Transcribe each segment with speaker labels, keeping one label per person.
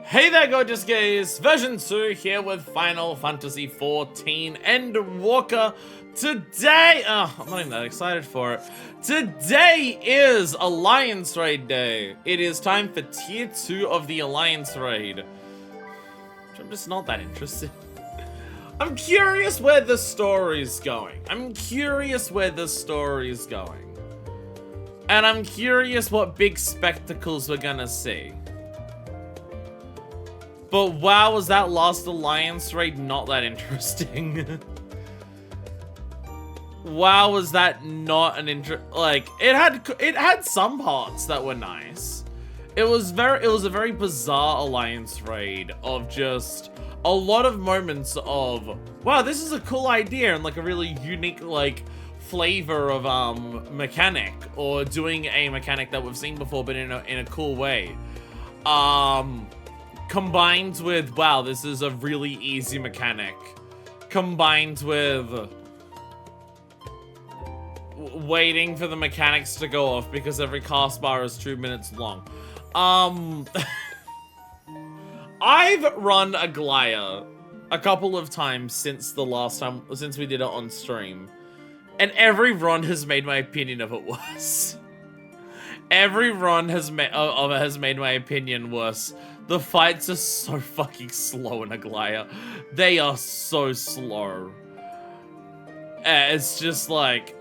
Speaker 1: Hey there, gorgeous gays! Version 2 here with Final Fantasy XIV Endwalker. Today, I'm not even that excited for it. Today is Alliance Raid Day. It is time for Tier 2 of the Alliance Raid. Which I'm just not that interested. I'm curious where the story's going. And I'm curious what big spectacles we're gonna see. But wow, was that last Alliance raid not that interesting? Wow, was that not an like it had some parts that were nice. It was a very bizarre Alliance raid of just a lot of moments of wow, this is a cool idea and like a really unique like flavor of mechanic, or doing a mechanic that we've seen before but in a cool way. Combined with, wow, this is a really easy mechanic. Combined with waiting for the mechanics to go off because every cast bar is 2 minutes long. I've run Aglaya a couple of times since the last time, since we did it on stream. And every run has made my opinion of it worse. Every run has made my opinion worse. The fights are so fucking slow in Aglaya. They are so slow. It's just like,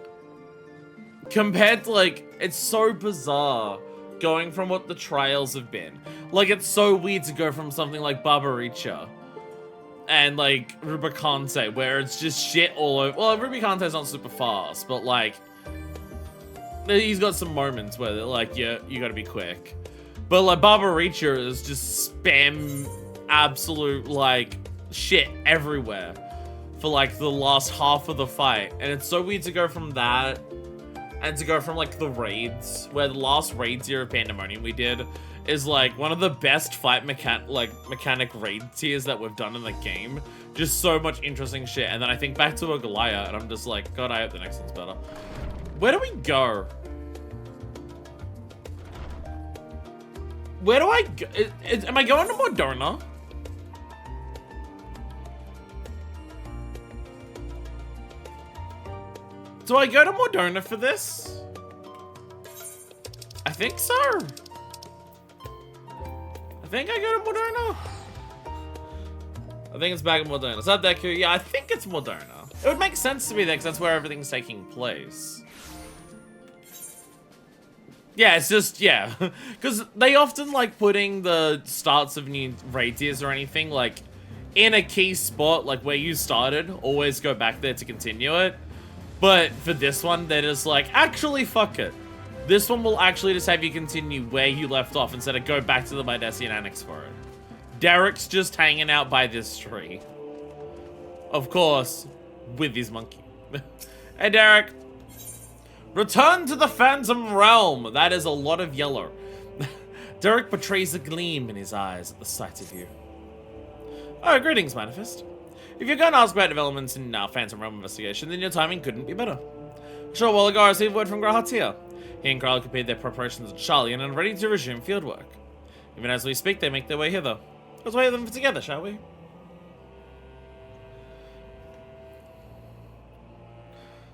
Speaker 1: compared to like, it's so bizarre going from what the trials have been. Like, it's so weird to go from something like Barbaricha and like Rubicante, where it's just shit all over. Well, Rubicante's not super fast, but like, he's got some moments where like, yeah, you gotta be quick. But like Barbaricha is just spam absolute like shit everywhere for like the last half of the fight. And it's so weird to go from that and to go from like the raids, where the last raid tier of Pandemonium we did is like one of the best fight mechanic raid tiers that we've done in the game. Just so much interesting shit. And then I think back to Aglaya and I'm just like, God, I hope the next one's better. Where do we go? Where do I go? Am I going to Moderna? Do I go to Moderna for this? I think so. I think I go to Moderna. I think it's back in Moderna. Is that Deku? Yeah, I think it's Moderna. It would make sense to be there because that's where everything's taking place. Yeah, it's just, yeah. Because they often like putting the starts of new raid tiers or anything like in a key spot, like where you started. Always go back there to continue it. But for this one, they're just like, actually, fuck it. This one will actually just have you continue where you left off instead of go back to the Midesian Annex for it. Derek's just hanging out by this tree. Of course, with his monkey. Hey, Derek. Return to the Phantom Realm. That is a lot of yellow. Derek betrays a gleam in his eyes at the sight of you. Oh, greetings, Manifest. If you're going to ask about developments in our Phantom Realm investigation, then your timing couldn't be better. A short while ago, I received word from Grahat's here. He and Carl completed their preparations at Charlie and are ready to resume fieldwork. Even as we speak, they make their way hither. Let's wait them together, shall we?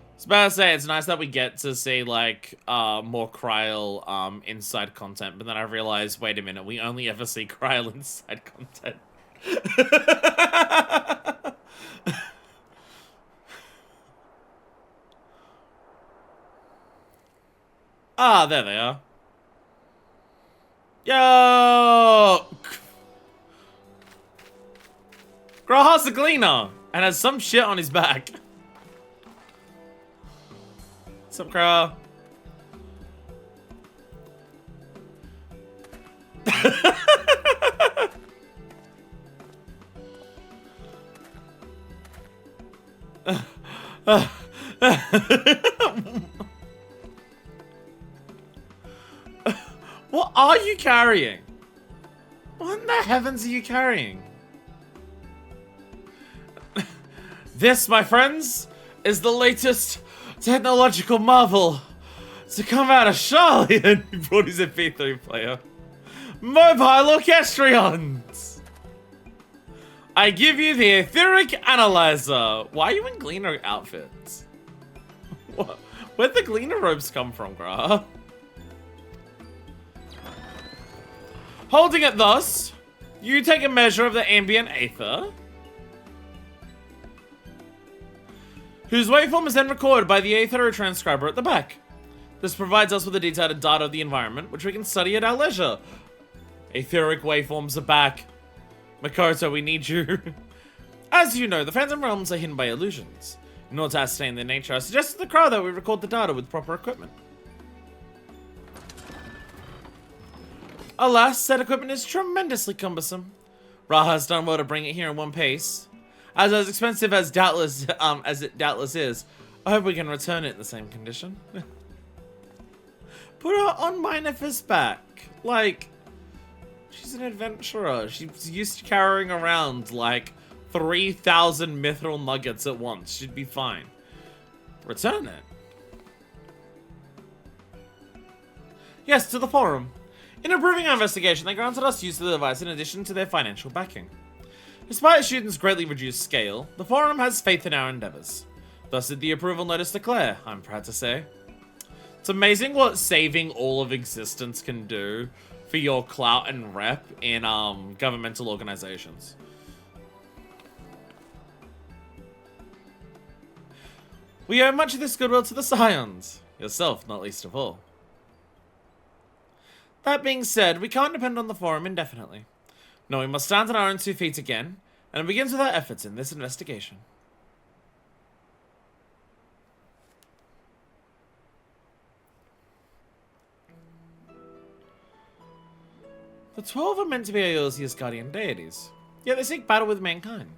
Speaker 1: I was about to say, it's nice that we get to see, like, more Kryl, inside content, but then I realized, wait a minute, we only ever see Kryl inside content. Ah, there they are. Yo! Graha's a gleaner, and has some shit on his back. What's up, Kra? What are you carrying? What in the heavens are you carrying? This, my friends, is the latest technological marvel to come out of Charlie. And he brought his MP3 player. Mobile orchestrions! I give you the etheric analyzer. Why are you in Gleaner outfits? What? Where'd the Gleaner robes come from, Gra? Holding it thus, you take a measure of the ambient aether, whose waveform is then recorded by the aether transcriber at the back. This provides us with the detailed data of the environment, which we can study at our leisure. Etheric waveforms are back. Makoto, we need you. As you know, the Phantom Realms are hidden by illusions. In order to ascertain their nature, I suggest to the crowd that we record the data with proper equipment. Alas, said equipment is tremendously cumbersome. Raha has done well to bring it here in one piece. As expensive as it doubtless is, I hope we can return it in the same condition. Put her on Minifus back. Like, she's an adventurer. She's used to carrying around like 3,000 mithril nuggets at once. She'd be fine. Return it. Yes, to the forum. In approving our investigation, they granted us use of the device in addition to their financial backing. Despite the student's greatly reduced scale, the forum has faith in our endeavors. Thus did the approval notice declare, I'm proud to say. It's amazing what saving all of existence can do for your clout and rep in governmental organizations. We owe much of this goodwill to the Scions, yourself not least of all. That being said, we can't depend on the forum indefinitely. No, we must stand on our own 2 feet again, and it begins with our efforts in this investigation. The 12 are meant to be Eosia's guardian deities, yet they seek battle with mankind.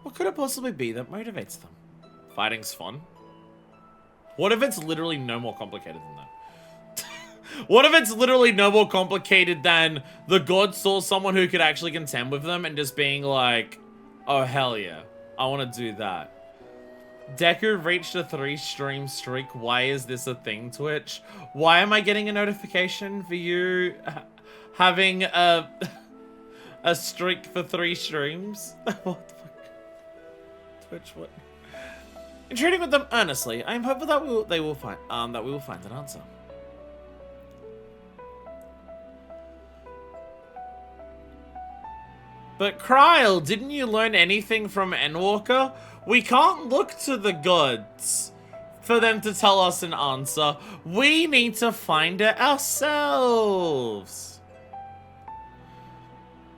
Speaker 1: What could it possibly be that motivates them? Fighting's fun. What if it's literally no more complicated than that? What if it's literally no more complicated than the gods saw someone who could actually contend with them and just being like, oh hell yeah, I want to do that. Deku reached a 3-stream streak. Why is this a thing, Twitch? Why am I getting a notification for you having a streak for 3 streams? What the fuck? Twitch, what? In treating with them earnestly, I am hopeful that we will find an answer. But Kryl, didn't you learn anything from Endwalker? We can't look to the gods for them to tell us an answer. We need to find it ourselves.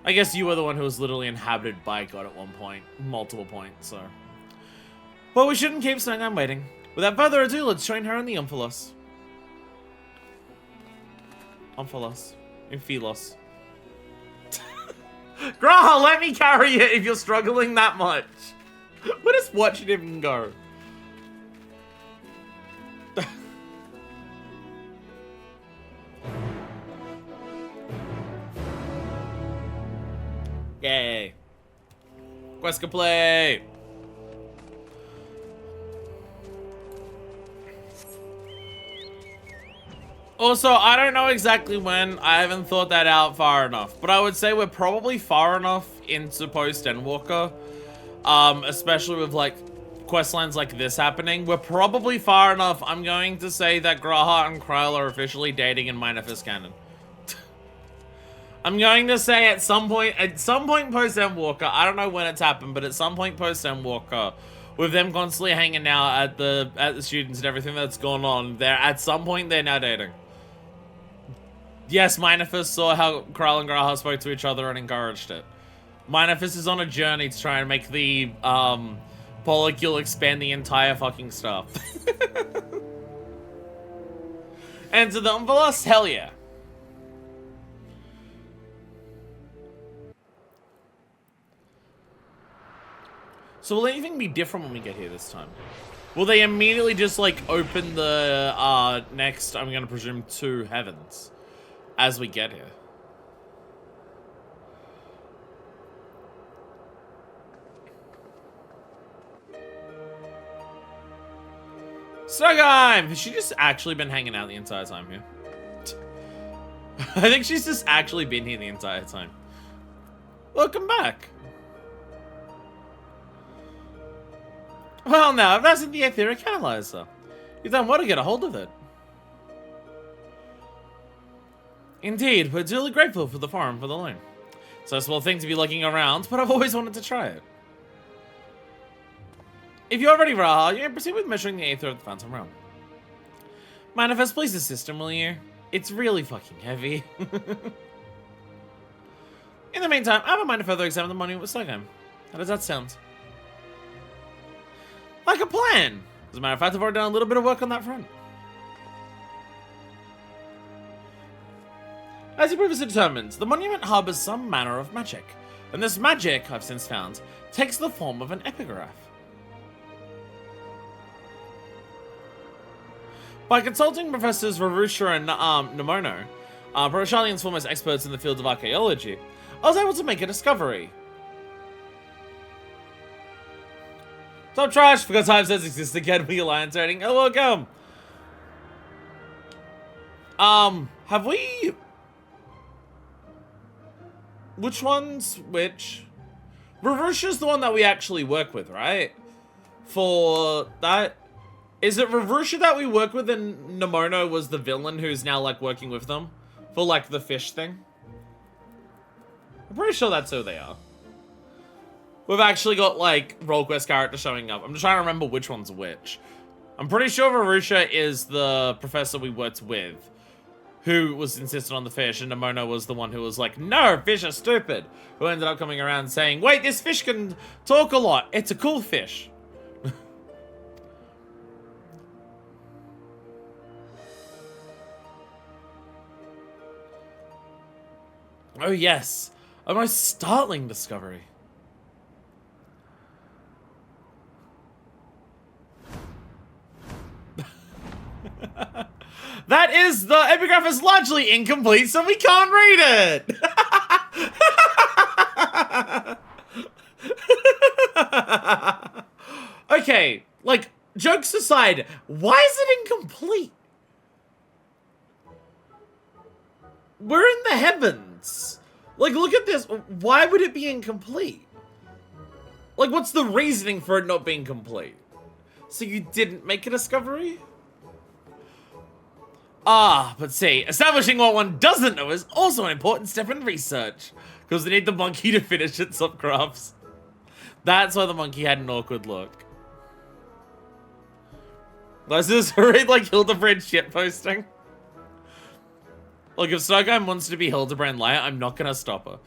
Speaker 1: I guess you were the one who was literally inhabited by God at one point. Multiple points, so. Well, we shouldn't keep sitting on waiting. Without further ado, let's join her in the Umphalos. Umphalos. Umphilos. Graha, let me carry it if you're struggling that much. We're just watching him go. Yay. Quest play. Also, I don't know exactly when. I haven't thought that out far enough. But I would say we're probably far enough into post-Endwalker. Especially with, like, quest lines like this happening. We're probably far enough. I'm going to say that Graha and Kryl are officially dating in Minifus canon. I'm going to say at some point post-Endwalker, I don't know when it's happened, but at some point post-Endwalker, with them constantly hanging out at the students and everything that's gone on, at some point they're now dating. Yes, Minifus saw how Kryl and Graha spoke to each other and encouraged it. Minifus is on a journey to try and make the Polycule expand the entire fucking stuff. And to the Umphalos, hell yeah. So will anything be different when we get here this time? Will they immediately just like open the next, I'm gonna presume, 2 heavens as we get here? Snugheim! Has she just actually been hanging out the entire time here? I think she's just actually been here the entire time. Welcome back. Well, now, if that's in the etheric analyzer, you've done well to get a hold of it. Indeed, we're duly grateful for the forum for the loan. So it's a small thing to be looking around, but I've always wanted to try it. If you're ready, Raha, you can proceed with measuring the aether of the Phantom Realm. Manifest, please assist him, will you? It's really fucking heavy. In the meantime, I have a mind to further examine the monument with Stockholm. How does that sound? Like a plan! As a matter of fact, I've already done a little bit of work on that front. As you previously determined, the monument harbors some manner of magic, and this magic, I've since found, takes the form of an epigraph. By consulting Professors Rarusha and Nomono, Proshalian's foremost experts in the field of archaeology, I was able to make a discovery. Stop trash, because time says exist again, we alliance rating. Oh, welcome! Have we... Which one's which? Rarusha's the one that we actually work with, right? For that... Is it Rarusha that we work with and Nomono was the villain who's now, like, working with them? For, like, the fish thing? I'm pretty sure that's who they are. We've actually got, like, role quest characters showing up. I'm just trying to remember which one's which. I'm pretty sure Rarusha is the professor we worked with, who was insistent on the fish, and Nomono was the one who was like, no, fish are stupid. Who ended up coming around saying, wait, this fish can talk a lot. It's a cool fish. Oh yes, a most startling discovery. That is, the epigraph is largely incomplete, so we can't read it! Okay, like, jokes aside, why is it incomplete? We're in the heavens. Like, look at this. Why would it be incomplete? Like, what's the reasoning for it not being complete? So you didn't make a discovery? Ah, but see, establishing what one doesn't know is also an important step in research. Because they need the monkey to finish its subcrafts. That's why the monkey had an awkward look. Let's just read like Hildebrand shitposting. Look, if Stargheim wants to be Hildebrand Liar, I'm not gonna stop her.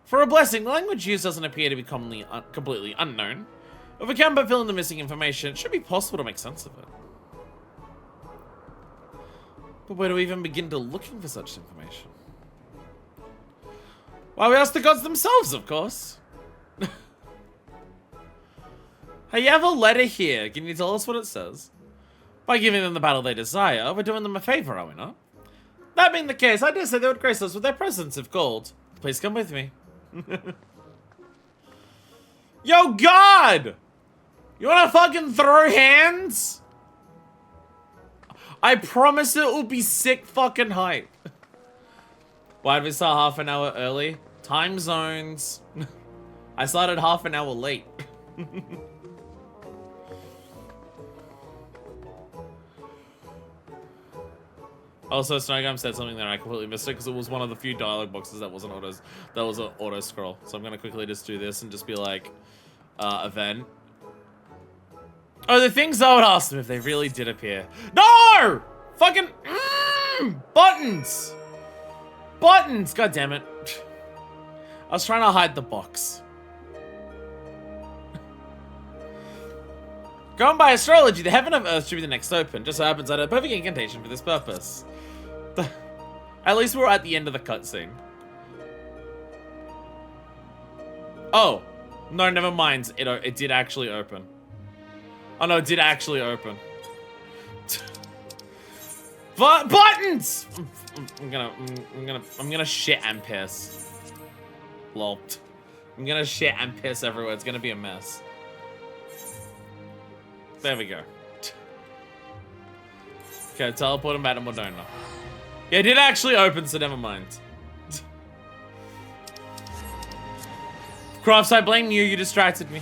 Speaker 1: For a blessing, the language used doesn't appear to be completely unknown. If we can but fill in the missing information, it should be possible to make sense of it. But where do we even begin to looking for such information? Why, we ask the gods themselves, of course. Hey, you have a letter here. Can you tell us what it says? By giving them the battle they desire, we're doing them a favor, are we not? That being the case, I dare say they would grace us with their presence if called. Please come with me. Yo, God! You wanna fucking throw hands? I promise it will be sick fucking hype. Why did we start half an hour early? Time zones. I started half an hour late. Also, Snowgum said something there and I completely missed it because it was one of the few dialogue boxes that wasn't that was an auto scroll. So I'm gonna quickly just do this and just be like, event. Oh, the things I would ask them if they really did appear. No! Fucking buttons! Buttons! God damn it. I was trying to hide the box. Going by astrology, the heaven of Earth should be the next open. Just so happens I had a perfect incantation for this purpose. At least we're at the end of the cutscene. Oh. No, never mind. It did actually open. Oh no, it did actually open. But buttons! I'm gonna shit and piss. Lol. I'm gonna shit and piss everywhere. It's gonna be a mess. There we go. Okay, teleport him back to Modena. Yeah, it did actually open, so never mind. Crofts, I blame you. You distracted me.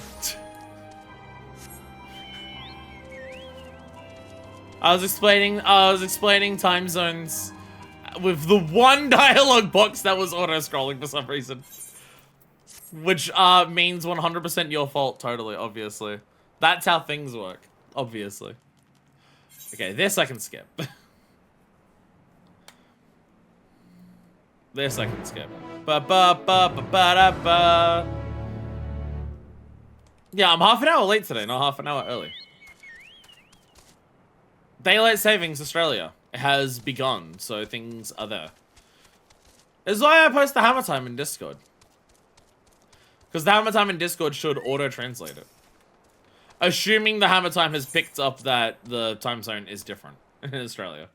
Speaker 1: I was explaining time zones with the one dialogue box that was auto-scrolling for some reason. Which means 100% your fault, totally, obviously. That's how things work, obviously. Okay, this I can skip. This I can skip. Ba-ba-ba-ba-ba-da-ba. Yeah, I'm half an hour late today, not half an hour early. Daylight Savings Australia has begun, so things are there. This is why I post the hammer time in Discord. Because the hammer time in Discord should auto-translate it. Assuming the hammer time has picked up that the time zone is different in Australia.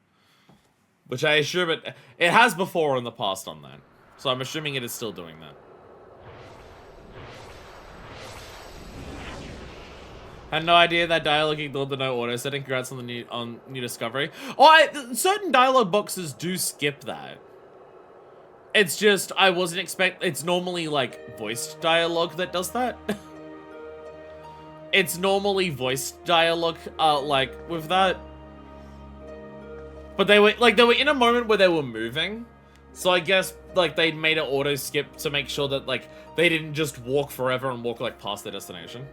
Speaker 1: Which I assume it has before in the past on that. So I'm assuming it is still doing that. Had no idea that dialogue ignored the no auto setting. Congrats on the new discovery. Oh, certain dialogue boxes do skip that. It's just I wasn't it's normally like voiced dialogue that does that. It's normally voiced dialogue like with that. But they were in a moment where they were moving. So I guess like they made it auto skip to make sure that like they didn't just walk forever and walk like past their destination.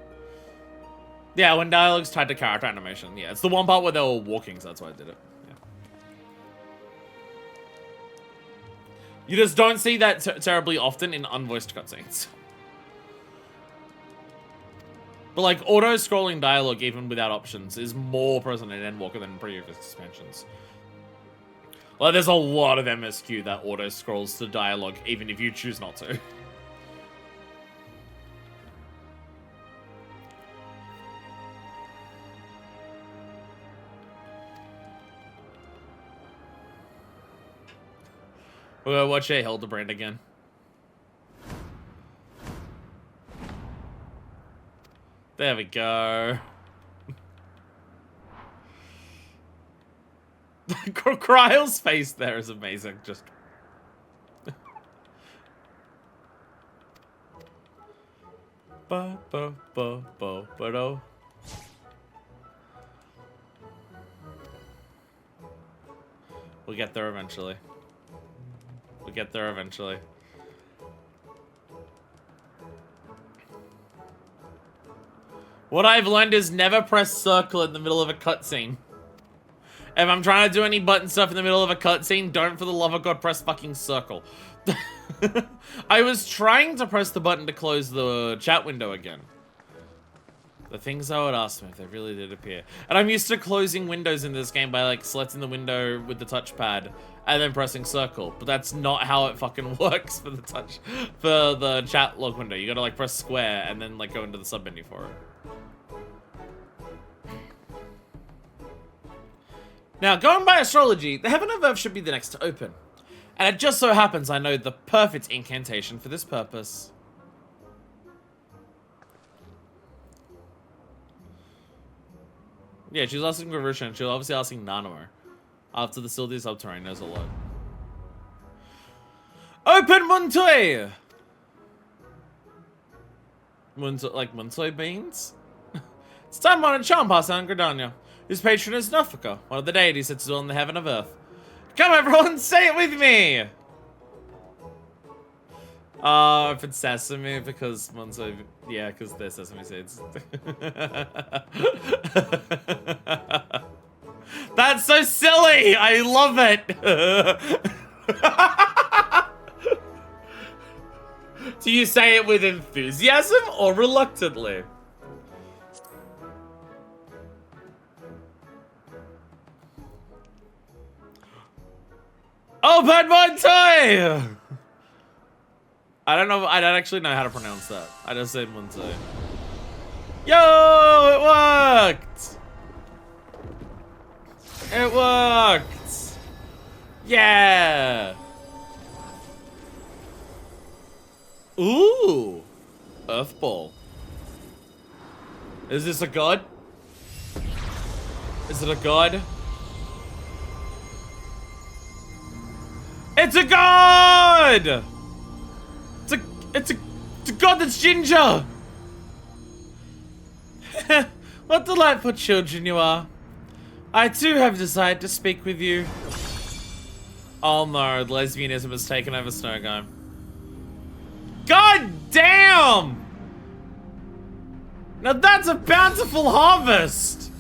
Speaker 1: Yeah, when dialogue's tied to character animation. Yeah, it's the one part where they were walking, so that's why I did it. Yeah. You just don't see that terribly often in unvoiced cutscenes. But like auto-scrolling dialogue, even without options, is more present in Endwalker than in previous expansions. Like, there's a lot of MSQ that auto-scrolls to dialogue, even if you choose not to. We're gonna watch Hildebrand again. There we go. Kryle's face there is amazing. Just. Ba ba ba ba ba do. We'll get there eventually. We'll get there eventually. What I've learned is never press circle in the middle of a cutscene. If I'm trying to do any button stuff in the middle of a cutscene, don't for the love of God press fucking circle. I was trying to press the button to close the chat window again. The things I would ask me if they really did appear. And I'm used to closing windows in this game by like selecting the window with the touchpad and then pressing circle. But that's not how it fucking works for the chat log window. You gotta like press square and then like go into the sub menu for it. Now, going by astrology, the heaven of Earth should be the next to open. And it just so happens I know the perfect incantation for this purpose. Yeah, she's asking Garusha, and she's obviously asking Nanamo. After the Sildi subterranean knows a lot. Open Muntoi! Like Muntoi beans? It's time on a charm pass on Gridania, whose patron is Nofika, one of the deities that dwell in the heaven of Earth. Come everyone, say it with me! If it's sesame, because Muntoi, yeah, because they're sesame seeds. That's so silly! I love it! Do you say it with enthusiasm or reluctantly? Oh, Bad Muntoi! I don't know, I don't actually know how to pronounce that. I just said Muntoi. Yo, it worked! It worked! Yeah! Ooh! Earthball. Is this a god? Is it a god? It's a god! It's a god that's ginger! What delightful children you are. I too have desired to speak with you. Oh no, lesbianism has taken over Snowgime. God damn! Now that's a bountiful harvest!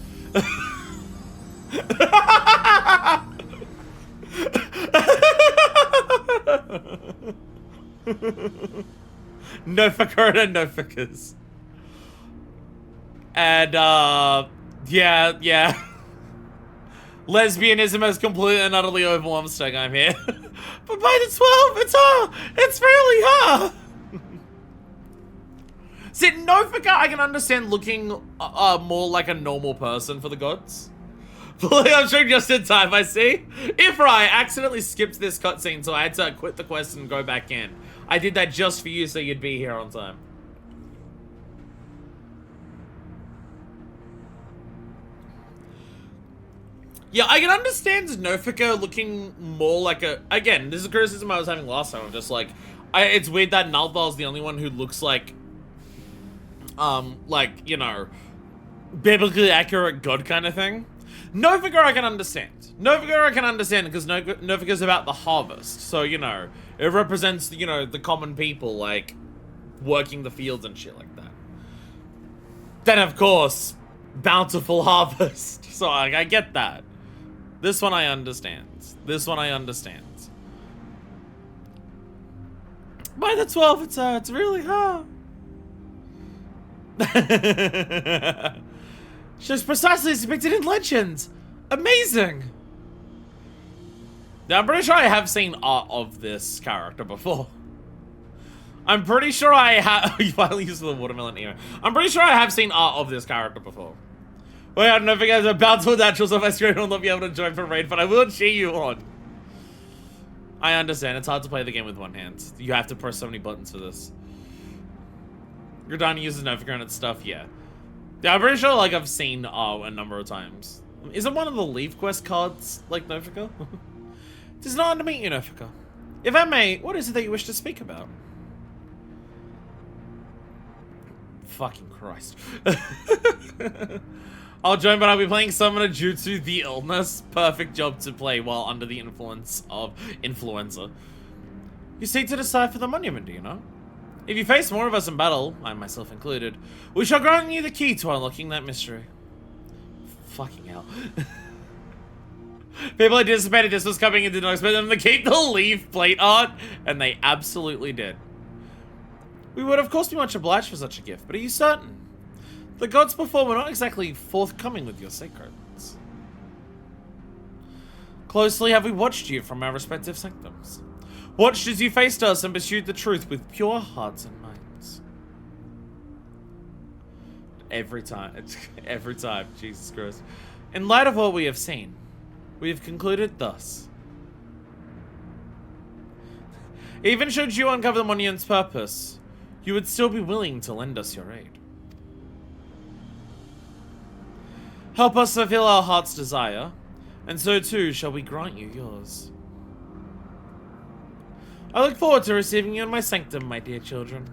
Speaker 1: No fucker and no fuckers. And yeah. Lesbianism has completely and utterly overwhelmed Snowgime here. But by the 12, it's really her. See, no fucker, I can understand looking more like a normal person for the gods. I'm sure just in time, I see. Ifra, I accidentally skipped this cutscene, so I had to quit the quest and go back in. I did that just for you so you'd be here on time. Yeah, I can understand Nofika looking more like a... Again, this is a criticism I was having last time. I'm just like... it's weird that Nalthal's the only one who looks like... you know... biblically accurate god kind of thing. Nofika I can understand. Nofika I can understand because Nofika's about the harvest. So, you know, it represents, you know, the common people, like, working the fields and shit like that. Then, of course, bountiful harvest. So, I get that. This one I understand. This one I understand. By the 12, it's really hard. She's precisely as depicted in legends. Amazing. Now, I'm pretty sure I have seen art of this character before. I'm pretty sure I have... You finally used the watermelon emo. I'm pretty sure I have seen art of this character before. Well, I don't know if you guys are bountiful naturals, so my screen will not be able to join for raid, but I will cheer you on. I understand. It's hard to play the game with one hand. You have to press so many buttons for this. Gridani uses Nofika and its stuff, yeah. Yeah, I'm pretty sure, like, I've seen a number of times. Is it one of the Leave Quest cards, like Nofika? It is an honor to meet you, Nofika. If I may, what is it that you wish to speak about? Fucking Christ. I'll join, but I'll be playing Summoner Jutsu the Illness. Perfect job to play while under the influence of influenza. You seek to decide for the monument, do you know? If you face more of us in battle, I myself included, we shall grant you the key to unlocking that mystery. Fucking hell. People anticipated this was coming and did not expect them to keep the leaf plate art, and they absolutely did. We would of course be much obliged for such a gift, but are you certain? The gods before were not exactly forthcoming with your secrets. Closely have we watched you from our respective sanctums. Watched as you faced us and pursued the truth with pure hearts and minds. Every time. Every time. Jesus Christ. In light of what we have seen, we have concluded thus. Even should you uncover the monument's purpose, you would still be willing to lend us your aid. Help us fulfill our heart's desire, and so too shall we grant you yours. I look forward to receiving you in my sanctum, my dear children.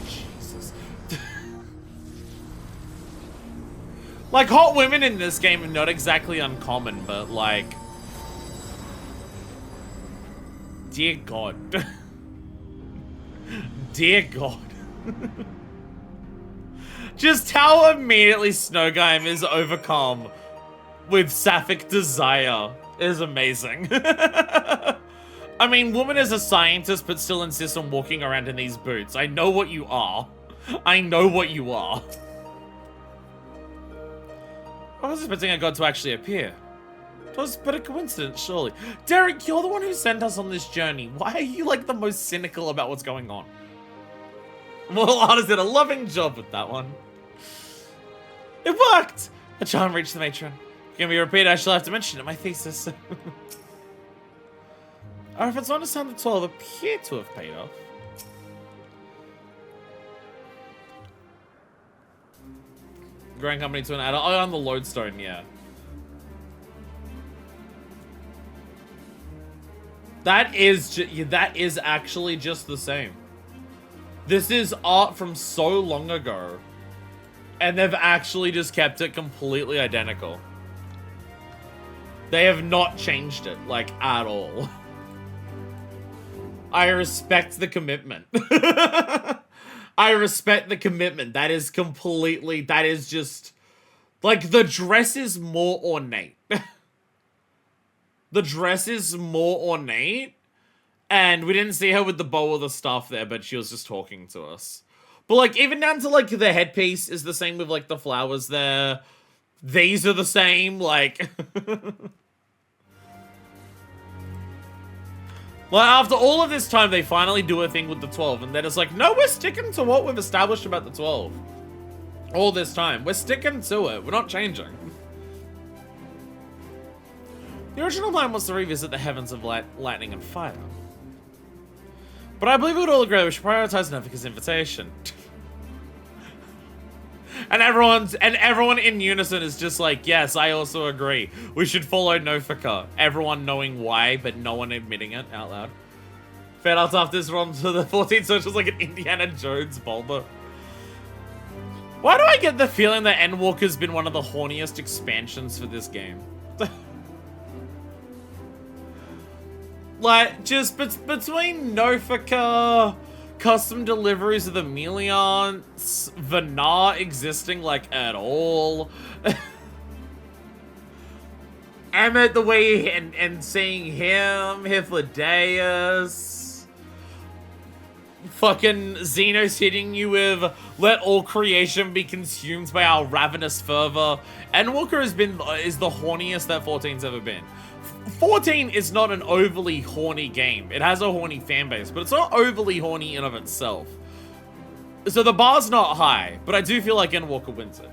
Speaker 1: Jesus. Like, hot women in this game are not exactly uncommon, but like... Dear God. Dear God. Just how immediately Snowgime is overcome with sapphic desire is amazing. I mean, woman is a scientist but still insists on walking around in these boots. I know what you are. I know what you are. I was expecting a god to actually appear. It was but a coincidence, surely. Derek, you're the one who sent us on this journey. Why are you like the most cynical about what's going on? Well, Artis did a loving job with that one. It worked! A charm reached the matron. Can be repeated, I shall have to mention it in my thesis. Our efforts on Unsundered 12 appear to have paid off. Grand company to an adult. Oh, on the lodestone, yeah. That is actually just the same. This is art from so long ago. And they've actually just kept it completely identical. They have not changed it, like, at all. I respect the commitment. I respect the commitment. That is completely, that is just, like, the dress is more ornate. The dress is more ornate. And we didn't see her with the bow or the staff there, but she was just talking to us. But, like, even down to, like, the headpiece is the same with, like, the flowers there. These are the same, like... Well, after all of this time, they finally do a thing with the 12, and they're just like, no, we're sticking to what we've established about the 12. All this time. We're sticking to it. We're not changing. The original plan was to revisit the heavens of lightning and fire. But I believe we would all agree we should prioritize Nefika's invitation. And everyone in unison is just like, yes, I also agree. We should follow Nofika. Everyone knowing why, but no one admitting it out loud. Fed out after this run to the 14 socials like an Indiana Jones boulder. Why do I get the feeling that Endwalker's been one of the horniest expansions for this game? Like, just between Nofika, custom deliveries of the Meliants, Vanar existing, like, at all. Emmett, the way, and seeing him, Hythlodaeus. Fucking Xenos hitting you with, let all creation be consumed by our ravenous fervor. Endwalker is the horniest that 14's ever been. 14 is not an overly horny game. It has a horny fanbase, but it's not overly horny in of itself. So the bar's not high, but I do feel like Endwalker wins it.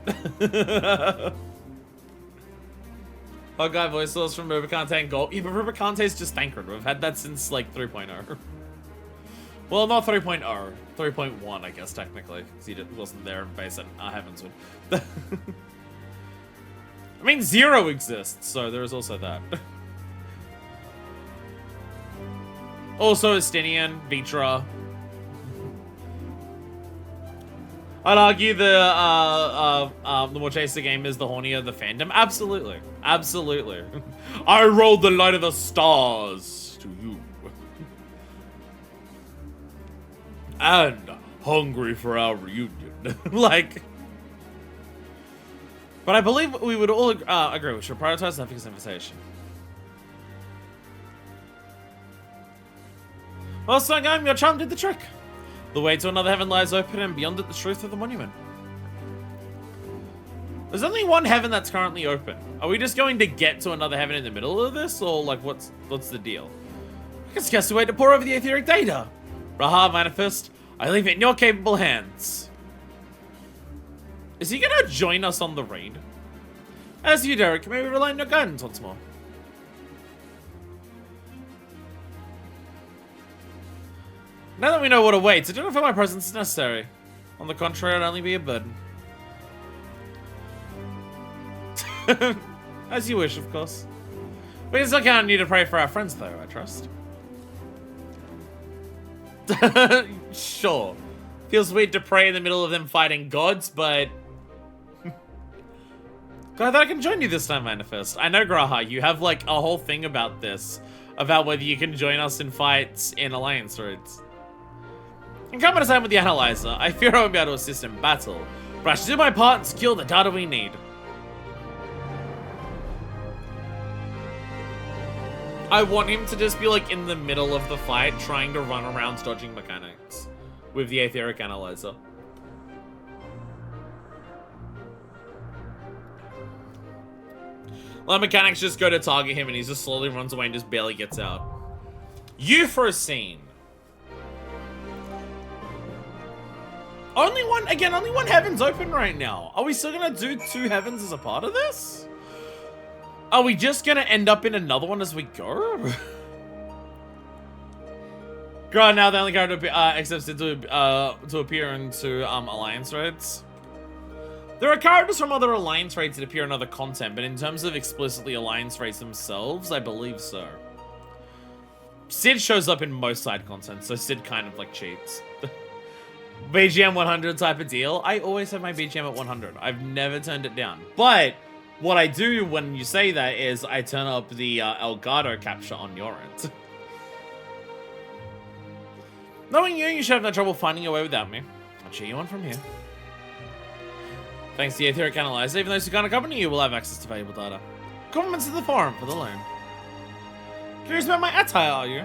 Speaker 1: Oh god, voice source from Rubicante and Gold. Yeah, but Rubicante is just Thancred. We've had that since like 3.0. Well, not 3.0. 3.1, I guess, technically. Because he wasn't there in base and Heavenswood. I mean, 0 exists, so there is also that. Also, Estinian, Vitra. I'd argue the more chaser game is the hornier the fandom. Absolutely. Absolutely. I rolled the light of the stars to you. And hungry for our reunion. Like... But I believe we would all agree we should prioritize Nefika's invitation. Well, Sangam, your charm did the trick. The way to another heaven lies open, and beyond it the truth of the monument. There's only one heaven that's currently open. Are we just going to get to another heaven in the middle of this, or like what's the deal? I guess just wait to pour over the etheric data. Raha, Manifest, I leave it in your capable hands. Is he gonna join us on the raid? As you, Derek, may we rely on your guidance once more? Now that we know what awaits, I don't feel my presence is necessary. On the contrary, I'd only be a burden. As you wish, of course. We can still count on you to pray for our friends, though, I trust. Sure. Feels weird to pray in the middle of them fighting gods, but... Glad that I can join you this time, Manifest. I know, Graha, you have, like, a whole thing about this. About whether you can join us in fights in Alliance raids. In combat aside with the Analyzer, I fear I won't be able to assist in battle, but I should do my part and secure the data we need. I want him to just be like in the middle of the fight, trying to run around dodging mechanics with the Aetheric Analyzer. Well, mechanics just go to target him and he just slowly runs away and just barely gets out. Euphrosyne. Only one heaven's open right now. Are we still gonna do 2 heavens as a part of this? Are we just gonna end up in another one as we go? God, now the only character accepted to appear into Alliance raids. There are characters from other Alliance raids that appear in other content, but in terms of explicitly Alliance raids themselves, I believe so. Sid shows up in most side content, so Sid kind of like cheats. BGM 100 type of deal. I always have my BGM at 100. I've never turned it down. But what I do when you say that is I turn up the Elgato capture on your end. Knowing you should have no trouble finding your way without me. I'll cheer you on from here. Thanks to the Etheric Analyzer, even those who can't accompany you will have access to valuable data. Compliments to the forum for the loan. Curious about my attire, are you?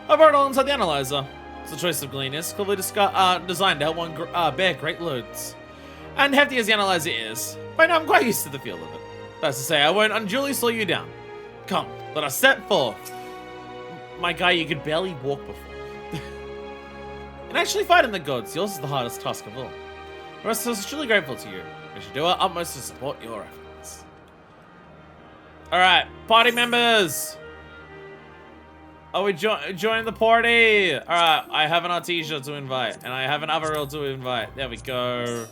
Speaker 1: I brought it all inside the Analyzer. It's a choice of gleaners, cleverly designed to help one bear great loads. And hefty as the Analyzer is, by now I'm quite used to the feel of it. That's to say, I won't unduly slow you down. Come, let us set forth. My guy, you could barely walk before. And actually fighting the gods, yours is the hardest task of all. The rest of us are truly grateful to you. We should do our utmost to support your efforts. Alright, party members! Are we joining the party? Alright, I have an Artesia to invite, and I have an Avaril to invite. There we go.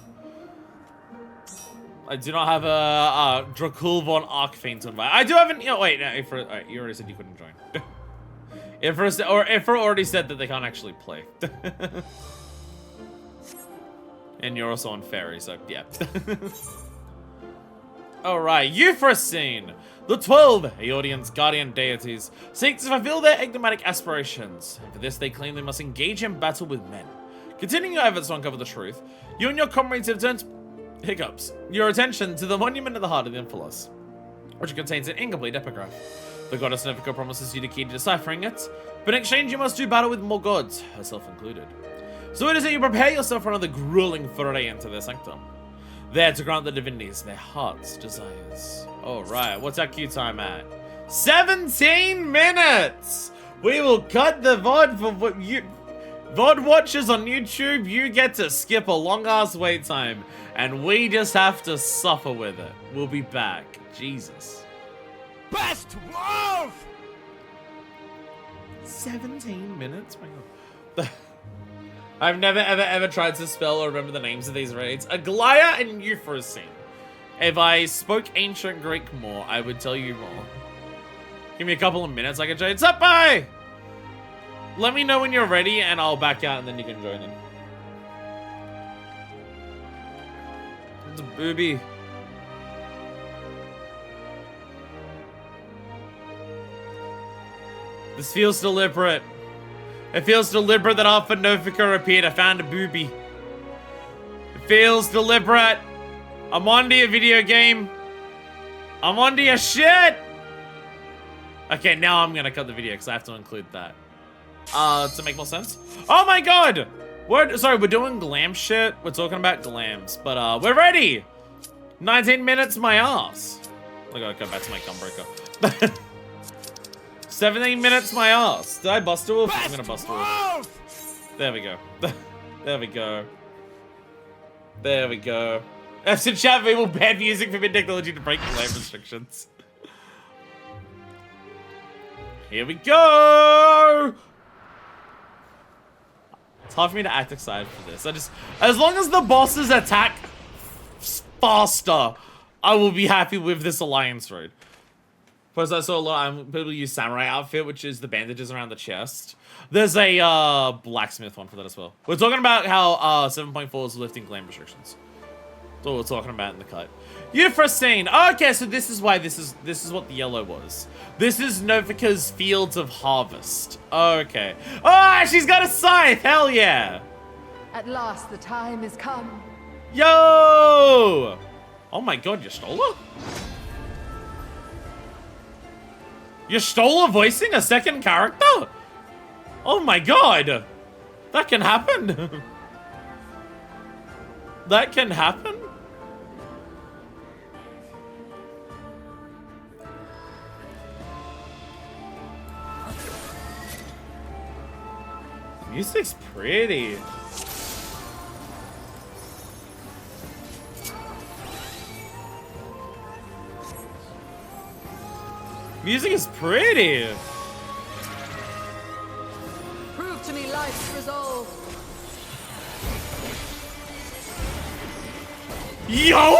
Speaker 1: I do not have a Dracul von Arkfiend to invite. I do have an... You know, wait, no, alright, you already said you couldn't join. Ifra already said that they can't actually play. And you're also on Fairy, so yeah. Alright, Euphrosyne! The 12 Aeolian's guardian deities seek to fulfill their enigmatic aspirations, and for this they claim they must engage in battle with men. Continuing your efforts to uncover the truth, you and your comrades have turned your attention to the monument at the heart of the Infalos, which contains an incomplete epigraph. The goddess Nefico promises you the key to deciphering it, but in exchange you must do battle with more gods, herself included. So it is that you prepare yourself for another grueling foray into their sanctum, there to grant the divinities their heart's desires. Alright, what's our queue time at? 17 minutes! We will cut the VOD for what you... VOD watchers on YouTube, you get to skip a long-ass wait time, and we just have to suffer with it. We'll be back. Jesus.
Speaker 2: Best wolf!
Speaker 1: 17 minutes? My God. I've never, ever tried to spell or remember the names of these raids. Aglaya and Euphrosyne. If I spoke ancient Greek more, I would tell you more. Give me a couple of minutes, I can join. What's up, bye! Let me know when you're ready, and I'll back out, and then you can join in. It's a booby. This feels deliberate. It feels deliberate that after Nofica appeared, I found a booby. It feels deliberate. I'm onto your video game. I'm onto your shit. Okay, now I'm gonna cut the video because I have to include that. To make more sense. Oh my God! We're doing glam shit. We're talking about glams, but we're ready. 19 minutes, my ass. I gotta go back to my gunbreaker. 17 minutes, my ass. Did I bust a wolf? I'm gonna bust a wolf. There we go. There we go. There we go. F's in chat, we will ban music from technology to break glam restrictions. Here we go! It's hard for me to act excited for this. As long as the bosses attack faster, I will be happy with this alliance raid. Plus, I saw a lot of people use samurai outfit, which is the bandages around the chest. There's a blacksmith one for that as well. We're talking about how 7.4 is lifting glam restrictions. That's what we're talking about in the cut. Euphrosyne. Okay, so this is why this is what the yellow was. This is Novica's Fields of Harvest. Okay. Oh, she's got a scythe. Hell yeah.
Speaker 3: At last, the time has come.
Speaker 1: Yo! Oh my God, you stole her? You stole her voicing a second character? Oh my God. That can happen. That can happen? Music's pretty. Music is pretty.
Speaker 3: Prove to me life's resolve.
Speaker 1: Yo!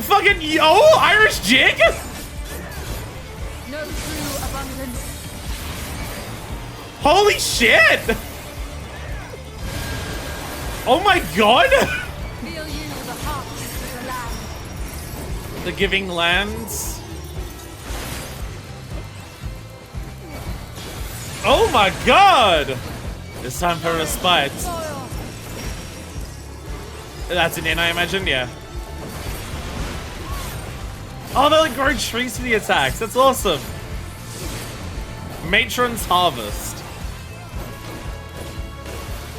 Speaker 1: Fucking yo, Irish jig?
Speaker 3: No true abundance.
Speaker 1: Holy shit! Oh my god!
Speaker 3: Feel you the heartbeat of the land.
Speaker 1: The giving lands. Oh my god! It's time for respite.
Speaker 3: Soil.
Speaker 1: That's an inn, I imagine, yeah. Oh, they're like growing trees for the attacks. That's awesome. Matron's Harvest.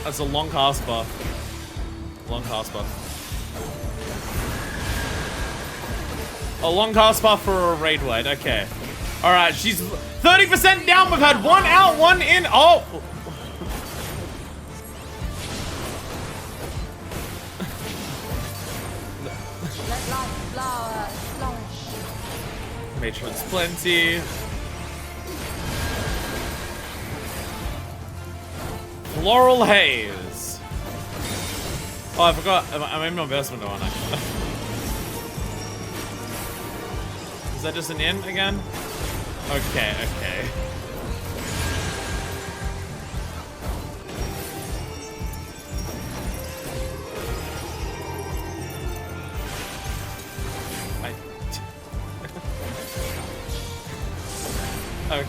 Speaker 1: That's a long cast bar. Long cast bar. A long cast bar for a raid wide. Okay. All right, she's 30% down. We've had one out, one in. Oh.
Speaker 3: Let life flower flourish.
Speaker 1: Matron's plenty. Floral Haze. Oh, I forgot. I'm in my basement one actually. Is that just an inn again? Okay, okay. Okay.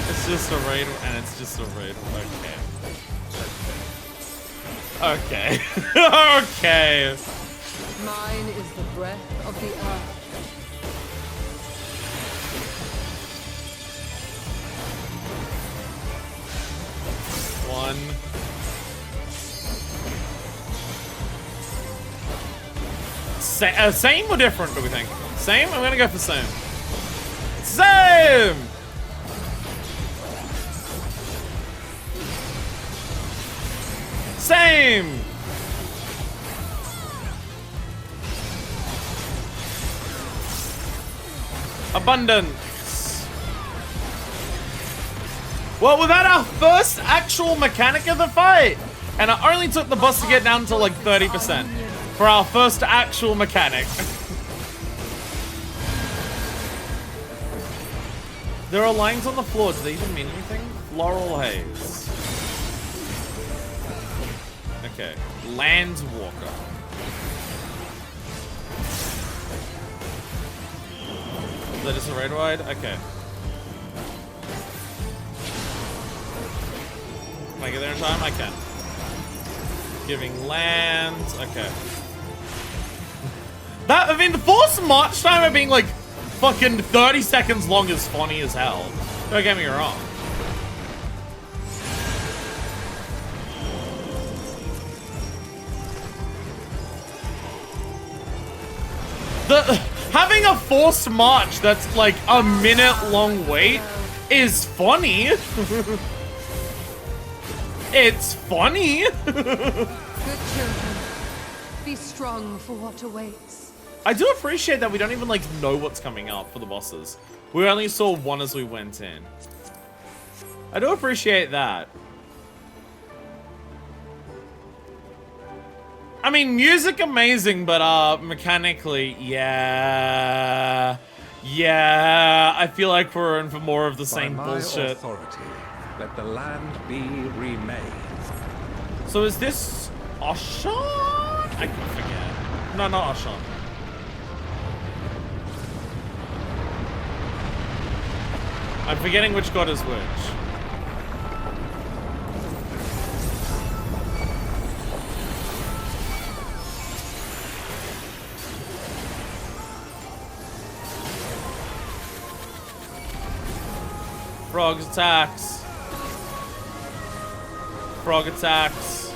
Speaker 1: It's just a raid, and it's just a raid. Okay. Okay. Okay.
Speaker 3: Mine is the breath of the earth.
Speaker 1: One. Same or different, do we think? Same? I'm gonna go for same. Same! Same! Abundance. Well, we've had our first actual mechanic of the fight. And it only took the boss to get down to like 30%. For our first actual mechanic. There are lines on the floor. Do they even mean anything? Floral Haze. Okay. Landwalker. Is that just a raid wide? Okay. Can I get there in time? I can. Giving lands. Okay. That, I mean, the forced march time of being like fucking 30 seconds long is funny as hell. Don't get me wrong. Having a forced march that's like a minute long wait is funny. It's funny.
Speaker 3: Good children, be strong for what awaits.
Speaker 1: I do appreciate that we don't even like know what's coming up for the bosses. We only saw one as we went in. I do appreciate that. I mean, music amazing, but mechanically, yeah. Yeah, I feel like we're in for more of the same bullshit.
Speaker 2: Authority, let the land be remade.
Speaker 1: So is this Oshan? I can forget. No, not Oshan. I'm forgetting which god is which. Frog attacks. Frog attacks.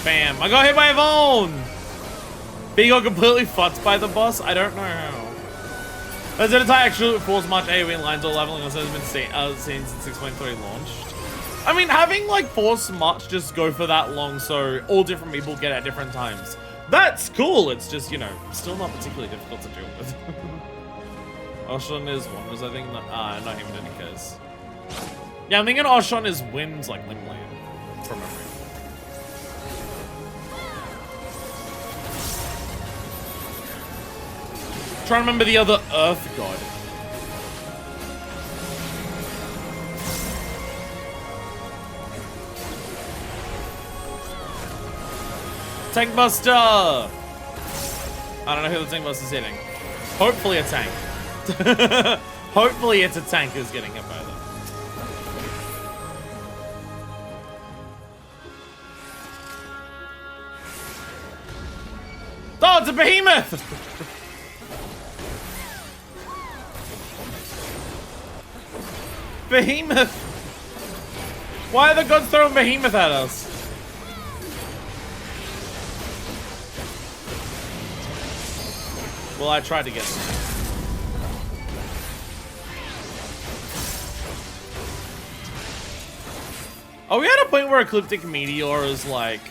Speaker 1: Bam. I got hit by a bone! Being got completely fucked by the boss? I don't know how. As an entire actually force march AoE lines or leveling has been seen since 6.3 launched. I mean, having like force march just go for that long so all different people get at different times. That's cool. It's just, you know, still not particularly difficult to deal with. Oshon is Wonders, I think. Not even in any case. Yeah, I'm thinking Oshon is Winds like Limland. From memory. Trying to remember the other Earth god. Tank Buster! I don't know who the Tank Buster's hitting. Hopefully a tank. Hopefully it's a tank who's getting hit by them. Oh, it's a behemoth! Behemoth! Why are the gods throwing behemoth at us? Well, I tried to get them. Are we at a point where Ecliptic Meteor is like...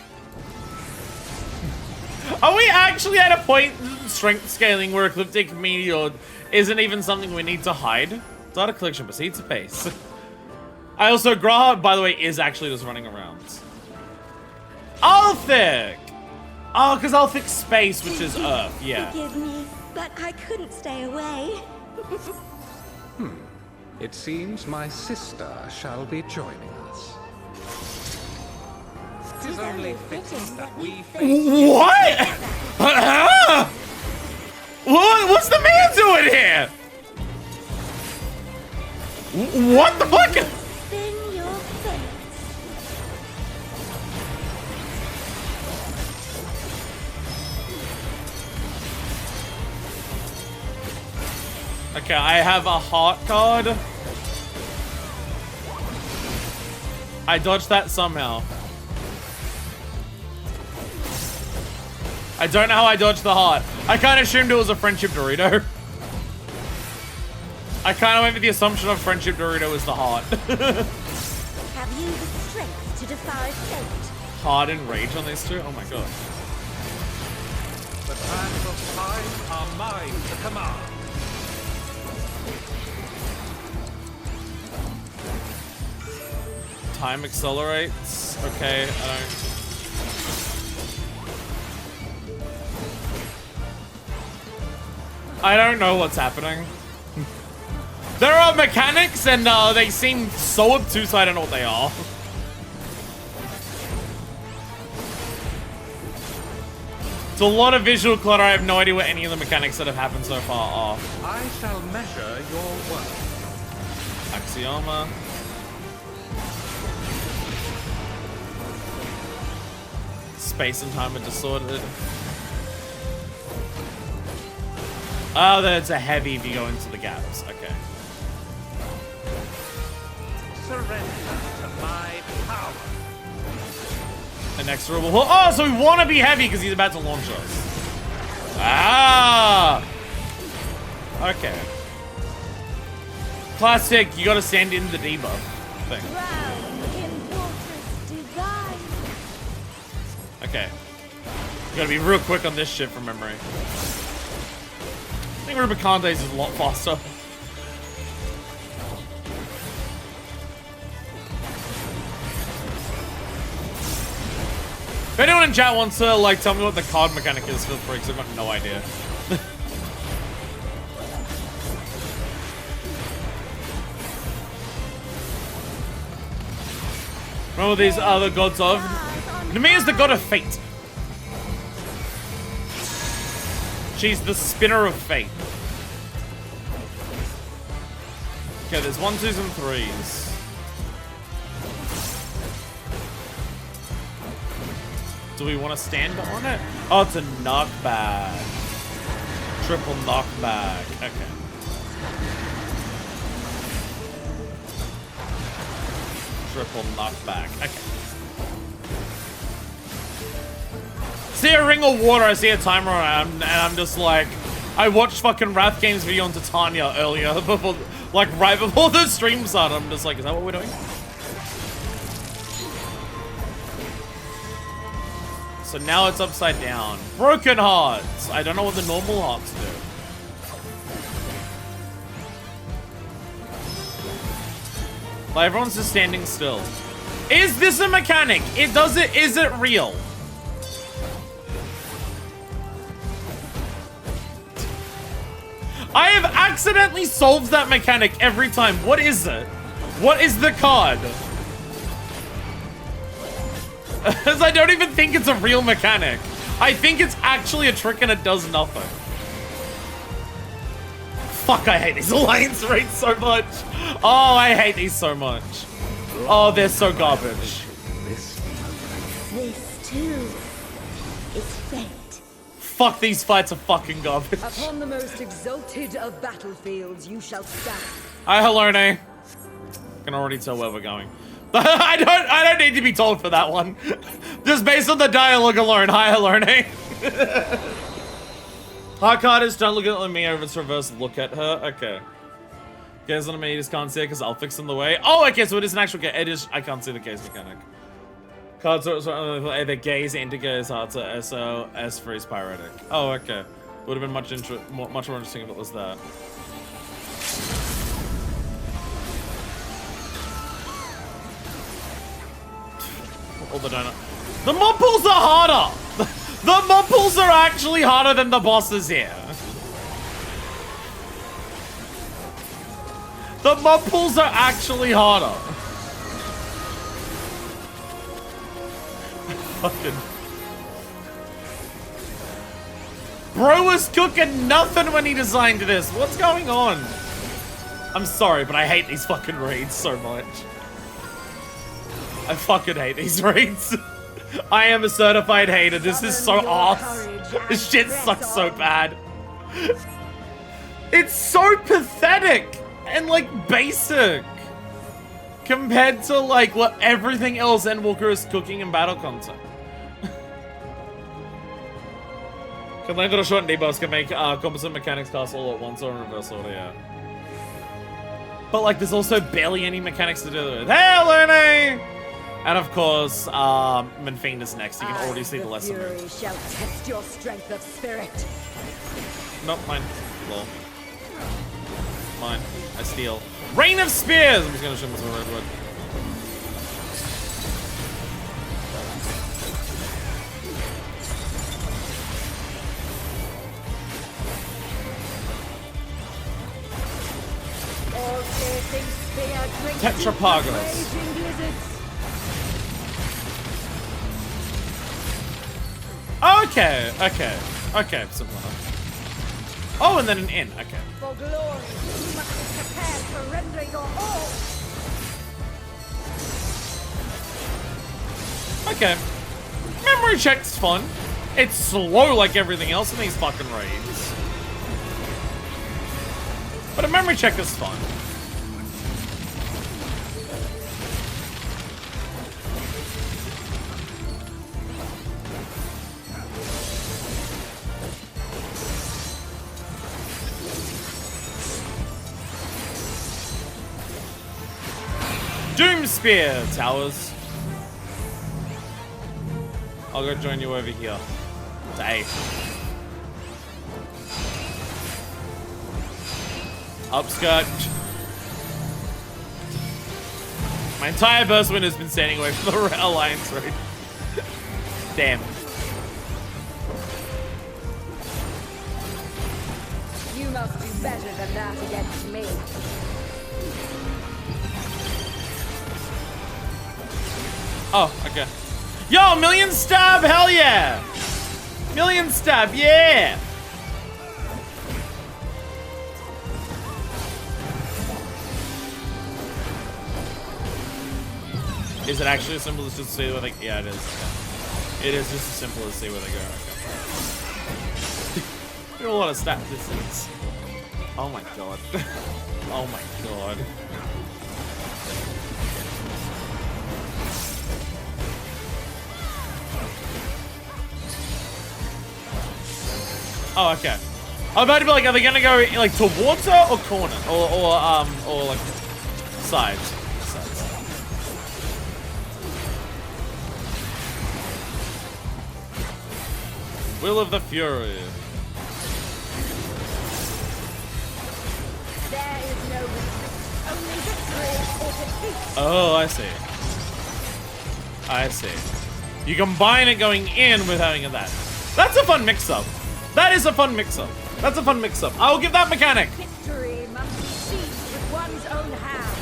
Speaker 1: Are we actually at a point in strength scaling where Ecliptic Meteor isn't even something we need to hide? Data collection proceeds apace. I also, Graha, by the way, is actually just running around. Althik! Oh, because Althik's space, which is Earth, yeah.
Speaker 4: Forgive me, but I couldn't stay away.
Speaker 2: It seems my sister shall be joining us. It is only fitting that we face...
Speaker 1: What? What's the man doing here? What the fuck?
Speaker 4: Spin your face.
Speaker 1: Okay, I have a heart card. I dodged that somehow. I don't know how I dodged the heart. I kind of assumed it was a friendship Dorito. I kind of went with the assumption of friendship Dorito was the heart.
Speaker 4: Have you the strength to defy fate?
Speaker 1: Heart and rage on these two? Oh my god.
Speaker 2: The sands of time are mine to command.
Speaker 1: Time accelerates. Okay, I don't know what's happening. There are mechanics and they seem so obtuse I don't know what they are. It's a lot of visual clutter. I have no idea what any of the mechanics that have happened so far are.
Speaker 2: I shall measure your work.
Speaker 1: Axioma. Space and time are disordered. Oh, that's a heavy if you go into the gaps. Okay.
Speaker 2: Surrender to my power.
Speaker 1: Inexorable. Oh, so we want to be heavy because he's about to launch us. Ah! Okay. Classic, you gotta send in the debuff thing. Okay. You gotta be real quick on this shit from memory. I think Rubicantes is a lot faster. If anyone in chat wants to, like, tell me what the card mechanic is, feel free, because I've got no idea. Remember these other gods of? Nami is the god of fate. She's the spinner of fate. Okay, there's 1s, 2s, and 3s. Do we want to stand on it? Oh, it's a knockback. Triple knockback. Okay. Triple knockback. Okay. See a ring of water, I see a timer and I'm just like, I watched fucking Wrath Games video on Titania earlier before, like right before the stream started. I'm just like, is that what we're doing? So now it's upside down. Broken hearts. I don't know what the normal hearts do. Like, everyone's just standing still. Is this a mechanic? Is it real? I have accidentally solved that mechanic every time. What is it? What is the card? Because I don't even think it's a real mechanic. I think it's actually a trick and it does nothing. Fuck, I hate these alliance raids so much. Oh, I hate these so much. Oh, they're so garbage.
Speaker 4: This too is fate.
Speaker 1: Fuck, these fights are fucking garbage.
Speaker 5: Upon the most exalted of battlefields, you shall stand.
Speaker 1: Hi, Helone. I can already tell where we're going. I don't need to be told for that one. Just based on the dialogue alone. Hi, Helone. Hard carders, don't look at me over its reverse. Look at her. Okay. Gaze on me, you just can't see it because I'll fix in the way. Oh, okay, so it is an actual it is. I can't see the gaze mechanic. Cards are either gaze, indigo, Zarta, SO, S freeze, pyretic. Oh, okay. Would have been much more interesting if it was that. All the donut. The mob pools are harder! The mob pools are actually harder than the bosses here. The mob pools are actually harder. Fucking. Bro was cooking nothing when he designed this. What's going on? I'm sorry, but I hate these fucking raids so much. I fucking hate these raids. I am a certified hater. This is so ass. This shit sucks so bad. It's so pathetic and like basic compared to like what everything else Endwalker is cooking in battle content. Can land on a short and debuffs can make composite mechanics cast all at once or in reverse order, yeah. But like there's also barely any mechanics to do with. Hey, Lune! And of course, Manfiend is next. You can already see the lesson.
Speaker 5: Fury shall test your strength of spirit.
Speaker 1: Nope, mine. Lol. Mine. I steal. Rain of Spears! I'm just gonna show him some redwood. Tetrapagos. Okay, okay, okay, simple enough. Oh, and then an inn, okay.
Speaker 5: For glory, you must be prepared to render your all.
Speaker 1: Okay. Memory check's fun. It's slow like everything else in these fucking raids. But a memory check is fun. Doom Spear towers. I'll go join you over here. Dave. Upskirt. My entire burstman has been standing away from the Alliance raid. Damn.
Speaker 5: You must do better than that against me.
Speaker 1: Oh, okay. Yo, million stab, hell yeah! Million stab, yeah! Is it actually as simple as just to see where they... Yeah, it is. Okay. It is just as simple as see where they go. Okay. There are a lot of stat distance. Oh my god. Oh my god. Oh, okay. I'm about to be like, are they gonna go like towards her or corner or like sides? Sides. Will of the Fury.
Speaker 5: There is no retreat, only victory or defeat.
Speaker 1: Oh, I see. I see. You combine it going in with having that. That's a fun mix-up. That is a fun mix-up. That's a fun mix-up. I will give that mechanic.
Speaker 5: Victory must be seized with one's own hand.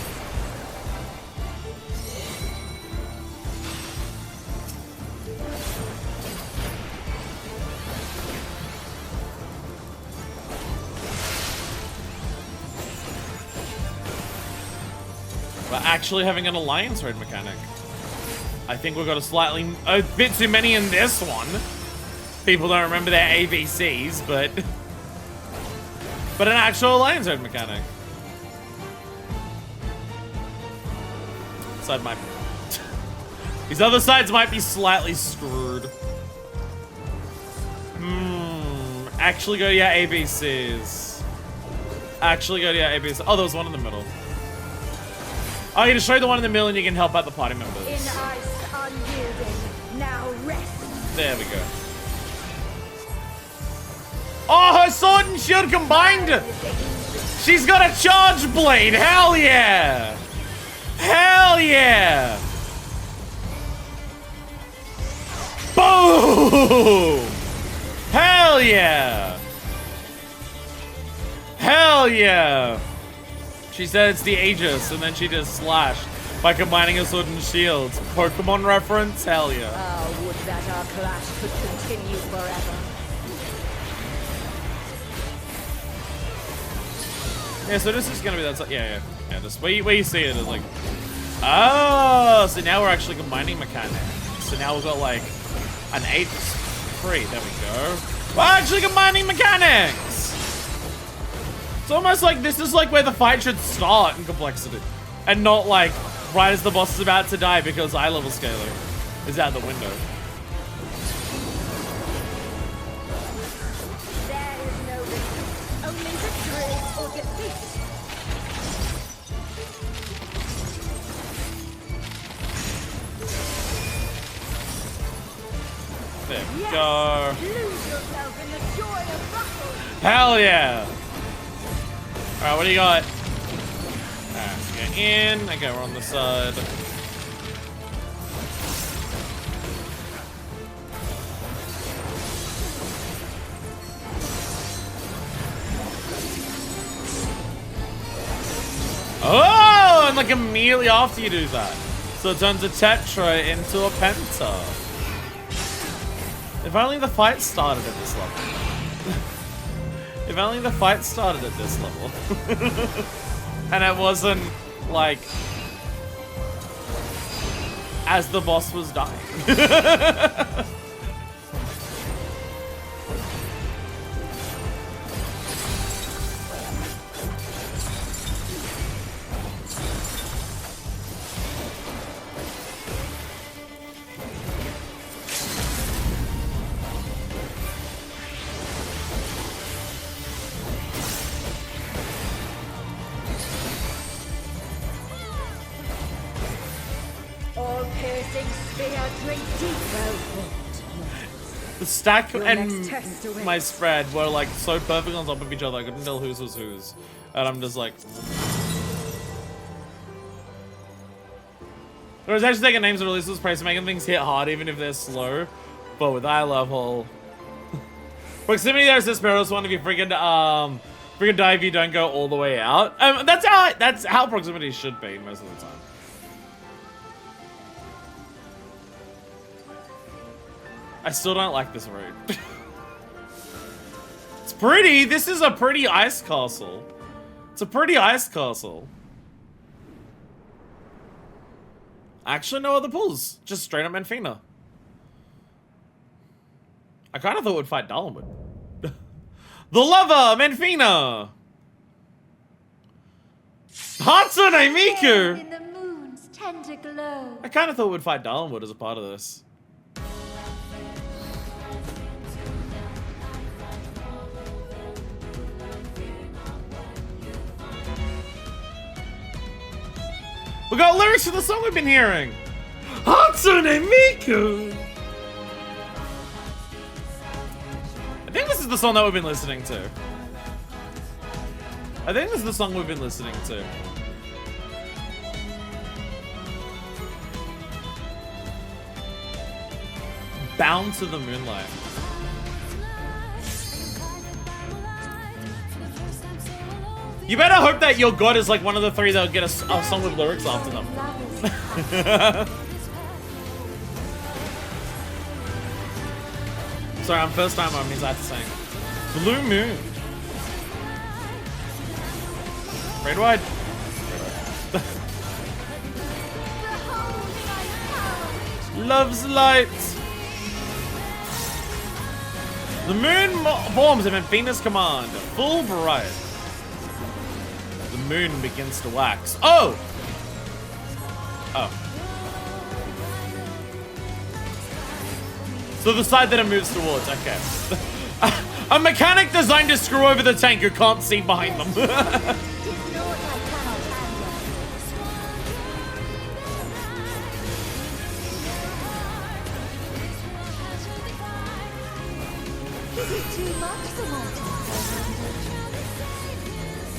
Speaker 1: But actually having an alliance raid mechanic. I think we've got a bit too many in this one. People don't remember their ABCs, but an actual alliance raid mechanic. Side might these other sides might be slightly screwed. Actually go to your ABCs. Actually go to your ABCs. Oh, there was one in the middle. Oh, you destroy the one in the middle and you can help out the party members.
Speaker 5: In ice unyielding, now rest.
Speaker 1: There we go. Oh, her sword and shield combined! She's got a charge blade! Hell yeah! Hell yeah! Boom! Hell yeah! Hell yeah! She said it's the Aegis, and then she just slashed by combining a sword and shield. Pokemon reference? Hell yeah.
Speaker 5: Oh, would that our clash could continue forever.
Speaker 1: Yeah, so this is gonna be that. Yeah. Just where you see it is like, oh, so now we're actually combining mechanics. So now we've got like an 8-3. There we go. We're actually combining mechanics. It's almost like this is like where the fight should start in complexity, and not like right as the boss is about to die because eye level scaling is out the window.
Speaker 5: There is no victory, only victory or defeat.
Speaker 1: There we go.
Speaker 5: Lose yourself in the joy of battle.
Speaker 1: Hell yeah. Alright, what do you got? Alright, let's get in. Okay, we're on the side. Oh, and like immediately after you do that. So it turns a Tetra into a Penta. If only the fight started at this level. If only the fight started at this level. And it wasn't like as the boss was dying.
Speaker 5: All piercing spear drink deep.
Speaker 1: The stack
Speaker 5: Your
Speaker 1: and
Speaker 5: next test awaits.
Speaker 1: my spread were like so perfect on top of each other. I couldn't tell whose was whose. And I'm just like... There was actually taking names and releases price, making things hit hard even if they're slow. But with eye level... Proximity, there's this Sparrow's one if you freaking dive, you don't go all the way out. That's how proximity should be most of the time. I still don't like this route. It's pretty. This is a pretty ice castle. It's a pretty ice castle. Actually, no other pulls. Just straight up Menfina. I kind of thought we'd fight Dalamud. The lover, Menfina. Hatsune Miku.
Speaker 3: In the moon's tender glow.
Speaker 1: I kind of thought we'd fight Dalamud as a part of this. We got lyrics to the song we've been hearing. Hatsune Miku. I think this is the song that we've been listening to. I think this is the song we've been listening to. Bound to the moonlight. You better hope that your god is like one of the three that'll get a song with lyrics after them. Sorry, I'm first time on means I have to sing. Blue Moon. Red wide. Love's light. The moon forms him in Venus command. Full bright. The moon begins to wax. Oh! Oh. So the side that it moves towards, okay. A mechanic designed to screw over the tank who can't see behind them.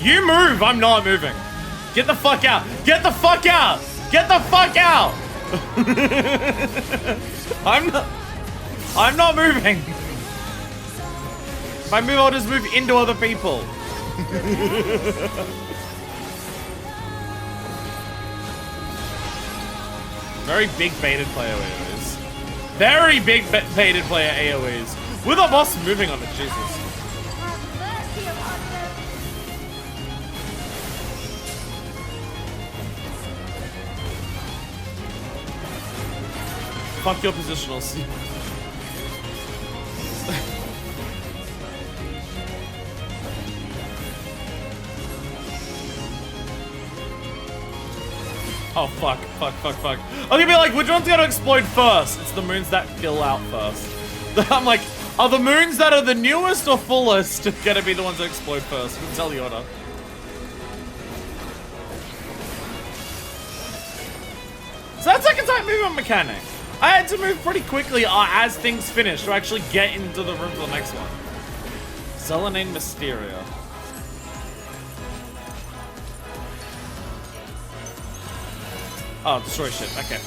Speaker 1: You move, I'm not moving. Get the fuck out. Get the fuck out. Get the fuck out. I'm not moving. If I move, I'll just move into other people. Very big baited player AoEs. Very big baited player AoEs. With a boss moving on it, Jesus. Fuck your positionals. Oh, fuck. I'm gonna be like, which one's gonna explode first? It's the moons that fill out first. I'm like, are the moons that are the newest or fullest gonna be the ones that explode first? You can tell the order. So that's second type movement mechanic. I had to move pretty quickly as things finished to actually get into the room for the next one. Selenane Mysteria. Oh, destroy shit. Okay.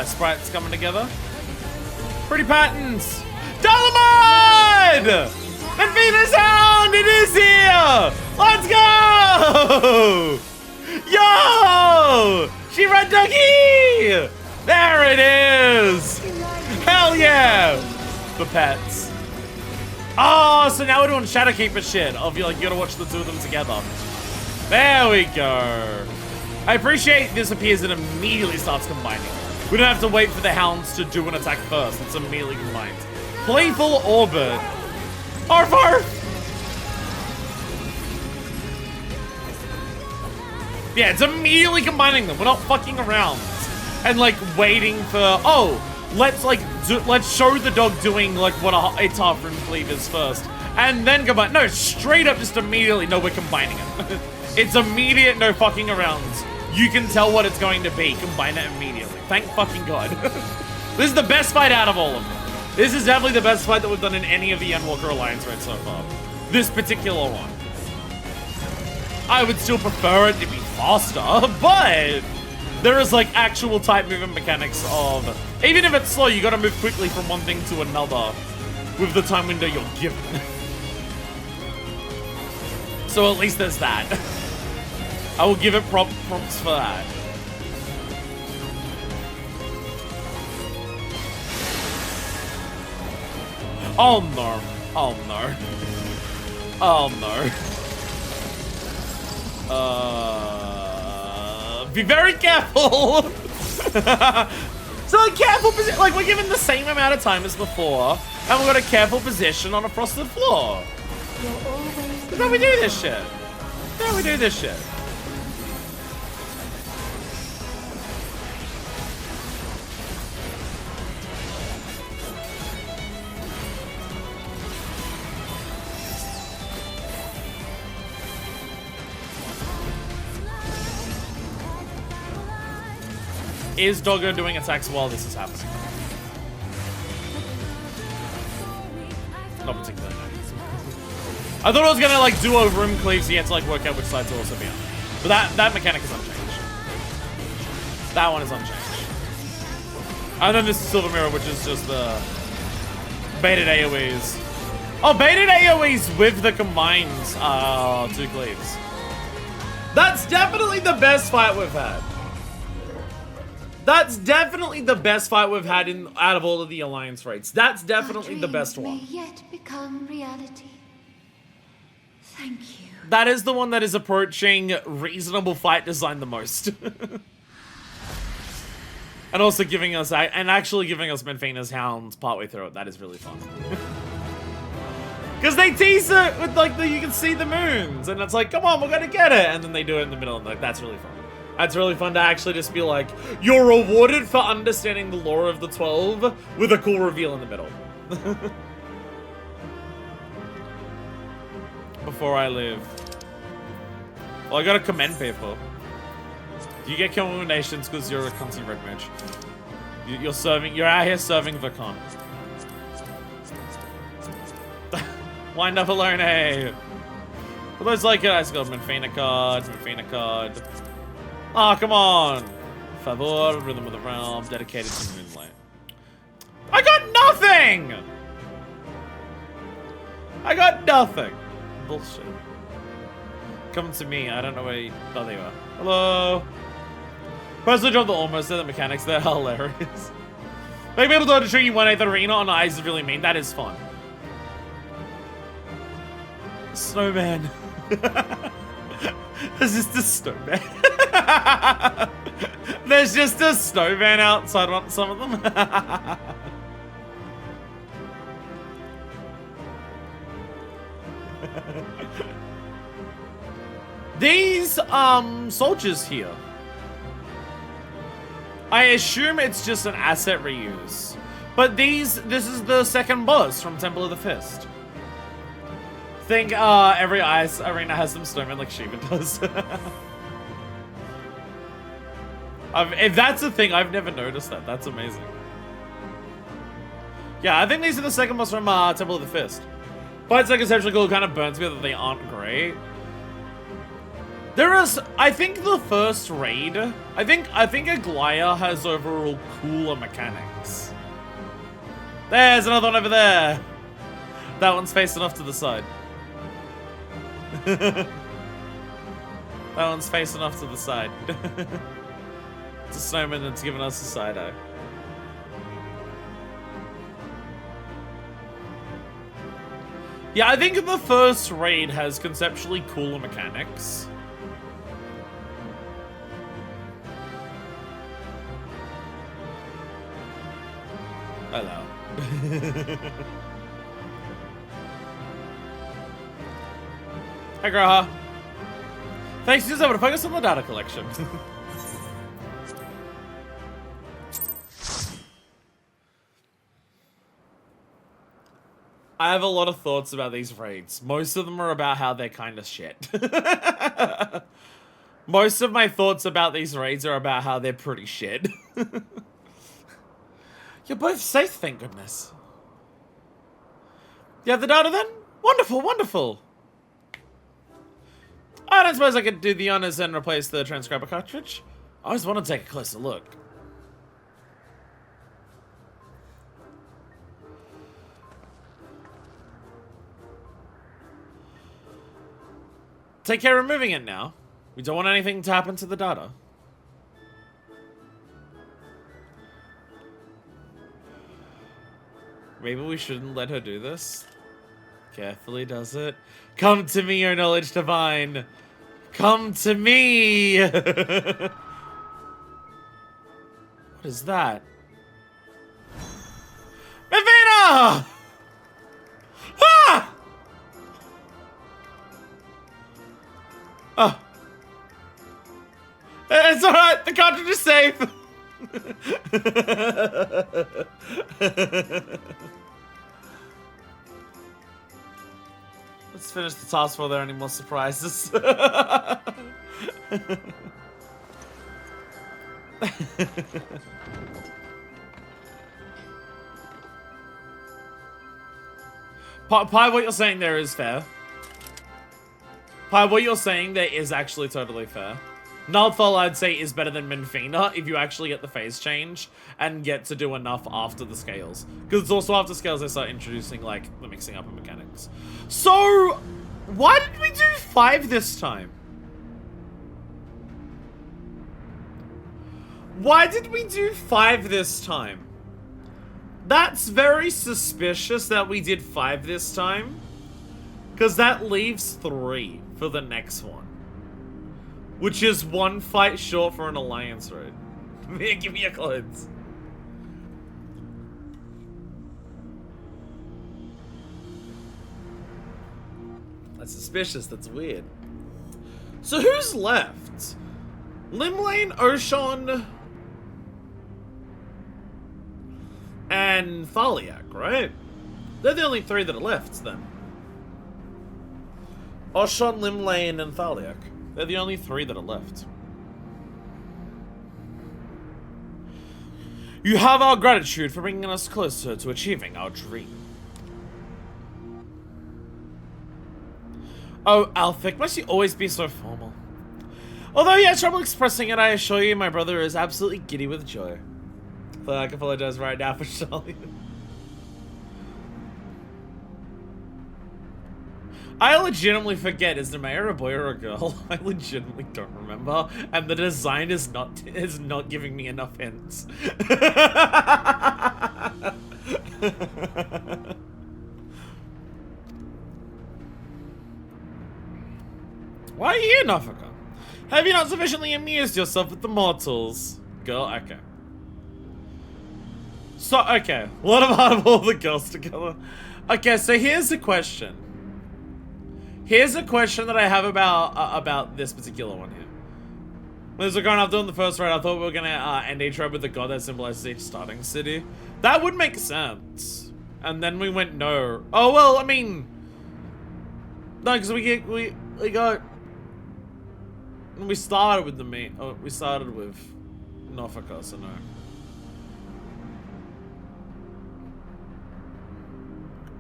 Speaker 1: Sprites coming together. Pretty patterns. Dolomite! And Venus Hound! It is here! Let's go! Yo! She red doggy! There it is! Hell yeah! The pets. Oh, so now we're doing Shadowkeeper shit. Of you like, you gotta watch the two of them together. There we go. I appreciate this appears and immediately starts combining. We don't have to wait for the hounds to do an attack first. It's immediately combined. Playful Orbit. Arf arf! Yeah, it's immediately combining them. We're not fucking around. And like waiting for, oh, let's show the dog doing like what a tough room cleave is first. And then combine. No, straight up just immediately, no, we're combining it. It's immediate, no fucking around. You can tell what it's going to be. Combine it immediately. Thank fucking God. This is the best fight out of all of them. This is definitely the best fight that we've done in any of the Endwalker Alliance raids so far. This particular one. I would still prefer it to be faster, but there is like actual type movement mechanics of, even if it's slow, you gotta move quickly from one thing to another with the time window you're given. So at least there's that. I will give it prompts for that. Oh no. Oh no. Oh no. Be very careful. So like careful position, like we're given the same amount of time as before, and we've got a careful position on a frosted floor. That's how we do this shit. That's how we do this shit. Is Doggo doing attacks while this is happening? Not particularly. No. I thought I was gonna like do a room cleave, so you had to like work out which side to also be on. But that mechanic is unchanged. That one is unchanged. And then this is Silver Mirror, which is just the baited AoEs. Oh, baited AoEs with the combined 2 cleaves. That's definitely the best fight we've had. That's definitely the best fight we've had out of all of the Alliance raids. That's definitely the best one.
Speaker 3: May yet become reality. Thank you.
Speaker 1: That is the one that is approaching reasonable fight design the most. And also giving us, and actually giving us Menfina's Hounds partway through it. That is really fun. Because they tease it with like you can see the moons. And it's like, come on, we're gonna get it. And then they do it in the middle and like, that's really fun. That's really fun to actually just be like, you're rewarded for understanding the lore of the 12 with a cool reveal in the middle. Before I leave. Well, I gotta commend people. You get commendations because you're a cunty red mage. You're out here serving the con. Wind up alone, hey. For those like it, I just got Menfina card. Ah, oh, come on. Favor, Rhythm of the Realm, dedicated to Moonlight. I got nothing! I got nothing. Bullshit. Come to me. I don't know where you... Oh, there you are. Hello. Personally dropped the almost there. The mechanics there are hilarious. Like, people don't treat you 1/8 arena on ice is really mean. That is fun. Snowman. There's just a snowman. There's just a snowman outside on some of them. These soldiers here, I assume it's just an asset reuse, but this is the second boss from Temple of the Fist. Think every ice arena has some snowmen like Shiva does. If that's a thing, I've never noticed that. That's amazing. Yeah, I think these are the second boss from Temple of the Fist. Fights are conceptually cool, kind of burns me that they aren't great. There is, I think the first raid, I think Aglaya has overall cooler mechanics. There's another one over there. That one's facing off to the side. That one's facing off to the side. It's a snowman that's giving us a side eye. Yeah, I think the first raid has conceptually cooler mechanics. Hello. Hi, Graha. Thanks, just able to focus on the data collection. I have a lot of thoughts about these raids. Most of them are about how they're kind of shit. Most of my thoughts about these raids are about how they're pretty shit. You're both safe, thank goodness. You have the data then? Wonderful, wonderful. I don't suppose I could do the honors and replace the transcriber cartridge. I always want to take a closer look. Take care of removing it now. We don't want anything to happen to the data. Maybe we shouldn't let her do this. Carefully does it. Come to me, your knowledge divine. Come to me. What is that? Mavina! Ah! Oh. It's alright, the cartridge is safe. Let's finish the task before there are any more surprises. Pi, what you're saying there is fair. Pi, what you're saying there is actually totally fair. Nullthal, I'd say, is better than Minfina if you actually get the phase change and get to do enough after the scales. Because it's also after scales they start introducing, like, the mixing up of mechanics. So, why did we do 5 this time? Why did we do 5 this time? That's very suspicious that we did 5 this time. Because that leaves 3 for the next one. Which is 1 fight short for an alliance raid. Give me your clothes. That's suspicious, that's weird. So who's left? Limlane, Oshon, and Thaliak, right? They're the only 3 that are left, then. Oshon, Limlane, and Thaliak. They're the only 3 that are left. You have our gratitude for bringing us closer to achieving our dream. Oh, Alphic, must you always be so formal? Although you had trouble expressing it, I assure you my brother is absolutely giddy with joy. But I can apologize right now for Charlie. I legitimately forget, is the mayor a boy or a girl? I legitimately don't remember, and the design is not giving me enough hints. Why are you here, Nafaka? Have you not sufficiently amused yourself with the mortals? Girl, okay. So, okay, what about all the girls together? Okay, so here's a question. Here's a question that I have about this particular one here. As we're going up doing the first raid, I thought we were gonna end each raid with the god that symbolizes each starting city. That would make sense. And then we went no. Oh well, I mean, no, because we started with the main. Oh, we started with Nofaka, so no.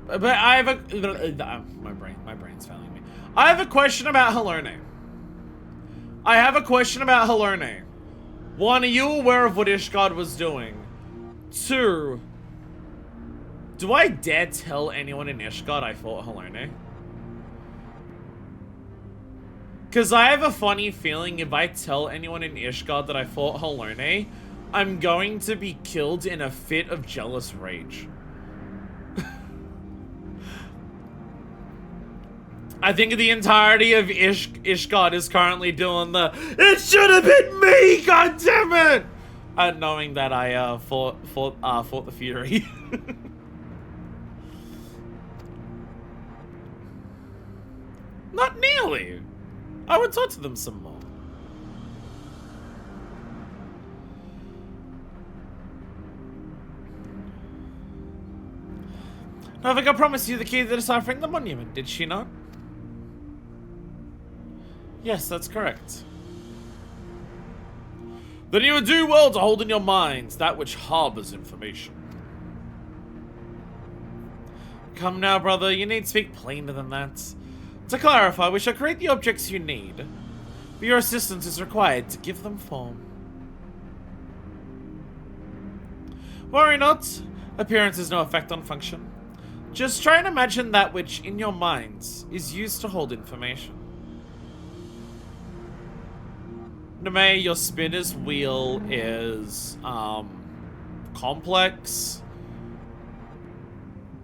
Speaker 1: But I have a my brain's failing me. I have a question about Halone. I have a question about Halone. 1, are you aware of what Ishgard was doing? 2, do I dare tell anyone in Ishgard I fought Halone? Because I have a funny feeling if I tell anyone in Ishgard that I fought Halone, I'm going to be killed in a fit of jealous rage. I think the entirety of Ishgard is currently doing the "It should have been me, god damn it!" Knowing that I fought the Fury. Not nearly. I would talk to them some more. Navika promised you the key to deciphering the monument, did she not? Yes, that's correct. Then you would do well to hold in your minds that which harbors information. Come now, brother, you need to speak plainer than that. To clarify, we shall create the objects you need, but your assistance is required to give them form. Worry not, appearance has no effect on function. Just try and imagine that which, in your minds, is used to hold information. Name, your spinner's wheel is, complex,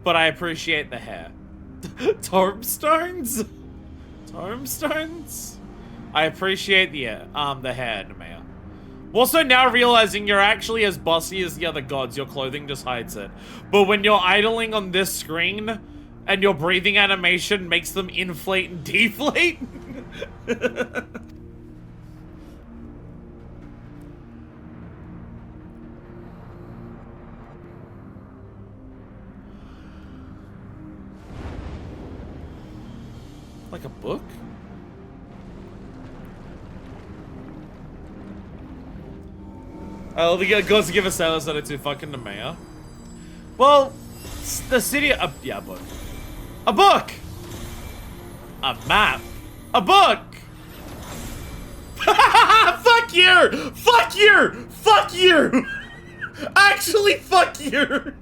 Speaker 1: but I appreciate the hair. Tombstones? Tombstones? I appreciate the hair, Nemea. Also now realizing you're actually as bossy as the other gods, your clothing just hides it. But when you're idling on this screen, and your breathing animation makes them inflate and deflate. Like a book? Oh, the gods give a sailor letter to fucking the mayor. Well, the city. Yeah, a book. A book. A map. A book. Fuck you. Fuck you. Fuck you. Actually, fuck you.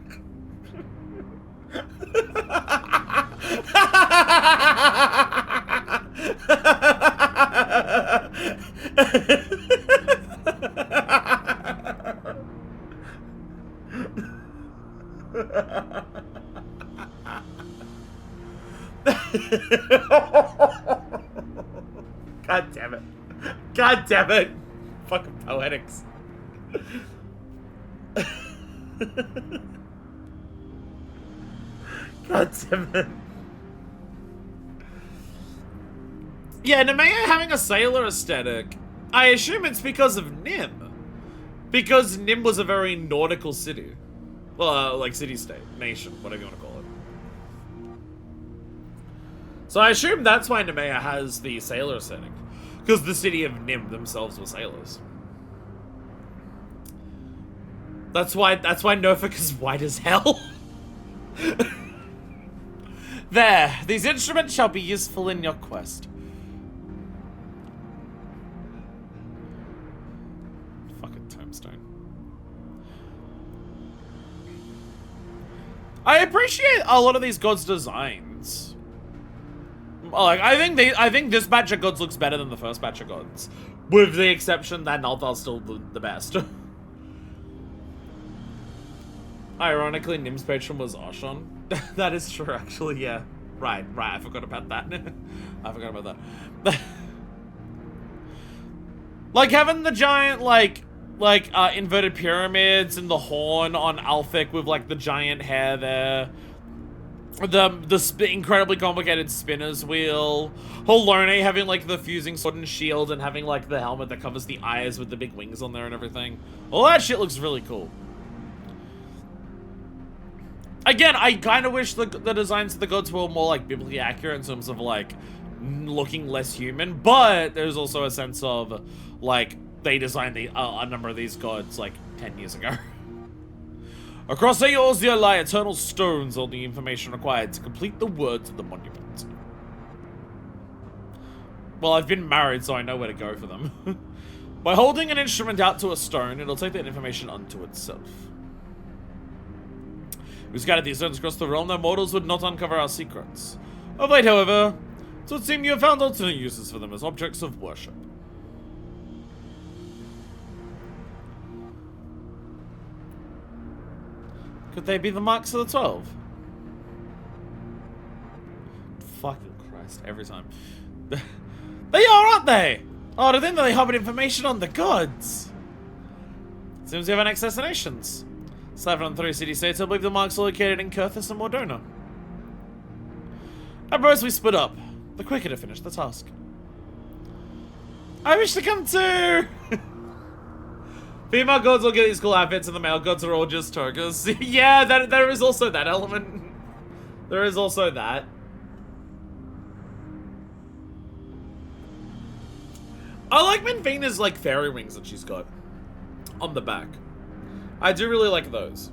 Speaker 1: God damn it. God damn it. Fucking poetics. God damn it. Yeah, Nemea having a sailor aesthetic. I assume it's because of Nim. Because Nim was a very nautical city. Well, like city-state, nation, whatever you want to call it. So I assume that's why Nemea has the sailor aesthetic. Because the city of Nim themselves were sailors. That's why Norfolk is white as hell. There, these instruments shall be useful in your quest. Fucking tombstone. I appreciate a lot of these gods' designs. Like, I think this batch of gods looks better than the first batch of gods, with the exception that Nalthar's still the best. Ironically, Nim's patron was Oshon. That is true, actually, yeah. Right, I forgot about that. I forgot about that. Like, having the giant, inverted pyramids and the horn on Alphic with, like, the giant hair there. The incredibly complicated spinner's wheel. Holone having, like, the fusing sword and shield and having, like, the helmet that covers the eyes with the big wings on there and everything. All that shit looks really cool. Again, I kind of wish the designs of the gods were more, like, biblically accurate in terms of, like, looking less human, but there's also a sense of, like, they designed a number of these gods, like, 10 years ago. Across Eorzea lie eternal stones, all the information required to complete the words of the monument. Well, I've been married, so I know where to go for them. By holding an instrument out to a stone, it'll take that information unto itself. We scattered these stones across the realm that mortals would not uncover our secrets. Of late, however, it would seem you have found alternate uses for them as objects of worship. Could they be the marks of the 12? Fucking Christ, every time. They are, aren't they? Oh, to think that they harbor information on the gods. Seems we have an access to nations. 7 on 3 city-states, I believe the marks are located in Kurthus and Mordona. I propose we split up, the quicker to finish the task. I wish to come too! Female gods will get these cool outfits and the male gods are all just togas. Yeah, there is also that element. There is also that. I like Minvina's, like, fairy wings that she's got on the back. I do really like those.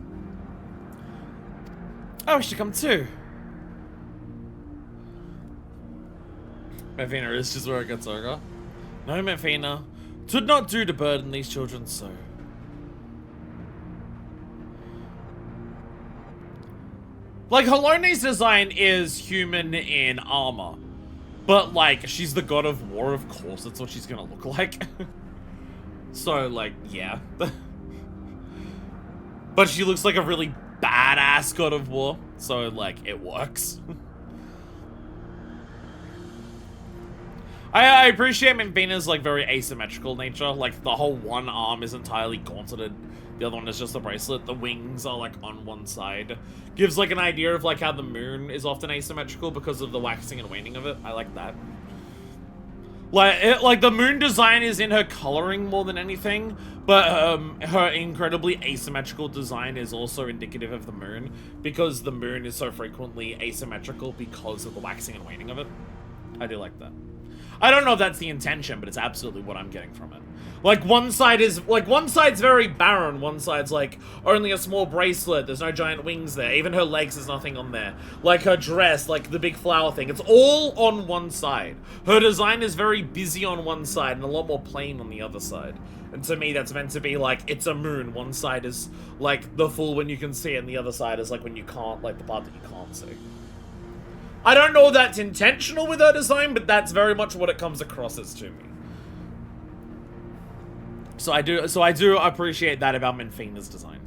Speaker 1: I wish to come too. Minvina is just where it gets over. No, Minvina. 'Twould not do to burden these children so. Like, Holone's design is human in armor. But, like, she's the god of war, of course that's what she's gonna look like. So, like, yeah. But she looks like a really badass god of war, so, like, it works. I appreciate Minvina's, like, very asymmetrical nature. Like, the whole one arm is entirely gauntleted. The other one is just a bracelet. The wings are, like, on one side. Gives, like, an idea of, like, how the moon is often asymmetrical because of the waxing and waning of it. I like that. Like, the moon design is in her coloring more than anything, but her incredibly asymmetrical design is also indicative of the moon, because the moon is so frequently asymmetrical because of the waxing and waning of it. I do like that. I don't know if that's the intention, but it's absolutely what I'm getting from it. Like, one side's very barren, one side's like, only a small bracelet, there's no giant wings there, even her legs, there's nothing on there. Like, her dress, like, the big flower thing, it's all on one side. Her design is very busy on one side, and a lot more plain on the other side. And to me, that's meant to be like, it's a moon. One side is, like, the full when you can see it, and the other side is, like, when you can't, like, the part that you can't see. I don't know if that's intentional with her design, but that's very much what it comes across as to me. So I do appreciate that about Minfina's design.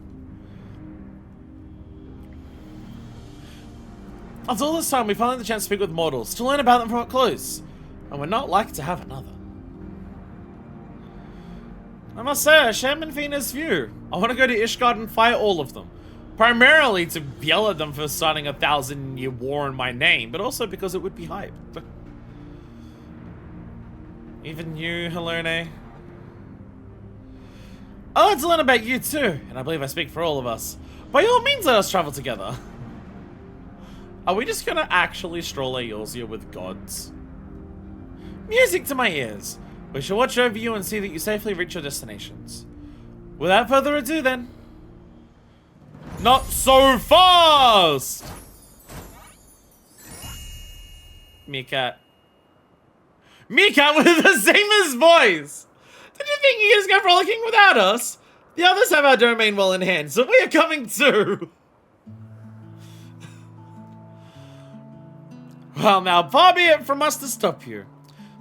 Speaker 1: After all this time, we finally had the chance to speak with mortals, to learn about them from up close. And we're not likely to have another. I must say, I share Minfina's view. I want to go to Ishgard and fight all of them. Primarily to yell at them for starting a 1,000-year war in my name, but also because it would be hype. Even you, Helene. I'd like to learn about you too, and I believe I speak for all of us. By all means, let us travel together. Are we just gonna actually stroll Eorzea with gods? Music to my ears. We shall watch over you and see that you safely reach your destinations. Without further ado then. Not so fast! Meerkat. Meerkat with the same voice! Did you think you guys go frolicking without us? The others have our domain well in hand, so we are coming too! Well now, far be it from us to stop you.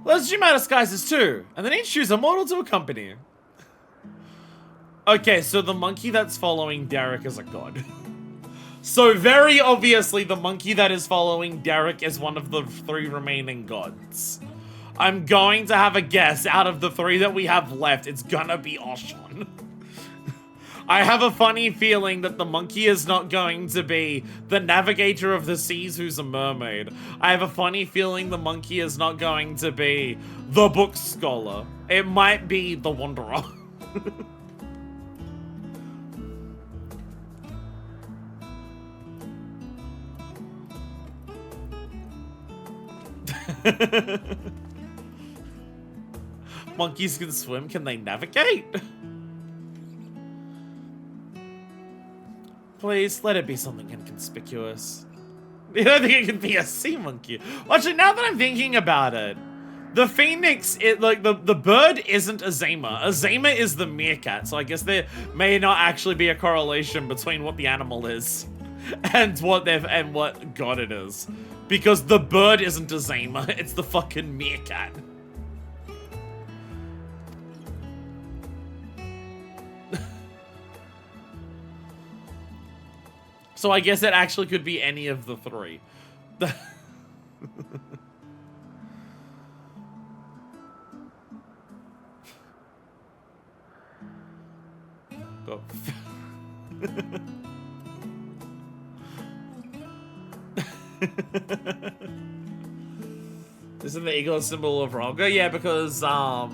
Speaker 1: Let's assume our disguises too, and then each choose a mortal to accompany you. Okay, so the monkey that's following Derek is a god. So very obviously the monkey that is following Derek is one of the 3 remaining gods. I'm going to have a guess out of the 3 that we have left, it's gonna be Oshon. I have a funny feeling that the monkey is not going to be the navigator of the seas who's a mermaid. I have a funny feeling the monkey is not going to be the book scholar. It might be the wanderer. Monkeys can swim, can they navigate? Please, let it be something inconspicuous. You don't think it can be a sea monkey? Well, actually, now that I'm thinking about it, the phoenix, the bird isn't Azema. Azema is the meerkat, so I guess there may not actually be a correlation between what the animal is and what god it is. Because the bird isn't Azema, it's the fucking meerkat. So I guess it actually could be any of the 3. Go. Isn't the eagle a symbol of Rolga? Yeah, because, oh,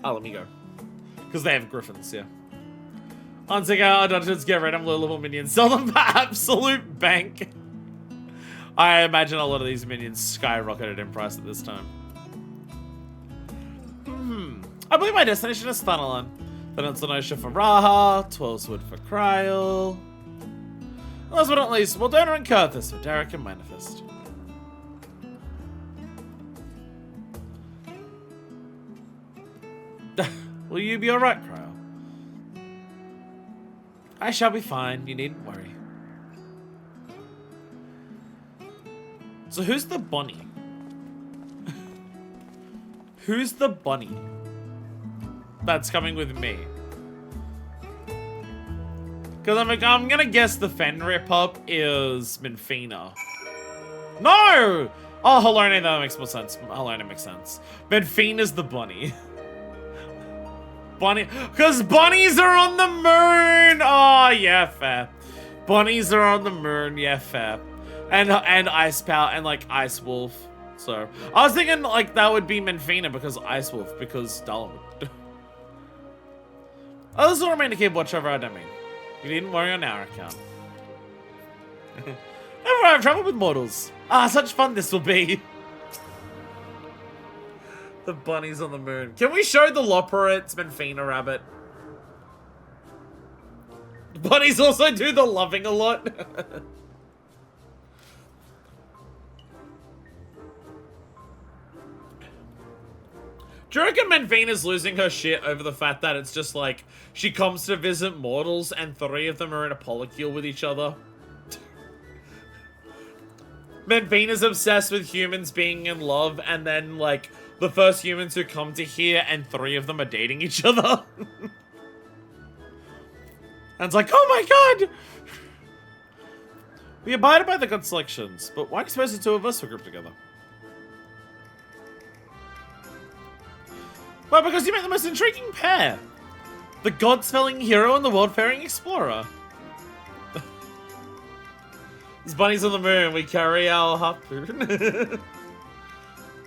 Speaker 1: let me go. Because they have griffins, yeah. On to our dungeons, get random low-level minions, sell them for absolute bank. I imagine a lot of these minions skyrocketed in price at this time. I believe my destination is Thanalan. Then it's Lenosha for Raha, 12swood for Kryl. Last but not least, Waldona and Kurthus for Derek and Manifest. Will you be alright, Kryl? I shall be fine, you needn't worry. So who's the bunny? Who's the bunny that's coming with me? Because I'm gonna guess the Fenrir pup is Minfina. No! Oh, Helene, that makes more sense. Helene makes sense. Minfina's the bunny. Bunny, because bunnies are on the moon! Oh, yeah, fair. Bunnies are on the moon, yeah, fair. And Ice Power, and like Ice Wolf. So, I was thinking like that would be Minfina because Ice Wolf, because Darwin. Oh, this will remain to keep watch over our domain. You needn't worry on our account. Never I've traveled with mortals. Ah, such fun this will be. The bunnies on the moon. Can we show the Loperate Menfina rabbit? Bunnies also do the loving a lot. Do you reckon Menfina's losing her shit over the fact that it's just like, she comes to visit mortals and 3 of them are in a polycule with each other? Menfina's obsessed with humans being in love, and then, like, the first humans who come to here and 3 of them are dating each other. And it's like, oh my god! We abided by the good selections, but why do you suppose the 2 of us were grouped together? Well, because you make the most intriguing pair. The god-spelling hero and the world-faring explorer. These bunnies on the moon, we carry our harpoon.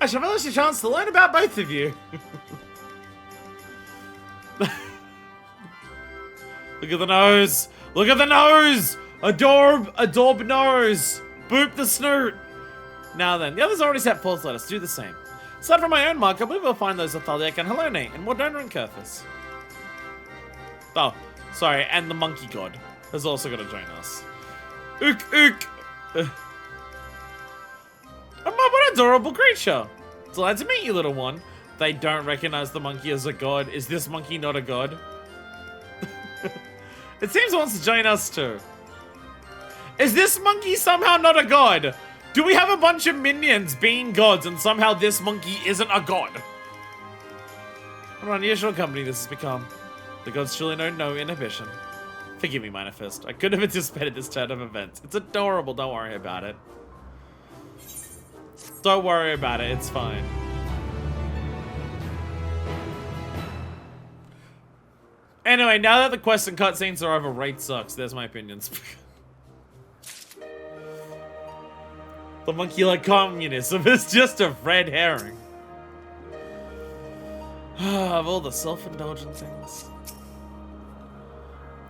Speaker 1: I shall relish a chance to learn about both of you. Look at the nose. Look at the nose. Adorb nose. Boop the snoot. Now then, the others already set forth, let us do the same. Aside from my own mark, I believe we'll find those of Thaliak and Helone and Mordona and Kurthus. Oh, sorry, and the monkey god has also got to join us. Ook, ook! Oh, what an adorable creature! Glad to meet you, little one. They don't recognize the monkey as a god. Is this monkey not a god? It seems it wants to join us too. Is this monkey somehow not a god? Do we have a bunch of minions being gods and somehow this monkey isn't a god? What an unusual company this has become. The gods surely know no inhibition. Forgive me, Manifest. I couldn't have anticipated this turn of events. It's adorable, don't worry about it. Don't worry about it, it's fine. Anyway, now that the quest and cutscenes are over, raid sucks. There's my opinions. The monkey-like communism is just a red herring. Of all the self-indulgent things.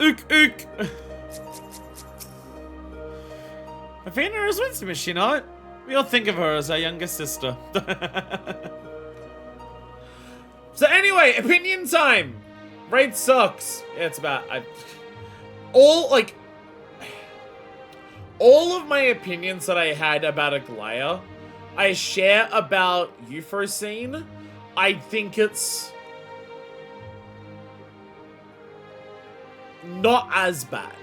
Speaker 1: Ook, ook! Athena is winsome, is she not? We all think of her as our younger sister. So anyway, opinion time! Raid sucks. Yeah, it's about... all of my opinions that I had about Aglaya, I share about Euphrosyne. I think it's not as bad.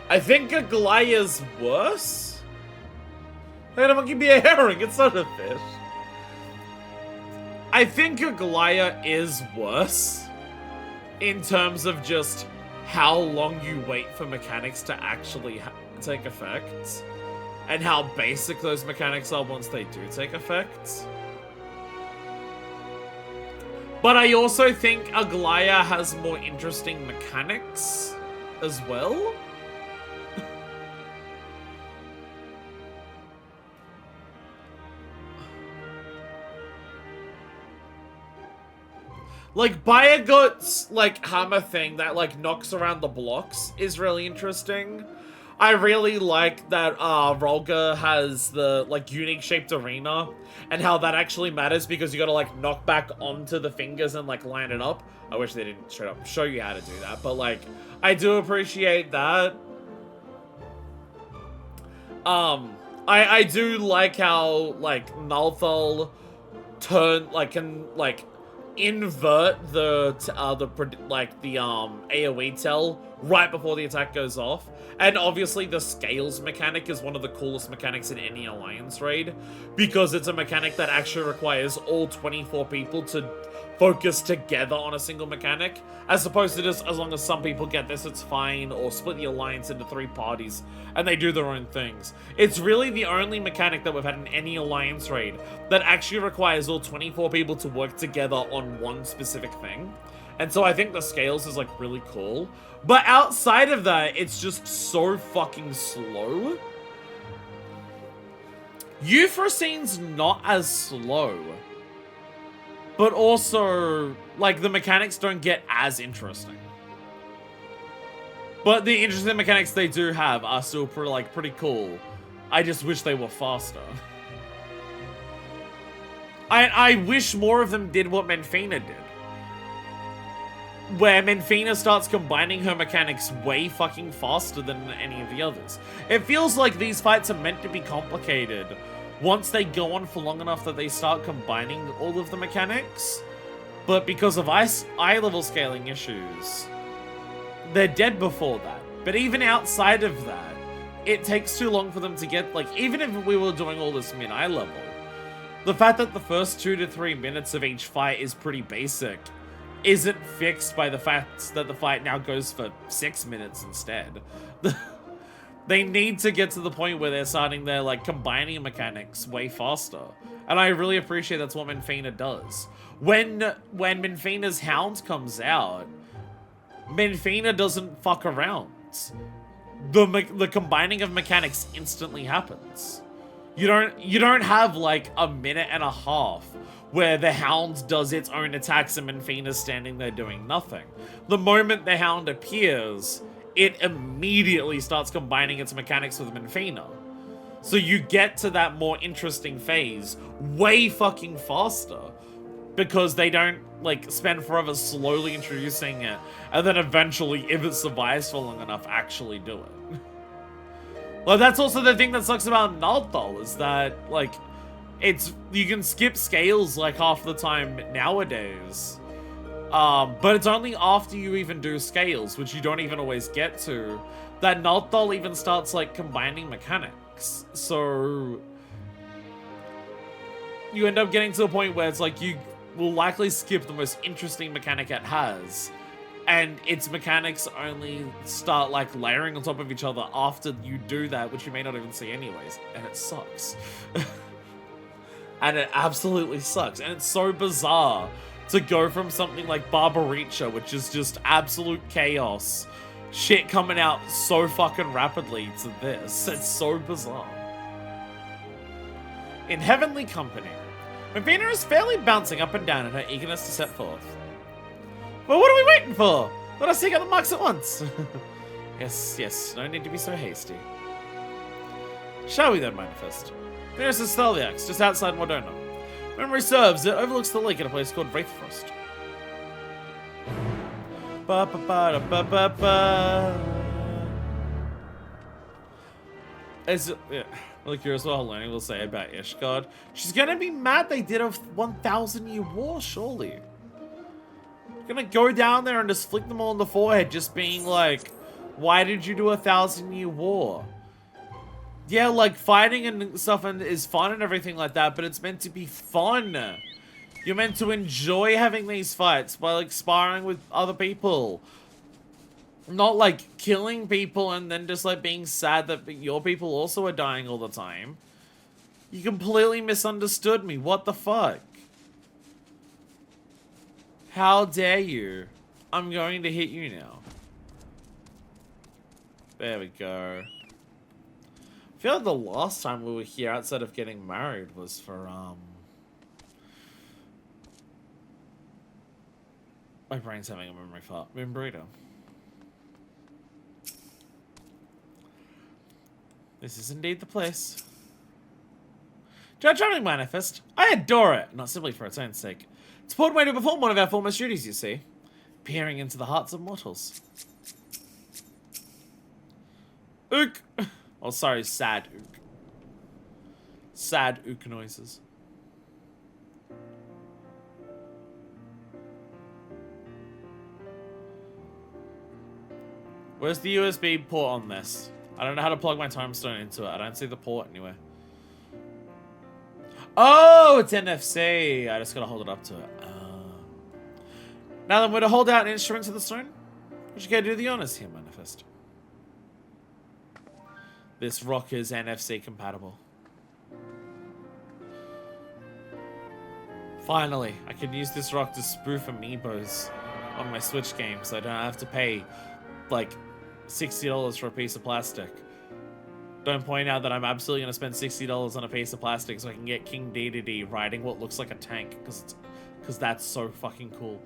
Speaker 1: I think Aglaya's worse. How can a monkey be a herring? It's not a fish. I think Aglaya is worse in terms of just how long you wait for mechanics to actually take effect, and how basic those mechanics are once they do take effect. But I also think Aglaya has more interesting mechanics as well. Like, Bayagut's, like, hammer thing that, like, knocks around the blocks is really interesting. I really like that, Rolga has the, like, unique-shaped arena, and how that actually matters because you gotta, like, knock back onto the fingers and, like, line it up. I wish they didn't straight up show you how to do that, but, like, I do appreciate that. I do like how, like, Nalthal can, like, invert the AoE tell right before the attack goes off. And obviously the scales mechanic is one of the coolest mechanics in any Alliance raid, because it's a mechanic that actually requires all 24 people to focus together on a single mechanic, as opposed to just as long as some people get this, it's fine, or split the Alliance into 3 parties and they do their own things. It's really the only mechanic that we've had in any Alliance raid that actually requires all 24 people to work together on one specific thing. And so I think the scales is, like, really cool. But outside of that, it's just so fucking slow. Euphrosyne's not as slow. But also, like, the mechanics don't get as interesting. But the interesting mechanics they do have are still pretty cool. I just wish they were faster. I wish more of them did what Menfina did. Where Menfina starts combining her mechanics way fucking faster than any of the others. It feels like these fights are meant to be complicated once they go on for long enough that they start combining all of the mechanics. But because of eye level scaling issues, they're dead before that. But even outside of that, it takes too long for them to get, like, even if we were doing all this mid-eye level, the fact that the first 2 to 3 minutes of each fight is pretty basic isn't fixed by the fact that the fight now goes for 6 minutes instead. They need to get to the point where they're starting their, like, combining mechanics way faster. And I really appreciate that's what Menfina does. When Menfina's Hound comes out, Menfina doesn't fuck around. The combining of mechanics instantly happens. You don't have like a minute and a half where the Hound does its own attacks and Menfina's standing there doing nothing. The moment the Hound appears, it immediately starts combining its mechanics with Menfina. So you get to that more interesting phase way fucking faster because they don't like spend forever slowly introducing it and then eventually, if it survives for long enough, actually do it. Well, that's also the thing that sucks about Nalthal is that like you can skip scales like half the time nowadays. But it's only after you even do scales, which you don't even always get to, that Nalthal even starts like combining mechanics. So you end up getting to a point where it's like you will likely skip the most interesting mechanic it has, and its mechanics only start like layering on top of each other after you do that, which you may not even see anyways, and it sucks. And it absolutely sucks, and it's so bizarre to go from something like Barbaricha, which is just absolute chaos, shit coming out so fucking rapidly, to this. It's so bizarre. In heavenly company, Menfina is fairly bouncing up and down in her eagerness to set forth. Well, what are we waiting for? Let us take out the marks at once. Yes, no need to be so hasty. Shall we then, Manifest? There's the Steliax, just outside Modona. Memory serves, it overlooks the lake at a place called Wraithfrost. Really curious what Helene will say about Ishgard. She's gonna be mad they did a 1,000-year war, surely. Gonna go down there and just flick them all in the forehead, just being like, why did you do a 1,000-year war? Yeah, like, fighting and stuff is fun and everything like that, but it's meant to be fun. You're meant to enjoy having these fights by, like, sparring with other people. Not, like, killing people and then just, like, being sad that your people also are dying all the time. You completely misunderstood me. What the fuck? How dare you? I'm going to hit you now. There we go. I feel like the last time we were here outside of getting married was for, my brain's having a memory fart. Moon Burrito. This is indeed the place. To our traveling manifest, I adore it, not simply for its own sake. It's a way to perform one of our foremost duties, you see. Peering into the hearts of mortals. Ook! Oh, sorry, sad ook. Sad ook noises. Where's the USB port on this? I don't know how to plug my time stone into it. I don't see the port anywhere. Oh, it's NFC. I just gotta hold it up to it. Now then, we're to hold out an instrument to the stone. What you gotta do the honors here, Manifest. This rock is NFC compatible. Finally, I can use this rock to spoof amiibos on my Switch game, so I don't have to pay, like, $60 for a piece of plastic. Don't point out that I'm absolutely going to spend $60 on a piece of plastic so I can get King Dedede riding what looks like a tank, because that's so fucking cool.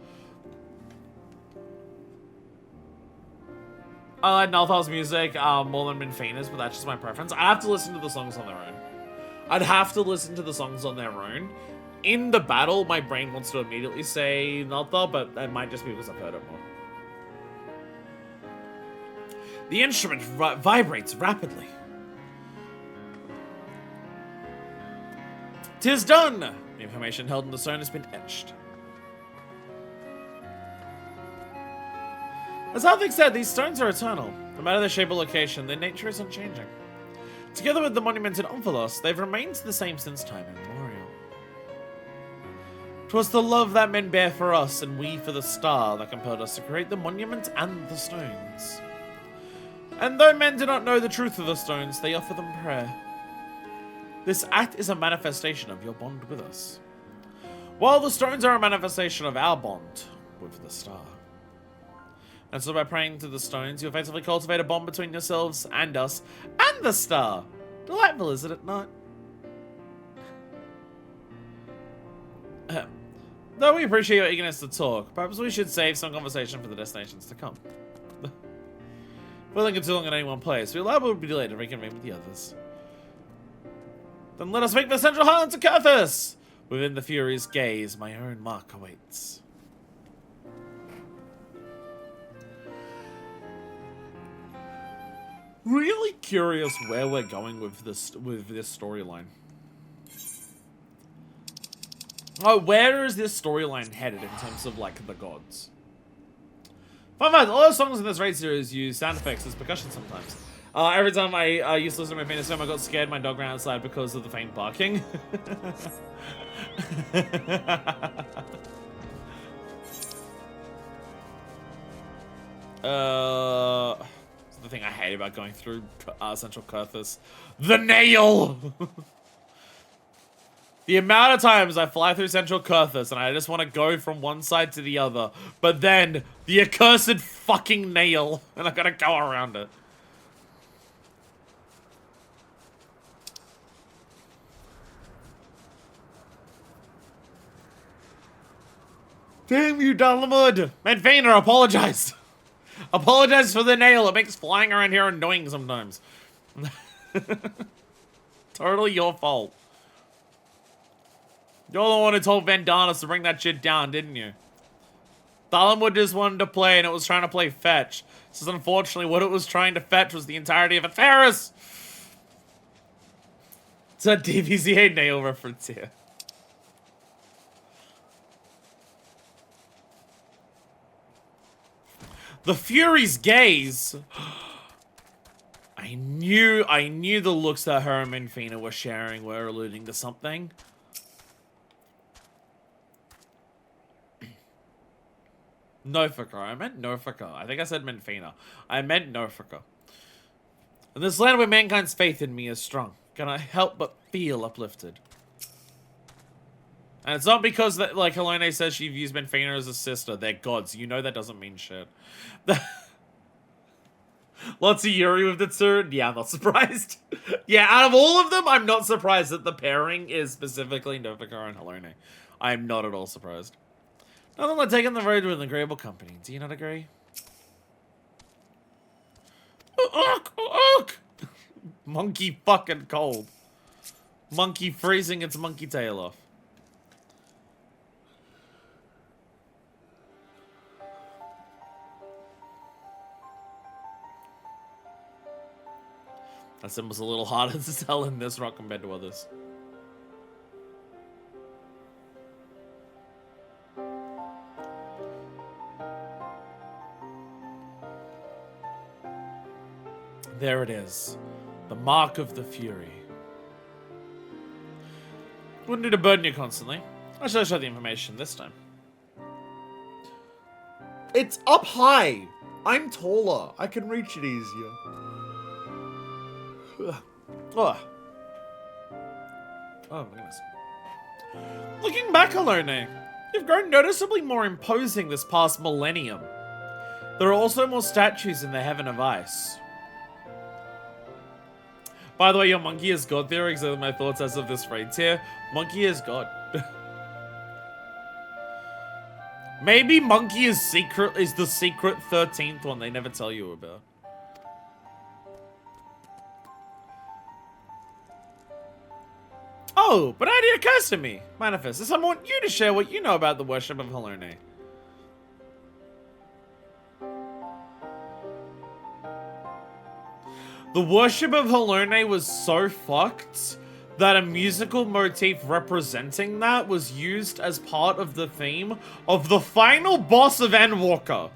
Speaker 1: I like Nalthal's music more than Menfina's, but that's just my preference. I have to listen to the songs on their own. I'd have to listen to the songs on their own in the battle, my brain wants to immediately say Notha, but that might just be because I've heard it more. The instrument vibrates rapidly. "'Tis done! The information held in the stone has been etched." As Harvick said, these stones are eternal. No matter their shape or location, their nature is unchanging. Together with the monument in Omphalos, they've remained the same since time immemorial. 'Twas the love that men bear for us, and we for the star, that compelled us to create the monument and the stones. And though men do not know the truth of the stones, they offer them prayer. This act is a manifestation of your bond with us, while the stones are a manifestation of our bond with the star. And so by praying to the stones, you effectively cultivate a bond between yourselves and us and the star. Delightful, is it not? Though we appreciate your eagerness to talk, perhaps we should save some conversation for the destinations to come. If we linger too long in any one place, we're liable to be delayed to reconvene with the others. Then let us make the Central Highlands of Curthus! Within the Fury's gaze, my own mark awaits. Really curious where we're going with this storyline. Oh, where is this storyline headed in terms of like the gods? Fun fact, all those songs in this raid series use sound effects as percussion sometimes. Every time I used to listen to my penis film, I got scared my dog ran outside because of the faint barking. The thing I hate about going through Central Curthus. The nail! The amount of times I fly through Central Curthus and I just want to go from one side to the other, but then the accursed fucking nail, and I gotta go around it. Damn you, Dalamud! Manfainer, apologize! Apologize for the nail, it makes flying around here annoying sometimes. Totally your fault. You're the one who told Vandanis to bring that shit down, didn't you? Dalamud just wanted to play and it was trying to play fetch. So unfortunately what it was trying to fetch was the entirety of a Ferris! It's a DBZA nail reference here. The Fury's gaze. I knew the looks that her and Minfina were sharing were alluding to something. Nofaka. I meant Nofaka. I think I said Minfina. I meant Nofaka. In this land where mankind's faith in me is strong, can I help but feel uplifted? And it's not because, that, like Helene says, she views Benfina as a sister. They're gods. You know that doesn't mean shit. Lots of Yuri with Ditsuru. Yeah, I'm not surprised. Yeah, out of all of them, I'm not surprised that the pairing is specifically Nofaka and Helene. I'm not at all surprised. Nothing like taking the road with an agreeable company. Do you not agree? Monkey fucking cold. Monkey freezing its monkey tail off. That symbol's a little harder to tell in this rock compared to others. There it is. The mark of the Fury. Wouldn't need to burden you constantly. I shall show the information this time. It's up high. I'm taller. I can reach it easier. Oh my goodness. Looking back, Alone, you've grown noticeably more imposing this past millennium. There are also more statues in the Heaven of Ice. By the way, your monkey is God theory, exactly my thoughts as of this raid tier. Monkey is God. Maybe Monkey is the secret 13th one they never tell you about. Oh, Oh, but an idea occurs to me. Manifest, I want you to share what you know about the worship of Helone. The worship of Helone was so fucked that a musical motif representing that was used as part of the theme of the final boss of Endwalker.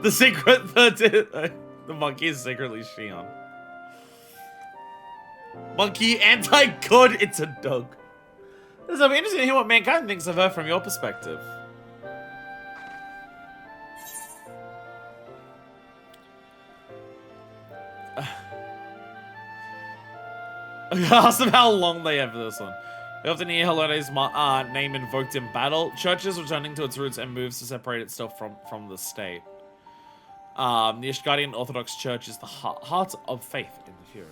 Speaker 1: The secret, the monkey is secretly Shion. Monkey anti-god, it's a dog. It'll be interesting to hear what mankind thinks of her from your perspective. Ask them how long they have for this one. We often hear Helone's name invoked in battle. Churches returning to its roots and moves to separate itself from the state. The Ishgardian Orthodox Church is the heart of faith in the Fury.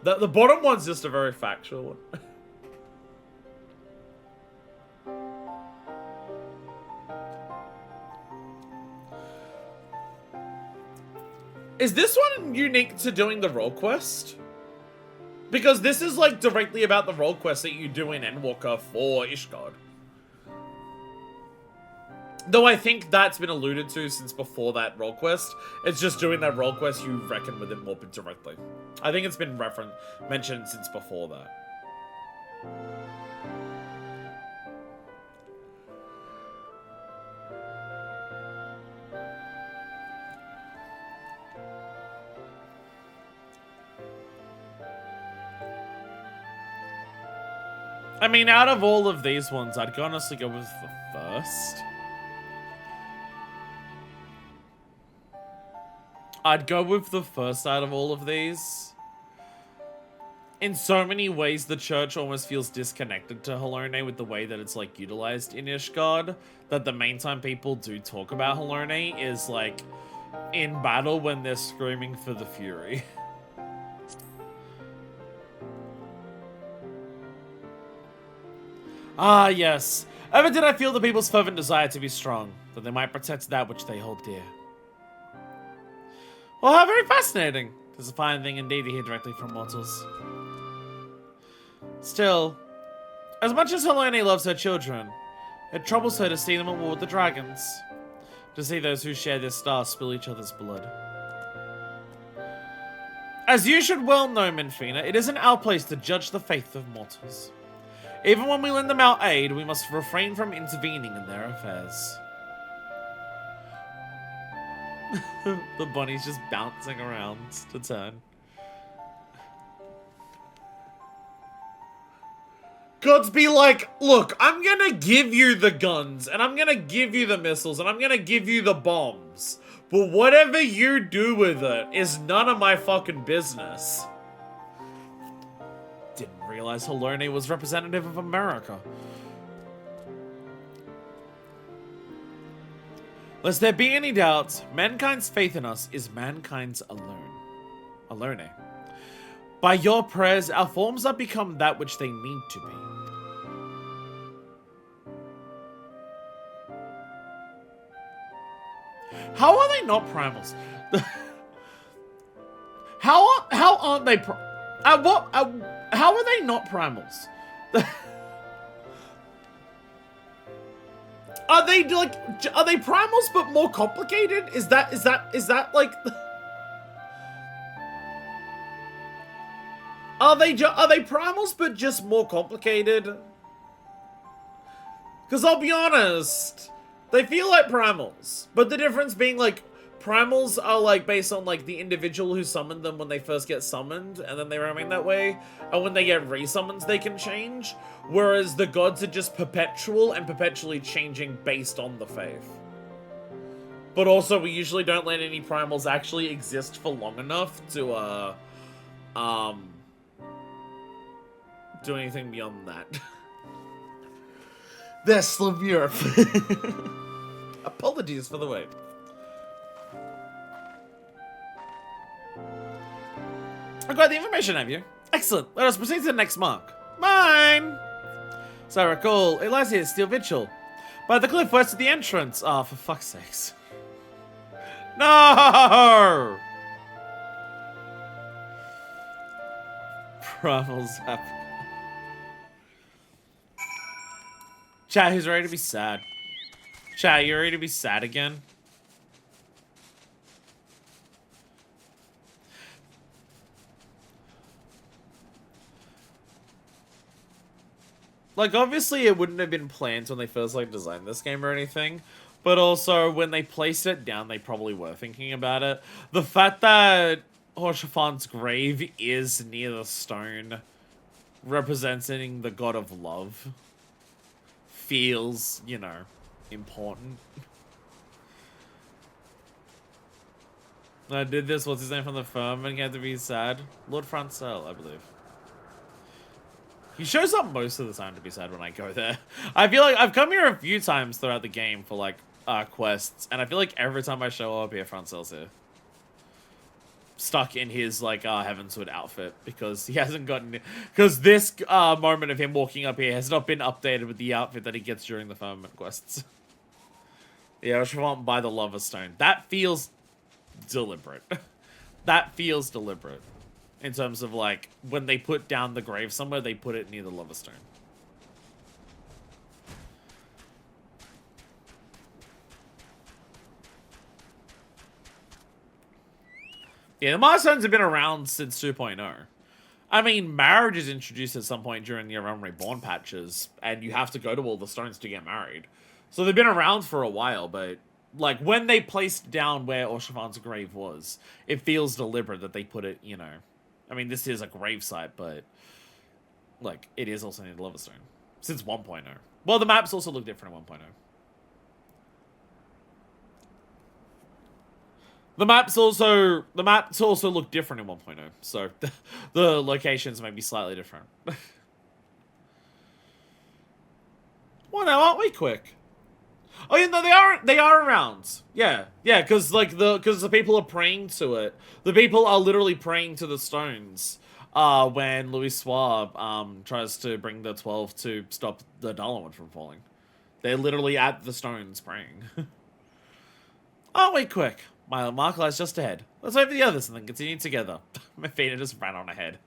Speaker 1: The bottom one's just a very factual one. Is this one unique to doing the role quest? Because this is like directly about the role quest that you do in Endwalker for Ishgard. Though I think that's been alluded to since before that role quest. It's just doing that role quest you reckon with it more directly. I think it's been mentioned since before that. I mean, out of all of these ones, I'd honestly go with the first. I'd go with the first out of all of these. In so many ways, the church almost feels disconnected to Helone with the way that it's, like, utilized in Ishgard. That the main time people do talk about Helone is, like, in battle when they're screaming for the Fury. Ah, yes. Ever did I feel the people's fervent desire to be strong, that they might protect that which they hold dear. Well, how very fascinating. It's a fine thing indeed to hear directly from mortals. Still, as much as Helone loves her children, it troubles her to see them at war with the dragons. To see those who share this star spill each other's blood. As you should well know, Menfina, it isn't our place to judge the faith of mortals. Even when we lend them our aid, we must refrain from intervening in their affairs. The bunny's just bouncing around to turn. Gods be like, look, I'm gonna give you the guns, and I'm gonna give you the missiles, and I'm gonna give you the bombs. But whatever you do with it is none of my fucking business. Didn't realize Helone was representative of America. Lest there be any doubt, mankind's faith in us is mankind's alone. By your prayers, our forms have become that which they need to be. How are they not primals? How aren't they? How are they not primals? Are they primals but more complicated? Is that like? Are they primals but just more complicated? Because I'll be honest, they feel like primals, but the difference being like primals are like based on like the individual who summoned them when they first get summoned, and then they remain that way, and when they get resummons they can change, whereas the gods are just perpetual and perpetually changing based on the faith. But also we usually don't let any primals actually exist for long enough to do anything beyond that. They're Europe. Apologies for the wait. I've got the information, have you? Excellent. Let us proceed to the next mark. Mine! So I recall, it lies here, Steel Vigil. By the cliff west of the entrance. Ah, for fuck's sakes. No! Primal Zap. Chat, who's ready to be sad? Chat, you ready to be sad again? Like, obviously it wouldn't have been planned when they first, like, designed this game or anything. But also, when they placed it down, they probably were thinking about it. The fact that Horshafan's grave is near the stone, representing the god of love, feels, you know, important. I did this, what's his name from the firm, and he had to be sad? Lord Francel, I believe. He shows up most of the time to be sad when I go there. I feel like I've come here a few times throughout the game for, like, quests, and I feel like every time I show up here, Francel's here. Stuck in his, like, Heavenswood outfit, because he hasn't gotten... Because this moment of him walking up here has not been updated with the outfit that he gets during the firmament quests. Yeah, Oshawant by the Lover Stone. That feels deliberate. That feels deliberate. In terms of, like, when they put down the grave somewhere, they put it near the Lover Stone. Yeah, the milestones have been around since 2.0. I mean, marriage is introduced at some point during the Realm Reborn patches, and you have to go to all the stones to get married. So they've been around for a while, but, like, when they placed down where Orshavan's grave was, it feels deliberate that they put it, you know... I mean, this is a gravesite, but, like, it is also near the Lover Stone. Since 1.0. Well, the maps also look different in 1.0. The maps also look different in 1.0, so the locations may be slightly different. Well, now aren't we quick? Oh yeah, no, they are around. Yeah, because like the people are praying to it. The people are literally praying to the stones. When Louis Suave tries to bring the 12 to stop the Dalamud from falling, they're literally at the stones praying. Aren't we quick? My mark lies just ahead. Let's wait for the others and then continue together. My feet just ran on ahead.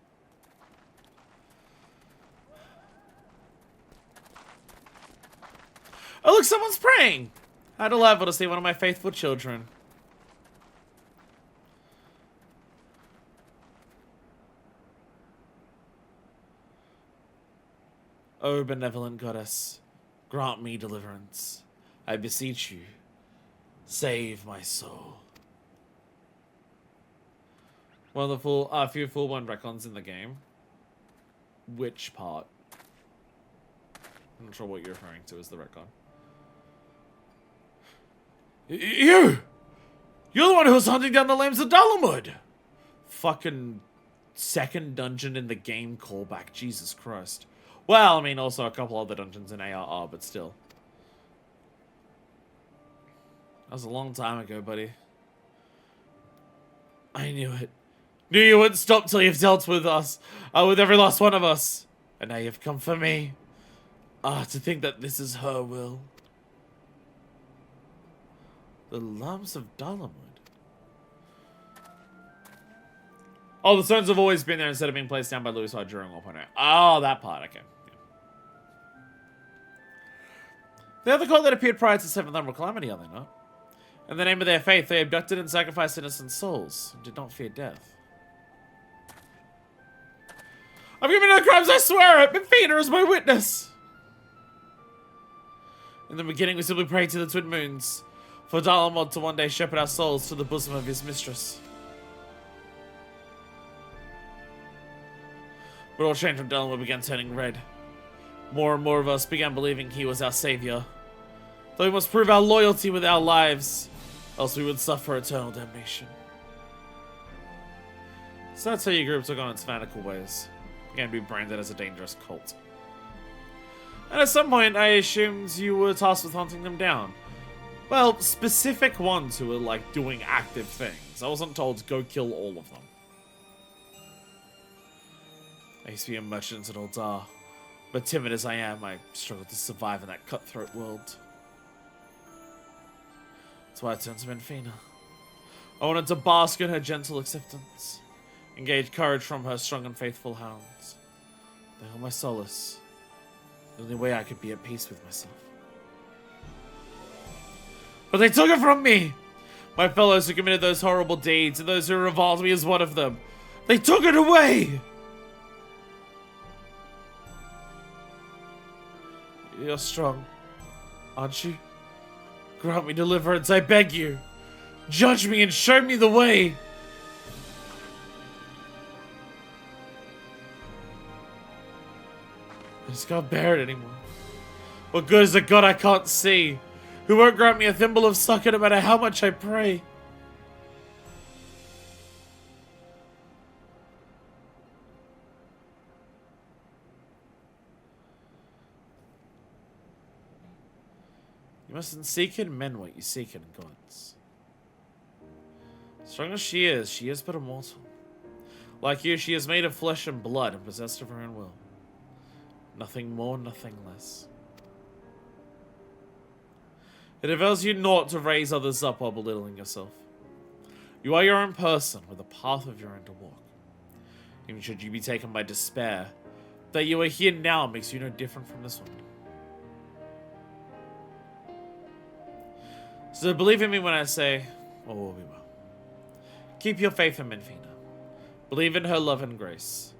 Speaker 1: Oh look, someone's praying! How delightful to see one of my faithful children. O benevolent goddess, grant me deliverance. I beseech you, save my soul. One of the few full-blown retcons in the game. Which part? I'm not sure what you're referring to as the retcon. You're the one who was hunting down the lambs of Dalamud! Fucking second dungeon in the game callback, Jesus Christ. Well, I mean, also a couple other dungeons in ARR, but still. That was a long time ago, buddy. I knew it. Knew you wouldn't stop till you've dealt with us. With every last one of us. And now you've come for me. To think that this is her will. The lumps of Dalamud. Oh, the stones have always been there instead of being placed down by Louis during 1.0. Oh, that part, okay. Yeah. They're the cult that appeared prior to 7th Emerald Calamity, are they not? In the name of their faith, they abducted and sacrificed innocent souls, and did not fear death. I've given no crimes, I swear it! Benfina is my witness! In the beginning, we simply prayed to the twin moons, for Dalamud to one day shepherd our souls to the bosom of his mistress. But all changed when Dalamud began turning red. More and more of us began believing he was our savior. Though we must prove our loyalty with our lives, else we would suffer eternal damnation. So that's how your group took on its fanatical ways. Began to be branded as a dangerous cult. And at some point, I assumed you were tasked with hunting them down. Well, specific ones who were, like, doing active things. I wasn't told to go kill all of them. I used to be a merchant at Uldar, but timid as I am, I struggled to survive in that cutthroat world. That's why I turned to Benfina. I wanted to bask in her gentle acceptance, and gauge courage from her strong and faithful hounds. They are my solace, the only way I could be at peace with myself. But they took it from me! My fellows who committed those horrible deeds, and those who reviled me as one of them. They took it away! You're strong, aren't you? Grant me deliverance, I beg you. Judge me and show me the way. I just can't bear it anymore. What good is a God I can't see, who won't grant me a thimble of succor no matter how much I pray? You mustn't seek in men what you seek in gods. Strong as she is but a mortal. Like you, she is made of flesh and blood and possessed of her own will. Nothing more, nothing less. It avails you naught to raise others up while belittling yourself. You are your own person with a path of your own to walk. Even should you be taken by despair, that you are here now makes you no different from this one. So believe in me when I say, all will be well. Keep your faith in Menfina. Believe in her love and grace.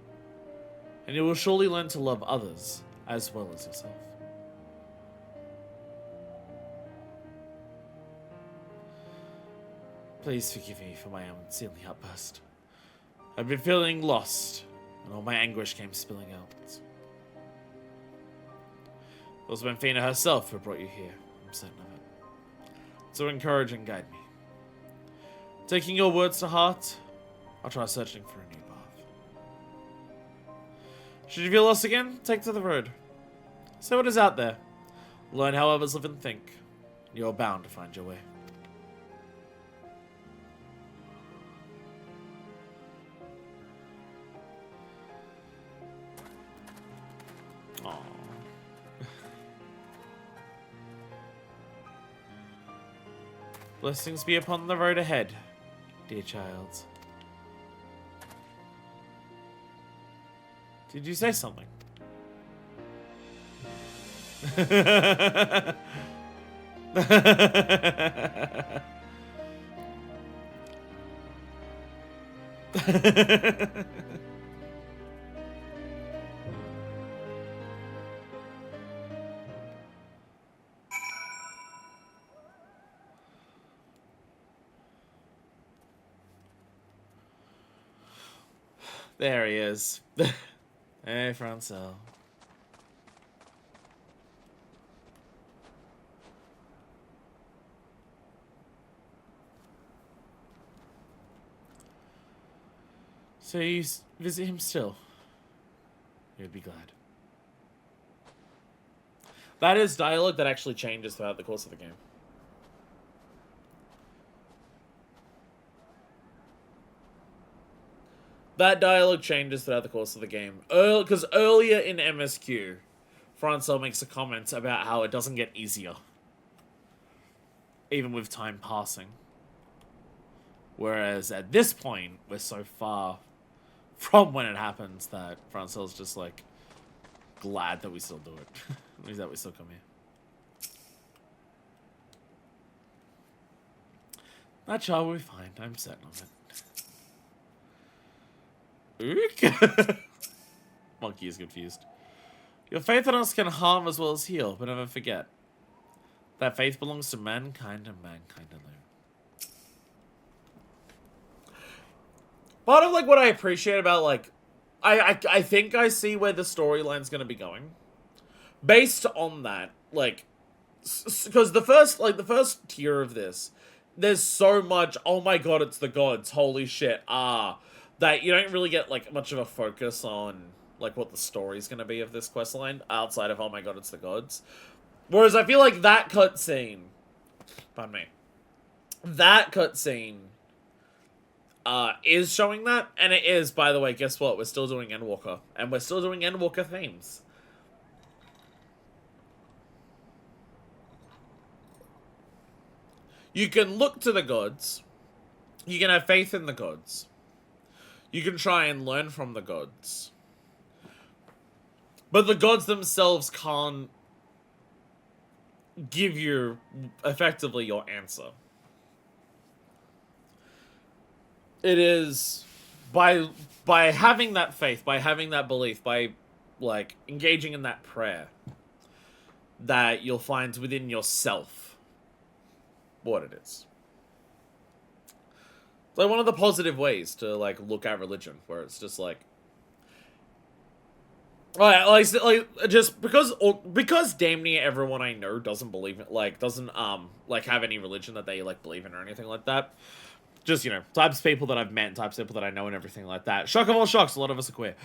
Speaker 1: And you will surely learn to love others as well as yourself. Please forgive me for my unseemly outburst. I've been feeling lost, and all my anguish came spilling out. It was Menfina herself who brought you here, I'm certain of it. So encourage and guide me. Taking your words to heart, I'll try searching for a new path. Should you feel lost again, take to the road. See what is out there. Learn how others live and think. You're bound to find your way. Aww. Blessings be upon the road ahead, dear child. Did you say something? There he is. Hey, Francel. So you visit him still? You'd be glad. That is dialogue that actually changes throughout the course of the game. That dialogue changes throughout the course of the game. Because earlier in MSQ, Francel makes a comment about how it doesn't get easier. Even with time passing. Whereas at this point, we're so far from when it happens that Francel's just like glad that we still do it. That we still come here. That child will be fine. I'm certain of it. Monkey is confused. Your faith in us can harm as well as heal, but never forget that faith belongs to mankind and mankind alone. Part of like what I appreciate about like I think I see where the storyline's gonna be going. Based on that, like, because the first tier of this, there's so much, oh my god, it's the gods, holy shit, that you don't really get, like, much of a focus on, like, what the story's gonna be of this questline, outside of, oh my god, it's the gods. Whereas I feel like that cutscene, pardon me, that cutscene, is showing that, and it is, by the way, guess what, we're still doing Endwalker, and we're still doing Endwalker themes. You can look to the gods, You can have faith in the gods. You can try and learn from the gods. But the gods themselves can't give you, effectively, your answer. It is by having that faith, by having that belief, by, like, engaging in that prayer, that you'll find within yourself what it is. It's like one of the positive ways to, like, look at religion, where it's just like, just because damn near everyone I know doesn't believe it, like, doesn't like have any religion that they like believe in or anything like that. Just, you know, types of people that I've met, types of people that I know, and everything like that. Shock of all shocks, a lot of us are queer.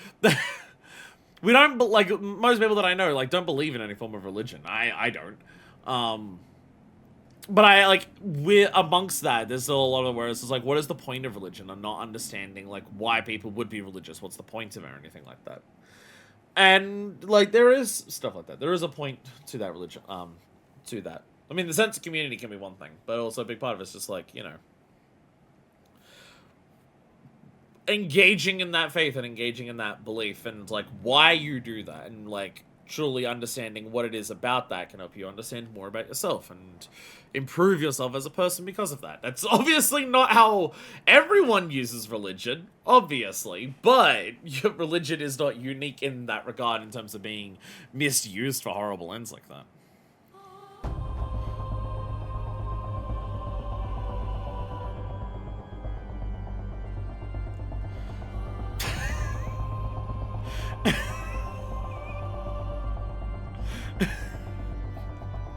Speaker 1: We don't, like, most people that I know, like, don't believe in any form of religion. I don't. But I, like, we're amongst that, there's still a lot of where it's like, what is the point of religion? I'm not understanding, like, why people would be religious. What's the point of it or anything like that? And, like, there is stuff like that. There is a point to that religion, to that. I mean, the sense of community can be one thing, but also a big part of it's just, like, you know, engaging in that faith and engaging in that belief and, like, why you do that and, like, truly understanding what it is about that can help you understand more about yourself and improve yourself as a person because of that. That's obviously not how everyone uses religion, obviously, but your religion is not unique in that regard in terms of being misused for horrible ends like that.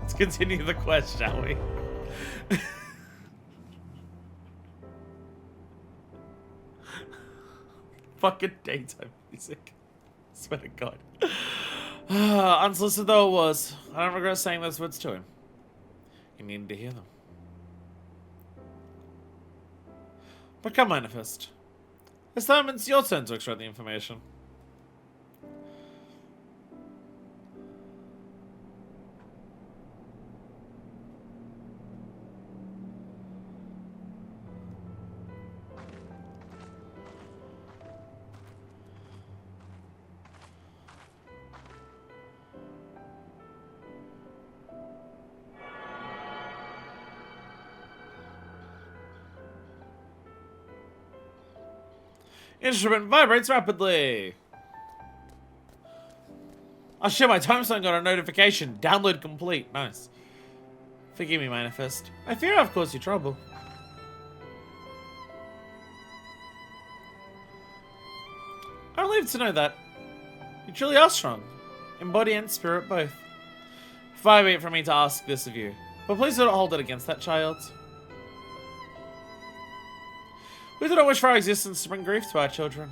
Speaker 1: Let's continue the quest, shall we? Fucking daytime music. Swear to God. Unsolicited though it was, I don't regret saying those words to him. You needed to hear them. But come, Manifest. This time it's your turn to extract the information. Instrument vibrates rapidly. Oh shit, my time zone got a notification. Download complete. Nice. Forgive me, Manifest. I fear I've caused you trouble. I'm relieved to know that. You truly are strong. In body and spirit both. Far be it from me to ask this of you. But please do not hold it against that child. We do not wish for our existence to bring grief to our children.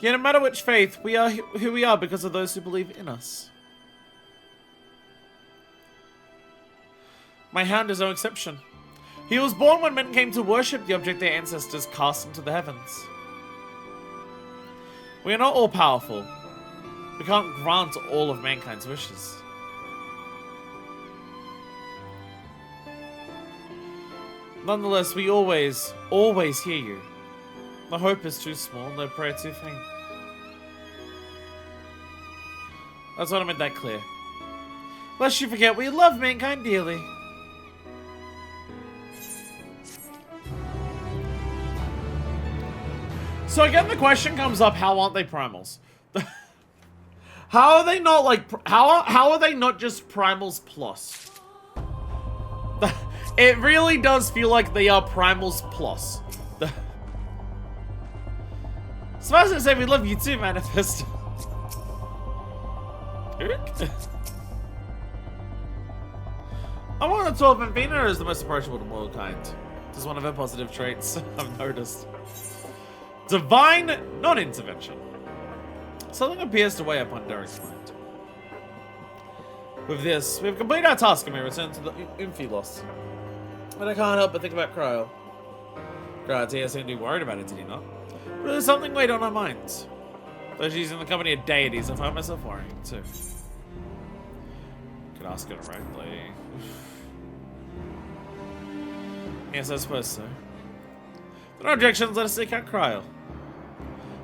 Speaker 1: Yet no matter which faith, we are who we are because of those who believe in us. My hound is no exception. He was born when men came to worship the object their ancestors cast into the heavens. We are not all powerful. We can't grant all of mankind's wishes. Nonetheless, we always hear you. No hope is too small, no prayer too faint. That's what I made that clear. Lest you forget, we love mankind dearly. So again, the question comes up: how aren't they primals? How are they not like? How are they not just primals plus? It really does feel like they are primals plus. Suffice to say, we love you too, Manifest. I'm on the 12 and Vina is the most approachable to mortal kind. This is one of her positive traits, I've noticed. Divine non-intervention. Something appears to weigh upon Derek's mind. With this, we've completed our task and we return to the Imphilos. But I can't help but think about Cryo. Cryo seemed to be worried about it, did he not? But there's something weighed on our minds. Though she's in the company of deities, I find myself worrying too. Could ask her directly. Yes, I suppose so. No objections, let us seek out Cryo.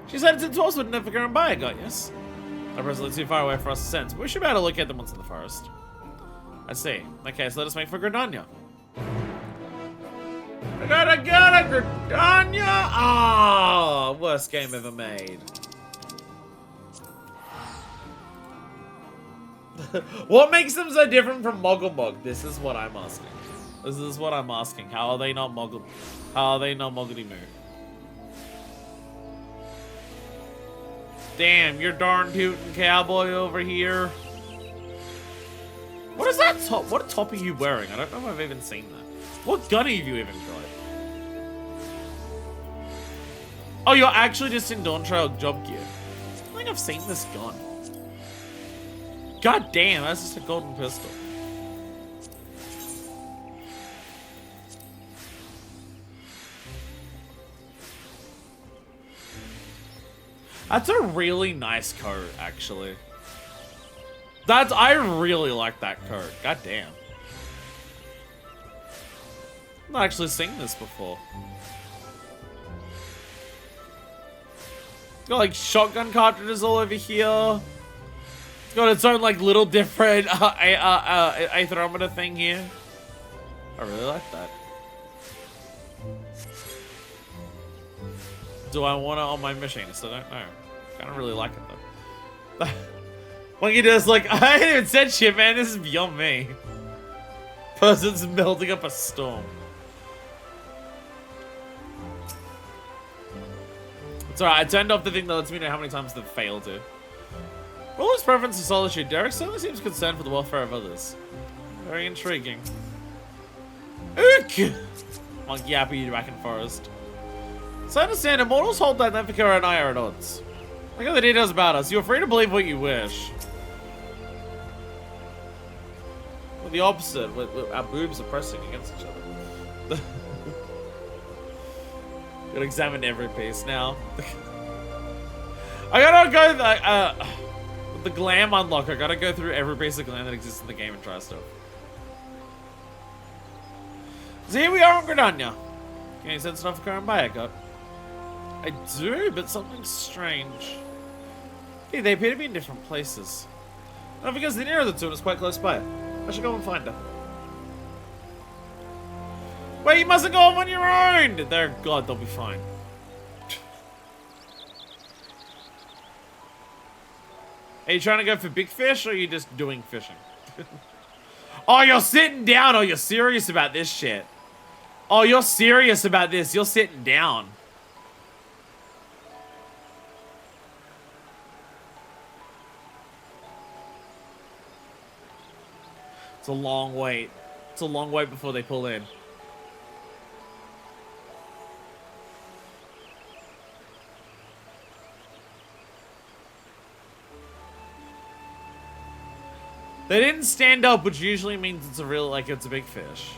Speaker 1: She's headed to us with never going by, I got yes. They're presently too far away for us to sense, but we should be able to look at them once in the forest. I see. In that case, let us make for Gridania. I gotta get a Gridania! Ah, worst game ever made. What makes them so different from Moggle? This is what I'm asking. This is what I'm asking. How are they not Moggle? How are they not Moggity Moo? Damn, you're darn tootin' cowboy over here. What is that top? What top are you wearing? I don't know if I've even seen that. What gun have you even got? Oh, you're actually just in Dawn Trail job gear. I think I've seen this gun. God damn, that's just a golden pistol. That's a really nice coat, actually. I really like that coat. God damn. I've not actually seen this before. Got like shotgun cartridges all over here. It's got its own like little different aerometer thing here. I really like that. Do I want it on my machinist? I don't know. I don't really like it though. Monkey does like, I ain't even said shit, man. This is beyond me. Person's melting up a storm. It's alright, I turned off the thing that lets me know how many times they've failed to. For all his preference for solitude, Derek certainly seems concerned for the welfare of others. Very intriguing. Ook! Monkey happy back in forest. So I understand, immortals hold that Nefika and I are at odds. Look at the details about us. You're free to believe what you wish. Well, the opposite. Our boobs are pressing against each other. Gotta examine every piece now. I gotta go with the glam unlock. I gotta go through every piece of glam that exists in the game and try stuff. So here we are on Gridania. Can you send stuff going by, I got? I do, but something's strange. Hey, they appear to be in different places. Not because the nearer the two is quite close by. I should go and find her. Wait, you mustn't go off on your own! They're God, they'll be fine. Are you trying to go for big fish, or are you just doing fishing? Oh, you're sitting down! Oh, you're serious about this shit. Oh, you're serious about this. You're sitting down. It's a long wait. It's a long wait before they pull in. They didn't stand up, which usually means it's a real, like, it's a big fish.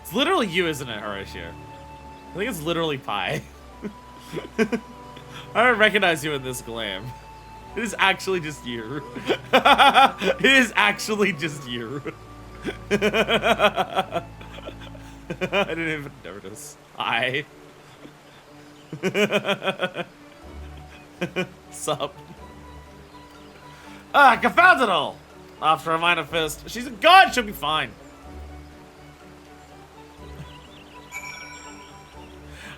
Speaker 1: It's literally you, isn't it, Horatio? I think it's literally Pi. I don't recognize you in this glam. It is actually just you. It is actually just you. I didn't even notice. Hi. Sup? Ah, confound it all! After a minor fist. She's a god, she'll be fine.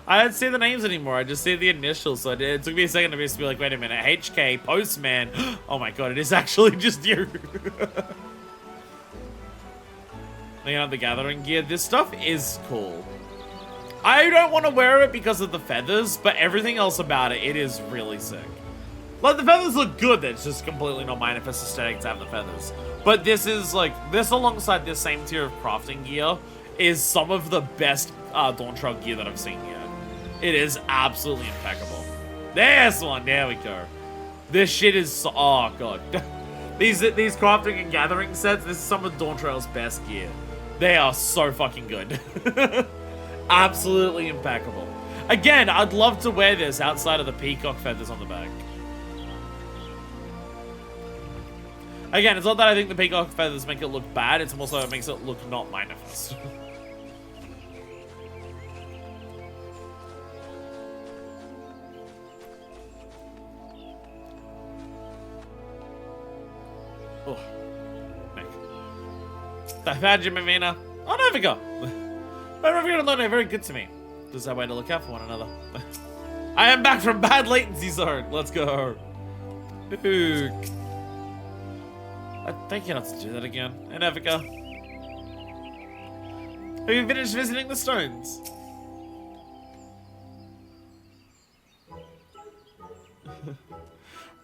Speaker 1: I don't see the names anymore, I just see the initials, so it took me a second to be like, wait a minute, HK, Postman. Oh my god, it is actually just you. They have the gathering gear. This stuff is cool. I don't want to wear it because of the feathers, but everything else about it, it is really sick. Like, the feathers look good, it's just completely not manifest aesthetic to have the feathers. But this is, like, this alongside this same tier of crafting gear is some of the best Dawn Trail gear that I've seen yet. It is absolutely impeccable. There's one, there we go. This shit is so, oh god. These crafting and gathering sets, this is some of Dawn Trail's best gear. They are so fucking good. Absolutely impeccable. Again, I'd love to wear this outside of the peacock feathers on the back. Again, it's not that I think the peacock feathers make it look bad, it's more so it makes it look not manifest. Oh, Nick. I found you, Mavina. Oh, no, Vigo. My Ravina and Lona are very good to me. This is our way to look out for one another. I am back from bad latency zone. Let's go. Ook. I think you not to do that again. And Evica. Have you finished visiting the stones?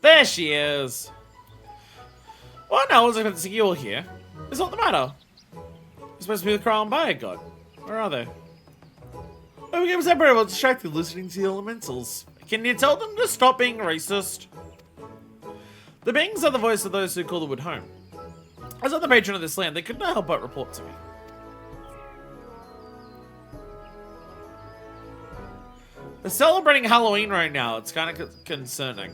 Speaker 1: There she is. Well, no, I wasn't expecting to see you all here. What's not the matter? You're supposed to be the crown by God. Where are they? Oh, we became separated while distracted listening to the elementals. Can you tell them to stop being racist? The beings are the voice of those who call the wood home. As I'm the patron of this land, they could not help but report to me. They're celebrating Halloween right now. It's kind of concerning.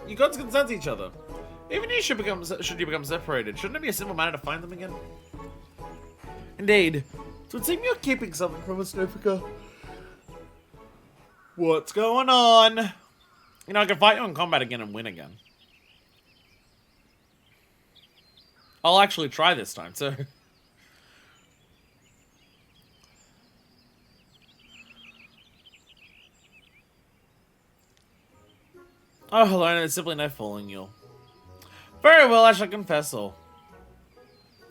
Speaker 1: You gods can sense each other. Even you should you become separated. Shouldn't it be a simple matter to find them again? Indeed. So it seems you're keeping something from us, Nofika. What's going on? You know, I can fight you in combat again and win again. I'll actually try this time, so. Oh, hello, and it's simply no fooling you. Very well, I shall confess all.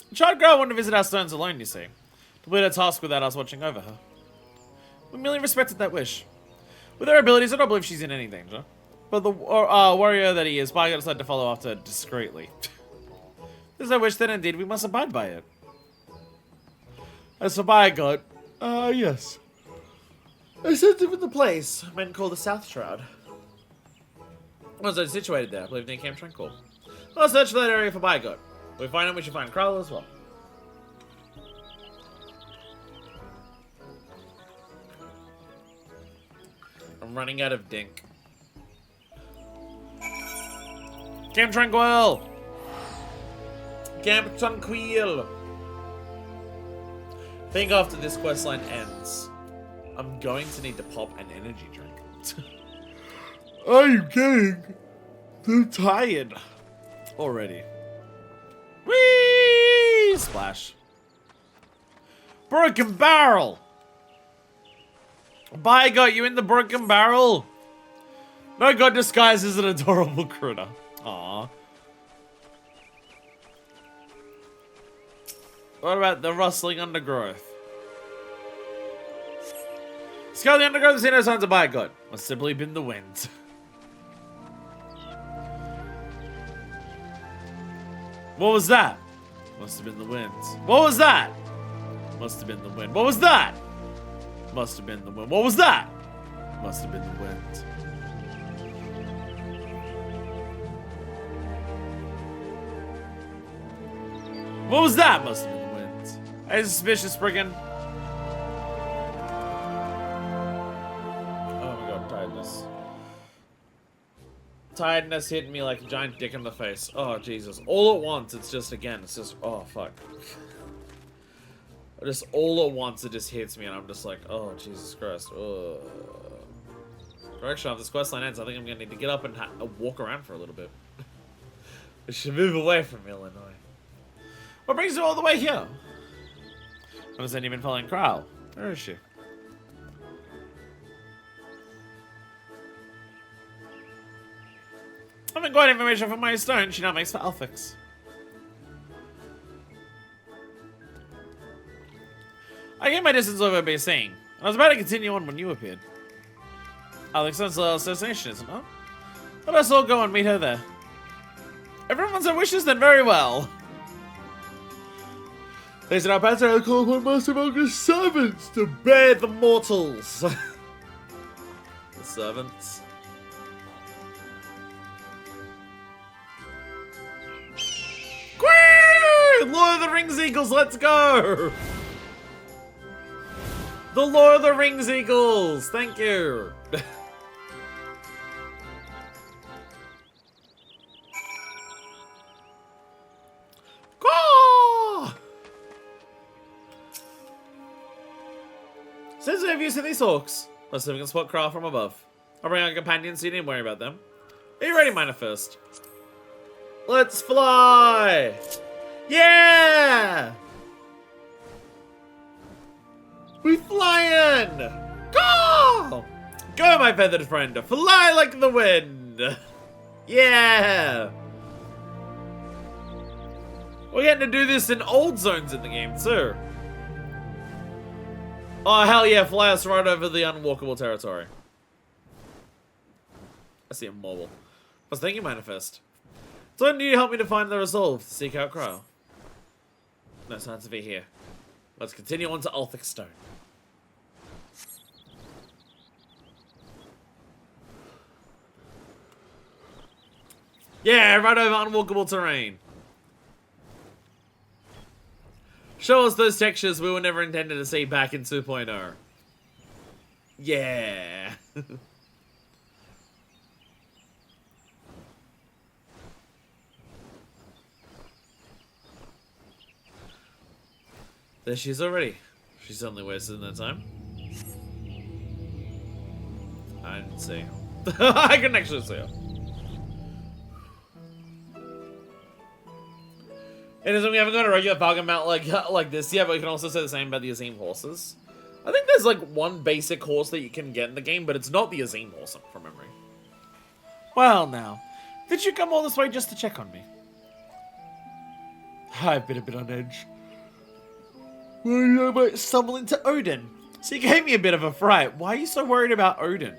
Speaker 1: The child girl wanted to visit our stones alone, you see. Complete her task without us watching over her. We merely respected that wish. With her abilities, I don't believe she's in any danger. But the warrior that he is, Bargot decided to follow after discreetly. There's no wish, then indeed we must abide by it. As for Bargot, yes. I sent him in the place men call the South Shroud. Once it's situated there, I believe near Camp Tranquil. I'll search for that area for Bargot. If we find him, we should find Kral as well. I'm running out of dink. Camp Tranquil! Camp Tranquil! I think after this questline ends, I'm going to need to pop an energy drink. Are you kidding? I'm tired already. Whee! Splash. Broken barrel! By God, you in the broken barrel? No god disguised as an adorable critter. Aww. What about the rustling undergrowth? Scout the undergrowth, see no signs of by God. Must simply been the wind. What was that? Must have been the wind. What was that? Must have been the wind. What was that? Must have been the wind. What was that? Must have been the wind. What was that? Must have been the wind. Hey, suspicious brigand. Oh my god, tiredness. Tiredness hitting me like a giant dick in the face. Oh, Jesus. All at once, it's just, again, it's just, oh, fuck. Just all at once, it just hits me, and I'm just like, oh, Jesus Christ. Oh. Correction, if this questline ends, I think I'm going to need to get up and walk around for a little bit. I should move away from Illinois. What brings you all the way here? I wasn't even following Kral. Where is she? I haven't got information from my stone. She now makes for Alphix. I gave my distance over by saying, and I was about to continue on when you appeared. Alexander's assassination, isn't it? Let us all go and meet her there. Everyone's our wishes, then very well. They said our paths are call upon Master Vulgar's servants to bear the mortals. The servants. Lord of the Rings Eagles, let's go! The Lord of the Rings Eagles! Thank you! Caw! Since we have used these hawks, let's see if we can spot Kral from above. I'll bring our companions so you needn't worry about them. Are you ready, Miner First? Let's fly! Yeah! We flying! Go! Go, my feathered friend! Fly like the wind! Yeah! We're getting to do this in old zones in the game, too. Oh, hell yeah, fly us right over the unwalkable territory. I see him mobile. I was thinking Manifest. So when do you help me to find the resolve to seek out Crow? No signs of it here. Let's continue on to Ulthic's Stone. Yeah, right over unwalkable terrain. Show us those textures we were never intended to see back in 2.0. Yeah. There she is already. She's only wasted no time. I didn't see her. I couldn't actually see her. And we haven't got a regular Falcon mount like this yet, but we can also say the same about the Azim horses. I think there's like one basic horse that you can get in the game, but it's not the Azim horse from memory. Well now, did you come all this way just to check on me? I've been a bit on edge. I might stumble into Odin. So you gave me a bit of a fright. Why are you so worried about Odin?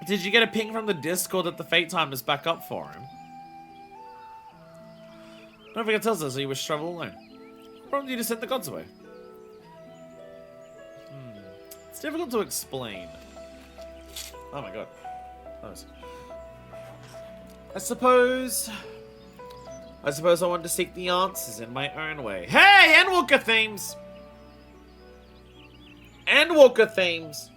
Speaker 1: Did you get a ping from the Discord that the Fate Time is back up for him? Don't forget to tell us that you wish to travel alone. What prompted you to send the gods away? It's difficult to explain. Oh my god. Nice. I suppose I want to seek the answers in my own way. Hey! Endwalker themes! Endwalker themes!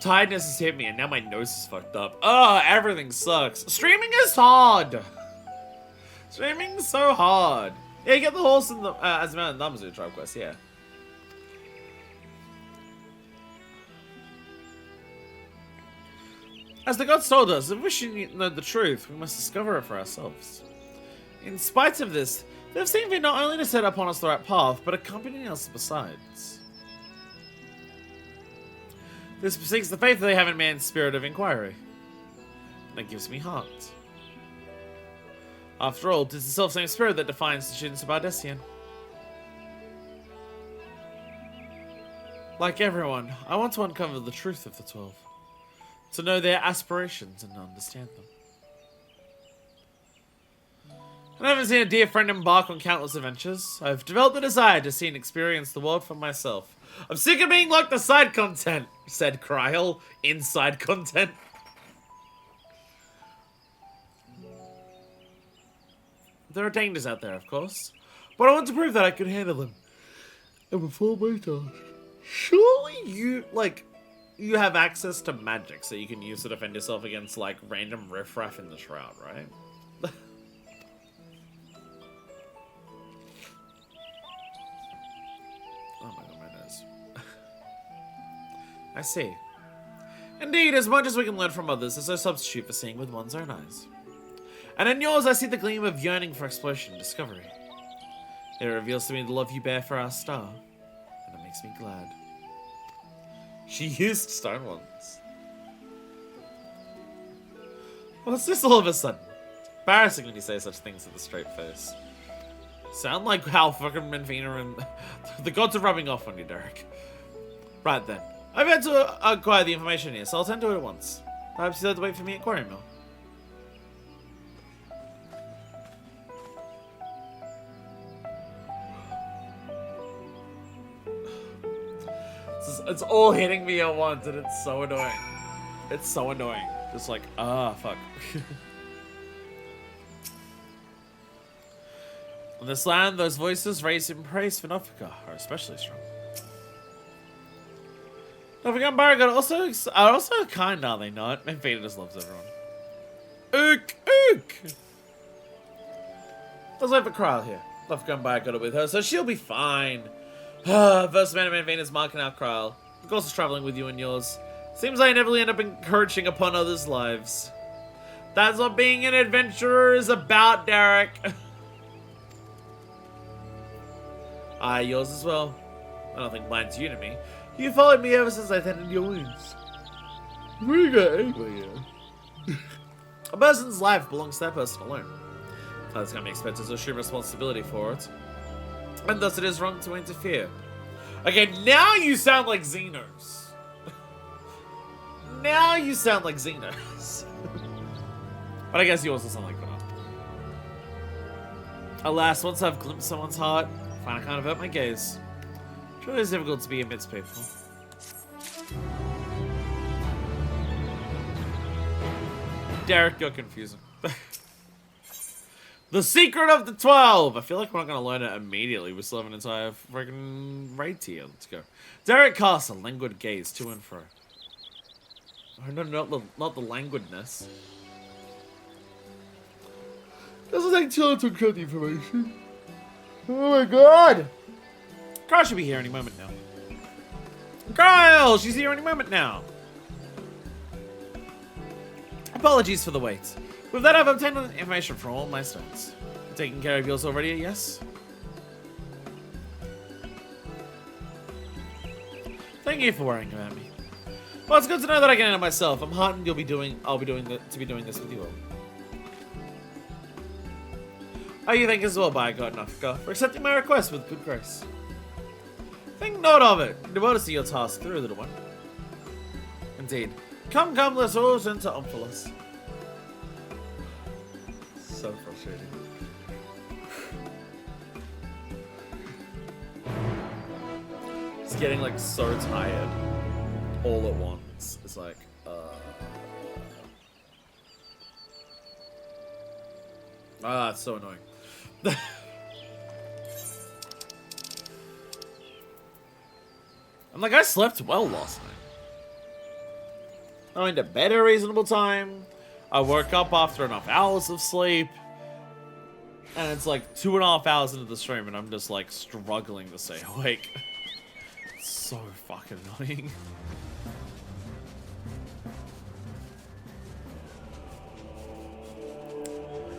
Speaker 1: Tiredness has hit me and now my nose is fucked up. Oh, everything sucks. Streaming is hard! Streaming's so hard. Yeah, you get the horse and the as a man of numbers in the tribe quest, yeah. As the gods told us, if we should know the truth, we must discover it for ourselves. In spite of this, they have seen fit not only to set upon us the right path, but accompanying us besides. This seeks the faith they have in man's spirit of inquiry. That gives me heart. After all, it is the self-same spirit that defines the students of Ardessian. Like everyone, I want to uncover the truth of the 12. To know their aspirations and understand them. And having seen a dear friend embark on countless adventures, I've developed a desire to see and experience the world for myself. I'm sick of being locked to side content, said Kryl. Inside content. There are dangers out there, of course, but I want to prove that I can handle them. And before my task, surely you have access to magic, so you can use to defend yourself against, like, random riffraff in the shroud, right? Oh my god, my nose. I see. Indeed, as much as we can learn from others, there's no substitute for seeing with one's own eyes. And in yours, I see the gleam of yearning for exploration and discovery. It reveals to me the love you bear for our star, and it makes me glad. She used stone once. What's this all of a sudden? Embarrassing when you say such things with a straight face. Sound like how fucking Menfina and the gods are rubbing off on you, Derek. Right then. I've had to acquire the information here, so I'll tend to it at once. Perhaps you'll have to wait for me at Quarry Mill. It's all hitting me at once, and it's so annoying. It's so annoying. Just like, fuck. On this land, those voices raised in praise for Nofika are especially strong. Don't forget Baragon are also kind, are they not? And Vader just loves everyone. Ook, ook! Let's wait for Krile here. Left Gunbar got it with her, so she'll be fine. First man Vader's marking out Krile. Of course, is traveling with you and yours. Seems like I never end up encouraging upon others' lives. That's what being an adventurer is about, Derek. Yours as well. I don't think mine's you to me. You followed me ever since I tended your wounds. We got anyway, yeah. A person's life belongs to that person alone. Others can be expected to assume responsibility for it. And thus it is wrong to interfere. Okay, now you sound like Xenos. Now you sound like Xenos. But I guess you also sound like that. Alas, once I've glimpsed someone's heart, I find I can't avert my gaze. Truly it's difficult to be amidst people. Derek, you're confusing. The Secret of the 12! I feel like we're not going to learn it immediately. We still have an entire friggin' raid tier. Let's go. Derek casts a languid gaze to and fro. Oh, no, not the languidness. Doesn't take too long to encrypt the information. Oh my god! Kyle should be here any moment now. Kyle! She's here any moment now. Apologies for the wait. With that, I've obtained information from all my stones. Taking care of yours already, yes? Thank you for worrying about me. Well, it's good to know that I can handle myself. I'm heartened I'll be doing this with you all. Oh, you think as well, by God, Nafka, for accepting my request with good grace. Think not of it. Devote to see your task through, little one. Indeed. Come, let's all turn to Omphalos. So frustrating. It's getting like so tired all at once. It's like, it's so annoying. I'm like, I slept well last night. I went to bed at a reasonable time. I woke up after enough hours of sleep. And it's like 2.5 hours into the stream and I'm just like struggling to stay awake. It's so fucking annoying.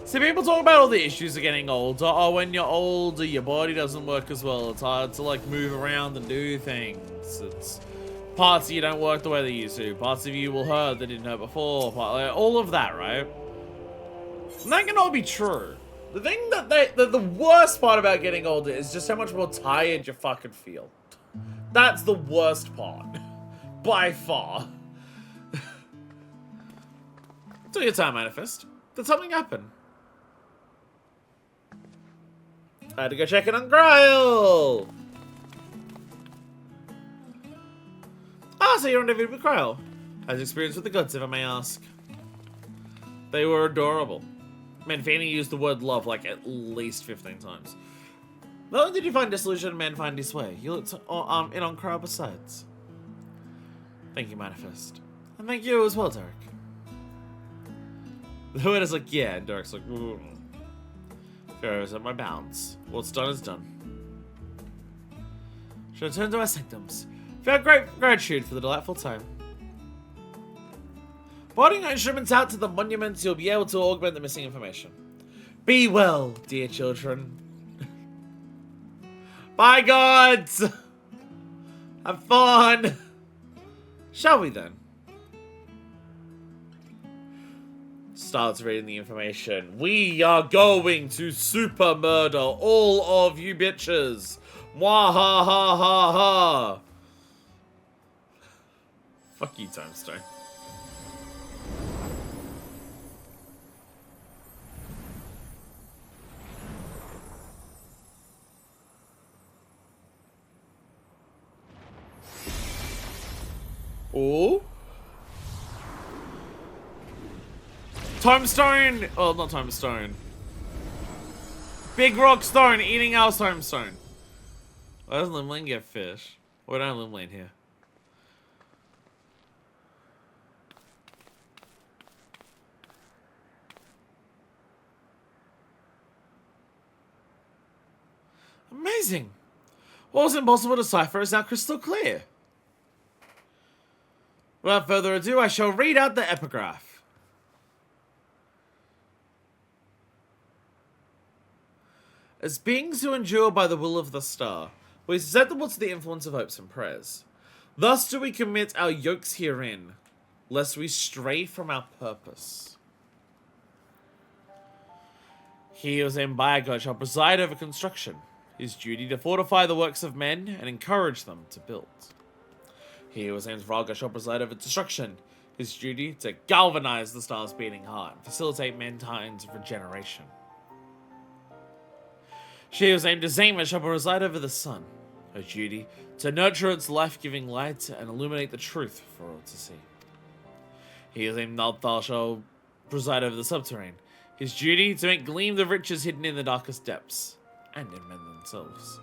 Speaker 1: See, people talk about all the issues of getting older. Oh, when you're older, your body doesn't work as well. It's hard to like move around and do things. It's parts of you don't work the way they used to. Parts of you will hurt that didn't hurt before. All of that, right? And that can all be true. The thing that the worst part about getting older is just how much more tired you fucking feel. That's the worst part. By far. Took your time, Manifest. Did something happen? I had to go check in on Gryle! Ah, so you're on David with Gryle. How's experience with the gods, if I may ask? They were adorable. Manfani used the word love like at least 15 times. Not only did you find dissolution, man find his way. You looked in on Gryle besides. Thank you, Manifest. And thank you as well, Derek. The word is like, yeah, and Derek's like, ooh. Pharaoh's at my bounds. What's done is done. Shall return to our sanctums. Feel great gratitude for the delightful time. Boarding our instruments out to the monuments, you'll be able to augment the missing information. Be well, dear children. Bye, gods! Have fun! Shall we then? Starts reading the information. We are going to super murder all of you bitches. Mwah ha ha ha ha. Fuck you, Timestone. Oh. Time Stone! Oh, not Time Stone. Big Rock Stone eating our Time Stone. Why doesn't Limlane get fish? Why don't Limlane here? Amazing. What was impossible to decipher is now crystal clear. Without further ado, I shall read out the epigraph. As beings who endure by the will of the star, we are susceptible to the influence of hopes and prayers. Thus do we commit our yokes herein, lest we stray from our purpose. He who is named by God shall preside over construction, his duty to fortify the works of men and encourage them to build. He who is named Vraga shall preside over destruction, his duty to galvanize the stars beating hard and facilitate mankind's regeneration. She who is named Zama shall preside over the sun, her duty to nurture its life-giving light and illuminate the truth for all to see. He who is named Nalthal shall preside over the subterranean, his duty to make gleam the riches hidden in the darkest depths, and in men themselves.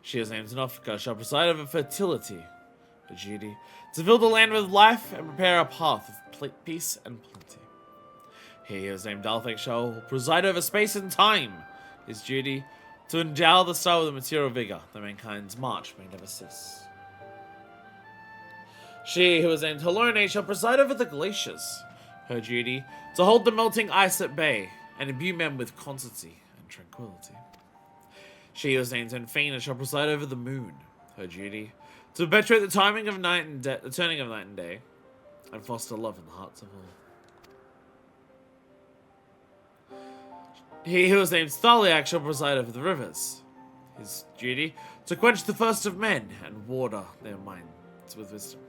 Speaker 1: She who is named Nofka shall preside over fertility, her duty to fill the land with life and prepare a path of peace and plenty. He who is named Dalthek shall preside over space and time, his duty to endow the star with a material vigor, that mankind's march may never cease. She who is named Helone shall preside over the glaciers, her duty to hold the melting ice at bay and imbue men with constancy and tranquility. She who is named Enfina shall preside over the moon, her duty to perpetuate the timing of night and the turning of night and day, and foster love in the hearts of all. He who is named Thaliak shall preside over the rivers, his duty to quench the thirst of men and water their minds with wisdom.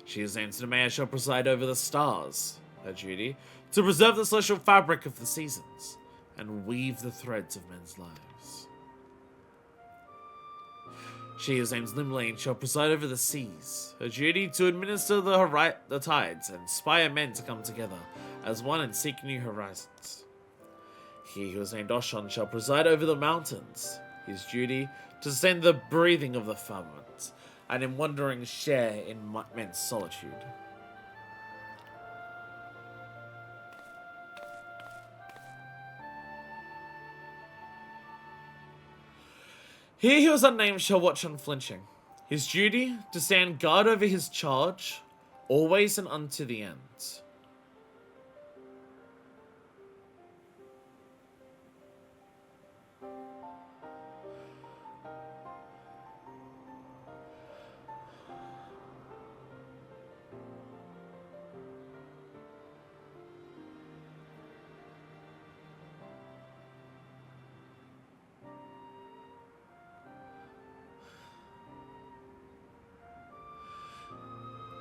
Speaker 1: She who is named Nemea shall preside over the stars, her duty to preserve the celestial fabric of the seasons and weave the threads of men's lives. She who is named Limlane shall preside over the seas, her duty to administer the tides and inspire men to come together as one and seek new horizons. He who is named Oshon shall preside over the mountains, his duty to sustain the breathing of the firmament, and in wandering share in men's solitude. He who is unnamed shall watch unflinching, his duty to stand guard over his charge, always and unto the end.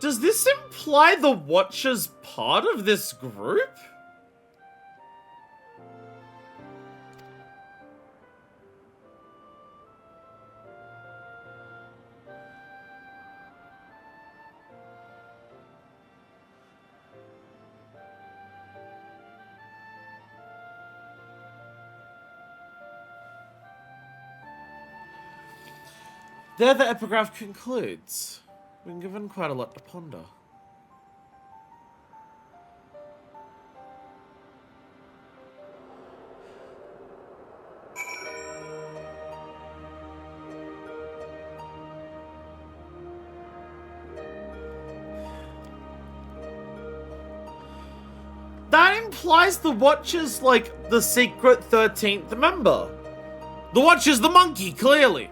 Speaker 1: Does this imply the Watcher's part of this group? There the epigraph concludes. We've been given quite a lot to ponder. That implies the Watcher's like the secret 13th member. The Watcher's the monkey, clearly.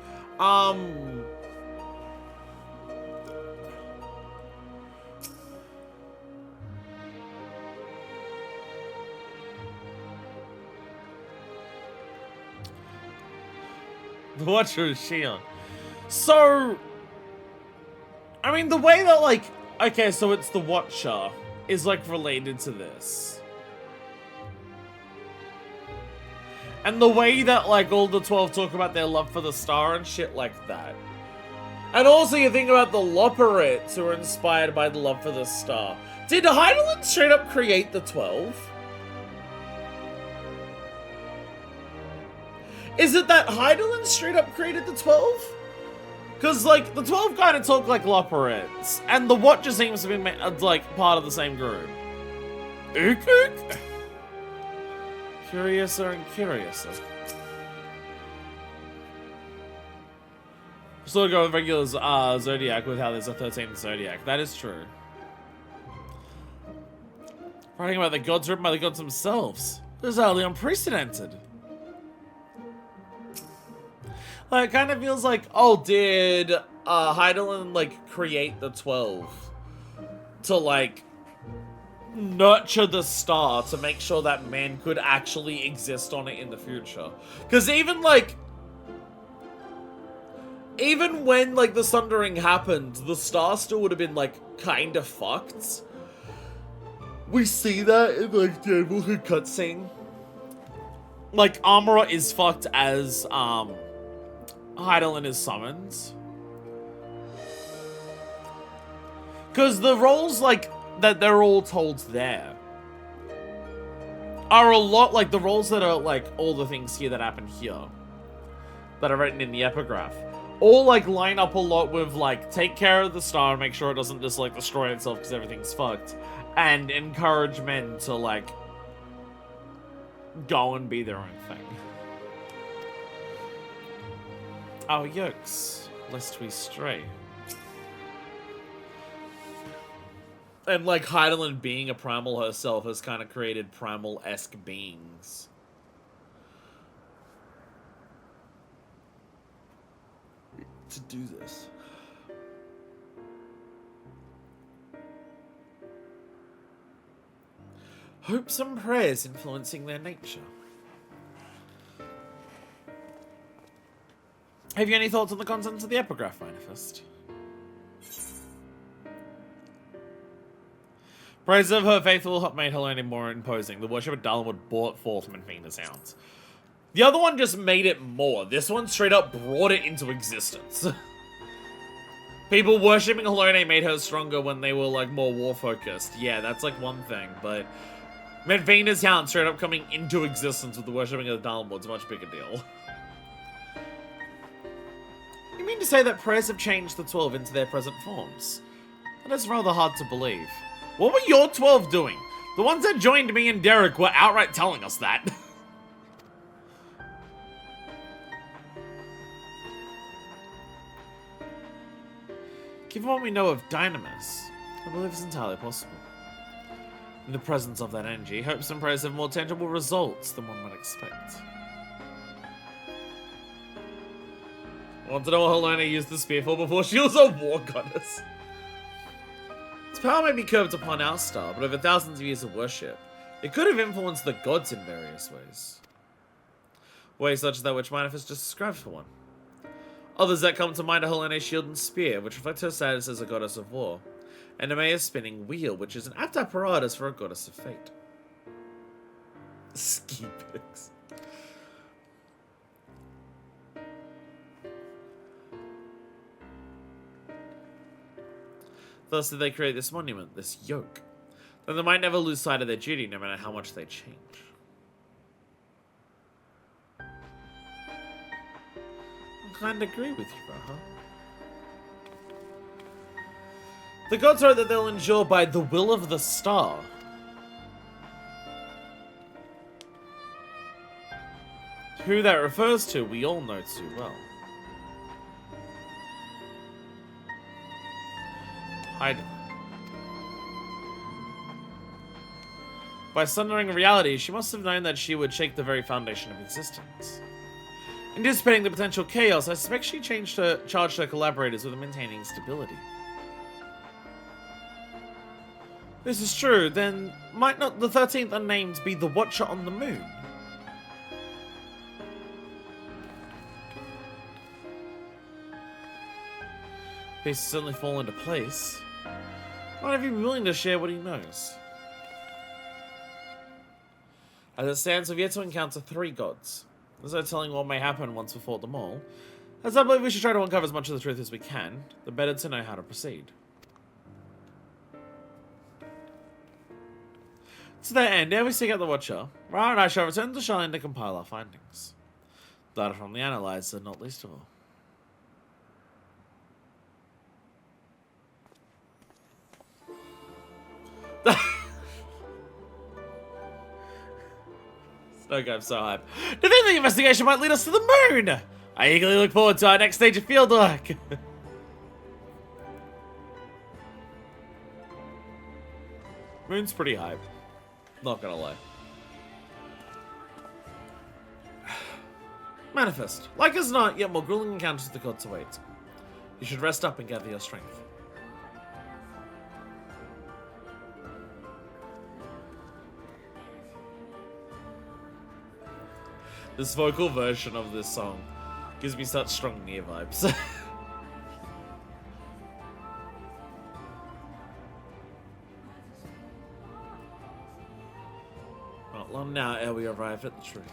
Speaker 1: The Watcher is Shion. So, I mean, the way that, like, okay, so it's the Watcher is, like, related to this. And the way that, like, all the 12 talk about their love for the star and shit like that. And also you think about the Loperites who are inspired by the love for the star. Did Heidelin straight up create the 12? Is it that Heidelin straight up created the 12? Because, like, the 12 kind of talk like Loperites, and the Watcher seems to be, like, part of the same group. Ook ook? Curiouser and curiouser. Sort of go with regular Zodiac with how there's a 13th Zodiac. That is true. Writing about the gods written by the gods themselves. This is highly unprecedented. Like, it kind of feels like, oh, did Heidelin, like, create the 12 to, like, nurture the star to make sure that man could actually exist on it in the future? Because even, like, even when, like, the Sundering happened, the star still would have been, like, kind of fucked. We see that in, like, the Endwalker cutscene. Like, Armorer is fucked as, Heidelin is summoned. Because the roles, like, that they're all told there are a lot like the roles that are, like, all the things here that happen here. That are written in the epigraph. All, like, line up a lot with, like, take care of the star and make sure it doesn't just, like, destroy itself because everything's fucked. And encourage men to, like, go and be their own thing. Our yokes, lest we stray. And, like, Heidelin being a primal herself has kind of created primal-esque beings. To do this. Hopes and prayers influencing their nature. Have you any thoughts on the contents of the epigraph manifest? Praise of her faithful made Helene more imposing. The worship of Dalamud brought forth Menfina's hounds. The other one just made it more. This one straight up brought it into existence. People worshipping Helene made her stronger when they were, like, more war-focused. Yeah, that's, like, one thing, but Menfina's hound straight up coming into existence with the worshipping of the Dalamud's a much bigger deal. You mean to say that prayers have changed the 12 into their present forms? That is rather hard to believe. What were your 12 doing? The ones that joined me and Derek were outright telling us that. Given what we know of Dynamis, I believe it's entirely possible. In the presence of that energy, hopes and prayers have more tangible results than one might expect. I want to know what Helena used the spear for before she was a war goddess. Its power may be curved upon our star, but over thousands of years of worship, it could have influenced the gods in various ways. Ways such as that which Manifest just described for one. Others that come to mind are Helene's shield and spear, which reflect her status as a goddess of war, and Nemea's spinning wheel, which is an apt apparatus for a goddess of fate. Ski pics. Thus did they create this monument, this yoke. Then they might never lose sight of their duty, no matter how much they change. I kind of agree with you, Raha. The gods wrote that they'll endure by the will of the star. Who that refers to, we all know too well. Hide. By sundering reality, she must have known that she would shake the very foundation of existence. Anticipating the potential chaos, I suspect she charged her collaborators with maintaining stability. This is true, then might not the 13th Unnamed be the Watcher on the Moon? Pieces certainly fall into place. Might have you be willing to share what he knows? As it stands, we've yet to encounter 3 gods. There's no telling what may happen once we've fought them all. As I believe we should try to uncover as much of the truth as we can, the better to know how to proceed. To that end, ere we seek out the Watcher, Ra and I shall return to Charlene to compile our findings. Data from the analyzer, not least of all. Okay, I'm so hyped. Do you think the investigation might lead us to the moon? I eagerly look forward to our next stage of fieldwork. Moon's pretty hype. Not gonna lie. Manifest. Like as not, yet more grueling encounters with the gods await. You should rest up and gather your strength. This vocal version of this song gives me such strong Nier vibes. Not long now ere we arrive at the truth.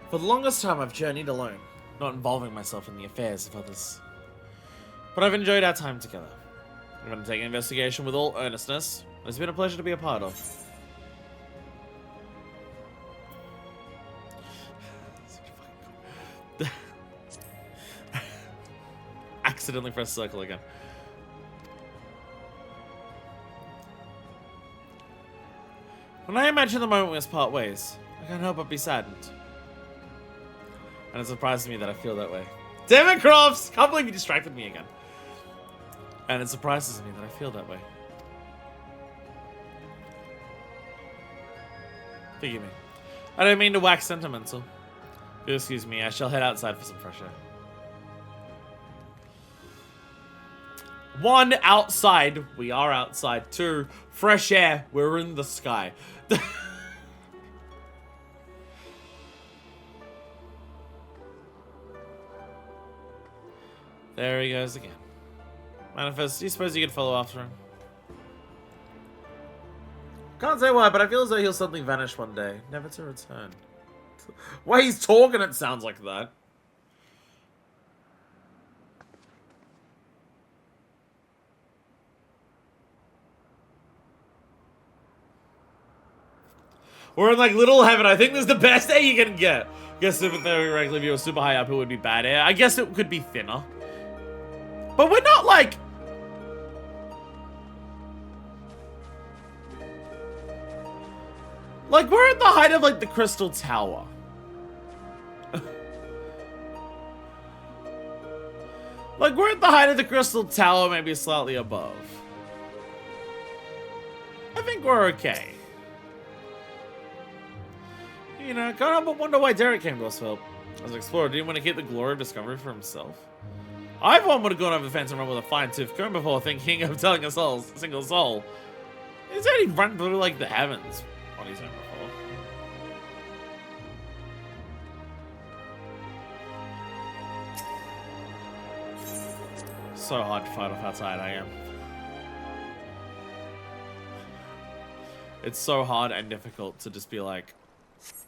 Speaker 1: For the longest time, I've journeyed alone, not involving myself in the affairs of others. But I've enjoyed our time together. I'm going to take an investigation with all earnestness. It's been a pleasure to be a part of. Accidentally press circle again. When I imagine the moment we must part ways, I can't help but be saddened. And it surprises me that I feel that way. Damn it, Crofts! Can't believe you distracted me again. And it surprises me that I feel that way. Forgive me. I don't mean to wax sentimental. Excuse me, I shall head outside for some fresh air. 1, outside. We are outside. 2, fresh air. We're in the sky. There he goes again. Manifest, do you suppose you could follow after him? Can't say why, but I feel as though he'll suddenly vanish one day, never to return. Way he's talking, it sounds like that. We're in like little heaven. I think this is the best air you can get. Guess if theoretically if you were super high up, it would be bad air. I guess it could be thinner. But we're not like... Like, we're at the height of, like, the Crystal Tower. Like, we're at the height of the Crystal Tower, maybe slightly above. I think we're okay. You know, can't help but wonder why Derek came to Oswald. As an explorer, did he want to keep the glory of discovery for himself? I, for one, would have gone over the fence and run with a fine-tooth comb before thinking of telling a single soul. He's already run through, like, the heavens on his own before. So hard to fight off how tired I am. It's so hard and difficult to just be like,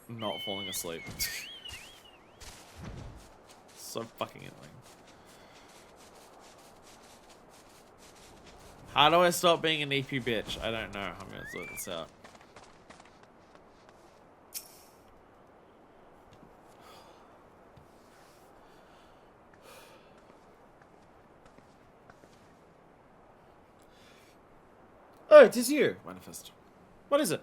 Speaker 1: not falling asleep. So fucking annoying. How do I stop being an EP bitch? I don't know. I'm gonna sort this out. Oh, it is you, Manifest. What is it?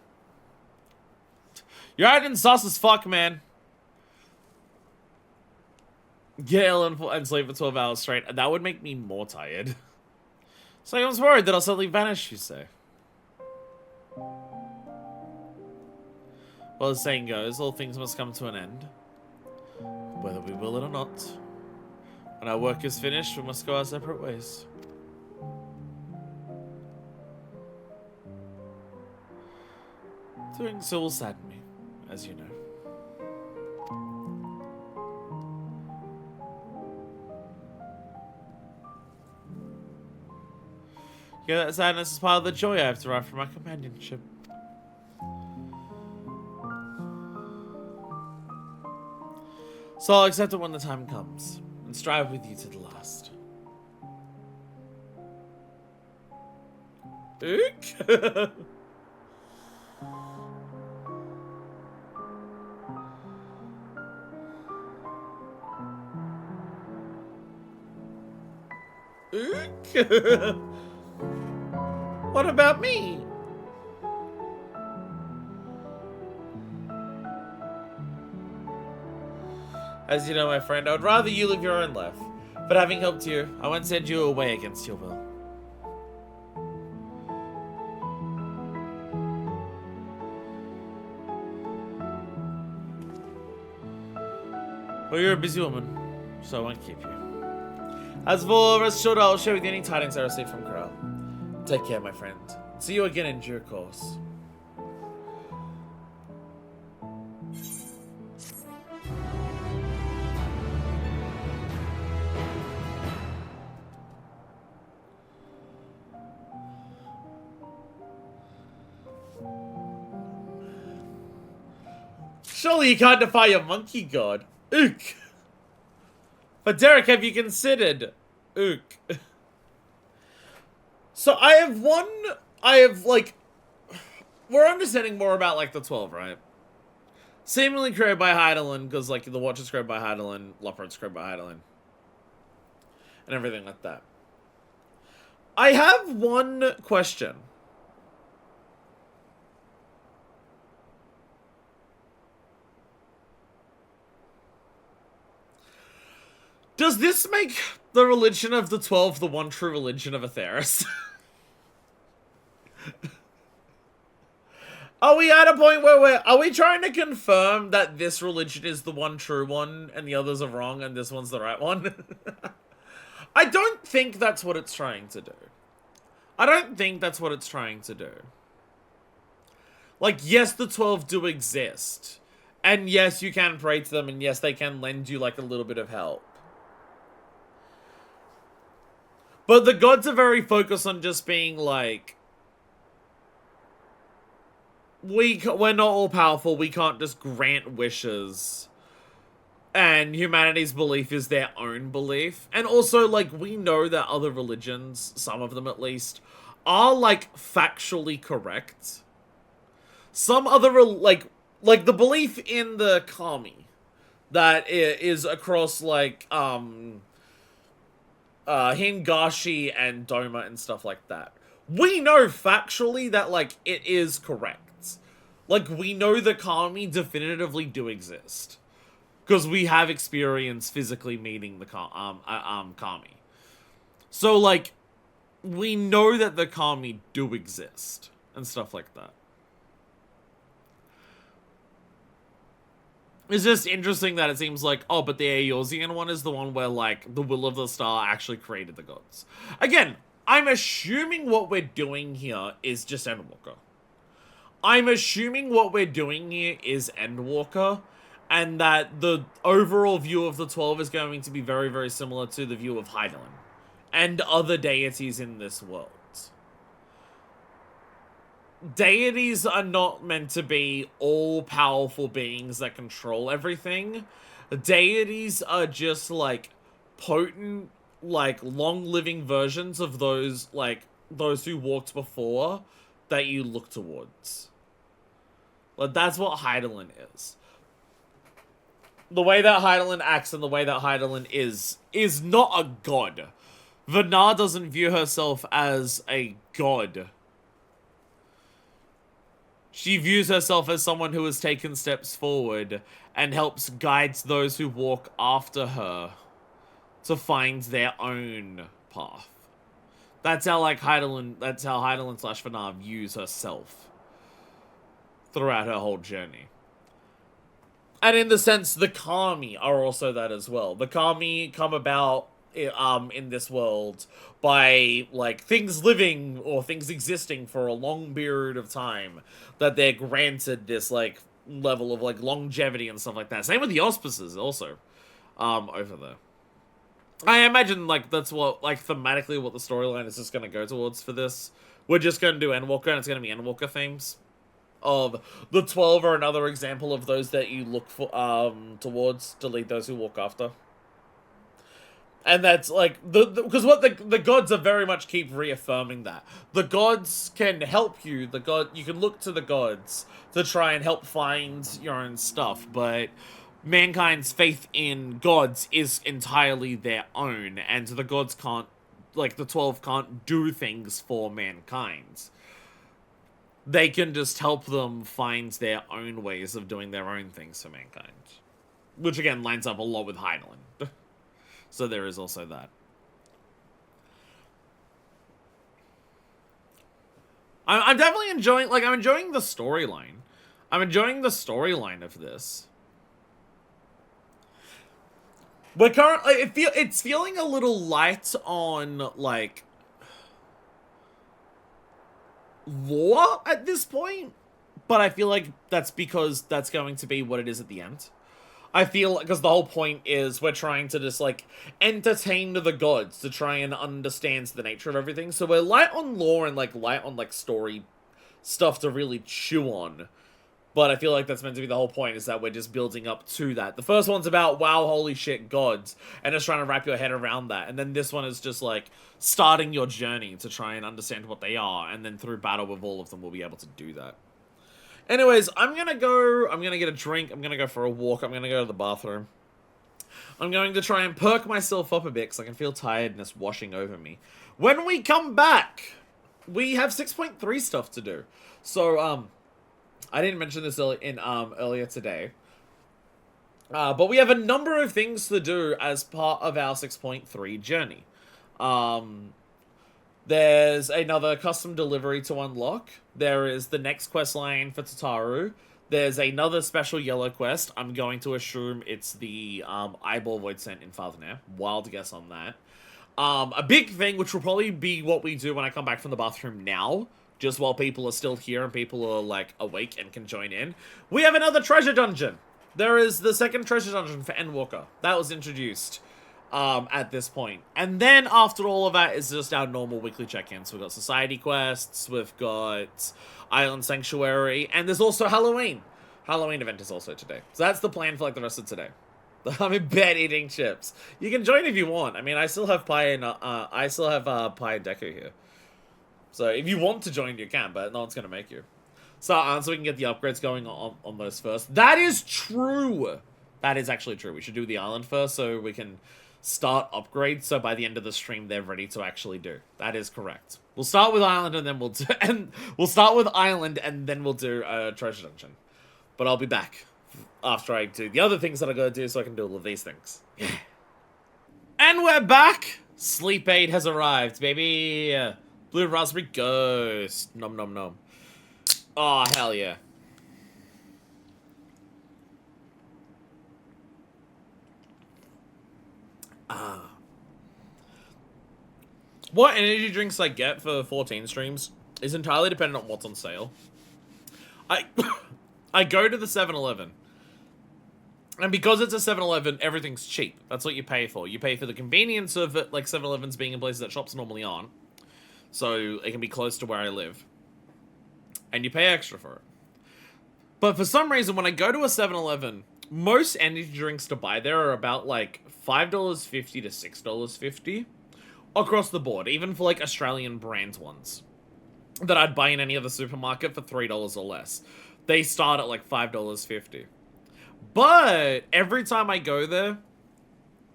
Speaker 1: You're out in sauce as fuck, man. Get ill and sleep for 12 hours straight. That would make me more tired. So I was worried that I'll suddenly vanish, you say. Well, the saying goes, all things must come to an end. Whether we will it or not. When our work is finished, we must go our separate ways. Doing so will sadden me, as you know. Yeah, that sadness is part of the joy I have derived from our companionship. So I'll accept it when the time comes, and strive with you to the last. Ook? What about me? As you know, my friend, I would rather you live your own life. But having helped you, I won't send you away against your will. Well, you're a busy woman, so I won't keep you. As for rest assured, I'll share with you any tidings I receive from Corral. Take care, my friend. See you again in due course. Surely you can't defy your monkey god. Ook. But Derek, have you considered? Ook. So we're understanding more about, like, the 12, right? Seemingly created by Heidelin, because, like, the Watch is created by Heidelin, Leopard's created by Heidelin. And everything like that. I have one question. Does this make the religion of the 12 the one true religion of Atheris? Are we at a point where are we trying to confirm that this religion is the one true one and the others are wrong and this one's the right one? I don't think that's what it's trying to do. I don't think that's what it's trying to do. Like, yes, the 12 do exist. And yes, you can pray to them, and yes, they can lend you, like, a little bit of help. But the gods are very focused on just being like, we're not all powerful, we can't just grant wishes. And humanity's belief is their own belief. And also, like, we know that other religions, some of them at least, are, like, factually correct. Some other, like the belief in the kami that is across, like, Hingashi and Doma and stuff like that. We know factually that, like, it is correct. Like, we know the kami definitively do exist. Because we have experience physically meeting the kami. So, like, we know that the kami do exist. And stuff like that. It's just interesting that it seems like, oh, but the Eorzean one is the one where, like, the will of the star actually created the gods. Again, I'm assuming what we're doing here is just Endwalker. I'm assuming what we're doing here is Endwalker, and that the overall view of the 12 is going to be very, very similar to the view of Heidelin and other deities in this world. Deities are not meant to be all-powerful beings that control everything. Deities are just, like, potent, like, long-living versions of those, like, those who walked before that you look towards. Like, that's what Heidelin is. The way that Heidelin acts and the way that Heidelin is not a god. Vana doesn't view herself as a god. She views herself as someone who has taken steps forward and helps guide those who walk after her to find their own path. That's how, like, Heidelin / Vana views herself throughout her whole journey. And in the sense, the kami are also that as well. The kami come about in this world by, like, things living or things existing for a long period of time, that they're granted this, like, level of, like, longevity and stuff like that. Same with the auspices also over there. I imagine, like, that's what, like, thematically what the storyline is just going to go towards for this. We're just going to do Endwalker, and it's going to be Endwalker themes. Of the 12 are another example of those that you look for towards to lead those who walk after. And that's, like, because what the gods are very much keep reaffirming that. The gods can help you. You can look to the gods to try and help find your own stuff, but mankind's faith in gods is entirely their own, and the gods can't like, the 12 can't do things for mankind. They can just help them find their own ways of doing their own things for mankind. Which, again, lines up a lot with Heidelin. So there is also that. I'm definitely enjoying, like, I'm enjoying the storyline. I'm enjoying the storyline of this. We're currently, it's feeling a little light on, like, lore at this point, but I feel like that's because that's going to be what it is at the end. I feel, because the whole point is we're trying to just, like, entertain the gods to try and understand the nature of everything, so we're light on lore and, like, light on, like, story stuff to really chew on. But I feel like that's meant to be the whole point, is that we're just building up to that. The first one's about, wow, holy shit, gods, and just trying to wrap your head around that. And then this one is just, like, starting your journey to try and understand what they are, and then through battle with all of them, we'll be able to do that. Anyways, I'm gonna get a drink, I'm gonna go for a walk, I'm gonna go to the bathroom. I'm going to try and perk myself up a bit, because I can feel tiredness washing over me. When we come back, we have 6.3 stuff to do. So, I didn't mention this earlier today. But we have a number of things to do as part of our 6.3 journey. There's another custom delivery to unlock. There is the next quest line for Tataru. There's another special yellow quest. I'm going to assume it's the Eyeball Void Scent in Fathernair. Wild guess on that. A big thing, which will probably be what we do when I come back from the bathroom now, just while people are still here and people are, like, awake and can join in. We have another treasure dungeon. There is the second treasure dungeon for Endwalker. That was introduced at this point. And then after all of that is just our normal weekly check-ins. We've got society quests, we've got Island Sanctuary, and there's also Halloween. Halloween event is also today. So that's the plan for, like, the rest of today. I'm in bed eating chips. You can join if you want. I mean, I still have Pie and Pie and Deku here. So if you want to join, you can, but no one's going to make you. So we can get the upgrades going on those first. That is true. That is actually true. We should do the island first so we can start upgrades. So by the end of the stream, they're ready to actually do. That is correct. We'll start with island and then we'll do, we'll start with island and then we'll do a treasure dungeon. But I'll be back after I do the other things that I gotta do so I can do all of these things. Yeah. And we're back. Sleep aid has arrived, baby. Blue Raspberry Ghost. Nom nom nom. Oh, hell yeah. What energy drinks I get for 14 streams is entirely dependent on what's on sale. I go to the 7-Eleven. And because it's a 7-Eleven, everything's cheap. That's what you pay for. You pay for the convenience of it, like 7-Elevens being in places that shops normally aren't. So it can be close to where I live. And you pay extra for it. But for some reason, when I go to a 7-Eleven, most energy drinks to buy there are about like $5.50 to $6.50 across the board, even for like Australian brand ones that I'd buy in any other supermarket for $3 or less. They start at like $5.50. But every time I go there,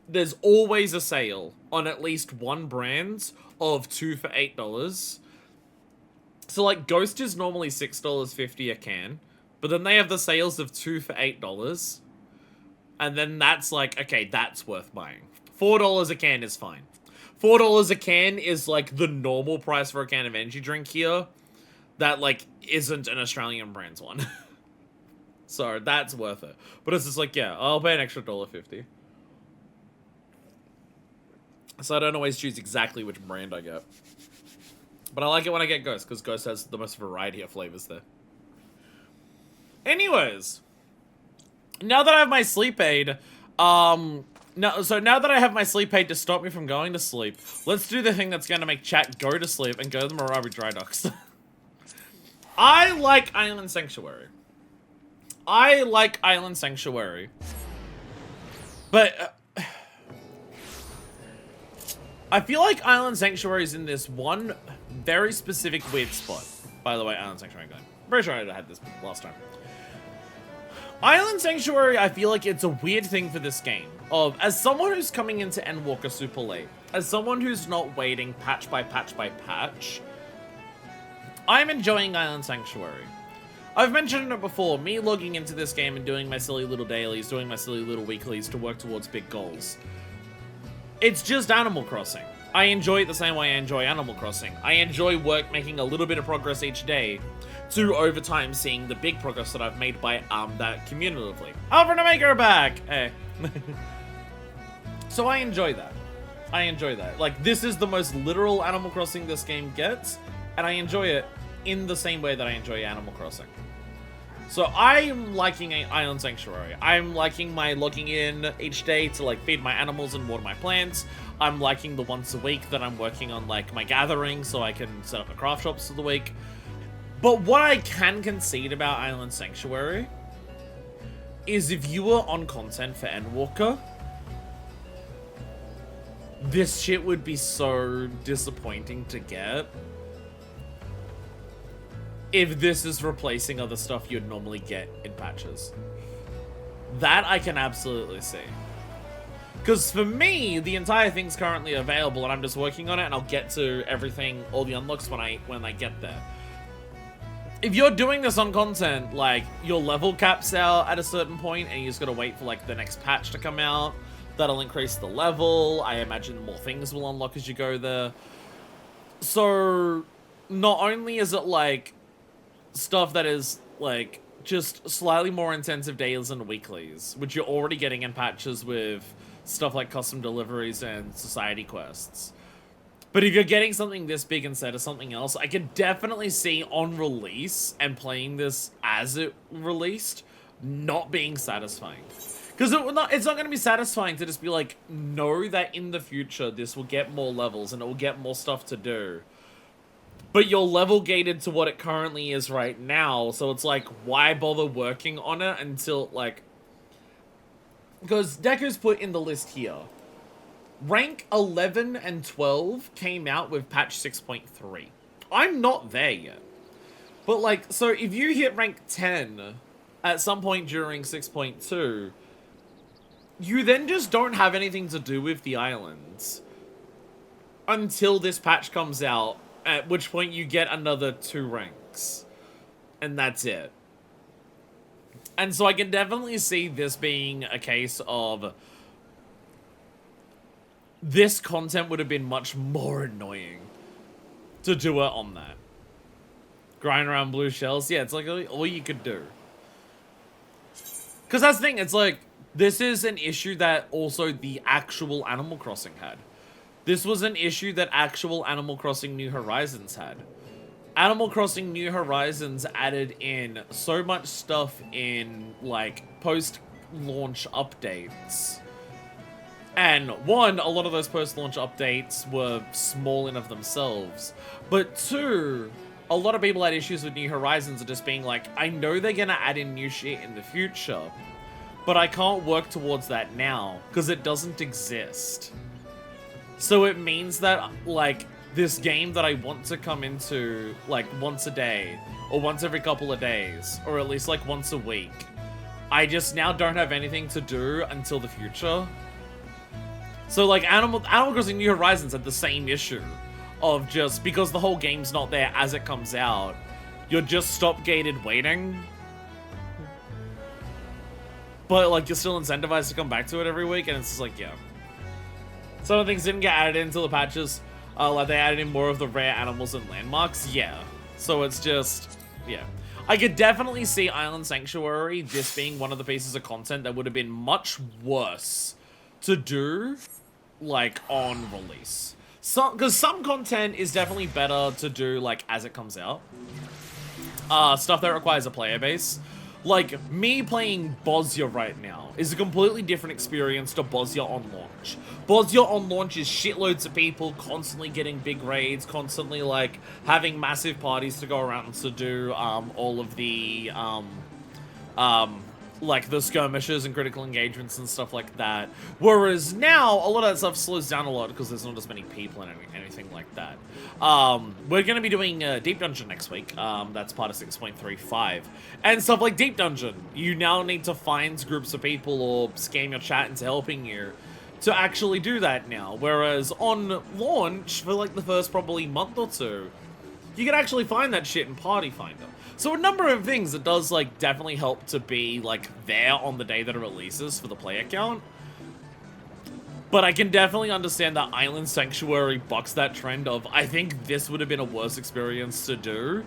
Speaker 1: there's always a sale on at least one brand of 2 for $8. So like Ghost is normally $6.50 a can, but then they have the sales of 2 for $8. And then that's like, okay, that's worth buying. $4 a can is fine. $4 a can is like the normal price for a can of energy drink here. That like isn't an Australian brand one. So that's worth it. But it's just like, yeah, I'll pay an extra $1.50. So I don't always choose exactly which brand I get. But I like it when I get Ghost, because Ghost has the most variety of flavors there. Anyways, now that I have my sleep aid, now that I have my sleep aid to stop me from going to sleep, let's do the thing that's going to make chat go to sleep and go to the Marabi Dry Docks. I like Island Sanctuary. But I feel like Island Sanctuary is in this one very specific weird spot. By the way, Island Sanctuary guy. Pretty sure I had this last time. Island Sanctuary, I feel like it's a weird thing for this game. As someone who's coming into Endwalker super late, as someone who's not waiting patch by patch by patch, I'm enjoying Island Sanctuary. I've mentioned it before, me logging into this game and doing my silly little dailies, doing my silly little weeklies to work towards big goals. It's just Animal Crossing. I enjoy it the same way I enjoy Animal Crossing. I enjoy making a little bit of progress each day, to over time seeing the big progress that I've made by that cumulatively. Alfred and Maker are back! Hey. So I enjoy that. I enjoy that. Like, this is the most literal Animal Crossing this game gets, and I enjoy it in the same way that I enjoy Animal Crossing. So I'm liking Island Sanctuary. I'm liking my logging in each day to like feed my animals and water my plants. I'm liking the once a week that I'm working on like my gathering so I can set up a craft shops for the week. But what I can concede about Island Sanctuary is if you were on content for Endwalker, this shit would be so disappointing to get if this is replacing other stuff you'd normally get in patches. That I can absolutely see. Because for me, the entire thing's currently available and I'm just working on it and I'll get to everything, all the unlocks when I get there. If you're doing this on content, like, your level caps out at a certain point and you just gotta wait for, like, the next patch to come out, that'll increase the level. I imagine more things will unlock as you go there. So, not only is it, like, stuff that is, like, just slightly more intensive days and weeklies, which you're already getting in patches with stuff like custom deliveries and society quests. But if you're getting something this big instead of something else, I can definitely see on release and playing this as it released not being satisfying. Because it's not going to be satisfying to just be like, know that in the future this will get more levels and it will get more stuff to do. But you're level gated to what it currently is right now, so it's like, why bother working on it until, like... Because Deku's put in the list here. Rank 11 and 12 came out with patch 6.3. I'm not there yet. But, like, so if you hit rank 10 at some point during 6.2, you then just don't have anything to do with the islands until this patch comes out, at which point you get another 2 ranks. And that's it. And so I can definitely see this being a case of this content would have been much more annoying to do it on that. Grind around blue shells. Yeah, it's like all you could do. Because that's the thing, it's like, this is an issue that also the actual Animal Crossing had. This was an issue that actual Animal Crossing New Horizons had. Animal Crossing New Horizons added in so much stuff in, like, post-launch updates. And one, a lot of those post-launch updates were small in of themselves. But two, a lot of people had issues with New Horizons of just being like, I know they're gonna add in new shit in the future, but I can't work towards that now, because it doesn't exist. So it means that, like, this game that I want to come into, like, once a day, or once every couple of days, or at least, like, once a week, I just now don't have anything to do until the future. So, like, Animal Crossing New Horizons had the same issue of just, because the whole game's not there as it comes out, you're just stop-gated waiting. But, like, you're still incentivized to come back to it every week, and it's just like, yeah. Some of the things didn't get added into the patches. Like, they added in more of the rare animals and landmarks. Yeah. So it's just, yeah. I could definitely see Island Sanctuary, this being one of the pieces of content that would have been much worse to do, like, on release. Because some content is definitely better to do, like, as it comes out. Stuff that requires a player base. Like, me playing Bosnia right now is a completely different experience to Bosnia on launch. Bosnia on launch is shitloads of people constantly getting big raids, constantly, like, having massive parties to go around to do, all of the, like the skirmishes and critical engagements and stuff like that. Whereas now, a lot of that stuff slows down a lot because there's not as many people and anything like that. We're going to be doing Deep Dungeon next week. That's part of 6.35. And stuff like Deep Dungeon. You now need to find groups of people or scam your chat into helping you to actually do that now. Whereas on launch, for like the first probably month or two, you can actually find that shit in Party Finder. So a number of things that does like definitely help to be like there on the day that it releases for the player count. But I can definitely understand that Island Sanctuary bucks that trend of, I think this would have been a worse experience to do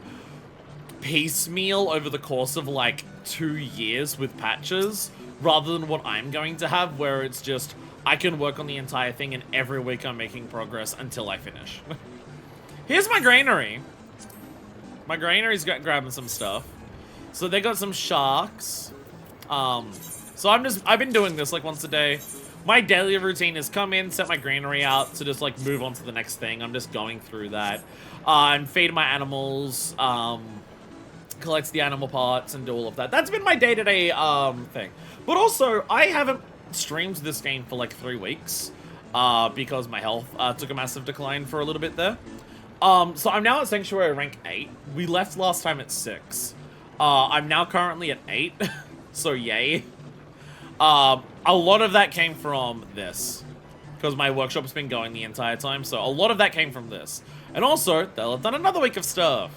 Speaker 1: piecemeal over the course of like 2 years with patches, rather than what I'm going to have, where it's just, I can work on the entire thing and every week I'm making progress until I finish. Here's my granary. My granary's grabbing some stuff. So they got some sharks. So I've been doing this like once a day. My daily routine is come in, set my granary out to just like move on to the next thing. I'm just going through that. And feed my animals, collect the animal parts and do all of that. That's been my day-to-day thing. But also, I haven't streamed this game for like 3 weeks because my health took a massive decline for a little bit there. So I'm now at Sanctuary rank 8. We left last time at 6. I'm now currently at 8, so yay. A lot of that came from this, because my workshop's been going the entire time, so a lot of that came from this. And also, they'll have done another week of stuff.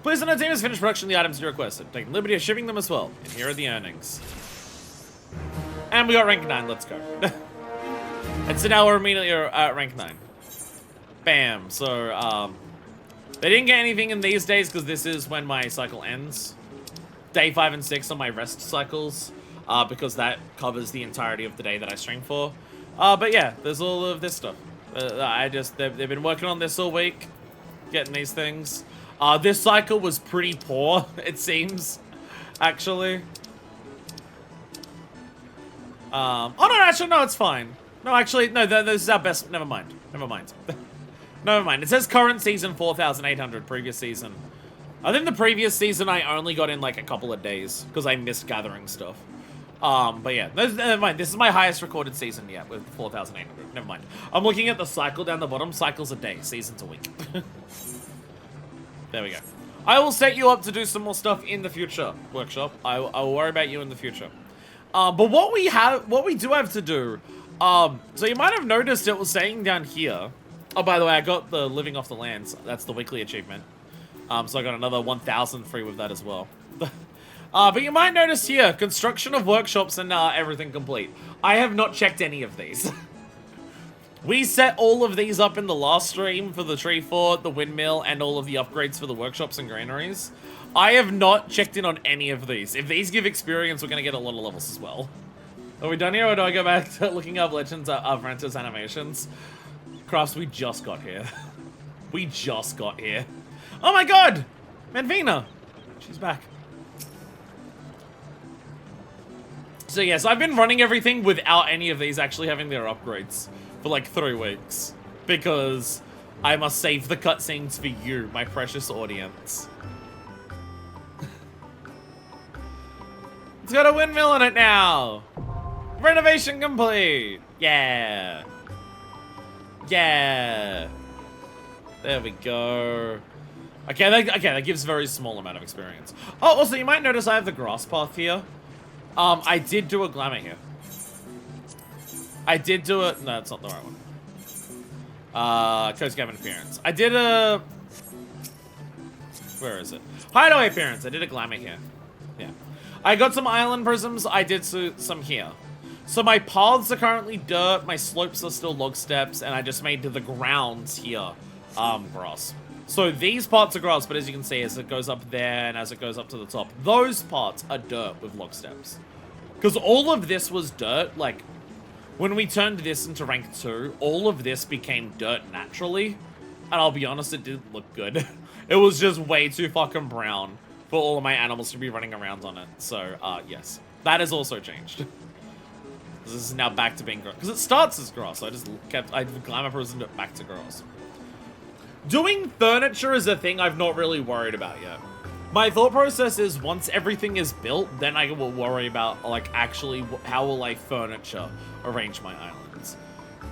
Speaker 1: Please and our team has finished production of the items you requested, taking the liberty of shipping them as well. And here are the earnings. And we got rank 9, let's go. And so now we're immediately at rank 9. Bam. So, they didn't get anything in these days because this is when my cycle ends. Day 5 and 6 are my rest cycles, because that covers the entirety of the day that I stream for. But yeah, there's all of this stuff. They've been working on this all week, getting these things. This cycle was pretty poor, it seems, actually. Oh no, actually, no, it's fine. No, actually, no, this is our best. Never mind. Never mind. Never mind. It says current season 4,800, previous season. I think the previous season I only got in like a couple of days because I missed gathering stuff. But yeah, never mind. This is my highest recorded season yet with 4,800. Never mind. I'm looking at the cycle down the bottom. Cycles a day, seasons a week. There we go. I will set you up to do some more stuff in the future, workshop. I will worry about you in the future. But what we do have to do. So you might have noticed it was saying down here. Oh, by the way, I got the Living Off the Lands. That's the weekly achievement. So I got another 1,000 free with that as well. But you might notice here, construction of workshops and everything complete. I have not checked any of these. We set all of these up in the last stream for the tree fort, the windmill, and all of the upgrades for the workshops and granaries. I have not checked in on any of these. If these give experience, we're going to get a lot of levels as well. Are we done here, or do I go back to looking up Legends of Renter's animations? Crafts, we just got here. We just got here. Oh my god! Manvina! She's back. So yes, I've been running everything without any of these actually having their upgrades for like 3 weeks. Because I must save the cutscenes for you, my precious audience. It's got a windmill on it now! Renovation complete! Yeah! Yeah! There we go. Okay, that gives a very small amount of experience. Oh, also, you might notice I have the grass path here. I did do a glamour here. I did do it. No, it's not the right one. Coast Cabin appearance. I did a... Where is it? Hideaway appearance. I did a glamour here. Yeah. I got some island prisms. I did some here. So my paths are currently dirt. My slopes are still log steps. And I just made the grounds here grass. So these parts are grass, but as you can see, as it goes up there and as it goes up to the top, those parts are dirt with log steps. Because all of this was dirt, like, when we turned this into rank 2, all of this became dirt naturally. And I'll be honest, it didn't look good. It was just way too fucking brown for all of my animals to be running around on it. So, yes. That has also changed. This is now back to being grass. Because it starts as grass, so I glamour prismed it back to grass. Doing furniture is a thing I've not really worried about yet. My thought process is once everything is built, then I will worry about, like, actually how will I furniture arrange my islands.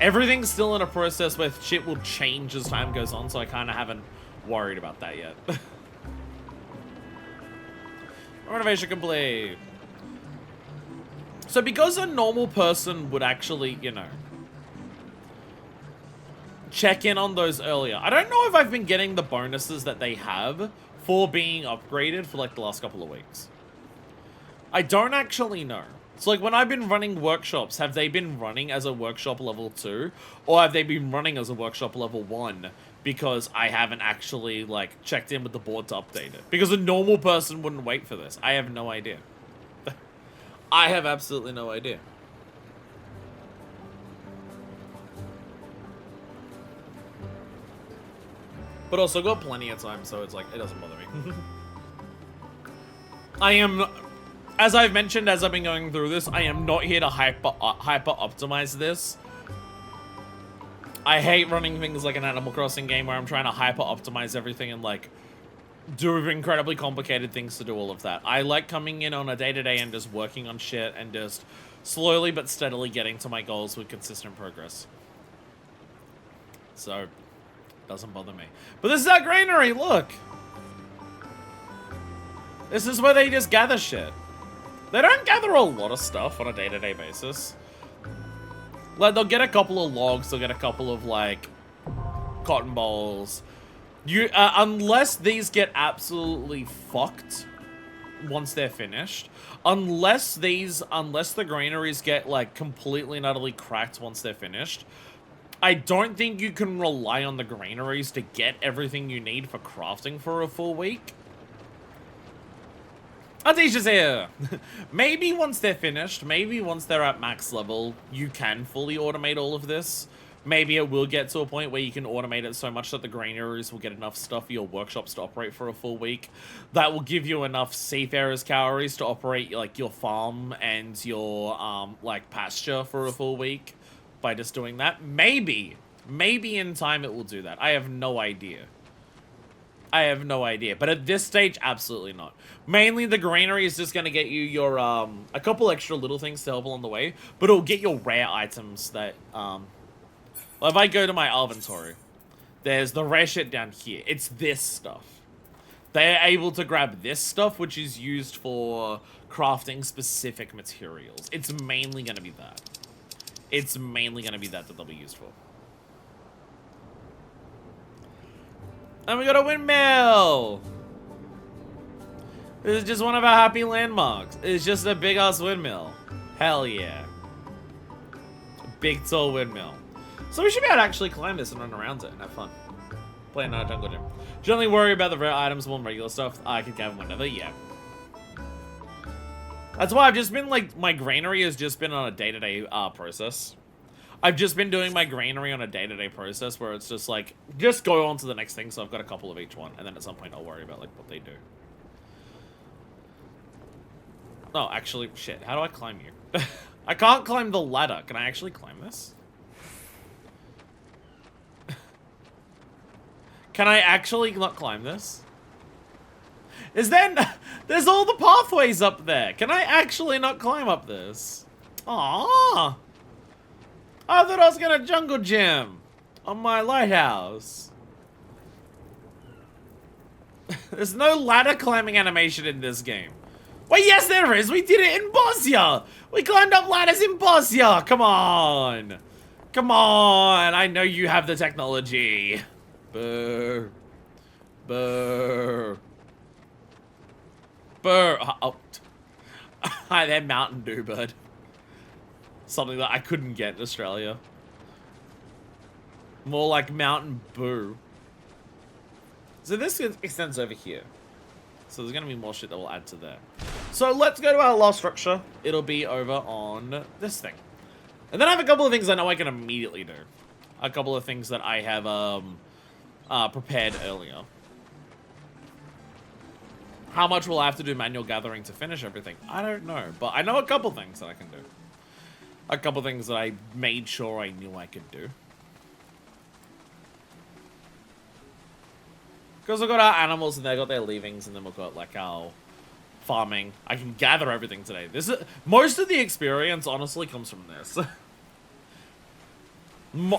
Speaker 1: Everything's still in a process where shit will change as time goes on, so I kind of haven't worried about that yet. Renovation complete. So because a normal person would actually, you know, check in on those earlier. I don't know if I've been getting the bonuses that they have for being upgraded for like the last couple of weeks. I don't actually know. So like when I've been running workshops, have they been running as a workshop level 2? Or have they been running as a workshop level 1? Because I haven't actually like checked in with the board to update it. Because a normal person wouldn't wait for this. I have no idea. I have absolutely no idea. But also got plenty of time, so it's like, it doesn't bother me. I am, as I've mentioned as I've been going through this, I am not here to hyper optimize this. I hate running things like an Animal Crossing game where I'm trying to hyper optimize everything and like do incredibly complicated things to do all of that. I like coming in on a day-to-day and just working on shit and just slowly but steadily getting to my goals with consistent progress. So, doesn't bother me. But this is our granary, look! This is where they just gather shit. They don't gather a lot of stuff on a day-to-day basis. Like, they'll get a couple of logs, they'll get a couple of, like, cotton balls. You, unless these get absolutely fucked once they're finished, unless the granaries get, like, completely and utterly cracked once they're finished, I don't think you can rely on the granaries to get everything you need for crafting for a full week. Atisha's here! Maybe once they're finished, maybe once they're at max level, you can fully automate all of this. Maybe it will get to a point where you can automate it so much that the granaries will get enough stuff for your workshops to operate for a full week. That will give you enough seafarers calories to operate, like, your farm and your, like, pasture for a full week. By just doing that. Maybe in time it will do that. I have no idea. But at this stage, absolutely not. Mainly the granary is just going to get you your, a couple extra little things to help along the way. But it'll get your rare items that, well, if I go to my inventory, there's the rare shit down here. It's this stuff. They're able to grab this stuff, which is used for crafting specific materials. It's mainly going to be that. It's mainly going to be that they'll be used for. And we got a windmill! This is just one of our happy landmarks. It's just a big-ass windmill. Hell yeah. Big, tall windmill. So we should be able to actually climb this and run around it and have fun. Play another jungle gym. Generally worry about the rare items more than regular stuff. I can gather whenever, yeah. That's why I've just been, like, my granary has just been on a day-to-day process. I've just been doing my granary on a day-to-day process where it's just, like, just go on to the next thing, so I've got a couple of each one, and then at some point I'll worry about, like, what they do. Oh, actually, shit, how do I climb you? I can't climb the ladder. Can I actually climb this? Can I actually not climb this? There's all the pathways up there. Can I actually not climb up this? Aww. I thought I was gonna jungle gym on my lighthouse. There's no ladder climbing animation in this game. Wait, yes there is. We did it in Bosnia. We climbed up ladders in Bosnia. Come on. Come on. I know you have the technology. Brr. Brr. Brr. Oh. Hi there, Mountain Dew, bud. Something that I couldn't get in Australia. More like Mountain Boo. So this extends over here. So there's going to be more shit that will add to there. So let's go to our last structure. It'll be over on this thing. And then I have a couple of things I know I can immediately do. A couple of things that I have prepared earlier. How much will I have to do manual gathering to finish everything? I don't know. But I know a couple things that I can do. A couple things that I made sure I knew I could do. Because we've got our animals and they got their leavings, and then we've got like our farming. I can gather everything today. Most of the experience honestly comes from this.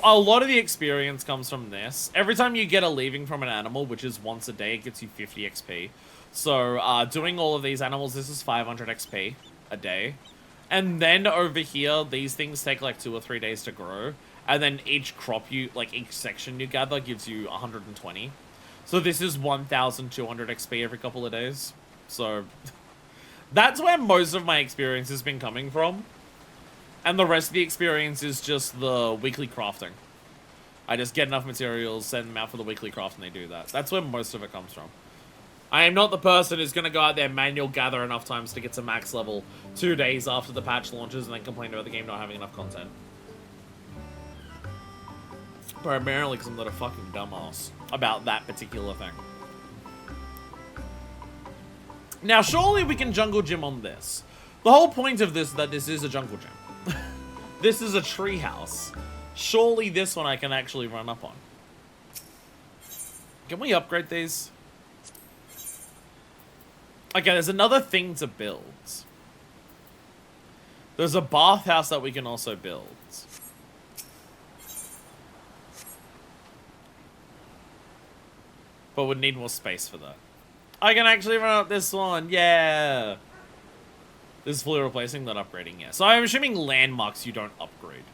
Speaker 1: A lot of the experience comes from this. Every time you get a leaving from an animal, which is once a day, it gets you 50 XP. So doing all of these animals, this is 500 XP a day. And then over here, these things take like 2 or 3 days to grow. And then each crop each section you gather gives you 120. So this is 1,200 XP every couple of days. So that's where most of my experience has been coming from. And the rest of the experience is just the weekly crafting. I just get enough materials, send them out for the weekly craft, and they do that. That's where most of it comes from. I am not the person who's going to go out there manual gather enough times to get to max level 2 days after the patch launches and then complain about the game not having enough content. Primarily because I'm not a fucking dumbass about that particular thing. Now, surely we can jungle gym on this. The whole point of this is that this is a jungle gym. This is a treehouse. Surely this one I can actually run up on. Can we upgrade these? Okay, there's another thing to build. There's a bathhouse that we can also build. But would need more space for that. I can actually run up this one, yeah! This is fully replacing, not upgrading, yeah. So I'm assuming landmarks you don't upgrade.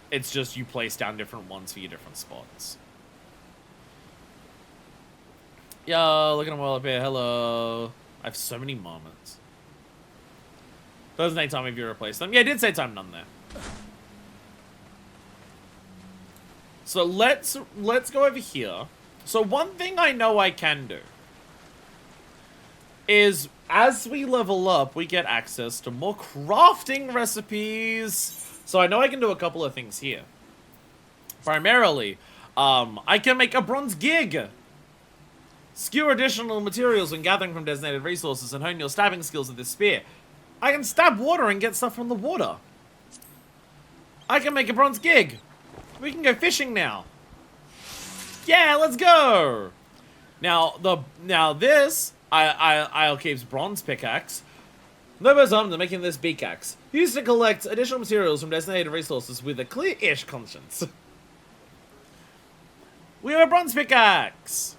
Speaker 1: It's just you place down different ones for your different spots. Yo, look at them all up here, hello. I have so many marmots. Doesn't take time if you replace them. Yeah, it did say time none there. So let's go over here. So one thing I know I can do is as we level up, we get access to more crafting recipes. So I know I can do a couple of things here. Primarily, I can make a bronze gig. Skewer additional materials when gathering from designated resources and hone your stabbing skills with this spear. I can stab water and get stuff from the water. I can make a bronze gig. We can go fishing now. Yeah, let's go. Now this I'll keep bronze pickaxe. No better than making this beak axe. Used to collect additional materials from designated resources with a clear-ish conscience. We have a bronze pickaxe.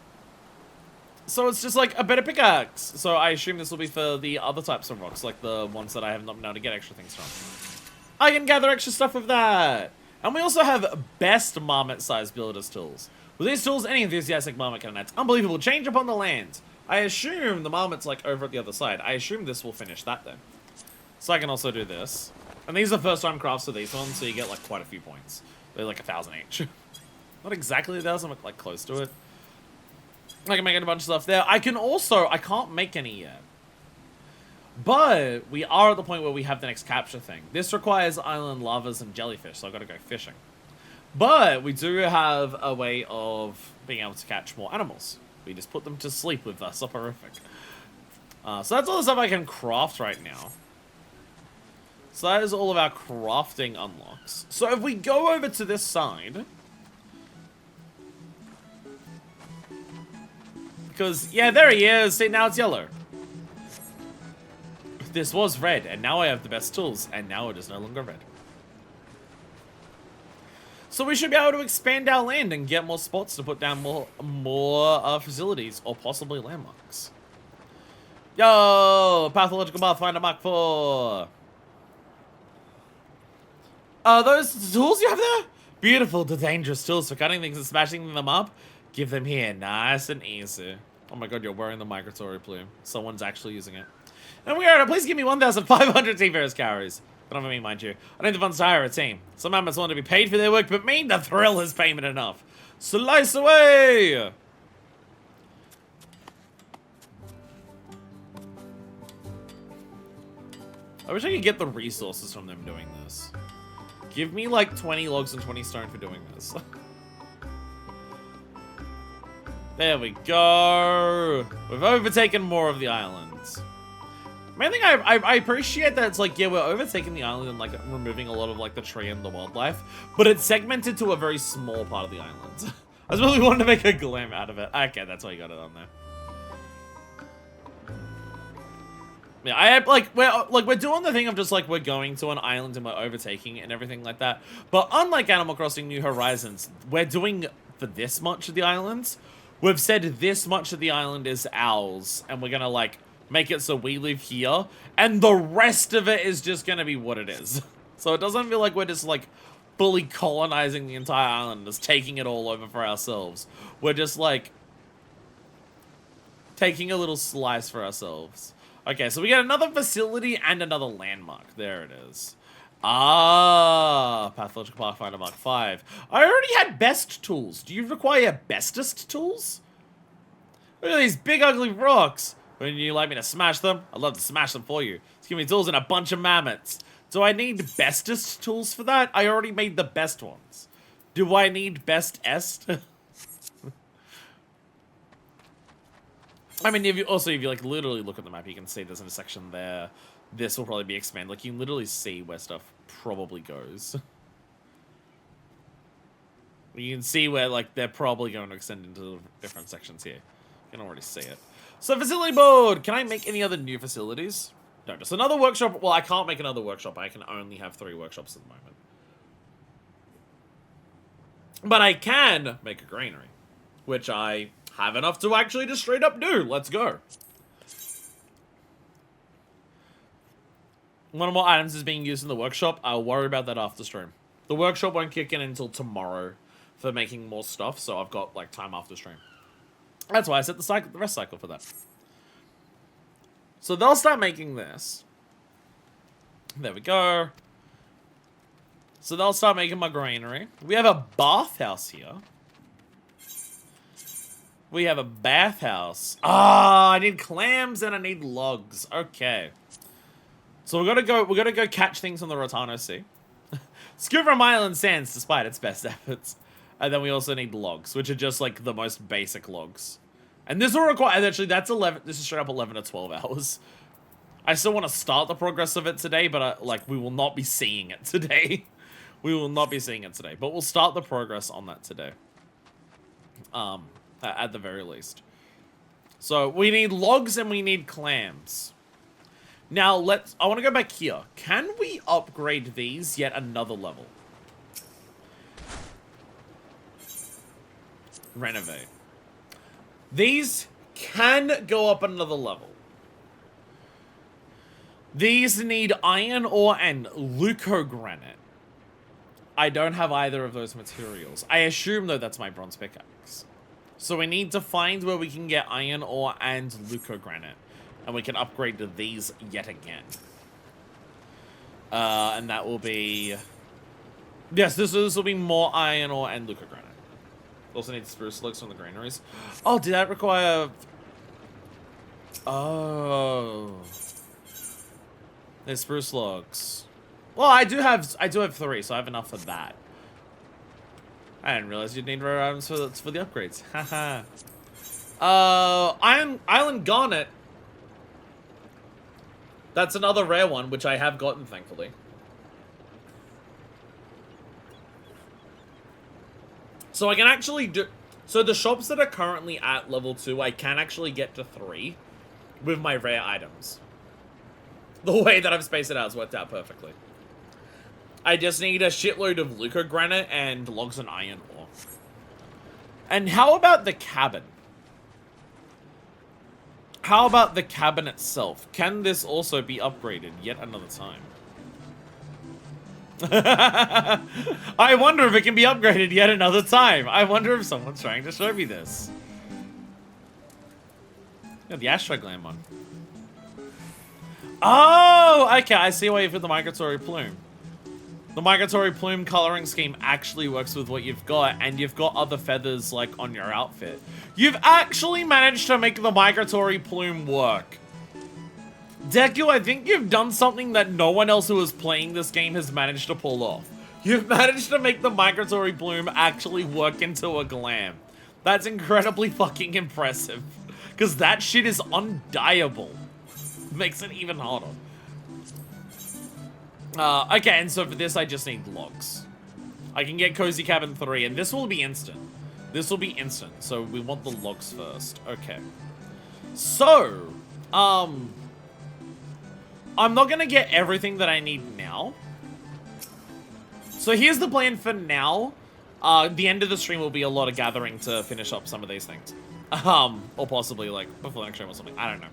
Speaker 1: So it's just like a better pickaxe. So I assume this will be for the other types of rocks, like the ones that I have not been able to get extra things from. I can gather extra stuff with that. And we also have best marmot-sized builder's tools. With these tools, any enthusiastic marmot can enact unbelievable change upon the land. I assume the marmot's like over at the other side. I assume this will finish that then. So I can also do this. And these are first time crafts for these ones, so you get like quite a few points. They're like 1,000 each. Not exactly 1,000, but like close to it. I can make a bunch of stuff there. I can't make any yet. But we are at the point where we have the next capture thing. This requires island lavas and jellyfish, so I've got to go fishing. But we do have a way of being able to catch more animals. We just put them to sleep with soporific. So that's all the stuff I can craft right now. So that is all of our crafting unlocks. So if we go over to this side... Because, yeah, there he is. See, now it's yellow. This was red, and now I have the best tools, and now it is no longer red. So we should be able to expand our land and get more spots to put down more facilities, or possibly landmarks. Yo! Pathological Pathfinder Mark 4! Those tools you have there? Beautiful to dangerous tools for cutting things and smashing them up. Give them here, nice and easy. Oh my god, you're wearing the migratory plume. Someone's actually using it. And we are, please give me 1,500 Seafarer's calories. I don't mean, mind you. I need the funds to hire a team. Some members want to be paid for their work, but me, the thrill is payment enough. Slice away! I wish I could get the resources from them doing this. Give me like 20 logs and 20 stone for doing this. There we go. We've overtaken more of the islands. Main thing I appreciate that it's like, yeah, we're overtaking the island and like removing a lot of like the tree and the wildlife, but it's segmented to a very small part of the island. I was really wanting to make a glam out of it. Okay, that's why you got it on there. Yeah, I have, we're doing the thing of just, like, we're going to an island and we're overtaking it and everything like that. But unlike Animal Crossing New Horizons, we're doing for this much of the islands. We've said this much of the island is ours, and we're gonna, like, make it so we live here, and the rest of it is just gonna be what it is. So it doesn't feel like we're just, like, fully colonizing the entire island, just taking it all over for ourselves. We're just, like, taking a little slice for ourselves. Okay, so we get another facility and another landmark. There it is. Ah, Pathological Pathfinder Mark 5. I already had best tools. Do you require bestest tools? Look at these big ugly rocks. Wouldn't you like me to smash them? I'd love to smash them for you. Just give me tools and a bunch of mammoths. Do I need bestest tools for that? I already made the best ones. Do I need bestest? I mean, if you like literally look at the map, you can see there's a section there. This will probably be expanded. Like, you can literally see where stuff probably goes. You can see where, like, they're probably going to extend into different sections here. You can already see it. So, facility board! Can I make any other new facilities? No, just another workshop. Well, I can't make another workshop. I can only have 3 workshops at the moment. But I can make a granary, which I have enough to actually just straight up do. Let's go. One or more items is being used in the workshop. I'll worry about that after stream. The workshop won't kick in until tomorrow for making more stuff, so I've got, like, time after stream. That's why I set the rest cycle for that. So they'll start making this. There we go. So they'll start making my granary. We have a bathhouse here. We have a bathhouse. Ah, I need clams and I need logs. Okay. So we're gonna go catch things on the Rotano Sea. Scoop from island sands despite its best efforts. And then we also need logs, which are just like the most basic logs. And this will require, actually that's 11, this is straight up 11 to 12 hours. I still want to start the progress of it today, but like we will not be seeing it today. We will not be seeing it today, but we'll start the progress on that today. At the very least. So we need logs and we need clams. Now I want to go back here. Can we upgrade these yet another level? Renovate. These can go up another level. These need iron ore and leucogranite. I don't have either of those materials. I assume though that's my bronze pickaxe. So we need to find where we can get iron ore and leucogranite. And we can upgrade to these yet again. And that will be... Yes, this will be more iron ore and leucogranite. Also need spruce logs from the granaries. Oh, did that require... Oh. There's spruce logs. Well, I do have 3, so I have enough for that. I didn't realize you'd need rare items for the upgrades. Haha. Island Garnet. That's another rare one, which I have gotten, thankfully. So I can actually do... So the shops that are currently at level 2, I can actually get to 3 with my rare items. The way that I've spaced it out has worked out perfectly. I just need a shitload of leucogranite and logs and iron ore. And how about the cabin? How about the cabin itself? Can this also be upgraded yet another time? I wonder if it can be upgraded yet another time. I wonder if someone's trying to show me this. Yeah, the Astro Glam one. Oh, okay. I see why you put the migratory plume. The migratory plume coloring scheme actually works with what you've got, and you've got other feathers, like, on your outfit. You've actually managed to make the migratory plume work. Deku, I think you've done something that no one else who is playing this game has managed to pull off. You've managed to make the migratory plume actually work into a glam. That's incredibly fucking impressive. Because that shit is undyeable. Makes it even harder. Okay, and so for this I just need logs. I can get Cozy Cabin 3, and this will be instant. This will be instant, so we want the logs first. Okay. So, I'm not gonna get everything that I need now. So here's the plan for now. The end of the stream will be a lot of gathering to finish up some of these things. Or possibly like before the next stream or something. I don't know.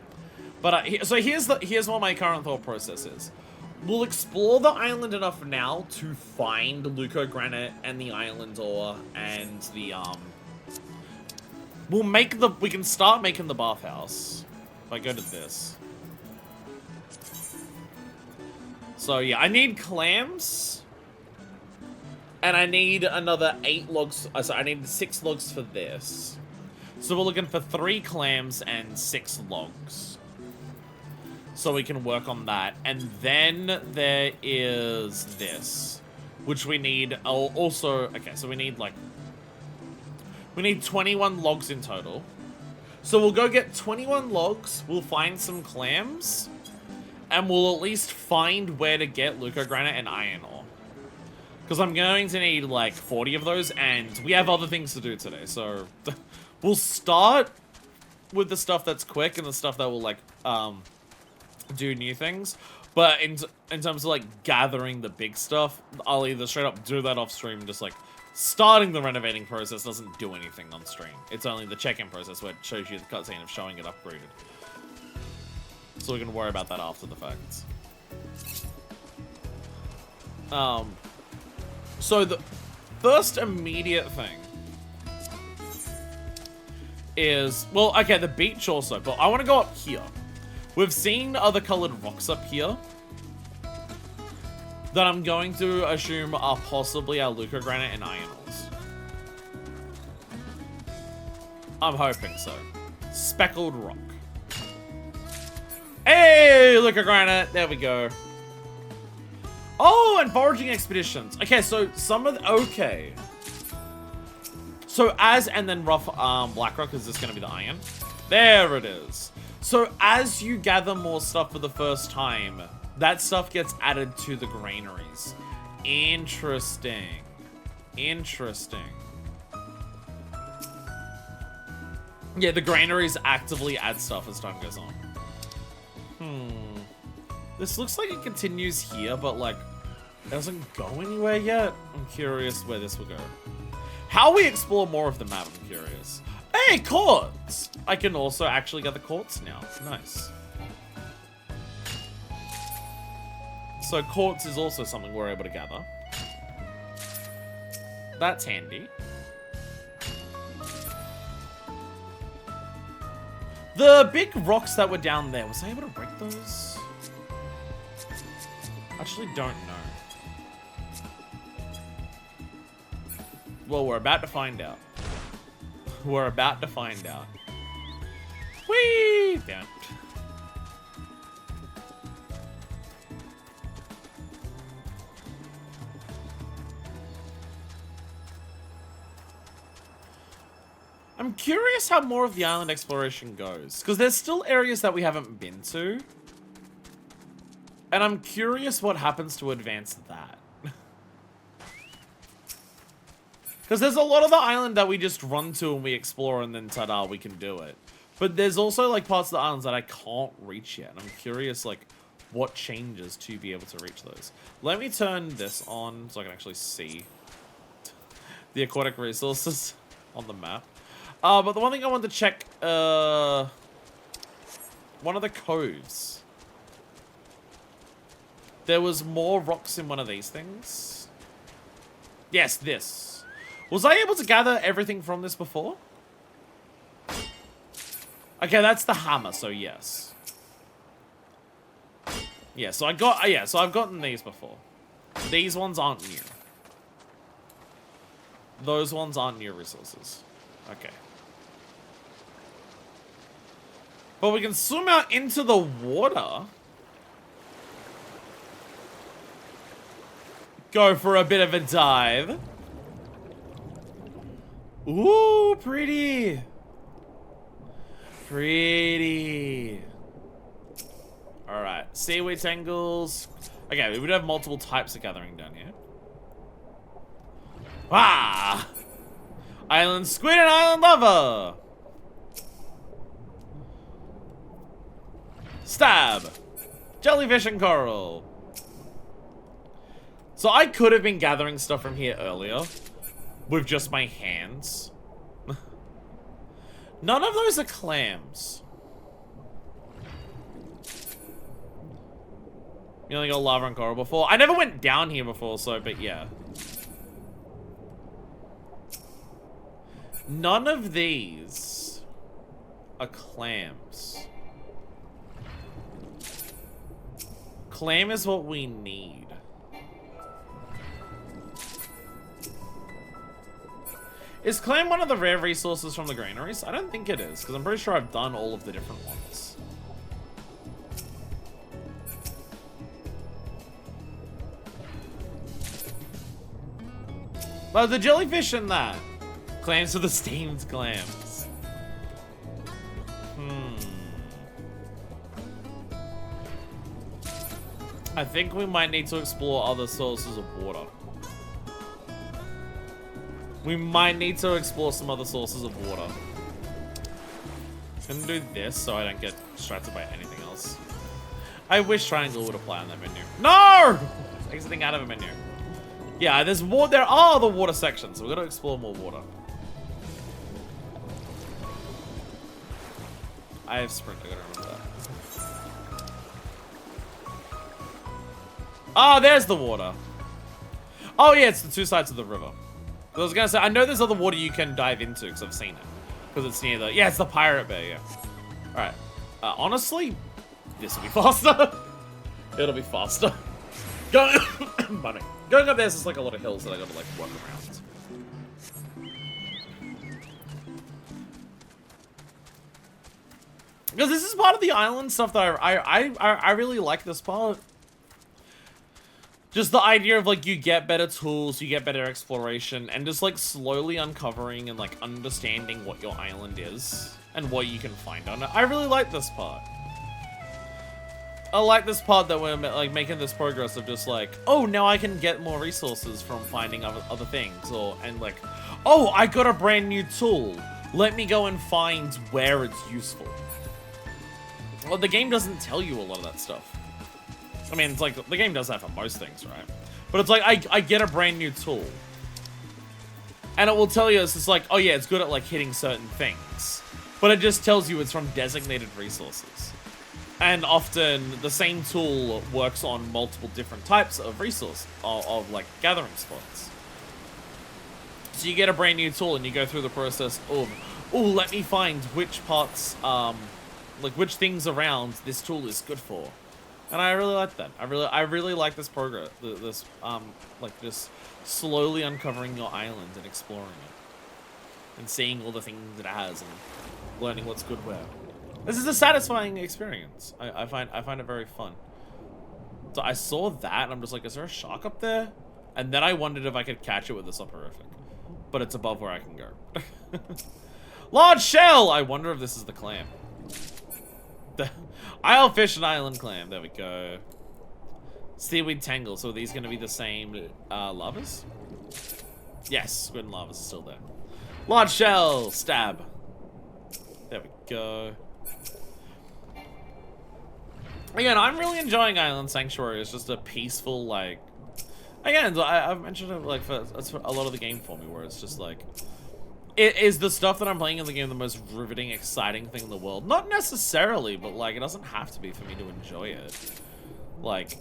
Speaker 1: But so here's what my current thought process is. We'll explore the island enough now to find Luco Granite and the island ore and the we can start making the bathhouse. If I go to this. So yeah, I need clams. And I need another 8 logs. So I need 6 logs for this. So we're looking for 3 clams and 6 logs. So we can work on that. And then there is this. Which we need also... Okay, so we need like... We need 21 logs in total. So we'll go get 21 logs. We'll find some clams. And we'll at least find where to get Luco Granite and iron ore. Because I'm going to need like 40 of those. And we have other things to do today. So we'll start with the stuff that's quick and the stuff that will like do new things. But in terms of like gathering the big stuff, I'll either straight up do that off stream, just like starting the renovating process doesn't do anything on stream. It's only the check-in process where it shows you the cutscene of showing it upgraded. So we can worry about that after the fact. So the first immediate thing is, well, okay, the beach also, but I want to go up here. We've seen other colored rocks up here that I'm going to assume are possibly our Luco Granite and iron ores. I'm hoping so. Speckled rock. Hey, Luco Granite, there we go. Oh, and foraging expeditions. Okay, so some of the, okay. So and then rough black rock, is this gonna be the iron? There it is. So as you gather more stuff for the first time, that stuff gets added to the granaries. Interesting. Interesting. Yeah, the granaries actively add stuff as time goes on. This looks like it continues here, but like, it doesn't go anywhere yet. I'm curious where this will go. How we explore more of the map, I'm curious. Hey, quartz! I can also actually get the quartz now. Nice. So quartz is also something we're able to gather. That's handy. The big rocks that were down there, was I able to break those? Actually don't know. Well, we're about to find out. We're about to find out. Whee! Down. I'm curious how more of the island exploration goes, because there's still areas that we haven't been to. And I'm curious what happens to advance that. Because there's a lot of the island that we just run to and we explore and then ta-da, we can do it. But there's also like parts of the islands that I can't reach yet. And I'm curious like what changes to be able to reach those. Let me turn this on so I can actually see the aquatic resources on the map. But the one thing I wanted to check, one of the coves. There was more rocks in one of these things. Yes, this. Was I able to gather everything from this before? Okay, that's the hammer, so yes. Yeah, so I've gotten these before. These ones aren't new. Those ones aren't new resources. Okay. But we can swim out into the water. Go for a bit of a dive. Ooh, pretty. Pretty. Alright, seaweed tangles. Okay, we would have multiple types of gathering down here. Ah! Island squid and island lava. Stab. Jellyfish and coral. So I could have been gathering stuff from here earlier with just my hands. None of those are clams. You only got lava and coral before. I never went down here before, so, but yeah. None of these are clams. Clam is what we need. Is clam one of the rare resources from the granaries? I don't think it is, because I'm pretty sure I've done all of the different ones. But the jellyfish and that. Clams are the steamed clams. I think we might need to explore other sources of water. We might need to explore some other sources of water. I'm gonna do this so I don't get distracted by anything else. I wish triangle would apply on that menu. No! Exiting out of a menu. Yeah, there's water. There are the water sections, so we've got to explore more water. I have sprint. I gotta remember that. Oh, there's the water. Oh yeah, it's the two sides of the river. I was gonna say, I know there's other water you can dive into because I've seen it. Because it's near the, yeah, it's the pirate bay, yeah. Alright. Honestly, this will be faster. It'll be faster. Going up there's just like a lot of hills that I gotta like work around. Because this is part of the island stuff that I really like this part. Just the idea of like you get better tools, you get better exploration, and just like slowly uncovering and like understanding what your island is and what you can find on it. I really like this part. I like this part that we're like making this progress of just like, oh, now I can get more resources from finding other things, or and like, oh, I got a brand new tool. Let me go and find where it's useful. Well, the game doesn't tell you a lot of that stuff. I mean, it's like, the game does that for most things, right? But it's like, I get a brand new tool. And it will tell you, it's just like, oh yeah, it's good at like hitting certain things. But it just tells you it's from designated resources. And often, the same tool works on multiple different types of resource, of like gathering spots. So you get a brand new tool and you go through the process of, oh, let me find which parts, like which things around this tool is good for. And I really like that. I really like this progress. This like just slowly uncovering your island and exploring it, and seeing all the things it has and learning what's good where. This is a satisfying experience. I find it very fun. So I saw that and I'm just like, is there a shark up there? And then I wondered if I could catch it with the soporific, but it's above where I can go. Large shell. I wonder if this is the clam. Isle fish and island clam. There we go. Seaweed tangle. So are these going to be the same lavas? Yes, squid and lavas are still there. Large shell. Stab. There we go. Again, I'm really enjoying Island Sanctuary. It's just a peaceful, like... Again, I've mentioned it like for a lot of the game for me, where it's just like... Is the stuff that I'm playing in the game the most riveting, exciting thing in the world? Not necessarily, but like, it doesn't have to be for me to enjoy it. Like,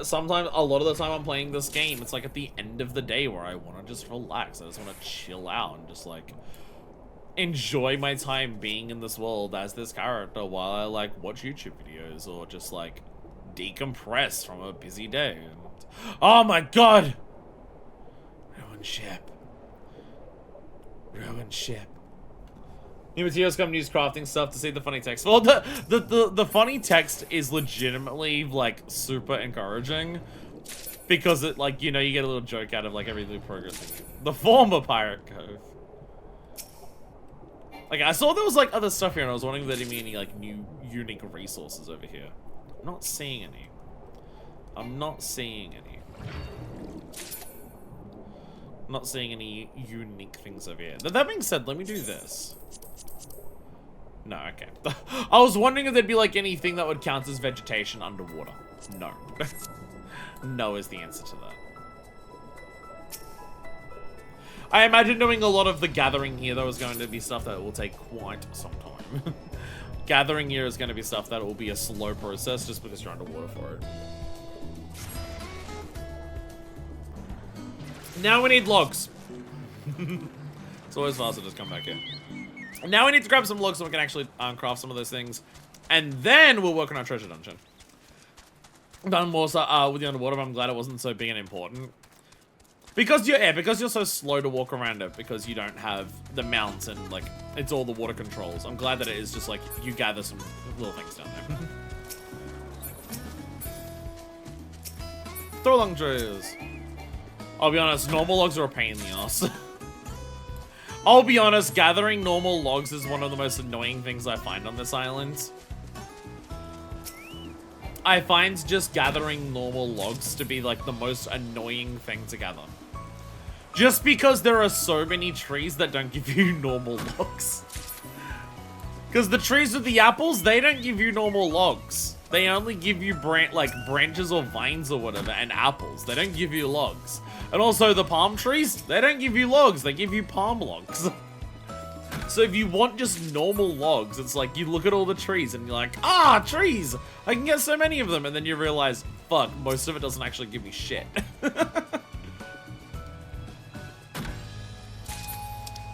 Speaker 1: sometimes, a lot of the time I'm playing this game, it's like at the end of the day where I want to just relax. I just want to chill out and just like, enjoy my time being in this world as this character while I like watch YouTube videos or just like decompress from a busy day. And, oh my god! Ruined ship. Ruined ship. New materials come to use crafting stuff to see the funny text. Well, the funny text is legitimately like super encouraging because it like, you know, you get a little joke out of like every little progress thing. The former Pirate Cove. Like, I saw there was like other stuff here and I was wondering if there'd be any like new unique resources over here. I'm not seeing any. I'm not seeing any. I'm not seeing any unique things over here. That being said, let me do this. No, okay. I was wondering if there'd be like anything that would count as vegetation underwater. No. No is the answer to that. I imagine doing a lot of the gathering here, though, is going to be stuff that will take quite some time. Gathering here is going to be stuff that will be a slow process just because you're underwater for it. Now we need logs. It's always faster to just come back in. Now we need to grab some logs so we can actually craft some of those things. And then we'll work on our treasure dungeon. Done more so, with the underwater, I'm glad it wasn't so big and important. Because you're so slow to walk around it, because you don't have the mounts and like it's all the water controls. I'm glad that it is just like you gather some little things down there. Throw along trees. I'll be honest, normal logs are a pain in the ass. I'll be honest, gathering normal logs is one of the most annoying things I find on this island. I find just gathering normal logs to be like the most annoying thing to gather. Just because there are so many trees that don't give you normal logs. Because the trees with the apples, they don't give you normal logs. They only give you branches or vines or whatever, and apples. They don't give you logs. And also the palm trees, they don't give you logs, they give you palm logs. So if you want just normal logs, it's like you look at all the trees and you're like, ah, trees! I can get so many of them, and then you realize, fuck, most of it doesn't actually give me shit.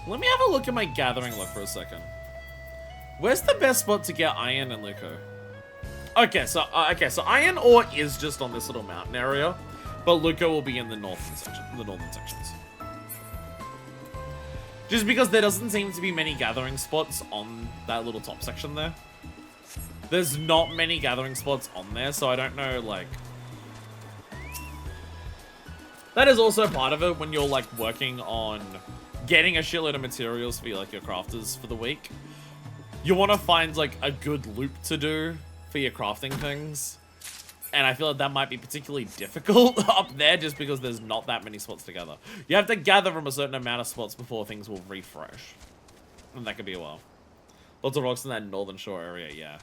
Speaker 1: Let me have a look at my gathering log for a second. Where's the best spot to get iron and Luco? Okay, so iron ore is just on this little mountain area, but Luco will be in the northern sections. Just because there doesn't seem to be many gathering spots on that little top section there. There's not many gathering spots on there, so I don't know, like... That is also part of it when you're, like, working on getting a shitload of materials for, like, your crafters for the week. You want to find, like, a good loop to do for your crafting things. And I feel like that might be particularly difficult up there just because there's not that many spots to gather. You have to gather from a certain amount of spots before things will refresh. And that could be a while. Lots of rocks in that northern shore area, yeah.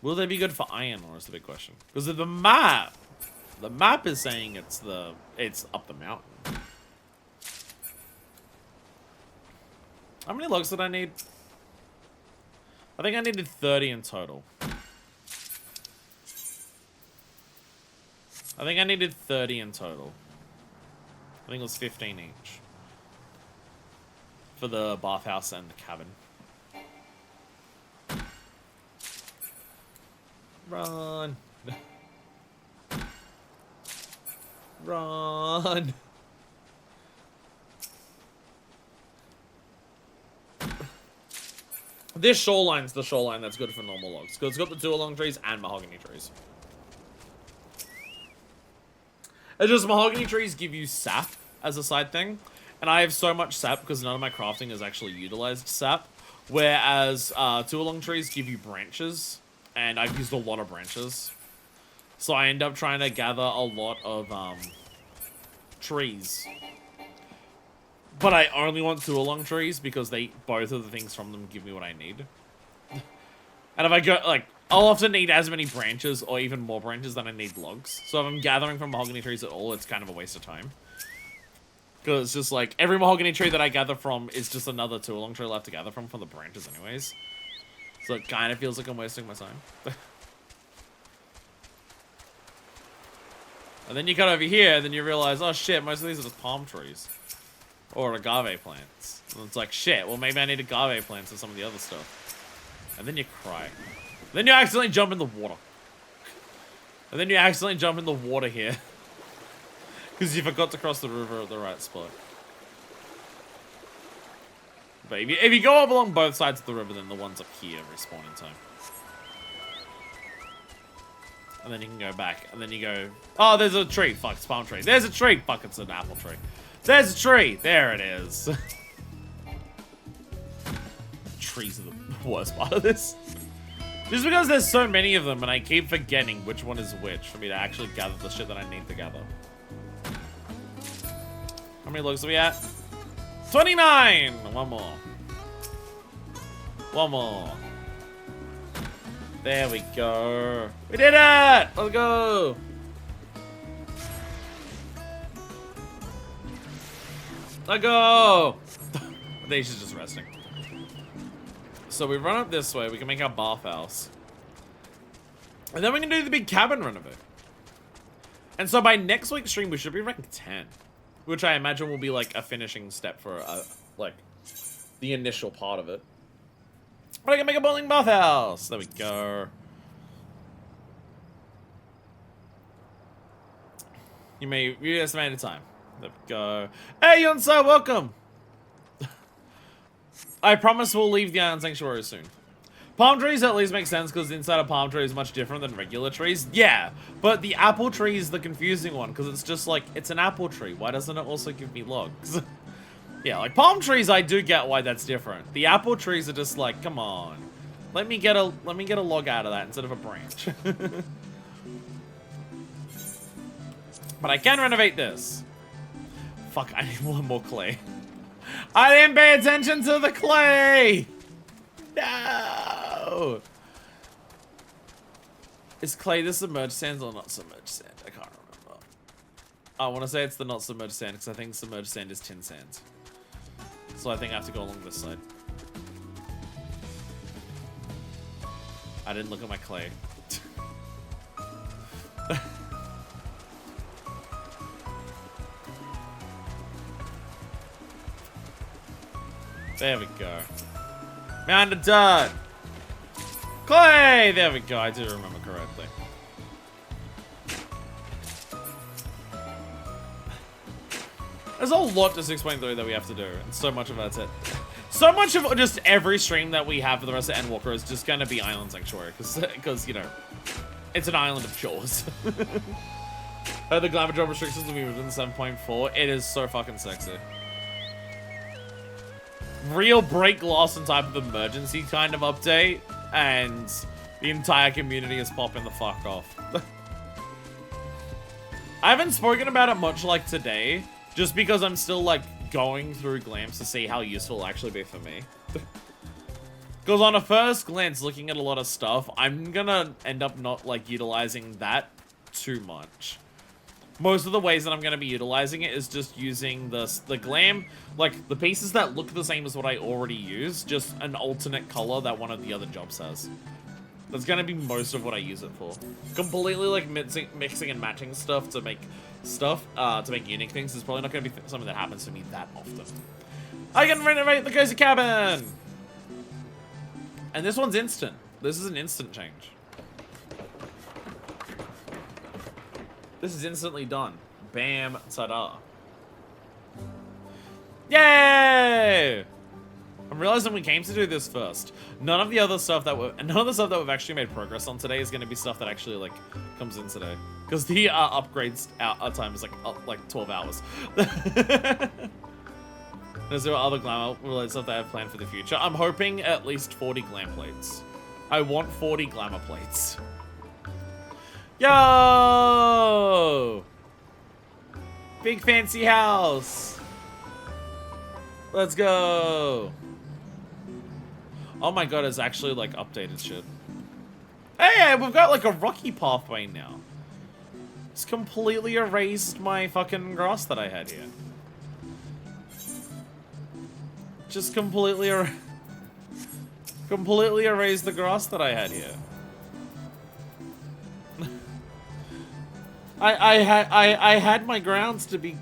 Speaker 1: Will they be good for iron ore is the big question. Because of the map is saying it's up the mountain. How many logs did I need? I think I needed 30 in total. I think I needed 30 in total. I think it was 15 each. For the bathhouse and the cabin. Run! Run! This shoreline's the shoreline that's good for normal logs. Because it's got the 2 along trees and mahogany trees. It's just mahogany trees give you sap as a side thing. And I have so much sap because none of my crafting has actually utilized sap. Whereas 2 along trees give you branches. And I've used a lot of branches. So I end up trying to gather a lot of trees. But I only want 2 along trees because both of the things from them give me what I need. And if I go, like, I'll often need as many branches or even more branches than I need logs. So if I'm gathering from mahogany trees at all, it's kind of a waste of time. Because it's just like, every mahogany tree that I gather from is just another 2 along tree left to gather from the branches anyways. So it kind of feels like I'm wasting my time. And then you cut over here, and then you realize, oh shit, most of these are just palm trees. Or agave plants. And it's like, shit, well maybe I need agave plants or some of the other stuff. And then you cry. Then you accidentally jump in the water. And then you accidentally jump in the water here. Because you forgot to cross the river at the right spot. But if you go up along both sides of the river, then the ones up here respawn in time. And then you can go back, and then you go, oh, there's a tree. Fuck, it's a palm tree. There's a tree. Fuck, it's an apple tree. There's a tree. There it is. Trees are the worst part of this. Just because there's so many of them, and I keep forgetting which one is which for me to actually gather the shit that I need to gather. How many logs are we at? 29! One more. One more. There we go. We did it! Let's go! Let's go! I think she's just resting. So we run up this way, we can make our bathhouse. And then we can do the big cabin renovate. And so by next week's stream, we should be rank 10. Which I imagine will be like a finishing step for like the initial part of it. But I can make a boiling bathhouse. There we go. You estimated time. There we go. Hey, Yonsei, welcome. I promise we'll leave the Iron Sanctuary soon. Palm trees at least make sense because the inside of palm tree is much different than regular trees. Yeah, but the apple tree is the confusing one because it's just like, it's an apple tree. Why doesn't it also give me logs? Yeah, like palm trees, I do get why that's different. The apple trees are just like, come on. Let me get a log out of that instead of a branch. But I can renovate this. Fuck, I need one more clay. I didn't pay attention to the clay! No! Is clay the submerged sand or not submerged sand? I can't remember. I want to say it's the not submerged sand because I think submerged sand is tin sand. So I think I have to go along this side. I didn't look at my clay. There we go. Mound of dirt. Clay! There we go. I do remember correctly. There's a lot to 6.3 that we have to do, and so much of that's it. So much of just every stream that we have for the rest of Endwalker is just gonna be Island Sanctuary, because you know, it's an island of chores. The glamour job restrictions will be within 7.4. It is so fucking sexy. Real break glass and type of emergency kind of update, and the entire community is popping the fuck off. I haven't spoken about it much like today, just because I'm still like going through glams to see how useful it'll actually be for me. Because on a first glance, looking at a lot of stuff, I'm gonna end up not like utilizing that too much. Most of the ways that I'm going to be utilizing it is just using the glam, like the pieces that look the same as what I already use, just an alternate color that one of the other jobs has. That's going to be most of what I use it for. Completely like mixing and matching stuff to make unique things is probably not going to be something that happens to me that often. I can renovate the cozy cabin! And this one's instant. This is an instant change. This is instantly done. Bam, ta-da. Yay! I'm realizing we came to do this first. None of the other stuff that we've actually made progress on today is going to be stuff that actually like comes in today, because the upgrades time is like 12 hours. Is there other glamour related stuff that I have planned for the future? I'm hoping at least 40 glam plates. I want 40 glamour plates. Yo! Big fancy house. Let's go. Oh my god, it's actually like updated shit. Hey, we've got like a rocky pathway now. It's completely erased my fucking grass that I had here. Just completely erased the grass that I had here. I had my grounds to be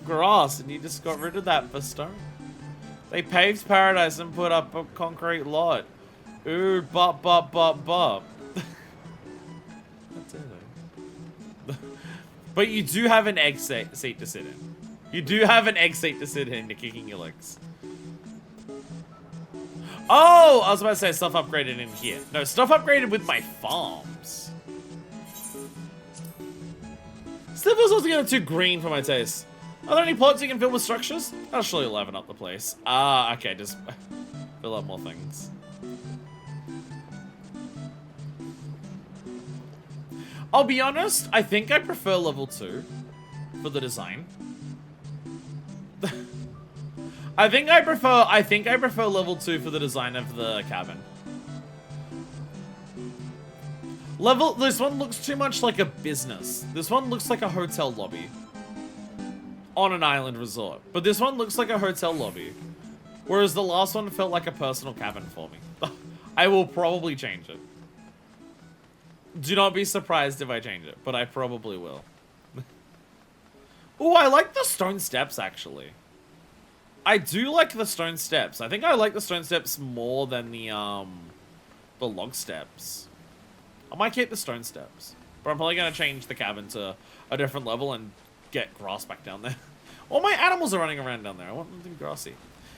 Speaker 1: grass, and you just got rid of that for stone. They paved paradise and put up a concrete lot. Ooh, bop. That's it, though. But you do have an egg seat to sit in. You do have an egg seat to sit in, you're kicking your legs. Oh, I was about to say stuff upgraded in here. No, stuff upgraded with my farms. Still feels also getting too green for my taste. Are there any plots you can fill with structures? I'll surely leaven up the place. Ah, okay, just fill up more things. I'll be honest, I think I prefer level 2 for the design. I think I prefer level 2 for the design of the cabin. This one looks too much like a business. This one looks like a hotel lobby. On an island resort. But this one looks like a hotel lobby. Whereas the last one felt like a personal cabin for me. I will probably change it. Do not be surprised if I change it, but I probably will. Oh, I like the stone steps, actually. I do like the stone steps. I think I like the stone steps more than the log steps. I might keep the stone steps. But I'm probably going to change the cabin to a different level and get grass back down there. All my animals are running around down there. I want them to be grassy.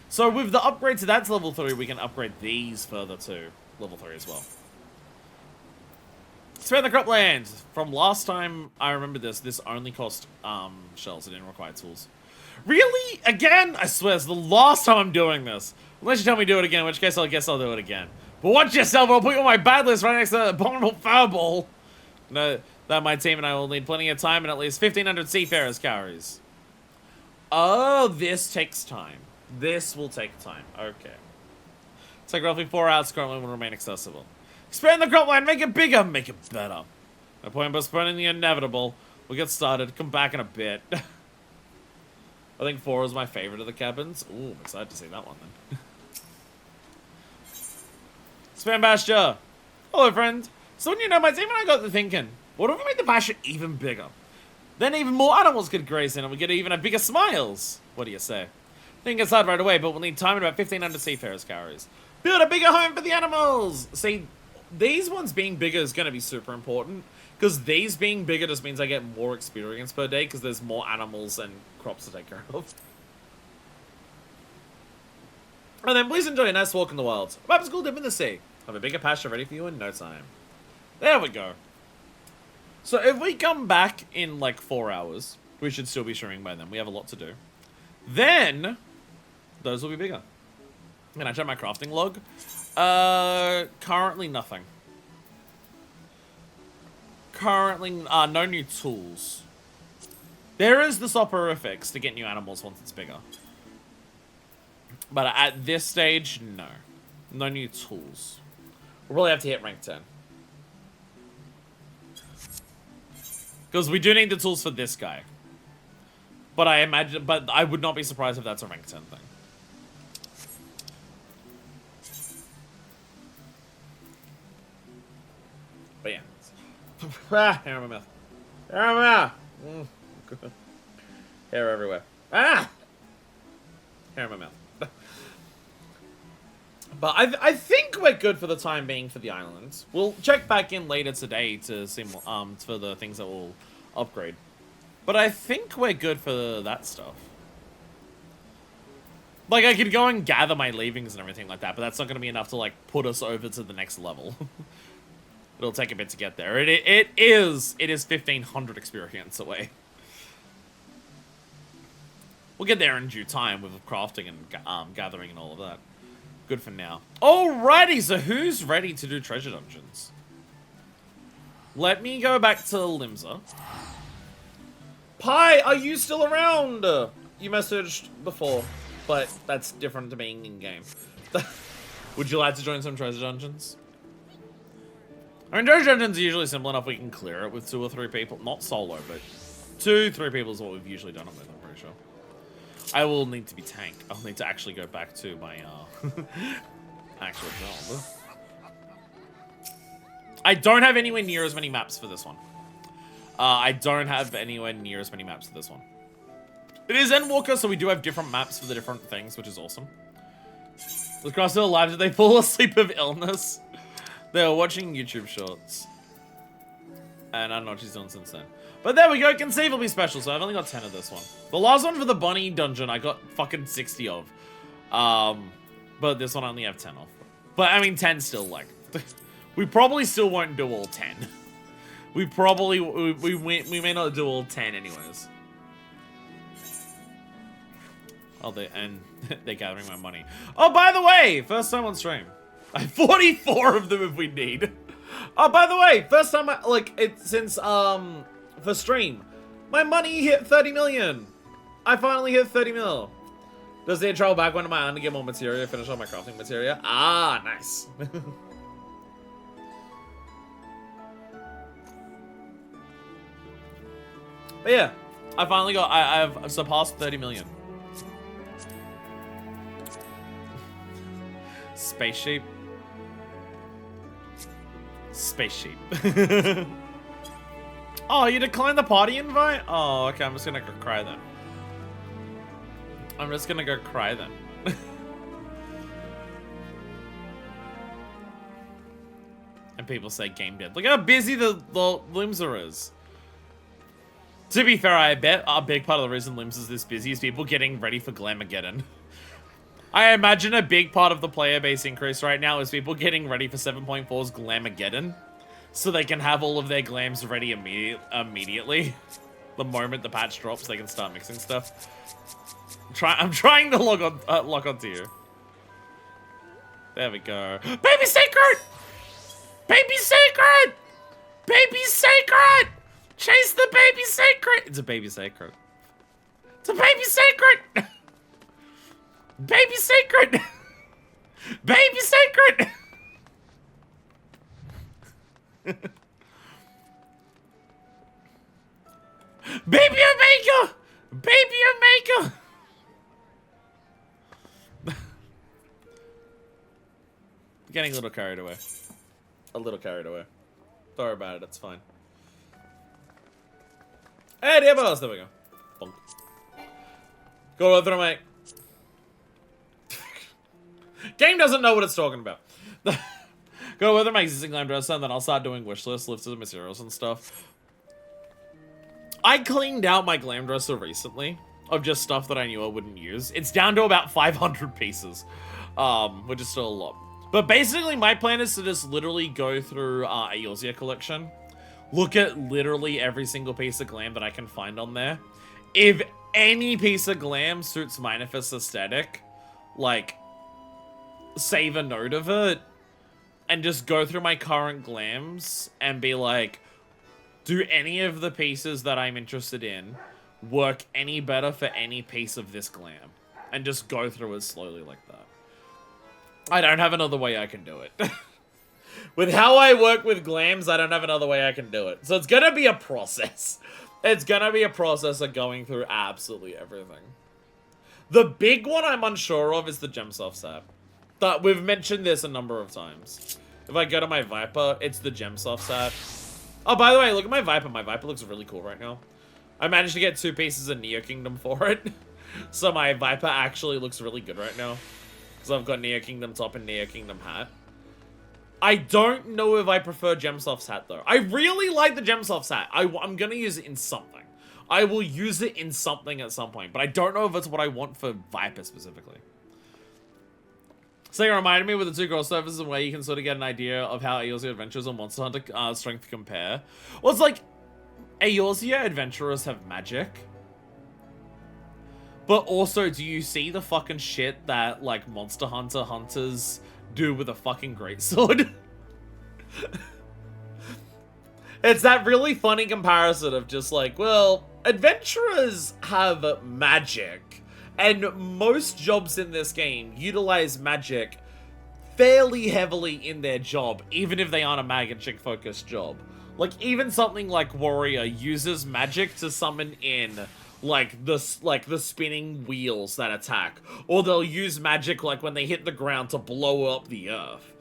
Speaker 1: So with the upgrade to that to level 3, we can upgrade these further to level 3 as well. Spare the cropland. From last time I remember this only cost shells. It didn't require tools. Really? Again? I swear it's the last time I'm doing this. Unless you tell me to do it again, in which case I guess I'll do it again. But watch yourself, I'll put you on my bad list right next to the abominable fireball. No, that my team and I will need plenty of time and at least 1,500 seafarers carries. Oh, this takes time. This will take time. Okay. It's like roughly 4 hours currently will remain accessible. Expand the cropland, make it bigger, make it better. No point in postponing the inevitable. We'll get started, come back in a bit. I think 4 is my favorite of the cabins. Ooh, I'm excited to see that one then. Spam Bastia. Hello, friend. So, you know, my team and I got to thinking, what if we made the Bastia even bigger? Then even more animals could graze in and we get even a bigger smiles. What do you say? Think it's hard right away, but we'll need time and about 1,500 seafarers carries. Build a bigger home for the animals. See, these ones being bigger is going to be super important. Because these being bigger just means I get more experience per day because there's more animals and crops to take care of. And then please enjoy a nice walk in the wild. A map school dip in the sea. Have a bigger pasture ready for you in no time. There we go. So if we come back in like 4 hours, we should still be streaming by then. We have a lot to do. Then, those will be bigger. Can I check my crafting log? Currently nothing. Currently, no new tools. There is the soporifics to get new animals once it's bigger. But at this stage, no. No new tools. We'll probably have to hit rank 10. Because we do need the tools for this guy. But I would not be surprised if that's a rank 10 thing. But yeah. Hair in my mouth. Hair in my mouth. Hair everywhere. Ah! Hair in my mouth. But I think we're good for the time being for the islands. We'll check back in later today to see for the things that we'll upgrade. But I think we're good for that stuff. Like, I could go and gather my leavings and everything like that, but that's not going to be enough to, like, put us over to the next level. It'll take a bit to get there. It is 1,500 experience away. We'll get there in due time with crafting and gathering and all of that. Good for now. Alrighty, so who's ready to do treasure dungeons? Let me go back to Limsa. Pi, are you still around? You messaged before, but that's different to being in-game. Would you like to join some treasure dungeons? I mean, treasure dungeons are usually simple enough we can clear it with 2 or 3 people. Not solo, but 2-3 people is what we've usually done it with, I'm pretty sure. I will need to be tank. I'll need to actually go back to my actual job. I don't have anywhere near as many maps for this one. I don't have anywhere near as many maps for this one. It is Endwalker, so we do have different maps for the different things, which is awesome. The cross still alive. Did they fall asleep of illness? They were watching YouTube shorts. And I don't know what she's done since then. But there we go, conceivably special, so I've only got 10 of this one. The last one for the Bunny dungeon, I got fucking 60 of. But this one I only have 10 of. But, I mean, 10 still, like... we probably still won't do all 10. We probably... We may not do all 10 anyways. Oh, they're gathering my money. Oh, by the way, first time on stream. I have 44 of them if we need. Oh, by the way, first time since for stream, my money hit 30 million. I finally hit 30 mil. Does the travel back one of my own to get more materia, finish off my crafting materia? Ah, nice. But yeah, I finally got, I've surpassed 30 million. Space sheep. Space sheep. Oh, you declined the party invite? Oh, okay, I'm just gonna go cry then. I'm just gonna go cry then. And people say game dead. Look how busy the Limsa is. To be fair, I bet a big part of the reason Limbs is this busy is people getting ready for Glamageddon. I imagine a big part of the player base increase right now is people getting ready for 7.4's Glamageddon, so they can have all of their glams ready immediately. The moment the patch drops, they can start mixing stuff. I'm trying to lock onto you. There we go. Baby secret! Baby secret! Baby secret! Chase the baby secret! It's a baby secret. It's a baby secret! Baby secret! Baby secret! Baby Omega! Baby Omega! Getting a little carried away. A little carried away. Don't worry about it, it's fine. Hey, diablos! There we go. Bonk. Go over, mate. Game doesn't know what it's talking about. Go with my existing glam dresser, and then I'll start doing wish lists, lifts of materials and stuff. I cleaned out my glam dresser recently of just stuff that I knew I wouldn't use. It's down to about 500 pieces, which is still a lot. But basically, my plan is to just literally go through Eorzea collection, look at literally every single piece of glam that I can find on there. If any piece of glam suits Manifest aesthetic, like, save a note of it, and just go through my current glams and be like, do any of the pieces that I'm interested in work any better for any piece of this glam? And just go through it slowly like that. I don't have another way I can do it. With how I work with glams, I don't have another way I can do it. So it's gonna be a process. It's gonna be a process of going through absolutely everything. The big one I'm unsure of is the Gemsoft set. But we've mentioned this a number of times. If I go to my Viper, it's the Gemsoft set. Oh, by the way, look at my Viper. My Viper looks really cool right now. I managed to get 2 pieces of Neo Kingdom for it. So my Viper actually looks really good right now. Because I've got Neo Kingdom top and Neo Kingdom hat. I don't know if I prefer Gemsoft's hat, though. I really like the Gemsoft's hat. I'm going to use it in something. I will use it in something at some point. But I don't know if it's what I want for Viper specifically. So it reminded me with the 2 crossovers and where you can sort of get an idea of how Eorzea Adventurers and Monster Hunter strength compare. Well, it's like, Eorzea Adventurers have magic. But also, do you see the fucking shit that, like, Monster Hunter hunters do with a fucking greatsword? It's that really funny comparison of just like, well, adventurers have magic, and most jobs in this game utilize magic fairly heavily in their job, even if they aren't a magic-focused job. Like, even something like Warrior uses magic to summon in like the spinning wheels that attack, or they'll use magic like when they hit the ground to blow up the earth.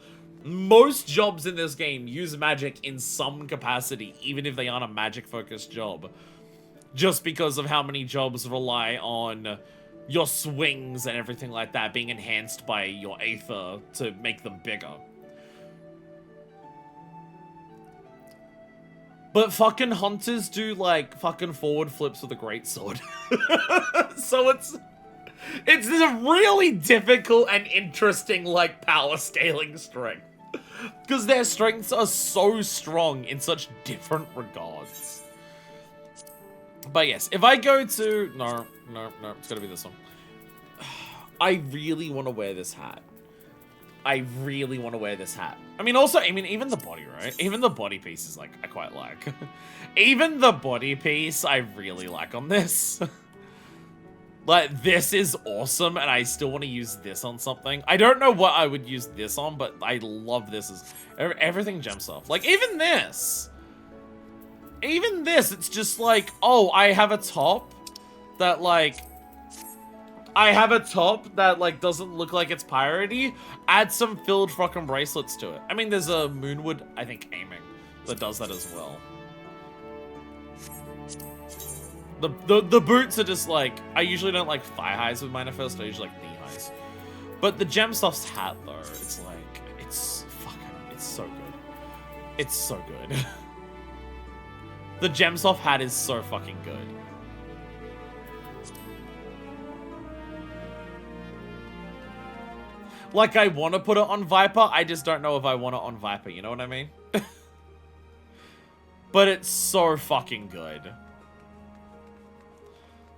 Speaker 1: Most jobs in this game use magic in some capacity, even if they aren't a magic-focused job, just because of how many jobs rely on your swings and everything like that being enhanced by your Aether to make them bigger. But fucking hunters do, like, fucking forward flips with a greatsword. So it's this really difficult and interesting, like, power scaling strength. Because their strengths are so strong in such different regards. But yes, if I go to... No, it's gotta be this one. I really want to wear this hat. I really want to wear this hat. I mean, also, even the body, right? Even the body piece is, like, I quite like. Even the body piece, I really like on this. Like, this is awesome, and I still want to use this on something. I don't know what I would use this on, but I love this. Everything jumps off. Like, even this. Even this, it's just like, oh, I have a top that, like... I have a top that, like, doesn't look like it's piratey. Add some filled fucking bracelets to it. I mean, there's a Moonwood, I think, aiming that does that as well. The boots are just like, I usually don't like thigh highs with Manifest, I usually like knee highs. But the Gemsoft's hat though, it's like, it's so good. It's so good. The Gemsoft hat is so fucking good. Like, I want to put it on Viper, I just don't know if I want it on Viper, you know what I mean? But it's so fucking good.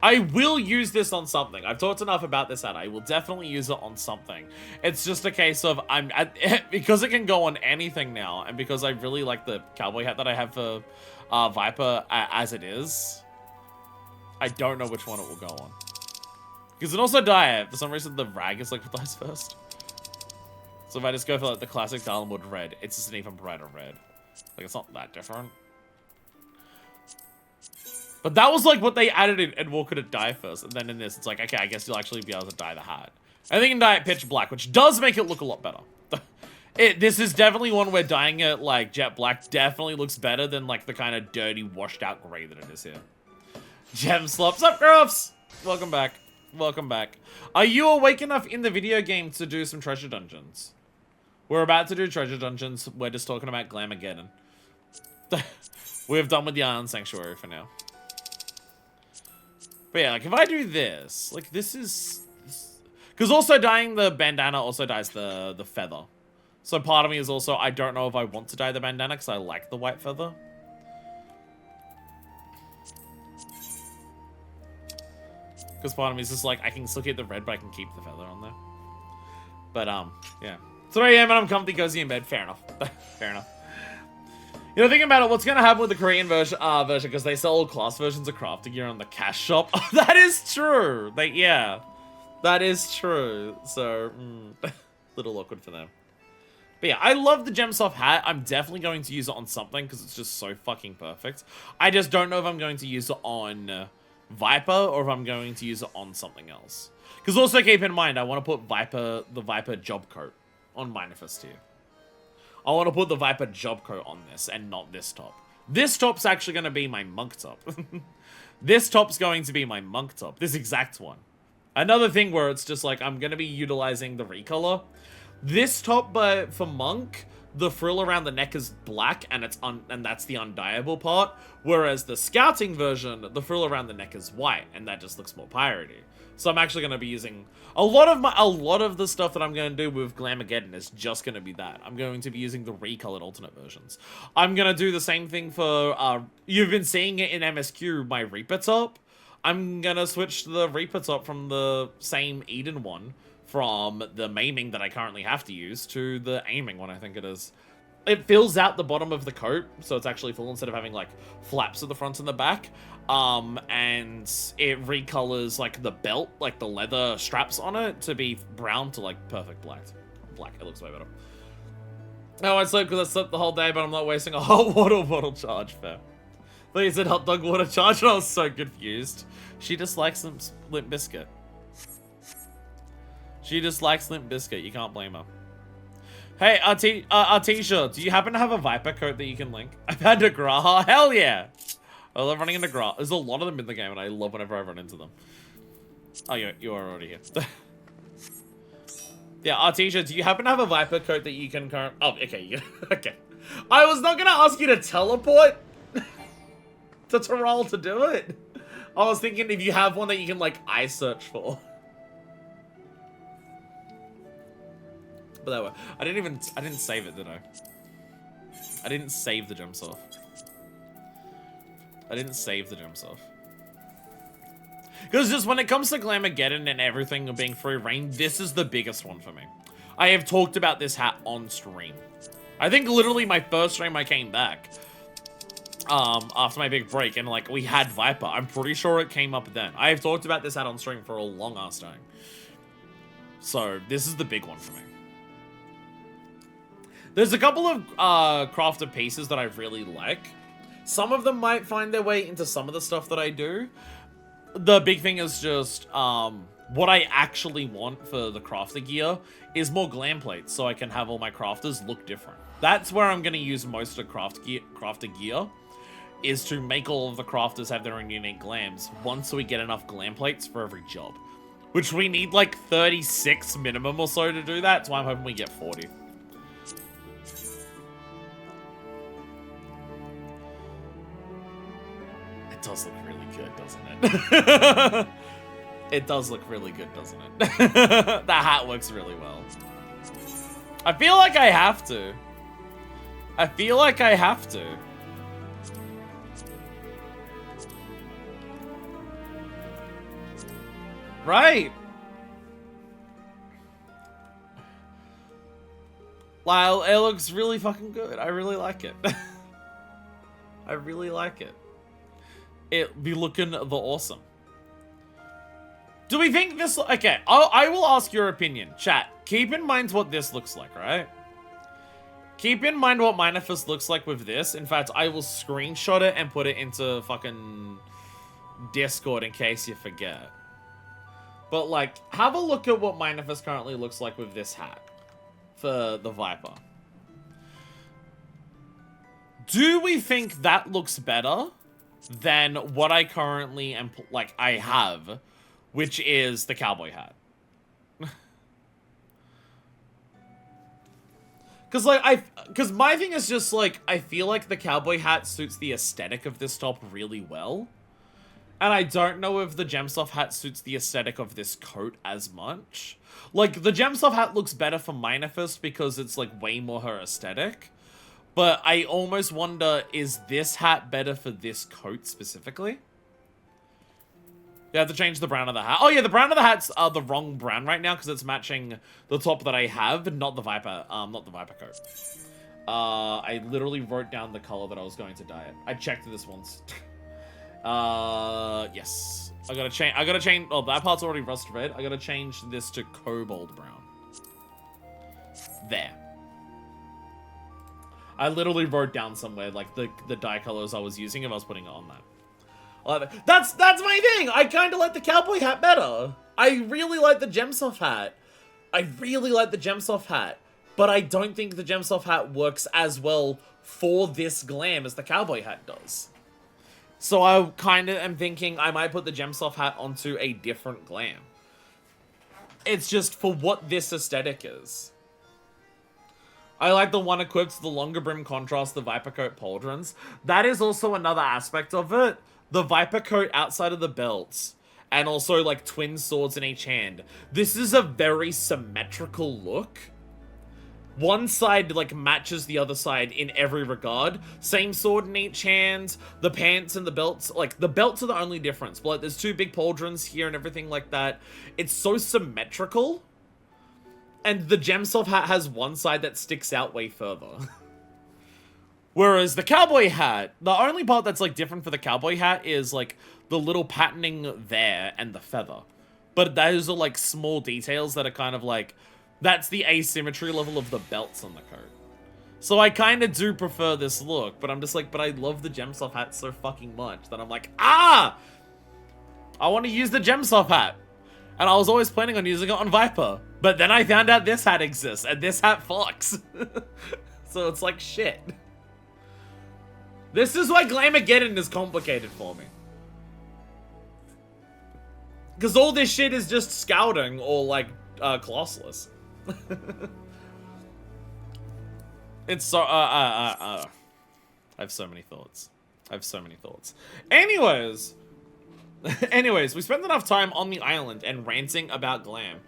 Speaker 1: I will use this on something. I've talked enough about this hat. I will definitely use it on something. It's just a case of because it can go on anything now, and because I really like the cowboy hat that I have for Viper as it is, I don't know which one it will go on. Because it also die. For some reason, the rag is like what dies first. So if I just go for like the classic Dalamud red, it's just an even brighter red. Like, it's not that different. But that was like what they added in Endwalker to dye first, and then in this, it's like, okay, I guess you'll actually be able to dye the hat. I think you can dye it pitch black, which does make it look a lot better. This is definitely one where dyeing it like jet black definitely looks better than like the kind of dirty, washed out gray that it is here. Gem slops up, Gruffs! Welcome back. Welcome back. Are you awake enough in the video game to do some treasure dungeons? We're about to do treasure dungeons. We're just talking about Glamageddon. We're done with the Iron Sanctuary for now. But yeah, like, if I do this, like, this is... Because also dyeing the bandana also dyes the feather. So part of me is also, I don't know if I want to dye the bandana because I like the white feather. Because part of me is just like, I can still keep the red, but I can keep the feather on there. But, yeah. 3 AM and I'm comfy, cozy in bed. Fair enough. Fair enough. You know, thinking about it, what's going to happen with the Korean version, because they sell all class versions of crafting gear on the cash shop. Oh, that is true. Yeah, that is true. So, little awkward for them. But yeah, I love the Gemsoft hat. I'm definitely going to use it on something because it's just so fucking perfect. I just don't know if I'm going to use it on Viper or if I'm going to use it on something else. Because also keep in mind, I want to put the Viper job coat on Manifest here. I want to put the Viper job coat on this and not this top. This top's actually going to be my monk top. This top's going to be my monk top. This exact one. Another thing where it's just like, I'm going to be utilizing the recolor. This top, but for monk, the frill around the neck is black and that's the undyeable part. Whereas the scouting version, the frill around the neck is white and that just looks more piratey. So I'm actually going to be using a lot of the stuff that I'm going to do with Glamageddon is just going to be that. I'm going to be using the recolored alternate versions. I'm going to do the same thing for, you've been seeing it in MSQ, my Reaper top. I'm going to switch to the Reaper top from the same Eden one from the maiming that I currently have to use to the aiming one, I think it is. It fills out the bottom of the coat, so it's actually full instead of having, like, flaps at the front and the back. And it recolors, like, the belt, like, the leather straps on it to be brown to, like, perfect black. It looks way better. Oh, I slept because I slept the whole day, but I'm not wasting a hot water bottle charge, fair. But you said hot dog water charge, and I was so confused. She just likes Limp Biscuit. She just likes Limp Biscuit, you can't blame her. Hey, Artesia, do you happen to have a Viper coat that you can link? I've had a Graha, hell yeah! I love running into Graha. There's a lot of them in the game, and I love whenever I run into them. Oh, you are already here. Yeah, Artesia, do you happen to have a Viper coat that you can currently... Oh, okay, okay. I was not gonna ask you to teleport to Tyrol to do it. I was thinking if you have one that you can, like, eye search for. But that way, I didn't save it, did I? I didn't save the Gemsoft. I didn't save the Gemsoft. Because just when it comes to Glamageddon and everything being free reign, this is the biggest one for me. I have talked about this hat on stream. I think literally my first stream I came back, after my big break, and like we had Viper. I'm pretty sure it came up then. I have talked about this out on stream for a long ass time. So this is the big one for me. There's a couple of crafted pieces that I really like. Some of them might find their way into some of the stuff that I do. The big thing is just what I actually want for the crafter gear is more glam plates, so I can have all my crafters look different. That's where I'm going to use most of crafter gear, is to make all of the crafters have their own unique glams once we get enough glam plates for every job. Which we need like 36 minimum or so to do that, so I'm hoping we get 40. It does look really good, doesn't it? It does look really good, doesn't it? That hat works really well. I feel like I have to. I feel like I have to. Right. Wow, it looks really fucking good. I really like it. I really like it. It be looking the awesome. Do we think this... Okay, I will ask your opinion. Chat, keep in mind what this looks like, right? Keep in mind what Manifest looks like with this. In fact, I will screenshot it and put it into fucking Discord in case you forget. But, like, have a look at what Manifest currently looks like with this hat for the Viper. Do we think that looks better than what I currently am, like, I have, which is the cowboy hat? Because, like, because my thing is just, like, I feel like the cowboy hat suits the aesthetic of this top really well. And I don't know if the Gemsoft hat suits the aesthetic of this coat as much. Like, the Gemsoft hat looks better for Manifest because it's, like, way more her aesthetic. But I almost wonder, is this hat better for this coat specifically? You have to change the brown of the hat. Oh, yeah, the brown of the hat's the wrong brown right now because it's matching the top that I have, not the Viper coat. I literally wrote down the color that I was going to dye it. I checked this once. Yes. I gotta change, oh, that part's already rust red. I gotta change this to cobalt brown. There. I literally wrote down somewhere, like, the dye colors I was using if I was putting it on that. That's my thing! I kinda like the cowboy hat better. I really like the Gemsoft hat. But I don't think the Gemsoft hat works as well for this glam as the cowboy hat does. So I kind of am thinking I might put the Gemsoft hat onto a different glam. It's just for what this aesthetic is. I like the one equipped to the longer brim contrast, the Viper coat pauldrons. That is also another aspect of it. The Viper coat outside of the belts. And also like twin swords in each hand. This is a very symmetrical look. One side, like, matches the other side in every regard. Same sword in each hand. The pants and the belts. Like, the belts are the only difference. But, like, there's two big pauldrons here and everything like that. It's so symmetrical. And the Gemsoft hat has one side that sticks out way further. Whereas the cowboy hat, the only part that's, like, different for the cowboy hat is, like, the little patterning there and the feather. But those are, like, small details that are kind of, like... That's the asymmetry level of the belts on the coat. So I kind of do prefer this look, but I'm just like, but I love the Gemsoft hat so fucking much that I'm like, ah! I want to use the Gemsoft hat. And I was always planning on using it on Viper. But then I found out this hat exists, and this hat fucks. So it's like, shit. This is why Glamageddon is complicated for me. Because all this shit is just scouting or, like, Colossalus. It's so, I have so many thoughts. Anyways, we spent enough time on the island and ranting about glam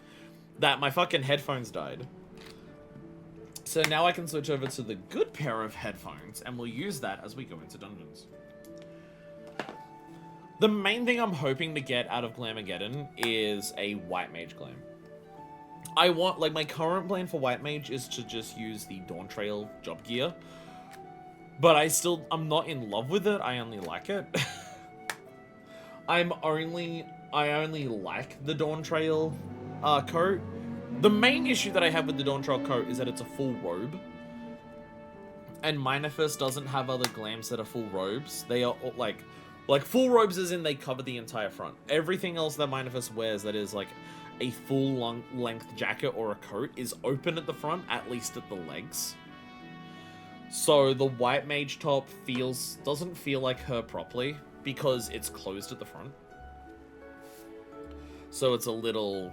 Speaker 1: that my fucking headphones died. So now I can switch over to the good pair of headphones and we'll use that as we go into dungeons. The main thing I'm hoping to get out of Glamageddon is a White Mage glam. I want, like, my current plan for White Mage is to just use the Dawn Trail job gear. But I'm not in love with it. I only like it. I only like the Dawn Trail coat. The main issue that I have with the Dawn Trail coat is that it's a full robe. And Manifest doesn't have other glams that are full robes. They are like full robes as in they cover the entire front. Everything else that Manifest wears that is like a full length jacket or a coat is open at the front, at least at the legs. So the white mage top doesn't feel like her properly because it's closed at the front. So it's a little...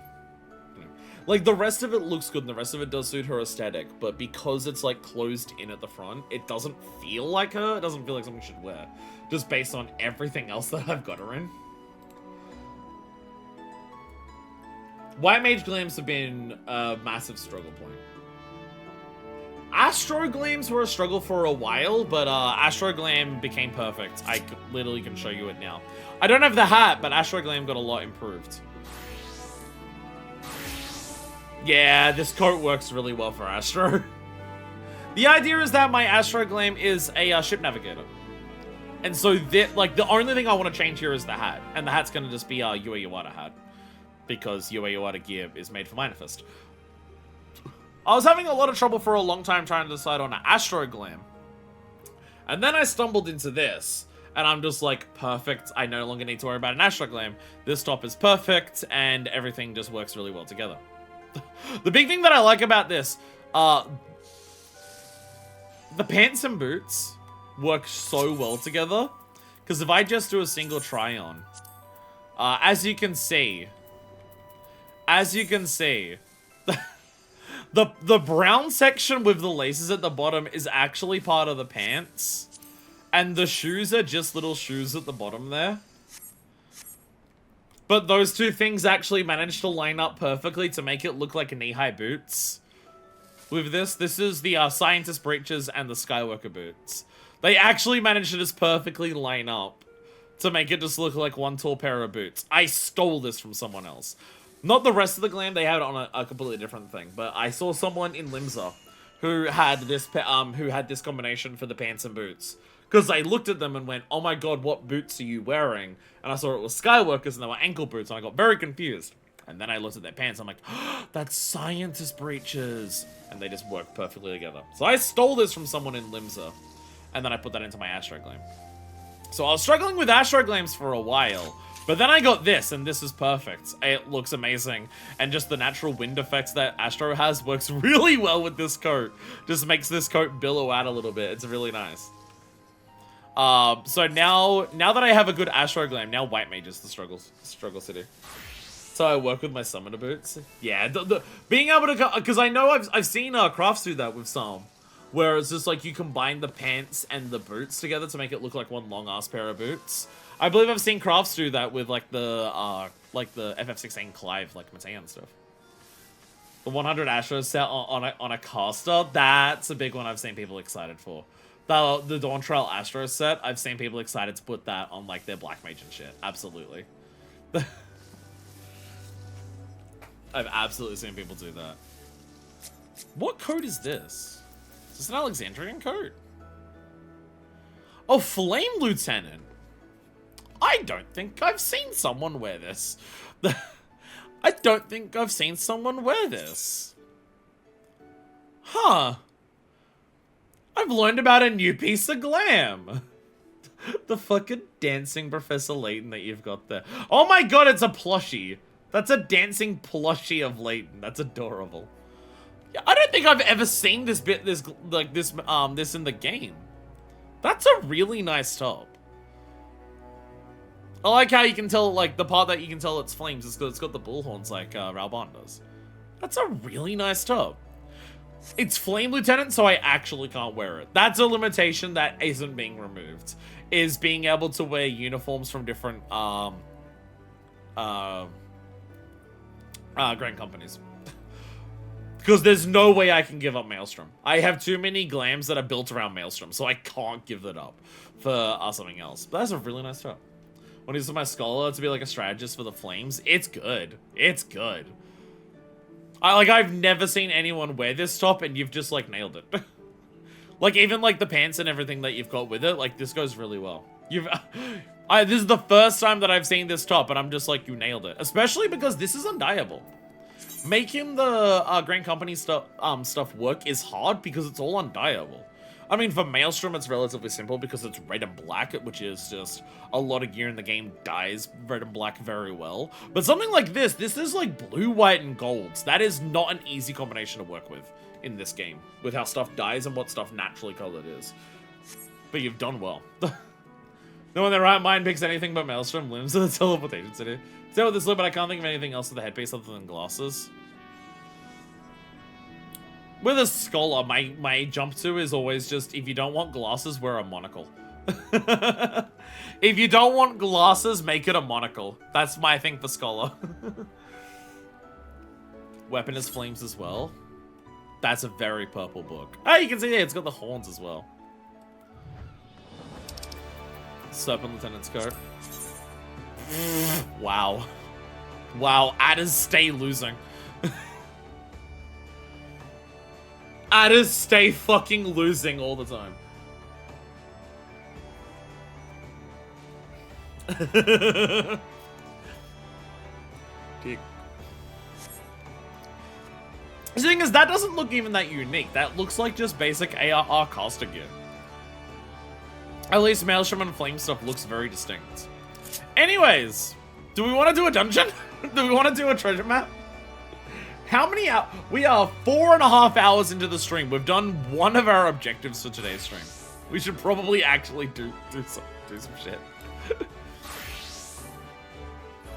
Speaker 1: Like, the rest of it looks good, and the rest of it does suit her aesthetic, but because it's, like, closed in at the front, it doesn't feel like her. It doesn't feel like something she should wear, just based on everything else that I've got her in. White Mage Glams have been a massive struggle point. Astro Glams were a struggle for a while, but Astro Glam became perfect. I literally can show you it now. I don't have the hat, but Astro Glam got a lot improved. Yeah, this coat works really well for Astro. The idea is that my Astro Glam is a ship navigator. And so, the only thing I want to change here is the hat. And the hat's going to just be a Yue Iwata hat. Because Yue Iwata gear is made for Manifest. I was having a lot of trouble for a long time trying to decide on an Astro Glam. And then I stumbled into this. And I'm just like, perfect. I no longer need to worry about an Astro Glam. This top is perfect. And everything just works really well together. The big thing that I like about this, the pants and boots work so well together. Because if I just do a single try on, as you can see, the brown section with the laces at the bottom is actually part of the pants. And the shoes are just little shoes at the bottom there. But those two things actually managed to line up perfectly to make it look like knee-high boots. With this is the Scientist breeches and the Skywalker boots. They actually managed to just perfectly line up to make it just look like one tall pair of boots. I stole this from someone else. Not the rest of the glam, they had it on a completely different thing. But I saw someone in Limsa who had this combination for the pants and boots. Because I looked at them and went, oh my god, what boots are you wearing? And I saw it was Skywalkers and they were ankle boots, and I got very confused. And then I looked at their pants, I'm like, oh, that's Scientist breeches. And they just work perfectly together. So I stole this from someone in Limsa. And then I put that into my Astro Glam. So I was struggling with Astro Glams for a while. But then I got this, and this is perfect. It looks amazing. And just the natural wind effects that Astro has works really well with this coat. Just makes this coat billow out a little bit. It's really nice. So now that I have a good Astro Glam, now White Mage is the struggle city. So I work with my Summoner boots. Yeah, being able to, because I know I've seen crafts do that with some, where it's just like you combine the pants and the boots together to make it look like one long ass pair of boots. I believe I've seen crafts do that with like the FF16 Clive, like Mateo and stuff. The 100 Astro set on a caster, that's a big one I've seen people excited for. The Dawn Trail Astro set, I've seen people excited to put that on like their Black Mage and shit. Absolutely. I've absolutely seen people do that. What code is this? Is this an Alexandrian code? Oh, Flame Lieutenant. I don't think I've seen someone wear this. I don't think I've seen someone wear this. Huh. I've learned about a new piece of glam. The fucking dancing Professor Layton that you've got there. Oh my god, it's a plushie. That's a dancing plushie of Layton. That's adorable. Yeah, I don't think I've ever seen this in the game. That's a really nice top. I like how you can tell, like, the part that you can tell it's flames is because it's got the bullhorns like Ralban does. That's a really nice top. It's Flame Lieutenant, so I actually can't wear it. That's a limitation that isn't being removed. Is being able to wear uniforms from different grand companies. Because there's no way I can give up Maelstrom. I have too many glams that are built around Maelstrom, so I can't give it up for something else. But that's a really nice top. When I use my Scholar to be like a strategist for the Flames, it's good. It's good. I've never seen anyone wear this top and you've just like nailed it. Like, even, like, the pants and everything that you've got with it, like, this goes really well. This is the first time that I've seen this top, and I'm just like, you nailed it. Especially because this is undyeable. Making the Grand Company stuff work is hard because it's all undyeable. I mean, for Maelstrom, it's relatively simple because it's red and black, which is just a lot of gear in the game dyes red and black very well. But something like this is like blue, white, and golds. That is not an easy combination to work with in this game, with how stuff dyes and what stuff naturally colored is. But you've done well. No one in their right mind picks anything but Maelstrom limbs of the teleportation city. Still with this look, but I can't think of anything else with the headpiece other than glasses. With a scholar, my jump to is always just, if you don't want glasses, wear a monocle. If you don't want glasses, make it a monocle. That's my thing for scholar. Weapon is flames as well. That's a very purple book. Oh, you can see it's got the horns as well. Serpent Lieutenant's coat. Wow. Wow, adders stay losing. Adders stay fucking losing all the time. Dick. The thing is, that doesn't look even that unique. That looks like just basic ARR caster gear. At least Maelstrom and Flame stuff looks very distinct. Anyways, do we want to do a dungeon? Do we want to do a treasure map? How many hours? We are 4.5 hours into the stream. We've done one of our objectives for today's stream. We should probably actually do some shit.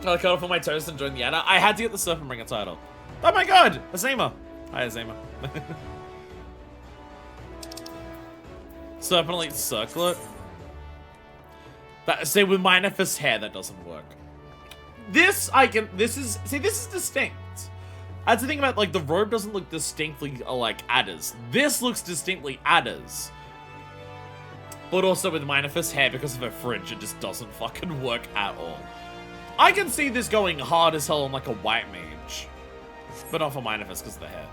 Speaker 1: I'll cut off all my toast and join the Anna. I had to get the Surf and bring a title. Oh my god! Azima. Hi, Azima. Serpent Elite Circlet. See, with Manifest hair, that doesn't work. This is distinct. That's the thing about, like, the robe doesn't look distinctly like adders. This looks distinctly adders. But also with Manifest hair, because of her fringe, it just doesn't fucking work at all. I can see this going hard as hell on, like, a white mage. But not for Manifest because of the hair.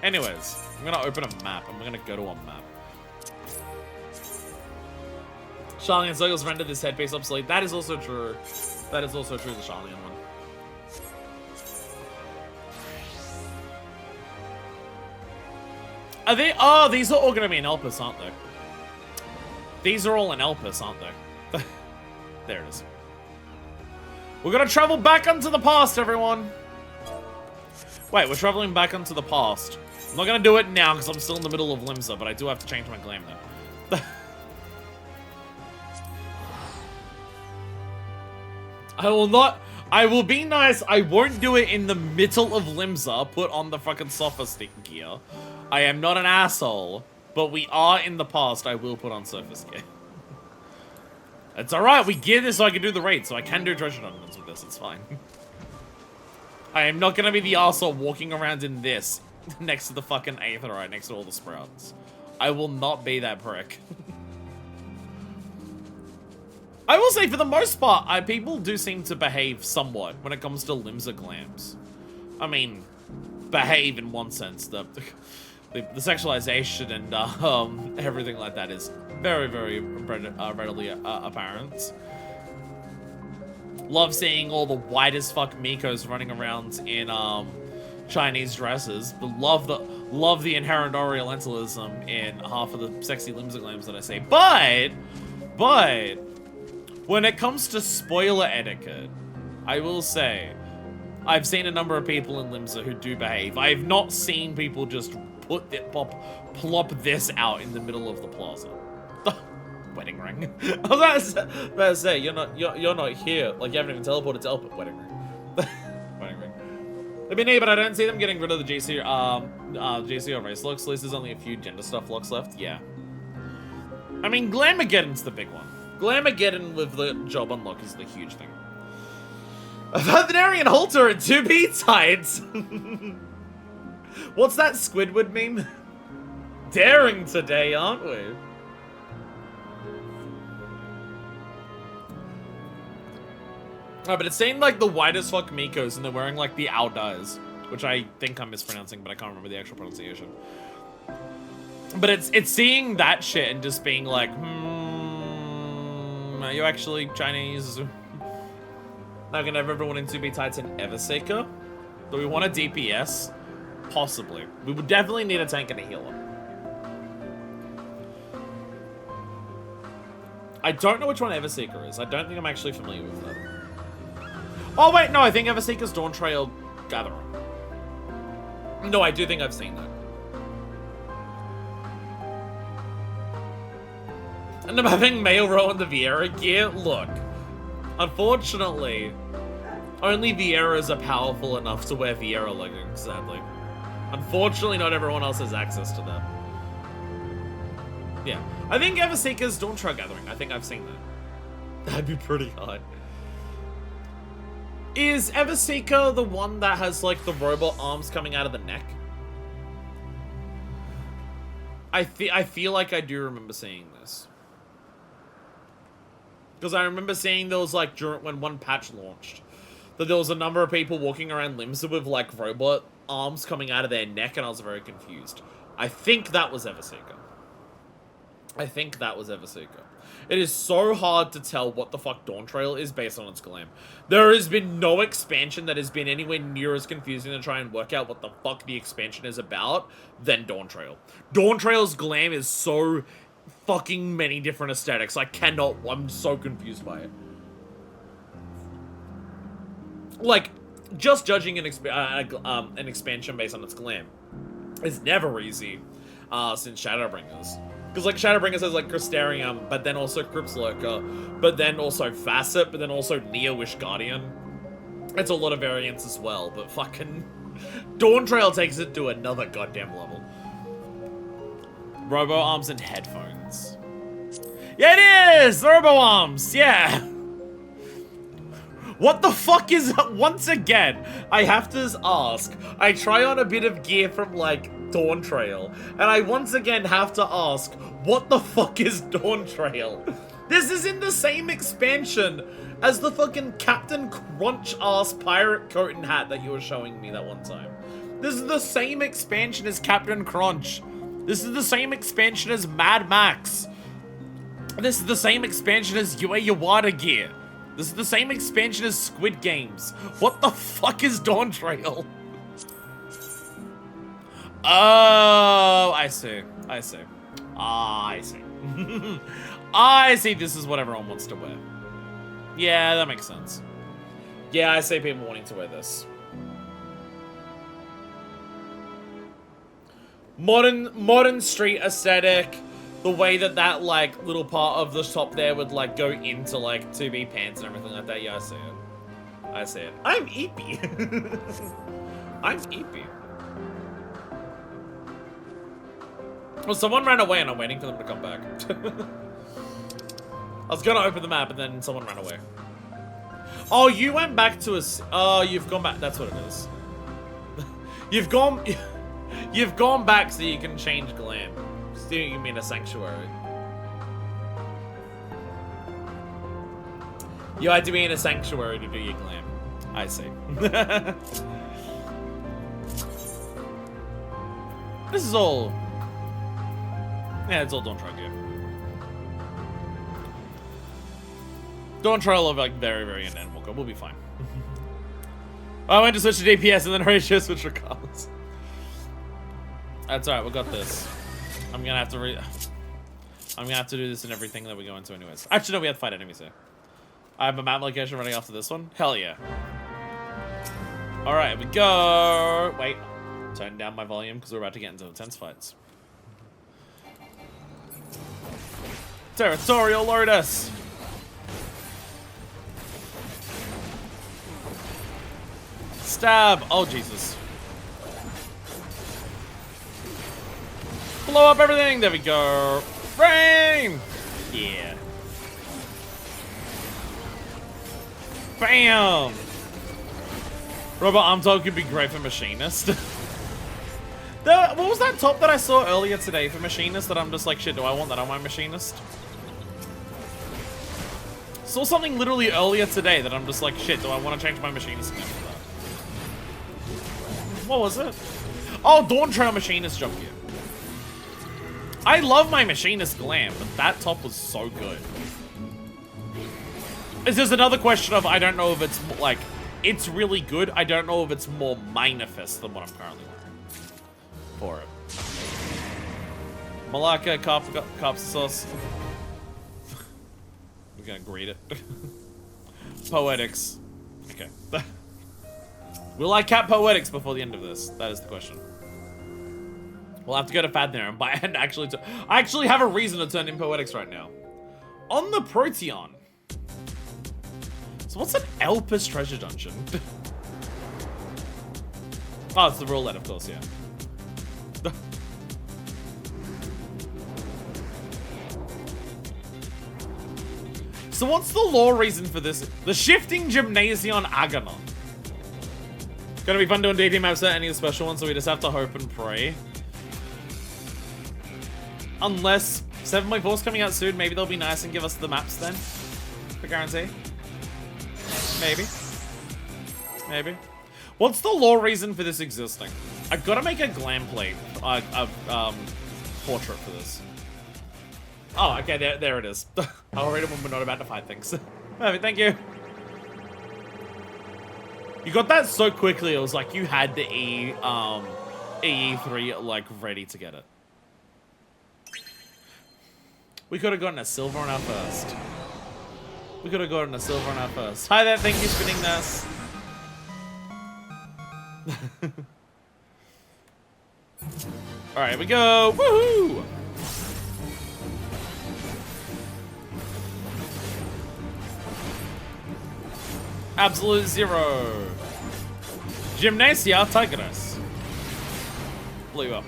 Speaker 1: Anyways, I'm gonna open a map. I'm gonna go to a map. Charlian Circles rendered this headpiece obsolete. That is also true. That is also true, the Charlian one. Are they? Oh, these are all gonna be in Elpis, aren't they? These are all in Elpis, aren't they? There it is. We're gonna travel back into the past, everyone. Wait, we're traveling back into the past. I'm not gonna do it now because I'm still in the middle of Limsa, but I do have to change my glam though. I will be nice. I won't do it in the middle of Limsa. Put on the fucking surface gear. I am not an asshole, but we are in the past. I will put on surface gear. It's alright. We gear this so I can do the raid, so I can do treasure dungeons with this. It's fine. I am not gonna be the arsehole walking around in this next to the fucking Aetherite, next to all the sprouts. I will not be that prick. I will say, for the most part, people do seem to behave somewhat when it comes to Limsa glams. I mean, behave in one sense. The sexualization and everything like that is very, very readily apparent. Love seeing all the white as fuck Mikos running around in Chinese dresses. But love the inherent Orientalism in half of the sexy Limsa glams that I say. But when it comes to spoiler etiquette, I will say, I've seen a number of people in Limsa who do behave. I have not seen people just plop this out in the middle of the plaza. Wedding ring. I was about to say, you're not here. Like, you haven't even teleported to Elpit. Wedding ring. Wedding ring. They've been neat, but I don't see them getting rid of the GC or race looks. At least there's only a few gender stuff looks left. Yeah. I mean, Glamageddon's the big one. Glamageddon with the job unlock is the huge thing. A veterinarian halter and 2B tights. What's that Squidward meme? Daring today, aren't we? Oh, but it's saying like the white as fuck Mikos and they're wearing like the owl dyes, which I think I'm mispronouncing, but I can't remember the actual pronunciation. But it's seeing that shit and just being like, are you actually Chinese? Not gonna have everyone in 2B Titan Everseeker? Do we want a DPS? Possibly. We would definitely need a tank and a healer. I don't know which one Everseeker is. I don't think I'm actually familiar with that. Oh wait, no, I think Everseeker's Dawn Trail Gatherer. No, I do think I've seen that. And I'm having Mail Row in the Vieira gear? Look, unfortunately, only Vieiras are powerful enough to wear Vieira leggings, sadly. Unfortunately, not everyone else has access to them. Yeah. I think Everseeker's Dawn Trail Gathering. I think I've seen that. That'd be pretty hard. Is Everseeker the one that has, like, the robot arms coming out of the neck? I feel like I do remember seeing this. Because I remember seeing those, like, during when one patch launched. That there was a number of people walking around Limsa with, like, robot arms coming out of their neck, and I was very confused. I think that was Everseeker. I think that was Everseeker. It is so hard to tell what the fuck Dawn Trail is based on its glam. There has been no expansion that has been anywhere near as confusing to try and work out what the fuck the expansion is about than Dawn Trail. Dawn Trail's glam is so fucking many different aesthetics. I'm so confused by it. Like, just judging an expansion based on its glam is never easy since Shadowbringers. Because, like, Shadowbringers has, like, Crystarium, but then also Crypt's Lurker, but then also Facet, but then also Neo-Wish Guardian. It's a lot of variants as well, but fucking Dawn Trail takes it to another goddamn level. Robo Arms and headphones. Yeah, it is! Robo Arms, yeah! What the fuck is... Once again, I have to ask. I try on a bit of gear from, like, Dawn Trail, and I once again have to ask, what the fuck is Dawn Trail? This is in the same expansion as the fucking Captain Crunch-ass pirate coat and hat that you were showing me that one time. This is the same expansion as Captain Crunch. This is the same expansion as Mad Max. This is the same expansion as Yue Yawada gear. This is the same expansion as Squid Games. What the fuck is Dawn Trail? Oh, I see. I see. I see. I see this is what everyone wants to wear. Yeah, that makes sense. Yeah, I see people wanting to wear this. Modern street aesthetic. The way that like little part of the top there would like go into like 2B pants and everything like that. Yeah, I see it. I see it. I'm Eepy. I'm Eepy. Well, someone ran away and I'm waiting for them to come back. I was gonna open the map and then someone ran away. Oh, you went back to us. Oh, you've gone back. That's what it is. You've gone back so you can change glam. Still, you mean a sanctuary. You had to be in a sanctuary to do your glam. I see. This is all... Yeah, it's all Dawn Trail gear. Dawn Trail of like very, very in Endwalker. We'll be fine. I went to switch to DPS and then Horatio switched to Carlos. That's alright, we got this. I'm gonna have to do this in everything that we go into anyways. Actually, no, we have to fight enemies here. I have a map location running after this one. Hell yeah. Alright, we go. Wait. Turn down my volume because we're about to get into intense fights. Territorial Lotus. Stab. Oh, Jesus. Blow up everything. There we go. Rain. Yeah. Bam. Robot arm top could be great for Machinist. What was that top that I saw earlier today for Machinist that I'm just like, shit, do I want that on my Machinist? Saw something literally earlier today that I'm just like, shit, do I want to change my Machinist again for that? What was it? Oh, Dawn Trail Machinist jump gear. I love my machinist glam, but that top was so good. It's just another question of, I don't know if it's, like, it's really good. I don't know if it's more manifest than what I'm currently wearing for it. Malacca, carp sauce. We're gonna grade it. Poetics. Okay. Will I cap Poetics before the end of this? That is the question. We'll have to go to Fad there and buy and actually... I actually have a reason to turn in Poetics right now. On the Proteon. So what's an Elpis treasure dungeon? Oh, it's the roulette, of course, yeah. So what's the lore reason for this? The Shifting Gymnasion Aganon. Gonna be fun doing DD maps at any of the special ones, so we just have to hope and pray. Unless 7.4's coming out soon, maybe they'll be nice and give us the maps then. For guarantee. Maybe. Maybe. What's the lore reason for this existing? I've got to make a glam plate, portrait for this. Oh, okay, there it is. I'll read it when we're not about to fight things. Perfect, thank you. You got that so quickly, it was like you had the EE3, like, ready to get it. We could have gotten a silver on our first. We could have gotten a silver on our first. Hi there, thank you for spinning this. Alright, here we go. Woohoo! Absolute zero. Gymnasia Tigris. Blew up.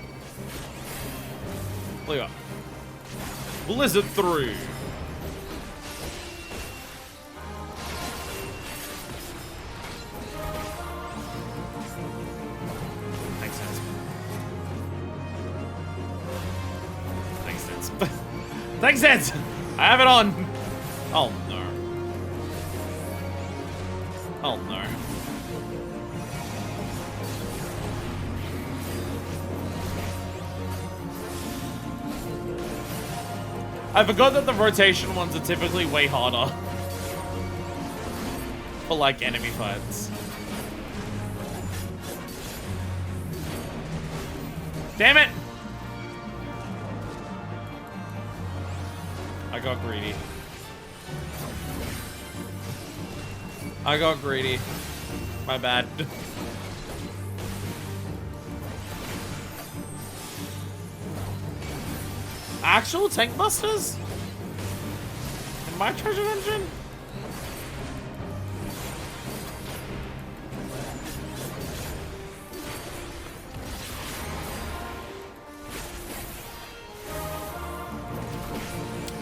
Speaker 1: Blew up. Blizzard through. Thanks, Nance. Thanks, Nance. Thanks, Nance. I have it on. Oh, no. Oh no. I forgot that the rotation ones are typically way harder. For like enemy fights. Damn it! I got greedy. I got greedy. My bad. Actual tank busters? In my treasure dungeon?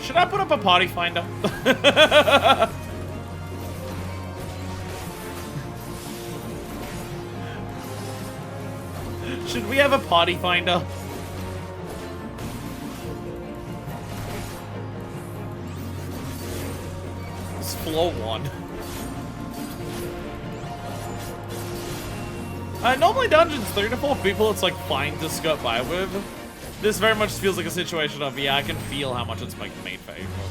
Speaker 1: Should I put up a party finder? Should we have a party finder? It's floor 1. Normally dungeons, 3 to 4 people, it's like fine to skirt by with. This very much feels like a situation of, yeah, I can feel how much it's like made favorable.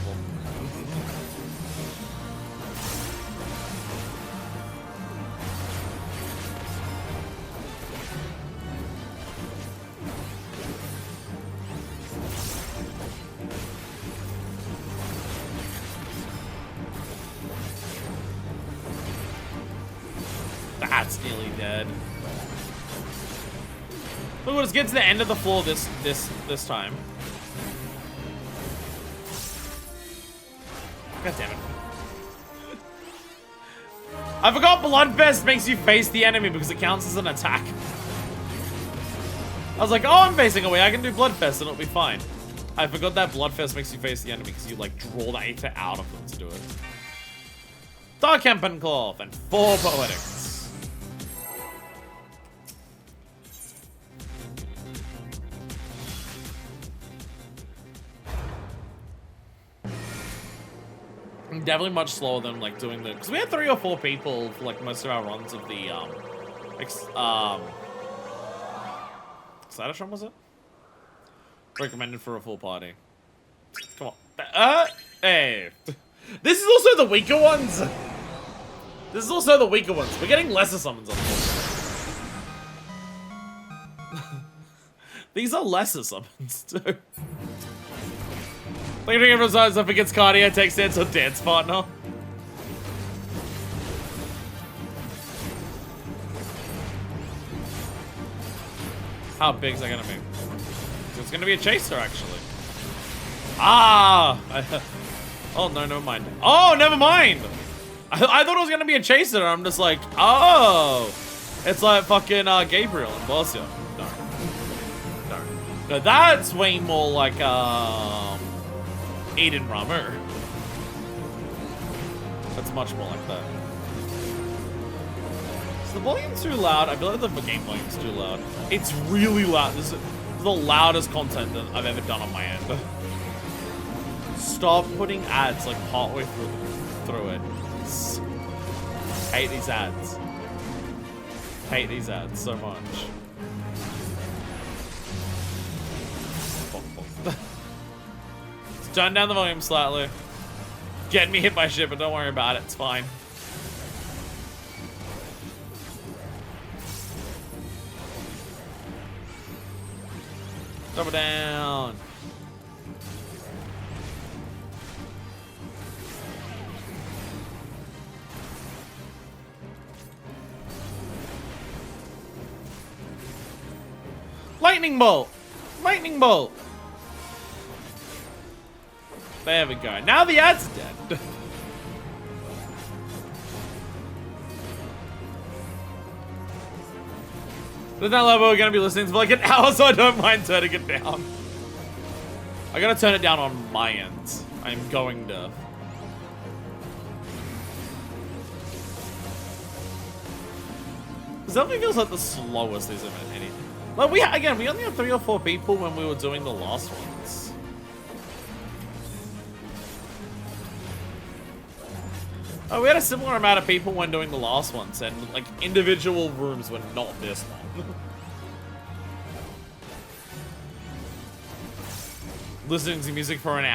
Speaker 1: That's nearly dead. Look, let's get to the end of the floor this time. God damn it. I forgot Bloodfest makes you face the enemy because it counts as an attack. I was like, oh, I'm facing away. I can do Bloodfest and it'll be fine. I forgot that Bloodfest makes you face the enemy because you, like, draw the Aether out of them to do it. Dark Hemp and Cloth and 4 Poetics. Definitely much slower than like doing the, because we had 3 or 4 people for like most of our runs of the Cybertron, was it? Recommended for a full party. Come on. Hey. This is also the weaker ones. This is also the weaker ones. We're getting lesser summons on this. These are lesser summons too. Like doing everyone's eyes up against cardio, takes dance or dance partner. How big is that gonna be? It's gonna be a chaser, actually. Ah! Oh, no, never mind. Oh, never mind! I thought it was gonna be a chaser, and I'm just like, oh! It's like fucking Gabriel and Borussia. No. No. No, that's way more like, Aiden Rammer. That's much more like that. Is the volume too loud? I feel like the game volume's too loud. It's really loud. This is the loudest content that I've ever done on my end. Stop putting ads like partway through it. Hate these ads. Hate these ads so much. Let's turn down the volume slightly. Getting me hit by shit, but don't worry about it. It's fine. Double down. Lightning bolt! Lightning bolt! There we go. Now the ad's dead. With that level, we're gonna be listening for like an hour, so I don't mind turning it down. I gotta turn it down on my end. I'm going to. This definitely feels like the slowest there's ever anything. Like we only had 3 or 4 people when we were doing the last ones. Oh, we had a similar amount of people when doing the last ones, and like individual rooms were not this long. Listening to music for an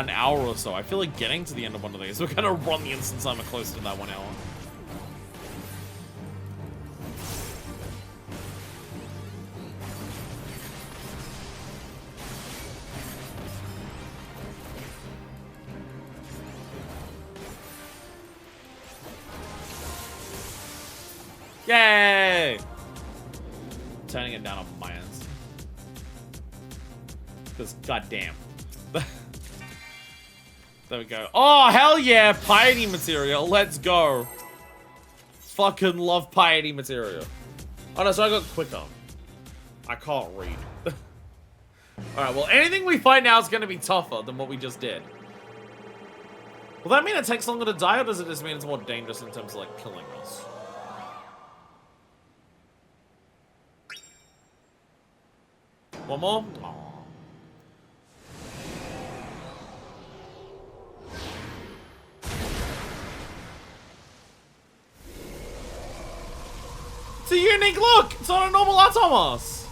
Speaker 1: hour or so. I feel like getting to the end of one of these. We're gonna run the instant timer close to that 1 hour. Yay! Turning it down on my end. Because, goddamn. There we go. Oh, hell yeah! Piety material. Let's go. Fucking love piety material. Oh no, so I got quicker. I can't read. Alright, well, anything we find now is going to be tougher than what we just did. Will that mean it takes longer to die, or does it just mean it's more dangerous in terms of, like, killing us? One more? Aww. It's a unique look! It's not a normal Atomos!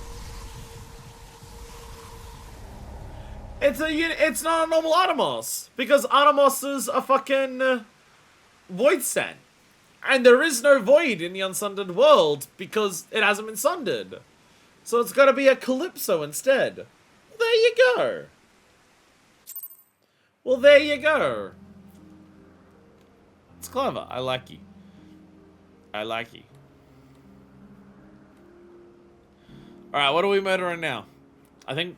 Speaker 1: It's not a normal Atomos! Because Atomoses are fucking void sent. And there is no void in the Unsundered world because it hasn't been sundered. So it's gotta be a Calypso instead. Well, there you go. Well, there you go. It's clever. I like you. I like you. Alright, what are we murdering now? I think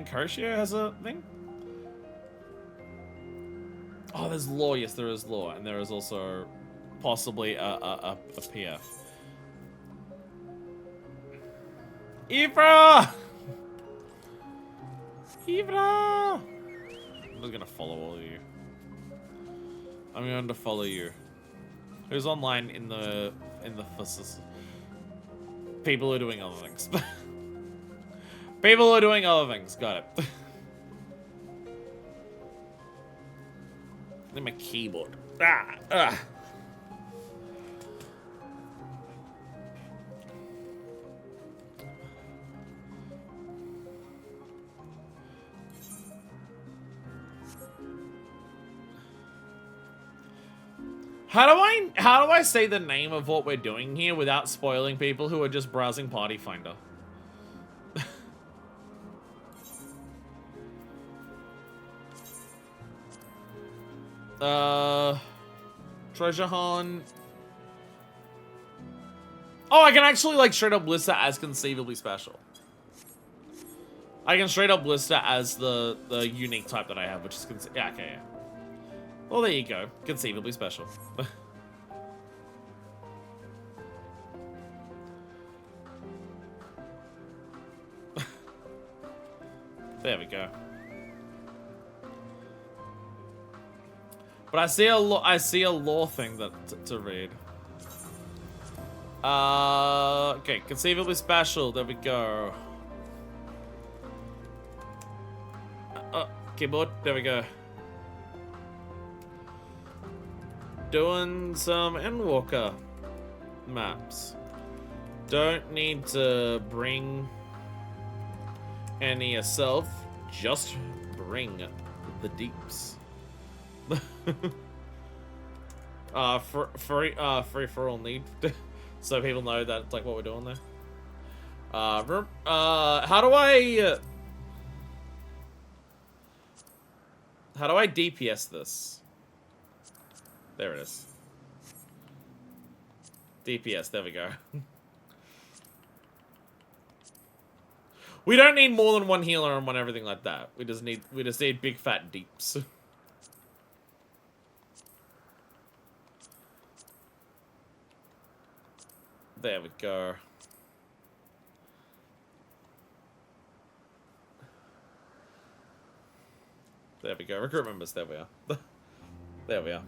Speaker 1: Horatio has a thing? Oh, there's law. Yes, there is law. And there is also possibly a PF. Ivra! Ivra! I'm just gonna follow all of you. I'm going to follow you. Who's online in the people who are doing other things. People who are doing other things. Got it. Look at my keyboard. Ah! How do I say the name of what we're doing here without spoiling people who are just browsing Party Finder? Treasure Hunt. Oh, I can actually like straight up list that as conceivably special. I can straight up list that as the unique type that I have, which is yeah, okay, yeah. Well, there you go. Conceivably special. There we go. But I see a lore thing that to read. Okay, conceivably special. There we go. Keyboard. There we go. Doing some Endwalker maps. Don't need to bring any yourself. Just bring the deeps. Free for all need. So people know that it's like what we're doing there. How do I DPS this? There it is. DPS, there we go. We don't need more than one healer and one everything like that. We just need big fat deeps. There we go. There we go. Recruit members. There we are. There we are.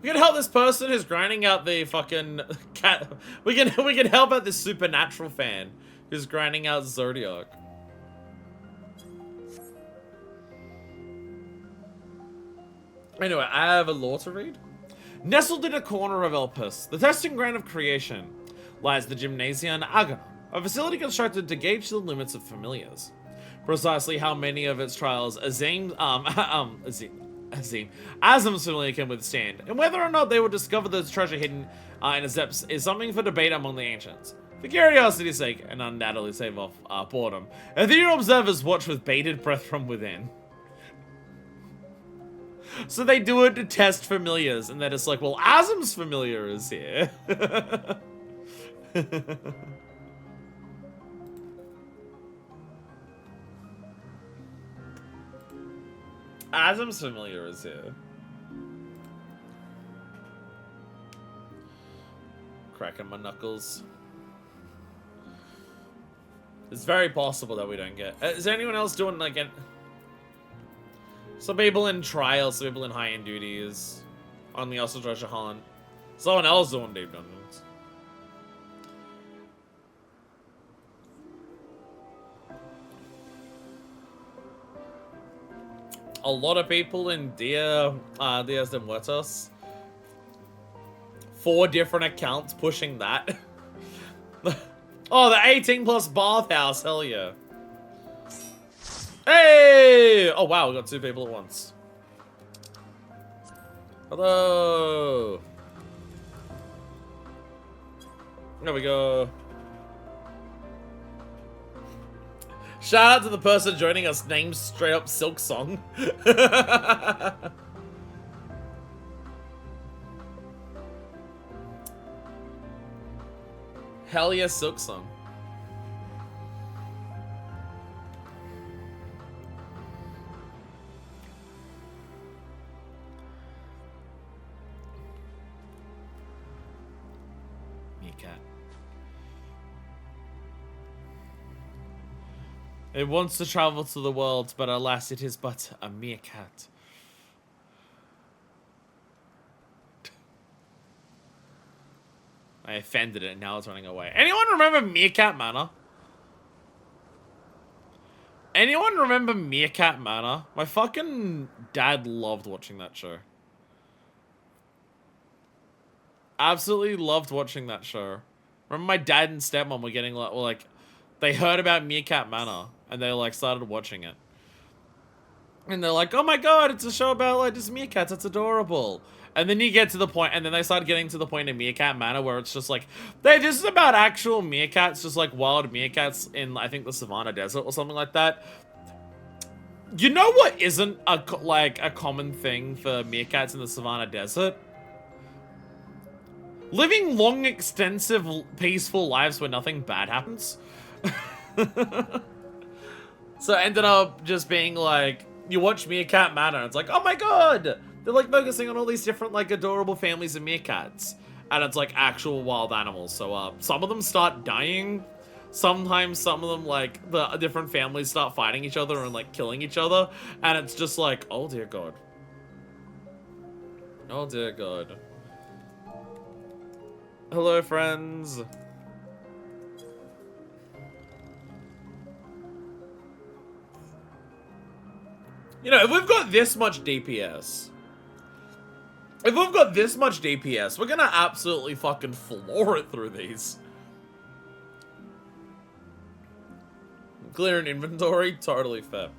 Speaker 1: We can help this person who's grinding out the fucking cat. We can help out this supernatural fan who's grinding out Zodiac. Anyway, I have a lore to read. Nestled in a corner of Elpis, the testing ground of creation, lies the Gymnasium Aghanon, a facility constructed to gauge the limits of familiars. Precisely how many of its trials Azim's familiar can withstand, and whether or not they will discover the treasure hidden in its depths is something for debate among the ancients. For curiosity's sake, and undoubtedly save off boredom, ethereal observers watch with bated breath from within. So they do it to test familiars, and they're just like, well, Azim's familiar is here. Azim's familiar is here. Cracking my knuckles. It's very possible that we don't get... is there anyone else doing, like, some people in trials, some people in high-end duties. Only also Treasure Hunt. Someone else doing deep dungeons. A lot of people in Dias de Muertos. 4 different accounts pushing that. Oh, the 18+ bathhouse, hell yeah. Hey! Oh wow, we got 2 people at once. Hello! There we go. Shout out to the person joining us named straight up Silk Song. Hell yeah, Silk Song. Meerkat. It wants to travel to the world, but alas, it is but a meerkat. I offended it, and now it's running away. Anyone remember Meerkat Manor? Anyone remember Meerkat Manor? My fucking dad loved watching that show. Absolutely loved watching that show. Remember my dad and stepmom were getting like they heard about Meerkat Manor, and they like started watching it. And they're like, oh my god, it's a show about like just meerkats, it's adorable. And then you get to the point, and then they start getting to the point in Meerkat Manor where it's just like, they're just about actual meerkats, just like wild meerkats in, I think, the Savannah Desert or something like that. You know what isn't a common thing for meerkats in the Savannah Desert? Living long, extensive, peaceful lives where nothing bad happens. So it ended up just being like, you watch Meerkat Manor, and it's like, oh my god! They're like focusing on all these different like adorable families of meerkats. And it's like actual wild animals. So some of them start dying. Sometimes some of them, like, the different families start fighting each other and like killing each other. And it's just like, oh dear god. Oh dear god. Hello friends. You know, if we've got this much DPS, we're gonna absolutely fucking floor it through these. Clear an inventory? Totally fair.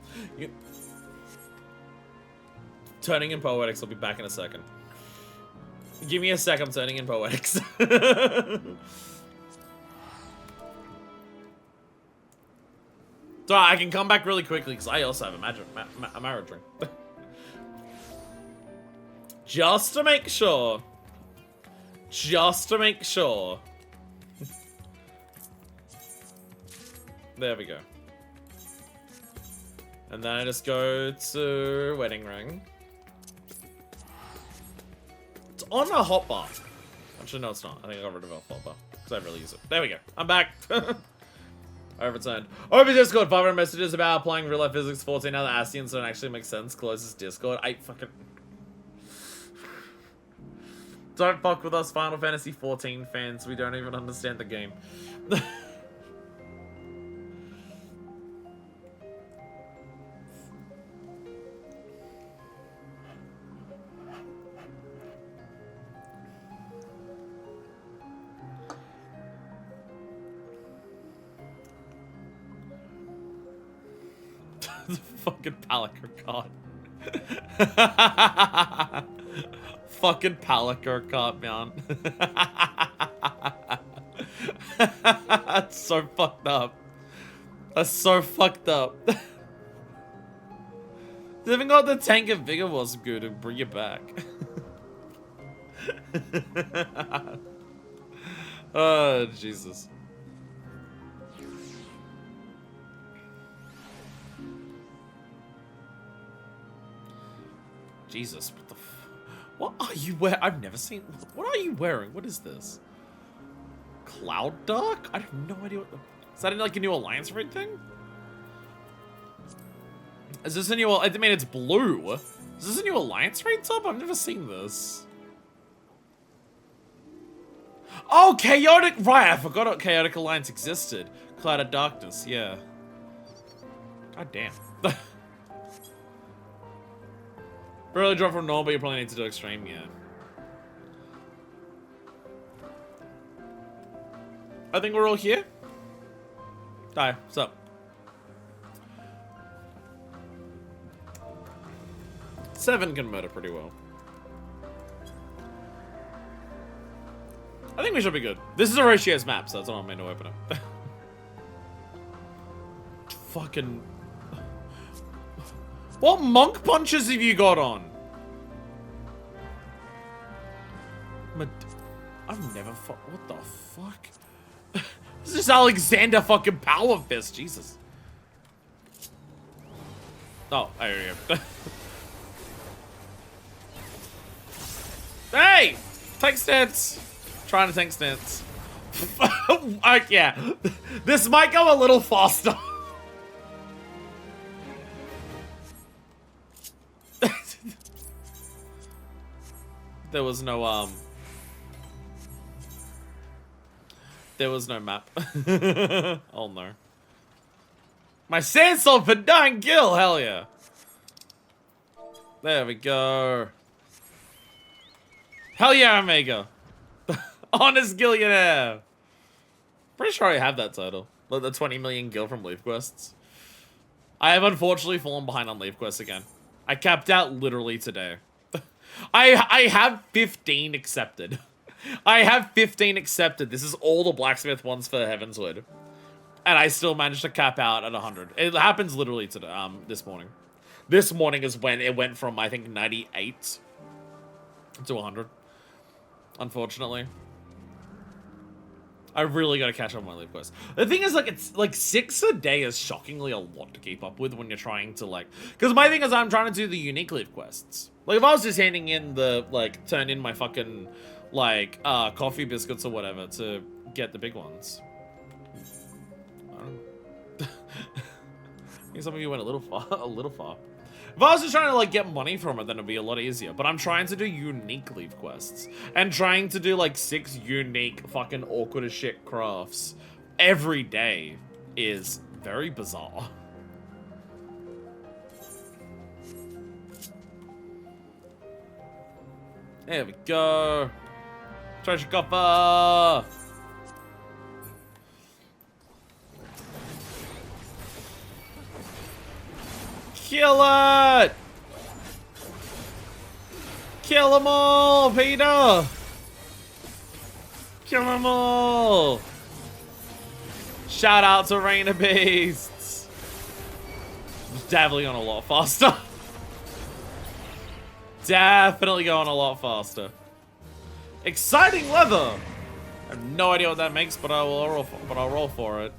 Speaker 1: Turning in Poetics, I'll be back in a second. Give me a sec, I'm turning in Poetics. So I can come back really quickly because I also have a marriage ring. Just to make sure. Just to make sure. There we go. And then I just go to wedding ring. It's on a hotbar. Actually, no, it's not. I think I got rid of a hotbar because I really use it. There we go. I'm back. I returned. Over Discord, 500 messages about applying real life physics 14 now that Ascians don't actually make sense. Closest Discord. I fucking... Don't fuck with us Final Fantasy 14 fans. We don't even understand the game. The fucking Paliker card. Fucking Paliker card, man. That's so fucked up. That's so fucked up. Even got the tank of vigor was good and bring it back. Oh, Jesus. Jesus, what the what are you wearing? I've never seen... What are you wearing? What is this? Cloud Dark? I have no idea what the... Is that like a new Alliance raid thing? Is this a new... I mean, it's blue. Is this a new Alliance raid top? I've never seen this. Oh, Chaotic... Right, I forgot Chaotic Alliance existed. Cloud of Darkness, yeah. God damn. Really drop from normal, but you probably need to do extreme, yeah. I think we're all here. Hi, what's up? Seven can murder pretty well. I think we should be good. This is a ratios map, so that's all I'm meant to open it. Fucking... What monk punches have you got on? I've never what the fuck? This is Alexander fucking Power Fist, Jesus. Oh, I hear you. Hey! Tank stance! Trying to tank stance. Yeah. This might go a little faster. There was no, there was no map. Oh no. My sand soul for 9 gil, hell yeah. There we go. Hell yeah, Omega. Honest Gillionaire. Pretty sure I have that title. Like the 20 million gil from Leaf Quests. I have unfortunately fallen behind on leave quests again. I capped out literally today. I have 15 accepted. I have 15 accepted. This is all the blacksmith ones for Heavenswood. And I still managed to cap out at 100. It happens literally today, this morning. This morning is when it went from, I think, 98 to 100. Unfortunately. I really gotta catch up on my leave quests. The thing is, like, it's like 6 a day is shockingly a lot to keep up with when you're trying to, like, because my thing is I'm trying to do the unique leave quests. Like, if I was just handing in the, like, turn in my fucking, like, coffee biscuits or whatever to get the big ones. I don't know. I think some of you went a little far. If I was just trying to, like, get money from it, then it'd be a lot easier. But I'm trying to do unique leave quests. And trying to do, like, 6 unique fucking awkward as shit crafts every day is very bizarre. There we go. Treasure copper! Kill it! Kill them all, Peter! Kill them all! Shout out to Rain of Beasts! Definitely going a lot faster. Definitely going a lot faster. Exciting leather! I have no idea what that makes, but I'll roll for it.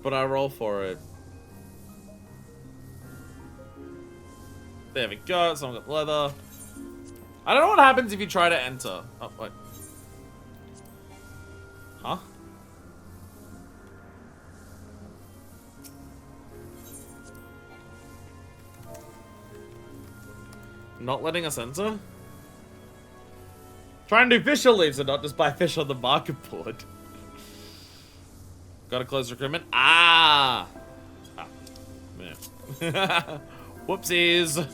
Speaker 1: But I roll for it. There we go. Someone got leather. I don't know what happens if you try to enter. Oh, wait. Huh? Not letting us enter? Try and do official leaves and not just buy fish on the market board. Gotta close recruitment. Ah! Yeah. Whoopsies.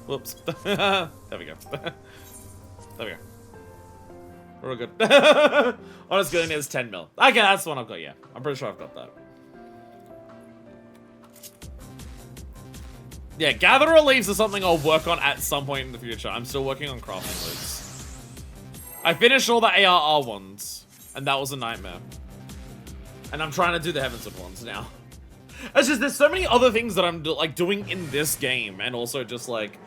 Speaker 1: Whoops. There we go. There we go. We're all good. Honest good is 10 mil. Okay, that's the one I've got, yeah. I'm pretty sure I've got that. Yeah, gatherer leaves is something I'll work on at some point in the future. I'm still working on crafting leaves. I finished all the ARR ones, and that was a nightmare. And I'm trying to do the Heavenswood ones now. It's just, there's so many other things that I'm doing in this game, and also just like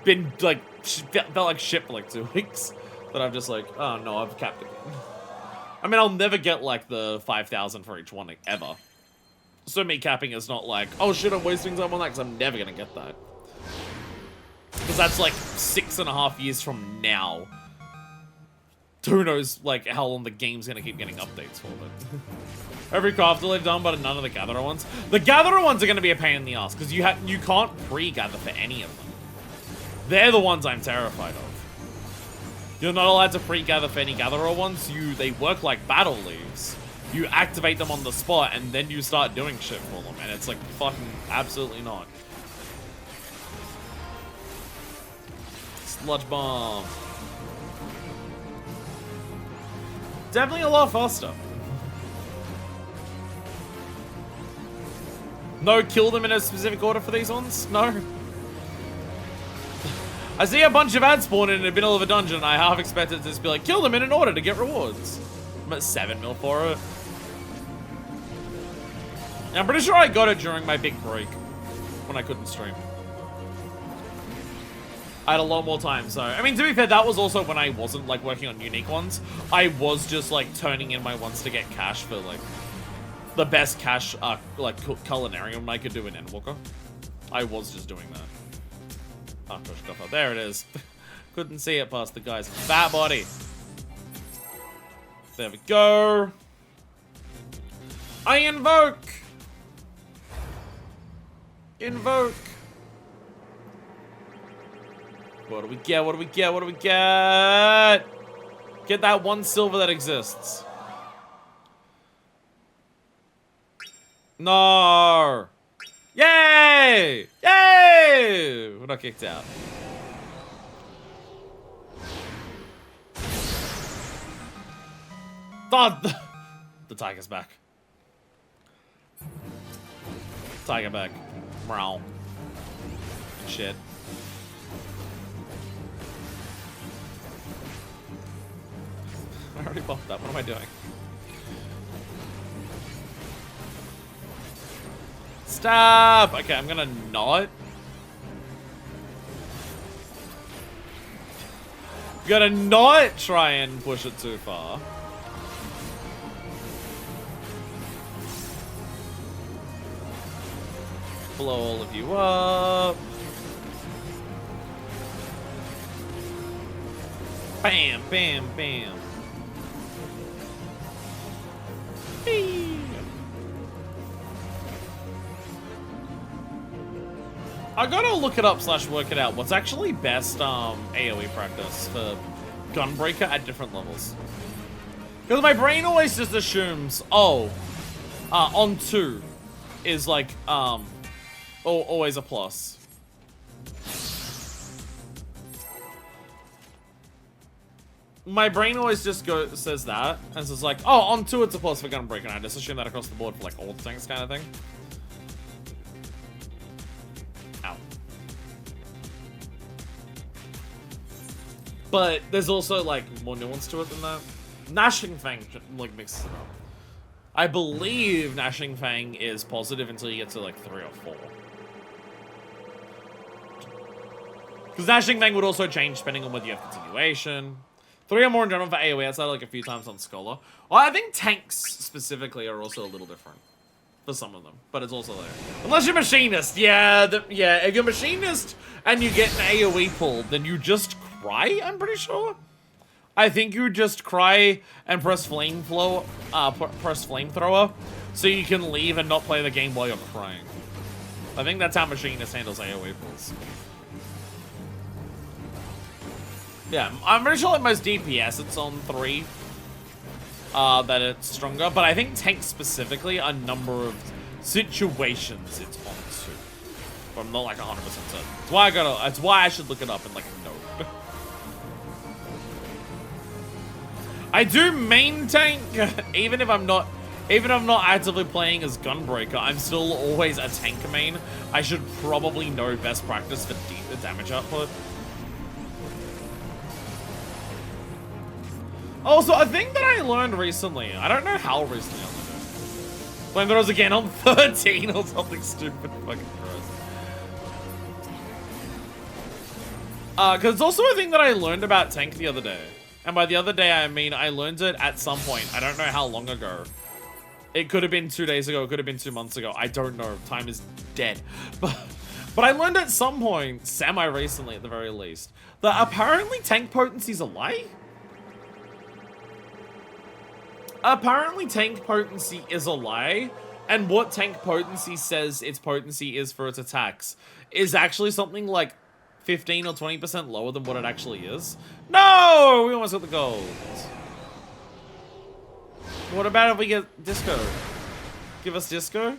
Speaker 1: been like felt like shit for like 2 weeks that I'm just like, oh no, I've capped again. I mean, I'll never get like the 5,000 for each one, like, ever. So me capping is not like, oh shit, I'm wasting time on that, because I'm never gonna get that. Because that's like 6.5 years from now. Who knows, like, how long the game's gonna keep getting updates for it. Every crafter they've done, but none of the gatherer ones. The gatherer ones are gonna be a pain in the ass, because you can't pre-gather for any of them. They're the ones I'm terrified of. You're not allowed to pre-gather for any gatherer ones. They work like battle leaves. You activate them on the spot, and then you start doing shit for them, and it's like, fucking absolutely not. Sludge bomb. Definitely a lot faster. No, kill them in a specific order for these ones? No. I see a bunch of ads spawn in the middle of a dungeon, and I half expected to just be like, kill them in an order to get rewards. I'm at 7 mil for it. And I'm pretty sure I got it during my big break, when I couldn't stream. I had a lot more time, so... I mean, to be fair, that was also when I wasn't, like, working on unique ones. I was just, like, turning in my ones to get cash for, like, the best cash, like, culinarium I could do in Endwalker. I was just doing that. Oh, gosh, there it is. Couldn't see it past the guy's fat body. There we go. I invoke! Invoke! What do we get? What do we get? What do we get? Get that 1 silver that exists. No! Yay! Yay! We're not kicked out. The tiger's back. Tiger back. Meow. Shit. I already buffed that. What am I doing? Stop! Okay, I'm gonna not. Gonna not try and push it too far. Blow all of you up. Bam, bam, bam. Hey. I gotta look it up / work it out. What's actually best AoE practice for Gunbreaker at different levels? Because my brain always just assumes, oh, on 2 is like always a plus. My brain always just says that, and it's just like, oh, on 2 it's a plus for Gunbreaker, and I just assume that across the board for like all things kind of thing. Ow. But there's also like more nuance to it than that. Gnashing Fang like mixes it up. I believe Gnashing Fang is positive until you get to like 3 or 4. Because Gnashing Fang would also change depending on whether you have continuation. 3 or more in general for AoE, outside like a few times on Scholar. Well, I think tanks specifically are also a little different for some of them, but it's also there. Unless you're Machinist, yeah, if you're Machinist and you get an AoE pull, then you just cry, I'm pretty sure. I think you just cry and press Flamethrower, so you can leave and not play the game while you're crying. I think that's how Machinist handles AoE pulls. Yeah, I'm pretty sure like most DPS it's on 3 that it's stronger, but I think tank specifically a number of situations it's on 2. But I'm not like 100% certain. That's why I should look it up in like a note. I do main tank, even if I'm not actively playing as Gunbreaker, I'm still always a tank main. I should probably know best practice for damage output. Also, a thing that I learned recently, I don't know how recently I learned it. Flamethrowers again on 13 or something stupid fucking gross. Because it's also a thing that I learned about tank the other day. And by the other day, I mean I learned it at some point. I don't know how long ago. It could have been 2 days ago. It could have been 2 months ago. I don't know. Time is dead. But I learned at some point, semi-recently at the very least, that apparently tank potency is a lie. Apparently tank potency is a lie, and what tank potency says its potency is for its attacks is actually something like 15 or 20% lower than what it actually is. No! We almost got the gold. What about if we get Disco? Give us Disco?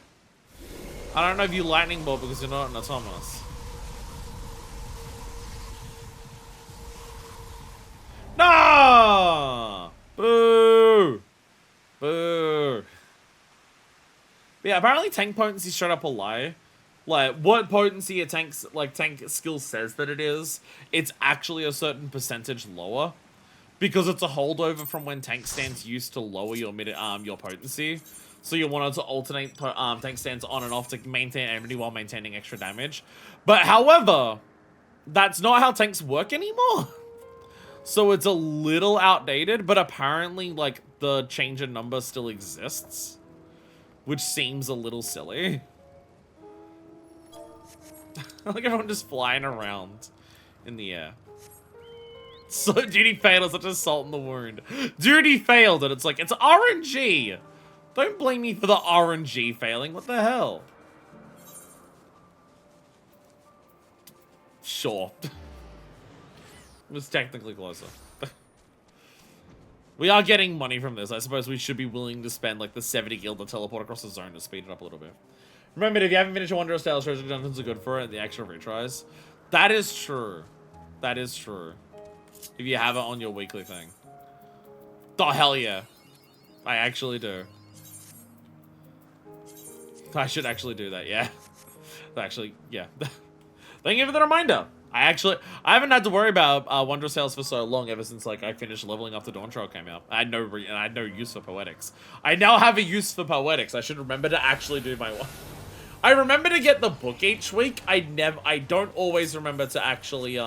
Speaker 1: I don't know if you lightning bolt because you're not an autonomous. No! Boo! Boo. But yeah, apparently tank potency straight up a lie. Like, what potency a tank skill says that it is, it's actually a certain percentage lower. Because it's a holdover from when tank stands used to lower your potency. So you wanted to alternate tank stands on and off to maintain enmity while maintaining extra damage. But however, that's not how tanks work anymore. So it's a little outdated, but apparently, like, the change in number still exists. Which seems a little silly. Like everyone just flying around in the air. So duty failed, such a salt in the wound. Duty failed, and it's like, it's RNG! Don't blame me for the RNG failing, what the hell? Sure. It was technically closer. We are getting money from this. I suppose we should be willing to spend like the 70 gil to teleport across the zone to speed it up a little bit. Remember, if you haven't finished Wanderer's Tales, Treasure Dungeons are good for it. The extra retries. That is true. That is true. If you have it on your weekly thing. Oh, hell yeah. I actually do. I should actually do that, yeah. Actually, yeah. Thank you for the reminder. I haven't had to worry about Wondrous Tales for so long, ever since like I finished leveling up the Dawn Trail came out. I had no use for Poetics. I now have a use for Poetics. I should remember to actually do my one. I remember to get the book each week. I don't always remember to actually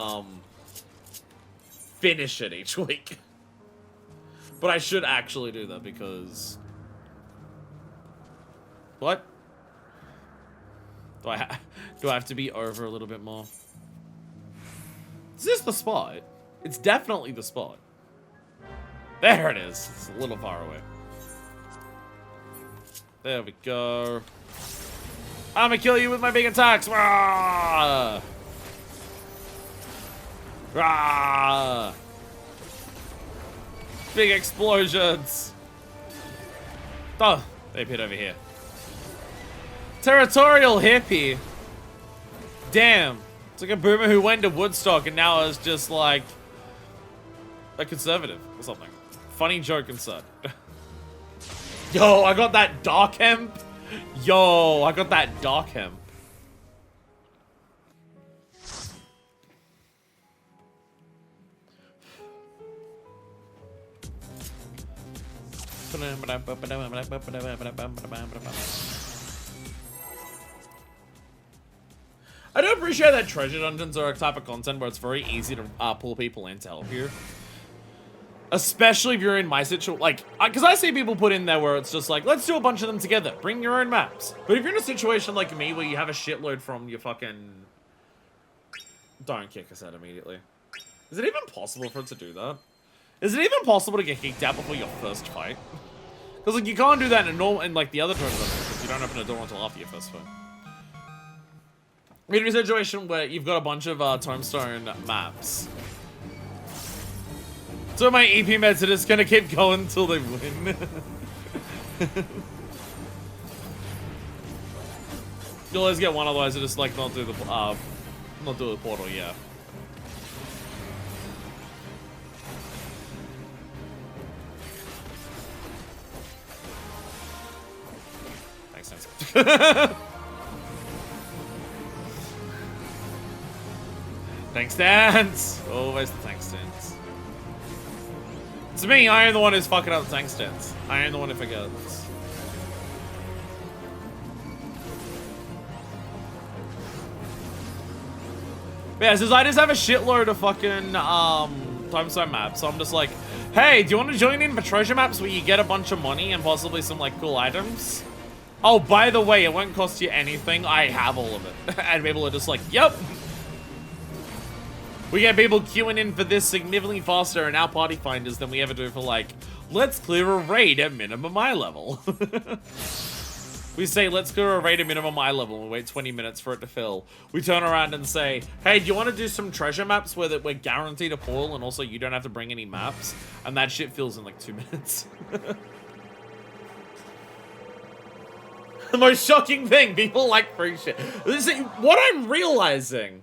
Speaker 1: finish it each week. But I should actually do that because what? Do I have to be over a little bit more? Is this the spot? It's definitely the spot. There it is. It's a little far away. There we go. I'm gonna kill you with my big attacks. Rah! Rah! Big explosions. Oh, they hit over here. Territorial hippie. Damn. It's like a boomer who went to Woodstock and now is just like a conservative or something. Funny joke inside. Yo, I got that dark hemp. Yo, I got that dark hemp. I do appreciate that treasure dungeons are a type of content where it's very easy to pull people in to help you. Especially if you're in my situation, like, because I see people put in there where it's just like, let's do a bunch of them together, bring your own maps. But if you're in a situation like me where you have a shitload from your fucking... Don't kick us out immediately. Is it even possible for it to do that? Is it even possible to get kicked out before your first fight? Because, like, you can't do that in like, the other tournaments because you don't open a door until after your first fight. You're in a situation where you've got a bunch of Tombstone maps. So my EP meds are just gonna keep going until they win. You'll always get one, otherwise you just like not do the portal, yeah. Makes sense. Tank stance! Always the tank stance. It's me, I am the one who's fucking up the tank stance. I am the one who forgets. But yeah, since I just have a shitload of fucking Tombstone maps, so I'm just like, hey, do you want to join in for treasure maps where you get a bunch of money and possibly some like cool items? Oh, by the way, it won't cost you anything. I have all of it. And people are just like, yep. We get people queuing in for this significantly faster in our party finders than we ever do for like, let's clear a raid at minimum eye level. We say, let's clear a raid at minimum eye level and we wait 20 minutes for it to fill. We turn around and say, hey, do you want to do some treasure maps where we're guaranteed a pull and also you don't have to bring any maps? And that shit fills in like 2 minutes. The most shocking thing, people like free shit. What I'm realizing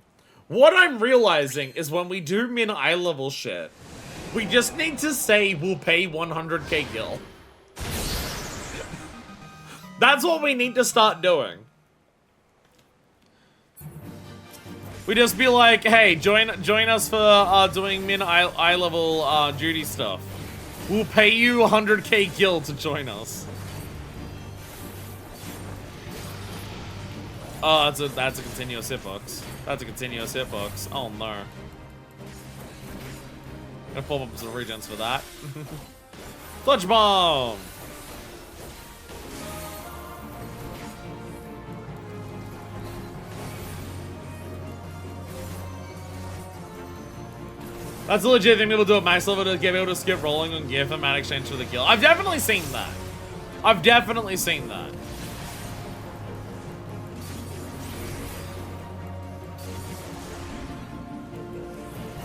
Speaker 1: is when we do min eye level shit, we just need to say we'll pay 100k gil. That's what we need to start doing. We just be like, hey, join us for doing min eye level duty stuff. We'll pay you 100k gil to join us. Oh, that's a continuous hitbox. That's a continuous hitbox. Oh no. Gonna pop up some regens for that. Fudge bomb! That's a legit thing people do at max level to get able to skip rolling on gear for mat exchange for the kill. I've definitely seen that. I've definitely seen that.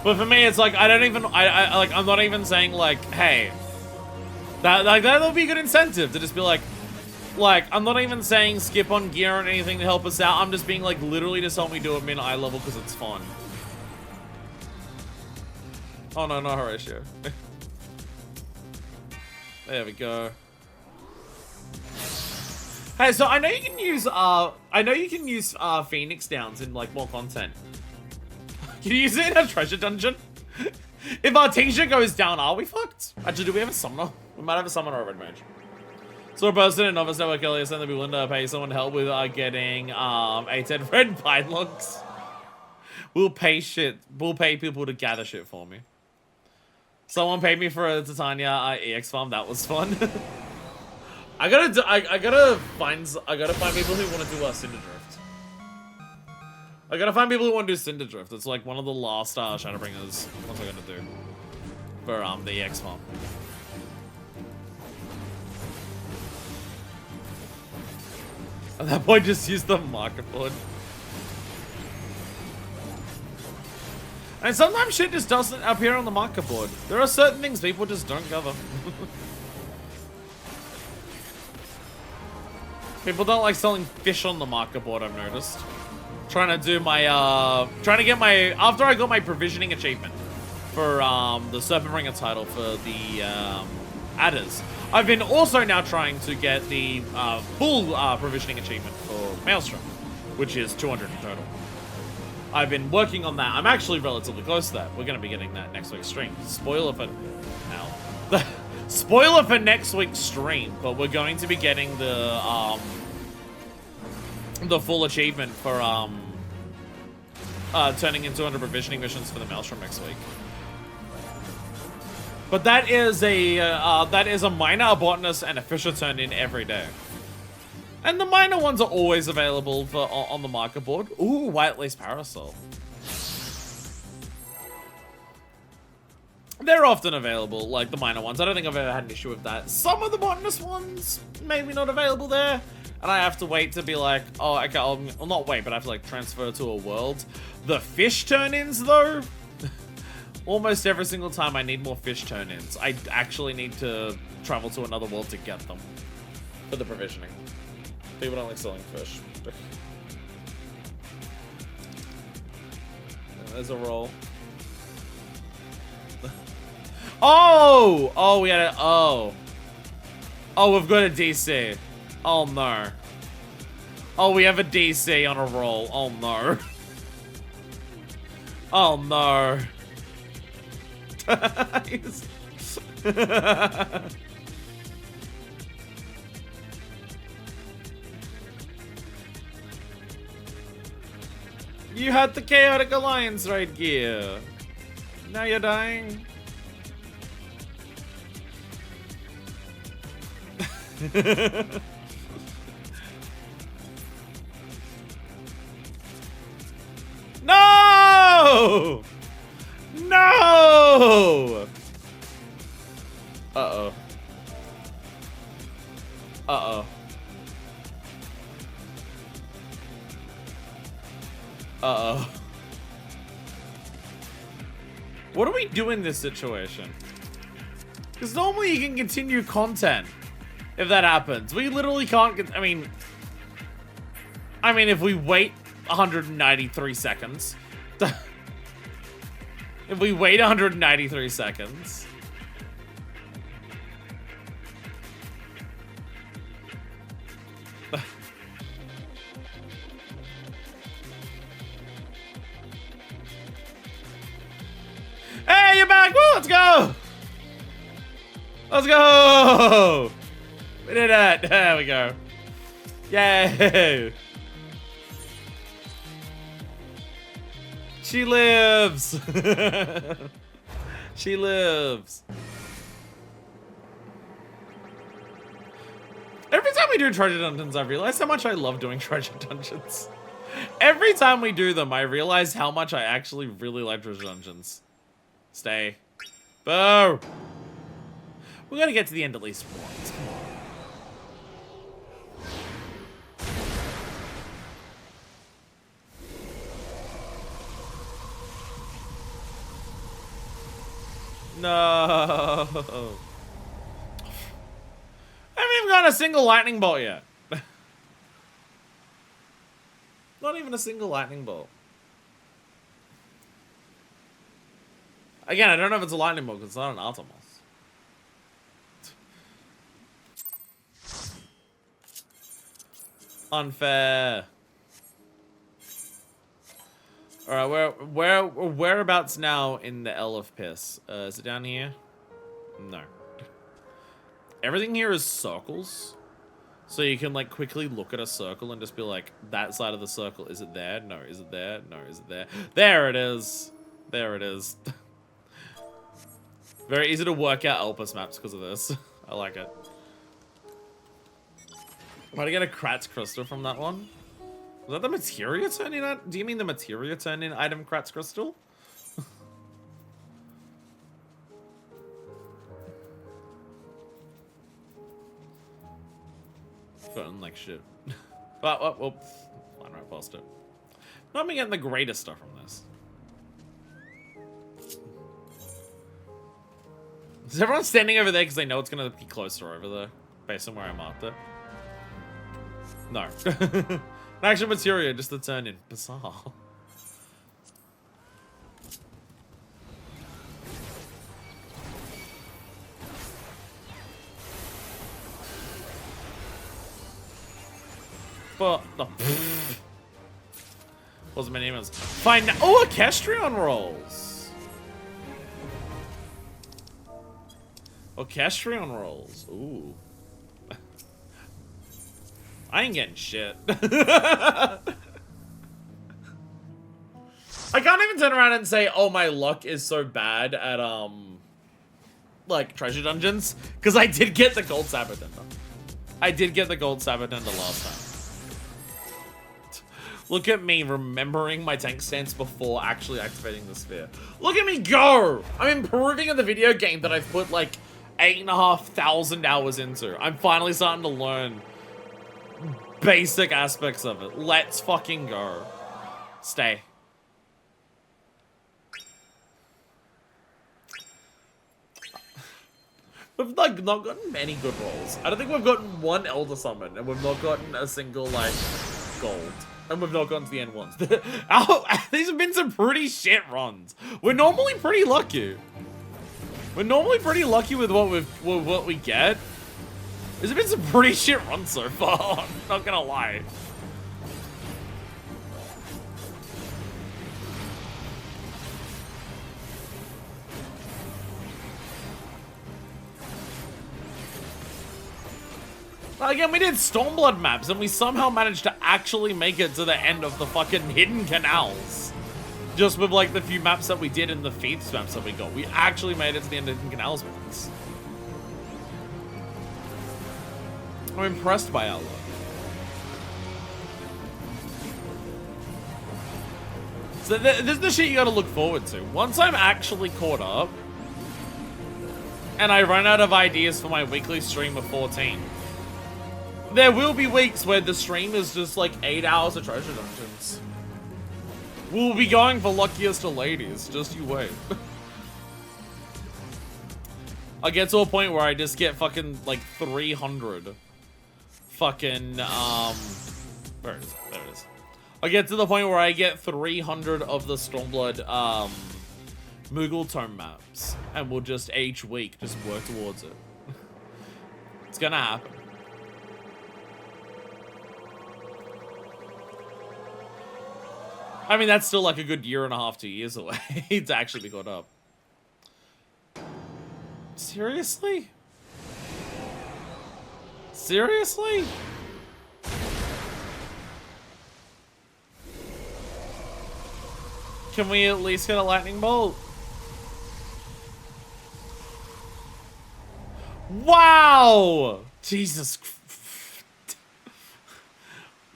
Speaker 1: But for me, it's like, I don't even, I'm not even saying like, hey, that'll be a good incentive to just be like, I'm not even saying skip on gear or anything to help us out. I'm just being like, literally just help me do it min eye level because it's fun. Oh no, not Horatio. There we go. Hey, so I know you can use Phoenix Downs in like more content. Can you use it in a treasure dungeon? If our Artesia goes down, are we fucked? Actually, do we have a summoner? We might have a summoner or a red mage. So a person in Novice Network earlier said that we willing to pay someone help with getting 810 red pine logs. We'll pay people to gather shit for me. Someone paid me for a Titania EX farm. That was fun. I gotta find people who want to do Cinder Drift. I gotta find people who want to do Cinder Drift. It's like one of the last Shadowbringers. What's I gonna do for the EX farm? At that point, just use the marker board. And sometimes shit just doesn't appear on the marker board. There are certain things people just don't cover. People don't like selling fish on the marker board, I've noticed. Trying to do my, after I got my provisioning achievement for, the Serpent Ringer title for the, adders. I've been also now trying to get the, full, provisioning achievement for Maelstrom, which is 200 in total. I've been working on that. I'm actually relatively close to that. We're going to be getting that next week's stream. Spoiler for now. Spoiler for next week's stream, but we're going to be getting the full achievement for turning into 200 provisioning missions for the Maelstrom next week. But that is a minor, a botanist, and a fisher turned in every day. And the minor ones are always available for on the marker board. Ooh, White Lace Parasol. They're often available, like the minor ones. I don't think I've ever had an issue with that. Some of the botanist ones, maybe not available there. And I have to wait to be like, oh, okay, I'll not wait, but I have to like transfer to a world. The fish turn-ins though, almost every single time I need more fish turn-ins. I actually need to travel to another world to get them for the provisioning. People don't like selling fish. There's a roll. Oh! Oh, we had a... Oh. Oh, we've got a DC. Oh, no. Oh, we have a DC on a roll. Oh, no. Oh, no. You had the Chaotic Alliance right here. Now you're dying. No! No! Uh-oh. Uh-oh. Uh-oh. What do we do in this situation? Because normally you can continue content if that happens. We literally can't get... I mean, if we wait 193 seconds... if we wait 193 seconds... Hey, you're back! Woo, let's go! Let's go! We did it! There we go. Yay! She lives! She lives. Every time we do treasure dungeons, I realize how much I love doing treasure dungeons. Every time we do them, I realize how much I actually really like treasure dungeons. Stay. Boo! We gotta get to the end at least once. Come on. No. I haven't even got a single lightning bolt yet. Not even a single lightning bolt. Again, I don't know if it's a lightning bolt because it's not an Artemis. Unfair. Alright, whereabouts now in the L of Piss? Is it down here? No. Everything here is circles. So you can like quickly look at a circle and just be like, that side of the circle, is it there? No. Is it there? No. Is it there? There it is. There it is. Very easy to work out Elpis maps because of this. I like it. Might I get a Kratz crystal from that one? Was that the materia turn-in? Do you mean the materia turn-in item Kratz crystal? Flirting like shit. Well, flying right past it. Not me getting the greatest stuff from this. Is everyone standing over there because they know it's going to be closer over there? Based on where I marked it? No. Actual materia, just the turn-in. Bizarre. But the wasn't my name was fine. Oh, Equestrian rolls. Equestrian rolls. Ooh. I ain't getting shit. I can't even turn around and say, oh, my luck is so bad at, like, treasure dungeons. Because I did get the gold Sabbatender. I did get the gold Sabbatender last time. Look at me remembering my tank stance before actually activating the sphere. Look at me go! I'm improving in the video game that I've put, like, 8,500 hours into. I'm finally starting to learn basic aspects of it. Let's fucking go. Stay. We've like not gotten many good rolls. I don't think we've gotten one Elder Summon, and we've not gotten a single like gold. And we've not gotten to the end ones. These have been some pretty shit runs. We're normally pretty lucky. We're normally pretty lucky with what we get. There's been some pretty shit runs so far, I'm not gonna lie. Again, we did Stormblood maps, and we somehow managed to actually make it to the end of the fucking hidden canals. Just with, like, the few maps that we did in the Feats maps that we got. We actually made it to the end of hidden canals ones. I'm impressed by our luck. So this is the shit you gotta look forward to. Once I'm actually caught up, and I run out of ideas for my weekly stream of 14, there will be weeks where the stream is just like 8 hours of treasure dungeons. We'll be going for luckiest of ladies, just you wait. I get to a point where I just get fucking like 300 fucking where is it? There it is. I get to the point where I get 300 of the Stormblood Moogle Tome maps, and we'll just each week just work towards it. It's gonna happen. I mean, that's still like a good year and a half, 2 years away to actually be caught up. Seriously? Seriously? Can we at least get a lightning bolt? Wow! Jesus.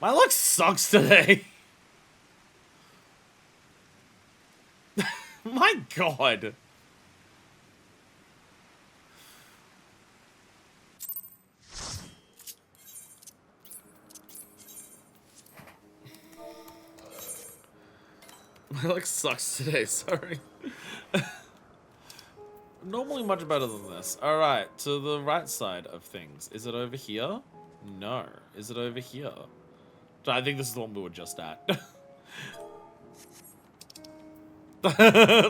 Speaker 1: My luck sucks today. My God. My luck sucks today, sorry. Normally much better than this. Alright, to the right side of things. Is it over here? No. Is it over here? I think this is the one we were just at.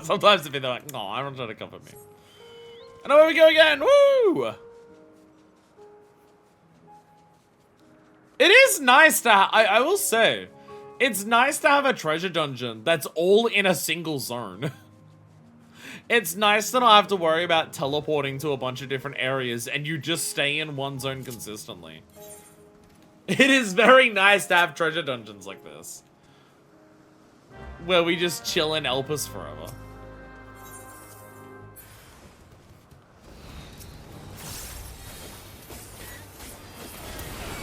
Speaker 1: Sometimes if they're like, no, I don't try to comfort me. And away we go again! Woo! It is nice to I will say, it's nice to have a treasure dungeon that's all in a single zone. It's nice to not have to worry about teleporting to a bunch of different areas and you just stay in one zone consistently. It is very nice to have treasure dungeons like this, where we just chill in Elpis forever.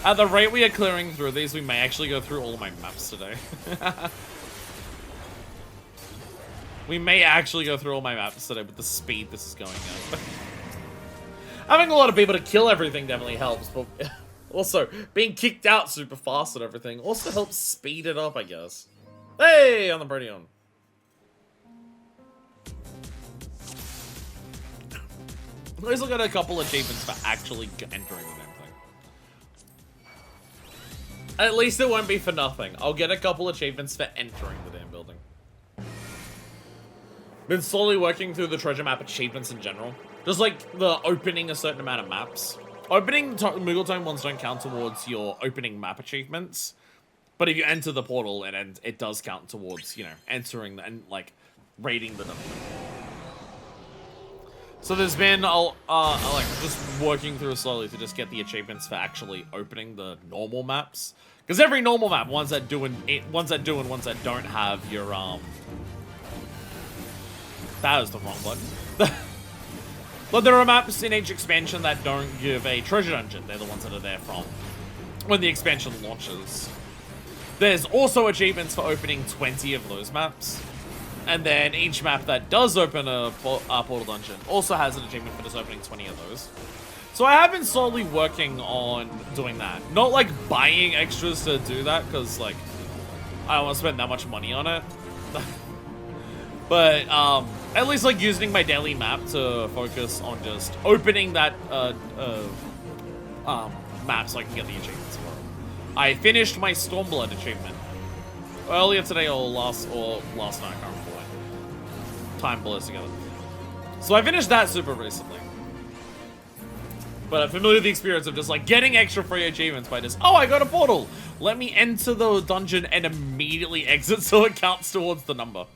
Speaker 1: At the rate we are clearing through these, we may actually go through all of my maps today. We may actually go through all my maps today with the speed this is going at. Having a lot of people to kill everything definitely helps, but also being kicked out super fast and everything also helps speed it up, I guess. Hey, on the Brodion. At least I'll get a couple achievements for actually entering the damn thing. At least it won't be for nothing. I'll get a couple achievements for entering the damn building. Been slowly working through the treasure map achievements in general. Just like the opening a certain amount of maps. Opening Moogle ones don't count towards your opening map achievements. But if you enter the portal, it does count towards, you know, entering and like raiding the dungeon. So there's been like just working through slowly to just get the achievements for actually opening the normal maps. Because every normal map, ones that do and ones that don't have your that was the wrong button. But there are maps in each expansion that don't give a treasure dungeon. They're the ones that are there from when the expansion launches. There's also achievements for opening 20 of those maps. And then each map that does open a portal dungeon also has an achievement for just opening 20 of those. So I have been slowly working on doing that. Not like buying extras to do that, because like I don't want to spend that much money on it. But at least like using my daily map to focus on just opening that map so I can get the achievements for it. I finished my Stormblood achievement earlier today or last night, I can't remember when. Time blurs together. So I finished that super recently. But I'm familiar with the experience of just like getting extra free achievements by just, oh, I got a portal. Let me enter the dungeon and immediately exit so it counts towards the number.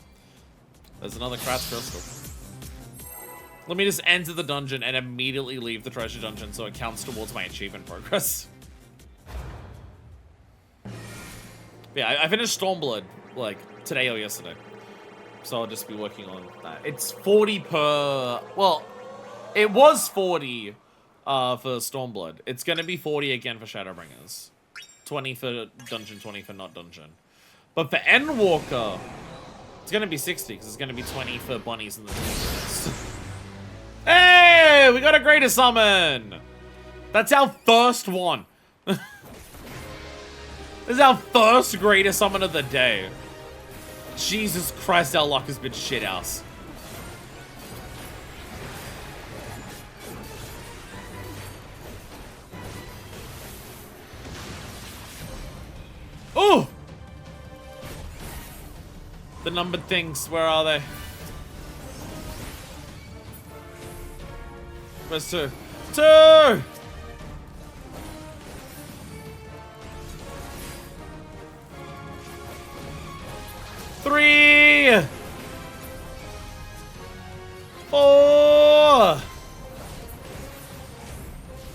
Speaker 1: There's another Kratz crystal. Let me just enter the dungeon and immediately leave the treasure dungeon so it counts towards my achievement progress. Yeah, I finished Stormblood like today or yesterday. So I'll just be working on that. It's 40 per... Well, it was 40 for Stormblood. It's going to be 40 again for Shadowbringers. 20 for dungeon, 20 for not dungeon. But for Endwalker... It's gonna be 60 because it's gonna be 20 for bunnies in the list. Hey, we got a greater summon. That's our first one. This is our first greater summon of the day. Jesus Christ, our luck has been shit house. Oh. The numbered things, where are they? Where's 2? 2! Three! 4!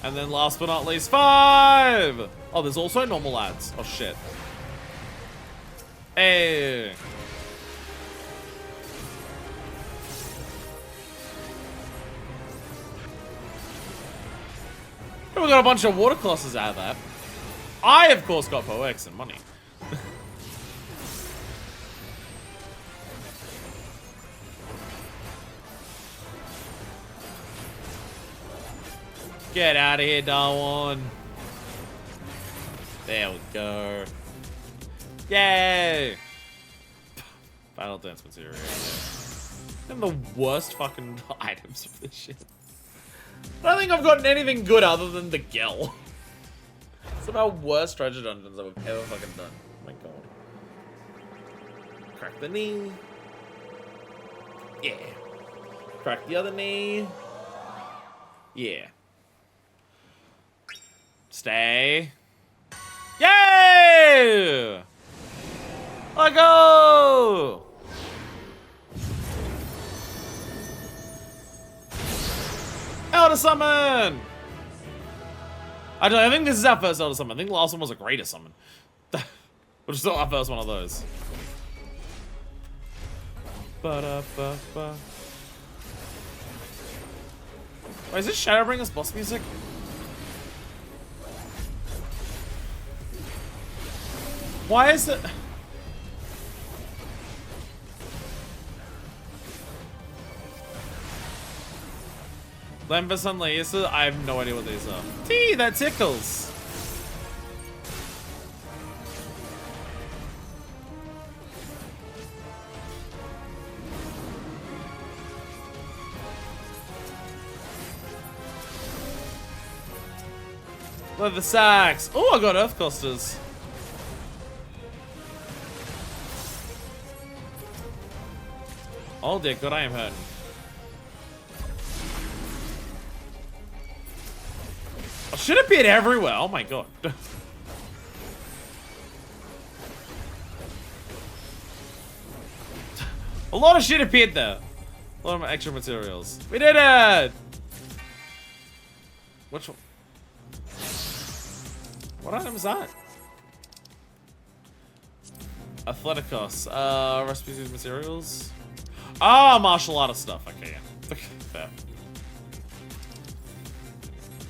Speaker 1: And then last but not least, 5! Oh, there's also normal ads. Oh, shit. Hey! We got a bunch of water colossus out of that. I, of course, got POX and money. Get out of here, Darwin. There we go. Yay! Battle dance material. And the worst fucking items of this shit. I don't think I've gotten anything good other than the Gel. It's some of our worst treasure dungeons that we've ever fucking done. Oh my god. Crack the knee. Yeah. Crack the other knee. Yeah. Stay. Yay! Let go! Elder Summon! I think this is our first Elder Summon. I think the last one was a Greater Summon. Which is still our first one of those. Ba-da-ba-ba. Wait, is this Shadowbringers boss music? Why is it... Lembus and Lisa? I have no idea what these are. T, that tickles! Leather sacks! Oh, I got Earth Costers. Oh dear god, I am hurting. Oh, shit appeared everywhere. Oh my god. A lot of shit appeared there. A lot of extra materials. We did it! Which one? What item is that? Athleticos. Recipes and materials. Ah, martial artist stuff. Okay, yeah. Fair.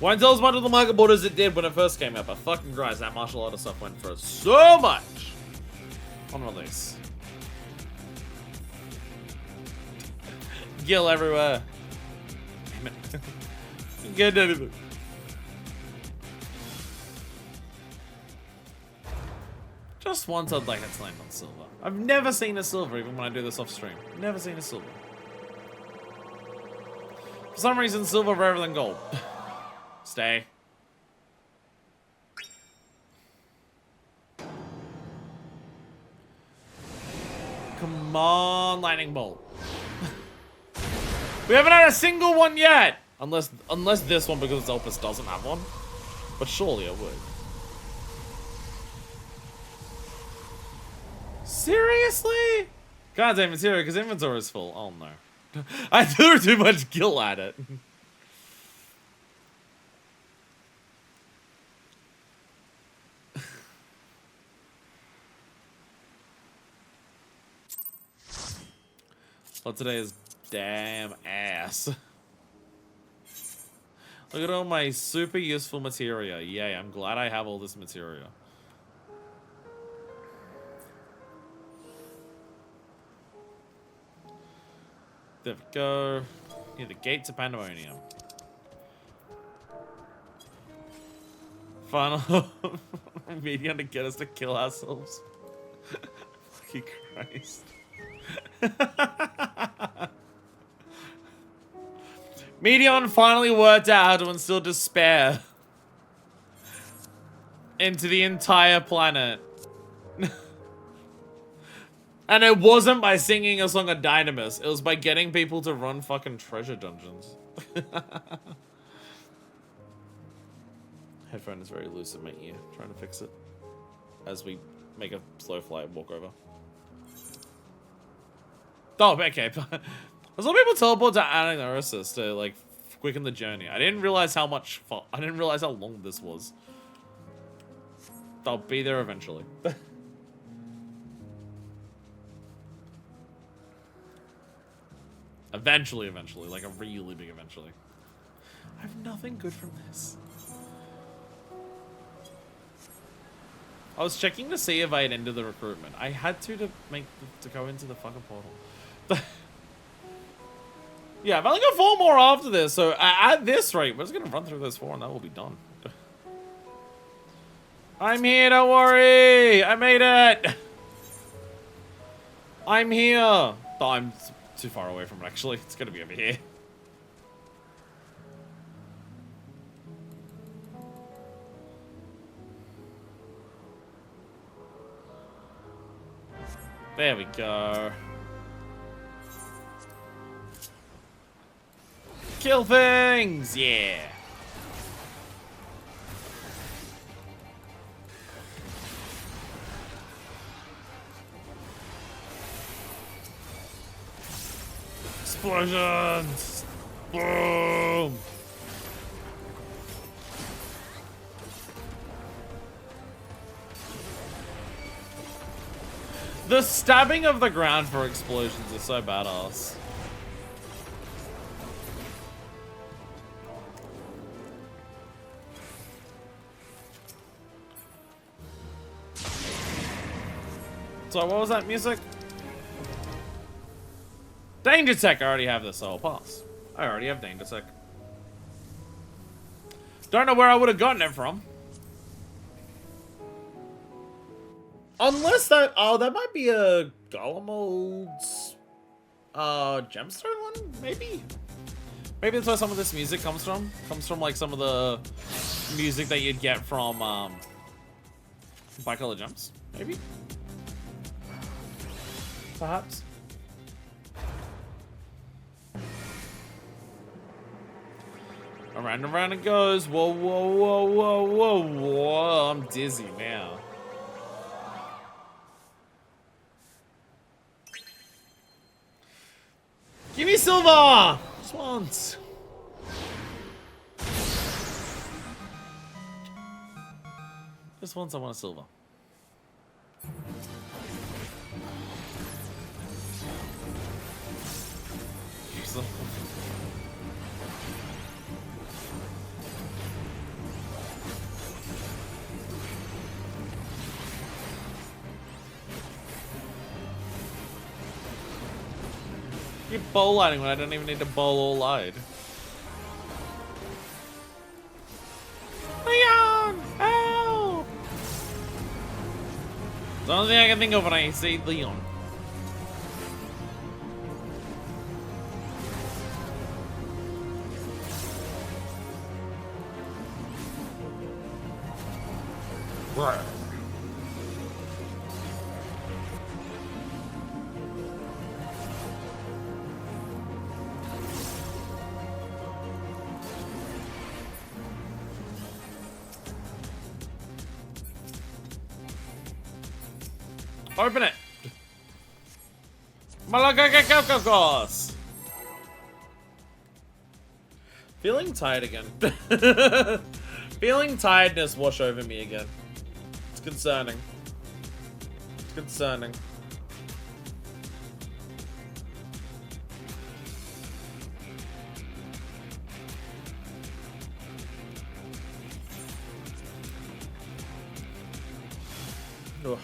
Speaker 1: Won't tell as much of the market board as it did when it first came out, but fucking Christ, that martial artist stuff went for so much on release. Gil everywhere. Damn it. Get anything. Just once I'd like it to land on silver. I've never seen a silver even when I do this off stream. Never seen a silver. For some reason, silver rarer than gold. Stay. Come on, lightning bolt. We haven't had a single one yet! Unless this one, because it's Opus, doesn't have one. But surely it would. Seriously? God damn material, because inventory is full. Oh no. I threw too much gil at it. Well, today is damn ass. Look at all my super useful materia. Yay, I'm glad I have all this materia. There we go. Near the gate to Pandemonium. Final medium to get us to kill ourselves. Fucking Christ. Medion finally worked out how to instill despair into the entire planet. And it wasn't by singing a song of Dynamis, it was by getting people to run fucking treasure dungeons. Headphone is very loose in my ear, trying to fix it. As we make a slow flight walk over. Oh, okay. I saw people teleport to Anagnorisis to like quicken the journey. I didn't realize how long this was. I'll be there eventually. Eventually, like a really big eventually. I have nothing good from this. I was checking to see if I had ended the recruitment. I had to go into the fucking portal. Yeah, I've only got 4 more after this, so at this rate, we're just gonna run through those 4 and that will be done. I'm here, don't worry! I made it! I'm here! Oh, I'm too far away from it, actually. It's gonna be over here. There we go. Kill things! Yeah! Explosions! Boom! The stabbing of the ground for explosions is so badass. So what was that music? Danger Tech, I already have this, so I'll pass. I already have Danger Tech. Don't know where I would have gotten it from. Unless that, oh, that might be a Golem Molds, Gemstone one, maybe? Maybe that's where some of this music comes from. Comes from like some of the music that you'd get from, Bicolor Gems, maybe? Perhaps. Around and around it goes. Whoa, whoa, whoa, whoa, whoa, whoa. I'm dizzy now. Give me silver! Just once. Just once I want a silver. Keep bowl lighting when I don't even need to bowl or light. Leon! Help! It's the only thing I can think of when I say Leon. Right. Open it. Malagagagagagos. Feeling tired again. Feeling tiredness wash over me again. It's concerning. It's concerning. Ugh.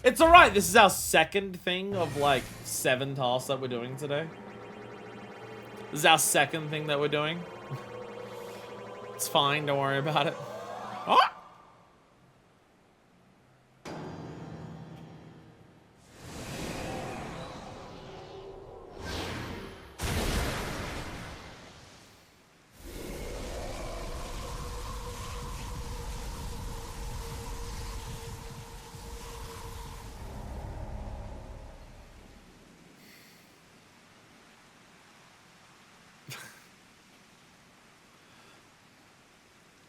Speaker 1: It's alright, this is our second thing of like 7 tasks that we're doing today. This is our second thing that we're doing. It's fine, don't worry about it. Oh!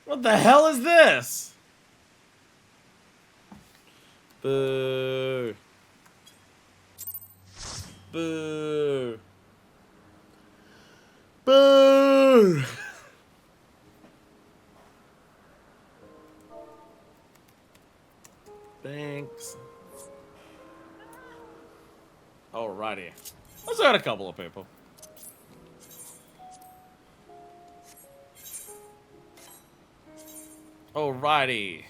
Speaker 1: What the hell is this? Boo. Boo. Boo. Thanks. Alrighty. Let's got a couple of people. Alrighty.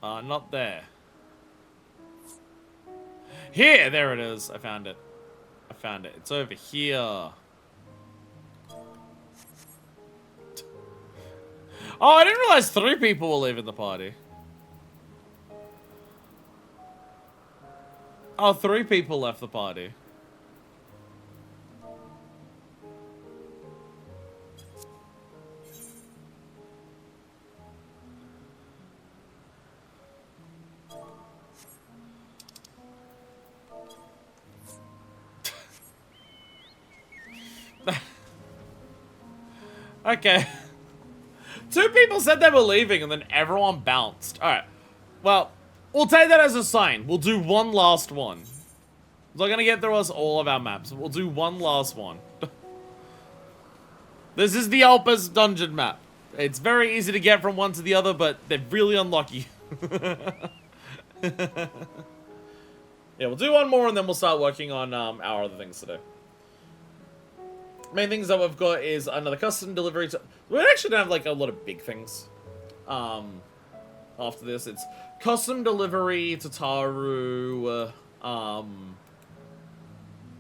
Speaker 1: Not there. Here! There it is. I found it. I found it. It's over here. Oh, I didn't realize 3 people were leaving the party. Oh, 3 people left the party. Okay. 2 people said they were leaving and then everyone bounced. Alright. Well, We'll take that as a sign. We'll do one last one. We're not gonna get through us all of our maps. We'll do one last one. This is the Alpes dungeon map. It's very easy to get from one to the other, but they're really unlucky. Yeah, we'll do one more and then we'll start working on our other things to do. Main things that we've got is another custom delivery. We actually don't have like a lot of big things. After this, it's custom delivery to Taru.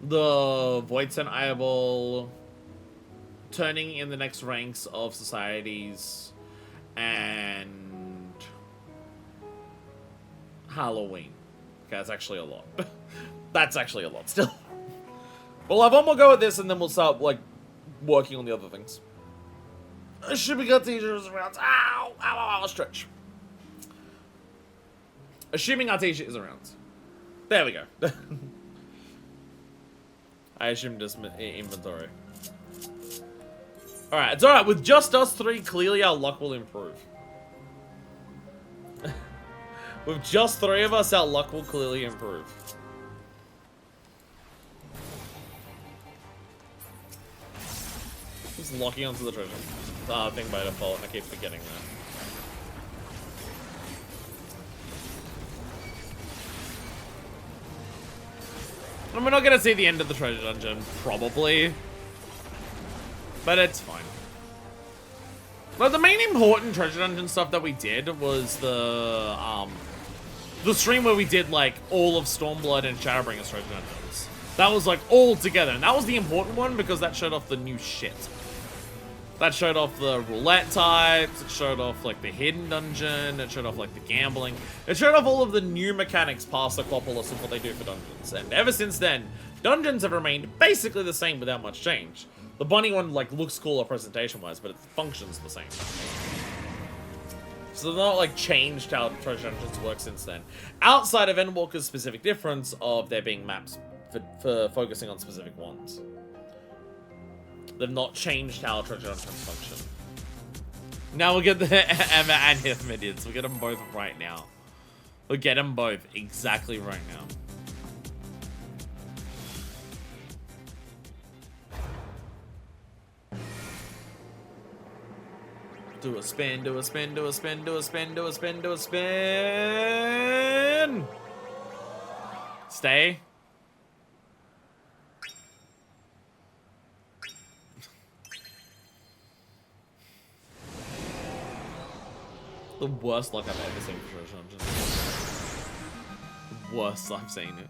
Speaker 1: The Void Sent Eyeball, turning in the next ranks of societies, and Halloween. Okay, that's actually a lot. That's actually a lot still. We'll have one more go at this, and then we'll start, like, working on the other things. Assuming our teacher is around. Ow! Ow, ow, ow, stretch. Assuming our teacher is around. There we go. I assumed just inventory. Alright, it's alright. With just us three, clearly our luck will improve. With just three of us, our luck will clearly improve. Just locking onto the treasure thing by default, and I keep forgetting that. And we're not gonna see the end of the treasure dungeon, probably. But it's fine. But the main important treasure dungeon stuff that we did was the stream where we did, like, all of Stormblood and Shadowbringers treasure dungeons. That was, like, all together. And that was the important one because that showed off the new shit. That showed off the roulette types, it showed off, like, the hidden dungeon, it showed off, like, the gambling. It showed off all of the new mechanics past Aquapolis of what they do for dungeons. And ever since then, dungeons have remained basically the same without much change. The bunny one, like, looks cooler presentation-wise, but it functions the same. So they've not, like, changed how treasure dungeons work since then. Outside of Endwalker's specific difference of there being maps for focusing on specific ones. They've not changed how treasure dungeons function. Now we'll get the Emma and him idiots. We'll get them both right now. We'll get them both exactly right now. Do a spin, do a spin, do a spin, do a spin, do a spin, do a spin. Stay. The worst luck I've ever seen for treasure dungeons. The worst I've seen it.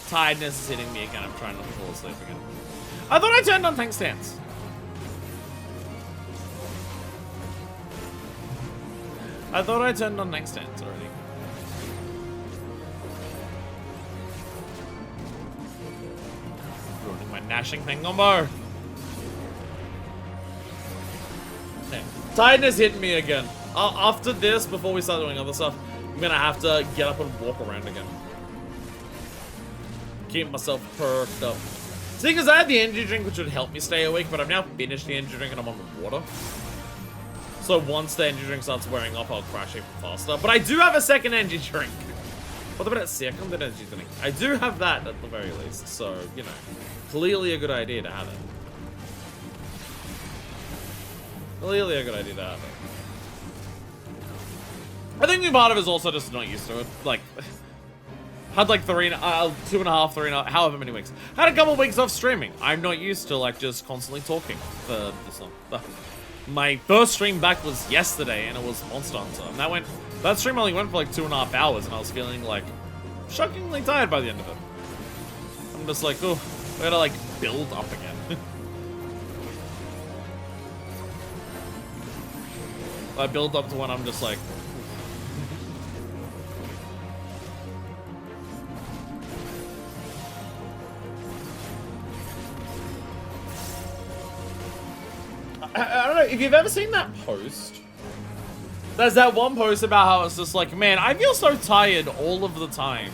Speaker 1: Tiredness is hitting me again. I'm trying not to fall asleep again. I thought I turned on tank stance. I thought I turned on tank stance already. Ruining my gnashing thing combo. Yeah. Tiredness hitting me again. After this, before we start doing other stuff, I'm gonna have to get up and walk around again. Keep myself perked up. See, because I had the energy drink which would help me stay awake, but I've now finished the energy drink and I'm on the water. So once the energy drink starts wearing off, I'll crash even faster. But I do have a second energy drink. What about a second energy drink? I do have that at the very least. So, you know, clearly a good idea to have it. Clearly a good idea to have it. I think the part of it is also just not used to it. Like... Had like 2.5, 3, however many weeks. Had a couple weeks off streaming. I'm not used to like just constantly talking for this one. My first stream back was yesterday and it was Monster Hunter. And that stream only went for like 2.5 hours and I was feeling like shockingly tired by the end of it. I'm just like, oh, I gotta like build up again. I build up to when I'm just like, I don't know if you've ever seen that post. There's that one post about how it's just like, man, I feel so tired all of the time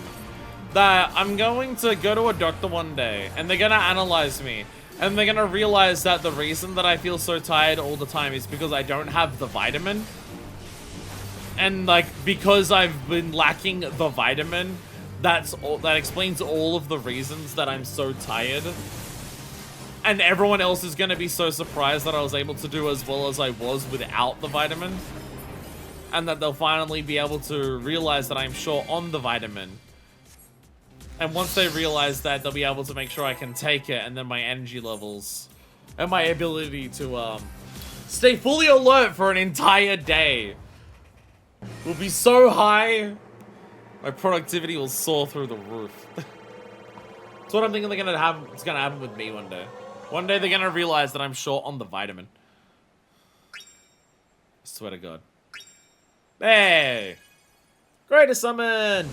Speaker 1: that I'm going to go to a doctor one day and they're gonna analyze me and they're gonna realize that the reason that I feel so tired all the time is because I don't have the vitamin. And like, because I've been lacking the vitamin, that explains all of the reasons that I'm so tired. And everyone else is gonna be so surprised that I was able to do as well as I was without the vitamin. And that they'll finally be able to realize that I'm short on the vitamin. And once they realize that, they'll be able to make sure I can take it, and then my energy levels and my ability to stay fully alert for an entire day will be so high, my productivity will soar through the roof. That's what I'm thinking it's gonna happen with me one day. One day they're gonna realize that I'm short on the vitamin. I swear to God. Hey! Greater summon!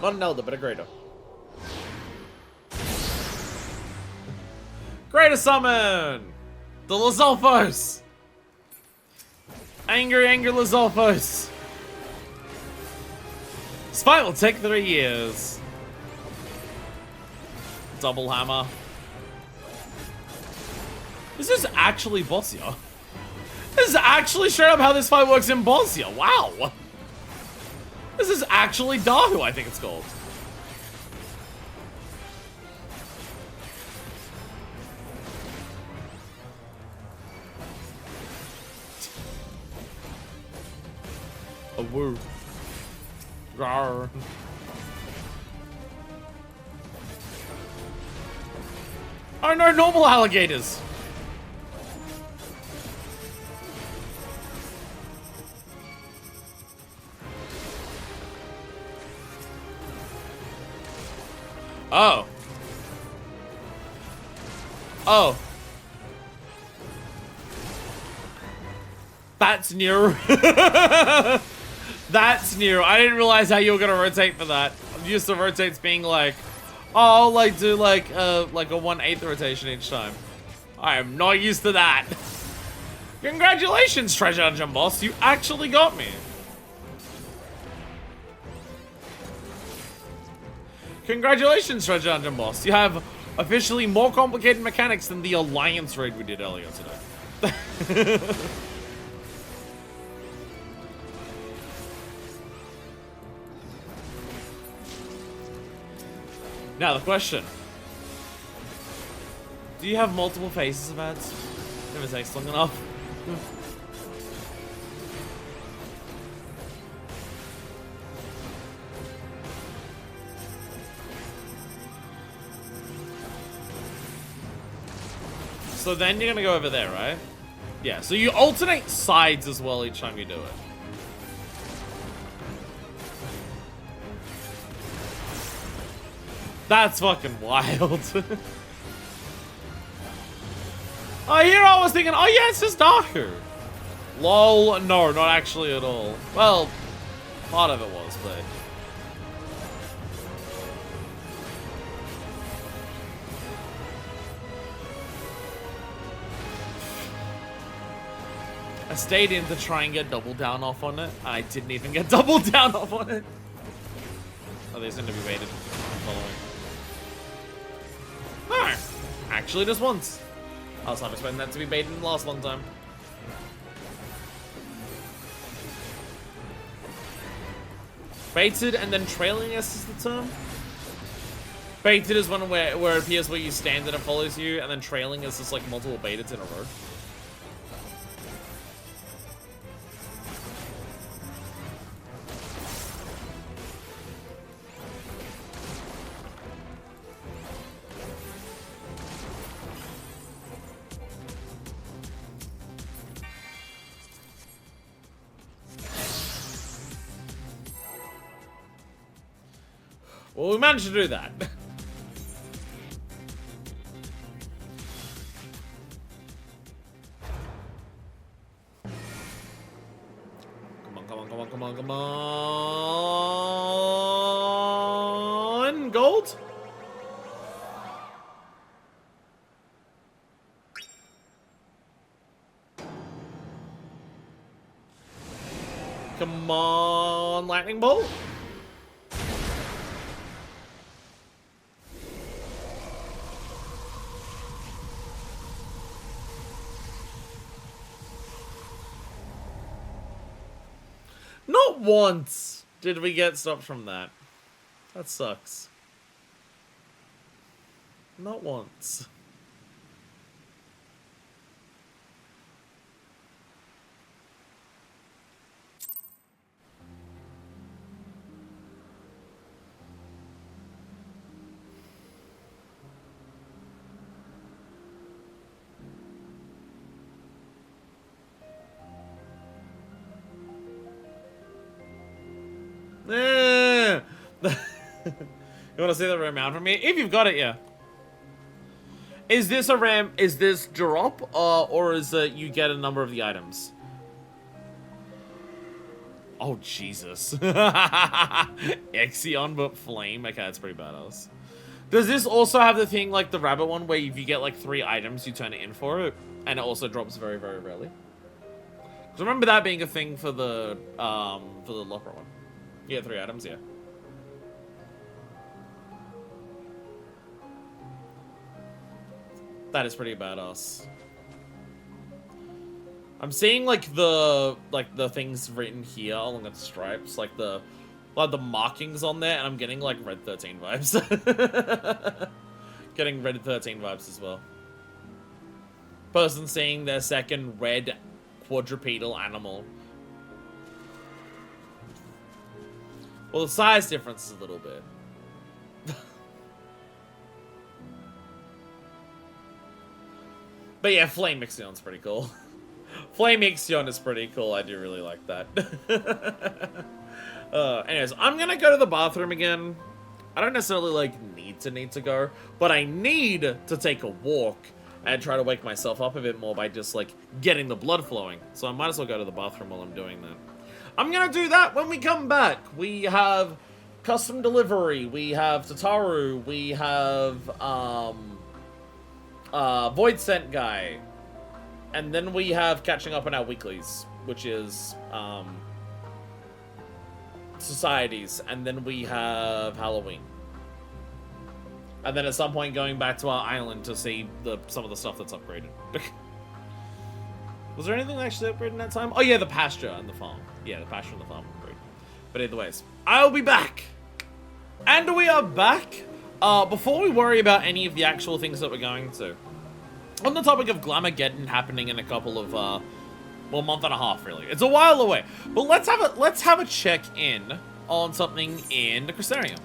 Speaker 1: Not an elder, but a greater. Greater summon! The Lizalfos! Angry Lizalfos! This fight will take 3 years. Double hammer. This is actually bossier. This is actually straight up how this fight works in Bosia. Wow. This is actually Dahu, I think it's called. A woo. Rawr. Oh no, normal alligators. Oh. Oh. That's new. That's new. I didn't realize how you were gonna rotate for that. I'm used to rotates being like, oh, I'll like do like a 1/8 rotation each time. I am not used to that. Congratulations, Treasure Dungeon Boss. You actually got me. Congratulations, Treasure Dungeon Boss. You have officially more complicated mechanics than the Alliance raid we did earlier today. Now the question. Do you have multiple faces of ads? Never takes long enough. So then you're gonna go over there, right? Yeah, so you alternate sides as well each time you do it. That's fucking wild. Oh, here I was thinking, oh yeah, it's just darker. Lol, no, not actually at all. Well, part of it was, but... I stayed in to try and get double down off on it. I didn't even get double down off on it. Oh, they're going to be baited. Following. No! Actually, just once. I was not expecting that to be baited in the last long time. Baited and then trailing us is the term? Baited is one where it appears where you stand and it follows you, and then trailing is just like multiple baited in a row. Well, we managed to do that. Come on, come on, come on, come on, come on. Gold? Come on, lightning bolt. Not once did we get stopped from that. That sucks. Not once. You want to see the rare mount from me? If you've got it, yeah. Is this a ram? Is this drop, or is it you get a number of the items? Oh Jesus! Exion but flame. Okay, that's pretty badass. Does this also have the thing like the rabbit one, where if you get like 3 items, you turn it in for it, and it also drops very, very rarely? Because I remember that being a thing for the locker one. You get 3 items, yeah. That is pretty badass. I'm seeing like the things written here along the stripes, like the markings on there, and I'm getting like Red 13 vibes. Getting Red 13 vibes as well. Person seeing their second red quadrupedal animal. Well, the size difference is a little bit. But yeah, Flame Ixion's pretty cool. Flame Ixion is pretty cool. I do really like that. Anyways, I'm gonna go to the bathroom again. I don't necessarily like need to go, but I need to take a walk and try to wake myself up a bit more by just like getting the blood flowing. So I might as well go to the bathroom while I'm doing that. I'm gonna do that when we come back. We have custom delivery. We have Tataru. We have Void Scent guy, and then we have catching up on our weeklies, which is societies, and then we have Halloween, and then at some point going back to our island to see some of the stuff that's upgraded. Was there anything actually upgraded in that time? Oh yeah, the pasture and the farm. Yeah, the pasture and the farm upgrade. But either ways, I'll be back, and we are back. Before we worry about any of the actual things that we're going to, on the topic of Glamageddon happening in a couple of, well, month and a half, really. It's a while away. But let's have a check-in on something in the Crystarium.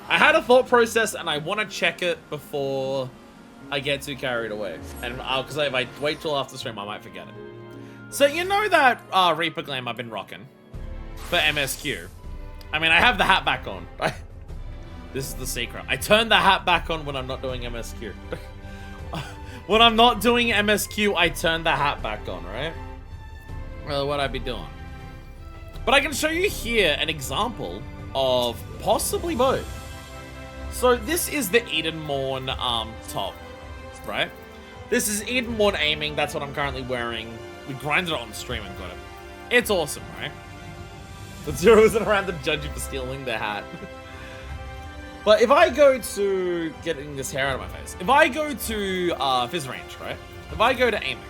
Speaker 1: I had a thought process, and I want to check it before I get too carried away. And because if I wait till after stream, I might forget it. So, you know that Reaper Glam I've been rocking for MSQ? I mean, I have the hat back on. This is the secret. I turn the hat back on when I'm not doing MSQ. When I'm not doing MSQ, I turn the hat back on, right? Well, what I'd be doing. But I can show you here an example of possibly both. So this is the Edenmorn top, right? This is Edenmorn aiming. That's what I'm currently wearing. We grinded it on stream and got it. It's awesome, right? The Zero isn't around to judge you for stealing their hat. But if I go to getting this hair out of my face, if I go to Fizz Range, right? If I go to aiming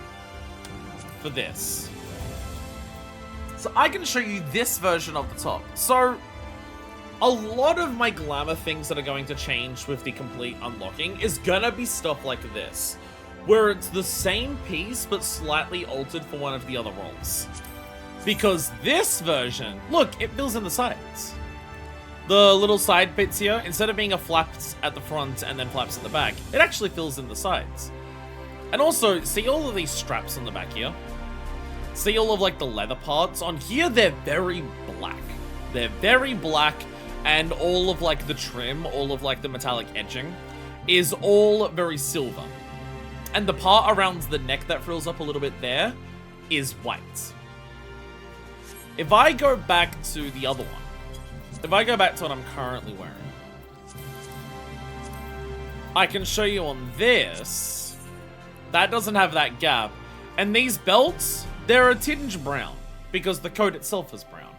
Speaker 1: for this, so I can show you this version of the top. So a lot of my glamour things that are going to change with the complete unlocking is gonna be stuff like this, where it's the same piece but slightly altered for one of the other roles. Because this version, look, it fills in the sides. The little side bits here, instead of being a flaps at the front and then flaps at the back, it actually fills in the sides. And also, see all of these straps on the back here? See all of like the leather parts? On here, they're very black. They're very black, and all of like the trim, all of like the metallic edging, is all very silver. And the part around the neck that frills up a little bit there is white. If I go back to the other one, if I go back to what I'm currently wearing, I can show you on this, that doesn't have that gap. And these belts, they're a tinge brown. because the coat itself is brown.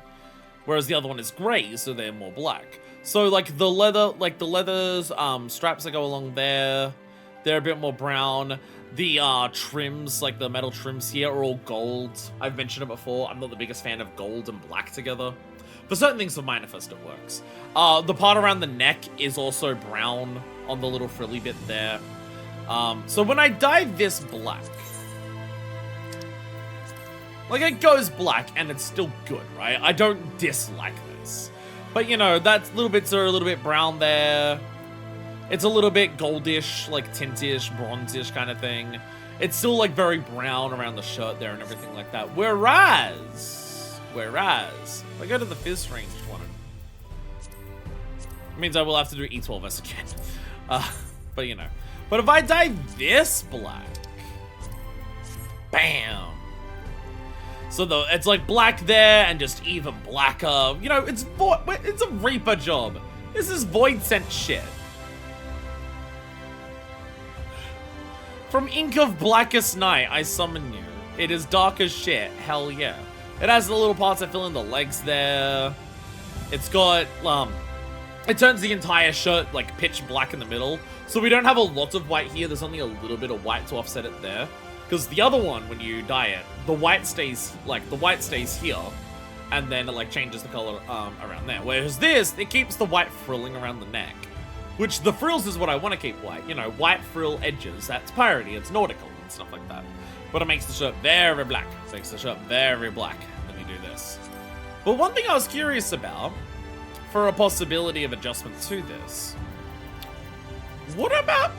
Speaker 1: Whereas the other one is gray, so they're more black. So like the leather's straps that go along there, they're a bit more brown. The trims, like the metal trims here, are all gold. I've mentioned it before. I'm not the biggest fan of gold and black together. For certain things for Manifest, it works. The part around the neck is also brown on the little frilly bit there. So when I dye this black, like it goes black and it's still good, right? I don't dislike this. But you know, that little bits are a little bit brown there. It's a little bit goldish, like tintish, bronzish kind of thing. It's still like very brown around the shirt there and everything like that. Whereas, if I go to the fizz range one, it means I will have to do E12S again. But you know. But if I dye this black, bam. So it's like black there and just even blacker. You know, it's a Reaper job. This is Void Scent shit. From ink of blackest night, I summon you. It is dark as shit. Hell yeah. It has the little parts that fill in the legs there. It's got, it turns the entire shirt like pitch black in the middle. So we don't have a lot of white here. There's only a little bit of white to offset it there. Because the other one, when you dye it, the white stays here. And then it like changes the color around there. Whereas this, it keeps the white frilling around the neck. Which the frills is what I want to keep white. You know, white frill edges. That's piratey, it's nautical and stuff like that. But it makes the shirt very black. It makes the shirt very black. Then you do this. But one thing I was curious about, for a possibility of adjustment to this, what about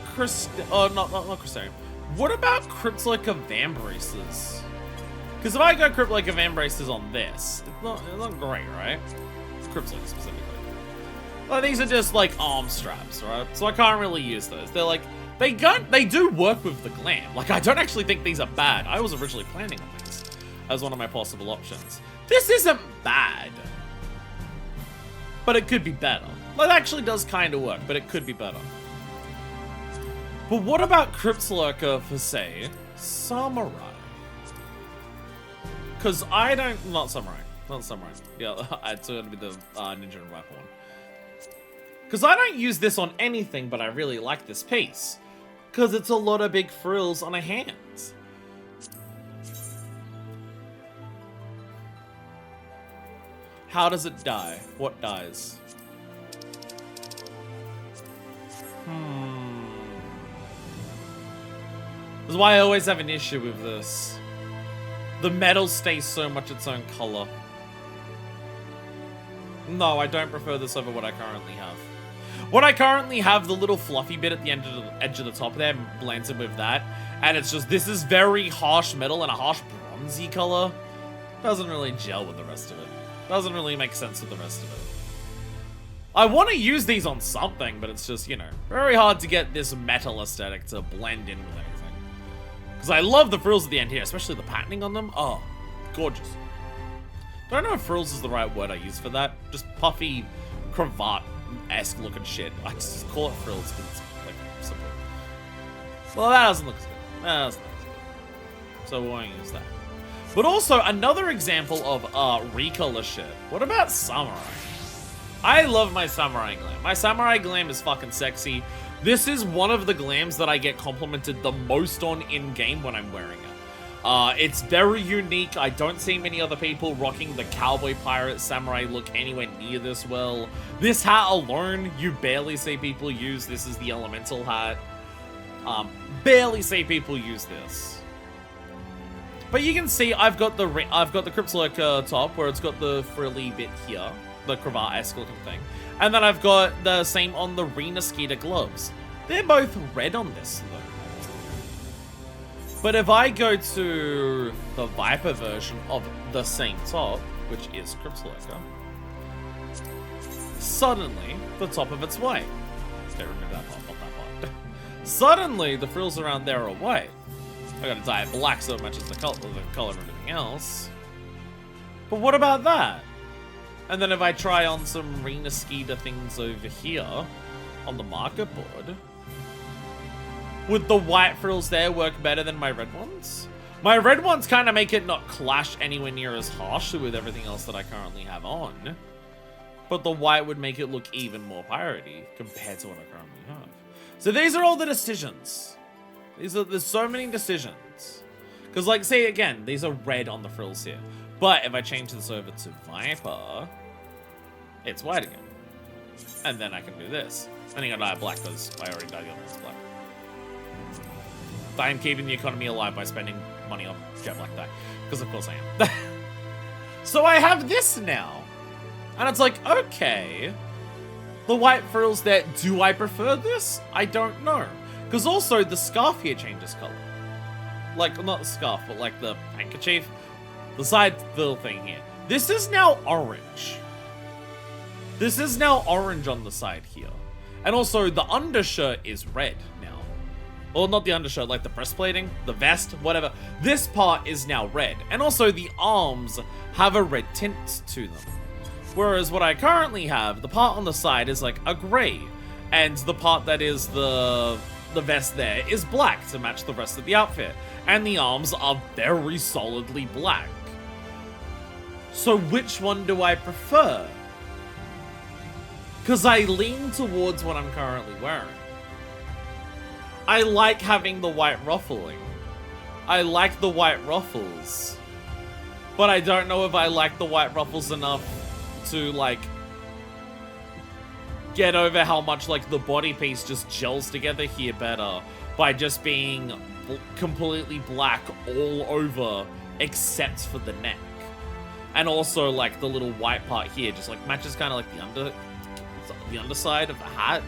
Speaker 1: what about Cryptolica Vambraces? Because if I go Cryptolica Vambraces on this, it's not great, right? Cryptolica specifically. Well, these are just like arm straps, right? So I can't really use those. They're like, they do work with the glam. Like, I don't actually think these are bad. I was originally planning on these as one of my possible options. This isn't bad, but it could be better. Well, it actually does kind of work, but it could be better. But what about Cryptolica for, say, Samurai? Because I don't... Not Samurai. Yeah, it's going to be the Ninja and Rifle one. Because I don't use this on anything, but I really like this piece. Because it's a lot of big frills on a hand. How does it die? What dies? This is why I always have an issue with this. The metal stays so much its own color. No, I don't prefer this over what I currently have. What I currently have, the little fluffy bit at the edge of the top there, blends in with that. And it's just, this is very harsh metal and a harsh bronzy color. Doesn't really gel with the rest of it. Doesn't really make sense with the rest of it. I want to use these on something, but it's just, you know, very hard to get this metal aesthetic to blend in with anything. Because I love the frills at the end here, especially the patterning on them. Oh, gorgeous. Don't know if frills is the right word I use for that. Just puffy, cravat-esque looking shit. I just call it frills because it's like simple. Well, that doesn't look as good. That doesn't look as good. So we won't use that. But also, another example of recolor shit. What about Samurai? I love my Samurai glam. My Samurai glam is fucking sexy. This is one of the glams that I get complimented the most on in-game when I'm wearing it. It's very unique. I don't see many other people rocking the cowboy pirate samurai look anywhere near this well. This hat alone, you barely see people use. This is the elemental hat. Barely see people use this. But you can see I've got the Cryptolica top where it's got the frilly bit here, the cravat-esque looking thing. And then I've got the same on the Rena Skeeter gloves. They're both red on this though. But if I go to the Viper version of the same top, which is Cryptolica, suddenly the top of it's white. Okay, remove that part, not that part. Suddenly the frills around there are white. I gotta dye it black so it matches the color of everything else. But what about that? And then if I try on some Rena Skeeter things over here on the market board, would the white frills there work better than my red ones? My red ones kind of make it not clash anywhere near as harshly with everything else that I currently have on. But the white would make it look even more piratey compared to what I currently have. So these are all the decisions. There's so many decisions. Because like, say again, these are red on the frills here. But if I change this over to Viper, it's white again. And then I can do this. And then I dye black because I already dyed the other ones black. I am keeping the economy alive by spending money on jet black dye. Because of course I am. So I have this now. And it's like, okay. The white frills there, do I prefer this? I don't know. Because also the scarf here changes color. Like, not the scarf, but like the handkerchief. The side little thing here. This is now orange. This is now orange on the side here. And also the undershirt is red now. Or not the undershirt, like the breast plating, the vest, whatever. This part is now red. And also the arms have a red tint to them. Whereas what I currently have, the part on the side is like a gray. And the part that is the vest there is black to match the rest of the outfit. And the arms are very solidly black. So which one do I prefer? Because I lean towards what I'm currently wearing. I like having the white ruffling. I like the white ruffles. But I don't know if I like the white ruffles enough to, like, get over how much, like, the body piece just gels together here better by just being completely black all over except for the neck. And also, like, the little white part here just, like, matches kind of like the underside of the hat.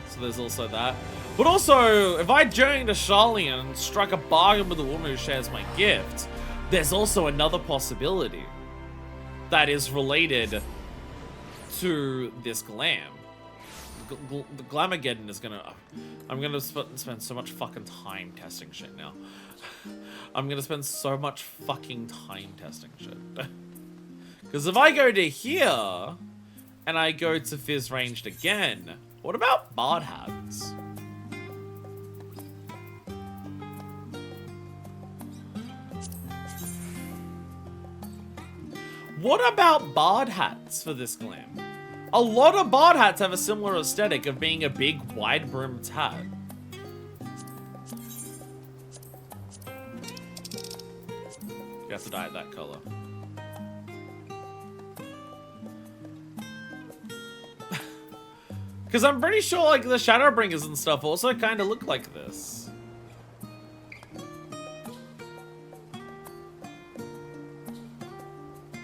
Speaker 1: So there's also that. But also, if I journey to Charlian and strike a bargain with the woman who shares my gift, there's also another possibility that is related to this glam. The Glamageddon is gonna... I'm gonna spend so much fucking time testing shit now. I'm gonna spend so much fucking time testing shit. Because if I go to here, and I go to Fizz Ranged again, what about Bard Hats? What about Bard Hats for this glam? A lot of Bard Hats have a similar aesthetic of being a big, wide-brimmed hat. You have to dye it that color. Because I'm pretty sure, like, the Shadowbringers and stuff also kind of look like this.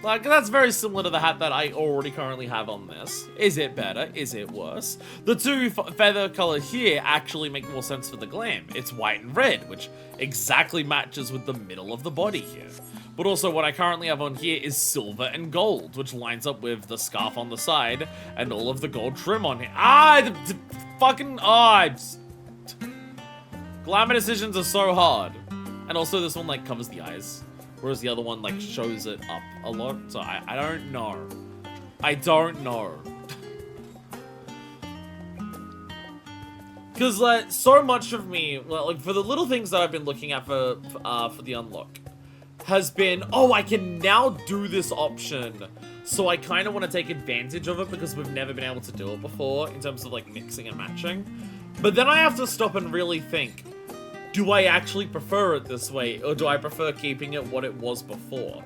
Speaker 1: Like, that's very similar to the hat that I already currently have on this. Is it better? Is it worse? The two feather color here actually make more sense for the glam. It's white and red, which exactly matches with the middle of the body here. But also what I currently have on here is silver and gold, which lines up with the scarf on the side and all of the gold trim on here. Glamour decisions are so hard. And also this one, like, covers the eyes. Whereas the other one, like, shows it up a lot. So I don't know. I don't know. Because, like, so much of me, like, for the little things that I've been looking at for the unlock, has been, oh, I can now do this option. So I kind of want to take advantage of it because we've never been able to do it before in terms of, like, mixing and matching. But then I have to stop and really think, do I actually prefer it this way, or do I prefer keeping it what it was before?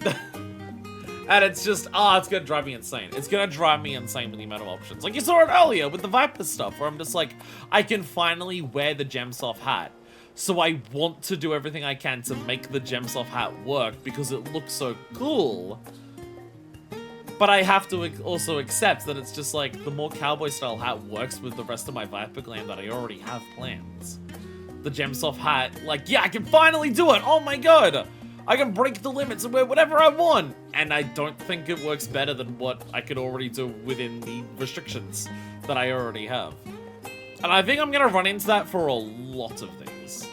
Speaker 1: And it's just, it's gonna drive me insane. It's gonna drive me insane with the amount of options. Like you saw it earlier with the Viper stuff, where I'm just like, I can finally wear the Gemsoft hat. So I want to do everything I can to make the Gemsoft hat work because it looks so cool. But I have to also accept that it's just like, the more cowboy style hat works with the rest of my Viper glam that I already have plans. The Gemsoft hat, like, yeah, I can finally do it! Oh my god! I can break the limits and wear whatever I want! And I don't think it works better than what I could already do within the restrictions that I already have. And I think I'm gonna run into that for a lot of things.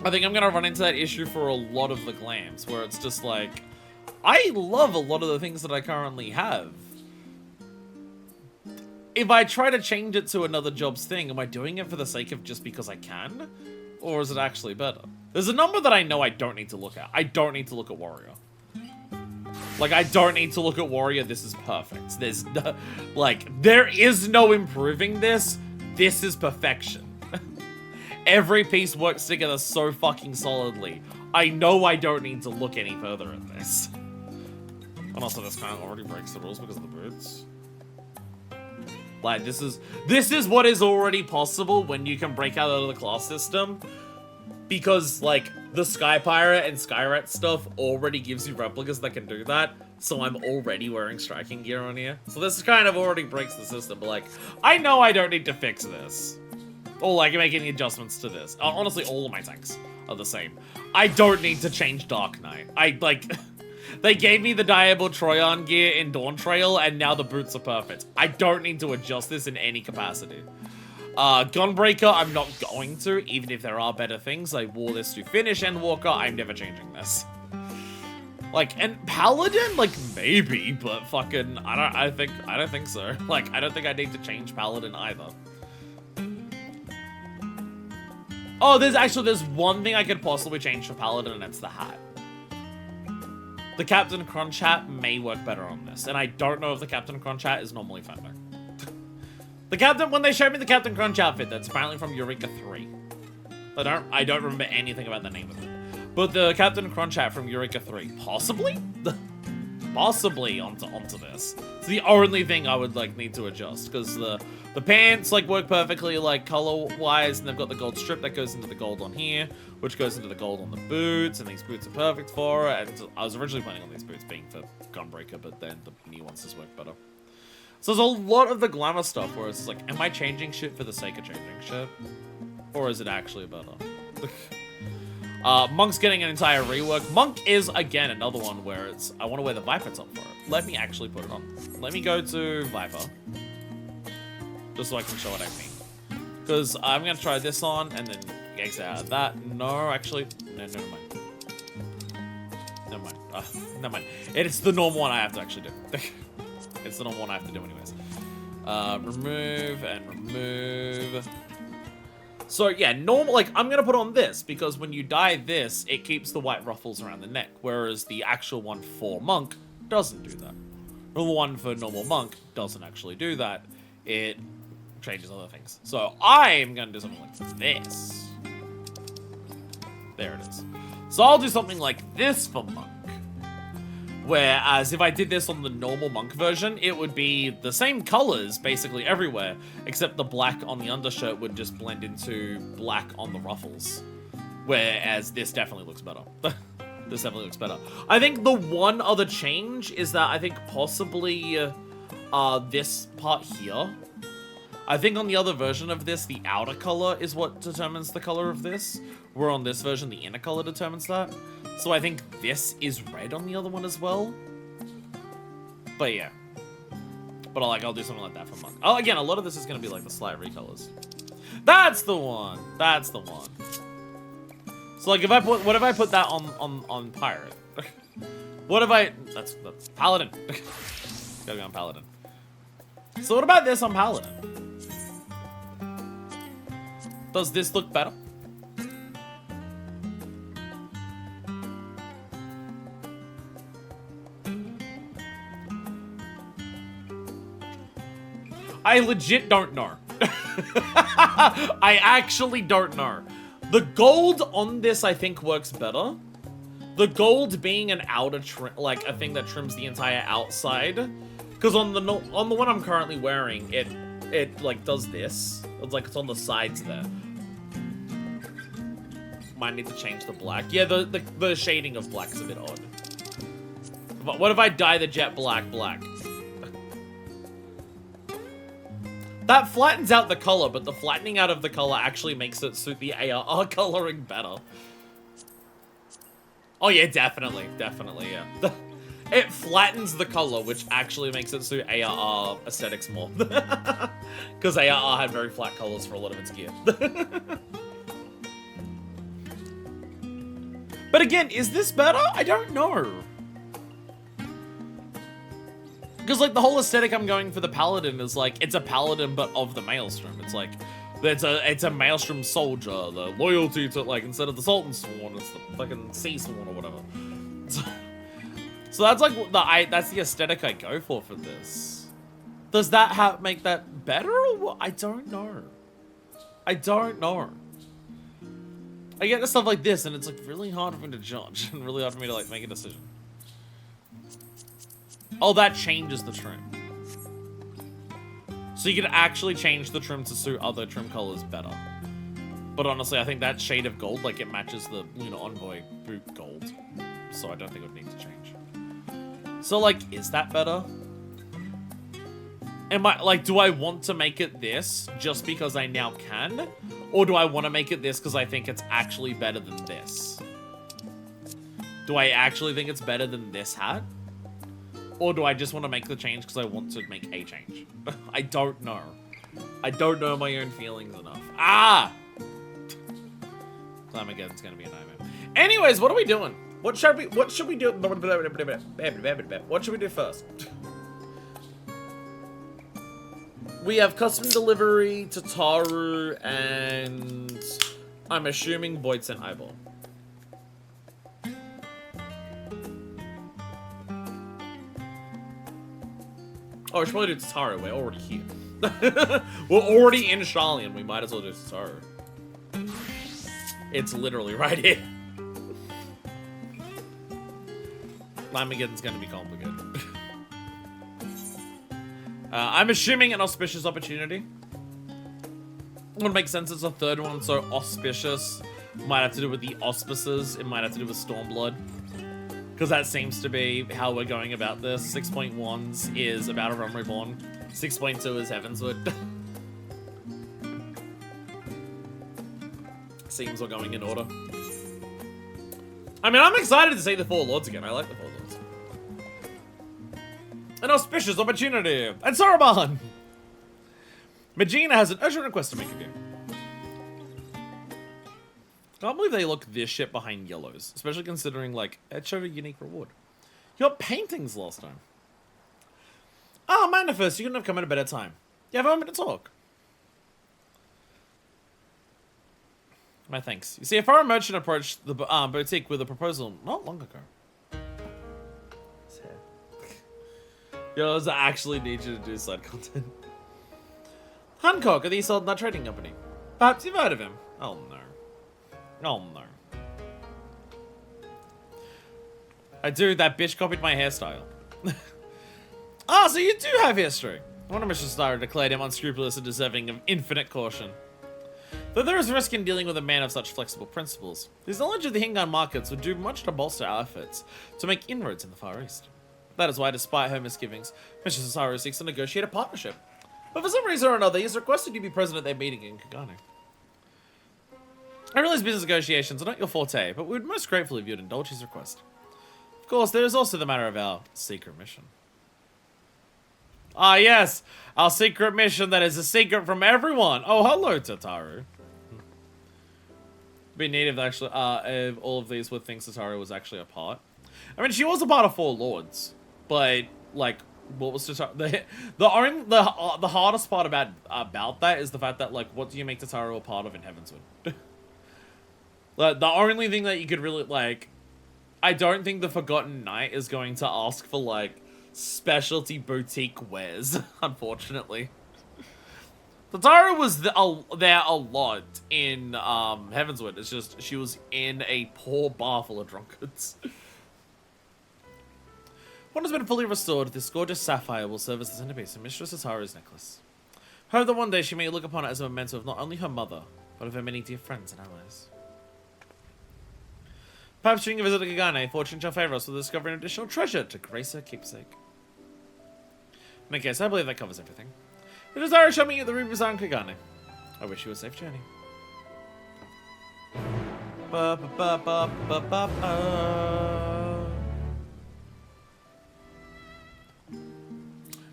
Speaker 1: I think I'm gonna run into that issue for a lot of the glams, where it's just like, I love a lot of the things that I currently have. if I try to change it to another job's thing, am I doing it for the sake of just because I can? Or is it actually better? There's a number that I know I don't need to look at. I don't need to look at Warrior. Like, I don't need to look at Warrior. This is perfect. There's no, like, there is no improving this. This is perfection. Every piece works together so fucking solidly. I know I don't need to look any further at this. And also, this kind of already breaks the rules because of the boots. Like, this is what is already possible when you can break out of the class system. Because, like, the Sky Pirate and Skyrat stuff already gives you replicas that can do that. So I'm already wearing striking gear on here. So this kind of already breaks the system. But, like, I know I don't need to fix this. Or, like, make any adjustments to this. Honestly, all of my tanks are the same. I don't need to change Dark Knight. They gave me the Diable Troyan gear in Dawn Trail, and now the boots are perfect. I don't need to adjust this in any capacity. Gunbreaker, I'm not going to, even if there are better things. I wore this to finish Endwalker, I'm never changing this. Like, and Paladin, like, maybe, but fucking, I don't think so. Like, I don't think I need to change Paladin either. Oh, there's one thing I could possibly change for Paladin, and it's the hat. The Captain Crunch hat may work better on this, and I don't know if the Captain Crunch hat is normally Fender. When they showed me the Captain Crunch outfit, that's apparently from Eureka 3. I don't remember anything about the name of it. But the Captain Crunch hat from Eureka 3, possibly? Possibly onto this. It's the only thing I would, like, need to adjust, because the pants, like, work perfectly, like, color-wise, and they've got the gold strip that goes into the gold on here, which goes into the gold on the boots, and these boots are perfect for it, and I was originally planning on these boots being for Gunbreaker, but then the new ones just work better. So there's a lot of the glamour stuff where it's like, am I changing shit for the sake of changing shit? Or is it actually better? Monk's getting an entire rework. Monk is, again, another one where it's, I want to wear the Viper top for it. Let me actually put it on. Let me go to Viper. Just so I can show what I mean. Because I'm going to try this on and then exit out of that. No, actually, no, never mind. Never mind. Never mind. It's the normal one I have to actually do. It's the normal one I have to do anyways. Remove and remove. So yeah, normal, like, I'm gonna put on this because when you dye this, it keeps the white ruffles around the neck, whereas the actual one for Monk doesn't do that. The one for normal Monk doesn't actually do that. It changes other things. So I'm gonna do something like this. There it is. So I'll do something like this for Monk. Whereas if I did this on the normal Monk version, it would be the same colors basically everywhere, except the black on the undershirt would just blend into black on the ruffles. Whereas this definitely looks better. This definitely looks better. I think the one other change is that I think possibly this part here. I think on the other version of this, the outer color is what determines the color of this. Where on this version, the inner color determines that. So I think this is red on the other one as well. But yeah. But I'll do something like that for Monk. Oh, again, a lot of this is going to be like the slight recolors. That's the one! That's the one. So like, what if I put that on Pirate? What if I... That's Paladin. Gotta go on Paladin. So what about this on Paladin? Does this look better? I legit don't know. I actually don't know. The gold on this, I think, works better. The gold being an outer trim, like a thing that trims the entire outside. Because on the one I'm currently wearing, it like does this. It's like it's on the sides there. Might need to change the black. Yeah, the shading of black is a bit odd. But what if I dye the jet black? That flattens out the color, but the flattening out of the color actually makes it suit the ARR coloring better. Oh yeah, definitely, yeah. It flattens the color, which actually makes it suit ARR aesthetics more. Because ARR had very flat colors for a lot of its gear. But again, is this better? I don't know. Because, like, the whole aesthetic I'm going for the Paladin is, like, it's a Paladin, but of the Maelstrom. It's, like, it's a Maelstrom soldier. The loyalty to, like, instead of the Sultan Sworn, it's the fucking Sea Sworn or whatever. So that's, like, that's the aesthetic I go for this. Does that make that better or what? I don't know. I don't know. I get to stuff like this, and it's, like, really hard for me to judge, and really hard for me to, like, make a decision. Oh, that changes the trim. So you can actually change the trim to suit other trim colors better. But honestly, I think that shade of gold, like, it matches the Lunar Envoy boot gold. So I don't think it would need to change. So, like, is that better? Am I, like, do I want to make it this just because I now can? Or do I want to make it this because I think it's actually better than this? Do I actually think it's better than this hat? Or do I just want to make the change because I want to make a change? I don't know. I don't know my own feelings enough. Ah! Glamageddon's gonna be a nightmare. Anyways, what are we doing? What should we do? What should we do first? We have custom delivery to Taru and I'm assuming Void Sent Eyeball. Oh, we should probably do Tataru. We're already here. We're already in Sharlayan. We might as well do Tataru. It's literally right here. Lamageddon's gonna be complicated. I'm assuming an auspicious opportunity. Would make sense it's a third one, so auspicious might have to do with the auspices. It might have to do with Stormblood. Because that seems to be how we're going about this. 6.1 is about a Realm Reborn. 6.2 is Heavenswood. Seems we're going in order. I mean, I'm excited to see the Four Lords again. I like the Four Lords. An auspicious opportunity. And Saraban! Magina has an urgent request to make of you. Can't believe they look this shit behind yellows, especially considering, like, it showed a unique reward. You got paintings last time. Ah, Manifest, you couldn't have come at a better time. You have a moment to talk. My thanks. You see, a foreign merchant approached the boutique with a proposal not long ago. Yo, I actually need you to do side content. Hancock, are the sold nut trading company? Perhaps you've heard of him. Oh no. Oh no. I do, that bitch copied my hairstyle. Ah, so you do have history. One of Mr. Star declared him unscrupulous and deserving of infinite caution. Though there is risk in dealing with a man of such flexible principles, his knowledge of the Hingan markets would do much to bolster our efforts to make inroads in the Far East. That is why, despite her misgivings, Mr. Cesaro seeks to negotiate a partnership. But for some reason or another, he's requested you be present at their meeting in Kagane. I realize business negotiations are not your forte, but we would most gratefully if you'd indulge his request. Of course, there is also the matter of our secret mission. Ah, yes, our secret mission that is a secret from everyone. Oh, hello, Tataru. Be neat if actually, if all of these were things Tataru was actually a part. I mean, she was a part of Four Lords, but like, what was Tataru? The hardest part about that is the fact that, like, what do you make Tataru a part of in Heavenswood? Like, the only thing that you could really, like, I don't think the Forgotten Knight is going to ask for, like, specialty boutique wares, unfortunately. Tataru was there a lot in Heavenswood. It's just she was in a poor bar full of drunkards. When has been fully restored, this gorgeous sapphire will serve as the centerpiece of Mistress Tataru's necklace. Hope that one day she may look upon it as a memento of not only her mother, but of her many dear friends and allies. Perhaps during a visit to Kagane, fortune shall favor us with discovering additional treasure to grace her keepsake. In any case, I believe that covers everything. The desire shall meet you at the Ruby Bazaar in Kagane. I wish you a safe journey. Ba, ba, ba, ba, ba, ba, ba.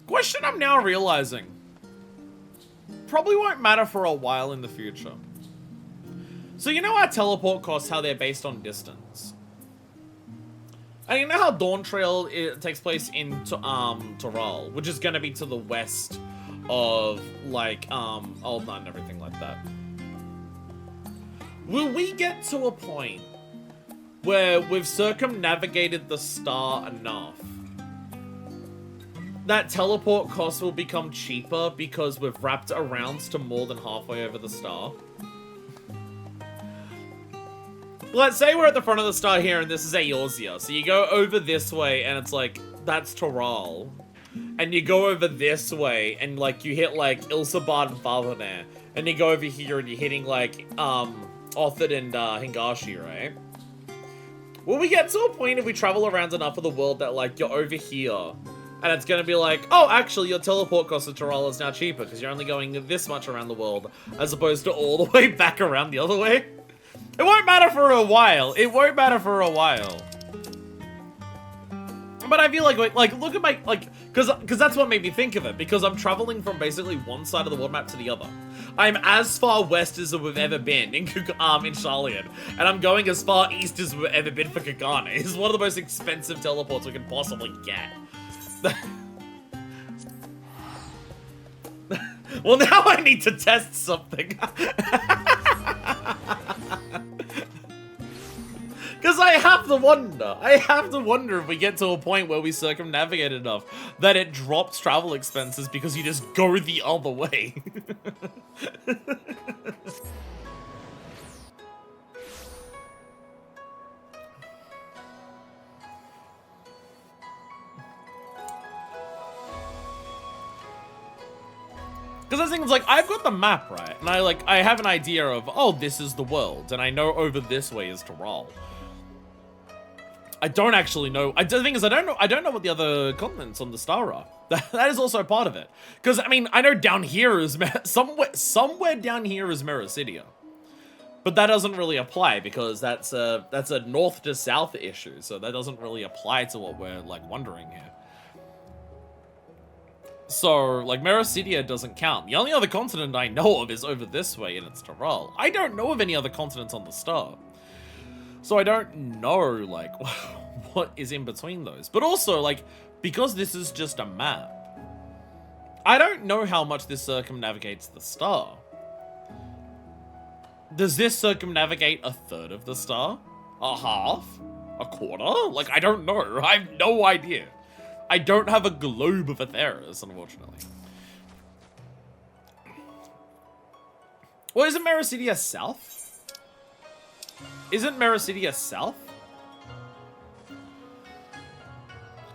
Speaker 1: Question I'm now realizing. Probably won't matter for a while in the future. So you know how teleport costs, how they're based on distance? And you know how Dawn Trail takes place in Toral, which is going to be to the west of, like, Old Nut and everything like that. Will we get to a point where we've circumnavigated the star enough that teleport costs will become cheaper because we've wrapped around to more than halfway over the star? Let's say we're at the front of the star here and this is Eorzea. So you go over this way and it's like, that's Toral. And you go over this way and like you hit like Ilsabad and Valvaner. And you go over here and you're hitting like Othid and Hingashi, right? Will we get to a point if we travel around enough of the world that like you're over here and it's gonna be like, oh, actually your teleport cost to Toral is now cheaper because you're only going this much around the world as opposed to all the way back around the other way? It won't matter for a while. It won't matter for a while. But I feel like look at my, like, because that's what made me think of it. Because I'm traveling from basically one side of the world map to the other. I'm as far west as we've ever been in Sharlayan. And I'm going as far east as we've ever been for Kagane. It's one of the most expensive teleports we can possibly get. Well, now I need to test something. Because I have to wonder if we get to a point where we circumnavigate enough that it drops travel expenses because you just go the other way. Because the thing is, like, I've got the map, right? And I have an idea of, oh, this is the world. And I know over this way is Toral. I don't actually know. The thing is, I don't know what the other continents on the star are. That is also part of it. Because, I mean, I know down here is, somewhere down here is Mericidia. But that doesn't really apply because that's a north to south issue. So that doesn't really apply to what we're, like, wondering here. So, like, Mericidia doesn't count. The only other continent I know of is over this way, and it's Toral. I don't know of any other continents on the star. So I don't know, like, what is in between those. But also, like, because this is just a map, I don't know how much this circumnavigates the star. Does this circumnavigate a third of the star? A half? A quarter? Like, I don't know. I have no idea. I don't have a globe of Atheros, unfortunately. Well, isn't Mericidia south? Isn't Mericidia south?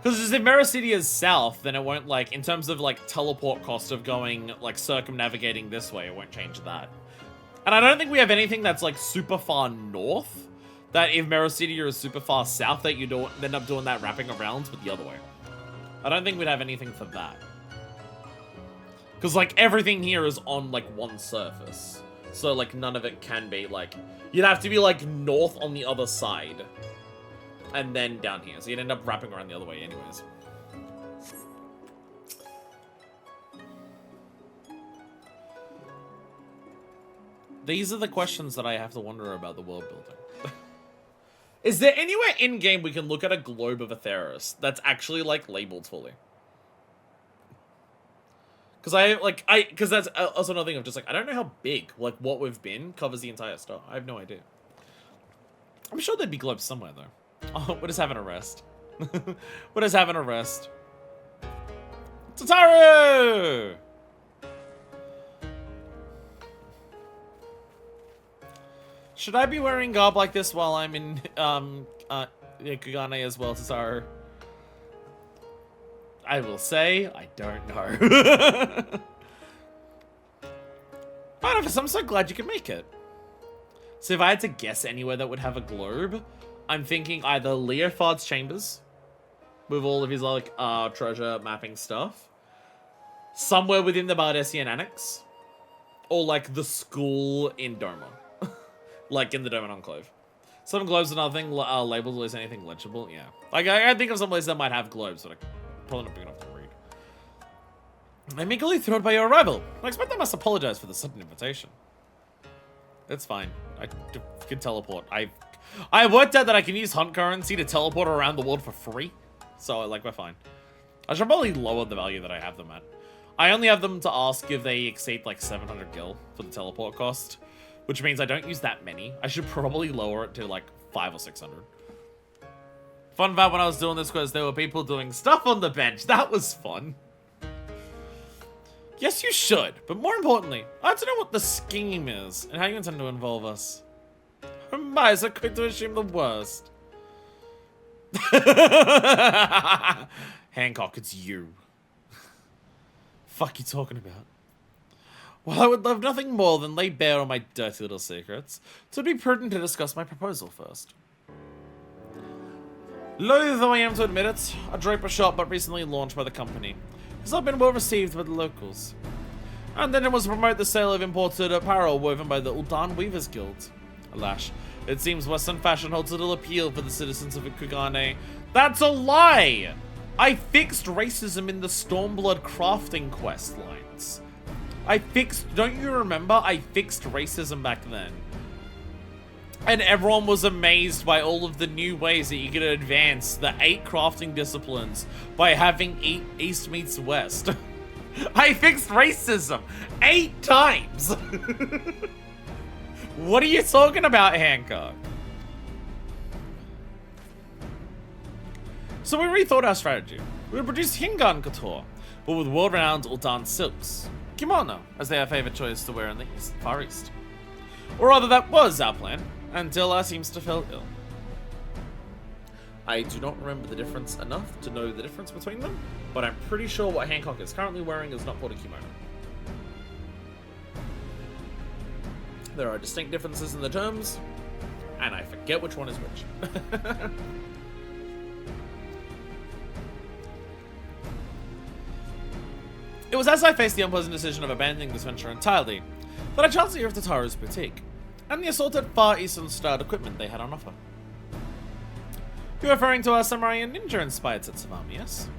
Speaker 1: Because if Mericidia is south, then it won't, like, in terms of, like, teleport cost of going, like, circumnavigating this way, it won't change that. And I don't think we have anything that's, like, super far north, that if Mericidia is super far south, that you end up doing that wrapping around, but the other way. I don't think we'd have anything for that. Because, like, everything here is on, like, one surface. So, like, none of it can be, like... You'd have to be, like, north on the other side. And then down here. So you'd end up wrapping around the other way anyways. These are the questions that I have to wonder about the world building. Is there anywhere in-game we can look at a globe of Atheros that's actually, like, labeled fully? Because that's also another thing of just, like, I don't know how big, like, what we've been covers the entire star. I have no idea. I'm sure there'd be globes somewhere, though. Oh, we're just having a rest. We're just having a rest. Tataru! Should I be wearing garb like this while I'm in, Kagane as well, Tataru? I will say, I don't know. I'm so glad you can make it. So if I had to guess anywhere that would have a globe, I'm thinking either Leofard's chambers, with all of his, like, treasure mapping stuff. Somewhere within the Bardessian Annex. Or, like, the school in Doma. Like, in the Doma Enclave. Some globes are nothing labeled as anything legible, yeah. Like, I think of some places that might have globes, but I'm probably not big enough to read. I'm eagerly thrilled by your arrival. I expect I must apologize for the sudden invitation. It's fine. I can teleport. I worked out that I can use hunt currency to teleport around the world for free. So, like, we're fine. I should probably lower the value that I have them at. I only have them to ask if they exceed, like, 700 gil for the teleport cost. Which means I don't use that many. I should probably lower it to, like, 500 or 600. Fun fact, when I was doing this quiz, there were people doing stuff on the bench. That was fun. Yes, you should. But more importantly, I'd like to know what the scheme is and how you intend to involve us. Who am I so quick to assume the worst? Hancock, it's you. Fuck you talking about? Well, I would love nothing more than lay bare on my dirty little secrets, so it'd be prudent to discuss my proposal first. Loath though I am to admit it, a draper shop but recently launched by the company has not been well received by the locals. And then it was to promote the sale of imported apparel woven by the Uldan Weavers Guild. Alas, it seems Western fashion holds little appeal for the citizens of Kugane. That's a lie! I fixed racism in the Stormblood crafting quest lines. Don't you remember? I fixed racism back then. And everyone was amazed by all of the new ways that you could advance the 8 crafting disciplines by having East meets West. I fixed racism 8 times. What are you talking about, Hancock? So we rethought our strategy. We produced Hingan couture, but with world-renowned Uldan silks. Kimono, as their favorite choice to wear in the Far East. Or rather, that was our plan, until I seems to fell ill. I do not remember the difference enough to know the difference between them, but I'm pretty sure what Hancock is currently wearing is not called a kimono. There are distinct differences in the terms, and I forget which one is which. It was as I faced the unpleasant decision of abandoning this venture entirely that I chanced to hear of Tataru's boutique, and the assorted Far Eastern-styled equipment they had on offer. You're referring to our samurai and ninja-inspired Setsubami, yes?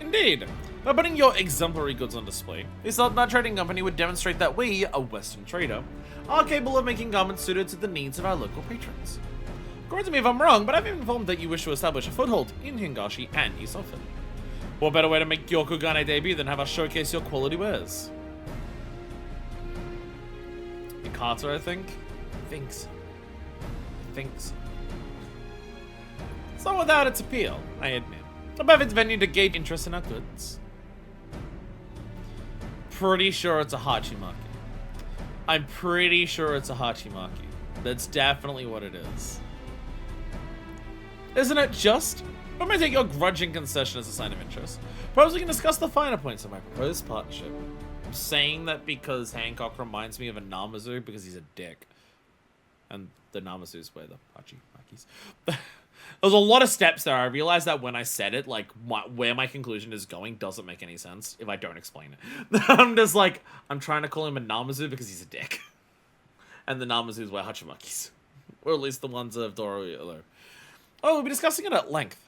Speaker 1: Indeed. By putting your exemplary goods on display, they thought that trading company would demonstrate that we, a Western trader, are capable of making garments suited to the needs of our local patrons. Correct me if I'm wrong, but I've been informed that you wish to establish a foothold in Hingashi and Isofen. What better way to make your Kugane debut than have us showcase your quality wares? Mikata, I think? Thinks. So without its appeal, I admit. Above its venue to gauge interest in our goods. Pretty sure it's a Hachimaki. I'm pretty sure it's a Hachimaki. That's definitely what it is. Isn't it just? I'm going to take your grudging concession as a sign of interest. Perhaps we can discuss the finer points of my proposed partnership. I'm saying that because Hancock reminds me of a Namazu because he's a dick. And the Namazus were the Hachimakis. There's a lot of steps there. I realized that when I said it, like, where my conclusion is going doesn't make any sense if I don't explain it. I'm just like, I'm trying to call him a Namazu because he's a dick. And the Namazus were Hachimakis. Or at least the ones of Doro. Oh, we'll be discussing it at length.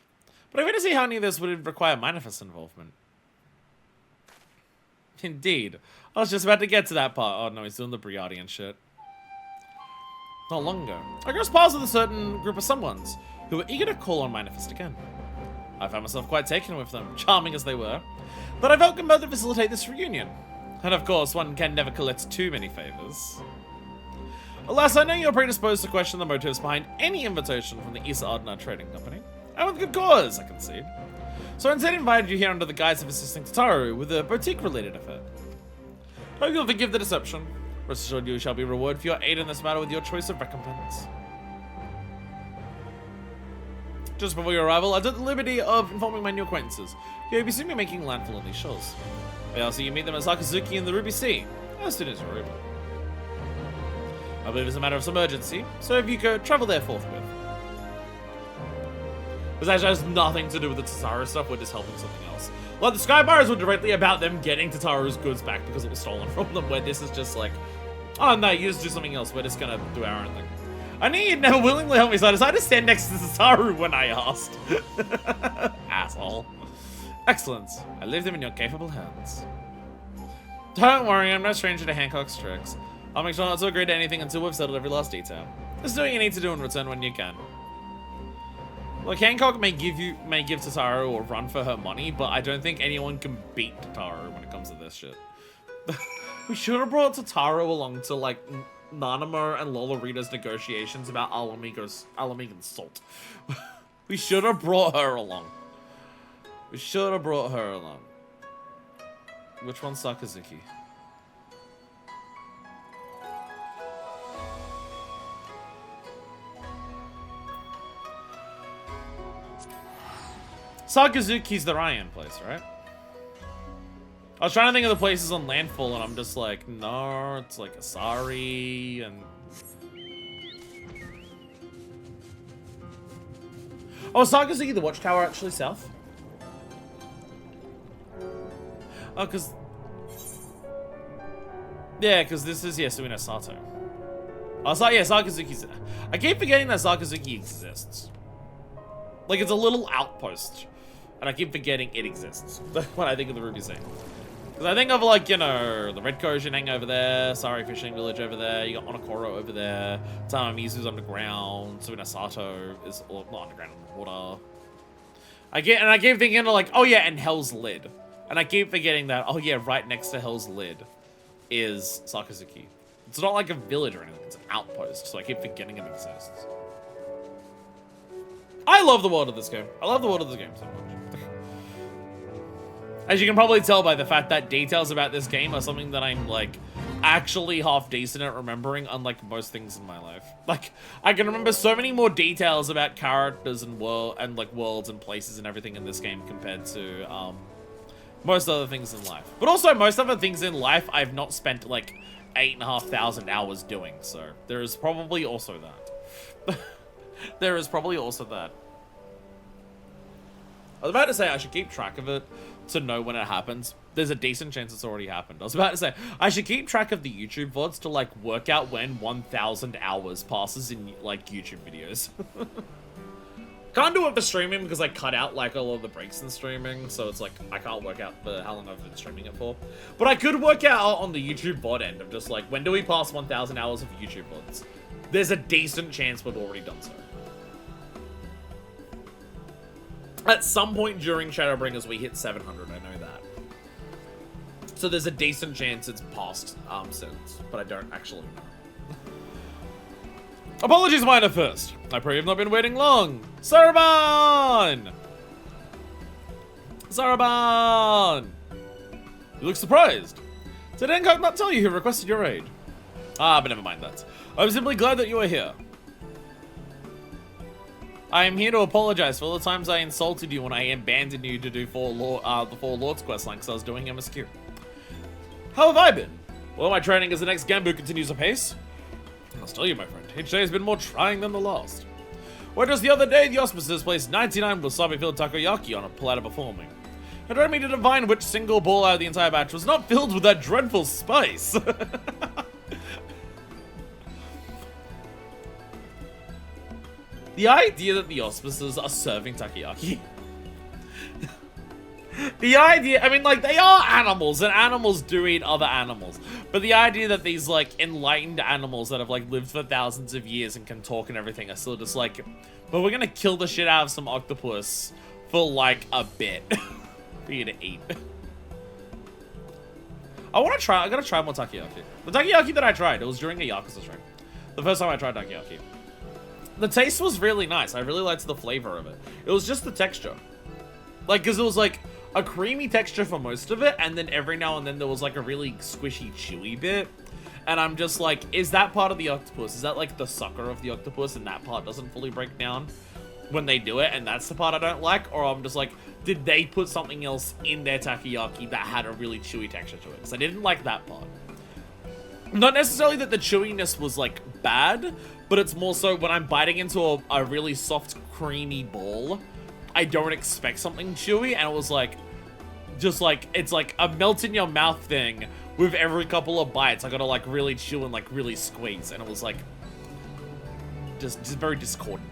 Speaker 1: But I want to see how any of this would require manifest involvement. Indeed. I was just about to get to that part. Oh no, he's doing the Briardi and shit. Not long ago, I crossed paths with a certain group of someones who were eager to call on Manifest again. I found myself quite taken with them, charming as they were, but I felt compelled to facilitate this reunion. And of course, one can never collect too many favors. Alas, I know you're predisposed to question the motives behind any invitation from the Isa Ardna Trading Company. And with good cause, I concede. So I instead invited you here under the guise of assisting Tataru with a boutique-related affair. Hope you'll forgive the deception. Rest assured you shall be rewarded for your aid in this matter with your choice of recompense. Just before your arrival, I took the liberty of informing my new acquaintances. You'll be soon be making landfall on these shores. May also you meet them at Sakazuki in the Ruby Sea, as soon as you're able. I believe it's a matter of some urgency, so if you could travel there forthwith. This actually has nothing to do with the Tataru stuff, we're just helping something else. Like, the Skybars were directly about them getting Tataru's goods back because it was stolen from them, where this is just like, oh no, you just do something else, we're just gonna do our own thing. I knew you'd never willingly help me, so I decided to stand next to Tataru when I asked. Asshole. Excellent. I leave them in your capable hands. Don't worry, I'm no stranger to Hancock's tricks. I'll make sure not to agree to anything until we've settled every last detail. Just do what you need to do in return when you can. Look, Hancock may give Tataru a run for her money, but I don't think anyone can beat Tataru when it comes to this shit. We should have brought Tataru along to, like, Nanamo and Lolorita's negotiations about Alamigo's salt. We should have brought her along. We should have brought her along. Which one's Sakazuki? Sakazuki's the Ryan place, right? I was trying to think of the places on Landfall, and I'm just like, no, it's like Asari, and... Oh, is Sakazuki the Watchtower actually south? Oh, because... Yeah, because this is, yeah, Suina Sato. Oh, so, yeah, Sakazuki's... I keep forgetting that Sakazuki exists. Like, it's a little outpost. And I keep forgetting it exists when I think of the Ruby Sea. Because I think of, like, you know, the Red Kojin hang over there, Sari Fishing Village over there, you got Onokoro over there, Tamamizu's underground, Suina Sato is not underground, water. I keep thinking of, like, oh yeah, and Hell's Lid. And I keep forgetting that, oh yeah, right next to Hell's Lid is Sakazuki. It's not like a village or anything, it's an outpost, so I keep forgetting it exists. I love the world of this game. I love the world of this game so much. As you can probably tell by the fact that details about this game are something that I'm, like, actually half decent at remembering, unlike most things in my life. Like, I can remember so many more details about characters and worlds and places and everything in this game compared to, most other things in life. But also, most other things in life I've not spent, like, 8,500 hours doing, so there is probably also that. There is probably also that. I was about to say I should keep track of it to know when it happens. There's a decent chance it's already happened. I was about to say I should keep track of the YouTube VODs to, like, work out when 1,000 hours passes in, like, YouTube videos. Can't do it for streaming because I cut out, like, all of the breaks in streaming, so it's like I can't work out how long I've been streaming it for. But I could work out on the YouTube VOD end of just like, when do we pass 1,000 hours of YouTube VODs? There's a decent chance we've already done so. At some point during Shadowbringers, we hit 700, I know that. So there's a decent chance it's passed since, but I don't actually know. Apologies minor first. I pray you've not been waiting long. Saraban! Saraban! You look surprised. Did Hancock not tell you who requested your aid? Ah, but never mind that. I'm simply glad that you are here. I am here to apologize for all the times I insulted you when I abandoned you to do the Four Lords questline because I was doing MSQ. How have I been? Well, my training as the next Gambu continues apace. I'll tell you, my friend, each day has been more trying than the last. Where just the other day, the auspicers placed 99 wasabi-filled takoyaki on a platter before me. It led me to divine which single ball out of the entire batch was not filled with that dreadful spice. The idea that the auspicers are serving takoyaki. The idea, I mean, like, they are animals, and animals do eat other animals. But the idea that these, like, enlightened animals that have, like, lived for thousands of years and can talk and everything are still just like, well, we're gonna kill the shit out of some octopus for, like, a bit for you to eat. I gotta try more takoyaki. The takoyaki that I tried, it was during a Yakuza stream. The first time I tried takoyaki. The taste was really nice. I really liked the flavor of it. It was just the texture. Like, because it was, like, a creamy texture for most of it, and then every now and then there was, like, a really squishy, chewy bit. And I'm just like, is that part of the octopus? Is that, like, the sucker of the octopus, and that part doesn't fully break down when they do it, and that's the part I don't like? Or I'm just like, did they put something else in their takoyaki that had a really chewy texture to it? Because I didn't like that part. Not necessarily that the chewiness was, like, bad, but it's more so when I'm biting into a really soft, creamy ball, I don't expect something chewy, and it was like, just like, it's like a melt-in-your-mouth thing with every couple of bites. I gotta, like, really chew and, like, really squeeze, and it was like, just very discordant.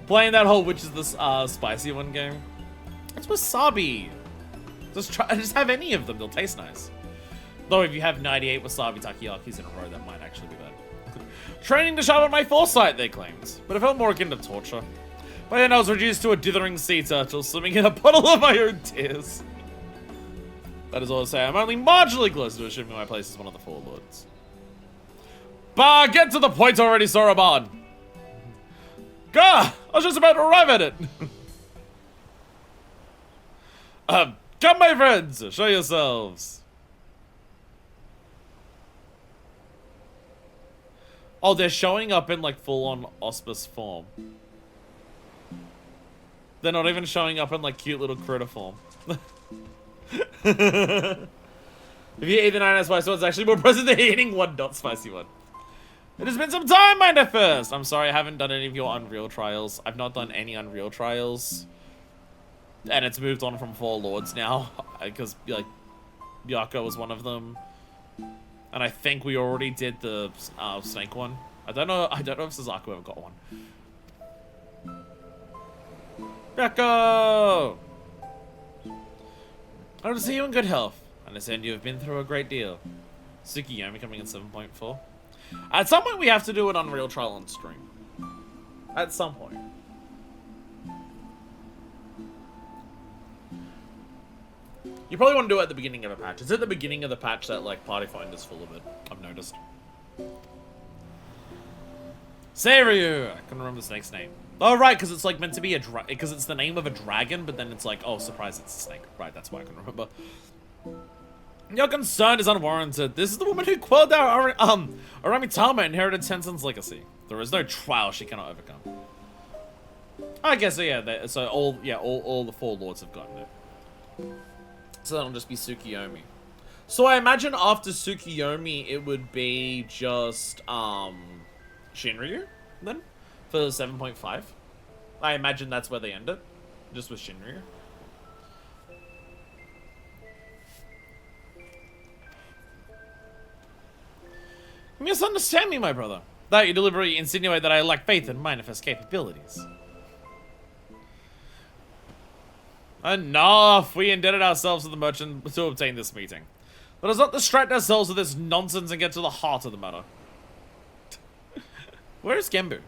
Speaker 1: Playing that whole Which is the Spicy One game. It's wasabi. Just have any of them, they'll taste nice. Though if you have 98 Wasabi Takiyakis in a row, that might actually be bad. Training to sharpen my foresight, they claimed, but it felt more akin to torture. By then I was reduced to a dithering sea turtle, swimming in a puddle of my own tears. That is all to say, I'm only marginally close to assuming my place as one of the Four Lords. Bah, get to the point already, Soroban! Gah! I was just about to arrive at it! Come my friends, show yourselves! Oh, they're showing up in like full-on Auspice form. They're not even showing up in like cute little critter form. If you eat the 9 spicy one, it's actually more present than eating one not spicy one. It has been some time, Minder First! I'm sorry I haven't done any of your Unreal trials. I've not done any Unreal trials. And it's moved on from Four Lords now. Because, like, Yako was one of them. And I think we already did the snake one. I don't know if Suzaku ever got one. Yako! I want to see you in good health. I understand you have been through a great deal. Tsukiyomi coming in 7.4. At some point we have to do an Unreal trial on stream. At some point. You probably want to do it at the beginning of a patch. It's at the beginning of the patch that like Party Finder's full of it, I've noticed. Seiryu! I couldn't remember the snake's name. Oh right, because it's like meant to be because it's the name of a dragon, but then it's like, oh surprise, it's a snake. Right, that's why I couldn't remember. Your concern is unwarranted. This is the woman who quelled our Aramitama and inherited Tensen's legacy. There is no trial she cannot overcome. I guess so, yeah. So all the Four Lords have gotten it. So that'll just be Tsukiyomi. So I imagine after Tsukiyomi it would be just Shinryu then for 7.5. I imagine that's where they end it, just with Shinryu. You misunderstand me, my brother. That you deliberately insinuate that I lack faith in manifest capabilities. Enough! We indebted ourselves to the merchant to obtain this meeting. Let us not distract ourselves with this nonsense and get to the heart of the matter. Where is Genbu?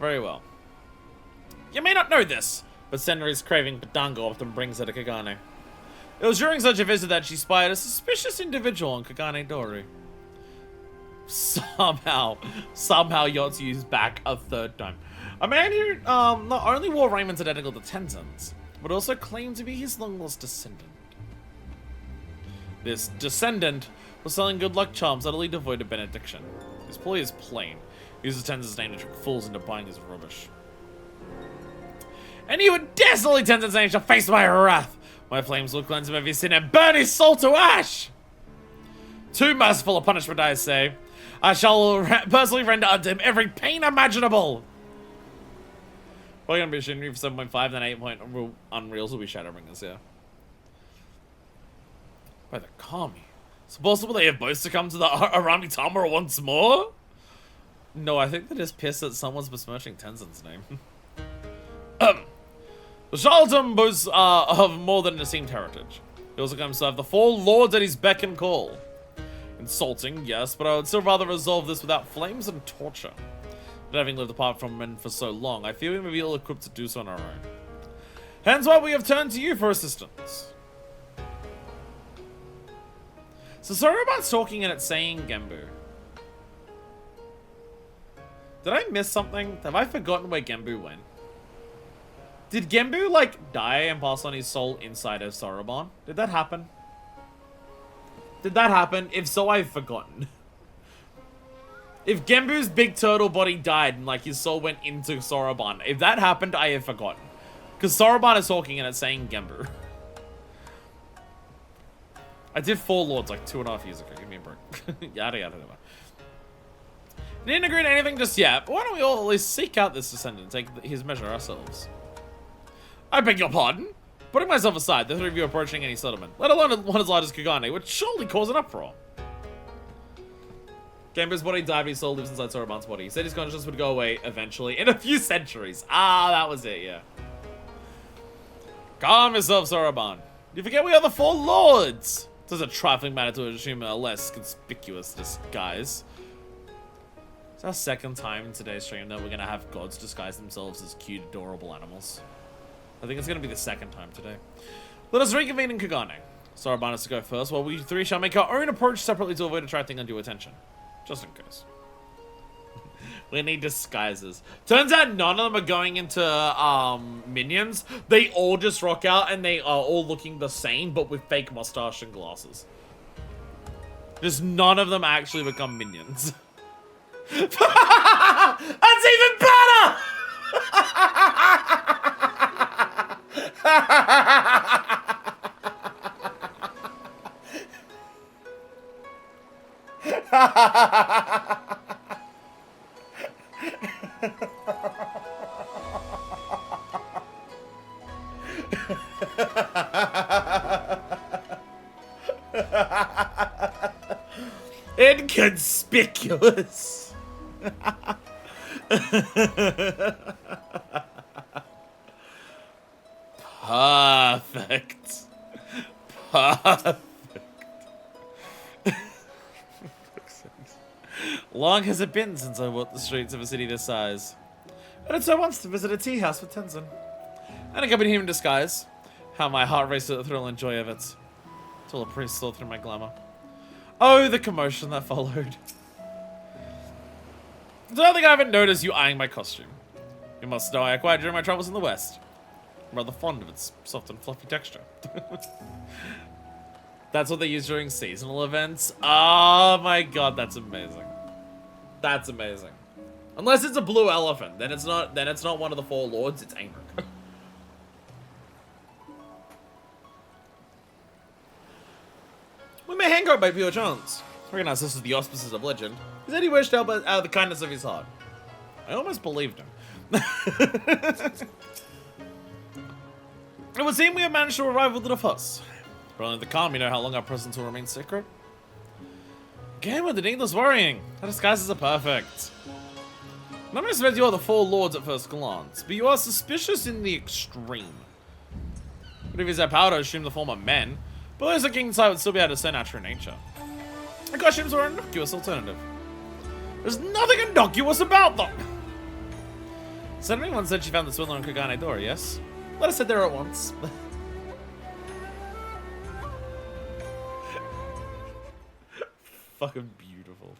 Speaker 1: Very well. You may not know this, but Senri's craving Padango often brings her to Kagane. It was during such a visit that she spied a suspicious individual on Kagane Dori. Somehow Yotsu's back a third time. A man who not only wore raiments identical to Tensen's, but also claimed to be his long-lost descendant. This descendant was selling good luck charms utterly devoid of benediction. His ploy is plain. He uses Tensen's name to trick fools into buying his rubbish. And he would dare sully Tensen's name to face my wrath! My flames will cleanse him of his sin and burn his soul to ash! Too merciful a punishment, I say. I shall personally render unto him every pain imaginable! Probably gonna be Shinryu for 7.5, then 8 point Unreals will be Shadowbringers, yeah. By the Kami. Is it possible they have both succumbed to the Aramitama once more? No, I think they're just pissed that someone's besmirching Tensen's name. The charlatan boasts of more than an esteemed heritage. He also comes to have the Four Lords at his beck and call. Insulting, yes, but I would still rather resolve this without flames and torture. But having lived apart from men for so long, I feel we may be ill-equipped to do so on our own. Hence why we have turned to you for assistance. So Soroban's talking and it's saying Genbu. Did I miss something? Have I forgotten where Genbu went? Did Genbu, like, die and pass on his soul inside of Soroban? Did that happen? Did that happen? If so, I've forgotten. If Genbu's big turtle body died and, like, his soul went into Soroban, if that happened, I have forgotten. Because Soroban is talking and it's saying Genbu. I did Four Lords, like, 2.5 years ago. Give me a break. Yada, yada, yada. Didn't agree to anything just yet, but why don't we all at least seek out this descendant and take his measure ourselves? I beg your pardon? Putting myself aside, the three of you approaching any settlement, let alone one as large as Kagane, would surely cause an uproar. Genbu's body died, but his soul lives inside Soroban's body. He said his consciousness would go away eventually, in a few centuries. Ah, that was it, yeah. Calm yourself, Soroban. You forget we are the Four Lords! This is a trifling matter to assume a less conspicuous disguise. It's our second time in today's stream that we're gonna have gods disguise themselves as cute, adorable animals. I think it's gonna be the second time today. Let us reconvene in Kagane. Sarabanas to go first, while we three shall make our own approach separately to avoid attracting undue attention. Just in case. We need disguises. Turns out none of them are going into minions. They all just rock out and they are all looking the same, but with fake mustache and glasses. Just none of them actually become minions. That's even better! Inconspicuous. Perfect. Perfect. Long has it been since I walked the streets of a city this size. And it's so once to visit a tea house with Tenzin. And accompany him in disguise. How my heart raced at the thrill and joy of it. Till a priest saw through my glamour. Oh, the commotion that followed. I don't think I haven't noticed you eyeing my costume. You must know I acquired during my travels in the West. I'm rather fond of its soft and fluffy texture. That's what they use during seasonal events. Oh my god, that's amazing. That's amazing. Unless it's a blue elephant, then it's not one of the Four Lords, it's Angric. We may hang out by pure chance. Recognize this is the auspices of legend. He said he wished out of the kindness of his heart. I almost believed him. It would seem we have managed to arrive with little fuss. For only the calm, you know how long our presence will remain secret. Game with the needless worrying. Our disguises are perfect. I'm not expect you are the Four Lords at first glance, but you are suspicious in the extreme. But if he's our power to assume the form of men, but those looking inside would still be able to discern our true nature. The costumes are an innocuous alternative. There's nothing innocuous about them! So anyone said she found the swindler in Kagane door, yes? Let us sit there at once. Fucking beautiful.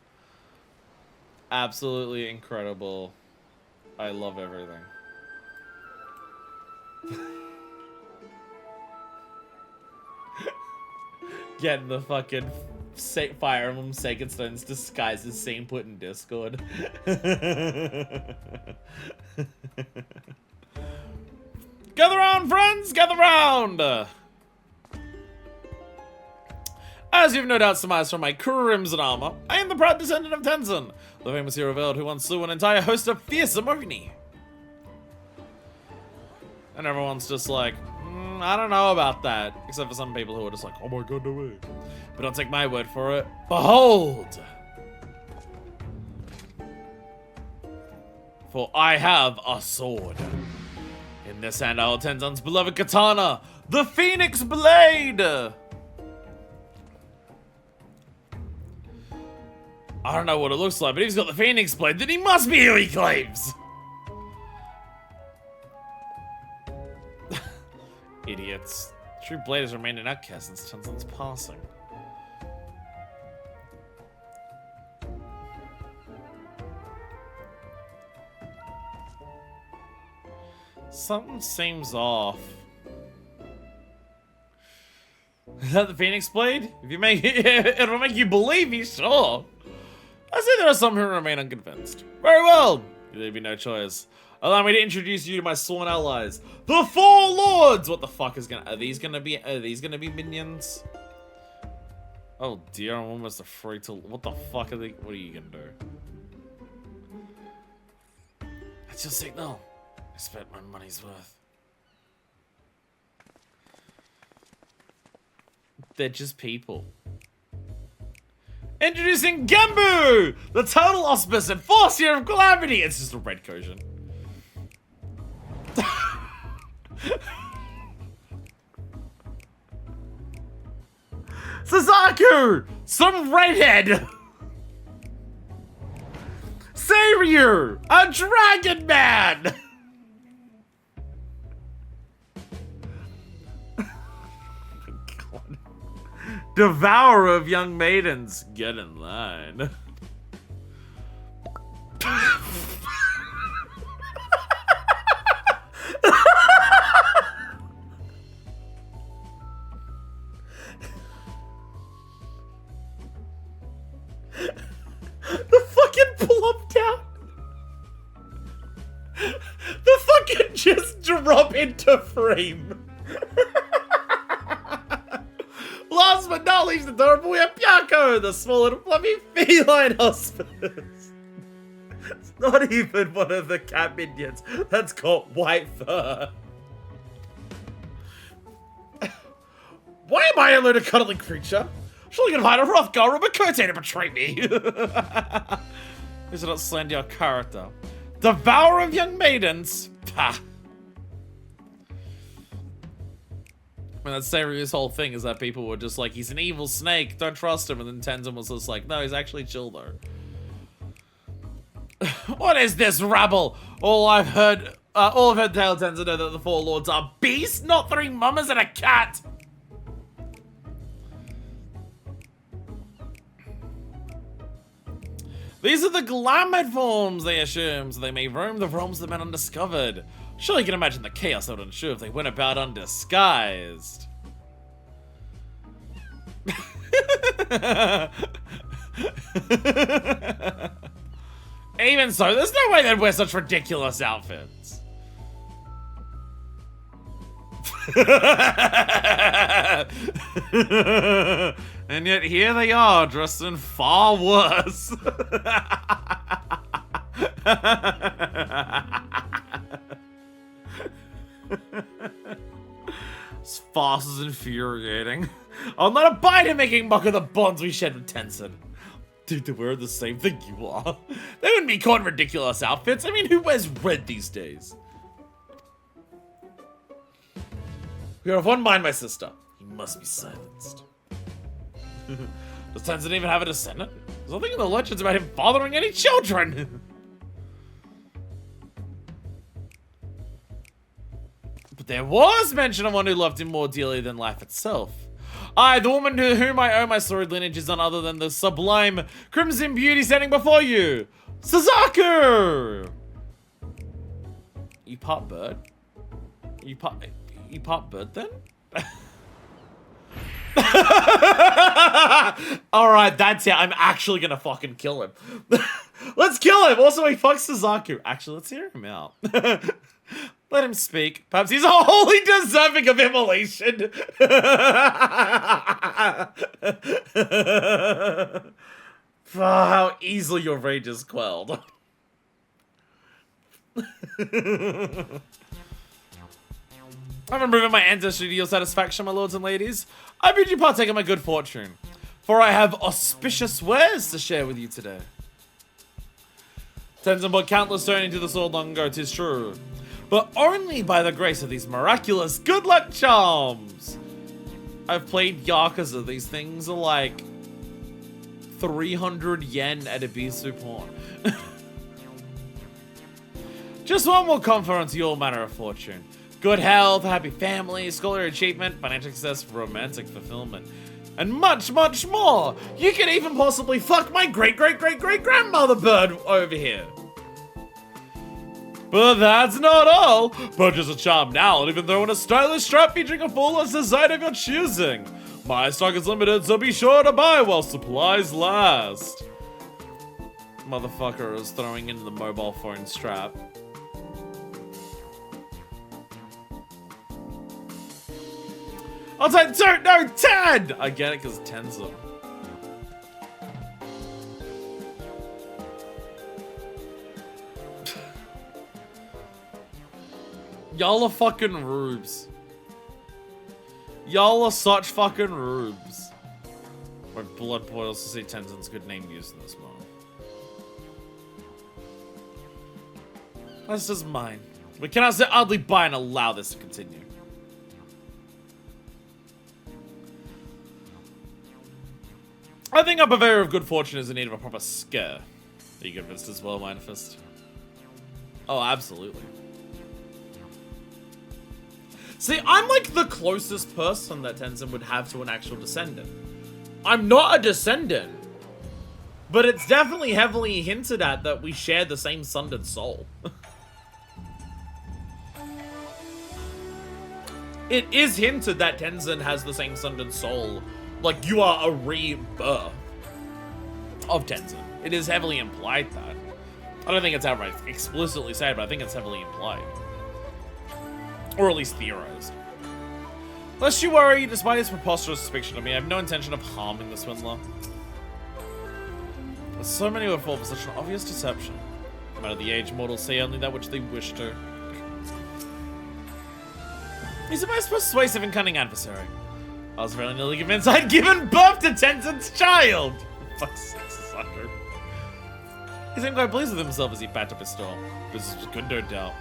Speaker 1: Absolutely incredible. I love everything. Getting the fucking Fire Emblem Sacred Stones disguised as same put in Discord. Gather round, friends! Gather round! As you've no doubt surmised from my crimson armor, I am the proud descendant of Tenzin, the famous hero veiled who once slew an entire host of fearsome Oni. And everyone's just like, I don't know about that. Except for some people who are just like, oh my god, no way. But don't take my word for it. Behold! For I have a sword. In this hand I hold Tenzin's beloved katana, the Phoenix Blade! I don't know what it looks like, but if he's got the Phoenix Blade, then he must be who he claims! Idiots. True Blade has remained an outcast since Tenzin's passing. Something seems off. Is that the Phoenix Blade? If you make it, it'll make you believe me, sure. I say there are some who remain unconvinced. Very well. There'll be no choice. Allow me to introduce you to my sworn allies, the Four Lords. What the fuck is are these gonna be minions? Oh dear, I'm almost afraid to. What the fuck are they? What are you gonna do? That's your signal. I spent my money's worth. They're just people. Introducing Gembu, the total auspice and forcier of calamity. It's just a red Kojin. Suzaku! Some redhead! Savior! A dragon man! God. Devourer of young maidens, get in line. The fucking plump down. The fucking just drop into frame. Last but not least, adorable, we have Pyako, the small and fluffy feline hospice. It's not even one of the cat minions that's got white fur. Why am I alone a cuddling creature? Surely you can find a rough girl Rubakote to betray me. This is not slander your character. Devourer of young maidens. Pah. I mean, that's Sayryu's whole thing, is that people were just like, he's an evil snake, don't trust him, and then Tenzin was just like, no, he's actually chill though. What is this rabble? All I've heard tell Tenzin know that the four lords are beasts, not three mamas and a cat. These are the glamored forms, they assume, so they may roam the realms that men undiscovered. Surely you can imagine the chaos that would ensue if they went about undisguised. Even so, there's no way they'd wear such ridiculous outfits. And yet here they are, dressed in far worse. This farce is infuriating. I'll not abide in making mock of the bonds we shared with Tenzin. Dude, they're wearing the same thing you are. They wouldn't be caught in ridiculous outfits. I mean, who wears red these days? We are of one mind, my sister. He must be silenced. Does Tenzin even have a descendant? There's nothing in the legends about him fathering any children. But there was mention of one who loved him more dearly than life itself. I, the woman to whom I owe my storied lineage, is none other than the sublime crimson beauty standing before you, Suzaku! You part bird? You part bird then? Alright, that's it. I'm actually gonna fucking kill him. Let's kill him! Also, he fucks Suzaku. Actually, let's hear him out. Let him speak. Perhaps he's wholly deserving of immolation. How easily your rage is quelled. I'm removing my ancestry to your satisfaction, my lords and ladies. I bid you partake of my good fortune, for I have auspicious wares to share with you today. Tenzin brought countless stone into the sword long ago, 'tis true, but only by the grace of these miraculous good luck charms. I've played Yakuza. These things are like 300 yen at a Ibisu pawn. Just one will confer unto your manner of fortune. Good health, happy family, scholarly achievement, financial success, romantic fulfillment, and much, much more. You can even possibly fuck my great-great-great-great-grandmother bird over here. But that's not all. Purchase a charm now and even throw in a stylish strap featuring a full design of your choosing. My stock is limited, so be sure to buy while supplies last. Motherfucker is throwing in the mobile phone strap. I'll take 2, no, 10! I get it, because Tenzin. Y'all are fucking rubes. Y'all are such fucking rubes. My blood boils to see Tenzin's good name used in this moment. That's just mine. We cannot sit idly by and allow this to continue. I think a purveyor of good fortune is in need of a proper scare. Are you convinced as well, Manifest? Oh, absolutely. See, I'm like the closest person that Tenzin would have to an actual descendant. I'm not a descendant, but it's definitely heavily hinted at that we share the same sundered soul. It is hinted that Tenzin has the same sundered soul. Like, you are a rebirth of Tenzin. It is heavily implied that. I don't think it's outright explicitly said, but I think it's heavily implied. Or at least theorized. Lest you worry, despite his preposterous suspicion of me, I have no intention of harming the swindler. There's so many who would fall for such an obvious deception. No matter the age, mortals say only that which they wish to. He's a most persuasive and cunning adversary. I was very nearly convinced I'd given birth to Tenzin's child! Fuck's sake, sucker. He seemed quite pleased with himself as he packed up his store. This was good, no doubt.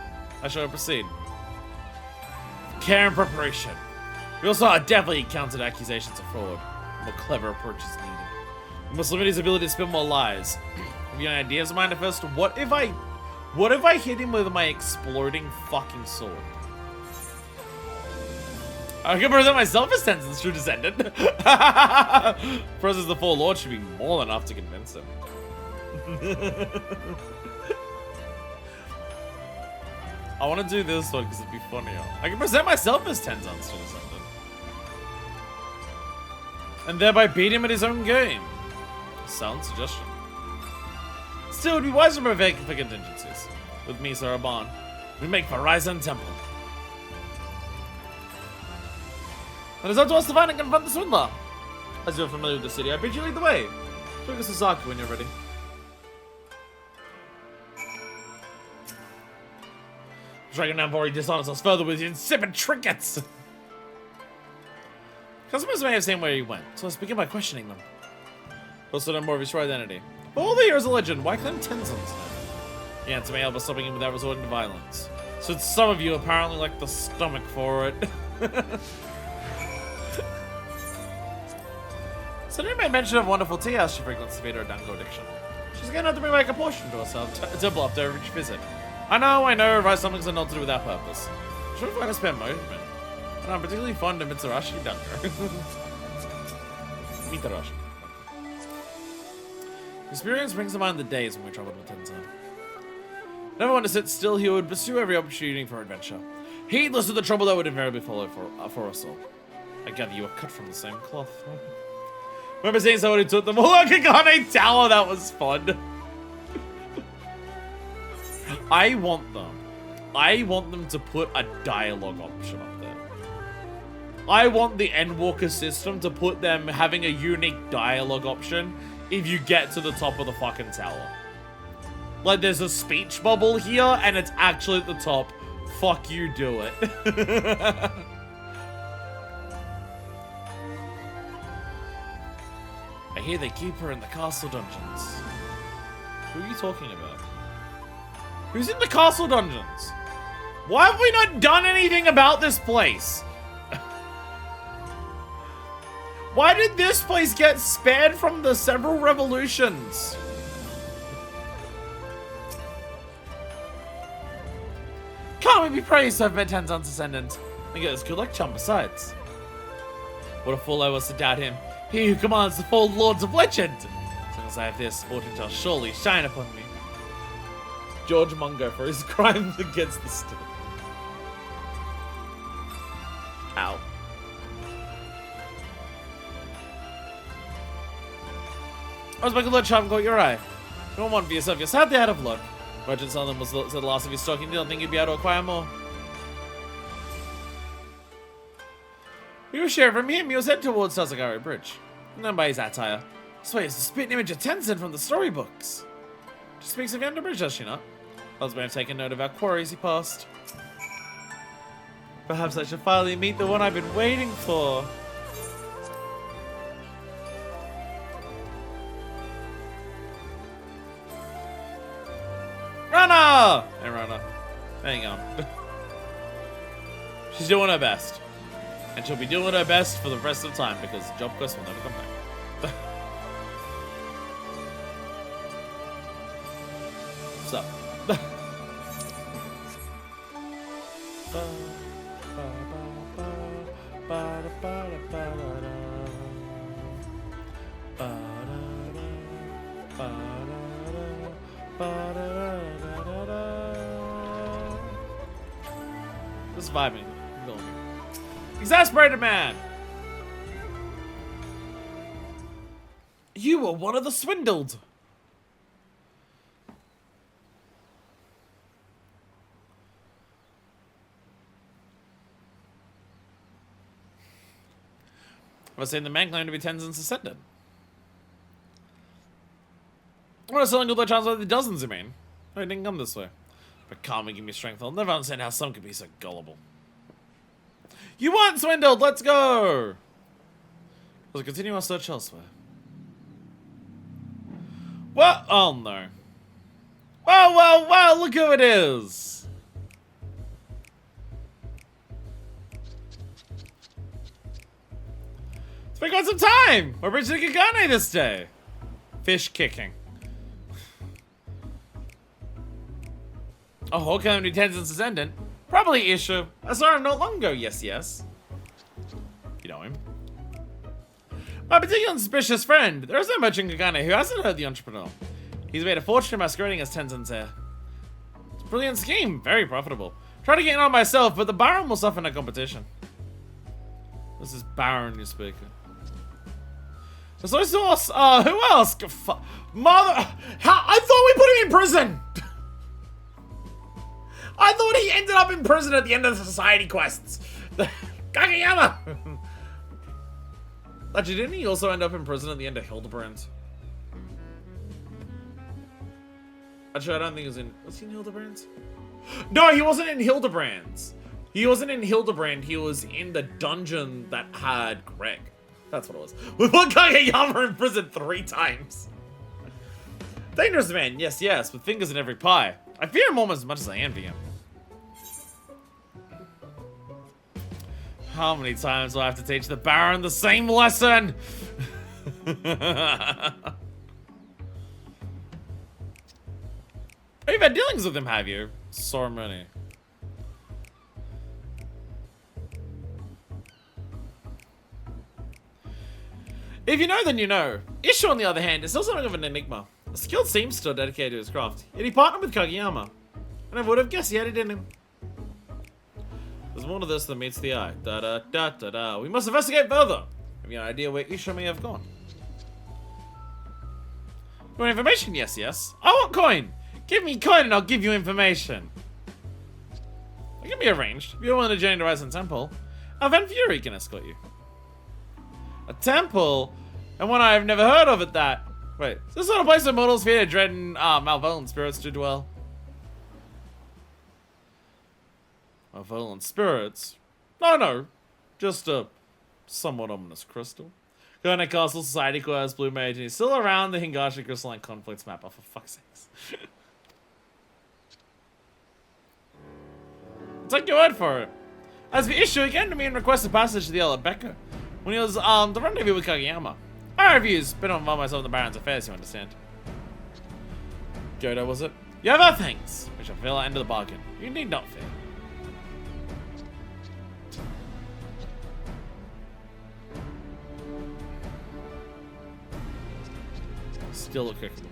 Speaker 1: I shall proceed. Care and preparation. We also definitely countered accusations of fraud. A more clever approach is needed. We must limit his ability to spin more lies. Have you any ideas, Manifest? What if I hit him with my exploding fucking sword? I can present myself as Tenzin's true descendant. Presents the full lord should be more than enough to convince him. I want to do this one because it'd be funnier. I can present myself as Tenzin's true descendant. And thereby beat him at his own game. Sound suggestion. Still, it would be wise to prepare for contingencies. With me, Saraban, we make for Ryzen Temple. And it's up to us to find and confront the swindler. As you're familiar with the city, I bid you lead the way. Show us Sasaki when you're ready. Dragon Nambori dishonors us further with insipid trinkets. Customers may have seen where he went, so let's begin by questioning them. Also know more of his true identity. But all the heroes of legend, why claim Tenzin's name? The answer may help us stopping him without resorting to violence. So some of you apparently like the stomach for it. So you made mention of wonderful tea house she frequents to feed her dango addiction. She's gonna have to bring back a portion to herself, a temple after each visit. I know, right, something's not to do with that purpose. Should we find a spare moment? And I'm particularly fond of Mitsurashi dango. Mitarashi. Experience brings to mind the days when we traveled with Tenzin. Never want to sit still, he would pursue every opportunity for adventure. Heedless of the trouble that would invariably follow for us all. I gather you are cut from the same cloth. Remember seeing someone who took them all like a Gane tower? That was fun. I want them to put a dialogue option up there. I want the Endwalker system to put them having a unique dialogue option if you get to the top of the fucking tower. Like there's a speech bubble here and it's actually at the top. Fuck you, do it. I hear they keep her in the castle dungeons. Who are you talking about? Who's in the castle dungeons? Why have we not done anything about this place? Why did this place get spared from the several revolutions? Can't we be praised to have met Tenzin's descendant? And get us good like chum besides. What a fool I was to doubt him. He who commands the four lords of legend. As long as I have this, fortune shall surely shine upon me. George Mungo for his crimes against the state. Ow. I was my good lord charm caught your eye. You don't want for yourself, you're sadly out of luck. Merchant Solomon was the last of his stock, and you don't think you'd be able to acquire more. We were sharing from him, he was headed towards Sasagari Bridge. Known by his attire. Swear it's the spitting image of Tenzin from the storybooks. She speaks of yonder bridge, does she not? Others may have taken note of our quarries he passed. Perhaps I should finally meet the one I've been waiting for. Rana! Hey, Rana. Hang on. She's doing her best. And she'll be doing her best for the rest of the time because job quest will never come back. What's up? Just vibing. Exasperated man! You were one of the swindled! I was saying the man claimed to be Tenzin's descendant. What a selling good chance of the dozens, you mean? No, he didn't come this way. But karma give me strength. I'll never understand how some could be so gullible. You weren't swindled! Let's go! We'll continue our search elsewhere. What? Oh no. Well, look who it is! It's been quite some time! We're reaching Kagane this day! Fish kicking. Oh, okay, I'm Tenzin's descendant. Probably issue. I saw him not long ago, yes. You know him. My particular suspicious friend. There is no merchant Kagane who hasn't heard the entrepreneur. He's made a fortune masquerading as Tenzin's heir. It's a brilliant scheme, very profitable. Tried to get in on myself, but the Baron will suffer no competition. This is Baron you speak. There's no source. Who else? Mother. I thought we put him in prison! I thought he ended up in prison at the end of the society quests. Kageyama! Actually, didn't he also end up in prison at the end of Hildebrand? Actually, I don't think he was in... Was he in Hildebrand? No, he wasn't in Hildebrand. He wasn't in Hildebrand. He was in the dungeon that had Greg. That's what it was. We put Kageyama in prison 3 times. Dangerous man, yes, with fingers in every pie. I fear him almost as much as I envy him. How many times do I have to teach the Baron the same lesson? You've had dealings with him, have you? So many. If you know, then you know. Ishu, on the other hand, is still something of an enigma. A skilled seamster dedicated to his craft, yet he partnered with Kageyama. I never would have guessed he had it in him. There's more to this than meets the eye. Da-da-da-da-da. We must investigate further. Have you an idea where Ishu may have gone? You want information? Yes. I want coin! Give me coin and I'll give you information. It can be arranged. If you're willing to journey to Ryzen Temple, Van Fury can escort you. A temple? And one I've never heard of at that. Wait, is this sort of place where mortals fear dread and malevolent spirits to dwell? Malevolent spirits? No. Just a somewhat ominous crystal. Kagane Castle, Society Quest, Blue Mage, and he's still around the Hingashi Crystalline Conflicts map. Oh, for fuck's sakes. Take your word for it. As for Ishu, he came to me and requested passage to the Isle of Becca when he was the rendezvous with Kageyama. My review's been involved myself in the Baron's affairs, you understand. Godo, was it? You have our thanks. We shall fulfill our end of the bargain. You need not fear. Still look cookable.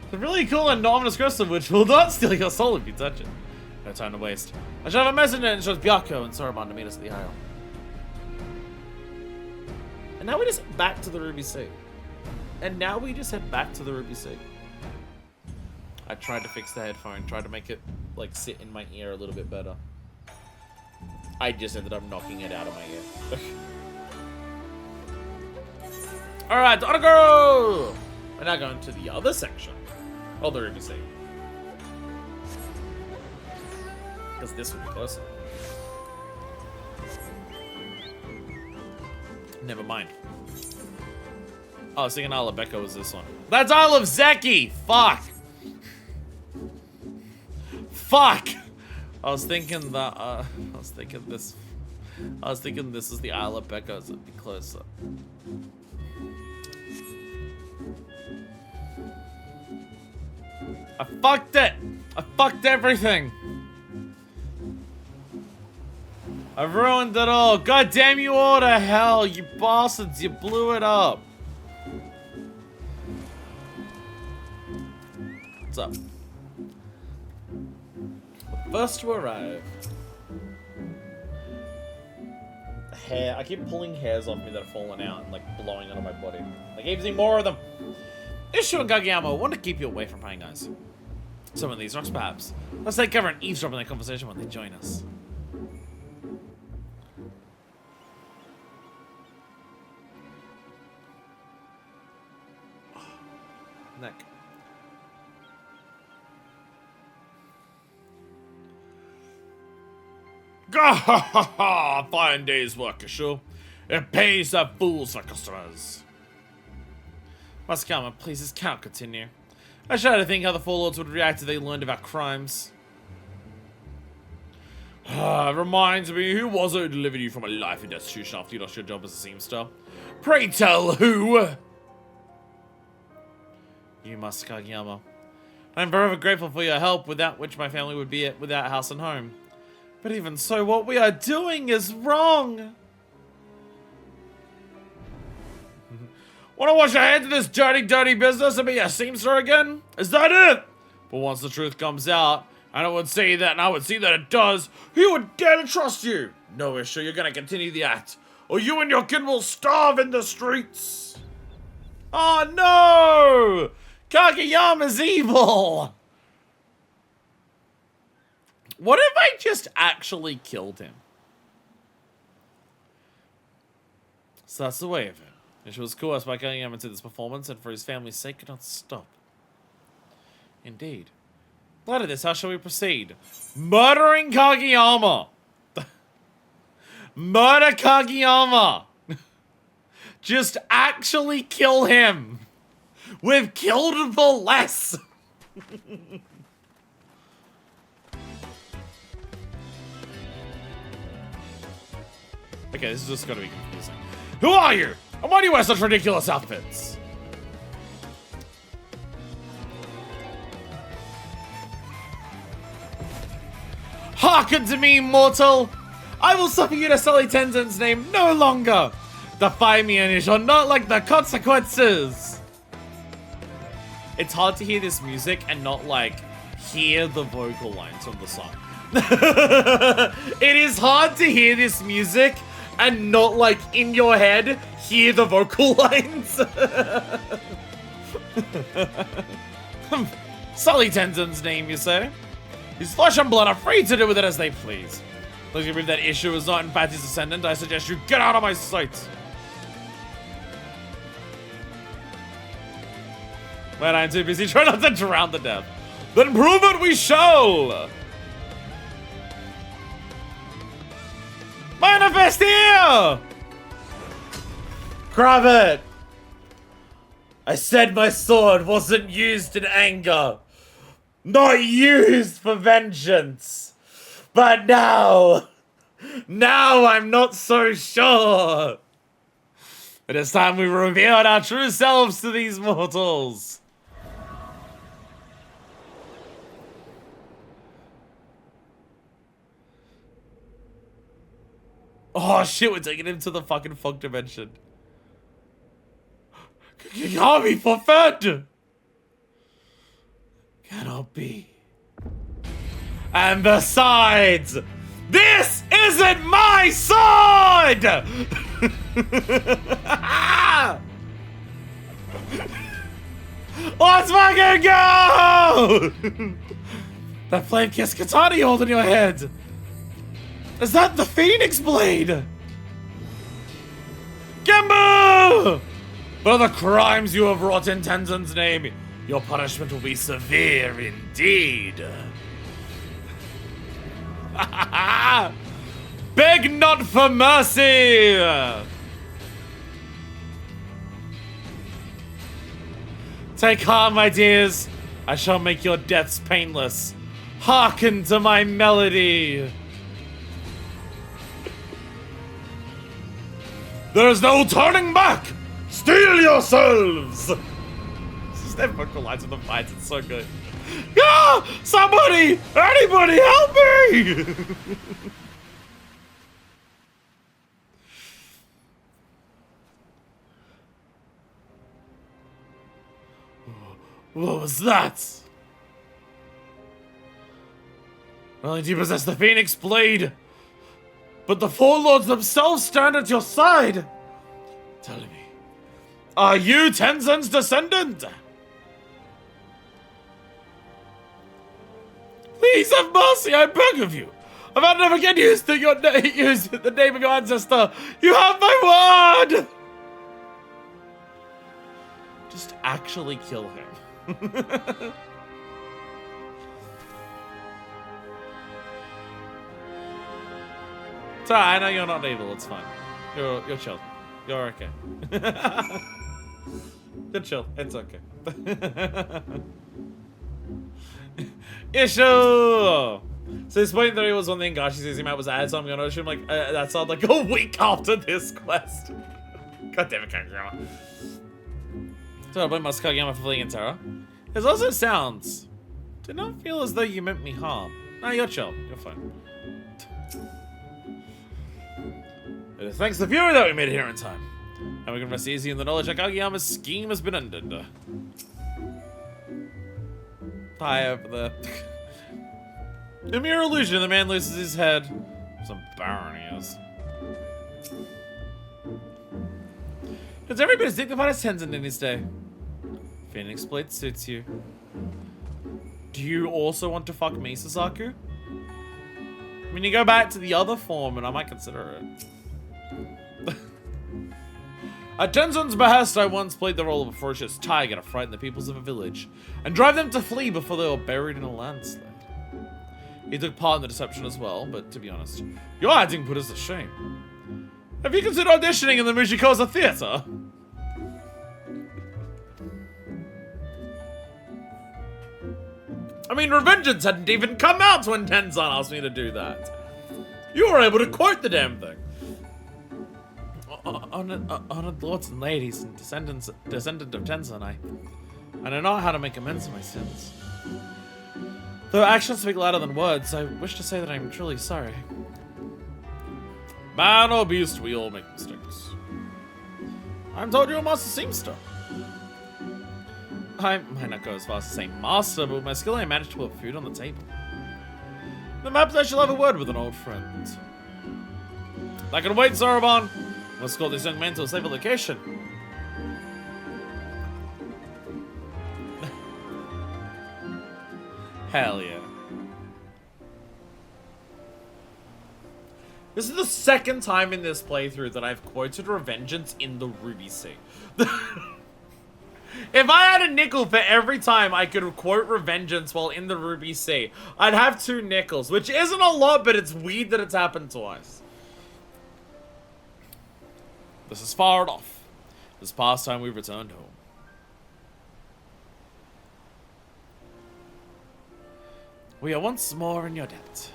Speaker 1: It's a really cool and ominous crystal which will not steal your soul if you touch it. No time to waste. I shall have a messenger and shows Byako and Soroban to meet us at the Isle. And now we just head back to the Ruby Sea. I tried to fix the headphone, tried to make it like sit in my ear a little bit better. I just ended up knocking it out of my ear. Alright, Donagoro! We're now going to the other section of the Ruby Sea. Because this would be closer. Never mind. Oh, I was thinking Isle of Becca was this one. That's Isle of Zeki! Fuck! Fuck! I was thinking this is the Isle of Becca, so it'd be closer. I fucked it. I fucked everything. I ruined it all. God damn you all to hell, you bastards. You blew it up. What's up? First to arrive. Hair. I keep pulling hairs off me that have fallen out and like blowing out of my body. Like, even see more of them. Issue and Kageyama want to keep you away from prying guys. Some of these rocks, perhaps. Let's take cover and eavesdrop on their conversation when they join us. Neck. Gah! Fine day's work, sure. It pays the fools for customers. Masakama, please, this can't continue. I try to think how the Four Lords would react if they learned of our crimes. Reminds me, who was it who delivered you from a life in destitution after you lost your job as a seamster? Pray tell who? You must, Kageyama. I'm forever grateful for your help, without which my family would be without house and home. But even so, what we are doing is wrong. Want to wash your hands of this dirty, dirty business and be a seamster again? Is that it? But once the truth comes out, and I would see that, and I would see that it does, who would dare to trust you? No issue, you're going to continue the act, or you and your kid will starve in the streets. Oh no! Kageyama's evil! What if I just actually killed him? So that's the way of it. It was coerced by Kageyama into this performance, and for his family's sake, could not stop. Indeed. Glad of this, how shall we proceed? Murdering Kageyama! Murder Kageyama! Just actually kill him! We've killed him for less! Okay, this is just gonna be confusing. Who are you? And why do you wear such ridiculous outfits? Hearken to me, mortal! I will suffer you to sully Tenzin's name no longer! Defy me and you shall not like the consequences! It's hard to hear this music and not, like, hear the vocal lines from the song. It is hard to hear this music and not, like, in your head, hear the vocal lines. Sully Tenzin's name, you say? His flesh and blood are free to do with it as they please. Unless you believe that issue is not in fact his descendant, I suggest you get out of my sight. But I'm too busy trying not to drown to death. Then prove it we shall! Manifest here! Grab it! I said my sword wasn't used in anger. Not used for vengeance. But now I'm not so sure. It is time we revealed our true selves to these mortals. Oh shit, we're taking him to the fucking fog dimension. Can't be forfeit! Cannot be. And besides, this isn't my sword! Let's fucking go! That flame-kissed katana you hold in your head. Is that the Phoenix Blade? Gembu! For the crimes you have wrought in Tenzin's name, your punishment will be severe indeed. Beg not for mercy! Take heart, my dears. I shall make your deaths painless. Hearken to my melody. There is no turning back! Steel yourselves! This is their vocal lines in the fights, it's so good. Ah! Somebody! Anybody help me! What was that? Not only do you possess the Phoenix Blade, but the Four Lords themselves stand at your side. Tell me, are you Tenzin's descendant? Please have mercy, I beg of you. If I never get used to use the name of your ancestor, you have my word. Just actually kill him. Sorry, I know you're not evil. It's fine. You're chill. You're okay. You're chill. It's okay. Issue. So this point 3 was one thing Gashi says him out was added, so I'm gonna assume like that sounds like a week after this quest. God damn it, Kageyama. So I blame Master Kageyama for fleeing in terror. It also sounds. Do not feel as though you meant me harm. No, you're chill. You're fine. It is thanks to Fury that we made it here in time. And we can rest easy in the knowledge that Kageyama's scheme has been ended. Hi over there. A mere illusion, the man loses his head. Some baron he is. It's every bit as dignified as Tenzin in his day. Phoenix Blade suits you. Do you also want to fuck me, Sasaku? I mean, you go back to the other form and I might consider it. At Tenzin's behest, I once played the role of a ferocious tiger to frighten the peoples of a village and drive them to flee before they were buried in a landslide. He took part in the deception as well, but to be honest, your acting put us to shame. Have you considered auditioning in the Mujikosa Theater? I mean, Revengeance hadn't even come out when Tenzin asked me to do that. You were able to quote the damn thing. Honored lords and ladies and descendant of Tenzin, I know not how to make amends for my sins. Though actions speak louder than words, I wish to say that I'm truly sorry. Man or beast, we all make mistakes. I'm told you're a master seamster. I might not go as far as to say master, but with my skill I managed to put food on the table. Perhaps I shall have a word with an old friend. I can wait, Zoroban. Let's escort this young man to a safe location. Hell yeah. This is the second time in this playthrough that I've quoted Revengeance in the Ruby Sea. If I had a nickel for every time I could quote Revengeance while in the Ruby Sea, I'd have 2 nickels, which isn't a lot, but it's weird that it's happened twice. This is far off. This past time we've returned home. We are once more in your debt.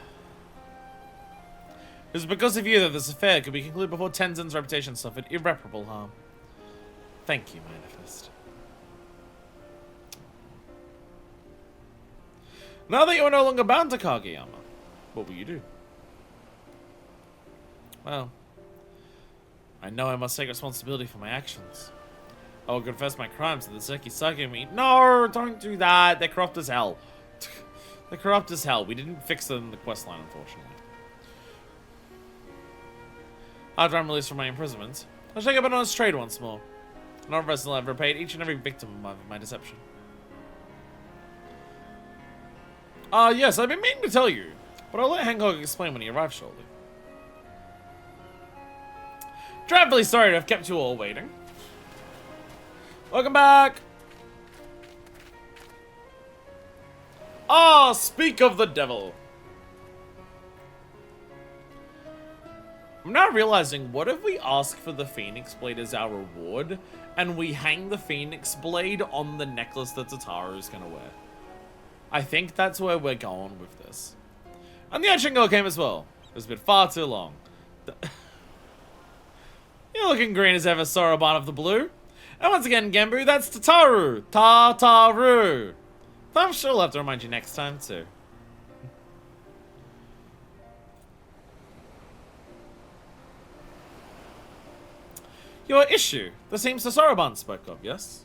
Speaker 1: It is because of you that this affair could be concluded before Tenzin's reputation suffered irreparable harm. Thank you, Manifest. Now that you are no longer bound to Kageyama, what will you do? Well, I know I must take responsibility for my actions. I will confess my crimes to the Sekisage me. No, don't do that. They're corrupt as hell. They're corrupt as hell. We didn't fix them in the questline, unfortunately. After I'm released from my imprisonment, I'll take up an honest trade once more. None of us will have repaid each and every victim of my deception. Yes, I've been meaning to tell you, but I'll let Hancock explain when he arrives shortly. Dreadfully sorry to have kept you all waiting. Welcome back! Ah, speak of the devil! I'm now realizing, what if we ask for the Phoenix Blade as our reward, and we hang the Phoenix Blade on the necklace that Tataru's gonna wear? I think that's where we're going with this. And the action goal came as well. It's been far too long. You're looking green as ever, Soroban of the Blue. And once again, Genbu, that's Tataru. Tataru. I'm sure I'll have to remind you next time, too. Your issue, the same Soroban spoke of, yes?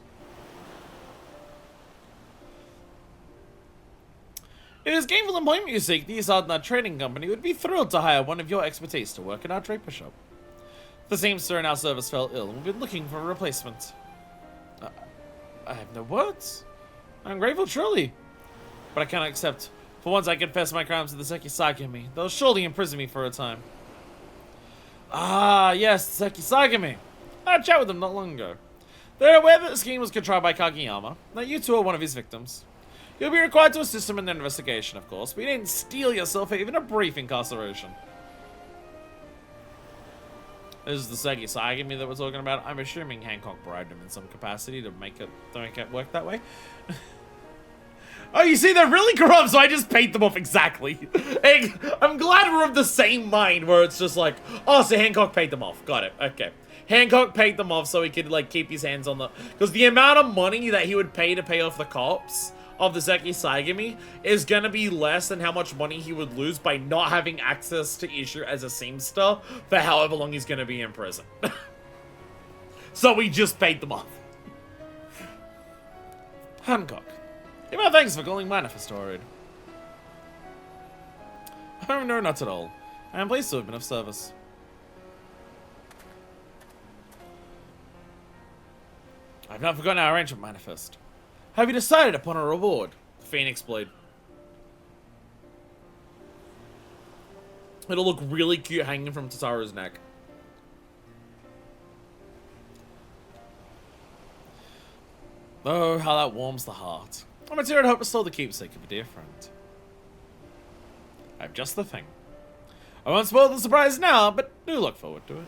Speaker 1: If it is gainful employment you seek, the Ardnard Trading Company would be thrilled to hire one of your expertise to work in our draper shop. The same sir in our service fell ill and we've been looking for a replacement. I have no words. I'm grateful, truly. But I cannot accept. For once I confess my crimes to the Sekisagami. They'll surely imprison me for a time. Ah, yes, Sekisagami. I had a chat with them not long ago. They're aware that the scheme was contrived by Kageyama, that you two are one of his victims. You'll be required to assist him in their investigation, of course, but you didn't steal yourself for even a brief incarceration. This is the Sekisagami that we're talking about. I'm assuming Hancock bribed him in some capacity to make it work that way. Oh, you see, they're really corrupt, so I just paid them off exactly. Hey, I'm glad we're of the same mind, where it's just like, oh, so Hancock paid them off. Got it. Okay. Hancock paid them off so he could, like, keep his hands on the... Because the amount of money that he would pay to pay off the cops of the Sekisagami is gonna be less than how much money he would lose by not having access to issue as a seamster for however long he's gonna be in prison. So we just paid them off. Hancock. Yeah, thanks for calling Manifestoried. Oh, no, not at all. I am pleased to have been of service. I've not forgotten our arrangement, Manifest. Have you decided upon a reward? Phoenix Blade. It'll look really cute hanging from Tataru's neck. Oh, how that warms the heart. I'm a tear and hope to stole the keepsake of a dear friend. I have just the thing. I won't spoil the surprise now, but do look forward to it.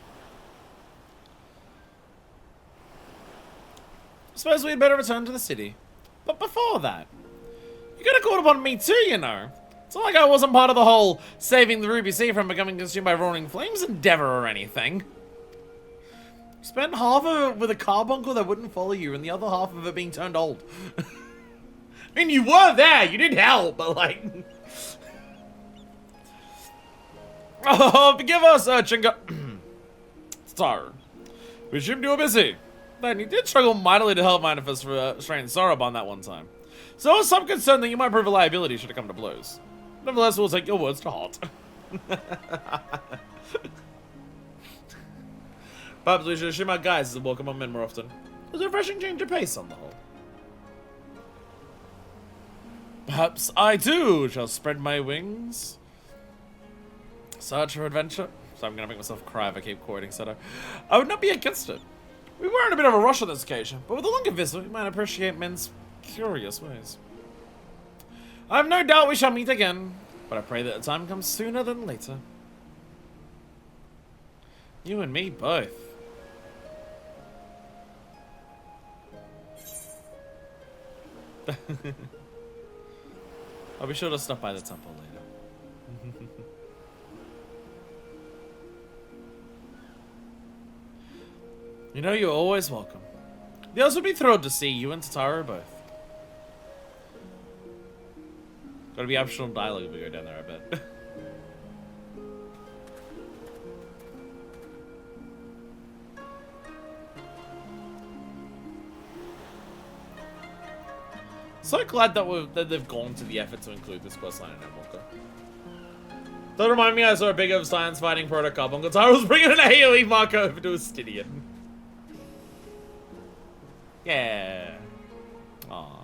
Speaker 1: Suppose we'd better return to the city. But before that, you could have called upon me too, you know. It's not like I wasn't part of the whole saving the Ruby Sea from becoming consumed by roaring flames endeavor or anything. You spent half of it with a carbuncle that wouldn't follow you and the other half of it being turned old. I mean, you were there, you did help, but like... Oh, forgive us, Chinga. Star. We assumed you were busy. Then you did struggle mightily to help Manifest for Strain Soroban that one time. So I was some concern that you might prove a liability should it come to blows. Nevertheless, we'll take your words to heart. Perhaps we should assume our guys and welcome our men more often. It was a refreshing change of pace on the whole. Perhaps I too shall spread my wings. Search for adventure. So I'm gonna make myself cry if I keep quoting Seto. I would not be against it. We were in a bit of a rush on this occasion, but with a longer visit, we might appreciate men's curious ways. I have no doubt we shall meet again, but I pray that the time comes sooner than later. You and me both. I'll be sure to stop by the temple later. You know, you're always welcome. The others would be thrilled to see you and Tataru both. Gotta be optional dialogue if we go down there, I bet. So glad that they've gone to the effort to include this questline in Endwalker. Don't remind me I saw a big of science fighting protocol. Uncle Taro was bringing an AoE marker over to a Stydian. Yeah. Aww.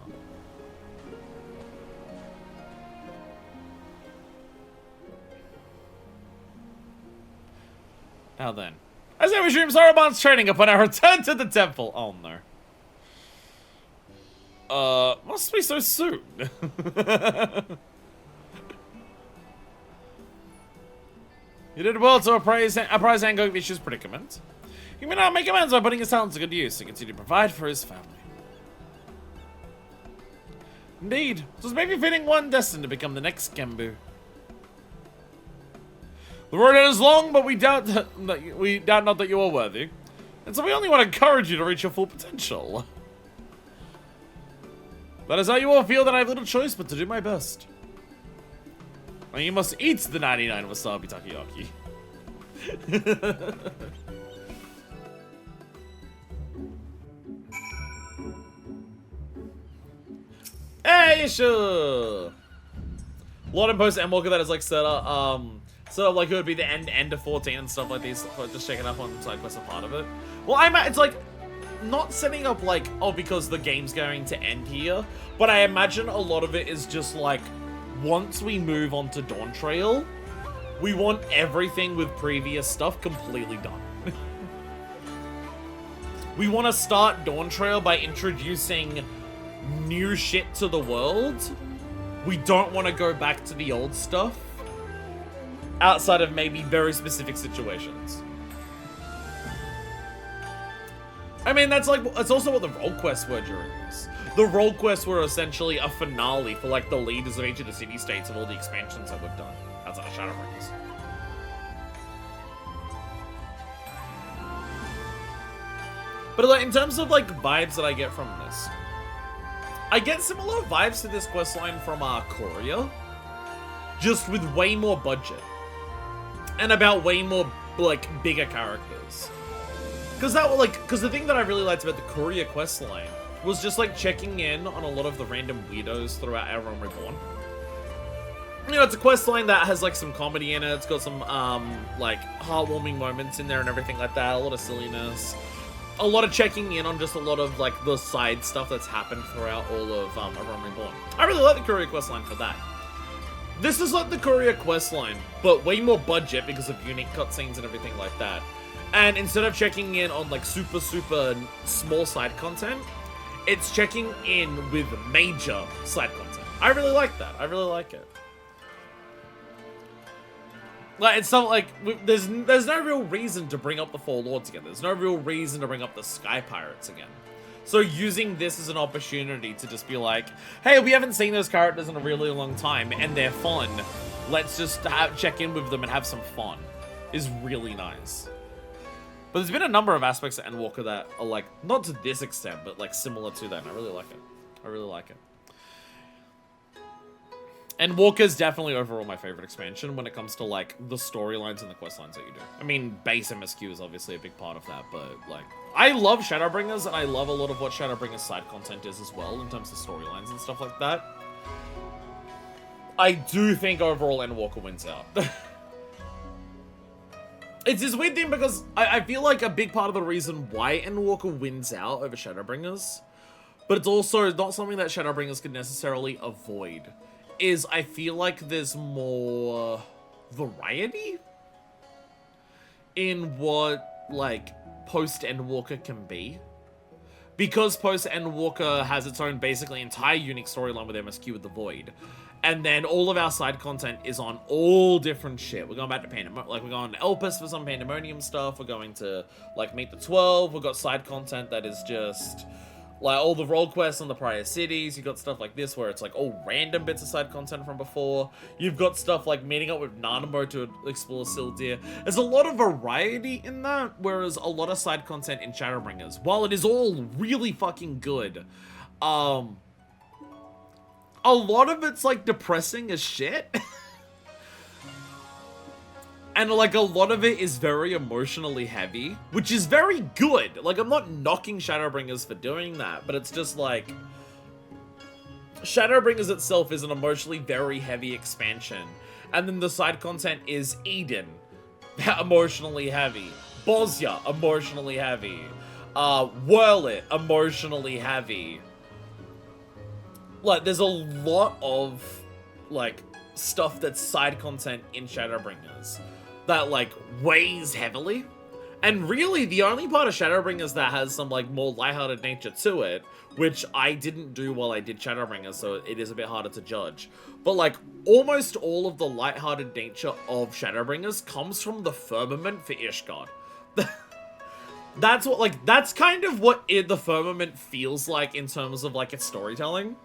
Speaker 1: Now then. As I resume Soroban's training upon our return to the temple. Oh no. Must be so soon. You did well to apprise Hancock of Issue's predicament. He may now make amends by putting his talents to good use and continue to provide for his family. Indeed, it was maybe fitting one destined to become the next Gembu. The road is long, but we doubt not that you are worthy, and so we only want to encourage you to reach your full potential. That is how you all feel, that I have little choice but to do my best. And you must eat the 99 wasabi takoyaki. Hey, sure. Lot of post Endwalker that is like set up, like it would be the end of 14 and stuff like these. Just checking up on side quests a part of it. Well, it's like not setting up like, oh, because the game's going to end here, but I imagine a lot of it is just like, once we move on to Dawn Trail, we want everything with previous stuff completely done. We want to start Dawn Trail by introducing new shit to the world. We don't want to go back to the old stuff outside of maybe very specific situations. I mean, that's also what the role quests were during this. The role quests were essentially a finale for like the leaders of each of the city-states of all the expansions that we've done outside of Shadowbringers. But like, in terms of like vibes that I get from this, I get similar vibes to this questline from Korea, just with way more budget and about way more like bigger characters. Because the thing that I really liked about the Korea questline was just like checking in on a lot of the random weirdos throughout Everyone Reborn. You know, it's a questline that has like some comedy in it. It's got some like heartwarming moments in there and everything like that. A lot of silliness. A lot of checking in on just a lot of like the side stuff that's happened throughout all of Everyone Reborn. I really like the Korea questline for that. This is like the Korea questline, but way more budget because of unique cutscenes and everything like that. And instead of checking in on like super small side content, it's checking in with major side content. I really like that. I really like it. Like, it's not like, there's no real reason to bring up the Four Lords again. There's no real reason to bring up the Sky Pirates again. So using this as an opportunity to just be like, hey, we haven't seen those characters in a really long time, and they're fun. Let's just check in with them and have some fun, is really nice. But there's been a number of aspects of Endwalker that are like, not to this extent, but like similar to that, and I really like it. I really like it. Endwalker's definitely overall my favorite expansion when it comes to like the storylines and the quest lines that you do. I mean, base MSQ is obviously a big part of that, but like, I love Shadowbringers, and I love a lot of what Shadowbringers side content is as well in terms of storylines and stuff like that. I do think overall Endwalker wins out. It's this weird thing because I feel like a big part of the reason why Endwalker wins out over Shadowbringers, but it's also not something that Shadowbringers can necessarily avoid, is I feel like there's more variety in what, like, post-Endwalker can be. Because post-Endwalker has its own, basically, entire unique storyline with MSQ with the Void. And then all of our side content is on all different shit. We're going back to Pandemonium, like, we're going to Elpis for some Pandemonium stuff. We're going to, like, meet the 12. We've got side content that is just like all the role quests on the prior cities. You've got stuff like this where it's like all random bits of side content from before. You've got stuff like meeting up with Nanamo to explore Sildir. There's a lot of variety in that, whereas a lot of side content in Shadowbringers, while it is all really fucking good, a lot of it's like depressing as shit. And like a lot of it is very emotionally heavy, which is very good. Like, I'm not knocking Shadowbringers for doing that, but it's just like, Shadowbringers itself is an emotionally very heavy expansion. And then the side content is Eden, emotionally heavy. Bosnia, emotionally heavy. Whirlit, emotionally heavy. Like, there's a lot of, like, stuff that's side content in Shadowbringers that, like, weighs heavily. And really, the only part of Shadowbringers that has some, like, more lighthearted nature to it, which I didn't do while I did Shadowbringers, so it is a bit harder to judge. But, like, almost all of the lighthearted nature of Shadowbringers comes from the Firmament for Ishgard. That's what, like, that's kind of what the Firmament feels like in terms of, like, its storytelling.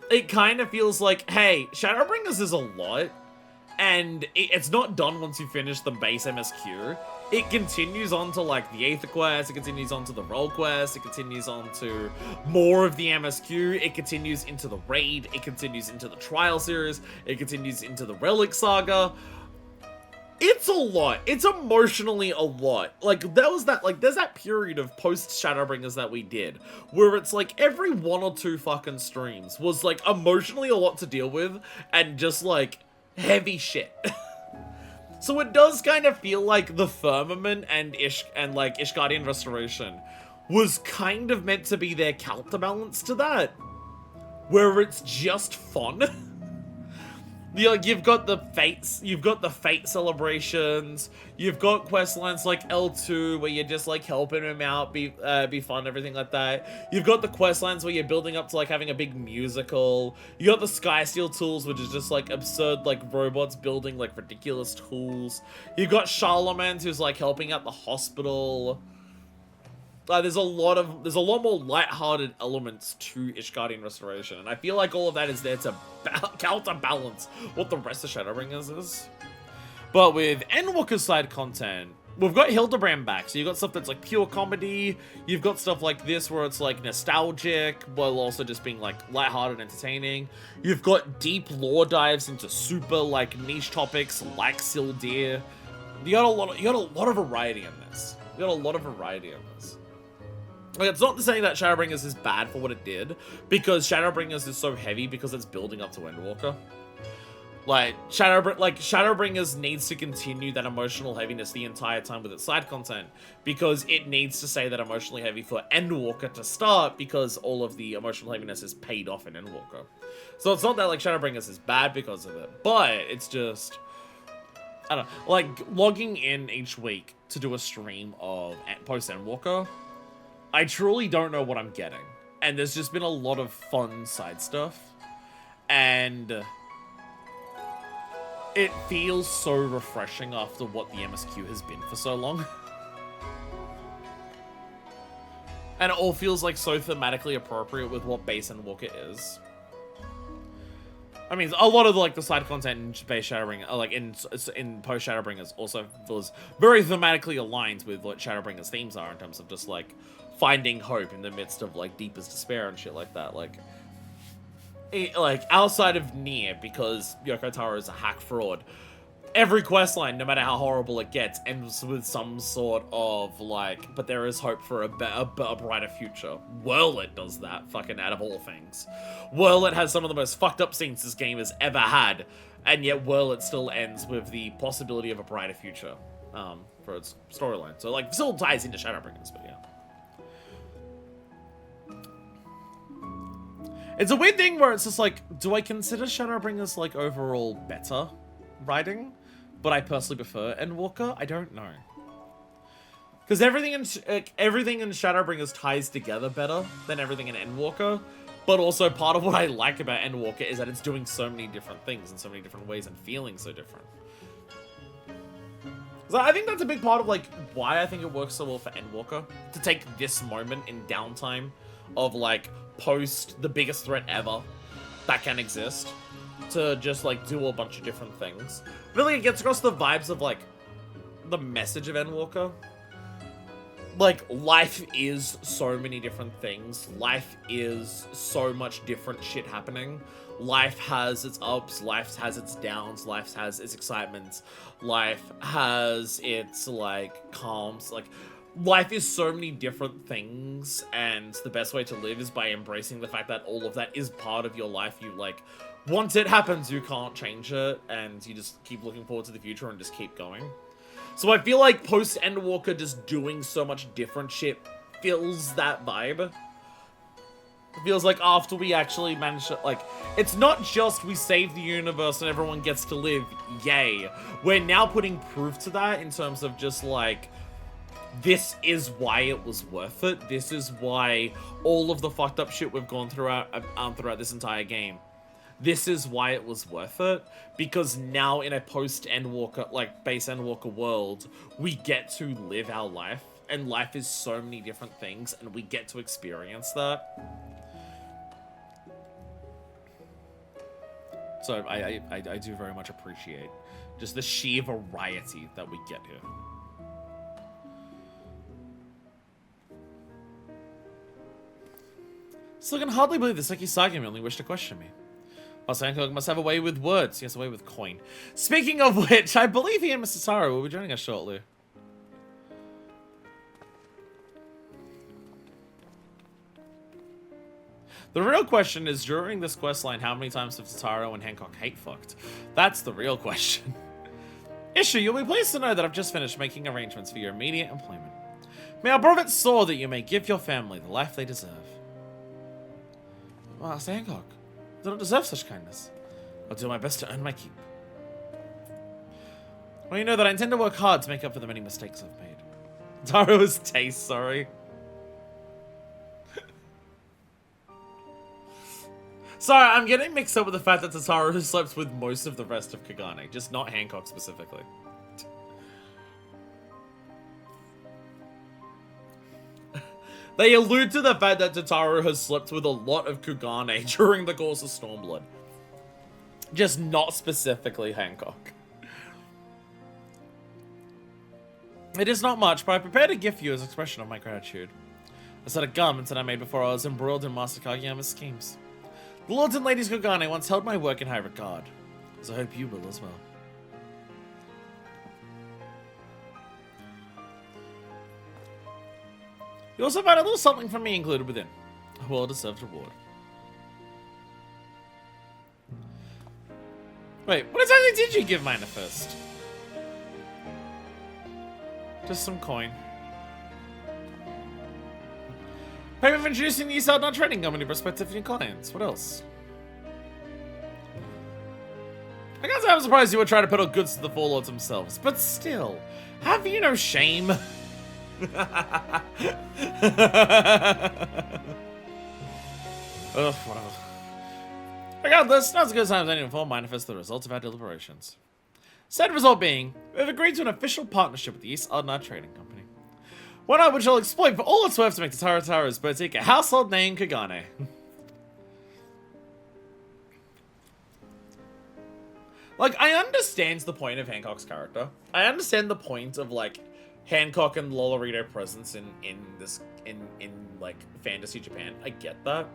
Speaker 1: It kind of feels like, hey, Shadowbringers is a lot, And it's not done once you finish the base MSQ. It continues on to like the Aether quest, it continues on to the role quest, it continues on to more of the MSQ, it continues into the raid, it continues into the trial series, it continues into the Relic Saga. It's a lot. It's emotionally a lot. Like, there's that period of post-Shadowbringers that we did, where it's like every 1 or 2 fucking streams was like emotionally a lot to deal with, and just like heavy shit. So it does kind of feel like the Firmament and Ishgardian Restoration was kind of meant to be their counterbalance to that, where it's just fun. You've got the fate celebrations, you've got quest lines like L2 where you're just like helping him out, be fun, everything like that. You've got the quest lines where you're building up to like having a big musical. You got the Skysteel tools, which is just like absurd like robots building like ridiculous tools. You've got Charlemagne who's like helping out the hospital. There's a lot more light-hearted elements to Ishgardian Restoration, and I feel like all of that is there to counterbalance what the rest of Shadowbringers is. But with Endwalker's side content, we've got Hildebrand back, so you've got stuff that's like pure comedy, you've got stuff like this where it's like nostalgic, while also just being like light-hearted and entertaining. You've got deep lore dives into super like niche topics like Sildir. You got a lot of variety in this. Like, it's not saying that Shadowbringers is bad for what it did, because Shadowbringers is so heavy because it's building up to Endwalker. Like, Shadowbringers needs to continue that emotional heaviness the entire time with its side content, because it needs to stay that emotionally heavy for Endwalker to start, because all of the emotional heaviness is paid off in Endwalker. So it's not that, like, Shadowbringers is bad because of it, but it's just, I don't know, like, logging in each week to do a stream of post-Endwalker, I truly don't know what I'm getting. And there's just been a lot of fun side stuff. And it feels so refreshing after what the MSQ has been for so long. And it all feels like so thematically appropriate with what base Endwalker is. I mean, a lot of like the side content in base Shadowbringers, like in post Shadowbringers, also feels very thematically aligned with what Shadowbringers themes are in terms of just like finding hope in the midst of like deepest despair and shit like that. Like outside of Nier, because Yoko Taro is a hack fraud, every questline, no matter how horrible it gets, ends with some sort of like, but there is hope for a brighter future. Whirlit does that, fucking out of all things. Whirlit has some of the most fucked up scenes this game has ever had, and yet Whirlit still ends with the possibility of a brighter future for its storyline. So like, still ties into Shadowbringers, but yeah. It's a weird thing where it's just like, do I consider Shadowbringers like overall better writing? But I personally prefer Endwalker? I don't know. Because everything in Shadowbringers ties together better than everything in Endwalker. But also part of what I like about Endwalker is that it's doing so many different things in so many different ways and feeling so different. So I think that's a big part of like why I think it works so well for Endwalker. To take this moment in downtime of like post the biggest threat ever that can exist, to just like do a bunch of different things. Really, it gets across the vibes of like the message of Endwalker. Like, life is so many different things. Life is so much different shit happening. Life has its ups, life has its downs, life has its excitements, life has its like calms. Like, life is so many different things, and the best way to live is by embracing the fact that all of that is part of your life. You like, once it happens, you can't change it, and you just keep looking forward to the future and just keep going. So I feel like post Endwalker just doing so much different shit fills that vibe. It feels like after we actually manage to, like, it's not just we save the universe and everyone gets to live, yay. We're now putting proof to that in terms of just like, this is why it was worth it. This is why all of the fucked up shit we've gone throughout this entire game. This is why it was worth it, because now in a post-Endwalker, like, base Endwalker world, we get to live our life, and life is so many different things, and we get to experience that. So I do very much appreciate just the sheer variety that we get here. Still can hardly believe the Seki Sagi only wished to question me. Hancock must have a way with words. He has a way with coin. Speaking of which, I believe he and Mr. Taro will be joining us shortly. The real question is, during this questline, how many times have Taro and Hancock hate fucked? That's the real question. Issue, you'll be pleased to know that I've just finished making arrangements for your immediate employment. May our prophet soar that you may give your family the life they deserve. Master Hancock, I do not deserve such kindness. I'll do my best to earn my keep. Well, you know that I intend to work hard to make up for the many mistakes I've made. Taro's taste, sorry. Sorry, I'm getting mixed up with the fact that Tataru has slept with most of the rest of Kagane, just not Hancock specifically. They allude to the fact that Tataru has slept with a lot of Kagane during the course of Stormblood. Just not specifically Hancock. It is not much, but I prepared a gift for you as an expression of my gratitude. A set of garments that I made before I was embroiled in Master Kageyama's schemes. The Lords and Ladies Kagane once held my work in high regard, as I hope you will as well. You also found a little something from me included within. A well-deserved reward. Wait, what exactly did you give Manifest? Just some coin. Payment for introducing the East Not Trading Company prospective new clients. What else? I guess I'm surprised you would try to peddle goods to the Four Lords themselves, but still, have you no shame? Ugh, whatever. Regardless, now's a good time as any to inform Manifest the results of our deliberations. Said result being, we have agreed to an official partnership with the East Ardnard Trading Company. One which I'll exploit for all it's worth to make Tataro's boutique a household name Kagane. Like, I understand the point of Hancock's character. I understand the point of, like, Hancock and Lolorito presence in like fantasy Japan. I get that.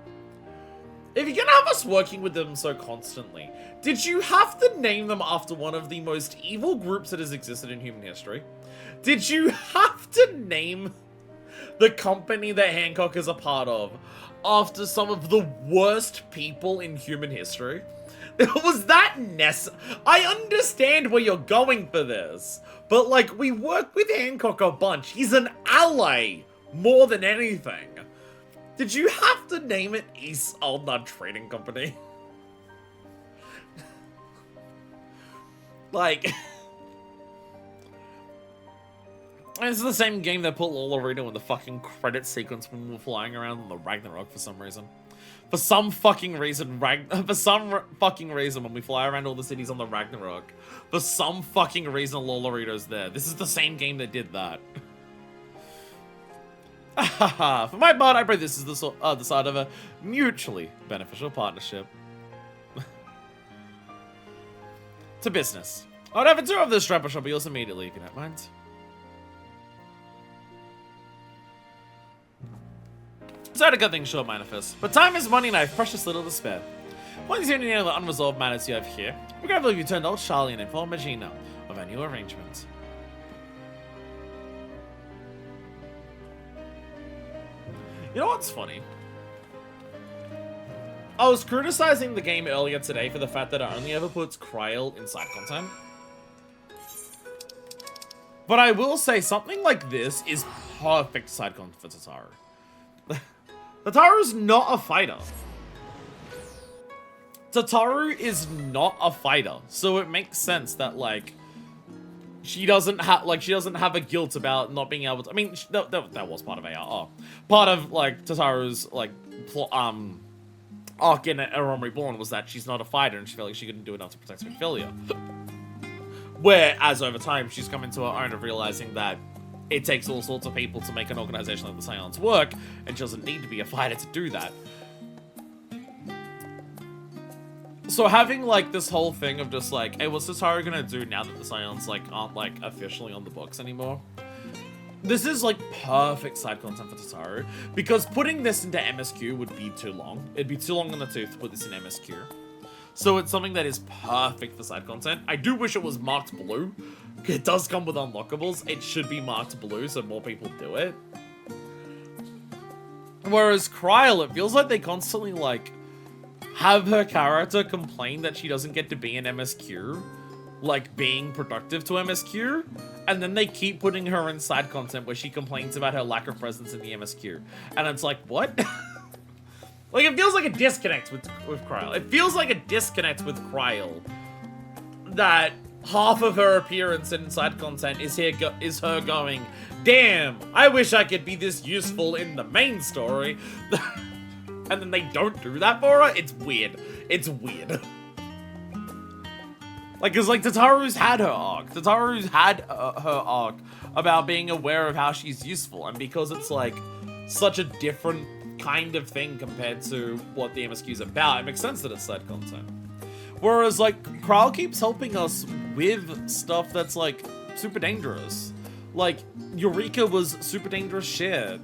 Speaker 1: If you're gonna have us working with them so constantly, did you have to name them after one of the most evil groups that has existed in human history? Did you have to name the company that Hancock is a part of after some of the worst people in human history? Was that necessary? I understand where you're going for this, but like, we work with Hancock a bunch. He's an ally more than anything. Did you have to name it East Ardnard Trading Company? Like, it's the same game that put Lolorito in the fucking credit sequence when we were flying around on the Ragnarok for some reason. For some fucking reason, when we fly around all the cities on the Ragnarok, for some fucking reason, Lolorito's there. This is the same game that did that. For my part, I pray this is the side of a mutually beneficial partnership. To business. I would have a tour of this strapper shop yours immediately, if you don't mind. Sorry to cut things short, Manifest, but time is money and I have precious little to spare. Once you know the unresolved matters you have here, regretfully you turned to old Charlie and informed Magina of our new arrangement. You know what's funny? I was criticizing the game earlier today for the fact that it only ever puts Kryl in side content. But I will say something like this is perfect side content for Tataru. Tataru's not a fighter. Tataru is not a fighter, so it makes sense that like she doesn't have a guilt about not being able to. I mean, that was part of ARR, part of like Tataru's like arc in Realm Reborn was that she's not a fighter and she felt like she couldn't do enough to protect Specphilia. Whereas over time she's come into her own of realizing that it takes all sorts of people to make an organization like the Scions work, and she doesn't need to be a fighter to do that. So having, like, this whole thing of just, like, hey, what's Tataru gonna do now that the Scions, like, aren't, like, officially on the books anymore? This is, like, perfect side content for Tataru, because putting this into MSQ would be too long. It'd be too long in the tooth to put this in MSQ. So it's something that is perfect for side content. I do wish it was marked blue. It does come with unlockables. It should be marked blue so more people do it. Whereas Kryl, it feels like they constantly, like, have her character complain that she doesn't get to be in MSQ, like being productive to MSQ, and then they keep putting her in side content where she complains about her lack of presence in the MSQ. And it's like, what? Like, it feels like a disconnect with Kryl. It feels like a disconnect with Kryl that half of her appearance in side content is her going, damn, I wish I could be this useful in the main story. And then they don't do that for her? It's weird. It's weird. Like, cause like Tataru's had her arc. Tataru's had her arc about being aware of how she's useful. And because it's like such a different kind of thing compared to what the MSQ's about, it makes sense that it's side content. Whereas like Kryl keeps helping us with stuff that's like super dangerous. Like, Eureka was super dangerous shit.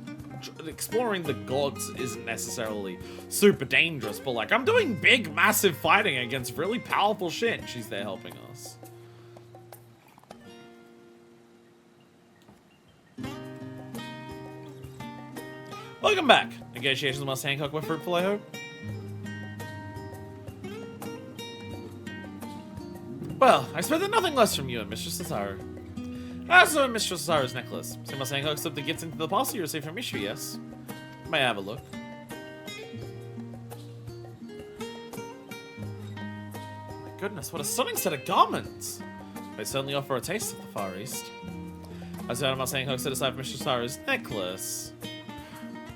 Speaker 1: Exploring the gods isn't necessarily super dangerous, but like, I'm doing big, massive fighting against really powerful shit, and she's there helping us. Welcome back. Negotiations with Master Hancock were fruitful, I hope. Well, I expected nothing less from you and Mistress Tataru. As for Mistress Tataru's necklace, see Master Hancock slipped the gifts into the parcel you received from Mishu, yes? May I have a look? My goodness, what a stunning set of garments! They certainly offer a taste of the Far East. As for Master Hancock set aside for Mistress Tataru's necklace.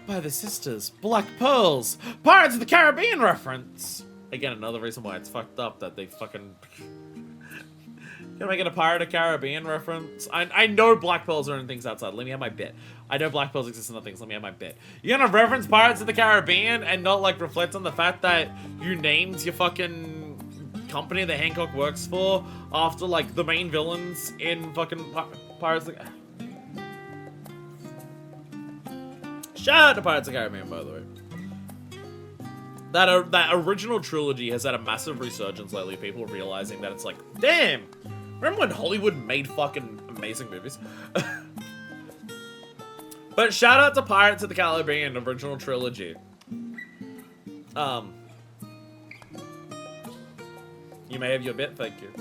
Speaker 1: By the sisters, Black Pearls! Pirates of the Caribbean reference! Again, another reason why it's fucked up that they fucking... Can I get a Pirate of Caribbean reference? I know Black Pearls are in things outside. Let me have my bit. I know Black Pearls exist in other things. Let me have my bit. You're gonna reference Pirates of the Caribbean and not, like, reflect on the fact that you named your fucking company that Hancock works for after, like, the main villains in fucking Pirates of the... Shout out to Pirates of the Caribbean, by the way. That original trilogy has had a massive resurgence lately. People realizing that it's like, damn! Remember when Hollywood made fucking amazing movies? But shout out to Pirates of the Caribbean original trilogy. You may have your bit, thank you.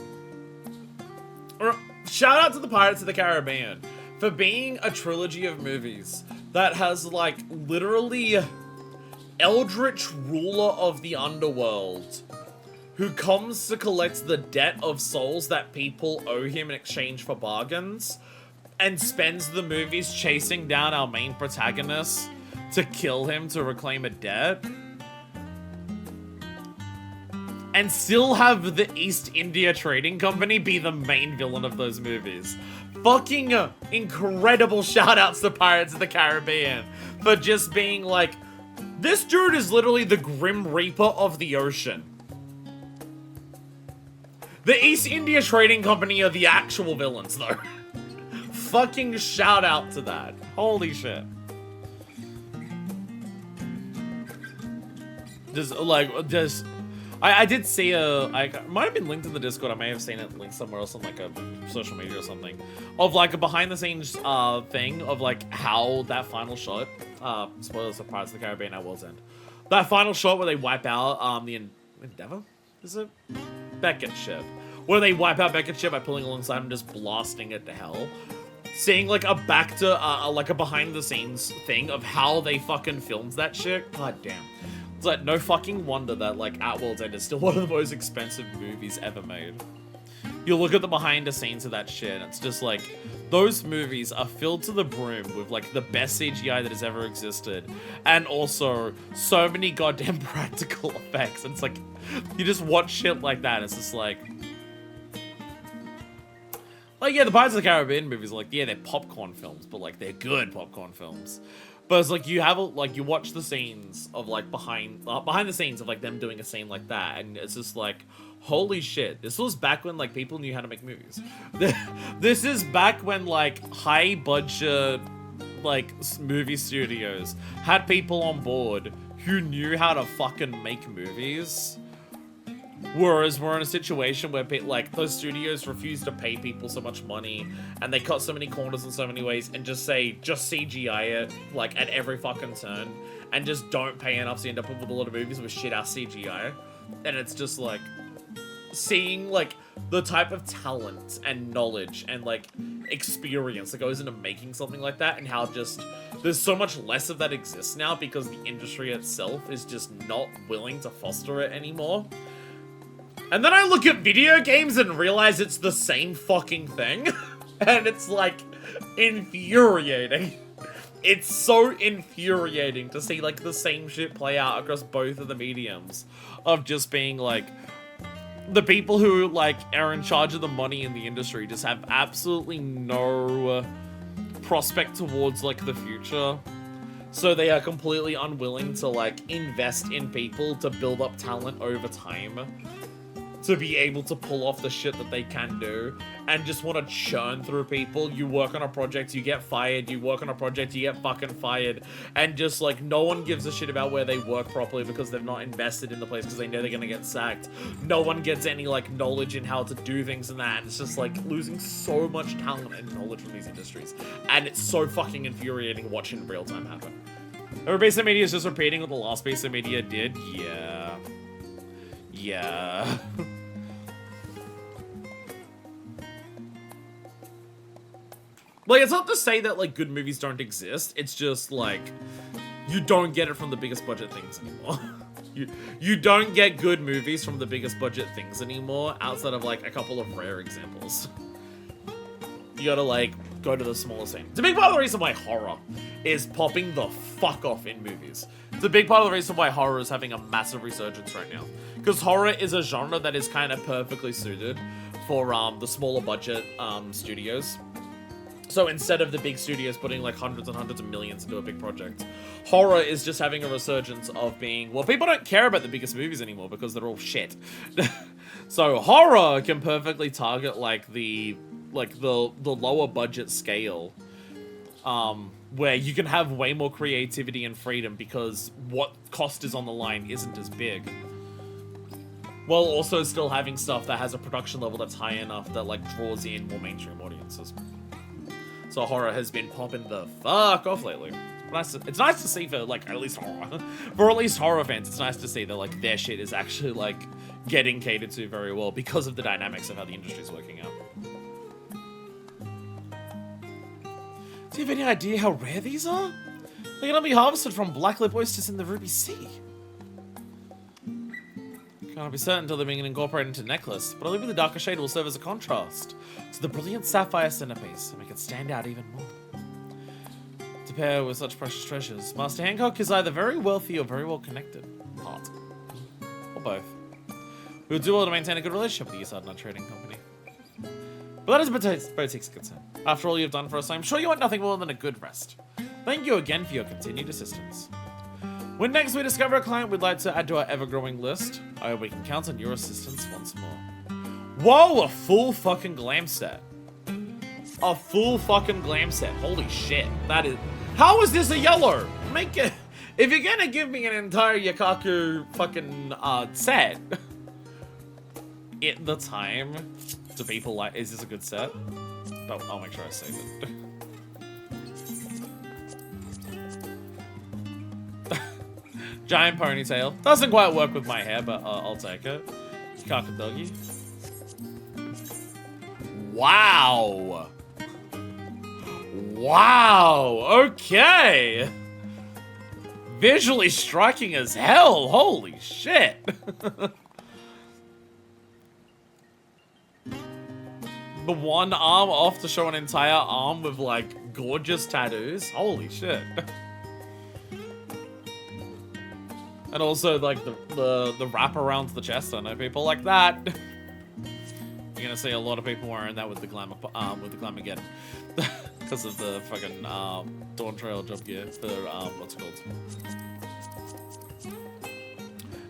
Speaker 1: Shout out to the Pirates of the Caribbean for being a trilogy of movies that has, like, literally eldritch ruler of the underworld who comes to collect the debt of souls that people owe him in exchange for bargains, and spends the movies chasing down our main protagonist to kill him to reclaim a debt, and still have the East India Trading Company be the main villain of those movies. Fucking incredible shoutouts to Pirates of the Caribbean for just being like, this dude is literally the Grim Reaper of the ocean. The East India Trading Company are the actual villains, though. Fucking shout out to that. Holy shit. I did see it might have been linked in the Discord. I may have seen it linked somewhere else on, like, a social media or something. Of, like, a behind-the-scenes thing of, like, how that final shot, spoilers for Pirates of the Caribbean at World's End. That final shot where they wipe out, the Endeavor? Is it? Beckett's ship. Where they wipe out Beckett's ship by pulling alongside and just blasting it to hell. Seeing, like, a like a behind-the-scenes thing of how they fucking filmed that shit. God damn. It's like, no fucking wonder that, like, At World's End is still one of the most expensive movies ever made. You look at the behind-the-scenes of that shit, and it's just like, those movies are filled to the brim with, like, the best CGI that has ever existed. And also, so many goddamn practical effects. And it's like, you just watch shit like that, it's just like... Like, yeah, the Pirates of the Caribbean movies are like, yeah, they're popcorn films, but, like, they're good popcorn films. But it's like you have like you watch the scenes of like behind the scenes of like them doing a scene like that, and it's just like, holy shit, this was back when like people knew how to make movies. This is back when like high budget like movie studios had people on board who knew how to fucking make movies. Whereas we're in a situation where like those studios refuse to pay people so much money, and they cut so many corners in so many ways, and just CGI it like at every fucking turn, and just don't pay enough, so you end up with a lot of movies with shit ass CGI, and it's just like seeing like the type of talent and knowledge and like experience that goes into making something like that, and how just there's so much less of that exists now because the industry itself is just not willing to foster it anymore. And then I look at video games and realize it's the same fucking thing. And it's like infuriating. It's so infuriating to see like the same shit play out across both of the mediums. Of just being like, the people who like are in charge of the money in the industry just have absolutely no prospect towards like the future. So they are completely unwilling to like invest in people to build up talent over time, to be able to pull off the shit that they can do, and just want to churn through people. You work on a project, you get fired, you work on a project, you get fucking fired, and just like no one gives a shit about where they work properly because they've not invested in the place because they know they're gonna get sacked. No one gets any like knowledge in how to do things and that, and it's just like losing so much talent and knowledge from these industries, and it's so fucking infuriating watching in real time happen. Every piece of media is just repeating what the last piece of media did. Yeah. Like, it's not to say that, like, good movies don't exist. It's just, like, you don't get it from the biggest budget things anymore. You don't get good movies from the biggest budget things anymore, outside of, like, a couple of rare examples. You gotta, like, go to the smaller scene. It's a big part of the reason why horror is popping the fuck off in movies. It's a big part of the reason why horror is having a massive resurgence right now. Because horror is a genre that is kind of perfectly suited for the smaller budget studios. So instead of the big studios putting like hundreds and hundreds of millions into a big project, horror is just having a resurgence of being, well, people don't care about the biggest movies anymore because they're all shit. So horror can perfectly target like the lower budget scale, where you can have way more creativity and freedom because what cost is on the line isn't as big, while also still having stuff that has a production level that's high enough that like draws in more mainstream audiences. So horror has been popping the fuck off lately. It's nice to see for like at least horror fans. It's nice to see that like their shit is actually like getting catered to very well because of the dynamics of how the industry's working out. Do you have any idea how rare these are? They're gonna be harvested from black-lip oysters in the Ruby Sea. Can't be certain until they're being incorporated into necklace, but I believe the darker shade will serve as a contrast to the brilliant sapphire centerpiece and make it stand out even more. To pair with such precious treasures, Master Hancock is either very wealthy or very well connected. Part. Or both. We will do well to maintain a good relationship with the Unsundered Trading Company. But that is Boutique's concern. After all you've done for us, I'm sure you want nothing more than a good rest. Thank you again for your continued assistance. When next we discover a client we'd like to add to our ever-growing list, I hope we can count on your assistance once more. Whoa, a full fucking glam set. A full fucking glam set. Holy shit. That is... How is this a yellow? Make it... If you're gonna give me an entire Yukaku fucking set, at the time, do people like... Is this a good set? I'll make sure I save it. Giant ponytail. Doesn't quite work with my hair, but I'll take it. Cockadoggy. Wow. Wow. Okay. Visually striking as hell. Holy shit. The one arm off to show an entire arm with like gorgeous tattoos. Holy shit. And also, like, the wrap around the chest. I know people like that. You're gonna see a lot of people wearing that with the glamour, Glamageddon. Because of the fucking Dawn Trail job gear for what's it called?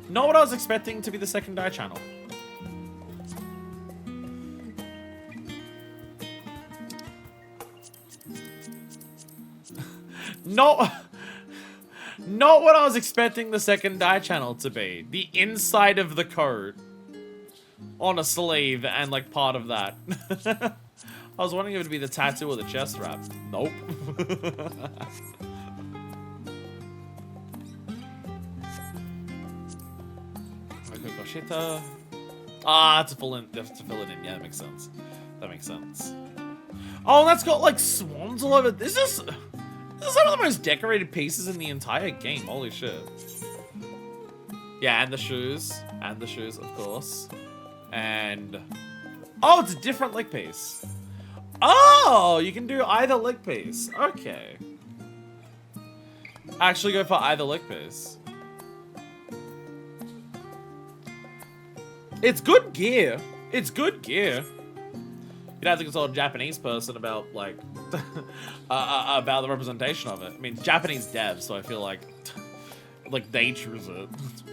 Speaker 1: Not what I was expecting to be the secondary channel. Not what I was expecting the second die channel to be. The inside of the code on a sleeve and like part of that. I was wondering if it would be the tattoo or the chest wrap. Nope. Ah, to fill it in. Yeah, that makes sense. That makes sense. Oh, that's got like swans all over. This is some of the most decorated pieces in the entire game. Holy shit. Yeah, and the shoes. And the shoes, of course. And... oh, it's a different leg piece. Oh, you can do either leg piece. Okay. Actually go for either leg piece. It's good gear. It's good gear. You'd have to consult a Japanese person about, like, about the representation of it. I mean, Japanese devs, so I feel like they choose it.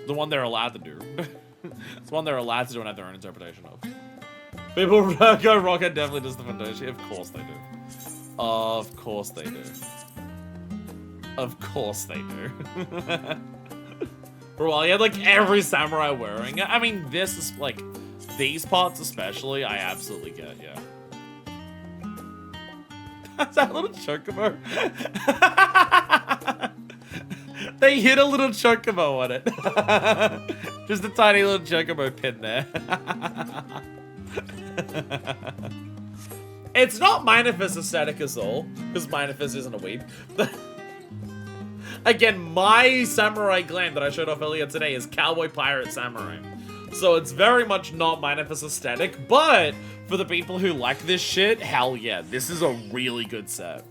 Speaker 1: The one they're allowed to do. It's the one they're allowed to do and have their own interpretation of. People go Rocket definitely does the Fundoshi. Of course they do. Of course they do. Of course they do. For a while, you had, like, every samurai wearing it. I mean, this is, like, these parts especially, I absolutely get, yeah. That's that little chocobo. They hit a little chocobo on it. Just a tiny little chocobo pin there. It's not Minifest aesthetic as all, because Minifest isn't a weeb. Again, my samurai glam that I showed off earlier today is Cowboy Pirate Samurai. So it's very much not Minifest aesthetic, but for the people who like this shit, hell yeah, this is a really good set.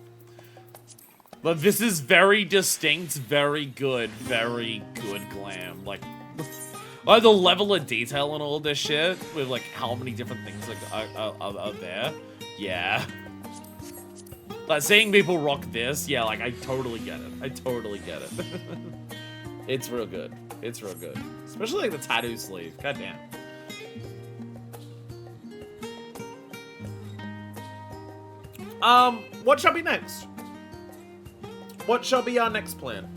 Speaker 1: But this is very distinct, very good glam. Like the level of detail and all this shit, with like how many different things like are there. Yeah. Like seeing people rock this, yeah, like I totally get it. I totally get it. It's real good. It's real good. Especially like the tattoo sleeve. God damn. What shall be next? What shall be our next plan?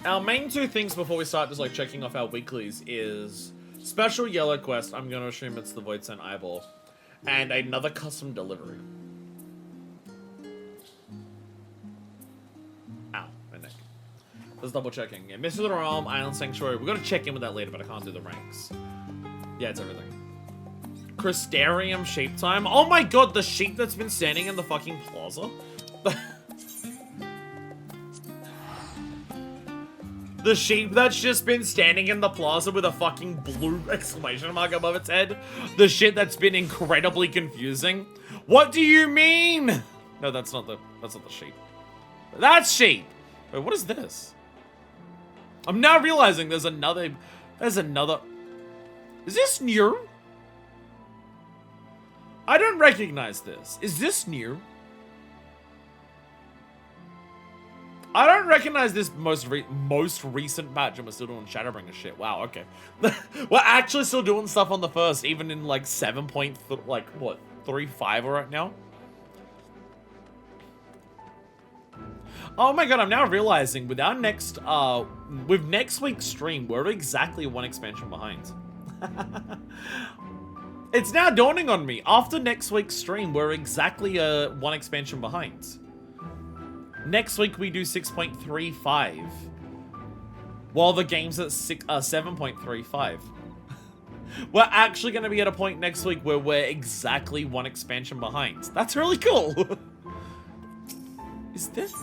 Speaker 1: Our main two things before we start just like checking off our weeklies is special yellow quest. I'm gonna assume it's the Void Sent Eyeball. And another custom delivery. Ow, my neck. Just double checking. Yeah, Mystery of the Realm, Island Sanctuary. We're gonna check in with that later, but I can't do the ranks. Yeah, it's everything. Crystarium Sheep Time. Oh my god, the sheep that's been standing in the fucking plaza. The sheep that's just been standing in the plaza with a fucking blue exclamation mark above its head. The shit that's been incredibly confusing. What do you mean? No, that's not the sheep. That's sheep. Wait, what is this? I'm now realizing there's another. Is this new? I don't recognize this. Is this new? I don't recognize this most recent patch, and we're still doing Shadowbringer shit. Wow, okay. We're actually still doing stuff on the first, even in like 3.5 right now. Oh my god, I'm now realizing with our next with next week's stream, we're exactly one expansion behind. It's now dawning on me. After next week's stream, we're exactly one expansion behind. Next week we do 6.35, while the game's at 7.35. We're actually going to be at a point next week where we're exactly one expansion behind. That's really cool. Is this?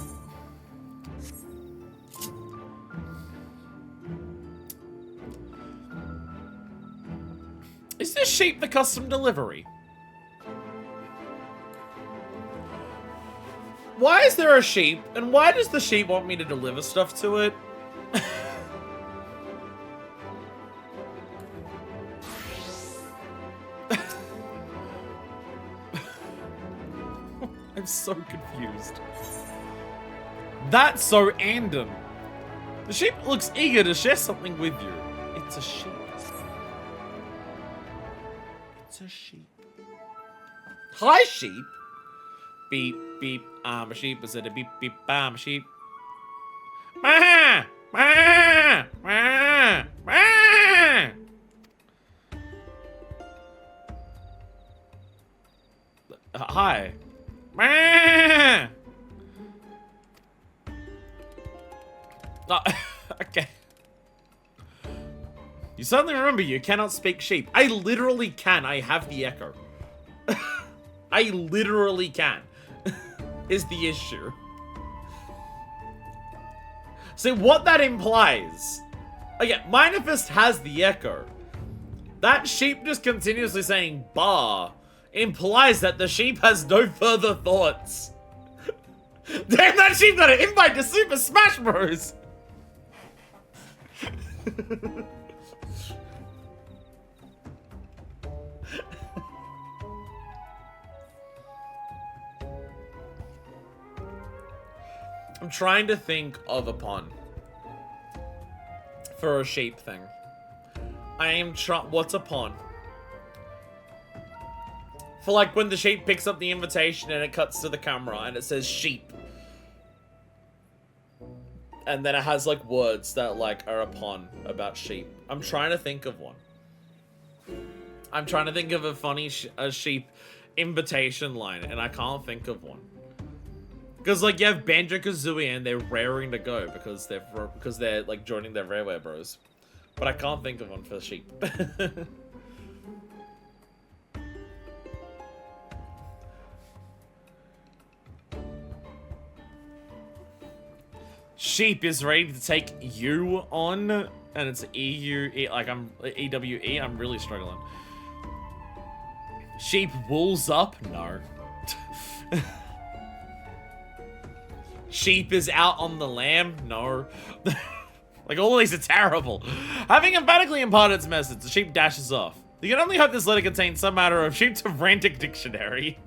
Speaker 1: Is this sheep the custom delivery? Why is there a sheep? And why does the sheep want me to deliver stuff to it? I'm so confused. That's so random. The sheep looks eager to share something with you. It's a sheep. It's a sheep. Hi, sheep. Beep, beep, I'm a sheep. Is it a beep, beep, I'm a sheep? Wah, wah, wah, wah. Hi. Wah. Oh, okay. You suddenly remember you cannot speak sheep. I literally can. I have the echo. I literally can. Is the issue. See, what that implies... Okay, Minifest has the echo. That sheep just continuously saying "bah" implies that the sheep has no further thoughts. Damn, that sheep got an invite to Super Smash Bros. I'm trying to think of a pun for a sheep thing. What's a pun? For like when the sheep picks up the invitation and it cuts to the camera and it says sheep. And then it has like words that like are a pun about sheep. I'm trying to think of one. I'm trying to think of a funny sheep invitation line and I can't think of one. Because like you have Banjo-Kazooie and they're raring to go because they're like joining their Rareware Bros. But I can't think of one for sheep. Sheep is ready to take you on, and it's E-U-E, like I'm E-W-E, I'm really struggling. Sheep wool's up? No. Sheep is out on the lamb? No. Like, all of these are terrible. Having emphatically imparted its message, the sheep dashes off. You can only hope this letter contains some matter of sheep to frantic dictionary.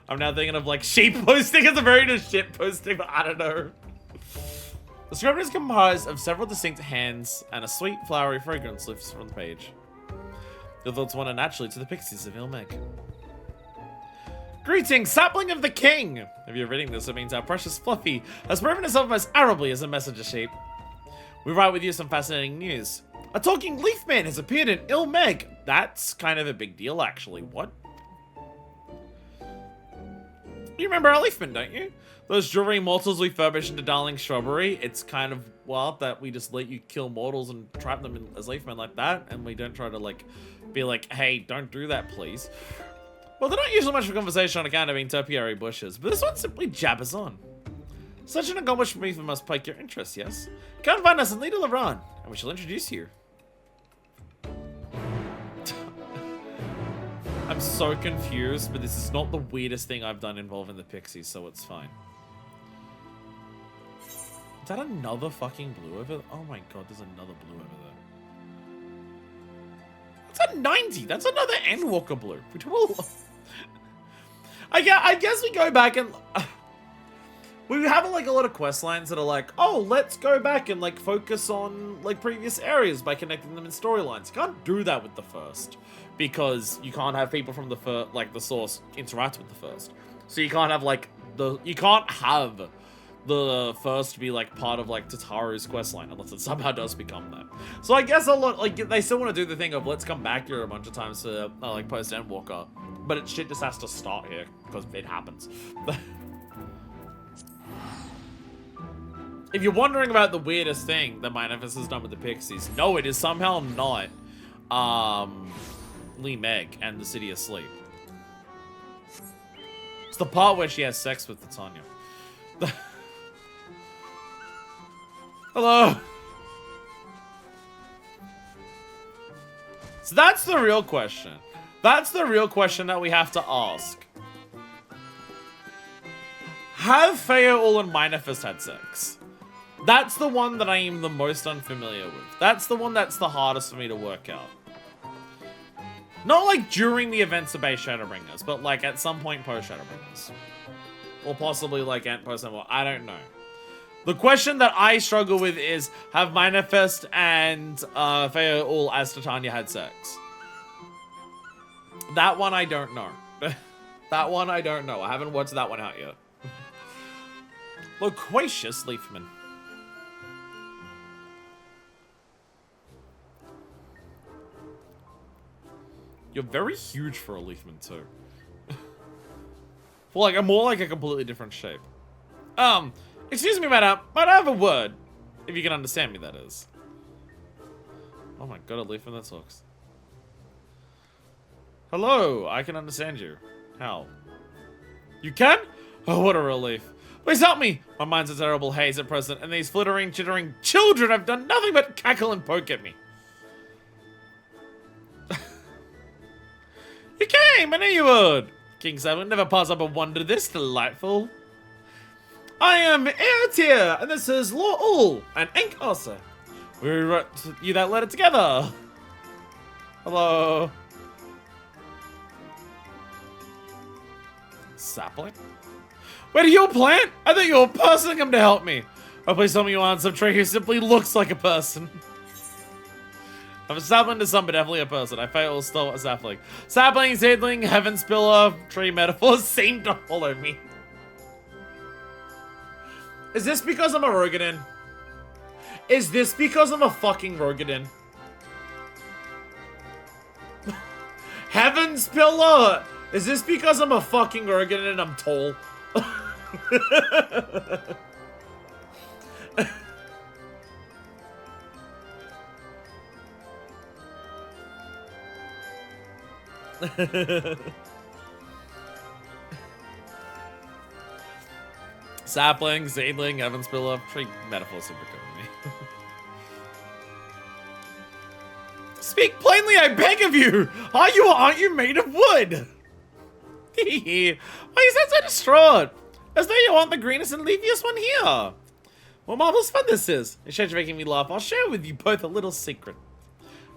Speaker 1: I'm now thinking of, like, sheep posting as a very just shit posting, but I don't know. The script is composed of several distinct hands, and a sweet, flowery fragrance lifts from the page. Your thoughts wander naturally to the pixies of Ilmeg. Greetings, sapling of the king! If you're reading this, it means our precious Fluffy has proven itself most admirably as a messenger sheep. We write with you some fascinating news. A talking leaf man has appeared in Ilmeg. That's kind of a big deal, actually. What? You remember our leafmen, don't you? Those jewelry mortals we furbish into darling shrubbery. It's kind of wild that we just let you kill mortals and trap them in, as leafmen like that, and we don't try to, like, be like, hey, don't do that, please. Well, they're not usually much of a conversation on account of being topiary bushes, but this one simply jabbers on. Such an accomplished beaver must pique your interest, yes? Come find us in Little Iran, and we shall introduce you. I'm so confused, but this is not the weirdest thing I've done involving the pixies, so it's fine. Is that another fucking blue over there? Oh my god, there's another blue over there. That's a 90! That's another Endwalker blue. We do all... I guess we go back and... we have like a lot of quest lines that are like, oh, let's go back and like focus on like previous areas by connecting them in storylines. You can't do that with the first. Because you can't have people from the the source interact with the first. So you can't have like you can't have the first be like part of like Tataru's questline unless it somehow does become that. So I guess a lot like they still want to do the thing of let's come back here a bunch of times to like post Endwalker, but shit just has to start here because it happens. If you're wondering about the weirdest thing that Minifest has done with the Pixies, no, it is somehow not Lee Meg and the City of Sleep. It's the part where she has sex with Titania. Hello. So that's the real question. That's the real question that we have to ask. Have Feaul and Minifest had sex? That's the one that I am the most unfamiliar with. That's the one that's the hardest for me to work out. Not like during the events of base Shadowbringers, but like at some point post Shadowbringers. Or possibly like at post Endwalker. I don't know. The question that I struggle with is, have Manifest and Feo all as Titania had sex? That one I don't know. That one I don't know. I haven't watched that one out yet. Loquacious Leafman. You're very huge for a Leafman too. For like more like a completely different shape. Excuse me, madam. Might I have a word? If you can understand me, that is. Oh my god, a Leafman that talks. Hello, I can understand you. How? You can? Oh, what a relief. Please help me! My mind's a terrible haze at present, and these flittering, chittering children have done nothing but cackle and poke at me. You came! I knew you would! King Seven never pass up a wonder this delightful. I am Airtier, and this is Law Ul, and Ink Ossa. We wrote you that letter together. Hello. Sapling? Wait, are you a plant? I thought you were a person come to help me. Oh, please tell me you aren't some tree who simply looks like a person. I'm a sapling to some, but definitely a person. I fail still a sapling. Sapling, seedling, heaven's pillar, tree metaphors seem to follow me. Is this because I'm a Rogadin? Is this because I'm a fucking Rogadin? Heaven's pillar! Is this because I'm a fucking Rogadin and I'm tall? Sapling, seedling, heaven's pillar, tree metaphor super good with me. Speak plainly, I beg of you! Aren't you made of wood? Why you sound so distraught? As though you aren't the greenest and leafiest one here. What marvelous fun this is. Instead of making me laugh, I'll share with you both a little secret.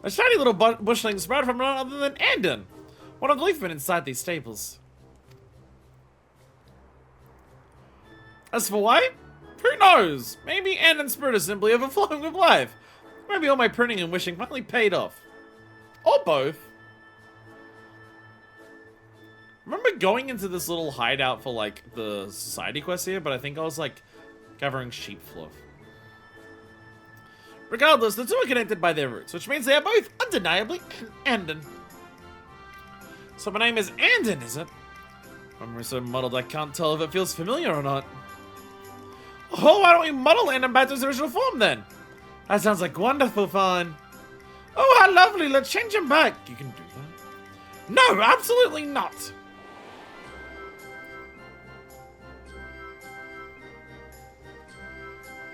Speaker 1: A shiny little bushling sprout from none other than Andon, one of the leafmen inside these stables. As for why? Who knows? Maybe Andon's spirit is simply overflowing with life. Maybe all my pruning and wishing finally paid off. Or both. Remember going into this little hideout for like the society quest here, but I think I was like gathering sheep fluff. Regardless, the two are connected by their roots, which means they are both undeniably Andon. So my name is Andon, is it? I'm so muddled I can't tell if it feels familiar or not. Oh, why don't we muddle Andon back to his original form then? That sounds like wonderful fun. Oh, how lovely, let's change him back. You can do that? No, absolutely not.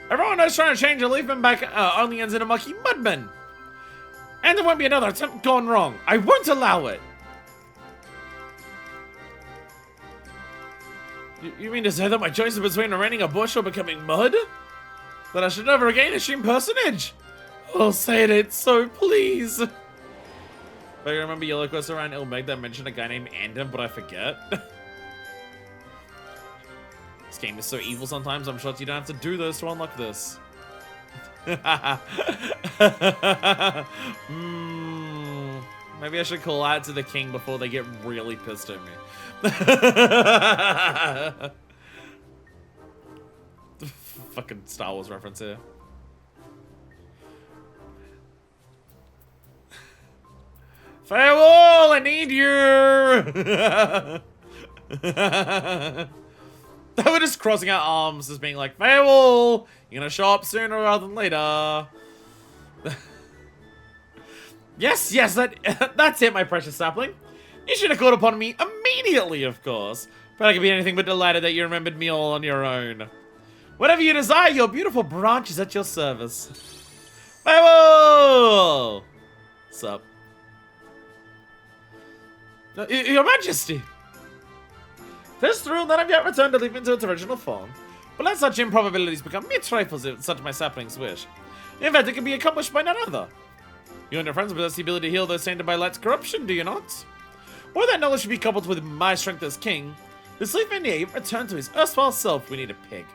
Speaker 1: Everyone knows trying to change a leafman back only ends in a mucky mudman. And there won't be another attempt gone wrong. I won't allow it. You mean to say that my choice is between remaining a bush or becoming mud? That I should never again assume personage? Oh, say it so, please. If I remember Yellow Quest around Ilmeg that mentioned a guy named Andon, but I forget. This game is so evil sometimes, I'm shocked you don't have to do those to unlock this. Maybe I should call out to the king before they get really pissed at me. Fucking Star Wars reference here. Farewell, I need you! They were just crossing out arms as being like, farewell! You're gonna show up sooner rather than later. Yes, that's it, my precious sapling. You should have called upon me immediately, of course. But I can be anything but delighted that you remembered me all on your own. Whatever you desire, your beautiful branch is at your service. Farewell! Sup? Your Majesty! This thrill not have yet returned to leap into its original form, but let such improbabilities become mere trifles if such my sapling's wish. In fact, it can be accomplished by none other. You and your friends possess the ability to heal those tainted by light's corruption, do you not? Why that knowledge should be coupled with my strength as king. To sleep in here, return to his erstwhile self. We need a pig.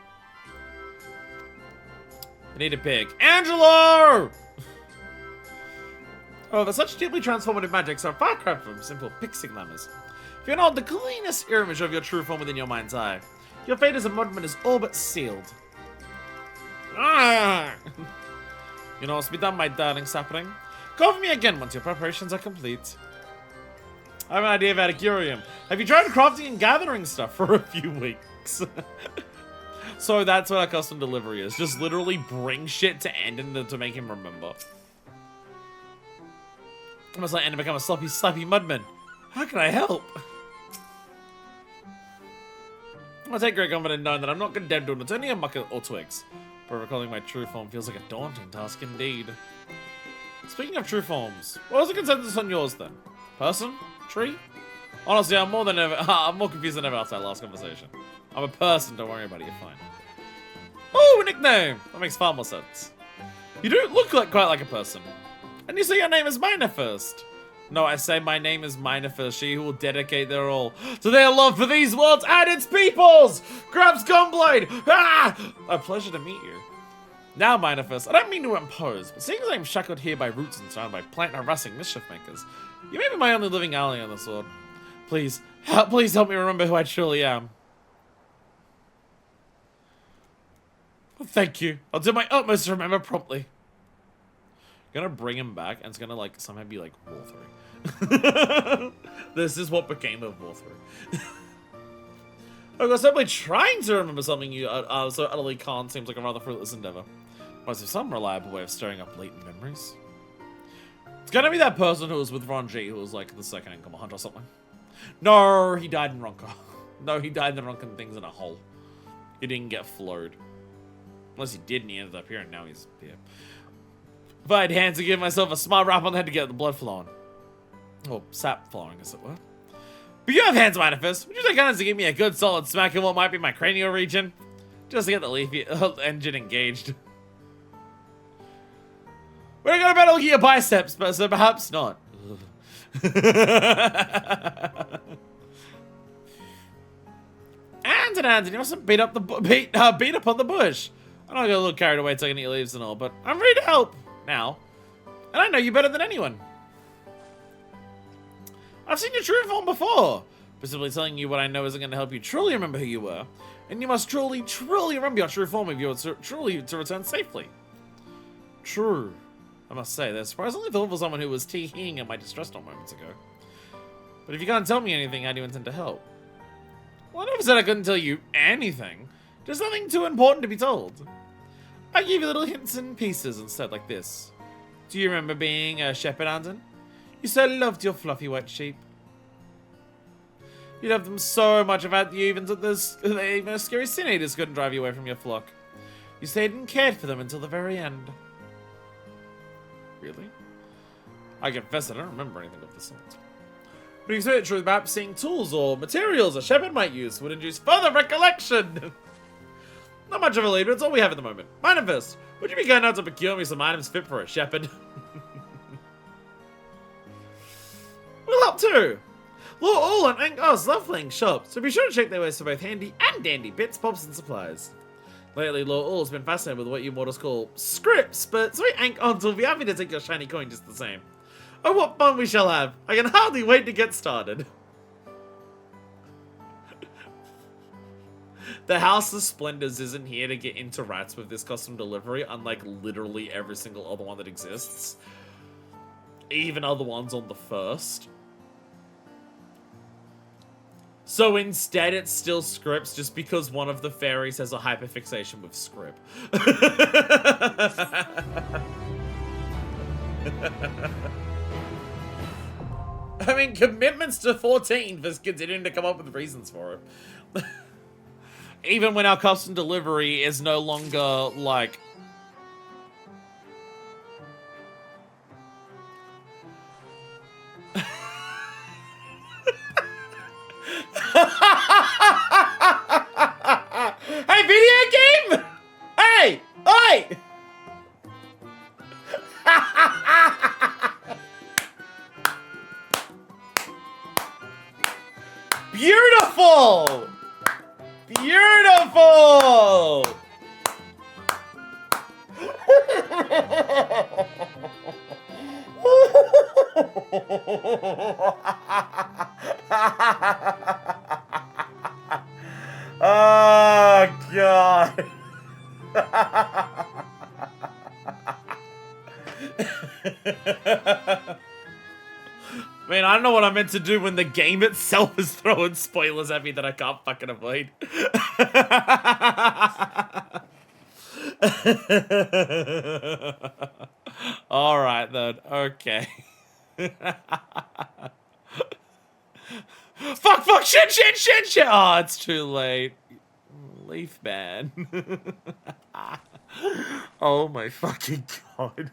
Speaker 1: We need a pig. Angelo! Oh, there's such deeply transformative magic so far cry from simple pixie glamours. If you're not the cleanest image of your true form within your mind's eye, your fate as a mudman is all but sealed. Ah! You know what's be done, my darling sapling? Call for me again once your preparations are complete. I have an idea of how to cure him. Have you tried crafting and gathering stuff for a few weeks? So that's what our custom delivery is. Just literally bring shit to Endon to make him remember. I must let Endon become a sloppy mudman. How can I help? I take great comfort in knowing that I'm not condemned to it. It's only a muck or twigs. But recalling my true form feels like a daunting task indeed. Speaking of true forms, what was the consensus on yours then? Person? Tree? Honestly, I'm more confused than ever after that last conversation. I'm a person, don't worry about it, you're fine. Oh, a nickname! That makes far more sense. You do look quite like a person. And you say your name is Minor first. No, I say my name is Minor first, she who will dedicate their all to their love for these worlds and its peoples! Grabs Gunblade! Ah! A pleasure to meet you. Now, Minor first, I don't mean to impose, but seeing as I'm shackled here by roots and surrounded by plant harassing mischief makers, you may be my only living ally on this world. Please help me remember who I truly am. Well, thank you. I'll do my utmost to remember promptly. Gonna bring him back, and it's gonna like somehow be like War 3. This is what became of War 3. I was simply trying to remember something you so utterly can't seems like a rather fruitless endeavor. Must have some reliable way of stirring up latent memories. It's gonna be that person who was with Ron G, who was like the second in command or something. No, he died in Ronka. No, he died in the Ronkan things in a hole. He didn't get flowed. Unless he did and he ended up here and now he's here. If I had hands to give myself a smart rap on the head to get the blood flowing. Or sap flowing, as it were. But you have hands, Manifest. Would you take hands to give me a good solid smack in what might be my cranial region? Just to get the leafy engine engaged. We're gonna better look at your biceps, but so perhaps not. And you mustn't beat up on the bush. I know I got a little carried away taking your leaves and all, but I'm ready to help now. And I know you better than anyone. I've seen your true form before, but simply telling you what I know isn't going to help you truly remember who you were. And you must truly remember your true form if you are truly to return safely. True. I must say, that's surprisingly thoughtful for someone who was tee-heeing at my distress not moments ago. But if you can't tell me anything, how do you intend to help? Well, I never said I couldn't tell you anything. Just nothing too important to be told. I give you little hints and pieces instead, like this. Do you remember being a shepherd, Andon? You so loved your fluffy white sheep. You loved them so much about you even a scary sin eaters couldn't drive you away from your flock. You stayed and cared for them until the very end. Really? I confess I don't remember anything of the sort. But you say it true about seeing tools or materials a shepherd might use would induce further recollection. Not much of a lead, but it's all we have at the moment. Manifest, would you be kind enough to procure me some items fit for a shepherd? We'll help too. Lord All and Ank Oz love playing shops, so be sure to check their ways for both handy and dandy bits, pops, and supplies. Lately, Lord All has been fascinated with what you mortals call scripts, but sweet Ank Oz will be happy to take your shiny coin just the same. Oh, what fun we shall have! I can hardly wait to get started. The House of Splendors isn't here to get into rats with this custom delivery, unlike literally every single other one that exists. Even other ones on the first. So instead, it's still scripts just because one of the fairies has a hyperfixation with script. I mean, commitments to 14 for continuing to come up with reasons for it. Even when our custom delivery is no longer, like... Hey, video game! Hey! Oi! Beautiful! Beautiful! Oh, God. Man, I don't know what I'm meant to do when the game itself is throwing spoilers at me that I can't fucking avoid. Alright then, okay. Fuck, shit! Oh, it's too late. Leaf man. Oh my fucking god.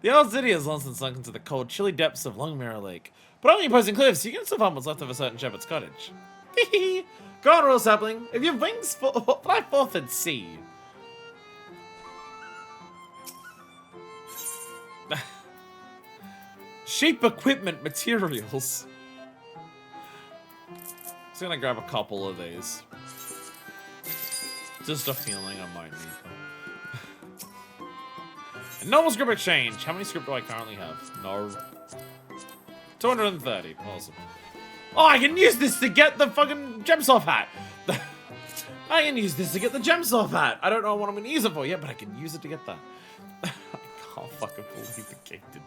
Speaker 1: The old city has long since sunk into the cold, chilly depths of Longmirror Lake, but only opposing cliffs, you can still find what's left of a certain shepherd's cottage. Go on, royal sapling. If your wings fly forth at sea. Sheep equipment materials. Just gonna grab a couple of these. Just a feeling I might need them. Normal script exchange. How many script do I currently have? No. 230. Awesome. Oh, I can use this to get the fucking Gemsoft hat. I can use this to get the Gemsoft hat. I don't know what I'm going to use it for yet, but I can use it to get that. I can't fucking believe the game did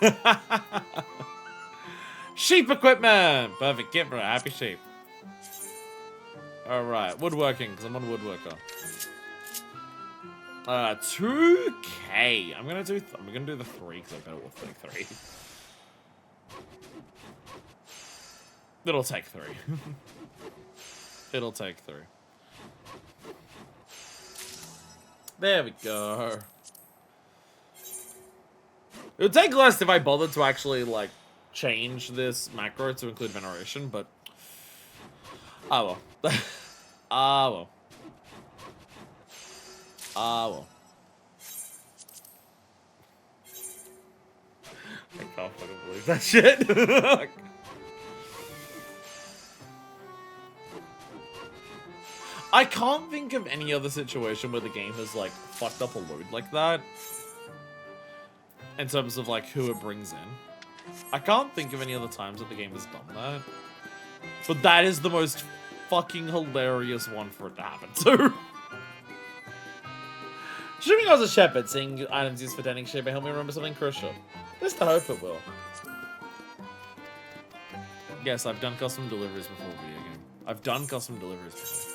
Speaker 1: that. Sheep equipment. Perfect. Get for a happy sheep. Alright. Woodworking, because I'm on woodworker. 2K. I'm gonna do the 3 because I better with like 3. It'll take 3. It'll take 3. There we go. It would take less if I bothered to actually like change this macro to include veneration, but well. Well. Well. I can't fucking believe that shit. I can't think of any other situation where the game has like fucked up a load like that. In terms of like who it brings in. I can't think of any other times that the game has done that. But that is the most fucking hilarious one for it to happen to. Assuming I was a shepherd, seeing items used for tending sheep may help me remember something crucial. At least I hope it will. Yes, I've done custom deliveries before, video game. I've done custom deliveries before.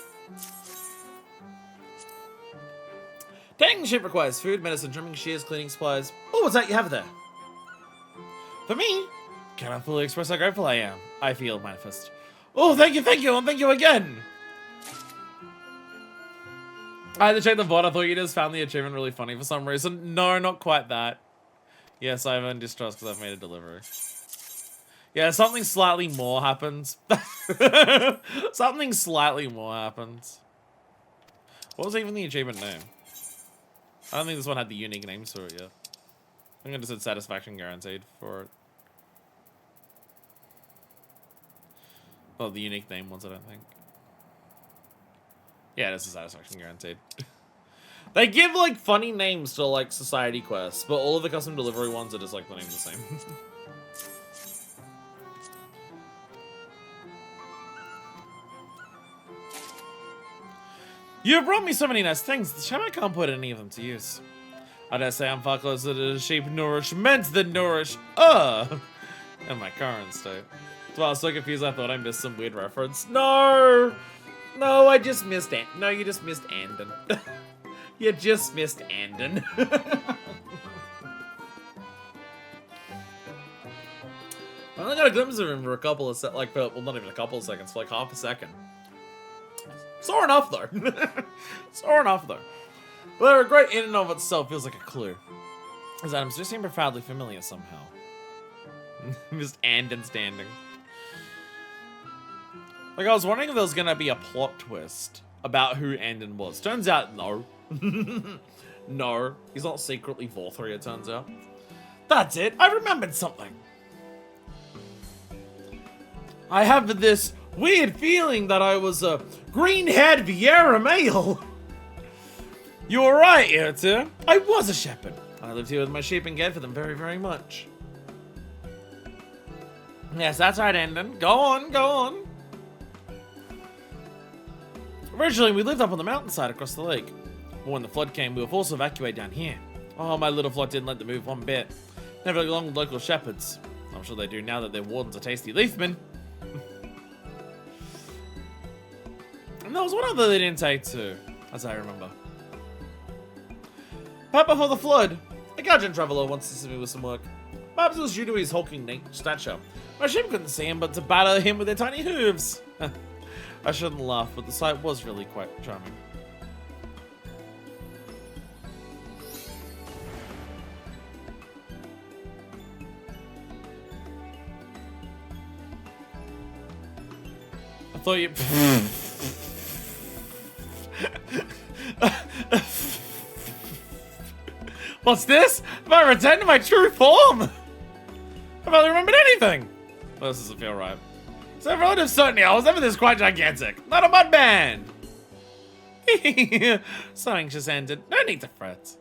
Speaker 1: Tending sheep requires food, medicine, trimming, shears, cleaning supplies. Oh, what's that you have there? For me, cannot fully express how grateful I am. I feel manifest. Oh, thank you, and thank you again! I had to check the VOD. I thought you just found the achievement really funny for some reason. No, not quite that. Yes, I'm in distrust because I've made a delivery. Yeah, something slightly more happens. Something slightly more happens. What was even the achievement name? I don't think this one had the unique names for it yet. I think I just said satisfaction guaranteed for it. Well, the unique name ones, I don't think. Yeah, this is satisfaction guaranteed. They give like funny names to like society quests, but all of the custom delivery ones are just like the name the same. You have brought me so many nice things. The shame I can't put any of them to use. I dare say I'm far closer to the sheep nourishment than nourish in my current state. That's why I was so confused. I thought I missed some weird reference. No, I just missed No, you just missed Andon. You just missed Andon. I only got a glimpse of him for a couple of well, not even a couple of seconds, for like half a second. Sore enough though. Sore enough though. But they're great in and of itself, feels like a clue. His items just seem profoundly familiar somehow. Just Andon standing. Like, I was wondering if there was gonna be a plot twist about who Andon was. Turns out, no. No, he's not secretly Vorthri, it turns out. That's it, I remembered something. I have this weird feeling that I was a green-haired Vieira male. You were right, Irta. I was a shepherd. I lived here with my sheep and cared for them very, very much. Yes, that's right, Endon. Go on, go on. Originally, we lived up on the mountainside across the lake. But when the flood came, we were forced to evacuate down here. Oh, my little flock didn't let them move one bit. Never got along with local shepherds. I'm sure they do now that their warden's a tasty leafman. And there was one other they didn't take too, as I remember. But before the flood, a Guardian traveler once assisted me with some work. Perhaps it was due to his hulking stature. My sheep couldn't see him, but to batter him with their tiny hooves. I shouldn't laugh, but the sight was really quite charming. I thought you... What's this? Have I returned to my true form? Have I remembered anything? Well, this doesn't feel right. So relative certainty, I was never this quite gigantic. Not a mud band. So anxious ended. No need to fret.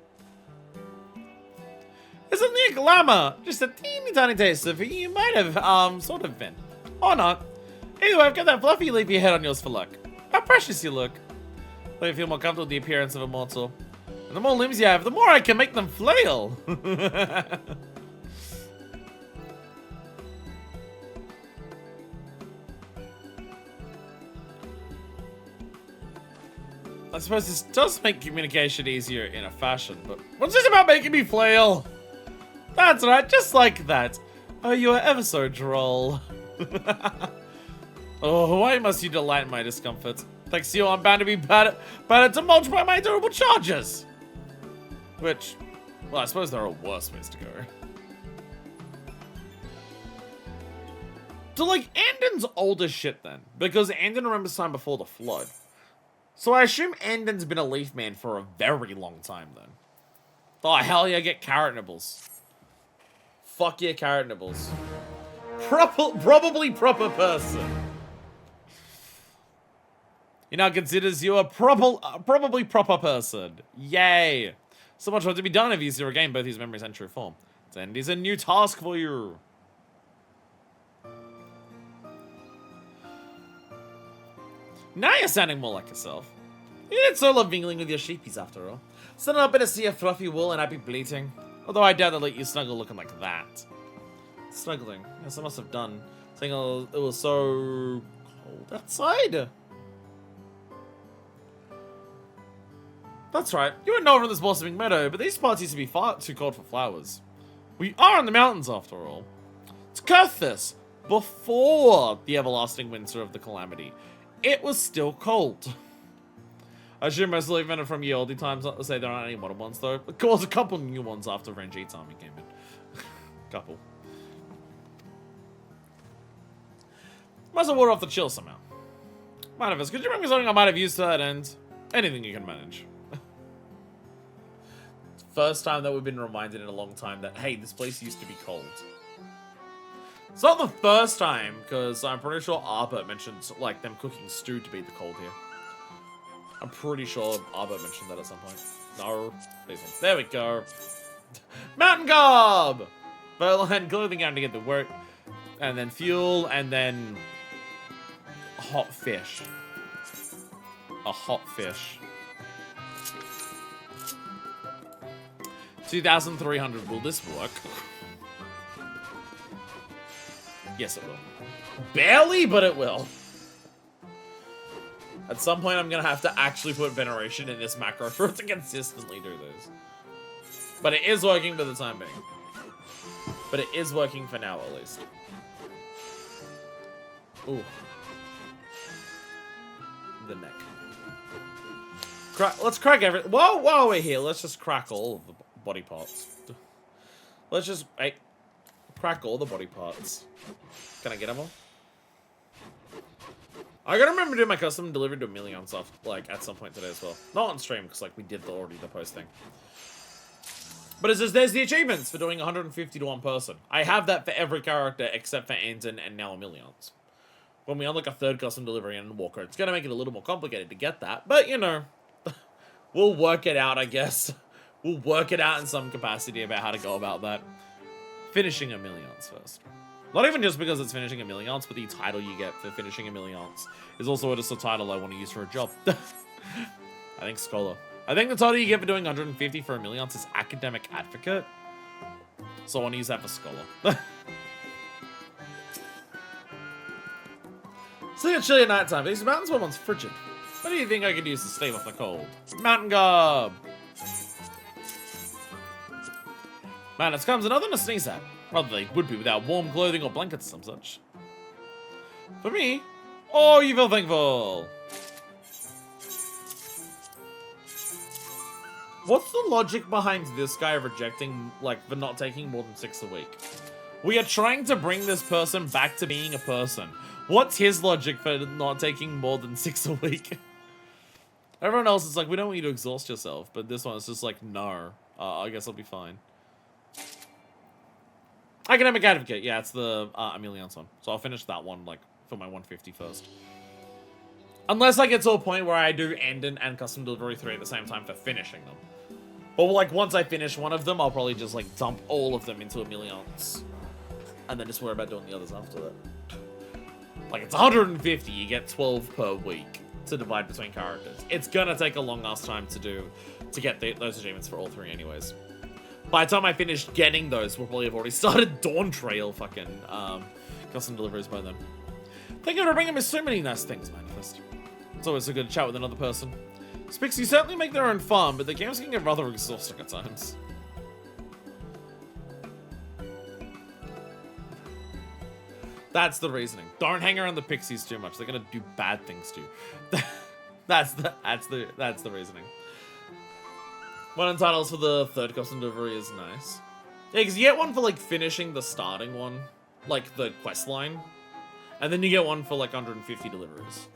Speaker 1: It's only a glamour. Just a teeny tiny taste of who you might have, sort of been. Or not. Either way, I've got that fluffy leafy head on yours for luck. How precious you look. Let me feel more comfortable with the appearance of a mortal. And the more limbs you have, the more I can make them flail. I suppose this does make communication easier in a fashion, but what's this about making me flail? That's right, just like that. Oh, you are ever so droll. Oh, why must you delight in my discomfort? Thanks to you, I'm bound to be battered to mulch by my durable charges. Which, well, I suppose there are worse ways to go. So, like, Andon's old as shit then, because Andon remembers time before the flood. So I assume Andon's been a leaf man for a very long time then. Oh, hell yeah, get carrot nibbles. Fuck yeah, carrot nibbles. Probably proper person. He now considers you a probably proper person. Yay. So much work to be done if he's to regain both his memories and true form. Then there's a new task for you. Now you're sounding more like yourself. You didn't so love mingling with your sheepies after all. So now better see a fluffy wool and I'd be bleating. Although I doubt they'll let you snuggle looking like that. Snuggling. Yes, I must have done. Saying it was so cold outside. That's right. You wouldn't know from this blossoming meadow, but these parts used to be far too cold for flowers. We are in the mountains after all. To Kurthus, before the everlasting winter of the calamity, it was still cold. I assume most leaf men are from ye olde times, not to say there aren't any modern ones though. Of course, a couple new ones after Ranjit's army came in. Couple. Might as well ward off the chill somehow. Manifest, could you bring me something I might have used to that end? Anything you can manage. First time that we've been reminded in a long time that, hey, this place used to be cold. It's not the first time, because I'm pretty sure Arbor mentioned, like, them cooking stew to beat the cold here. I'm pretty sure Arbor mentioned that at some point. No. There we go. Mountain Garb! Berlin, clothing out to get the work. And then fuel, and then hot fish. A hot fish. 2,300. Will this work? Yes, it will. Barely, but it will. At some point, I'm going to have to actually put Veneration in this macro for it to consistently do this. But it is working for the time being. But it is working for now, at least. Ooh. The neck. Let's crack everything. While we're here, let's just crack all of the body parts. Let's just crack all the body parts. Can I get them all? I gotta remember to do my custom delivery to Emilion stuff, like, at some point today as well. Not on stream, because, like, we did already the post thing. But it says there's the achievements for doing 150 to one person. I have that for every character except for Anton and now Emilion's. when we unlock a third custom delivery in Endwalker. It's going to make it a little more complicated to get that. But, you know, we'll work it out, I guess. We'll work it out in some capacity about how to go about that. Finishing a Millions first. Not even just because it's finishing a Millions, but the title you get for finishing a Millions is also just a title I want to use for a job. I think Scholar. I think the title you get for doing 150 for a Millions is Academic Advocate. So I want to use that for Scholar. It's like a chilly at night time. These mountains were once frigid. What do you think I could use to stave off the cold? Mountain garb! Madness comes and nothing to sneeze at. Rather they would be without warm clothing or blankets or some such. For me, oh, you feel thankful. What's the logic behind this guy rejecting, like, for not taking more than 6 a week? We are trying to bring this person back to being a person. What's his logic for not taking more than 6 a week? Everyone else is like, we don't want you to exhaust yourself, but this one is just like, no. I guess I'll be fine. Academic Advocate, yeah, it's the Emilian's one. So I'll finish that one, like, for my 150 first. Unless I get to a point where I do Endin and Custom Delivery 3 at the same time for finishing them. But, like, once I finish one of them, I'll probably just, like, dump all of them into Emilian's. And then just worry about doing the others after that. Like, it's 150, you get 12 per week to divide between characters. It's gonna take a long-ass time to get those achievements for all 3 anyways. By the time I finish getting those, we'll probably have already started Dawn Trail fucking custom deliveries by then. Thank you for bringing me so many nice things, Manifest. It's always so good to chat with another person. Spixie certainly make their own fun, but the games can get rather exhausting at times. That's the reasoning. Don't hang around the pixies too much. They're gonna do bad things to you. that's the reasoning. One in titles for the third custom delivery is nice. Yeah, because you get one for like finishing the starting one, like the quest line, and then you get one for like 150 deliveries.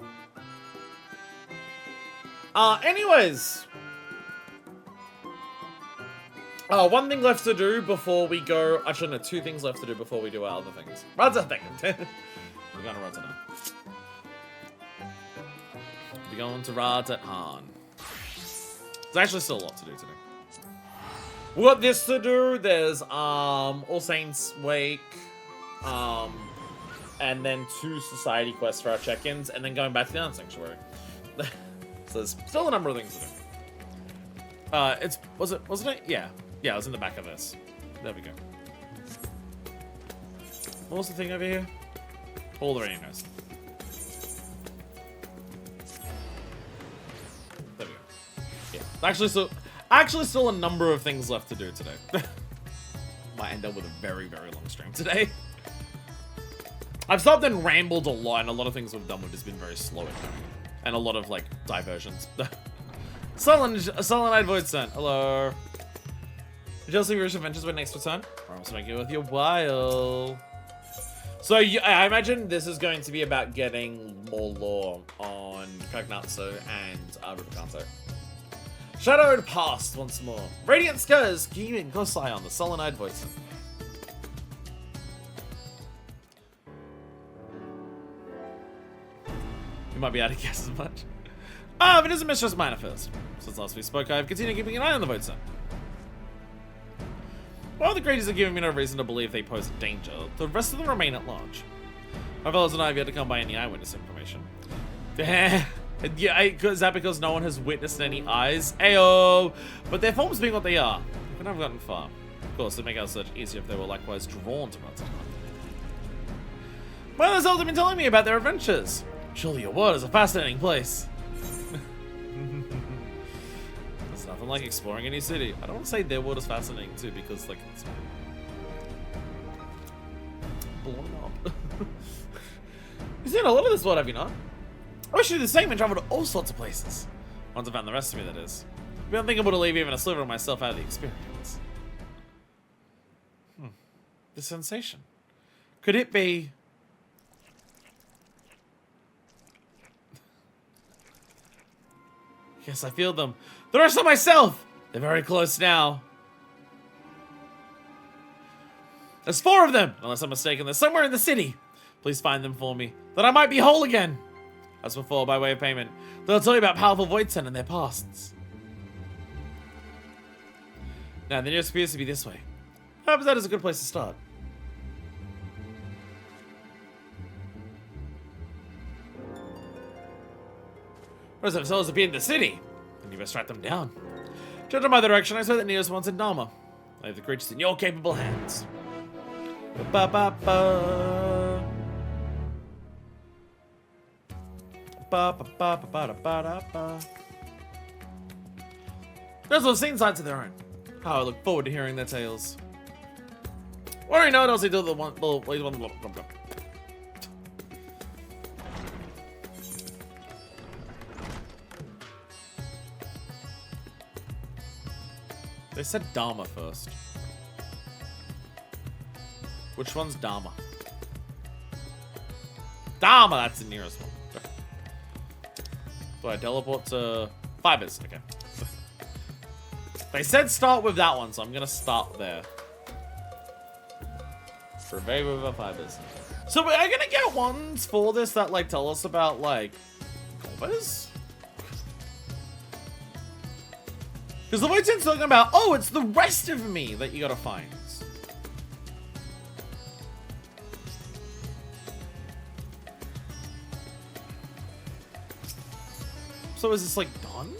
Speaker 1: Anyways. One thing left to do before we go. Actually, no, 2 things left to do before we do our other things. Rad's a thing. We're going to Rad's now. We're going to Rad's at Han. There's actually still a lot to do today. We got this to do. There's All Saints Wake, and then 2 society quests for our check-ins, and then going back to the Island Sanctuary. So there's still a number of things to do. Wasn't it? Yeah. Yeah, it was in the back of this. There we go. What was the thing over here? All the rainbows. There we go. Yeah. Actually still a number of things left to do today. Might end up with a very, very long stream today. I've stopped and rambled a lot, and a lot of things we've done have just been very slow at going. And a lot of, like, diversions. Sullen-eyed Void Sun. Hello. Chelsea Rich Adventures with next return. Promise to make it with you a while. So I imagine this is going to be about getting more lore on Kagnatsu and Rubikanto. Shadowed past once more. Radiant Skies keeping close eye on the Sullen-eyed Void Sun. You might be able to guess as much. But it is a Mistress Manifest. Since last we spoke, I have continued keeping an eye on the Void Sun. While the creatures have given me no reason to believe they pose a danger, the rest of them remain at large. My fellows and I have yet to come by any eyewitness information. Yeah, is that because no one has witnessed any eyes? Ayo! But their forms being what they are, we can have gotten far. Of course, it'd make our search easier if they were likewise drawn to Rad's. Well, those elves have been telling me about their adventures. Surely your world is a fascinating place. There's nothing like exploring a new city. I don't want to say their world is fascinating too, because like it's blown up. You've seen a lot of this world, have you not? I wish you did the same and travel to all sorts of places. Once I found the rest of me, that is. I'd be unthinkable to leave even a sliver of myself out of the experience. The sensation. Could it be? Yes, I feel them. The rest of myself! They're very close now. There's 4 of them, unless I'm mistaken. They're somewhere in the city. Please find them for me, that I might be whole again. As before, by way of payment, they'll tell you about powerful void sent and their pasts. Now, the nearest appears to be this way. Perhaps that is a good place to start. Those themselves appeared in the city, and you best track them down. Judging by the direction, I swear that nearest one's in Dharma. I leave the creatures in your capable hands. Ba-ba-ba-ba. Ba-ba-ba-ba-ba-ba-ba-ba. Those have seen sides of their own. How I look forward to hearing their tales. What do you know? Else they do the one. They said Dharma first. Which one's Dharma? Dharma, that's the nearest one. Do I teleport to Fibers? Okay. They said start with that one, so I'm gonna start there. Survey with the Fibers. So we're gonna get ones for this that like tell us about like Golbez? Because the Void's talking about, oh, it's the rest of me that you gotta find. So is this like done?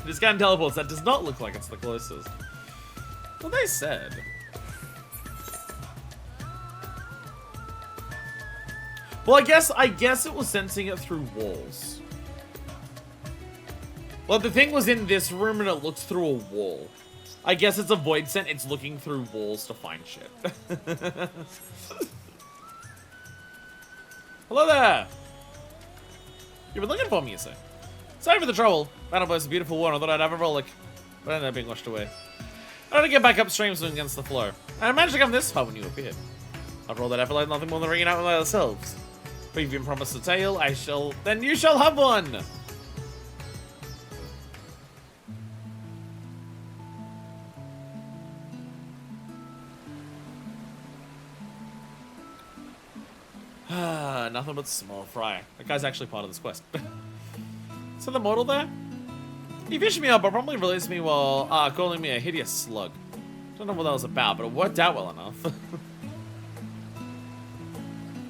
Speaker 1: This guy teleports. That does not look like it's the closest. Well, they said. Well, I guess it was sensing it through walls. Well, the thing was in this room and it looks through a wall. I guess it's a void scent. It's looking through walls to find shit. Hello there. You've been looking for me, you say? Sorry for the trouble. Bountiful is a beautiful one. I thought I'd have a relic, but I ended up being washed away. I had to get back upstream swing against the flow. I managed to come this far when you appeared. After all that effort, like nothing more than ringing out with ourselves. But you've been promised a tale, then you shall have one! Nothing but small fry. That guy's actually part of this quest. So the mortal there? He fished me up, but probably released me while calling me a hideous slug. Don't know what that was about, but it worked out well enough.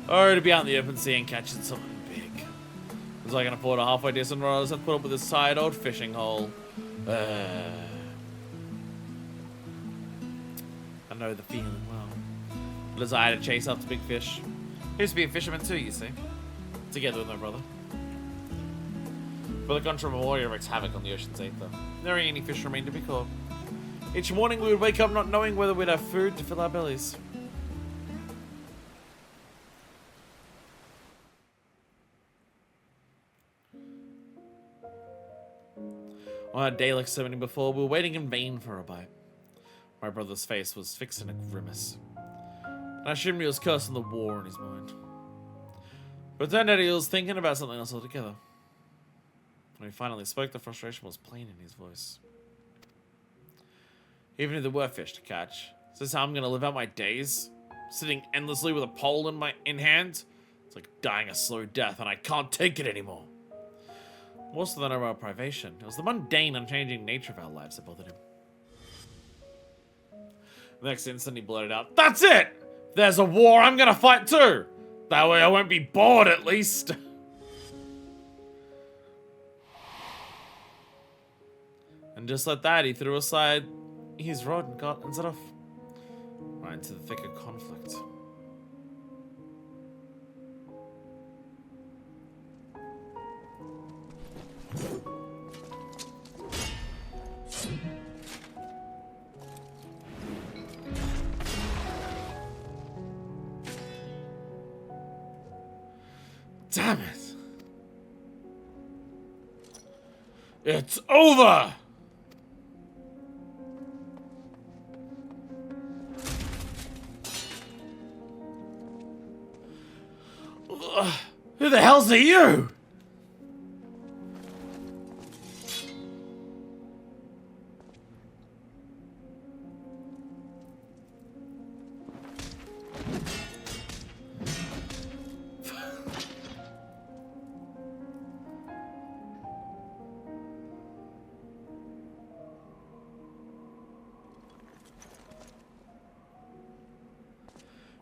Speaker 1: Or to be out in the open sea and catching something big. Was I can afford a halfway decent rod, I'd put up with this tired old fishing hole. I know the feeling well. The desire to chase after big fish. He used to be a fisherman too, you see. Together with my brother. But the country of a warrior wreaks havoc on the ocean's ether. There ain't any fish remain to be caught. Each morning we would wake up not knowing whether we'd have food to fill our bellies. On a day like so many before, we were waiting in vain for a bite. My brother's face was fixed in a grimace. And I assumed he was cursing the war in his mind. But it turned out he was thinking about something else altogether. When he finally spoke, the frustration was plain in his voice. Even if there were fish to catch, is this how I'm going to live out my days? Sitting endlessly with a pole in hand? It's like dying a slow death, and I can't take it anymore. More so than our privation, it was the mundane, unchanging nature of our lives that bothered him. The next instant, he blurted out, "That's it! If there's a war, I'm gonna fight too! That way I won't be bored, at least!" And just like that, he threw aside his rod and set off right into the thick of conflict. Damn it! It's over! Who the hell's are you?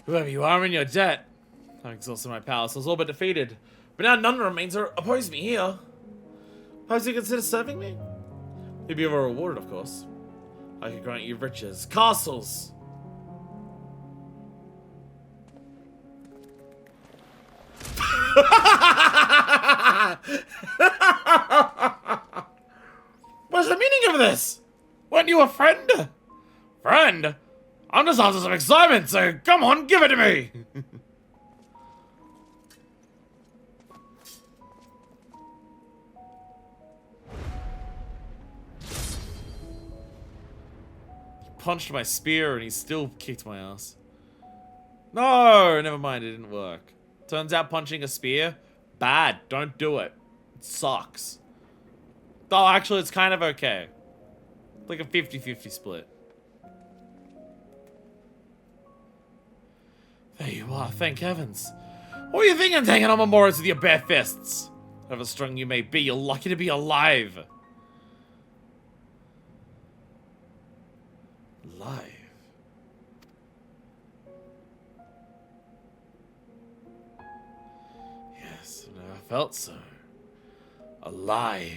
Speaker 1: Whoever you are in your debt. I've exhausted my power, so I was all but defeated. But now none remains to oppose me here. Perhaps you consider serving me? You'd be well rewarded, of course. I could grant you riches, castles. What's the meaning of this? Weren't you a friend? Friend? I'm just after some excitement, so come on, give it to me! He punched my spear and he still kicked my ass. No, never mind, it didn't work. Turns out punching a spear, bad, don't do it. It sucks. Oh, actually, it's kind of okay. Like a 50-50 split. There you are, thank heavens. What are you thinking, taking on Memorials with your bare fists? However strong you may be, you're lucky to be alive. Alive? Yes, I've never felt so. Alive.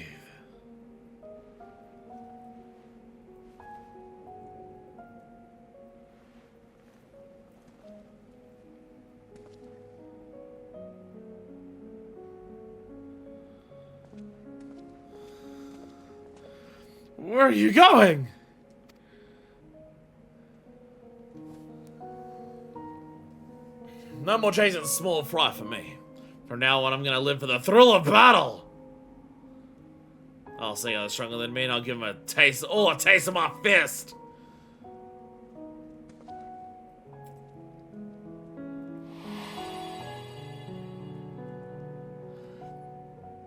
Speaker 1: Where are you going? No more chasing small fry for me. From now on, I'm gonna live for the thrill of battle. I'll see how they're stronger than me, and I'll give them a taste of my fist.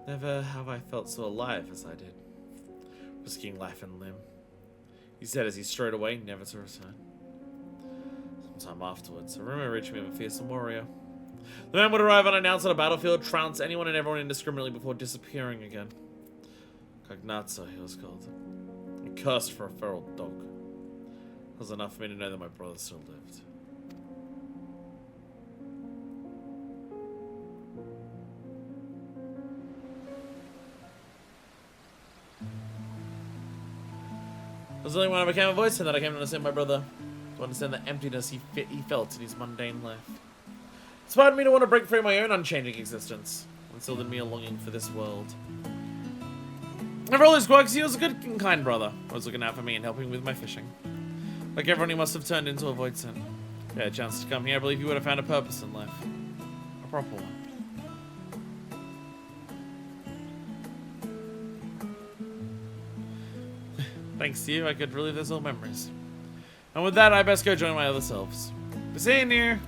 Speaker 1: Never have I felt so alive as I did. Risking life and limb. He said as he strode away, never to return. Sometime afterwards, a rumor reached me of a fearsome warrior. The man would arrive unannounced on a battlefield, trounce anyone and everyone indiscriminately before disappearing again. Cognazzo, he was called. And cursed for a feral dog. It was enough for me to know that my brother still lived. It was only when I became a voice and that I came to understand my brother. To understand the emptiness he felt in his mundane life. It inspired me to want to break free my own unchanging existence. Instilled in me a longing for this world. And for all his quirks, he was a good and kind brother. Always looking out for me and helping with my fishing. Like everyone, he must have turned into a void sin. If he had a chance to come here, I believe he would have found a purpose in life. A proper one. Thanks to you, I could relive those old memories. And with that, I best go join my other selves. Be seeing you!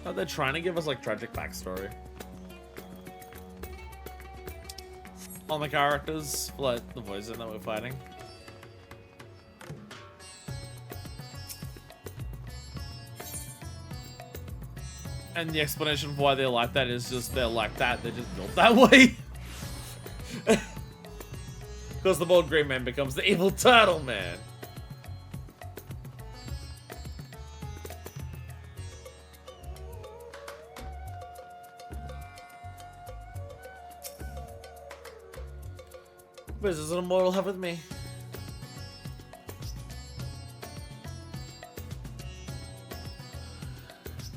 Speaker 1: Are they trying to give us, like, tragic backstory? On the characters, like, the poison that we're fighting. And the explanation for why they're like that is just they're like that. They're just built that way. Because the bald green man becomes the evil turtle man. What does an immortal have with me?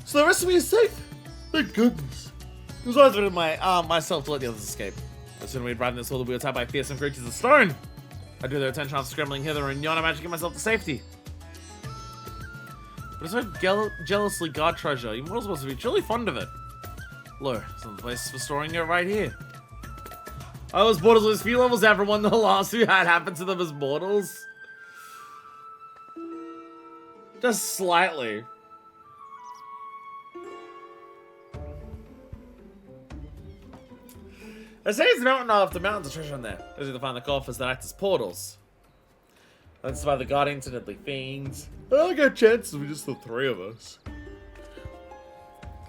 Speaker 1: So the rest of me is safe. Thank goodness. It was always been myself to let the others escape. As soon as we'd ride in this world, we were attacked by fearsome creatures of stone. I drew their attention after scrambling hither and yon. I managed to get myself to safety. But it's so jealously guard treasure. You were supposed to be truly fond of it. Look, some place for storing it right here. I was mortals with few levels down from one the last who had happened to them as mortals. Just slightly. I say it's mountain after mountains of treasure in there. Those are to find the coffers that act as portals. That's why the guardians are deadly fiends. I got chances with just the three of us.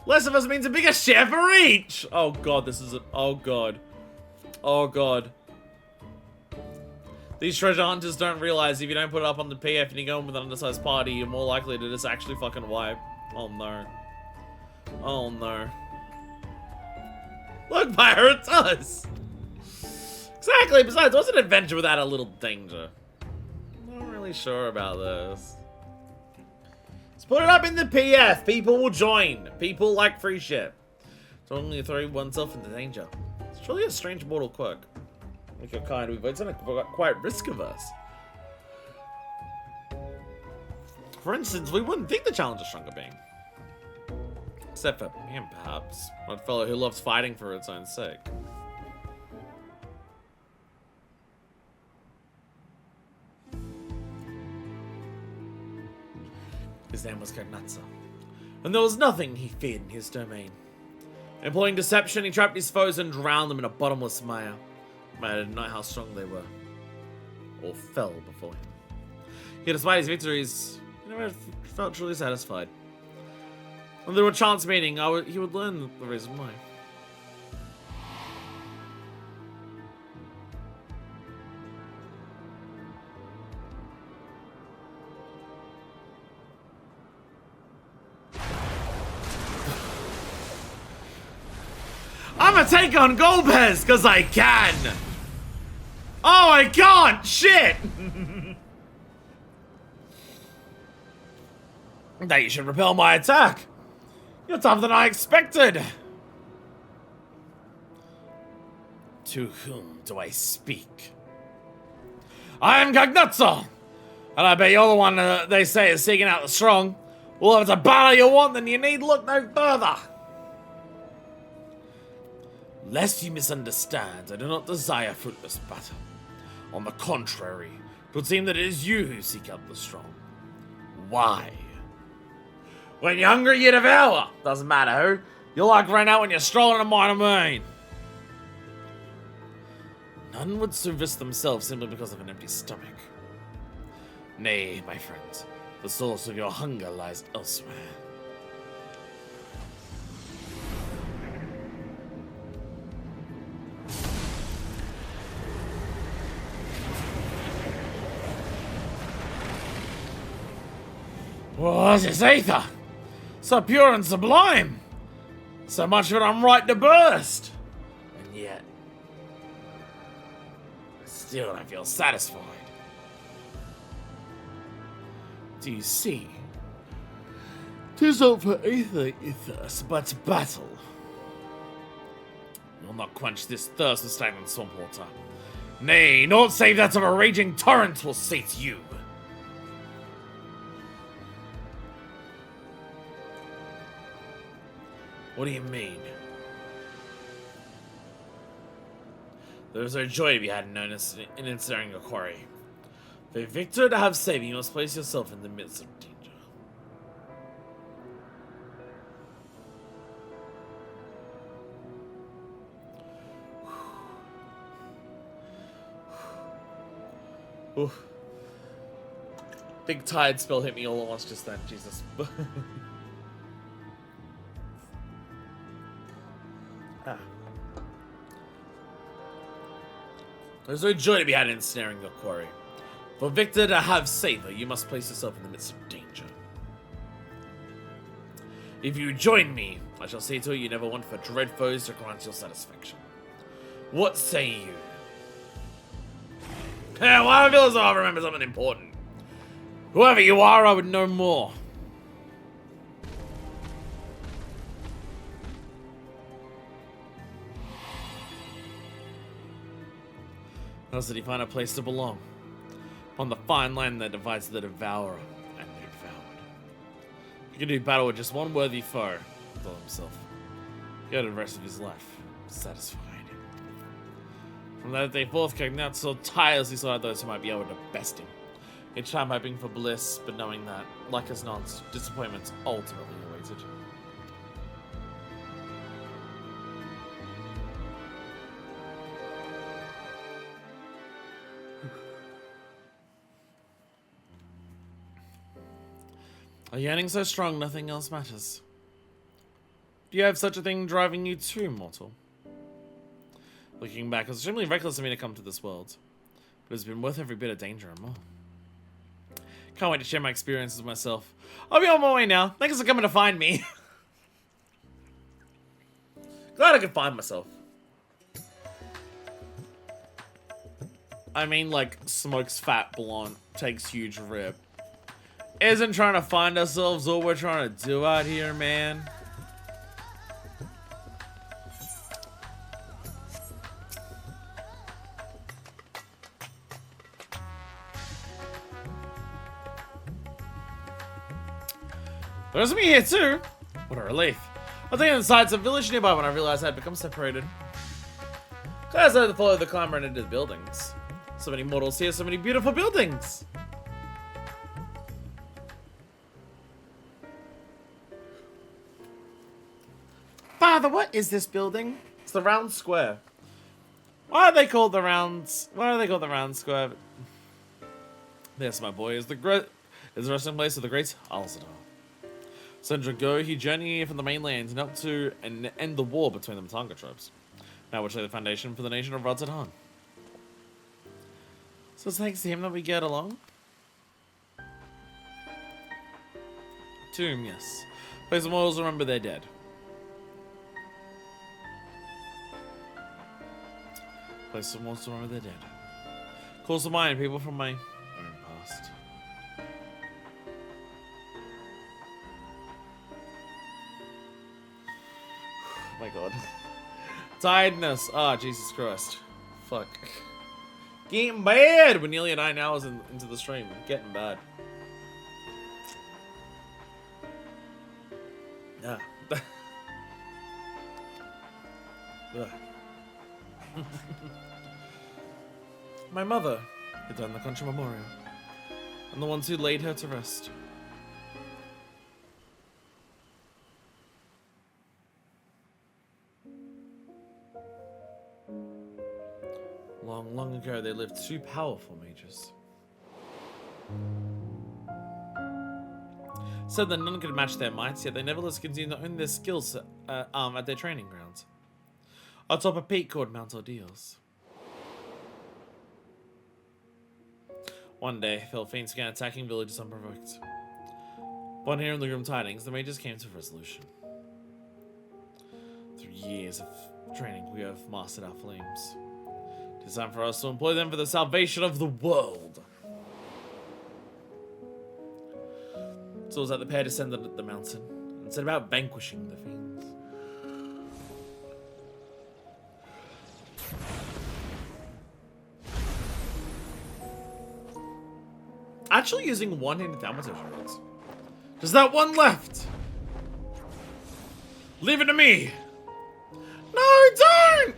Speaker 1: Less of us means a bigger share for each! Oh god, this is a... Oh god. Oh god. These treasure hunters don't realize if you don't put it up on the PF and you go in with an undersized party, you're more likely to just actually fucking wipe. Oh no. Oh no. Look, Pyre, it's us! Exactly, besides, what's an adventure without a little danger? I'm not really sure about this. Let's put it up in the PF, people will join. People like free shit. So only throw oneself into danger. It's truly a strange mortal quirk. Like your kind, we've quite risk averse. For instance, we wouldn't think the challenge is stronger being. Except for him, perhaps. One fellow who loves fighting for its own sake. His name was Kagnatsa, and there was nothing he feared in his domain. Employing deception, he trapped his foes and drowned them in a bottomless mire. Man didn't know how strong they were, or fell before him. Yet despite his victories, he never felt truly satisfied. When there were chance meeting, he would learn the reason why. I'ma take on Golbez, cause I can! Oh, I can't! Shit! That you should repel my attack! You're tougher than I expected! To whom do I speak? I am Kagnatsa! And I bet you're the one they say is seeking out the strong. Well, if it's a battle you want, then you need look no further! Lest you misunderstand, I do not desire fruitless battle. On the contrary, it would seem that it is you who seek out the strong. Why? When you're hungry, you devour. Doesn't matter who. You'll like run out when you're strolling a minor domain. None would so risk themselves simply because of an empty stomach. Nay, my friends, the source of your hunger lies elsewhere. What is ether? So pure and sublime. So much of it I'm right to burst. And yet, still I feel satisfied. Do you see? 'Tis not for ether you thirst, but battle. You'll not quench this thirst with stagnant swamp water. Nay, naught save that of a raging torrent will sate you. What do you mean? There is no joy to be had in ensnaring a quarry. For victor to have saving, you must place yourself in the midst of danger. Oof. Big tide spell hit me all at once just then, Jesus. There's no joy to be had in ensnaring your quarry. For victor to have savor, you must place yourself in the midst of danger. If you join me, I shall say to you, you never want for dread foes to grant your satisfaction. What say you? Well, I feel as though I remember something important. Whoever you are, I would know more. How did he find a place to belong? Upon the fine line that divides the devourer and the devoured. He could do battle with just one worthy foe, he told himself. He had the rest of his life satisfied. From that day forth, Kagnatsa tirelessly sought out those who might be able to best him. Each time hoping for bliss, but knowing that, like as not, disappointments ultimately awaited. A yearning so strong, nothing else matters. Do you have such a thing driving you too, mortal? Looking back, it was extremely reckless of me to come to this world. But it's been worth every bit of danger and more. Can't wait to share my experiences with myself. I'll be on my way now. Thanks for coming to find me. Glad I could find myself. I mean, like, smokes fat blunt, takes huge rip. Isn't trying to find ourselves all we're trying to do out here, man. There's me here too. What a relief. I was taking inside some village nearby when I realized I had become separated. Glad I had to follow the climber and into the buildings. So many mortals here, so many beautiful buildings. Father, what is this building? It's the round square. Why are they called the rounds? Why are they called the round square? This, my boy, is the resting place of the great Alzadar. Centuries ago, he journeyed from the mainland and helped to end the war between the Matanga tribes. Now which lay the foundation for the nation of Radzadan. So it's thanks to him that we get along? Tomb, yes. Place the mortals remember their dead. Place the mortals remember their dead. Calls to mind people from my own past. Oh my god. Tiredness. Ah, oh, Jesus Christ. Fuck. Getting bad! We're nearly 9 hours into the stream. Getting bad. Yeah. My mother had done the country memorial, and the ones who laid her to rest. Long, long ago, there lived two powerful mages. Said that none could match their mights, yet they nevertheless continued to own their skills at their training grounds. Atop a peak called Mount Ordeals. One day, Philippines began attacking villages unprovoked. Upon hearing the grim tidings, the mages came to a resolution. Through years of training, we have mastered our flames. It is time for us to employ them for the salvation of the world. So it was that the pair descended the mountain and set about vanquishing the fiends. Actually using one-handed thaumaturgy rolls. Just that one left. Leave it to me. No, don't!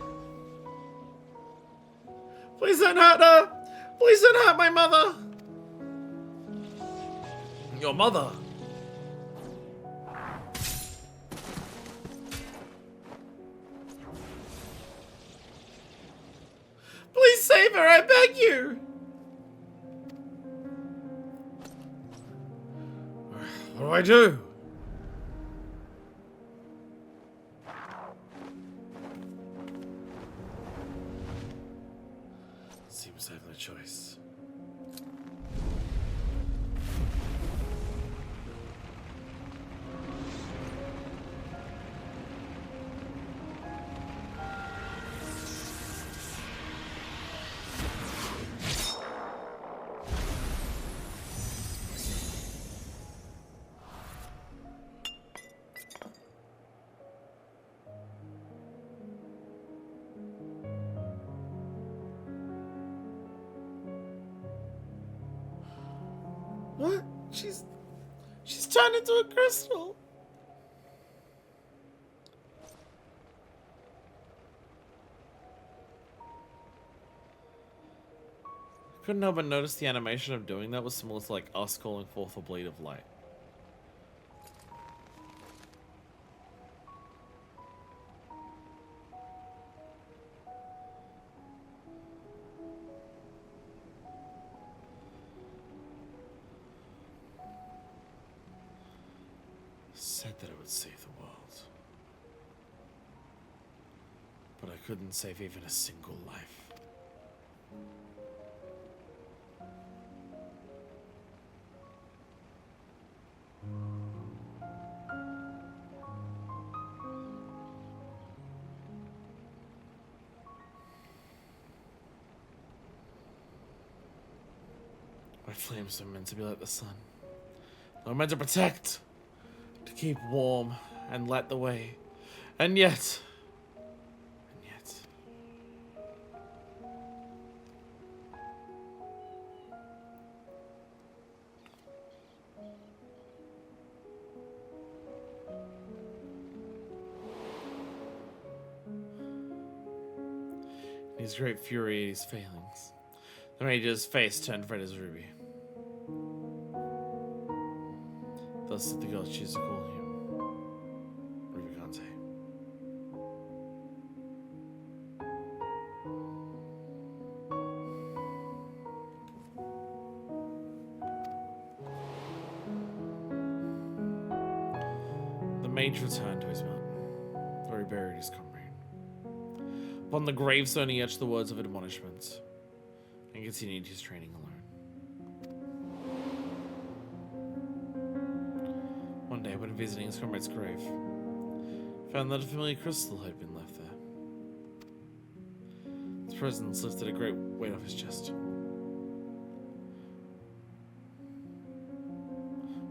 Speaker 1: Please don't hurt her. Please don't hurt my mother. Your mother. Please save her, I beg you. What do I do? Seems I have no choice. What? She's turned into a crystal. Couldn't help but notice the animation of doing that was similar to like us calling forth a blade of light. Said that it would save the world. But I couldn't save even a single life. My flames are meant to be like the sun. They're meant to protect, to keep warm and light the way. And yet... His great fury at his failings. The Mage's face turned red as ruby. Thus did the girls choose to call him Rubicante. The Mage returned to his mountain, where he buried his comrade. Upon the gravestone he etched the words of admonishment, and continued his training alone. One day, when visiting his comrade's grave, found that a familiar crystal had been left there. Its presence lifted a great weight off his chest.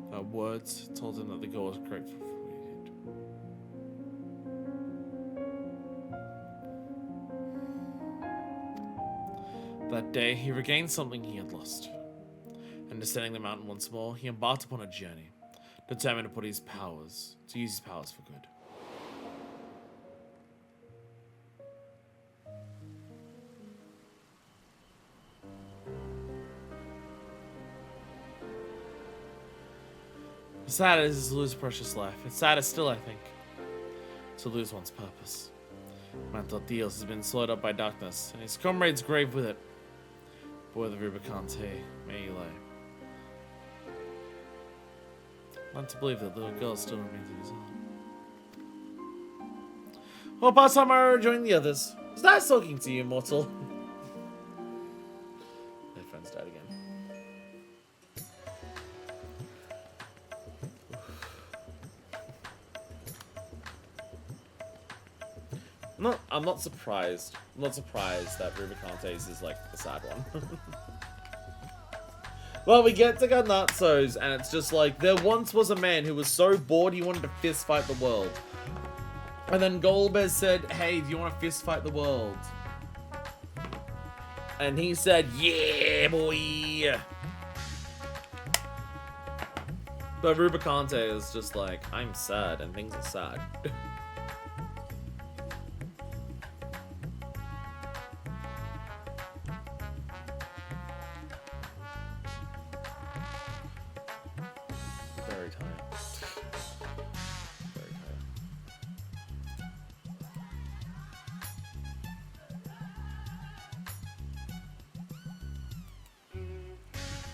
Speaker 1: Without words, told him that the girl was grateful for what he did. That day, he regained something he had lost, and descending the mountain once more, he embarked upon a journey, determined to use his powers for good. As sad as is to lose precious life, it's sadder still, I think, to lose one's purpose. Mantle Dios has been swallowed up by darkness, and his comrade's grave with it. Boy, the Rubicante, may he lay. Not to believe that little girl still remains in his heart. Well, past time I rejoined the others. Was that talking to you, mortal? My friend's died again. I'm not surprised. I'm not surprised that Rubicante's is like the sad one. Well, we get to Garnazzo's, and it's just like, there once was a man who was so bored he wanted to fist fight the world. And then Golbez said, hey, do you want to fist fight the world? And he said, yeah, boy. But Rubicante is just like, I'm sad, and things are sad.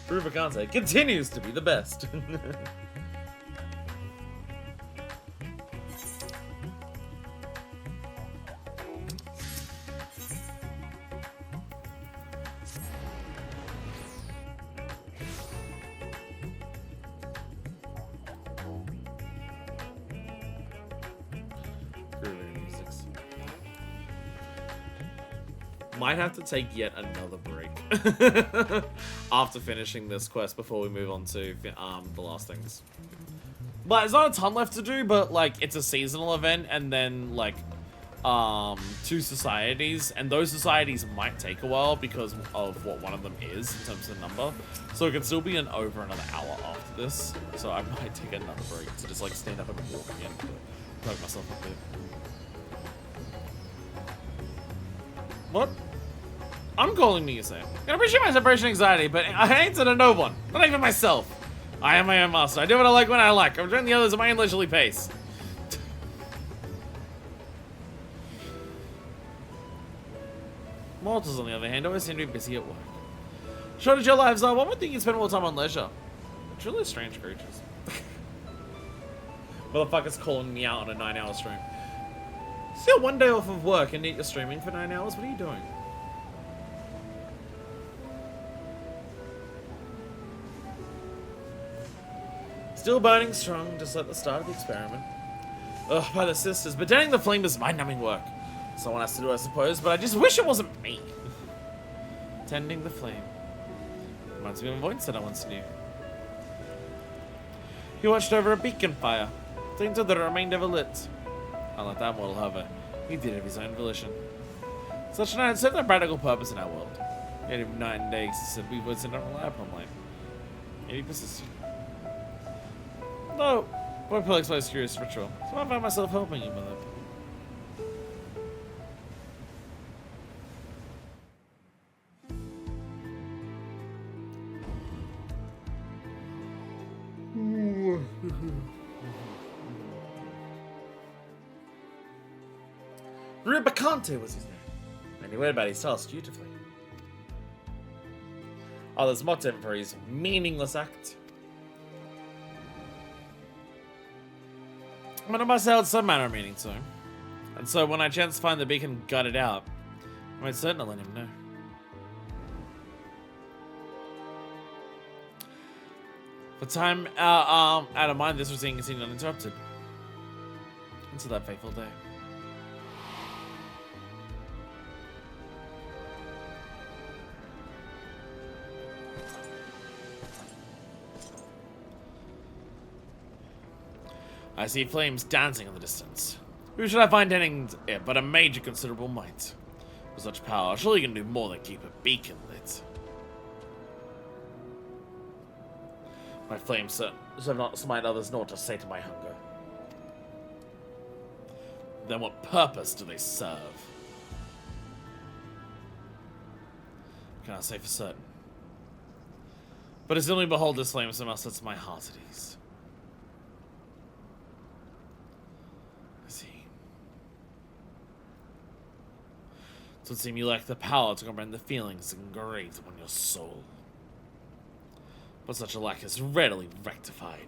Speaker 1: Rubicante continues to be the best. Might have to take yet another break after finishing this quest before we move on to the last things. But there's not a ton left to do, but like it's a seasonal event and then like 2 societies, and those societies might take a while because of what one of them is in terms of the number. So it could still be over another hour after this. So I might take another break to just like stand up and walk again to poke myself up there. What? I'm calling me, you say. I appreciate my separation anxiety, but I ain't to no one. Not even myself. I am my own master. I do what I like when I like. I'm joining the others at my own leisurely pace. Mortals, on the other hand, always seem to be busy at work. Short as your lives are, one would think you'd spend more time on leisure. Truly strange creatures. Motherfuckers calling me out on a 9-hour stream. Still one day off of work and yet you're streaming for 9 hours? What are you doing? Still burning strong, just like the start of the experiment. Ugh, by the sisters, but tending the flame is mind-numbing work. Someone has to do it, I suppose, but I just wish it wasn't me. Tending the flame. Reminds me of a voice that I once knew. He watched over a beacon fire, seeing to that it remained ever lit. Unlike that mortal, however, he did it of his own volition. Such an had served no practical purpose in our world. Yet even night and day existed, we would not rely upon light. Yet he persisted. No, my Phil explains curious ritual, so I found myself helping him with it. Rubicante was his name, and he went about his task dutifully. Others mocked him for his meaningless act. But I must have held some manner of meaning to him, and so when I chanced to find the beacon gutted out, I made certain to let him know. For time out of mind, this routine continued uninterrupted until that fateful day. I see flames dancing in the distance. Who should I find ending it but a mage of considerable might? With such power, surely you can do more than keep a beacon lit. My flames serve not to smite others, nor to sate my hunger. Then what purpose do they serve? Can't say for certain. But as only behold this flame, so must set my heart at ease. I see. It would seem you lack the power to comprehend the feelings that can grate upon your soul. But such a lack is readily rectified.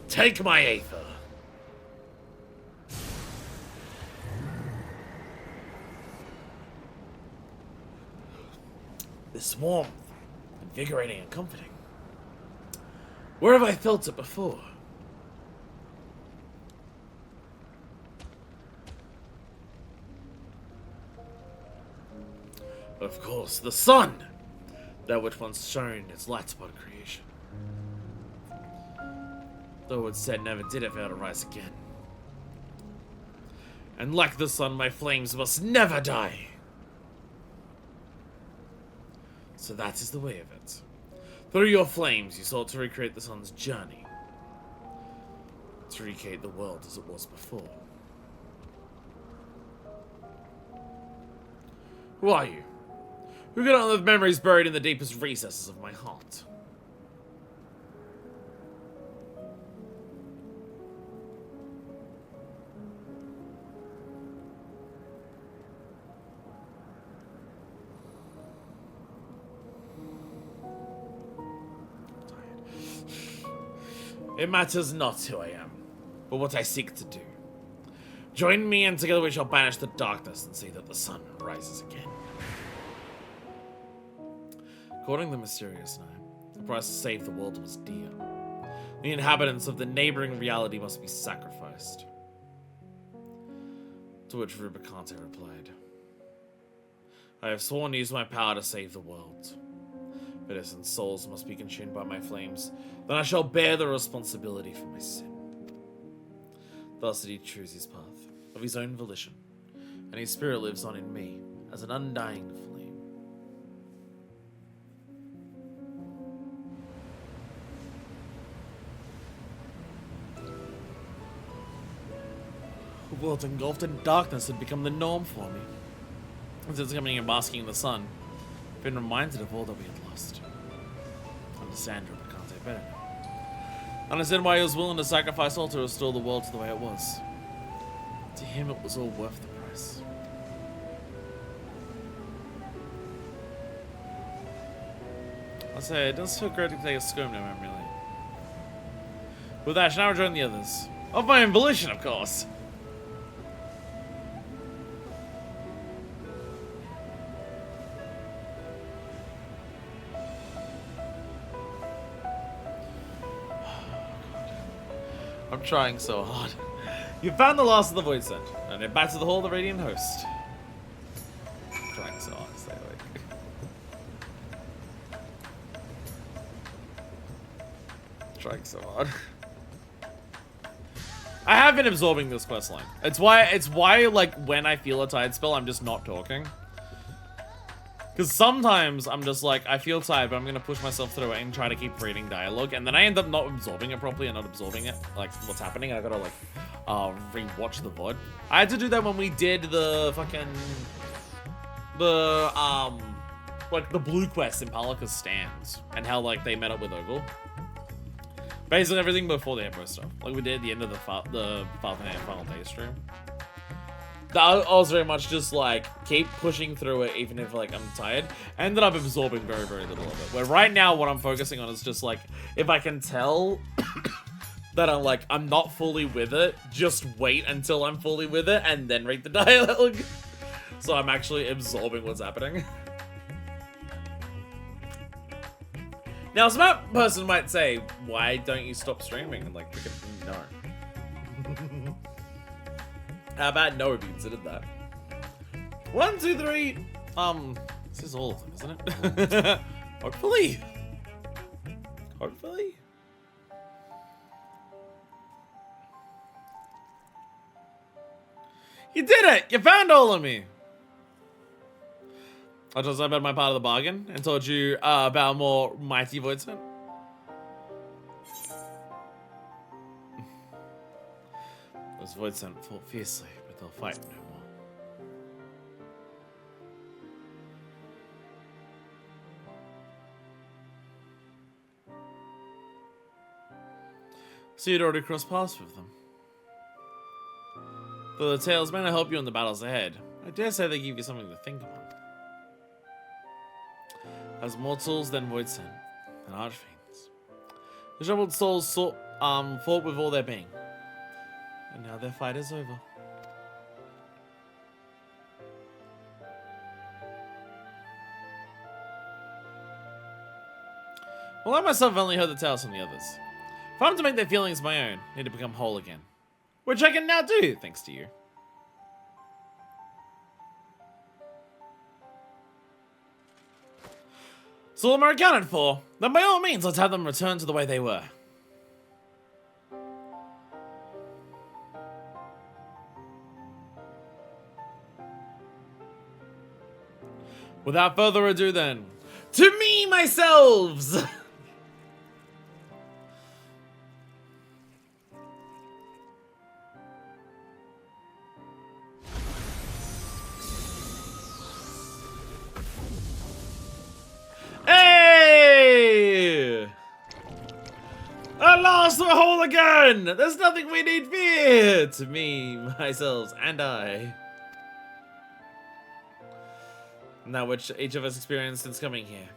Speaker 1: Take my aether. This warmth, invigorating and comforting. Where have I felt it before? Of course, the sun! That which once shone its light upon creation. Though it said never did it fail to rise again. And like the sun, my flames must never die! So that is the way of it. Through your flames, you sought to recreate the sun's journey. To recreate the world as it was before. Who are you? Who can unearth memories buried in the deepest recesses of my heart? It matters not who I am, but what I seek to do. Join me, and together we shall banish the darkness and see that the sun rises again. According to the mysterious night, the price to save the world was dear. The inhabitants of the neighboring reality must be sacrificed. To which Rubicante replied, I have sworn to use my power to save the world. If innocent souls must be consumed by my flames, then I shall bear the responsibility for my sin. Thus did he choose his path, of his own volition, and his spirit lives on in me as an undying flame. The world engulfed in darkness had become the norm for me. And since coming and basking in the sun, I've been reminded of all that we had lost. Understand Rubicante better now. Understand why he was willing to sacrifice all to restore the world to the way it was. To him, it was all worth the price. I say, it does feel great to take a scum now, really. With that, I shall now rejoin the others. Of my own volition, of course. I'm trying so hard. You found the last of the Void Scent, and head back to the Hall of the Radiant Host. I'm trying so hard to stay awake. Trying so hard. I have been absorbing this quest line. It's why like when I feel a tired spell, I'm just not talking. Because sometimes I'm just like, I feel tired, but I'm gonna push myself through it and try to keep reading dialogue, and then I end up not absorbing it properly and not absorbing it, like what's happening. I gotta like rewatch the VOD. I had to do that when we did the fucking like the blue quest in Palaka's Stands, and how like they met up with Ogle. Basically everything before the Emperor stuff, like we did at the end of the Final Day stream. I was very much just like keep pushing through it even if like I'm tired. I ended up absorbing very, very little of it. Where right now what I'm focusing on is just like if I can tell that I'm not fully with it, just wait until I'm fully with it and then read the dialogue. So I'm actually absorbing what's happening. Now, a smart person might say, why don't you stop streaming? And like, freaking no. How about no if you considered that? 1, 2, 3. This is all of them, isn't it? Hopefully. Hopefully. You did it! You found all of me! I told you about my part of the bargain and told you about more mighty Void Scent. Those Void Scent fought fiercely, but they'll fight no more. So you'd already crossed paths with them. Though the tales may not help you in the battles ahead, I dare say they give you something to think about. As mortals, then Void Scent, and archfiends. The troubled souls fought with all their being, and now their fight is over. Well, I myself have only heard the tales from the others. If I'm to make their feelings my own, I need to become whole again. Which I can now do, thanks to you. So all them are accounted for, then by all means let's have them return to the way they were. Without further ado then, to me myselves! Hey! At last we're whole again! There's nothing we need fear! To me, myself, and I. Now which each of us experienced since coming here.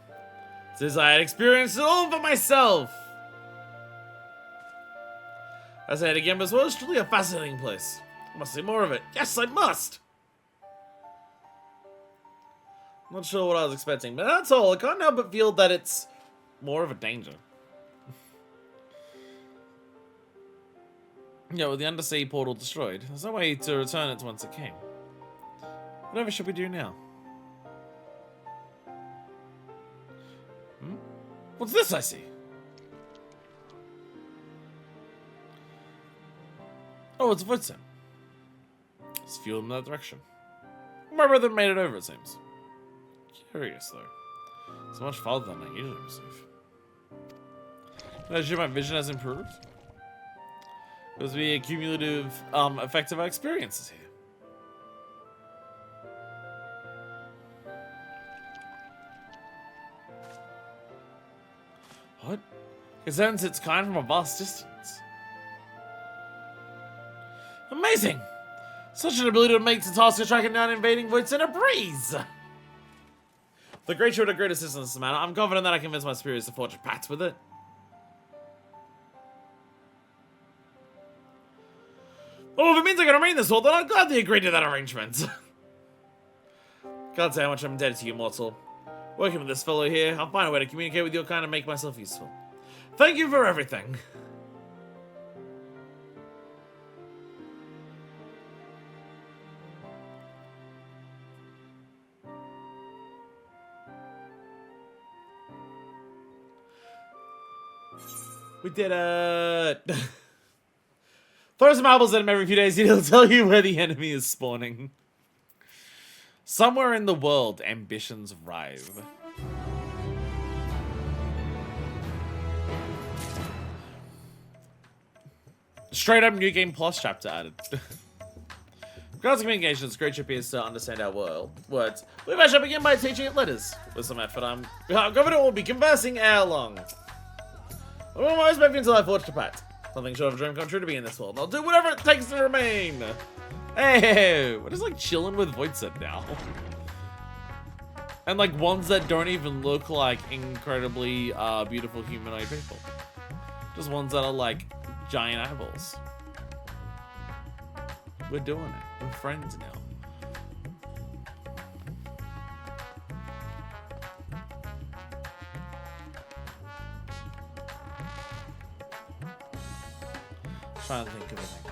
Speaker 1: Since I had experienced it all for myself! I say it again, but it's truly a fascinating place. I must see more of it. Yes, I must! I'm not sure what I was expecting, but that's all. I can't help but feel that it's more of a danger. Yeah, with the undersea portal destroyed, there's no way to return it to whence it came. Whatever should we do now? What's this I see? Oh, it's a Void Scent. It's fueled in that direction. My brother made it over, it seems. Curious, though. So much farther than I usually receive. As my vision has improved. It was the cumulative effect of our experiences here. What? It sends its kind from a vast distance. Amazing! Such an ability to make the task of tracking down invading voids in a breeze! The great showed a great assistance in this matter. I'm confident that I convince my superiors to forge a pact with it. Oh, if it means I can remain this whole, then I'll gladly agree to that arrangement. Can't say how much I'm indebted to you, mortal. Working with this fellow here, I'll find a way to communicate with your kind and make myself useful. Thank you for everything. We did it! Throw some apples at him every few days and he'll tell you where the enemy is spawning. Somewhere in the world, ambitions rive. Straight up New Game Plus chapter added. Regards to communications, great appears to understand our words. I shall begin by teaching it letters. With some effort, I'm confident we'll be conversing ere long. I'm almost back until I forged a pact. Something short of a dream come true to be in this world. I'll do whatever it takes to remain. Hey, we're just like chilling with Voidset now. And like ones that don't even look like incredibly beautiful humanoid people. Just ones that are like giant eyeballs. We're doing it. We're friends now. Trying to think of anything.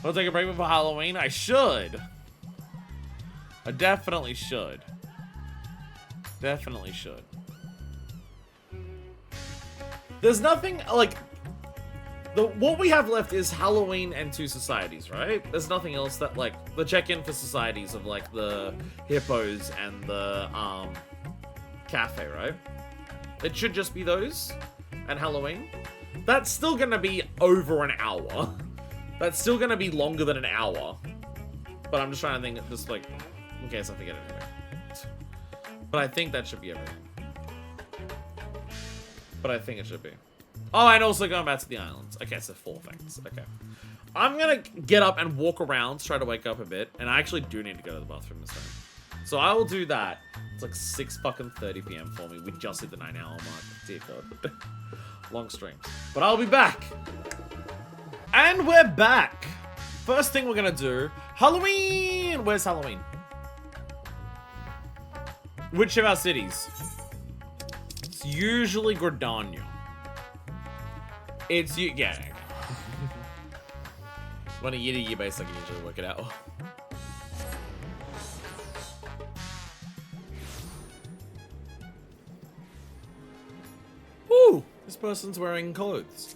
Speaker 1: I'll take a break before Halloween. I should. I definitely should. Definitely should. There's nothing like what we have left is Halloween and 2 societies, right? There's nothing else that like the check-in for societies of like the hippos and the cafe, right? It should just be those and Halloween. That's still gonna be over an hour. That's still gonna be longer than an hour. But I'm just trying to think, just like, in case I forget anything. But I think that should be everything. But I think it should be. Oh, and also going back to the islands. Okay, so 4 things. Okay. I'm gonna get up and walk around, try to wake up a bit. And I actually do need to go to the bathroom this time. So I will do that. It's like 6:30 p.m. for me. We just hit the 9-hour mark. Dear God. Long streams. But I'll be back. And we're back. First thing we're gonna do, Halloween. Where's Halloween? Which of our cities? It's usually Gridania. It's you. Yeah. Okay. On a year-to-year basis, I can usually work it out. Woo! This person's wearing clothes.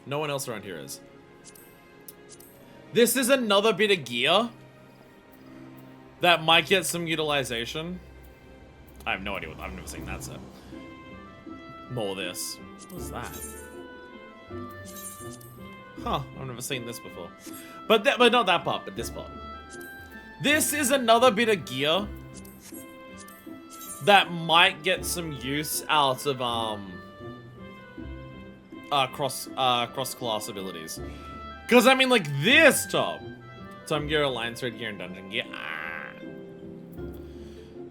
Speaker 1: No one else around here is. This is another bit of gear that might get some utilization. I have no idea what. I've never seen that set. More of this. What's that? Huh, I've never seen this before. But not that part, but this part. This is another bit of gear that might get some use out of cross-class abilities. Because I mean, like this top, Time Gear, Alliance Red Gear, and Dungeon Gear.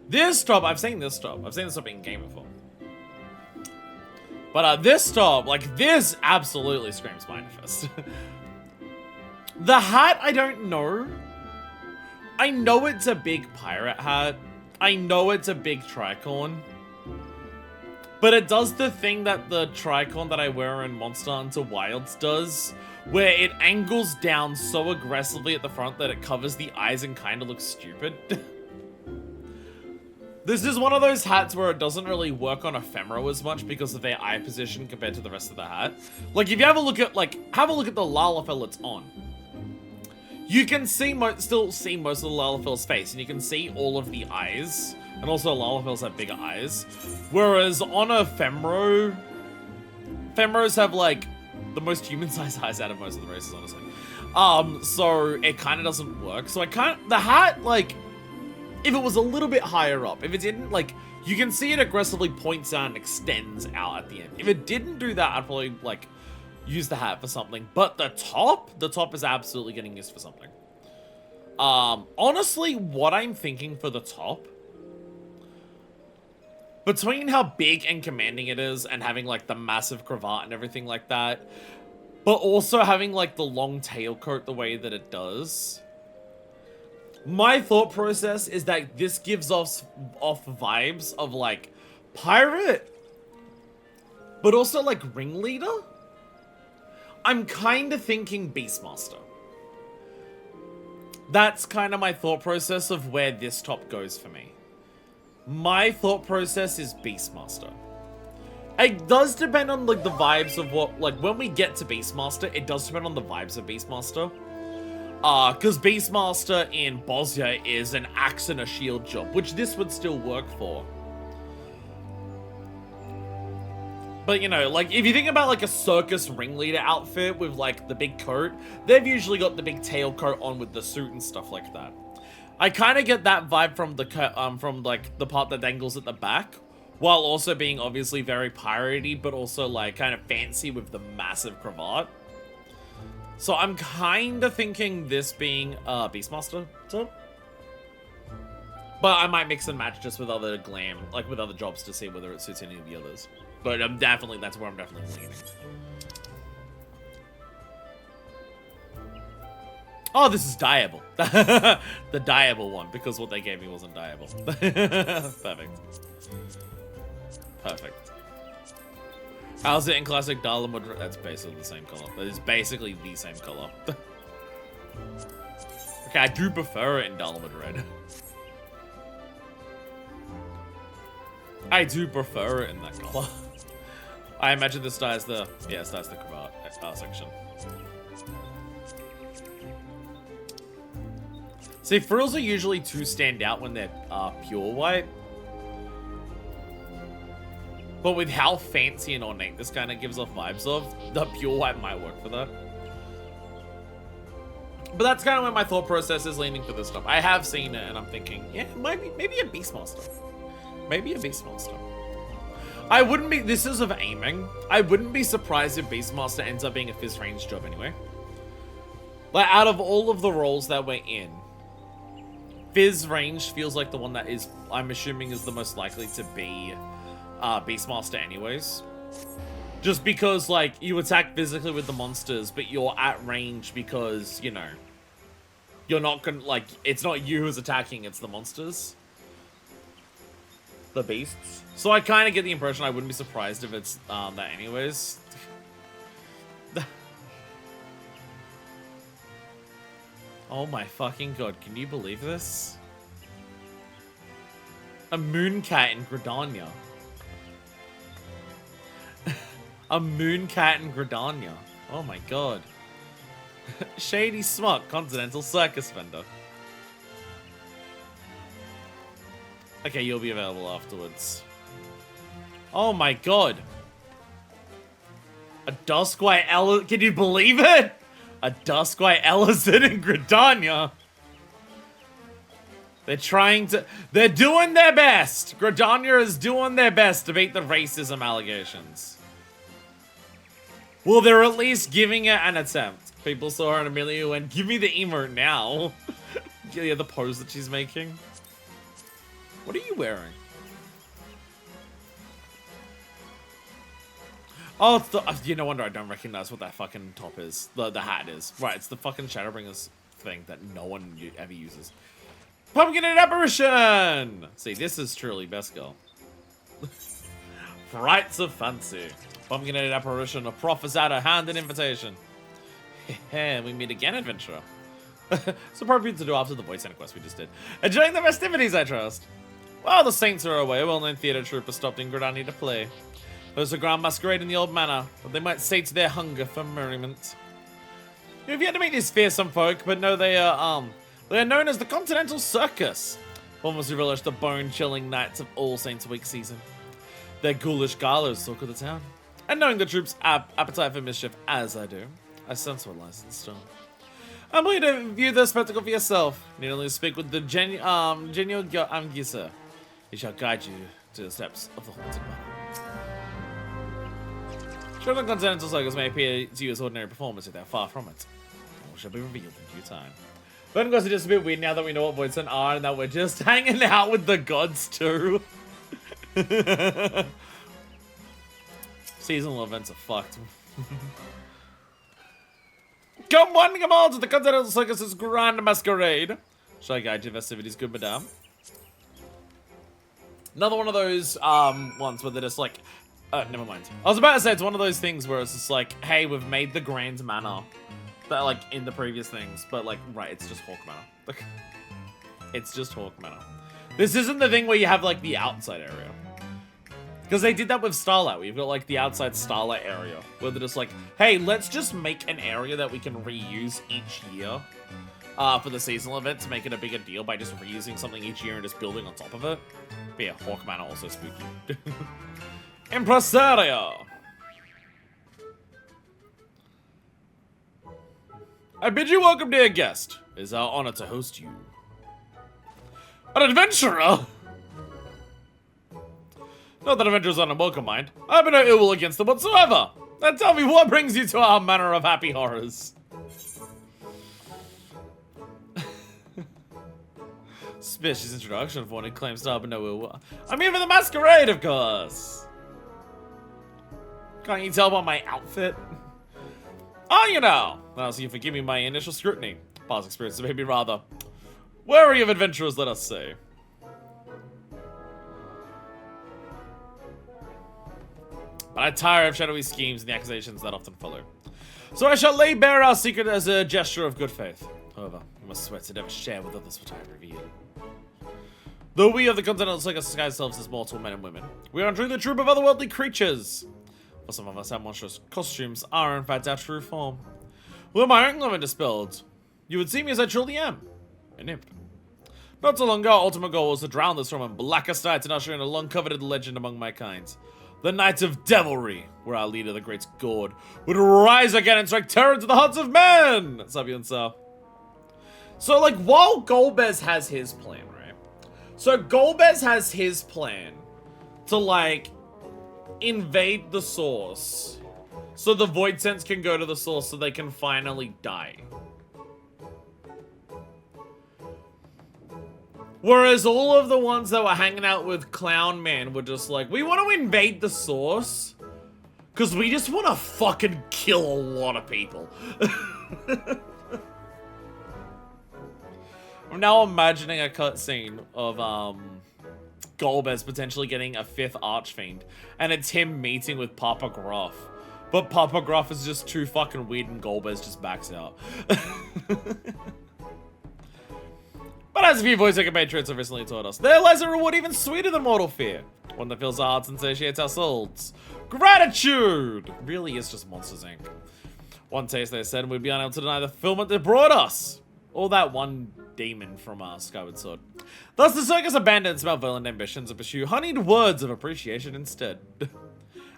Speaker 1: This top, I've seen this top. I've seen this top in game before. But this top, like this, absolutely screams Manifest. The hat, I don't know. I know it's a big pirate hat. I know it's a big tricorn. But it does the thing that the tricorn that I wear in Monster Hunter Wilds does, where it angles down so aggressively at the front that it covers the eyes and kind of looks stupid. This is one of those hats where it doesn't really work on Ephemera as much because of their eye position compared to the rest of the hat. Like, if you have a look at, the Lalafell it's on. You can see still see most of the Lalafell's face, and you can see all of the eyes. And also Lalafell's have bigger eyes. Whereas on a Ephemeros have, like, the most human-sized eyes out of most of the races, honestly. So it kind of doesn't work. So the hat, like, if it was a little bit higher up, if it didn't, like, you can see it aggressively points out and extends out at the end. If it didn't do that, I'd probably, like, use the hat for something. But the top is absolutely getting used for something. Honestly, what I'm thinking for the top, between how big and commanding it is and having, like, the massive cravat and everything like that, but also having like the long tailcoat the way that it does. My thought process is that this gives off vibes of like pirate, but also like ringleader. I'm kind of thinking Beastmaster. That's kind of my thought process of where this top goes for me. My thought process is Beastmaster. It does depend on like the vibes of what, like when we get to Beastmaster, it does depend on the vibes of Beastmaster. Because Beastmaster in Bosnia is an axe and a shield job, which this would still work for. But, you know, like, if you think about, like, a circus ringleader outfit with, like, the big coat, they've usually got the big tail coat on with the suit and stuff like that. I kind of get that vibe from the part that dangles at the back, while also being obviously very piratey, but also, like, kind of fancy with the massive cravat. So I'm kind of thinking this being Beastmaster top. But I might mix and match just with other glam, like, with other jobs to see whether it suits any of the others. But that's where I'm definitely leaning. Oh, this is dyeable. The dyeable one, because what they gave me wasn't dyeable. Perfect. Perfect. How's it in classic Dalamud? That's basically the same color. That is basically the same color. Okay, I do prefer it in Dalamud red. I do prefer it in that color. I imagine this styles the cravat section. See, frills are usually too stand out when they're pure white. But with how fancy and ornate this kind of gives off vibes of, the pure white might work for that. But that's kind of where my thought process is leaning for this stuff. I have seen it and I'm thinking, yeah, maybe a Beastmaster. Maybe a Beastmaster. I wouldn't be, this is of aiming. I wouldn't be surprised if Beastmaster ends up being a Fizz range job anyway. Like, out of all of the roles that we're in, Fizz range feels like the one that is, I'm assuming, is the most likely to be Beastmaster anyways. Just because, like, you attack physically with the monsters, but you're at range because, you know, you're not gonna, like, it's not you who's attacking, it's the monsters. The beasts. So I kind of get the impression I wouldn't be surprised if it's that anyways. Oh my fucking god, can you believe this? A moon cat in Gridania. A moon cat in Gridania. Oh my god. Shady Smut, Continental Circus Vendor. Okay, you'll be available afterwards. Oh my god. A Duskwhite Ella. Can you believe it? A Duskwhite Ellison in Gridania. They're trying to. They're doing their best. Gridania is doing their best to beat the racism allegations. Well, they're at least giving it an attempt. People saw her in Amelia and give me the emote now. Yeah, the pose that she's making. What are you wearing? Oh, it's the, no wonder I don't recognize what that fucking top is. The hat is. Right, it's the fucking Shadowbringers thing that no one ever uses. Pumpkinhead Apparition! See, this is truly best girl. Frights of Fancy. Pumpkinhead Apparition, a proffers out a hand and invitation. Heh, we meet again, adventurer. It's appropriate to do after the voice center quest we just did. Enjoying the festivities, I trust. While the saints are away, a well-known theatre troupe has stopped in Gridania to play. There's a grand masquerade in the old manor, but they might sate their hunger for merriment. You've yet to meet these fearsome folk, but know they are known as the Continental Circus. Almost to relish the bone-chilling nights of All Saints Week season. Their ghoulish galas talk of the town. And knowing the troops' appetite for mischief, as I do, I sense what lies in store. I'm willing to view the spectacle for yourself. Need only speak with the genuine Gisa. He shall guide you to the steps of the haunted manor. Sure, the Continental Circus may appear to you as ordinary performers if they're far from it. All shall be revealed in due time. But of course, it's just a bit weird now that we know what Voidson are and that we're just hanging out with the gods too. Seasonal events are fucked. Come one, come all to the Continental Circus's grand masquerade. Shall I guide you festivities, good madame? Another one of those ones where they're just like, never mind. I was about to say it's one of those things where it's just like, hey, we've made the grand manor that like in the previous things, but like, right, it's just Hawk Manor. Like, it's just Hawk Manor. This isn't the thing where you have like the outside area. Because they did that with Starlight. We've got like the outside Starlight area where they're just like, hey, let's just make an area that we can reuse each year for the seasonal event to make it a bigger deal by just reusing something each year and just building on top of it. But yeah, Hawk Manor also spooky. Impresario! I bid you welcome, dear guest. It is our honor to host you. An adventurer? Not that adventurers aren't welcome, mind. I have no ill will against them whatsoever. Now tell me, what brings you to our manor of happy horrors? Suspicious introduction for one who claims to have no ill will. I'm here for the masquerade, of course. Can't you tell by my outfit? Oh, you know. Now, so you forgive me my initial scrutiny. Past experiences made me rather wary of adventurers, let us say. But I tire of shadowy schemes and the accusations that often follow. So I shall lay bare our secret as a gesture of good faith. However, we must swear to never share with others what I reveal. Though we of the Continental Circus disguise ourselves as mortal men and women, we are in truth a troop of otherworldly creatures. For some of us, our monstrous costumes are in fact our true form. Were my own gloom dispelled, you would see me as I truly am, an imp. Not so long ago, our ultimate goal was to drown this from a blackest night and usher in a long-coveted legend among my kind. The Night of Devilry, where our leader, the Great Gord, would rise again and strike terror to the hearts of men! Sabiansa. So, like, while Golbez has his plan, right? So, Golbez has his plan to, like, invade the source. So the Void Sense can go to the source so they can finally die. Whereas all of the ones that were hanging out with Clown Man were just like, we want to invade the source because we just want to fucking kill a lot of people. I'm now imagining a cutscene of Golbez potentially getting a 5th Archfiend, and it's him meeting with Papa Gruff. But Papa Gruff is just too fucking weird and Golbez just backs out. But as a few voice compatriots have recently taught us, there lies a reward even sweeter than mortal fear. One that fills our hearts and satiates our souls. Gratitude! Really is just Monsters, Inc. One taste, they said, we'd be unable to deny the fulfillment they brought us. Or that one demon from Skyward Sword. Thus the circus abandoned its malevolent ambitions and pursue honeyed words of appreciation instead.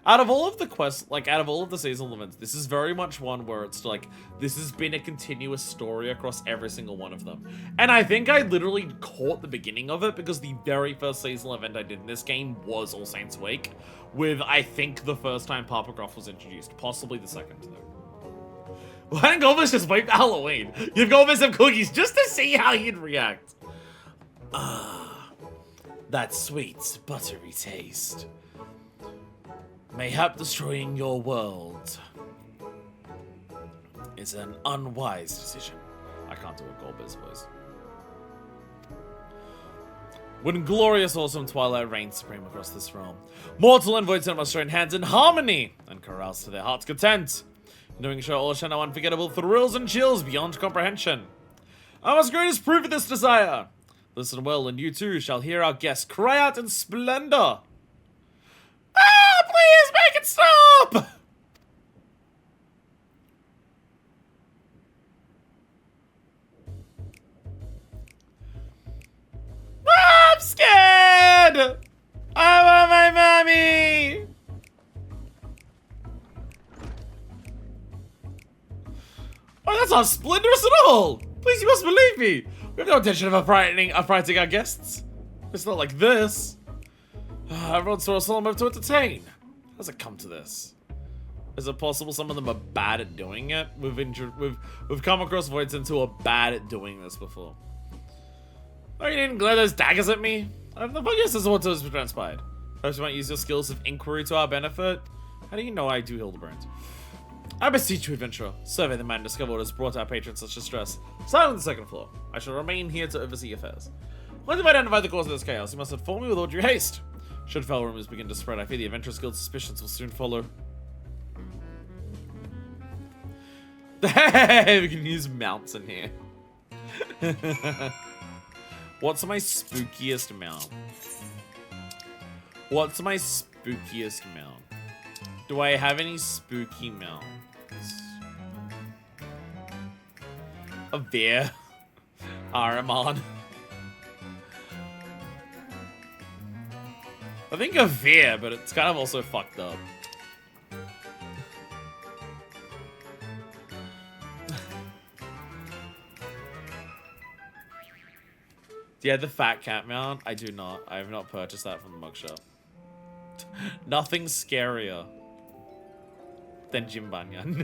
Speaker 1: Out of all of the quests, like out of all of the seasonal events, this is very much one where it's like, this has been a continuous story across every single one of them. And I think I literally caught the beginning of it because the very first seasonal event I did in this game was All Saints Week, with I think the first time Papa Gruff was introduced, possibly the second though. Why didn't Golbez just wait for Halloween? Give Golbez some cookies just to see how he'd react. Ah, that sweet, buttery taste. Mayhap destroying your world is an unwise decision. I can't do a Golbez voice. When glorious, awesome twilight reigns supreme across this realm, mortal and void must join hands in harmony and carouse to their heart's content. Knowing shall all shall know unforgettable thrills and chills beyond comprehension. Our most greatest proof of this desire. Listen well, and you too shall hear our guest cry out in splendor. Ah, please make it stop! Ah, I'm scared! I want my mommy! Oh, that's not splendorous at all! Please, you must believe me! We have no intention of affrighting our guests. It's not like this. Everyone saw a solemn move to entertain. How does it come to this? Is it possible some of them are bad at doing it? We've come across Voidsons who are bad at doing this before. Oh, you didn't glare those daggers at me? I have the funniest as to what has transpired. Perhaps you might use your skills of inquiry to our benefit. How do you know I do Hildebrand? I beseech you, adventurer. Survey the man, discover what has brought our patrons such distress. Start on the second floor. I shall remain here to oversee affairs. Once I've identified the cause of this chaos, you must inform me with all due haste. Should foul rumors begin to spread, I fear the Adventurers Guild's suspicions will soon follow. Hey, we can use mounts in here. What's my spookiest mount? What's my spookiest mount? Do I have any spooky mounts? A bear. Aramon. I think a veer, but it's kind of also fucked up. Do you have the fat cat mount? I do not. I have not purchased that from the mug shop. Nothing scarier than Jim Bunyan.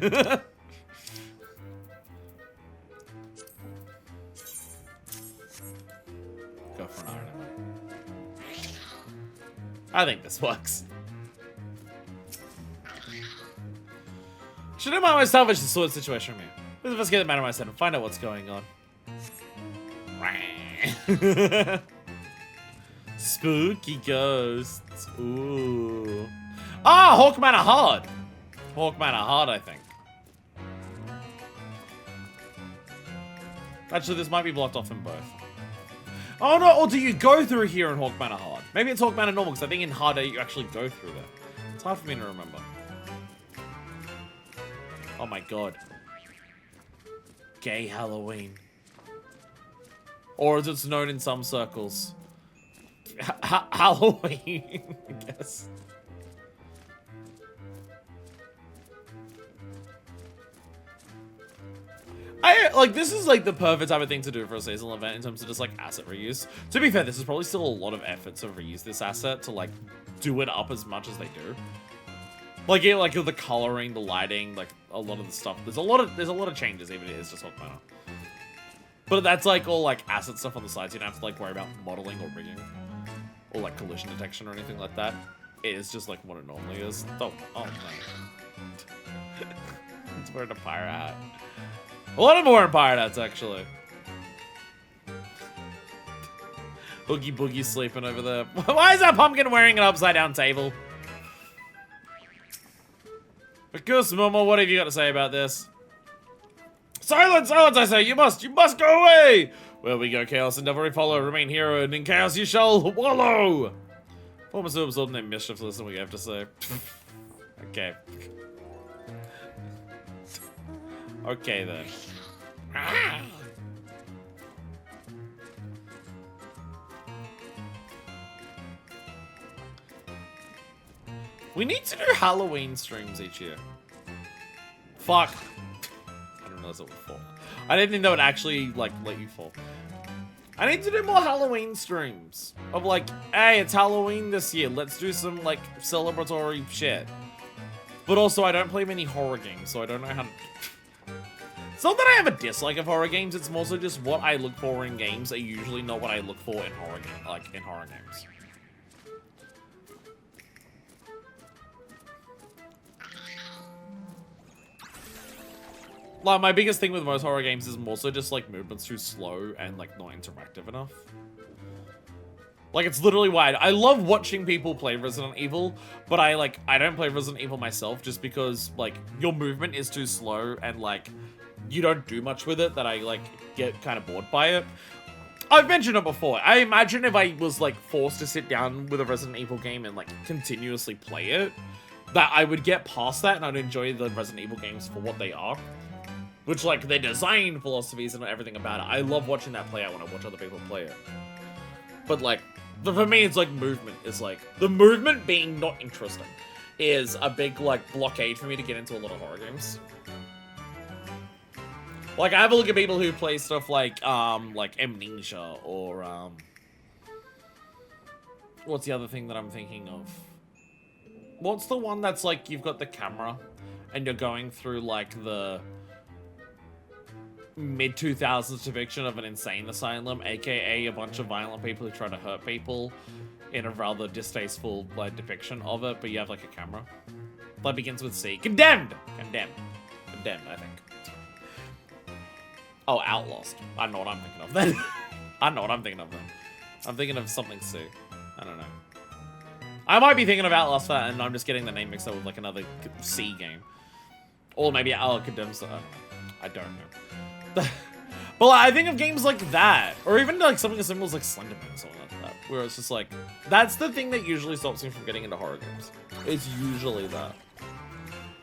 Speaker 1: Go for an iron. I think this works. Should I mind salvage the sword situation with me? Let's investigate the matter myself and find out what's going on. Spooky ghosts. Ooh. Ah, Hawkman are hard. Hawkman are hard, I think. Actually, this might be blocked off in both. Oh no, or do you go through here in Hawk Manor Hard? Maybe it's Hawk Manor Normal, because I think in Hard you actually go through there. It's hard for me to remember. Oh my god. Gay Halloween. Or as it's known in some circles. Halloween, I guess. This is like the perfect type of thing to do for a seasonal event in terms of just like asset reuse. To be fair, this is probably still a lot of effort to reuse this asset to like do it up as much as they do. Like yeah, like the coloring, the lighting, like a lot of the stuff. There's a lot of changes even if it is just Hawk Manor. But that's like all like asset stuff on the sides. You don't have to like worry about modeling or rigging or like collision detection or anything like that. It is just like what it normally is. Oh no. It's wearing a pirate hat. A lot of more pirate hats, actually. Oogie Boogie sleeping over there. Why is that pumpkin wearing an upside-down table? Because, Momo, what have you got to say about this? Silence, silence, I say! You must go away! Where we go, chaos and never follow. Remain hero, and in chaos you shall wallow! Form us to absorb their mischief, listen what you have to say. Okay. Okay then. We need to do Halloween streams each year. Fuck. I didn't realize it would fall. I didn't think that would actually like let you fall. I need to do more Halloween streams. Of like, hey, it's Halloween this year. Let's do some like celebratory shit. But also, I don't play many horror games, so I don't know how to... It's not that I have a dislike of horror games, it's more so just what I look for in games are usually not what I look for in horror games. Like, my biggest thing with most horror games is more so just, like, movement's too slow and, like, not interactive enough. Like, it's literally why I love watching people play Resident Evil, but I don't play Resident Evil myself just because, like, your movement is too slow and, like, you don't do much with it that I, like, get kind of bored by it. I've mentioned it before. I imagine if I was, like, forced to sit down with a Resident Evil game and, like, continuously play it, that I would get past that and I'd enjoy the Resident Evil games for what they are. Which, like, their design philosophies and everything about it. I love watching that play out when I watch other people play it. But, like, for me, it's, like, movement is, like... The movement being not interesting is a big, like, blockade for me to get into a lot of horror games. Like, I have a look at people who play stuff like Amnesia or, what's the other thing that I'm thinking of? What's the one that's, like, you've got the camera and you're going through, like, the... mid-2000s depiction of an insane asylum, aka a bunch of violent people who try to hurt people in a rather distasteful like depiction of it, but you have like a camera. That begins with C. Condemned! Condemned. Condemned, I think. Oh, Outlast. I know what I'm thinking of then. I know what I'm thinking of then. I'm thinking of something C. I don't know. I might be thinking of Outlast that, and I'm just getting the name mixed up with like another C game. Or maybe Condemned. I don't know. But like, I think of games like that, or even like something as simple as like Slenderman or something like that, where it's just like, that's the thing that usually stops me from getting into horror games. It's usually that.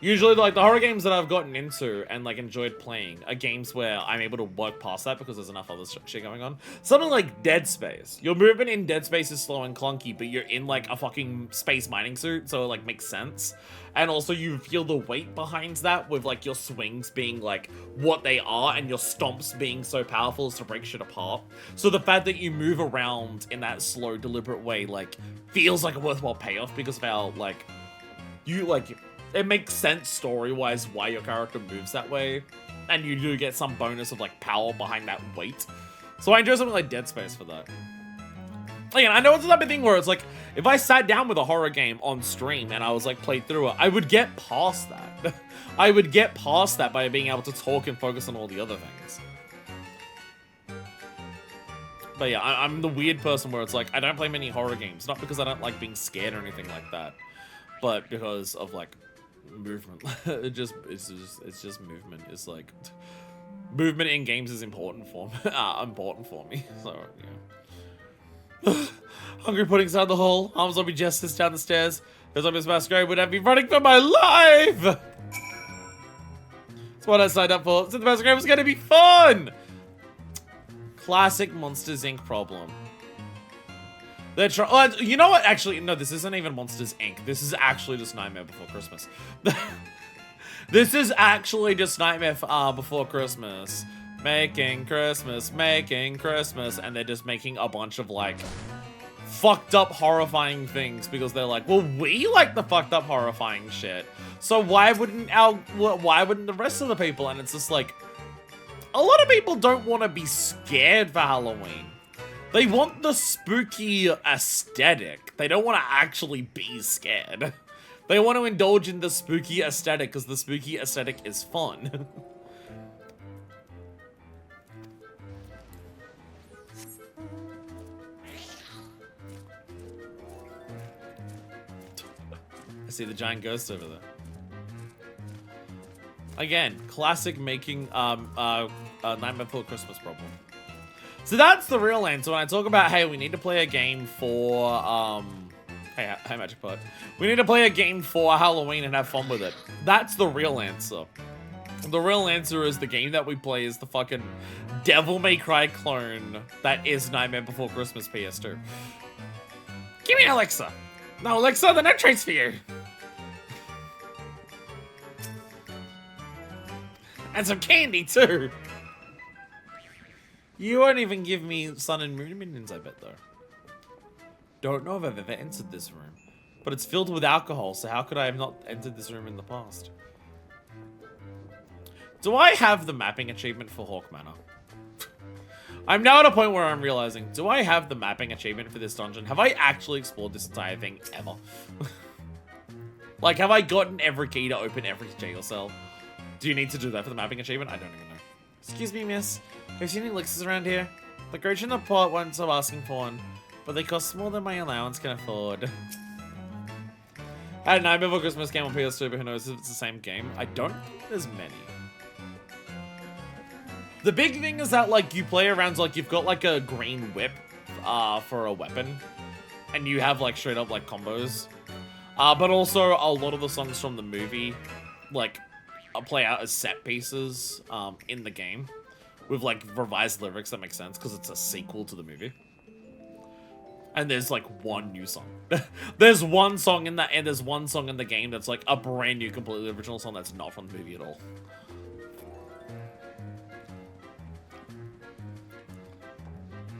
Speaker 1: Usually, like, the horror games that I've gotten into and, like, enjoyed playing are games where I'm able to work past that because there's enough other shit going on. Something like Dead Space. Your movement in Dead Space is slow and clunky, but you're in, like, a fucking space mining suit, so it, like, makes sense. And also, you feel the weight behind that with, like, your swings being, like, what they are and your stomps being so powerful as to break shit apart. So the fact that you move around in that slow, deliberate way, like, feels like a worthwhile payoff because of how, like, you, like... It makes sense story-wise why your character moves that way, and you do get some bonus of, like, power behind that weight. So I enjoy something like Dead Space for that. Again, I know it's the type of thing where it's like, if I sat down with a horror game on stream and I was, like, played through it, I would get past that. I would get past that by being able to talk and focus on all the other things. But yeah, I'm the weird person where it's like, I don't play many horror games. Not because I don't like being scared or anything like that, but because of, like, movement. it's just movement. It's like movement in games is important for me. So yeah. Hungry pudding inside the hole. Arms zombie justice down the stairs. There's zombies masquerade would have been running for my life. That's what I signed up for. So the masquerade was gonna be fun. Classic Monsters Inc. problem. They're you know what? Actually, no, this isn't even Monsters Inc. This is actually just Nightmare Before Christmas. This is actually just Nightmare Before Christmas. Making Christmas, and they're just making a bunch of, like, fucked up, horrifying things because they're like, well, we like the fucked up, horrifying shit. So why wouldn't the rest of the people? And it's just like, a lot of people don't want to be scared for Halloween. They want the spooky aesthetic. They don't want to actually be scared. They want to indulge in the spooky aesthetic because the spooky aesthetic is fun. I see the giant ghost over there. Again, classic making Nightmare Before Christmas problem. So that's the real answer when I talk about, hey, we need to play a game for, hey, Magic Pot. We need to play a game for Halloween and have fun with it. That's the real answer. The real answer is the game that we play is the fucking Devil May Cry clone that is Nightmare Before Christmas PS2. Give me an Alexa. No, Alexa, the net trade's for you. And some candy, too. You won't even give me Sun and Moon minions, I bet, though. Don't know if I've ever entered this room. But it's filled with alcohol, so how could I have not entered this room in the past? Do I have the mapping achievement for Hawk Manor? I'm now at a point where I'm realizing, do I have the mapping achievement for this dungeon? Have I actually explored this entire thing ever? Like, have I gotten every key to open every jail cell? Do you need to do that for the mapping achievement? I don't even know. Excuse me, miss. Have you seen any elixirs around here? The coach in the pot won't stop asking for one, but they cost more than my allowance can afford. I had Nightmare Before Christmas game on PS2, but who knows if it's the same game? I don't think there's many. The big thing is that, like, you play around, like, you've got, like, a green whip for a weapon, and you have, like, straight up, like, combos. But also, a lot of the songs from the movie, like, play out as set pieces in the game with, like, revised lyrics that make sense because it's a sequel to the movie. And there's, like, one new song. There's one song in that, and there's one song in the game that's, like, a brand new, completely original song that's not from the movie at all.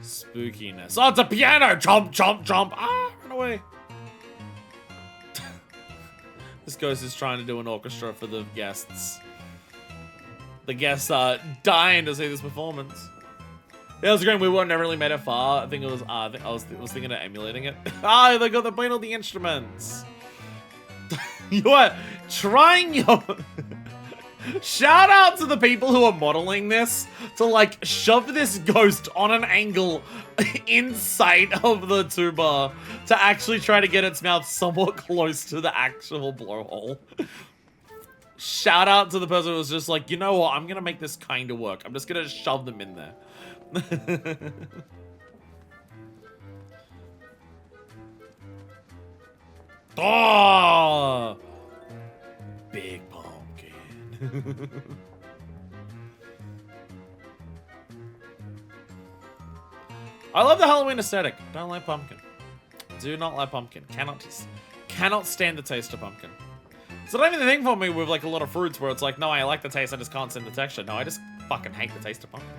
Speaker 1: Spookiness. Oh, it's a piano! Jump, jump, jump! Ah, run away. This ghost is trying to do an orchestra for the guests. The guests are dying to see this performance. Yeah, it was great. We never really made it far. I think it was. I was thinking of emulating it. Ah, they're playing all the instruments. You are trying your. Shout out to the people who are modeling this to like shove this ghost on an angle inside of the tuba to actually try to get its mouth somewhat close to the actual blowhole. Shout out to the person who was just like, you know what, I'm gonna make this kind of work. I'm just gonna shove them in there. Oh! Big pumpkin. I love the Halloween aesthetic. Don't like pumpkin. Do not like pumpkin. Cannot stand the taste of pumpkin. It's not even the thing for me with like a lot of fruits where it's like, no, I like the taste, I just can't stand the texture. No, I just fucking hate the taste of pumpkin.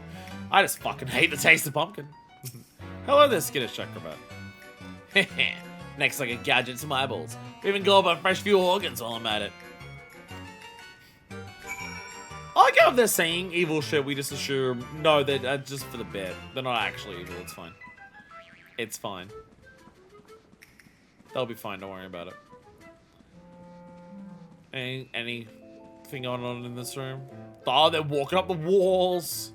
Speaker 1: I just fucking hate the taste of pumpkin. Hello there, skittish acrobat. Next, like a gadget to my eyeballs. Even go about fresh few organs while I'm at it. I like how if they're saying evil shit, we just assume, no, they're just for the bit. They're not actually evil, it's fine. It's fine. They'll be fine, don't worry about it. Anything going on in this room? Oh, they're walking up the walls.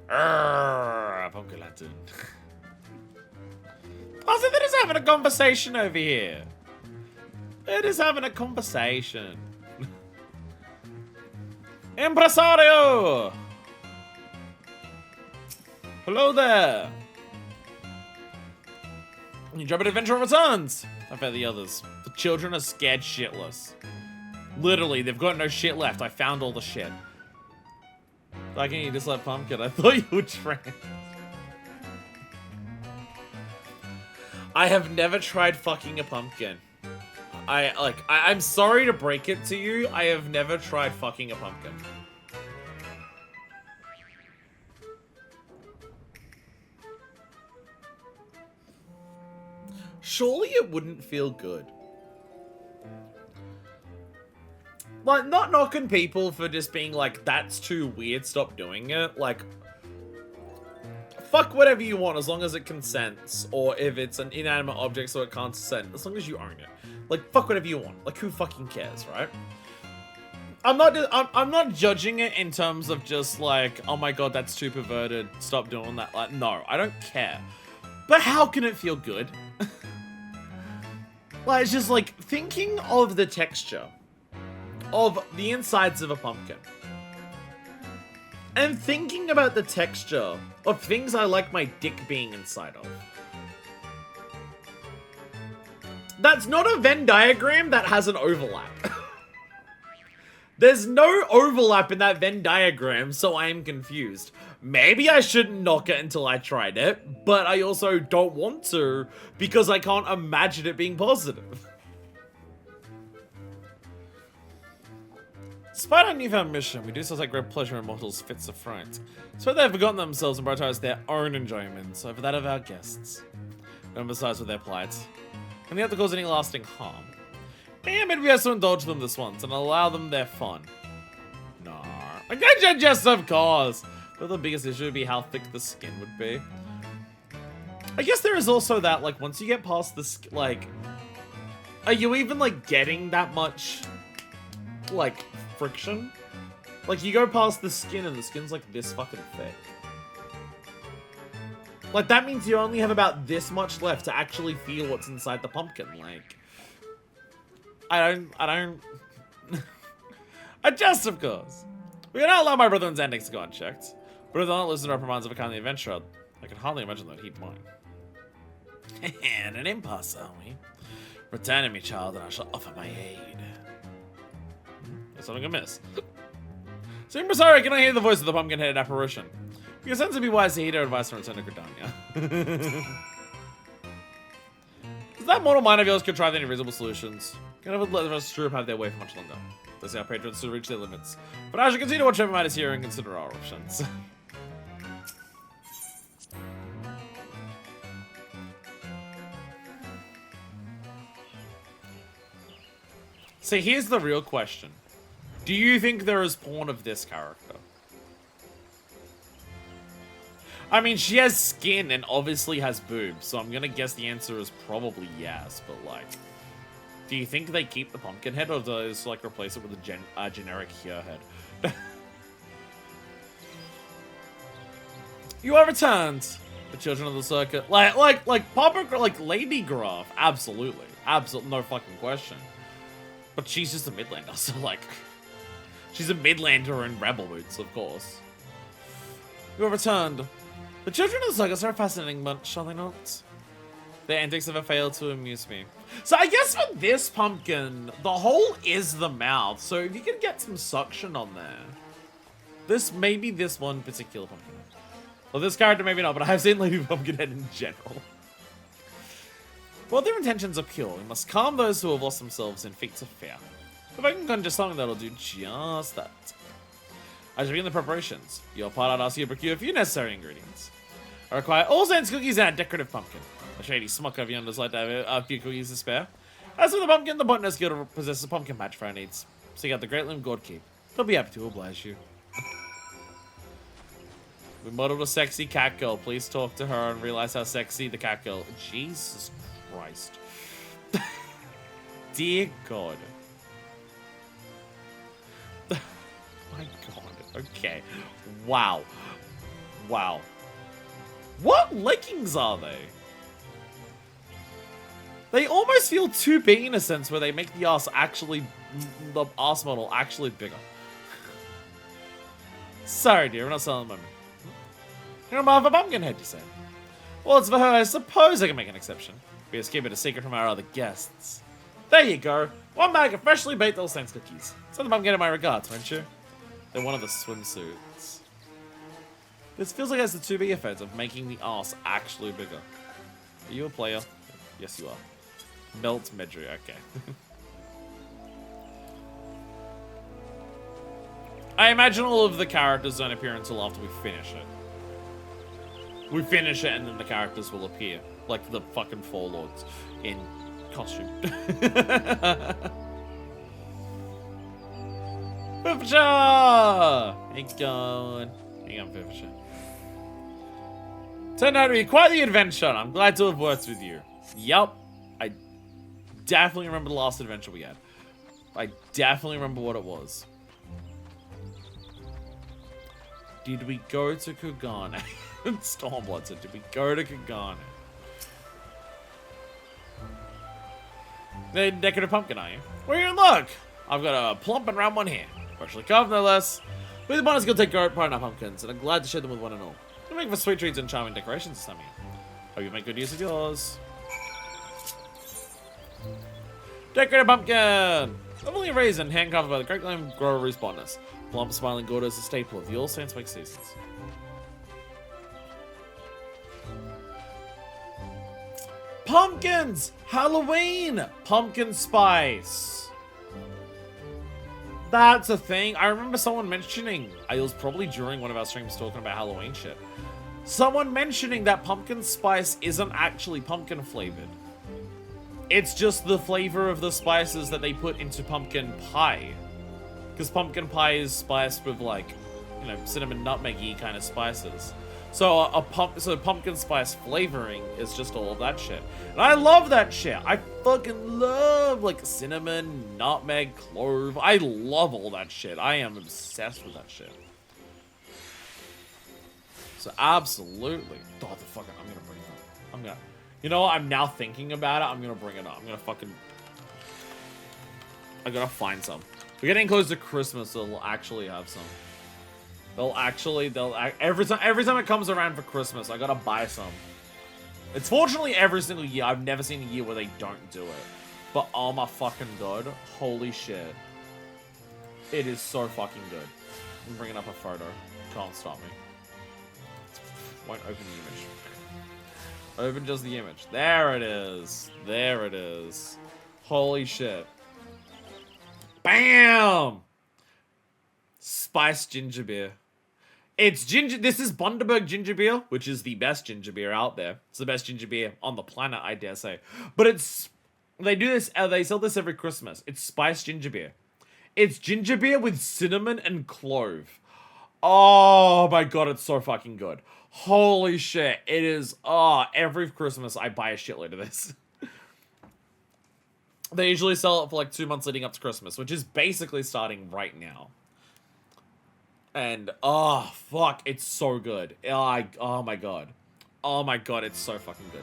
Speaker 1: Pumpkin lantern. I think they're just having a conversation over here. They're just having a conversation. Impresario! Hello there. Intrepid Adventurer returns. I bet the others. The children are scared shitless. Literally, they've got no shit left. I found all the shit. Why can't you just let Pumpkin? I thought you were trans. I have never tried fucking a pumpkin. I'm sorry to break it to you. I have never tried fucking a pumpkin. Surely it wouldn't feel good. Like, not knocking people for just being like, that's too weird, stop doing it. Like, fuck whatever you want as long as it consents. Or if it's an inanimate object so it can't consent, as long as you own it. Like, fuck whatever you want. Like, who fucking cares, right? I'm not judging it in terms of just like, oh my god, that's too perverted, stop doing that. Like, no, I don't care. But how can it feel good? Like, it's just like, thinking of the texture of the insides of a pumpkin. And thinking about the texture of things I like my dick being inside of. That's not a Venn diagram that has an overlap. There's no overlap in that Venn diagram, so I am confused. Maybe I shouldn't knock it until I tried it, but I also don't want to because I can't imagine it being positive. Despite our newfound mission, we do still take great pleasure in mortals' fits of fright. So they have forgotten themselves and prioritized their own enjoyments over that of our guests. Don't emphasize with their plight. And they have to cause any lasting harm. Maybe we have to indulge them this once and allow them their fun. No. Like, just of course. But the biggest issue would be how thick the skin would be. I guess there is also that, like, once you get past the like, are you even, like, getting that much, like, friction? Like, you go past the skin and the skin's, like, this fucking thick. Like, that means you only have about this much left to actually feel what's inside the pumpkin. Like, I don't... Adjust, of course. We cannot allow my brother and Xandex to go unchecked. But if they don't listen to our commands of a kindly adventurer, I can hardly imagine that he'd mind. And an impasse, are we? Return to me, child, and I shall offer my aid. There's something amiss. So, Impresario, can I hear the voice of the pumpkin-headed apparition? Because it would be wise to heed our advice and return to Gridania. Does that mortal mind of yours contrive any reasonable solutions? Can I let the rest of the troop have their way for much longer? Let's see our patrons to reach their limits. But I should continue to watch every mind is here and consider our options. So here's the real question. Do you think there is porn of this character? I mean, she has skin and obviously has boobs, so I'm gonna guess the answer is probably yes, but like... Do you think they keep the pumpkin head, or do they just like replace it with a generic here head? You are returned. The children of the circuit, like Papa, like Lady Graf, absolutely, no fucking question. But she's just a Midlander, so like, she's a Midlander in rebel boots, of course. You have returned. The children of the circus are a fascinating bunch, are they not? Their antics never fail to amuse me. So I guess for this pumpkin, the hole is the mouth. So if you can get some suction on there, maybe this one particular pumpkin. Well, this character maybe not, but I have seen Lady Pumpkinhead in general. While their intentions are pure, we must calm those who have lost themselves in feats of fear. If I can conjure something that'll do just that. I shall begin the preparations. Your part, I'd ask you to procure a few necessary ingredients. I require all Saints cookies and a decorative pumpkin. A shady smuck over yonder is like to have a few cookies to spare. As for the pumpkin, the Botanist Guild possesses a pumpkin patch for our needs. Seek out the Great Limb Gourd Keep. They'll be happy to oblige you. We modeled a sexy cat girl. Please talk to her and realize how sexy the cat girl. Jesus Christ. Dear God. My God. Okay. Wow. Wow. What leggings are they? They almost feel too big in a sense where they make the arse model actually bigger. Sorry, dear. We're not selling them. You're a mother of a pumpkin head, you say? Well, it's for her. I suppose I can make an exception. We just keep it a secret from our other guests. There you go. One bag of freshly baked All Saints cookies. Send the pumpkin in my regards, won't you? They're one of the swimsuits. This feels like it has the 2B effect of making the arse actually bigger. Are you a player? Yes, you are. Melt Medru, okay. I imagine all of the characters don't appear until after we finish it. We finish it and then the characters will appear. Like the fucking Four Lords in costume. Pifisher! Hey, going. Hang on, Pifisher. Turned out to be quite the adventure. I'm glad to have worked with you. Yup. I definitely remember the last adventure we had. I definitely remember what it was. Did we go to Kugane? Stormblood said, did we go to Kugane? The decorative pumpkin, are you? Where you look? I've got a plump and round one here. Freshly carved, no less. We the bonus going to take part in our pumpkins, and I'm glad to share them with one and all. They make for sweet treats and charming decorations this time of year. Hope you make good use of yours. Decorative pumpkin! Lovely raisin, hand carved by the Great Limb Grower's Bonus. Plump, smiling gourd is a staple of the All Saints Week seasons. Pumpkins! Halloween! Pumpkin spice! That's a thing. I remember someone mentioning, it was probably during one of our streams talking about Halloween shit. Someone mentioning that pumpkin spice isn't actually pumpkin flavored. It's just the flavor of the spices that they put into pumpkin pie. Because pumpkin pie is spiced with, like, you know, cinnamon, nutmeggy kind of spices. So pumpkin spice flavoring is just all of that shit. And I love that shit. I fucking love, like, cinnamon, nutmeg, clove. I love all that shit. I am obsessed with that shit. So absolutely. Oh, the fuck, I'm gonna bring it up. I'm gonna, you know what, I'm now thinking about it. I'm gonna bring it up. I'm gonna fucking, I gotta find some. We're getting close to Christmas, so we'll actually have some. Every time it comes around for Christmas, I gotta buy some. It's fortunately every single year. I've never seen a year where they don't do it. But oh my fucking god, holy shit. It is so fucking good. I'm bringing up a photo. Can't stop me. Won't open the image. Open just the image. There it is. There it is. Holy shit. Bam! Spiced ginger beer. It's ginger. This is Bundaberg ginger beer, which is the best ginger beer out there. It's the best ginger beer on the planet, I dare say. But it's, they do this, they sell this every Christmas. It's spiced ginger beer. It's ginger beer with cinnamon and clove. Oh my god, it's so fucking good. Holy shit. It is, every Christmas I buy a shitload of this. They usually sell it for like 2 months leading up to Christmas, which is basically starting right now. And, oh, fuck, it's so good. Oh my god. Oh my god, it's so fucking good.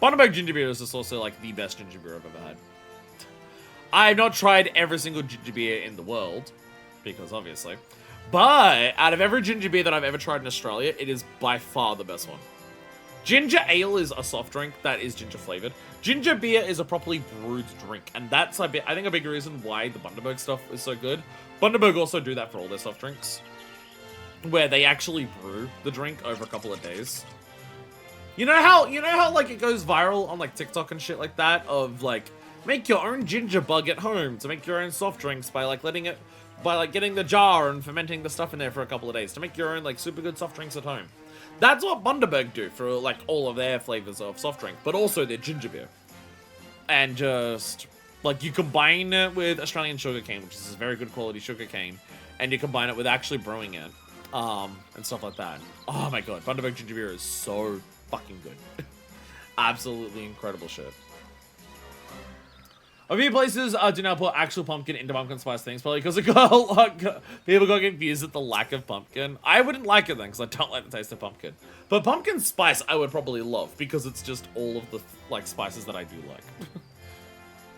Speaker 1: Bundaberg ginger beer is just also like the best ginger beer I've ever had. I've not tried every single ginger beer in the world, because obviously. But out of every ginger beer that I've ever tried in Australia, it is by far the best one. Ginger ale is a soft drink that is ginger flavored. Ginger beer is a properly brewed drink, and that's I think a big reason why the Bundaberg stuff is so good. Bundaberg also do that for all their soft drinks, where they actually brew the drink over a couple of days. You know how like it goes viral on like TikTok and shit like that of like make your own ginger bug at home to make your own soft drinks by like getting the jar and fermenting the stuff in there for a couple of days to make your own like super good soft drinks at home. That's what Bundaberg do for like all of their flavors of soft drink, but also their ginger beer. And just like you combine it with Australian sugarcane, which is a very good quality sugarcane, and you combine it with actually brewing it, and stuff like that. Oh my god, Bundaberg ginger beer is so fucking good. Absolutely incredible shit. A few places do now put actual pumpkin into pumpkin spice things, probably because people got confused at the lack of pumpkin. I wouldn't like it then, because I don't like the taste of pumpkin. But pumpkin spice I would probably love, because it's just all of the like spices that I do like.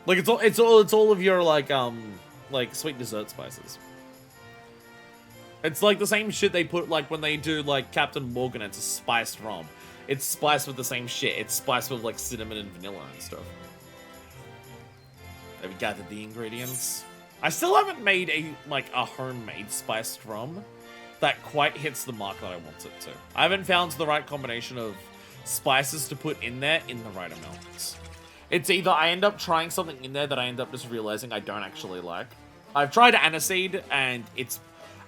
Speaker 1: Like it's all of your like sweet dessert spices. It's like the same shit they put like when they do like Captain Morgan. It's a spiced rum. It's spiced with the same shit. It's spiced with like cinnamon and vanilla and stuff. Have you gathered the ingredients? I still haven't made a homemade spiced rum that quite hits the mark that I want it to. I haven't found the right combination of spices to put in there in the right amounts. It's either I end up trying something in there that I end up just realizing I don't actually like. I've tried aniseed, and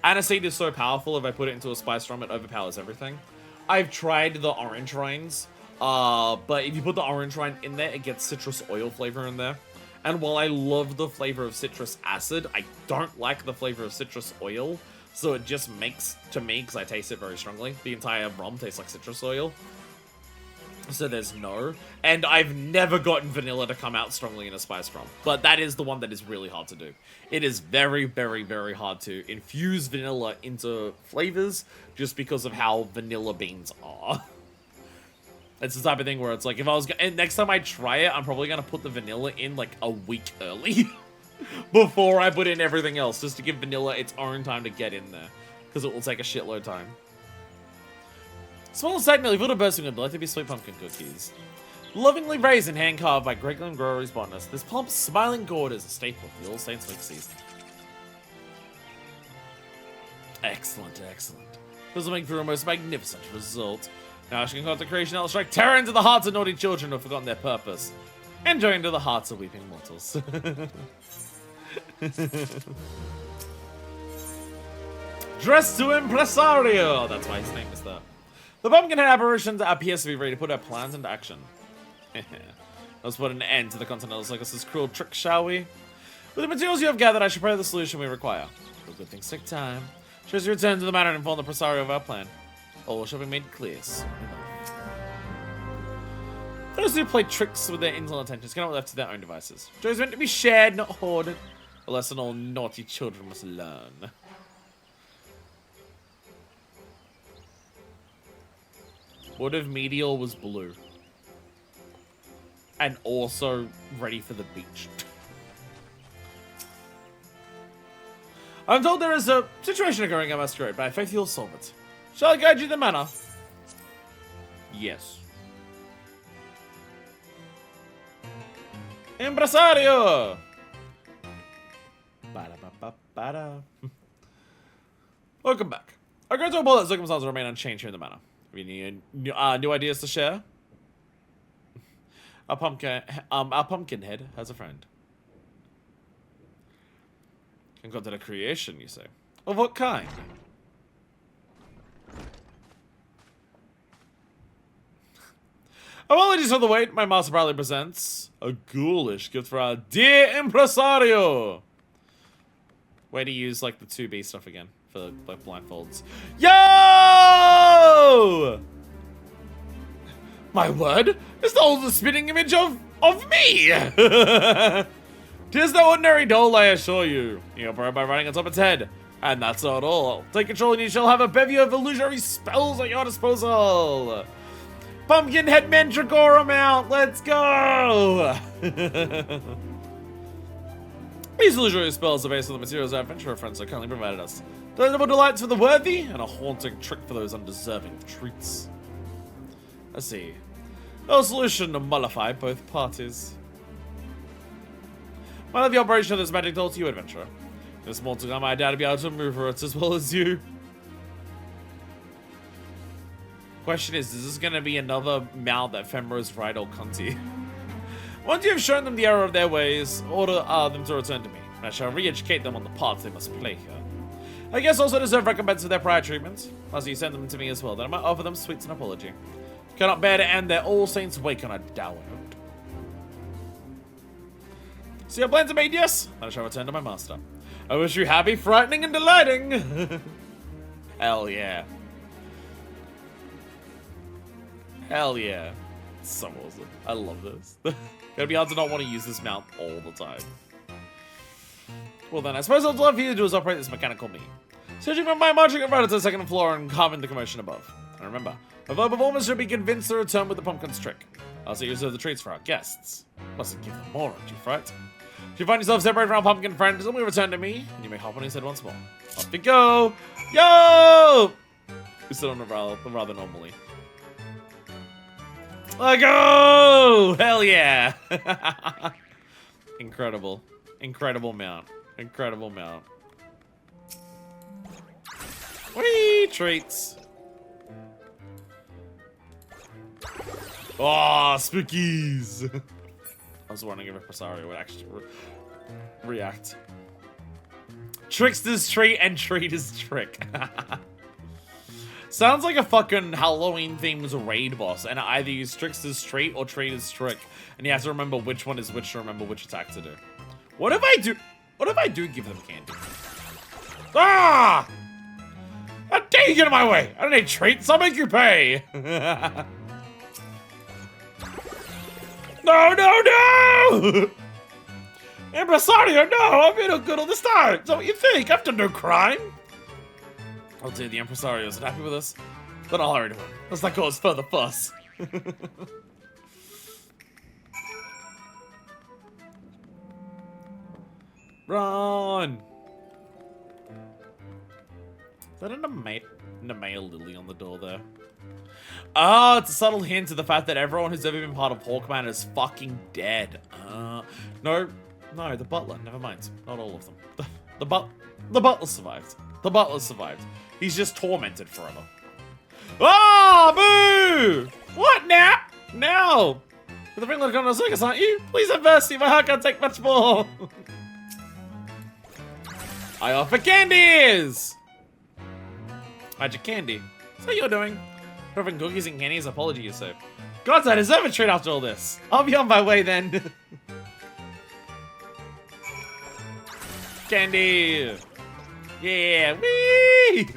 Speaker 1: aniseed is so powerful, if I put it into a spiced rum, it overpowers everything. I've tried the orange rinds, but if you put the orange rind in there, it gets citrus oil flavor in there. And while I love the flavor of citrus acid, I don't like the flavor of citrus oil. So it just makes, to me, because I taste it very strongly, the entire rum tastes like citrus oil. So there's no. And I've never gotten vanilla to come out strongly in a spiced rum. But that is the one that is really hard to do. It is very, very, very hard to infuse vanilla into flavors just because of how vanilla beans are. It's the type of thing where it's like, if I was and next time I try it, I'm probably going to put the vanilla in like a week early before I put in everything else, just to give vanilla its own time to get in there, because it will take a shitload of time. Small stack nearly filled a bursting would like to be sweet pumpkin cookies. Lovingly raised and hand-carved by Gregland Growery's botanist, this plump, smiling gourd is a staple of the All Saints Week season. Excellent, excellent. This will make for a most magnificent result. Now she can cut the creation that will strike terror into the hearts of naughty children who have forgotten their purpose, and joy into the hearts of weeping mortals. Dressed to Impresario! That's why his name is that. The Pumpkinhead apparitions appears to be ready to put our plans into action. Let's put an end to the Continental Circus's cruel trick, shall we? With the materials you have gathered, I should prepare the solution we require. But good things take time. Choose to return to the manor and inform the Presario of our plan. All shall be made clear soon enough. Those who play tricks with their internal intentions cannot be left to their own devices. Joy is meant to be shared, not hoarded. A lesson all naughty children must learn. What if Medial was blue? And also ready for the beach? I'm told there is a situation occurring at Masquerade, but I faith you'll solve it. Shall I guide you to the manor? Yes. Impresario! Ba-da-ba-ba-ba-da. Welcome back. Our great hope that circumstances remain unchanged here in the manor. Have you any new ideas to share? Our pumpkinhead has a friend. And got to the creation, you say? Of what kind? Apologies for the wait. My master proudly presents a ghoulish gift for our dear impresario. Way to use like the 2B stuff again for like blindfolds. Yo! My word, it's the oldest spitting image of me. 'Tis no ordinary doll, I assure you. You operate by riding on top of its head. And that's not all. Take control and you shall have a bevy of illusionary spells at your disposal. Pumpkin Head Mandragora mount, let's go! These illusionary spells are based on the materials our adventurer friends have kindly provided us. Delectable delights for the worthy, and a haunting trick for those undeserving of treats. Let's see. No solution to mollify both parties. I love the operation of this magic doll to you, adventurer. This mortal time, I doubt to be able to maneuver it as well as you. Question is this gonna be another mount that Fenrir's ride or cunty? Once you have shown them the error of their ways, order them to return to me, and I shall re-educate them on the parts they must play here. I guess also deserve recompense for their prior treatment. Plus you send them to me as well, then I might offer them sweets and apology. Cannot bear to end their All Saints Wake on a dour note. So your plans are made, yes? I shall return to my master. I wish you happy, frightening, and delighting! Hell yeah. Hell yeah. It's so awesome. I love this. Gonna be hard to not want to use this mount all the time. Well then, I suppose all I'd love for you to do is operate this mechanical me. Searching my mind, marching right to the second floor and calming the commotion above. And remember, a verbal performance should be convinced to return with the pumpkin's trick. Also, you reserve the treats for our guests. Mustn't give them more, aren't you, fright? If you find yourself separated from our pumpkin friend, simply return to me, and you may hop on his head once more. Off we go! Yo! We sit on the rather normally. Let go! Hell yeah! Incredible. Incredible mount. Incredible mount. Whee! Treats. Oh, spookies! I was wondering if Impresario would actually react. Trickster's treat and treater's trick. Sounds like a fucking Halloween themed raid boss, and I either use Trickster's treat or treater's trick, and you have to remember which one is which to remember which attack to do. What if I do? What if I do give them candy? Ah! How dare you get in my way? I don't need treats. I'll make you pay. No, no, no! Impresario, no! I've been good all this time! So what you think? I've done no crime! Oh dear, the Impresario isn't happy with us. Then I'll hurry to him. Let's not cause further fuss. Run! Is that a male lily on the door there? Oh, it's a subtle hint to the fact that everyone who's ever been part of Hawkman is fucking dead. No, the butler. Never mind. Not all of them. The butler survived. The butler survived. He's just tormented forever. Oh, boo! What now? No! You're the ringlet going to the circus, aren't you? Please have mercy. My heart can't take much more. I offer candies! Magic candy. So you're doing? Offering cookies and candy as apology, you say. Gods, I deserve a treat after all this. I'll be on my way then. Candy! Yeah! Whee!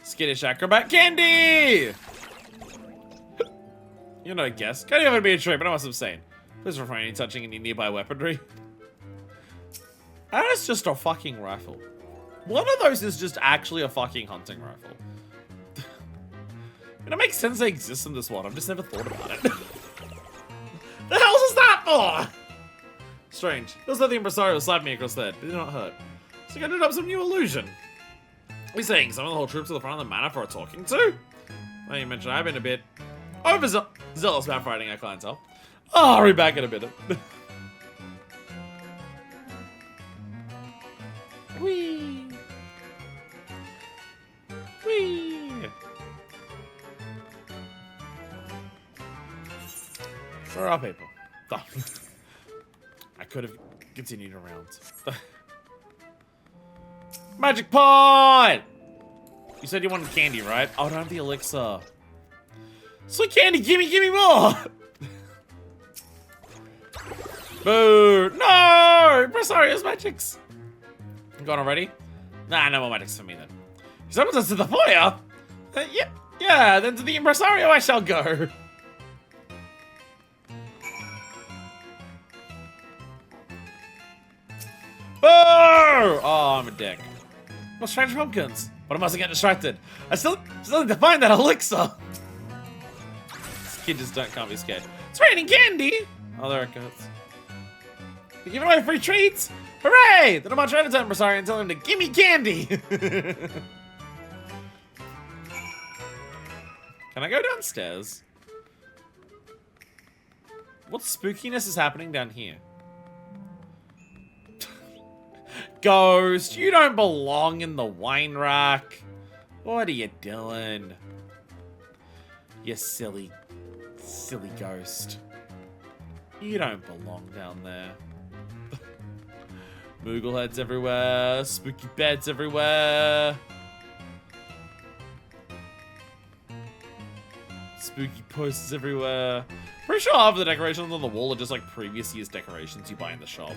Speaker 1: Skittish acrobat candy! You're not a guest. Can't even be a treat, but I must abstain. Please refrain any touching any nearby weaponry. And it's just a fucking rifle. One of those is just actually a fucking hunting rifle. And it makes sense they exist in this one. I've just never thought about it. The hell is that for? Strange. Feels like the Impresario slapped me across the head, but it did not hurt. So I ended up some new illusion. What are you saying? Some of the whole troops to the front of the manor for a talking to? Well, you mentioned I've been a bit overzealous about fighting our clientele. I'll hurry back in a minute. Whee! Whee! Where are people? Oh. I could have continued around. Magic pot! You said you wanted candy, right? Oh, I don't have the elixir. Sweet candy, gimme more! Boo! No! Impresario's magics! Gone already? Nah, no more magics for me then. If someone says to the foyer, yeah, then to the Impresario I shall go. Oh, I'm a dick. No strange pumpkins. But I mustn't get distracted. I still need to find that elixir. This kid just can't be scared. It's raining candy. Oh, there it goes. You're giving away free treats. Hooray! Then I'm on trying to tell Impresario and tell him to give me candy. Can I go downstairs? What spookiness is happening down here? Ghost, you don't belong in the wine rack. What are you doing? You silly ghost. You don't belong down there. Moogle heads everywhere. Spooky beds everywhere. Spooky posters everywhere. Pretty sure half of the decorations on the wall are just like previous year's decorations you buy in the shop.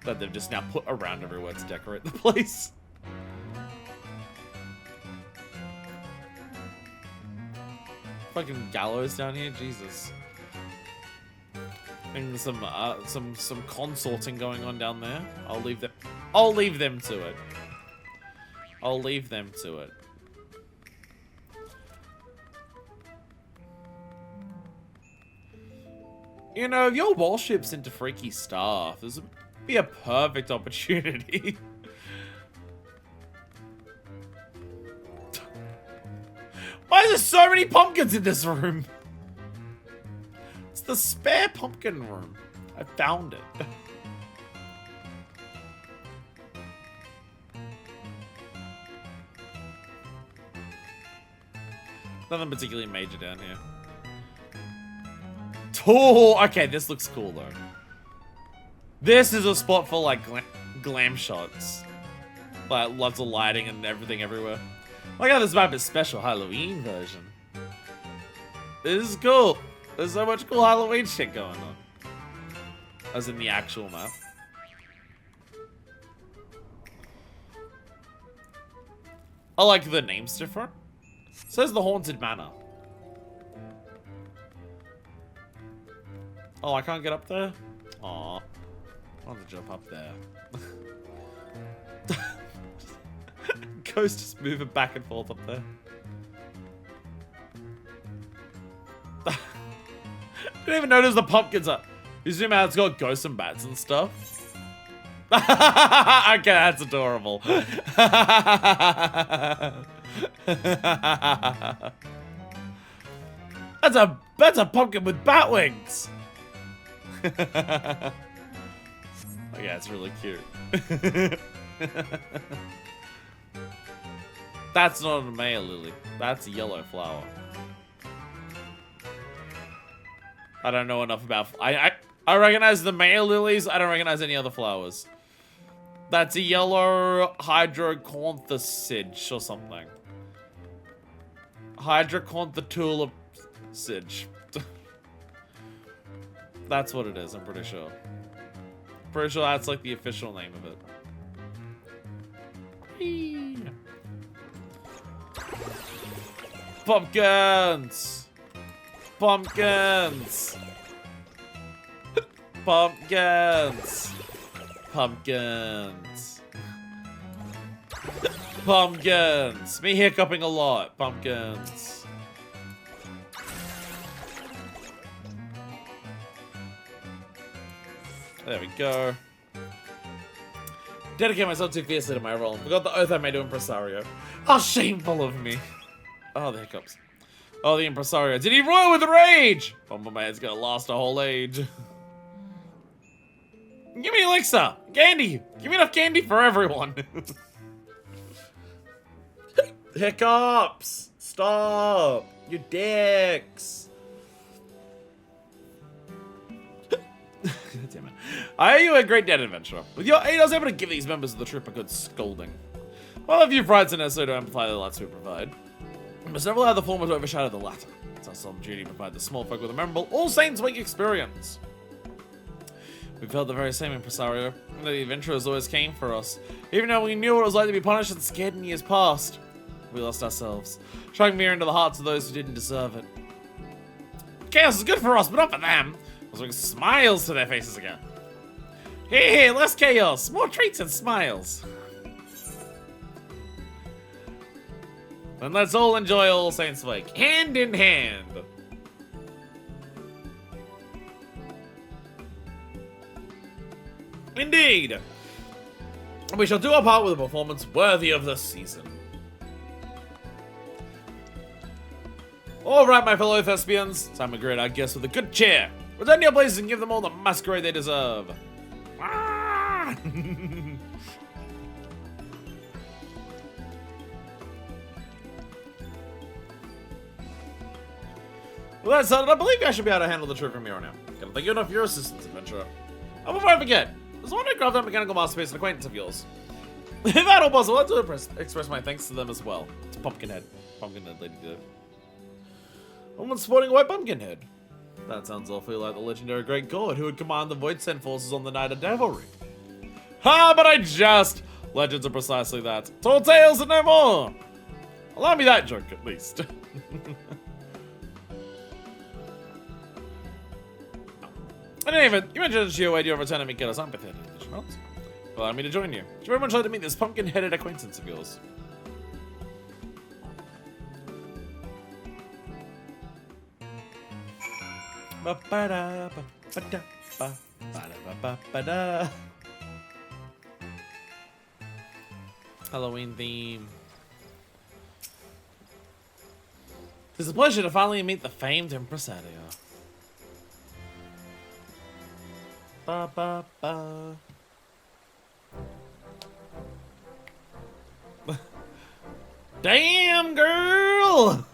Speaker 1: That they've just now put around everywhere to decorate the place. Fucking gallows down here, Jesus. And some consorting going on down there. I'll leave them to it. I'll leave them to it. You know, if your warship's into freaky stuff, this would be a perfect opportunity. Why is there so many pumpkins in this room? It's the spare pumpkin room. I found it. Nothing particularly major down here. Oh, okay, this looks cool though. This is a spot for like glam shots. Like lots of lighting and everything everywhere. Look how this map is special Halloween version. This is cool. There's so much cool Halloween shit going on. As in the actual map. I like the names different. It says the Haunted Manor. Oh, I can't get up there? Aw. I want to jump up there. Ghost just moving back and forth up there. Didn't even notice the pumpkins up. You zoom out, it's got ghosts and bats and stuff. Okay, that's adorable. That's a pumpkin with bat wings. Oh yeah, it's really cute. That's not a Maya lily. That's a yellow flower. I don't know enough about. I recognize the Maya lilies. I don't recognize any other flowers. That's a yellow hydrocanthusage or something. Hydrocanthus tulip sige. That's what it is, I'm pretty sure. Pretty sure that's like the official name of it. Whee! Pumpkins! Pumpkins! Pumpkins! Pumpkins! Pumpkins! Me hiccuping a lot. Pumpkins. There we go. Dedicate myself too fiercely to my role. Forgot the oath I made to Impresario. How shameful of me. Oh, the hiccups. Oh, the Impresario. Did he roar with rage? Bumble my head's gonna last a whole age. Give me elixir. Candy. Give me enough candy for everyone. Hiccups. Stop. You dicks. Damn it. I owe you a great debt, adventurer. With your aid, I was able to give these members of the troop a good scolding. Well, if you've rights and necessary to amplify the lights we provide, we must never allow the former to overshadow the latter. It's our solemn duty to provide the small folk with a memorable All Saints Week experience. We felt the very same, Impresario. The adventurers always came for us. Even though we knew what it was like to be punished and scared in years past, we lost ourselves, striking fear into the hearts of those who didn't deserve it. Chaos is good for us, but not for them. Let's bring smiles to their faces again. Here, less chaos, more treats and smiles. And let's all enjoy All Saints Week, hand in hand. Indeed. We shall do our part with a performance worthy of the season. Alright, my fellow thespians, time to greet our guests with a good cheer. Return to your places and give them all the masquerade they deserve. Ah! Well, that said, I believe I should be able to handle the trip from here on out. Gotta thank you enough for your assistance, adventurer. Oh, before I forget, there's one to grab that mechanical masterpiece an acquaintance of yours. If at all possible, I'd like to express my thanks to them as well. It's Pumpkinhead. Pumpkinhead, lady do. Woman sporting a white pumpkinhead. That sounds awfully like the legendary great god who would command the Void Send forces on the night of Devilry. Ha, but I jest! Legends are precisely that. Tall tales and no more! Allow me that joke, at least. In any event, you mentioned you await your return and make us sympathetic, did you not? Allow me to join you. Would you very much like to meet this pumpkin-headed acquaintance of yours? Halloween theme. It's a pleasure to finally meet the famed impresario. Ba ba ba. Damn, girl!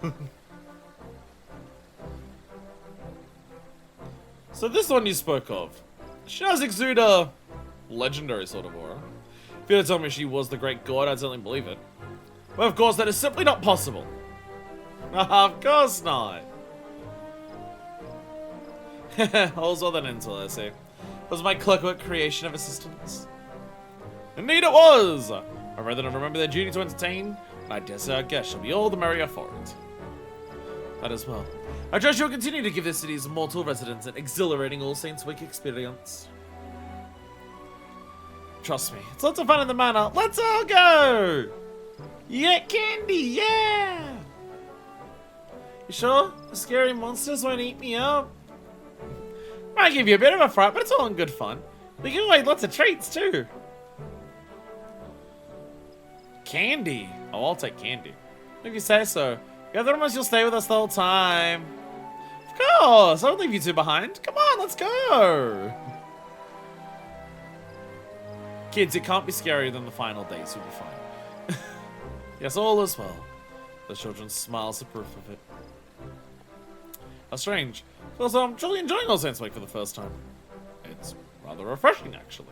Speaker 1: So this one you spoke of. She does exude a legendary sort of aura. If you had told me she was the great god, I'd certainly believe it. Well, of course, that is simply not possible. Of course not. All's well that ends well, I say. Was my clockwork creation of assistance? Indeed it was! Our residents remember their duty to entertain, and I dare say our guests shall be all the merrier for it. That as well. I trust you'll continue to give this city's mortal residents an exhilarating All Saints Week experience. Trust me, it's lots of fun in the manor. Let's all go! Yeah, candy, yeah! You sure? The scary monsters won't eat me up? Might give you a bit of a fright, but it's all in good fun. We give away lots of treats too. Candy. Oh, I'll take candy. If you say so. You other ones, you'll stay with us the whole time. Of course. I won't leave you two behind. Come on, let's go. Kids, it can't be scarier than the final days. You'll be fine. Yes, all is well. The children smiles approve of it. How strange. Also, I'm truly enjoying All Saints Week for the first time. It's rather refreshing, actually.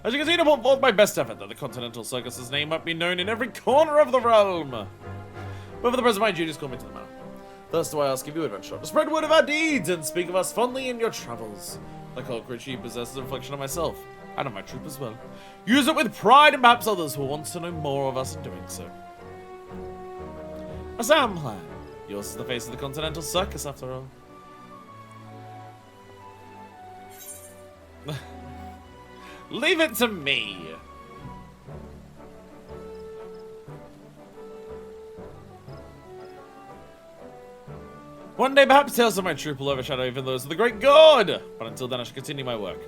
Speaker 1: As you can see, to put forth my best effort that the Continental Circus's name might be known in every corner of the realm. But for the present, my duties call me to the manor. Thus do I ask of you, adventurer, to spread word of our deeds and speak of us fondly in your travels. Like all creature you possess is a reflection of myself, and of my troop as well. Use it with pride, and perhaps others will want to know more of us in doing so. A sound plan. Yours is the face of the Continental Circus, after all. Leave it to me. One day, perhaps tales of my troop will overshadow even those of the great god. But until then, I shall continue my work.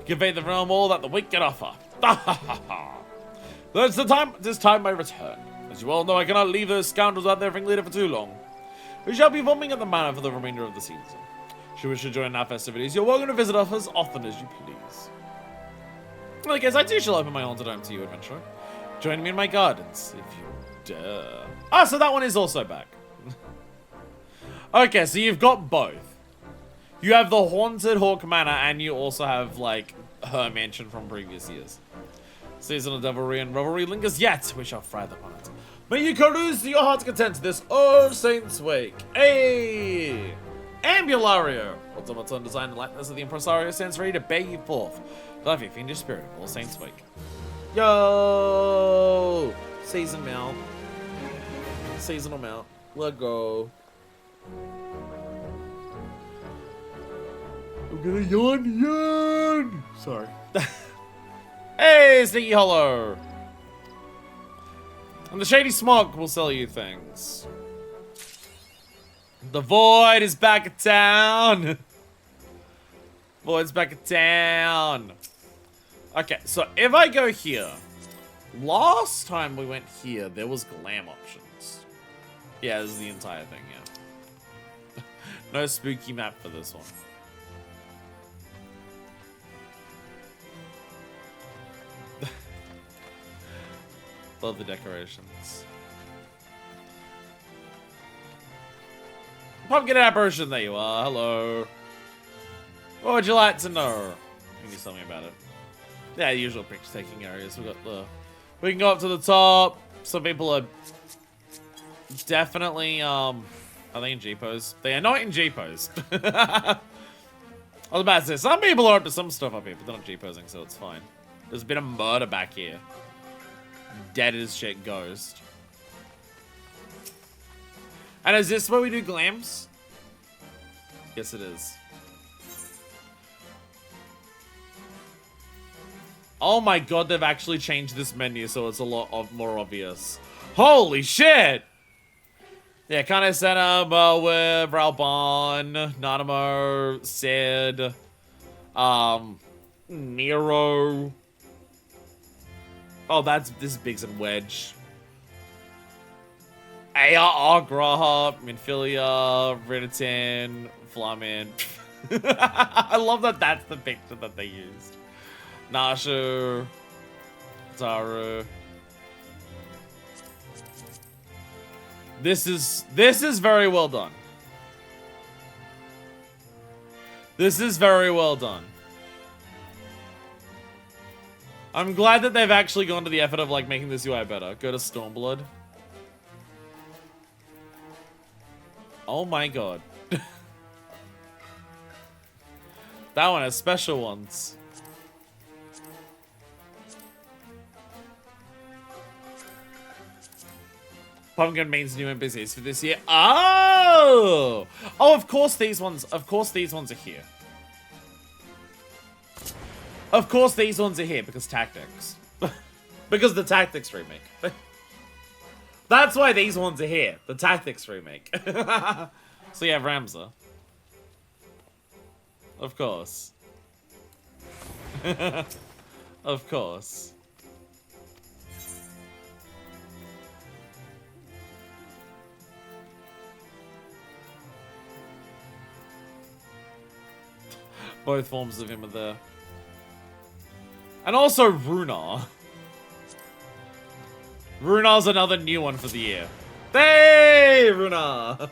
Speaker 1: Convey the realm all that the week can offer. That's the time. This time, my return. As you all know, I cannot leave those scoundrels out there ringleader for too long. We shall be bombing at the manor for the remainder of the season. Should you wish to join our festivities, you're welcome to visit us as often as you please. Well, I guess I too shall open my haunted home to you, adventurer. Join me in my gardens, if you dare. Ah, so that one is also back. Okay, so you've got both. You have the Haunted Hawk Manor, and you also have, like, her mansion from previous years. Season of Devilry and Revelry lingers yet. We shall fry upon it. May you carouse to your heart's content this All Saints Week. Hey! Ambulario! Automaton designed in the likeness of the impresario stands ready to bear you forth. Love you, fiendish spirit of All Saints Week. Yo! Season mount. Seasonal mount. Let go. I'm gonna yawn. Sorry. Hey, Sneaky Hollow. And the Shady Smog will sell you things. The Void is back in town. Void's back in town. Okay, so if I go here, last time we went here, there was glam options. Yeah, this is the entire thing, yeah. No spooky map for this one. Love the decorations. Pumpkin apparition, there you are. Hello. What would you like to know? You need something about it. Yeah, the usual picture taking areas. We can go up to the top. Some people are definitely are they in G-pose? They are not in G-pose. I was about to say some people are up to some stuff up here, but they're not G-posing, so it's fine. There's a bit of murder back here. Dead as shit ghost. And is this where we do glams? Yes, it is. Oh my god, they've actually changed this menu so it's a lot more obvious. Holy shit! Yeah, Kane Senna, with Ralban, Nanamo, Sid, Nero. Oh, this is Biggs and Wedge. Aya, Graha, Minfilia, Riditin, Flamin. I love that that's the picture that they used. Nashu, Zaru. This is very well done. This is very well done. I'm glad that they've actually gone to the effort of like making this UI better. Go to Stormblood. Oh my god. That one has special ones. Pumpkin means new NPCs for this year. Oh! Oh, of course these ones are here. Of course these ones are here, because tactics. Because the tactics remake. That's why these ones are here. The tactics remake. So you have Ramza. Of course. Of course. Both forms of him are there. And also Runar. Runar's another new one for the year. Hey, Runar!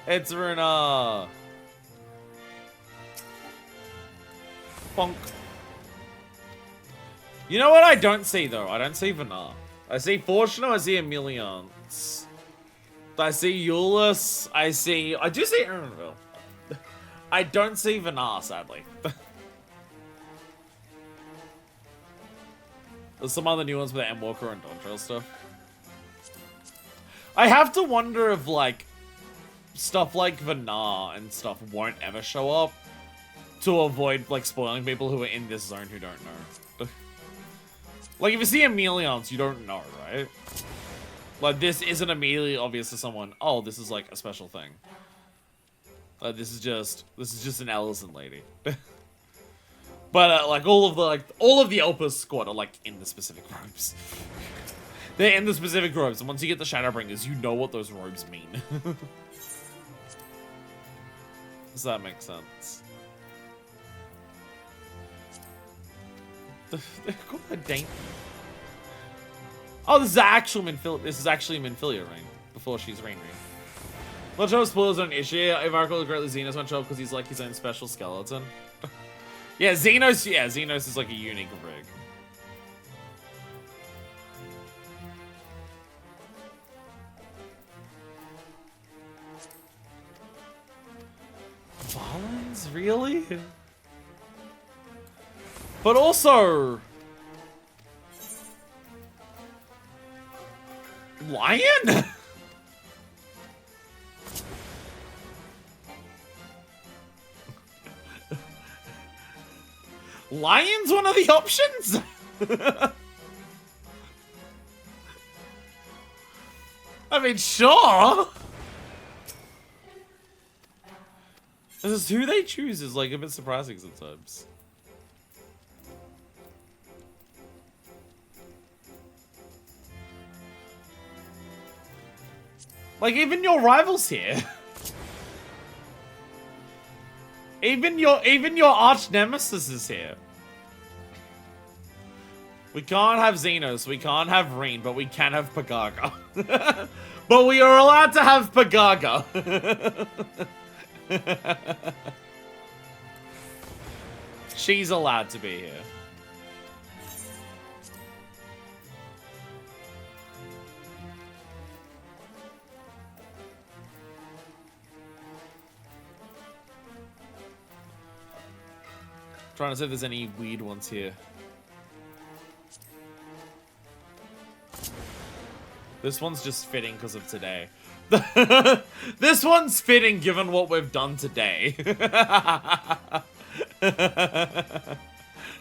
Speaker 1: It's Runar. Bonk. You know what I don't see, though? I don't see Vanar. I see Fortuna, I see Emiliance. I see Euless, I do see Aaronville. I don't see Vanar, sadly. There's some other new ones with Endwalker and Dawn Trail stuff. I have to wonder if, like, stuff like Vanar and stuff won't ever show up to avoid, like, spoiling people who are in this zone who don't know. Like, if you see Emiliance, you don't know, right? Like, this isn't immediately obvious to someone, oh, this is, like, a special thing. This is just an Ellison lady. But, like, all of the Opus squad are, like, in the specific robes. They're in the specific robes, and once you get the Shadowbringers, you know what those robes mean. Does that make sense? They're quite dainty. Oh, this is actually Minfilia Rain, before she's Rain. Not sure if spoilers are an issue. If I recall correctly, Xenos won't show up because he's like his own special skeleton. Yeah, Xenos is like a unique rig. Valens? Really? But also... Lion? Lion's one of the options? I mean, sure. This is who they choose is like a bit surprising sometimes. Like even your rivals here. Even your arch nemesis is here. We can't have Xenos, we can't have Reen, but we can have Pagaga. But we are allowed to have Pagaga. She's allowed to be here. Trying to see if there's any weird ones here. This one's just fitting because of today. This one's fitting given what we've done today.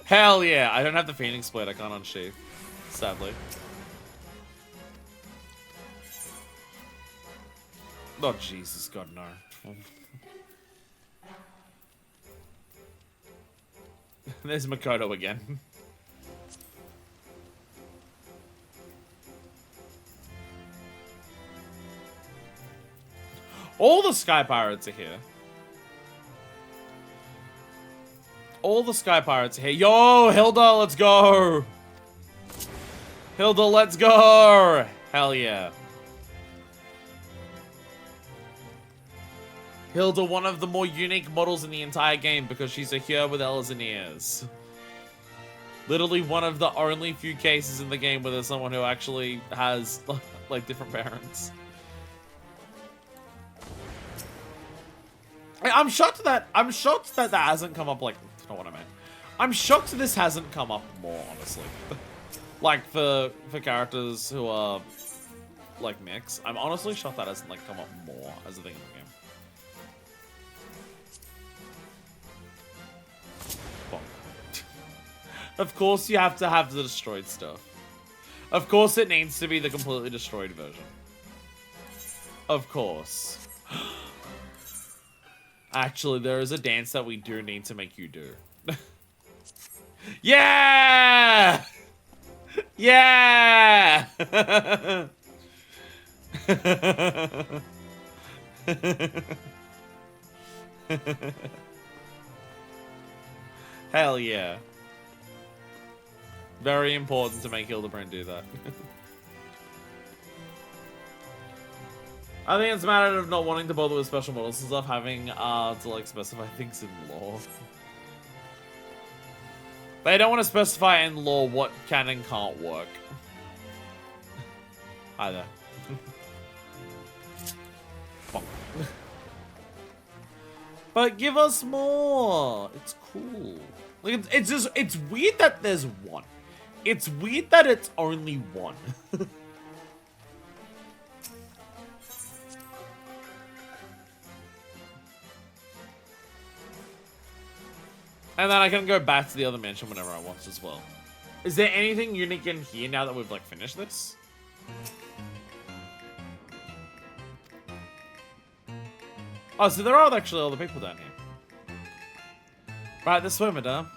Speaker 1: Hell yeah. I don't have the Phoenix Blade. I can't unsheath. Sadly. Oh, Jesus. God, no. There's Makoto again. All the Sky Pirates are here. All the Sky Pirates are here. Yo, Hilda, let's go. Hilda, let's go. Hell yeah. Hilda, one of the more unique models in the entire game because she's a Hyur with L's and ears. Literally one of the only few cases in the game where there's someone who actually has, like, different parents. I'm shocked that that hasn't come up, like, that's not what I meant. I'm shocked this hasn't come up more, honestly. Like, for characters who are, like, mix. I'm honestly shocked that hasn't, like, come up more as a thing in the game. Of course you have to have the destroyed stuff. Of course it needs to be the completely destroyed version. Of course. Actually, there is a dance that we do need to make you do. Yeah! Yeah! Hell yeah. Very important to make Hildebrand do that. I think it's a matter of not wanting to bother with special models and stuff, having to like specify things in lore. They don't want to specify in lore what can and can't work. Either. But give us more. It's cool. Like it's weird that there's one. It's weird that it's only one. And then I can go back to the other mansion whenever I want as well. Is there anything unique in here now that we've like finished this? Oh, so there are actually other people down here. Right, this way, madame.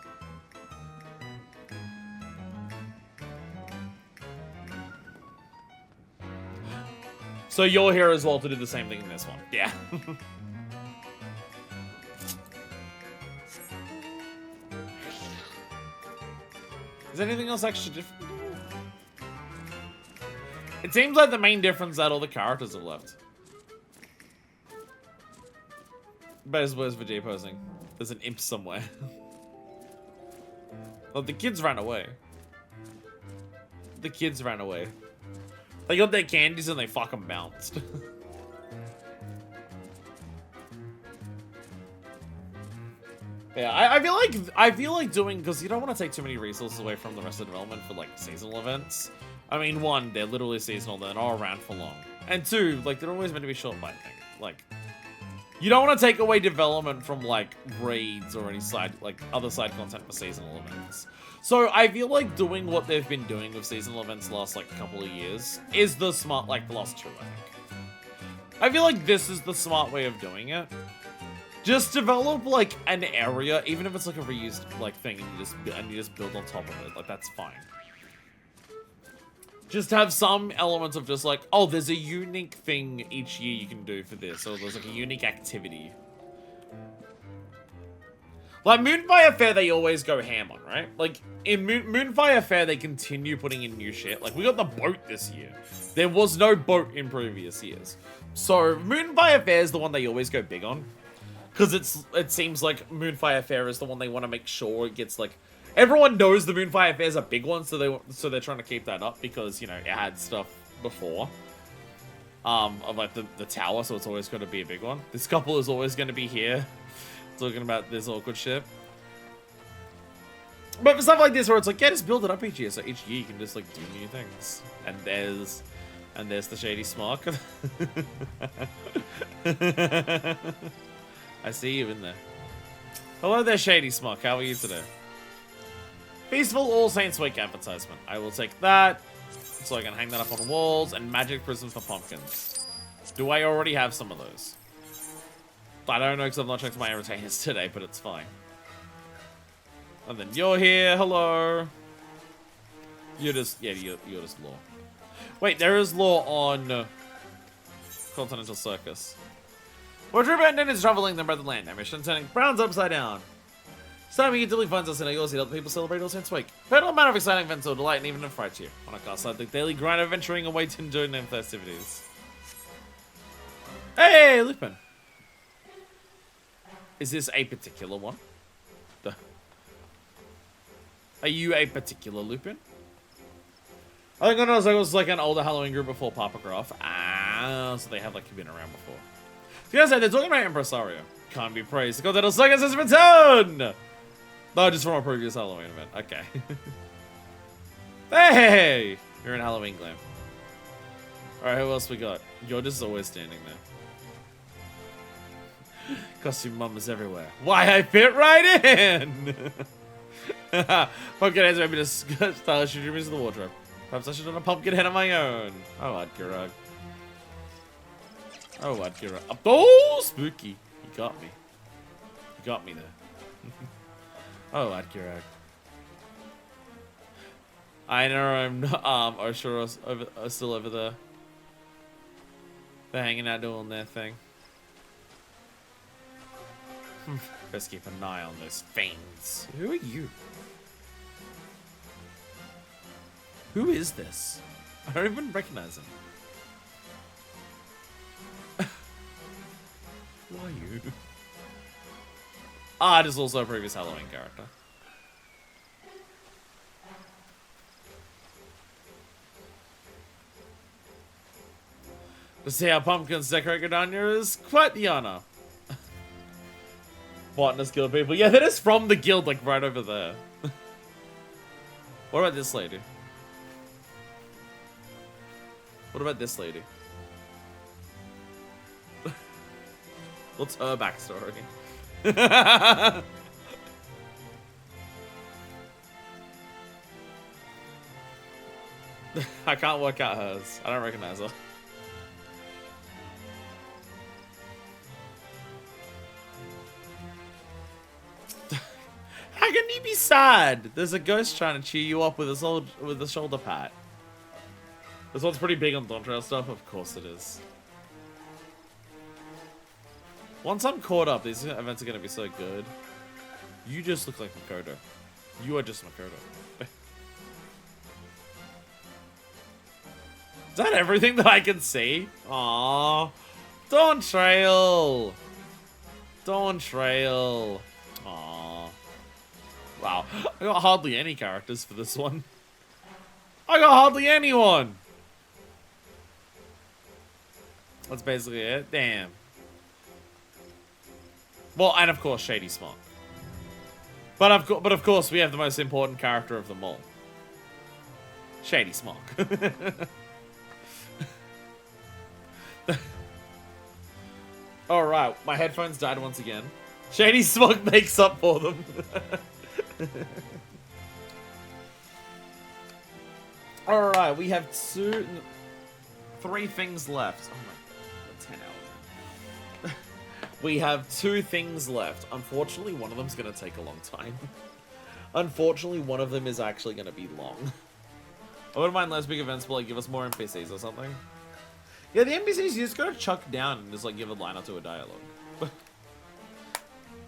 Speaker 1: So you're here as well to do the same thing in this one. Yeah. Is anything else actually different? It seems like the main difference is that all the characters have left. Where's Vijay posing? There's an imp somewhere. Oh, the kids ran away. The kids ran away. They got their candies and they fucking bounced. Yeah, I feel like doing, because you don't want to take too many resources away from the rest of development for like seasonal events. I mean, one, they're literally seasonal, they're not around for long. And two, like they're always meant to be short by thing. Like You don't want to take away development from, like, raids or any side, like, other side content for seasonal events. So I feel like doing what they've been doing with seasonal events the last, like, couple of years is the smart, like, the last 2, I think. I feel like this is the smart way of doing it. Just develop, like, an area, even if it's, like, a reused, like, thing, and you just build on top of it. Like, that's fine. Just have some elements of just like, oh, there's a unique thing each year you can do for this, or there's like a unique activity. Like Moonfire Fair, they always go ham on, right? Like in Moonfire Fair, they continue putting in new shit. Like we got the boat this year. There was no boat in previous years. So Moonfire Fair is the one they always go big on. Because it seems like Moonfire Fair is the one they want to make sure it gets like... Everyone knows the Moonfire Fair is a big one, so they're trying to keep that up because, you know, it had stuff before. Of like the tower, so it's always going to be a big one. This couple is always going to be here talking about this awkward shit. But for stuff like this where it's like, yeah, just build it up each year, so each year you can just like do new things. And there's the Shady Smock. I see you in there. Hello there, Shady Smock. How are you today? Peaceful All Saints Week advertisement. I will take that, so I can hang that up on walls, and magic prisms for pumpkins. Do I already have some of those? I don't know because I've not checked my retainers today, but it's fine. And then you're here, hello. You're just, yeah, you're just law. Wait, there is law on Continental Circus. Well, True Bandit is traveling them by the land. Their mission turning Browns upside down. Starting utility finds us in a yours to help people celebrate All Saints Week. Fatal amount of exciting events will delight and even a fright you. On a cast like the daily grind of venturing away to enjoy them festivities. Hey, Lupin. Is this a particular one? Are you a particular Lupin? I think I know it was like an older Halloween group before Papagraph. Ah, so they have like been around before. So yeah, they're talking about Impresario. Can't be praised. The Continental Circus has returned! No, just from our previous Halloween event. Okay. Hey! You're in Halloween glam. Alright, who else we got? You're just always standing there. Costume mums everywhere. Why, I fit right in! Pumpkin heads maybe just stylish dreams of the wardrobe. Perhaps I should have a pumpkin head of my own. Oh, Adgirag. Oh, Adgirag. Oh, spooky. You got me. You got me there. Oh, Adgirag. I know I'm Oshuros are still over there. They're hanging out doing their thing. Best keep an eye on those fiends. Who are you? Who is this? I don't even recognize him. Who are you? Ah, it is also a previous Halloween character. To see how pumpkins decorate Gardania is quite the honor. Botanist Guild people. Yeah, that is from the guild, like right over there. What about this lady? What about this lady? What's her backstory? I can't work out hers. I don't recognize her. How can you be sad? There's a ghost trying to cheer you up with a shoulder pat. This one's pretty big on Dawn Trail stuff. Of course it is. Once I'm caught up, these events are going to be so good. You just look like Makoto. You are just Makoto. Is that everything that I can see? Aww. Dawn Trail. Dawn Trail. Aww. Wow. I got hardly any characters for this one. I got hardly anyone. That's basically it. Damn. Well, and of course, Shady Smock. But of course, we have the most important character of them all. Shady Smock. Alright, my headphones died once again. Shady Smoke makes up for them. Alright, we have 3 things left. Oh my god, 10 hours. We have 2 things left. Unfortunately, one of them's gonna take a long time. Unfortunately, one of them is actually gonna be long. I wouldn't mind less big events, but like give us more NPCs or something. Yeah, the NPCs you just gotta chuck down and just like give a line or two of dialogue.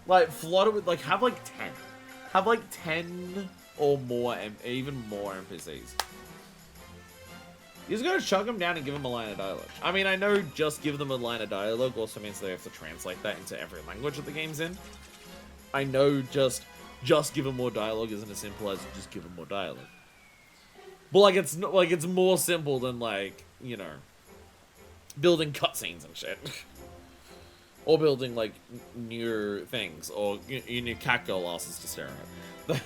Speaker 1: Like flood it with like have like 10. Have like 10 or more and even more NPCs. You just gotta chuck them down and give them a line of dialogue. I mean, I know just give them a line of dialogue also means they have to translate that into every language that the game's in. I know just give them more dialogue isn't as simple as just give them more dialogue. But like it's not like it's more simple than like, you know, building cutscenes and shit. Or building like new things or new cat girl asses to stare at.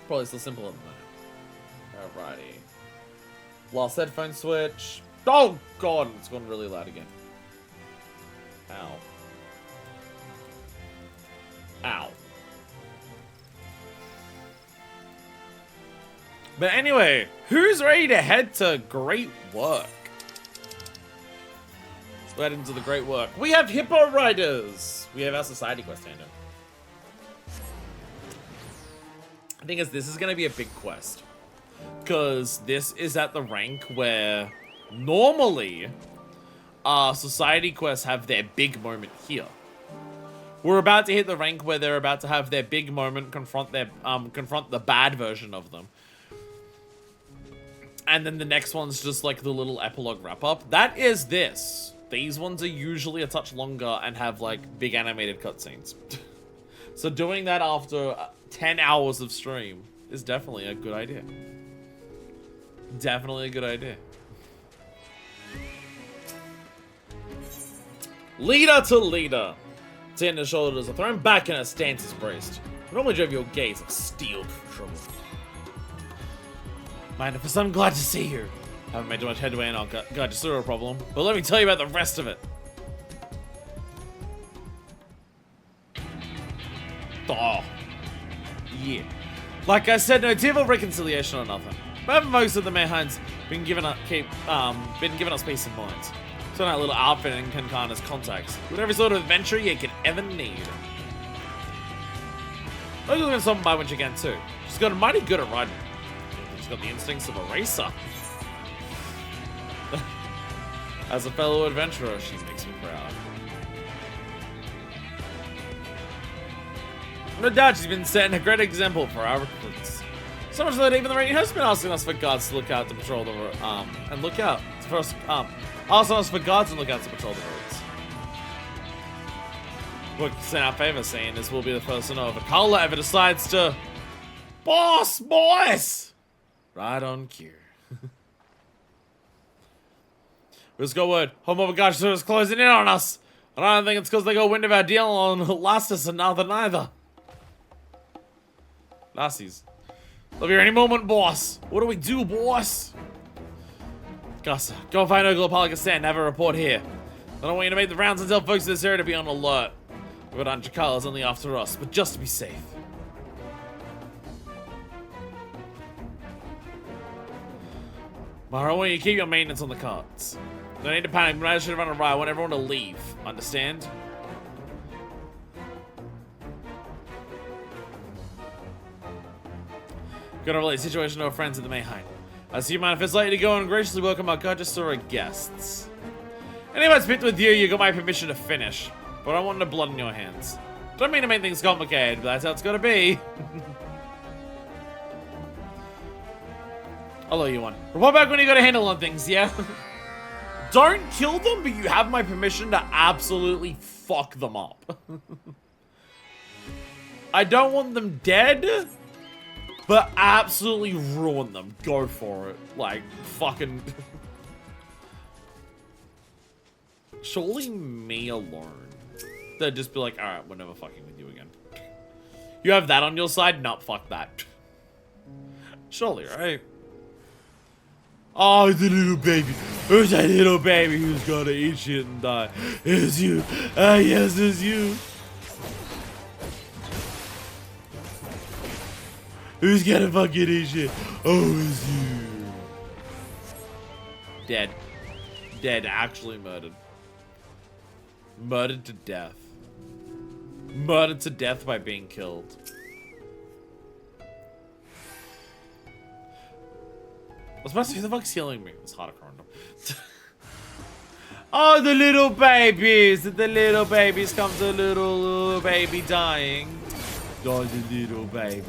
Speaker 1: Probably still simpler than that. Alrighty. Last headphone switch. Oh god, it's gone really loud again. Ow. Ow. But anyway, who's ready to head to Great Work? Let's head into the Great Work. We have Hippo Riders. We have our Society quest handle. I think this is going to be a big quest. Because this is at the rank where normally Society quests have their big moment here. We're about to hit the rank where they're about to have their big moment, confront the bad version of them. And then the next one's just like the little epilogue wrap-up. That is this. These ones are usually a touch longer and have like big animated cutscenes. So doing that after 10 hours of stream is definitely a good idea. Definitely a good idea. Leader to leader. Tender shoulders are thrown back and her stance is braced. Normally drove your gaze like steel for trouble. Manifest, I'm glad to see you. Haven't made too much headway in our Gajasura problem, but let me tell you about the rest of it. Oh. Yeah. Like I said, no tearful reconciliation or nothing. But most of the Mayhines been given us peace of mind. So that little outfit and can count as contacts with every sort of adventure you could ever need. I'll just gonna stop by when she can too. She's got mighty good at riding. She's got the instincts of a racer. As a fellow adventurer, she makes me proud. No doubt she's been setting a great example for our recruits. So much so that even the rating has been asking us for guards to look out to patrol the and look out for us asking us for guards and look out to patrol the roads. What's in our favor, saying this will be the first to know if a caller ever decides to boss boys. Right on cue. We just got word. Home of gosh, is closing in on us. And I don't think it's because they got wind of our deal on Lastus and now neither. Lassies. They'll be here any moment, boss. What do we do, boss? Gus, go find Oglopalagastan and have a report here. I don't want you to make the rounds and tell folks in this area to be on alert. We've got Anjakala's only after us, but just to be safe. Mara, I want you to keep your maintenance on the cards. No need to panic, but I should run a riot. I want everyone to leave. Understand? Got a relate the situation to our friends at the Mayhine. I see you manifest like you to go and graciously welcome our Gajasura guests. Anyway, it's bit with you, you got my permission to finish. But I want no blood in your hands. Don't mean to make things complicated, but that's how it's gotta be. I'll owe you one. Report back when you got a handle on things, yeah? Don't kill them, but you have my permission to absolutely fuck them up. I don't want them dead, but absolutely ruin them. Go for it. Like, fucking... Surely me alone. They'd just be like, alright, we're never fucking with you again. You have that on your side? Nope, fuck that. Surely, right? Oh, the little baby. Who's that little baby who's gonna eat shit and die? It's you. Ah, yes, it's you. Who's gonna fucking eat shit? Oh, it's you. Dead. Dead, actually murdered. Murdered to death. Murdered to death by being killed. I was about to say, who the fuck's healing me? It's hard to random. Oh, the little babies! The little babies come to little baby dying. Oh, the little baby.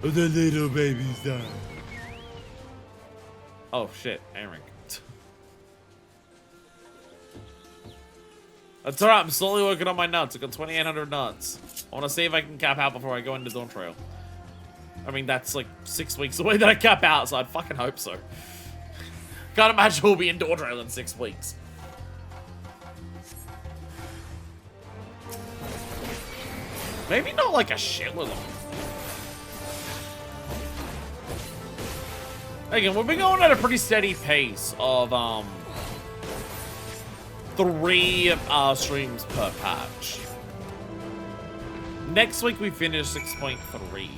Speaker 1: Oh, the little babies die. Oh shit, Aaron. That's alright, I'm slowly working on my nuts. I got 2,800 nuts. I want to see if I can cap out before I go into Dawn Trail. I mean, that's like 6 weeks away that I cap out, so I'd fucking hope so. Can't imagine we'll be in Dawn Trail in 6 weeks. Maybe not like a shitload of them. Again, we've been going at a pretty steady pace of, 3 streams per patch. Next week we finish 6.3.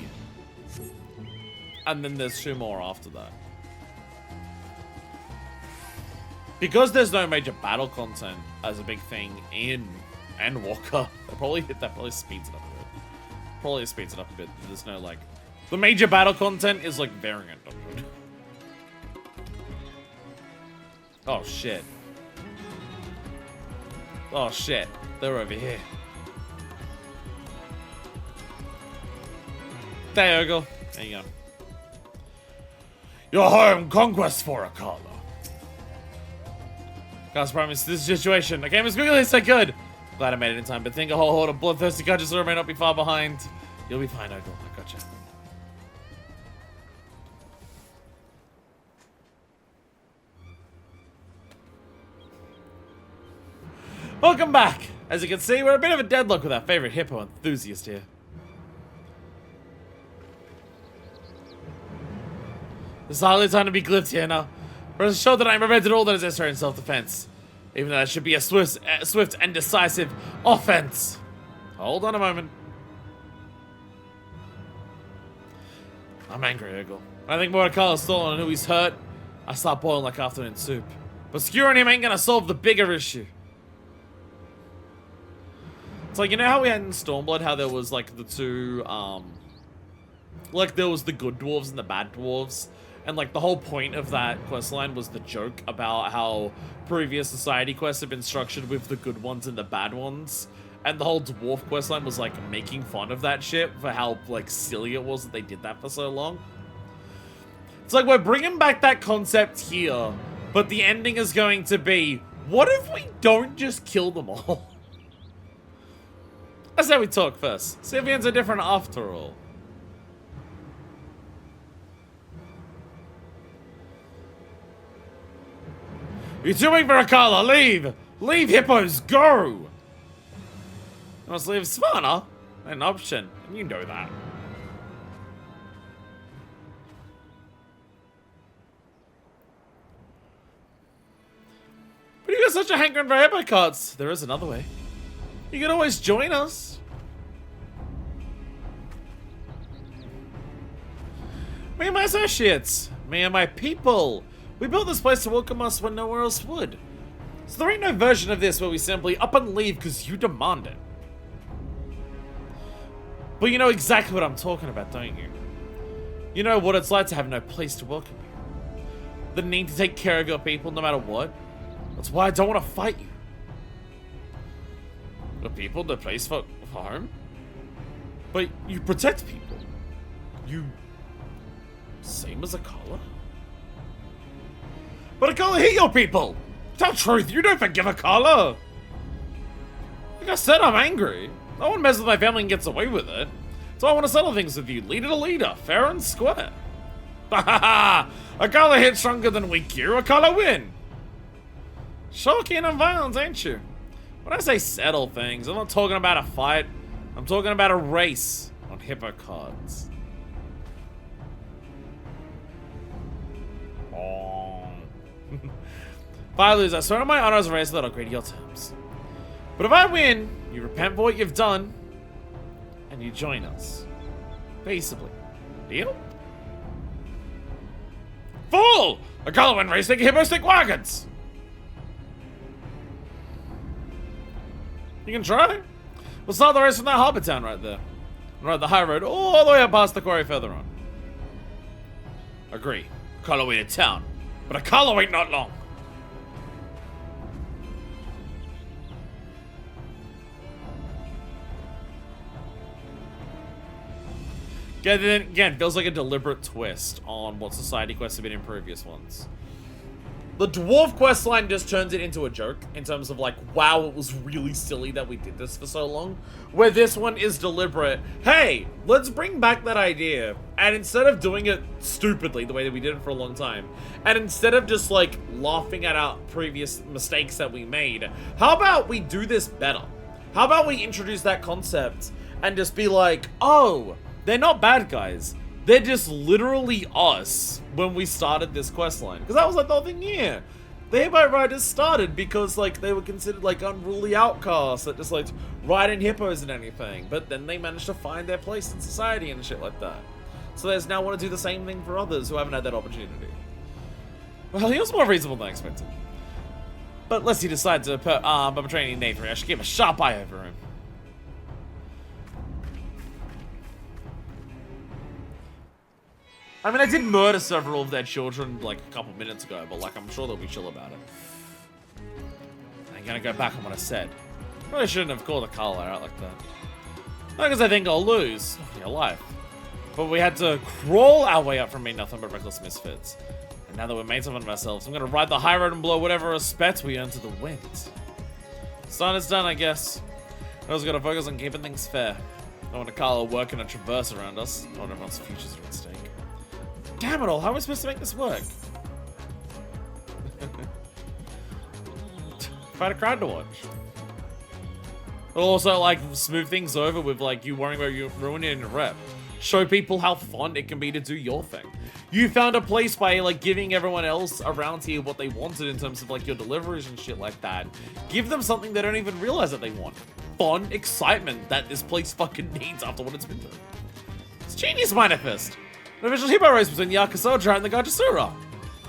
Speaker 1: And then there's 2 more after that. Because there's no major battle content as a big thing in Endwalker, that probably speeds it up a bit. Probably speeds it up a bit. There's no like... The major battle content is like variant of it. Oh shit. Oh shit, they're over here. There you go. There you go. Your home conquest for Akala. Guys, promise this situation. I came as quickly as I could. Glad I made it in time, but think a whole horde of bloodthirsty countries may not be far behind. You'll be fine, Ogle. I gotcha. Welcome back! As you can see, we're a bit of a deadlock with our favorite hippo enthusiast here. It's hardly time to be glyphed here now. Rest assured that I am prevented all that is necessary in self-defense. Even though that should be a swift and decisive offense. Hold on a moment. I'm angry, Eagle. I think Mordecai's stolen and who he's hurt. I start boiling like afternoon soup. But securing him ain't gonna solve the bigger issue. It's like, you know how we had in Stormblood, how there was like the 2, like there was the good dwarves and the bad dwarves? And like the whole point of that questline was the joke about how previous society quests have been structured with the good ones and the bad ones. And the whole dwarf questline was like making fun of that shit for how like silly it was that they did that for so long. It's like we're bringing back that concept here, but the ending is going to be, what if we don't just kill them all? Let's say we talk first. Civians are different after all. You're too weak for Akala, leave! Leave, hippos, go! You must leave Savannah? An option, and you know that. But you got such a hankering for hippo cards. There is another way. You can always join us. Me and my associates. Me and my people. We built this place to welcome us when nowhere else would. So there ain't no version of this where we simply up and leave because you demand it. But you know exactly what I'm talking about, don't you? You know what it's like to have no place to welcome you. The need to take care of your people no matter what. That's why I don't want to fight you. The people, the place for home? But you protect people. You... Same as Akala? But Akala hit your people! Tell truth, you don't forgive Akala! Like I said, I'm angry. No one messes with my family and gets away with it. So I want to settle things with you, leader to leader, fair and square. Ha ha ha! Akala hit stronger than we Q, Akala win! Shocking and violence, ain't you? When I say settle things, I'm not talking about a fight. I'm talking about a race on hippo cards. If I lose, I swear on my honor as a racer that I'll agree to your terms. But if I win, you repent for what you've done, and you join us. Peaceably. Deal? Fool! A color when racing hippo stick wagons! You can try. We'll start the race from that harbor town right there. And ride the high road all the way up past the quarry further on. Agree. Color way to town. But a color wait not long. Again, feels like a deliberate twist on what society quests have been in previous ones. The dwarf quest line just turns it into a joke in terms of like, wow, it was really silly that we did this for so long. Where this one is deliberate. Hey, let's bring back that idea. And instead of doing it stupidly the way that we did it for a long time, and instead of just like laughing at our previous mistakes that we made, how about we do this better? How about we introduce that concept and just be like, oh, they're not bad guys. They're just literally us when we started this questline. Because that was like the whole thing here. The Hippo Riders started because like they were considered like unruly outcasts that just like riding hippos and anything. But then they managed to find their place in society and shit like that. So they just now want to do the same thing for others who haven't had that opportunity. Well, he was more reasonable than I expected. But lest he decide to perpetrate any knavery, I should keep a sharp eye over him. I mean, I did murder several of their children, like, a couple minutes ago, but, like, I'm sure they'll be chill about it. I'm gonna go back on what I said. Probably shouldn't have called a Carla out like that. Not because I think I'll lose your life. But we had to crawl our way up from being nothing but reckless misfits. And now that we've made something of ourselves, I'm gonna ride the high road and blow whatever respect we earn to the wind. Done is done, I guess. I was gonna focus on keeping things fair. I want a Carla working a traverse around us. Not everyone's futures are at stake. Damn it all, how am I supposed to make this work? Find a crowd to watch. But also, like, smooth things over with, like, you worrying about you ruining your rep. Show people how fun it can be to do your thing. You found a place by, like, giving everyone else around here what they wanted in terms of, like, your deliveries and shit like that. Give them something they don't even realize that they want. Fun, excitement that this place fucking needs after what it's been through. It's genius, Manifest. An official hippo race between the Yakasodra and the Gajasura.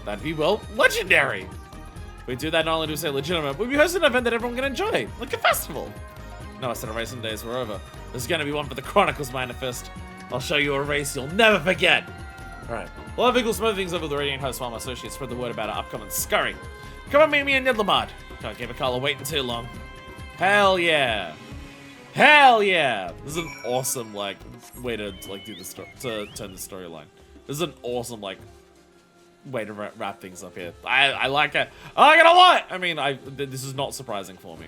Speaker 1: That'd be, well, legendary. If we do that, not only do we say legitimate, we'd be hosting an event that everyone can enjoy, like a festival. No, I said a racing days were over. There's gonna be one for the Chronicles Manifest. I'll show you a race you'll never forget. Alright, we'll have equal smooth things over the Radiant Host while my associates spread the word about our upcoming scurry. Come and meet me in Nidlamad. Can't keep a Carla waiting too long. Hell yeah. Hell yeah! This is an awesome, like, way to, like, do this, to turn the storyline. This is an awesome, like, way to wrap things up here. I like it. I like it a lot! I mean, this is not surprising for me.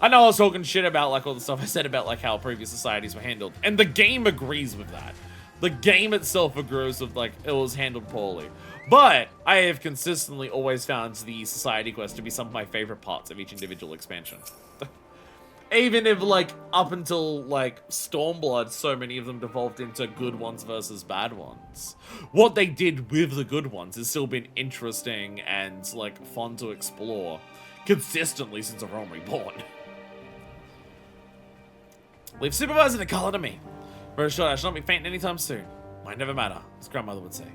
Speaker 1: I know I was talking shit about, like, all the stuff I said about, like, how previous societies were handled. And the game agrees with that. The game itself agrees with, like, it was handled poorly. But I have consistently always found the society quest to be some of my favorite parts of each individual expansion. Even if, like, up until, like, Stormblood, so many of them devolved into good ones versus bad ones. What they did with the good ones has still been interesting and, like, fun to explore. Consistently since A Realm Reborn. Leave Supervisor Nicole to me. Very sure I shall not be fainting anytime soon. Mind over matter, as grandmother would say.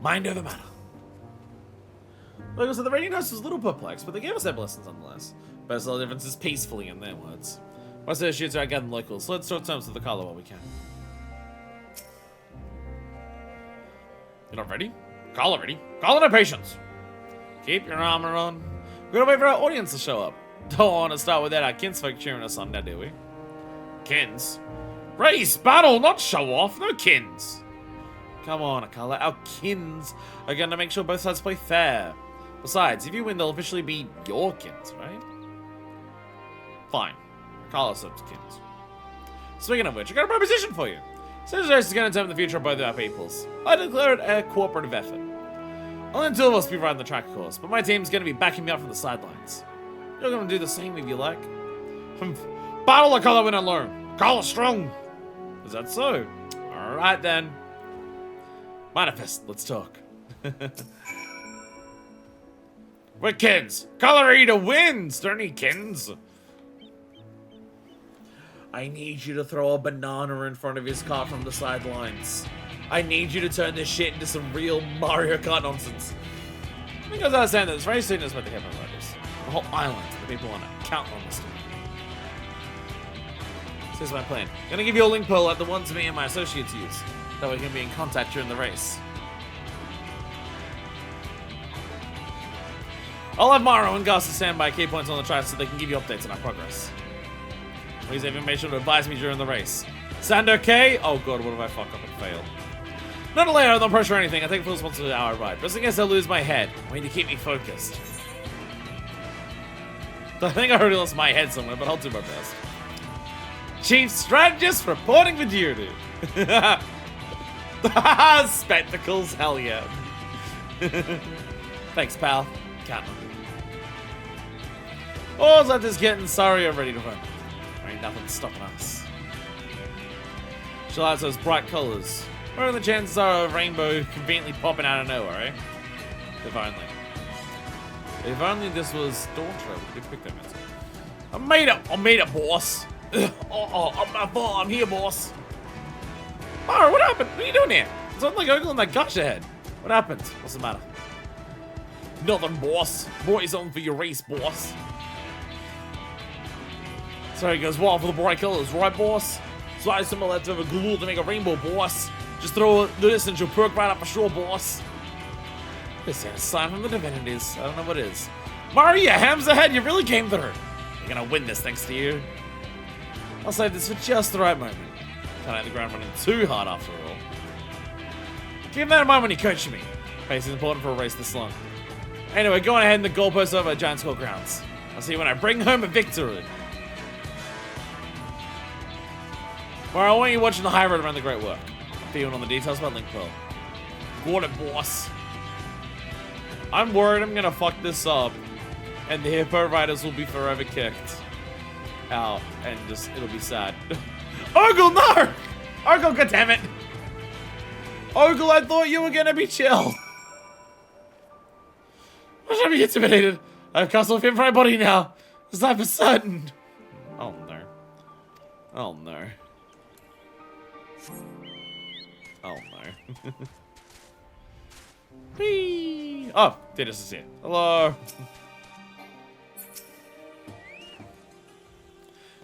Speaker 1: Mind over matter. Like I said, the Radiant Host was a little perplexed, but they gave us their blessings nonetheless. Best of the differences peacefully in their words. My associates are out gathering locals, so let's talk terms with the Carla while we can. You're not ready? Carla ready? Carla, no patience! Keep your armor on. We're gonna wait for our audience to show up. Don't want to start without our kinsfolk cheering us on now, do we? Kins? Race, battle, not show off, no kins! Come on, Carla, our kins are gonna make sure both sides play fair. Besides, if you win, they'll officially be your kins, right? Fine. Carla serves kins. Speaking of which, I got a proposition for you. Since race is going to determine the future of both of our peoples, I declare it a cooperative effort. Only two of us will be riding the track, of course, but my team's going to be backing me up from the sidelines. You're going to do the same if you like. Battle or Carla win alone. Carla strong. Is that so? Alright then. Manifest, let's talk. We're kids. Color Eater wins. Don't need kids. I need you to throw a banana in front of his car from the sidelines. I need you to turn this shit into some real Mario Kart nonsense. Because I was saying that this very soon is about to happen like this. The whole island, the people on it, counting on this. This is my plan. I'm gonna give you a link pearl like the ones me and my associates use. That way we can be in contact during the race. I'll have Mario and Gus to stand by key points on the track so they can give you updates on our progress. Please even make sure to advise me during the race. Sound okay? Oh god, what if I fuck up and fail? Not a layer, no pressure or anything. I take full responsibility of our ride. Just in case I lose my head. I need to keep me focused. I think I already lost my head somewhere, but I'll do my best. Chief Strategist reporting for duty. Spectacles, hell yeah. Thanks, pal. Can't. Oh, is that just getting sorry I'm ready to run. There ain't nothing stopping us. She likes those bright colors. What are the chances are of a rainbow conveniently popping out of nowhere, eh? If only. If only this was Dawn Trail, we could pick them up. I made it, boss. I'm here, boss. Mario, what happened? What are you doing here? It's not like ogling that gush ahead. What happened? What's the matter? Nothing, boss. Brought you something for your race, boss. So he goes wild for the bright colors, right, boss? Slightly similar to a glue to make a rainbow, boss. Just throw this and you'll perk right up for sure, boss. This ain't a sign from the divinities. I don't know what it is. Mario, hams ahead, you really came through. You're gonna win this thanks to you. I'll save this for just the right moment. Can't hit the ground running too hard after all. Give that a moment when you coach me. Pace is important for a race this long. Anyway, go on ahead in the goalpost over at Giant Skull Grounds. I'll see you when I bring home a victory. Well, I want you watching the high road around the great work. Feeling on the details about Link Pearl. Got it, boss. I'm worried I'm gonna fuck this up, and the Hippo Riders will be forever kicked out, and just it'll be sad. Ogle, no! Ogle, goddammit! Ogle, I thought you were gonna be chill. I should be intimidated. I have castle fin for my body now. Is that for certain? Oh no. Oh no. Oh no. Whee! Oh, Dennis is here. Hello.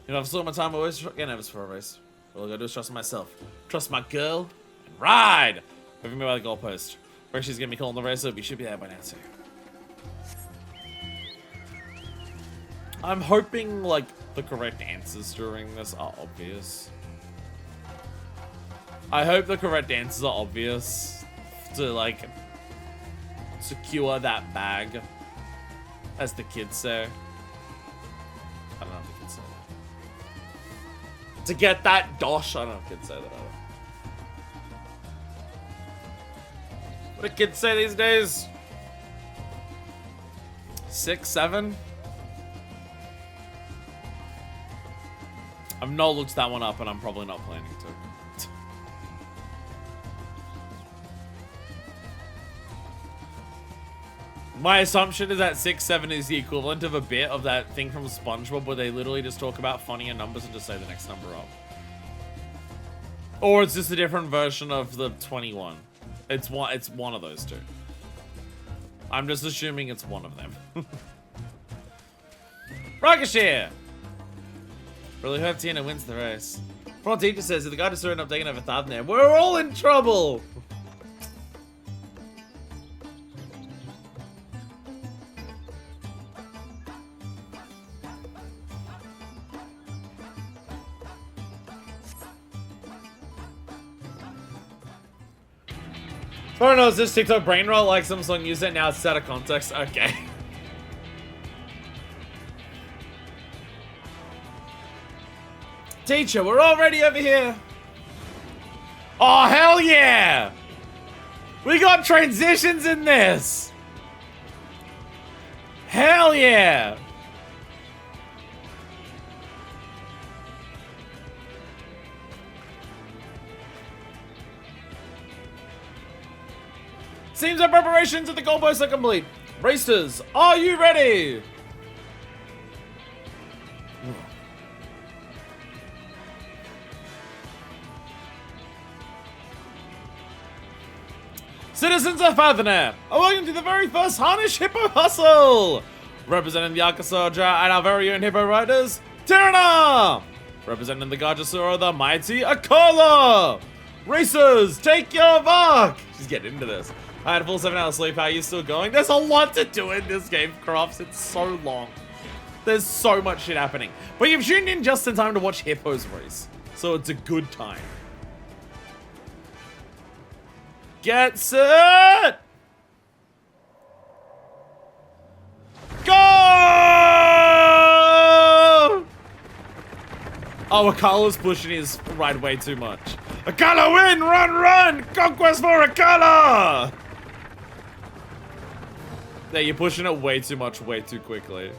Speaker 1: You know, I've spent my time always getting nervous for a race. All I gotta do is trust in myself. Trust my girl and ride! Moving me by the goalpost. Where she's gonna be calling the race up, you should be there by now too. I'm hoping, like, the correct answers during this are obvious. I hope the correct answers are obvious to, like, secure that bag, as the kids say. I don't know if the kids say that. To get that dosh, I don't know if kids say that either. What do kids say these days? 6, 7? I've not looked that one up, and I'm probably not planning to. My assumption is that 6, 7 is the equivalent of a bit of that thing from SpongeBob where they literally just talk about funnier numbers and just say the next number up. Or it's just a different version of the 21. It's one of those two. I'm just assuming it's one of them. Rockashare! Really hope Tina wins the race. Front teacher says if the guy just ended up taking over Thumbnail, we're all in trouble! I don't know, is this TikTok brain rot like some song used it now it's out of context? Okay. Teacher, we're already over here. Oh, hell yeah! We got transitions in this! Hell yeah! Seems our preparations at the goalposts are complete. Racers, are you ready? Citizens of Fathonair, welcome to the very first Harnish Hippo Hustle! Representing the Arca Soldier and our very own Hippo Riders, Tirana! Representing the Garjasaur, the mighty Akola! Racers, take your mark! She's getting into this. I had a full 7 hours sleep, how are you still going? There's a lot to do in this game, Crofts, it's so long. There's so much shit happening. But you've tuned in just in time to watch Hippos race, so it's a good time. Get set! Go! Oh, Akala's pushing his ride way too much. Akala win! Run, run! Conquest for Akala! Yeah, you're pushing it way too much, way too quickly.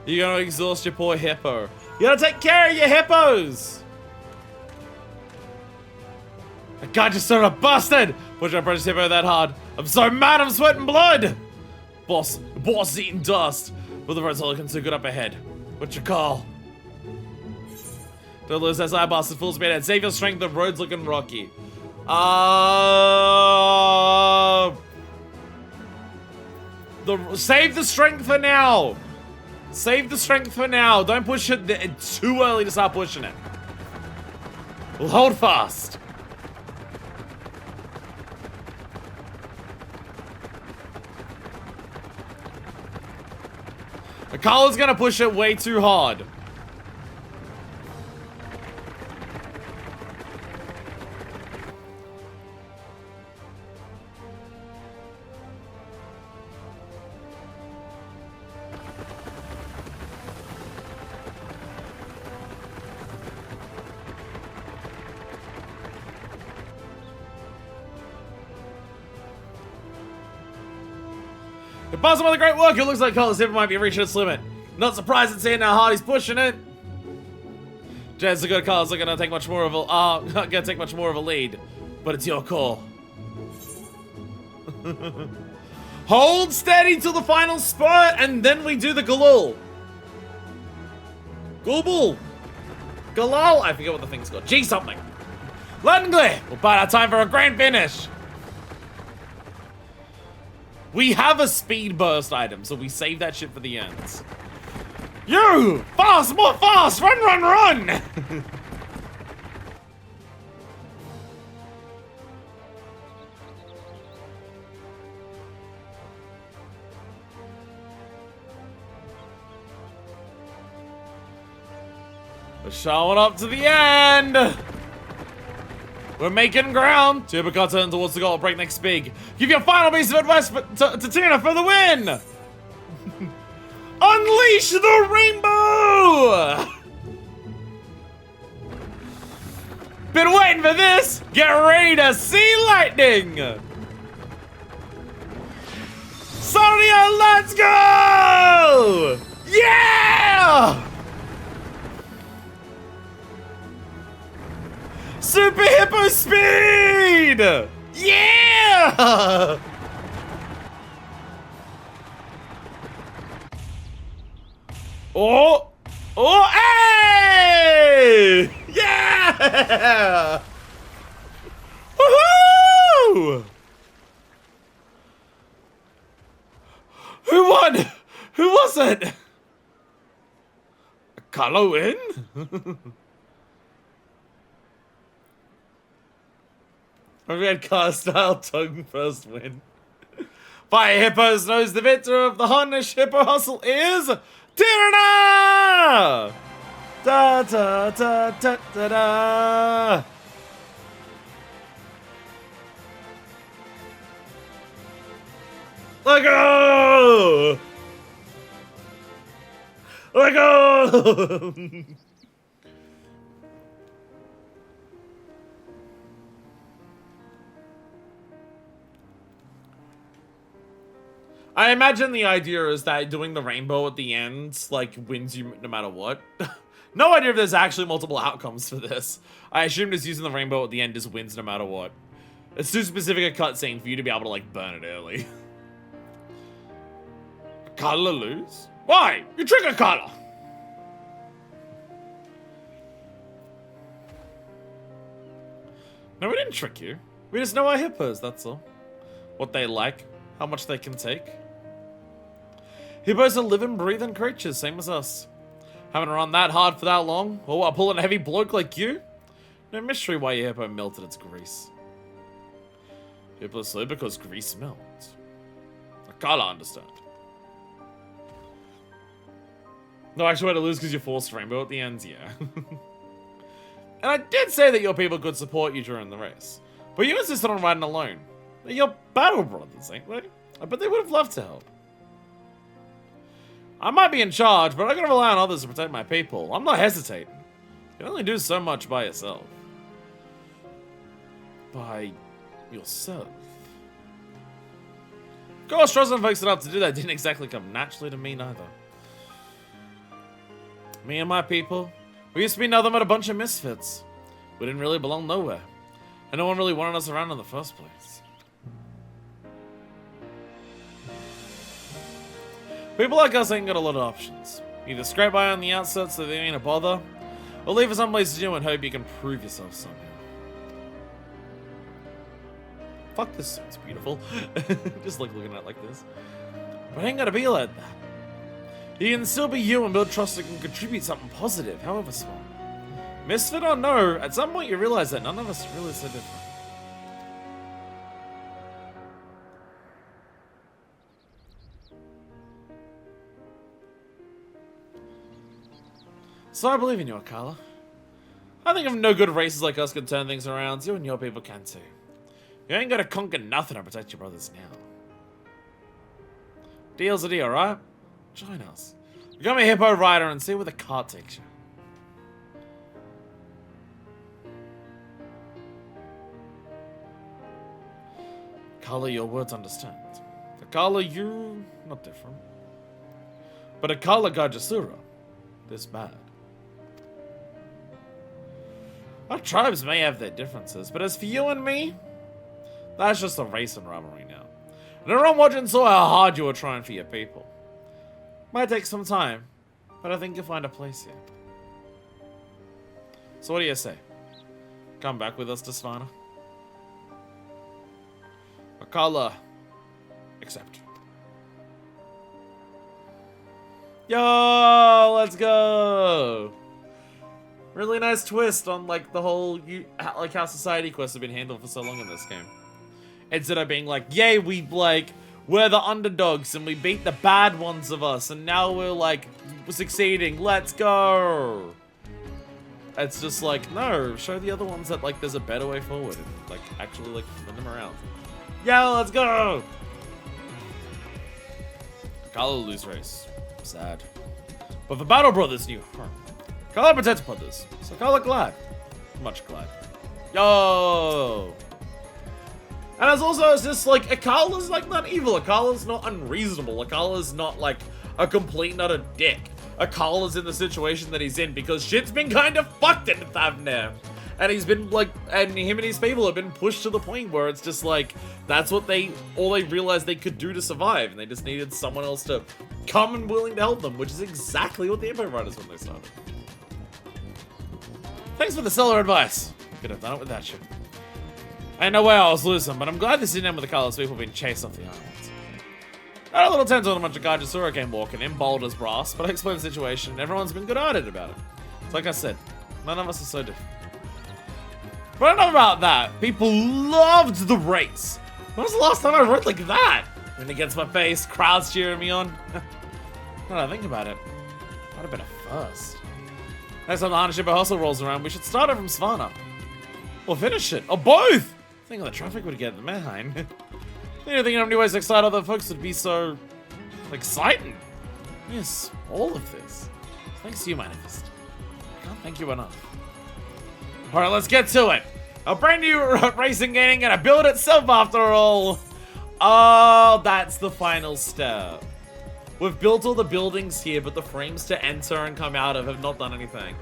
Speaker 1: You're gonna exhaust your poor hippo. You gotta take care of your hippos! I got you sort of busted! Push our precious hippo that hard. I'm so mad I'm sweating blood! Boss is eating dust. But the road's all looking so good up ahead. What's your call? Don't lose that side, bastard. Full speed ahead. Save your strength, the road's looking rocky. Save the strength for now! Save the strength for now. Don't push it too early to start pushing it. We'll hold fast. Akala's gonna push it way too hard. Awesome with the great work. It looks like Akala's hippo might be reaching its limit. Not surprised at seeing how hard he's pushing it. Jazz, the good Akala's not gonna take much more of a not gonna take much more of a lead, but it's your call. Hold steady till the final spurt, and then we do the Galul. Gulbul. Galal. I forget what the thing's called. G something. Langley. We'll bide our time for a grand finish. We have a speed burst item, so we save that shit for the ends. You! Fast! More fast! Run, run, run! We're showing up to the end! We're making ground! Tubercar turns towards the goal at breakneck speed. Give your final piece of advice to Tina for the win! Unleash the rainbow! Been waiting for this! Get ready to see lightning! Sonia, let's go! Yeah! Super Hippo Speed! Yeah! Oh! Oh, hey! Yeah! Woohoo! Who won? Who was it? Akala win? A red car style tongue first win. Fire Hippos knows the victor of the Harnish Hippo Hustle is Tirana! Da da da da da da. Let go! Let go! I imagine the idea is that doing the rainbow at the end, like, wins you no matter what. No idea if there's actually multiple outcomes for this. I assume just using the rainbow at the end just wins no matter what. It's too specific a cutscene for you to be able to, like, burn it early. Carla lose? Why? You trigger Carla! No, we didn't trick you. We just know our hippos, that's all. What they like, how much they can take. Hippos are living, breathing creatures, same as us. Haven't run that hard for that long, or while pulling a heavy bloke like you? No mystery why your hippo melted its grease. Hippos slow because grease melts. I can't understand. No actual way to lose because you forced rainbow at the end, yeah. And I did say that your people could support you during the race. But you insisted on riding alone. They're your battle brothers, ain't they? I bet they would have loved to help. I might be in charge, but I'm gonna rely on others to protect my people. I'm not hesitating. You can only do so much by yourself. By yourself. Of course, trusting folks enough to do that didn't exactly come naturally to me neither. Me and my people, we used to be nothing but a bunch of misfits. We didn't really belong nowhere. And no one really wanted us around in the first place. People like us ain't got a lot of options. Either scrape by on the outset so they ain't a bother, or leave for someplace new and hope you can prove yourself somehow. Fuck, this sounds beautiful. Just like looking at it like this. But it ain't gonna be like that. You can still be you and build trust that can contribute something positive, however small. Misfit or no, at some point you realize that none of us are really so different. So I believe in you, Akala. I think if no good races like us can turn things around, you and your people can too. You ain't gotta conquer nothing to protect your brothers now. Deal's a deal, right? Join us. Become a hippo rider and see where the cart takes you. Akala, your words understand. Akala, you not different. But Akala Gajasura, this bad. Our tribes may have their differences, but as for you and me, that's just a race and rivalry now. And everyone watching saw how hard you were trying for your people. Might take some time, but I think you'll find a place here. So what do you say? Come back with us to Svana? Akala, accept. Yo, let's go! Really nice twist on like the whole like how society quests have been handled for so long in this game. Instead of being like, yay, we're the underdogs and we beat the bad ones of us and now we're like succeeding, let's go. It's just like, no, show the other ones that like there's a better way forward and like actually like win them around. Yeah, let's go. Akala lose race. Sad. But the Battle Brothers knew her. Akala protects brothers. So Akala glad. Much glad. Yo! And it's just like, Akala's like not evil. Akala's not unreasonable. Akala's not like a complete not a dick. Akala's in the situation that he's in because shit's been kind of fucked in Thavner. And he's been like, and him and his people have been pushed to the point where it's just like, that's what all they realized they could do to survive. And they just needed someone else to come and willing to help them, which is exactly what the Empire Riders when they started. Thanks for the stellar advice. Could have done it without you. I know where I was losing, but I'm glad this didn't end with the Carlos people being chased off the islands. I had a little tense when a bunch of Gajasura came walking in, bold as brass, but I explained the situation and everyone's been good-hearted about it. It's like I said, none of us are so different. But enough about that. People loved the race. When was the last time I rode like that? Wind against my face, crowds cheering me on. Now that I think about it, might have been a first. Next time the Partnership or Hustle rolls around, we should start it from Svana. Or finish it. Or both! I think all the traffic would get the Manheim. I didn't think how many ways to excite other folks would be so exciting. Yes, all of this. Thanks to you, Manifest. I can't thank you enough. Alright, let's get to it. A brand new racing game gonna build itself after all. Oh, that's the final step. We've built all the buildings here, but the frames to enter and come out of have not done anything.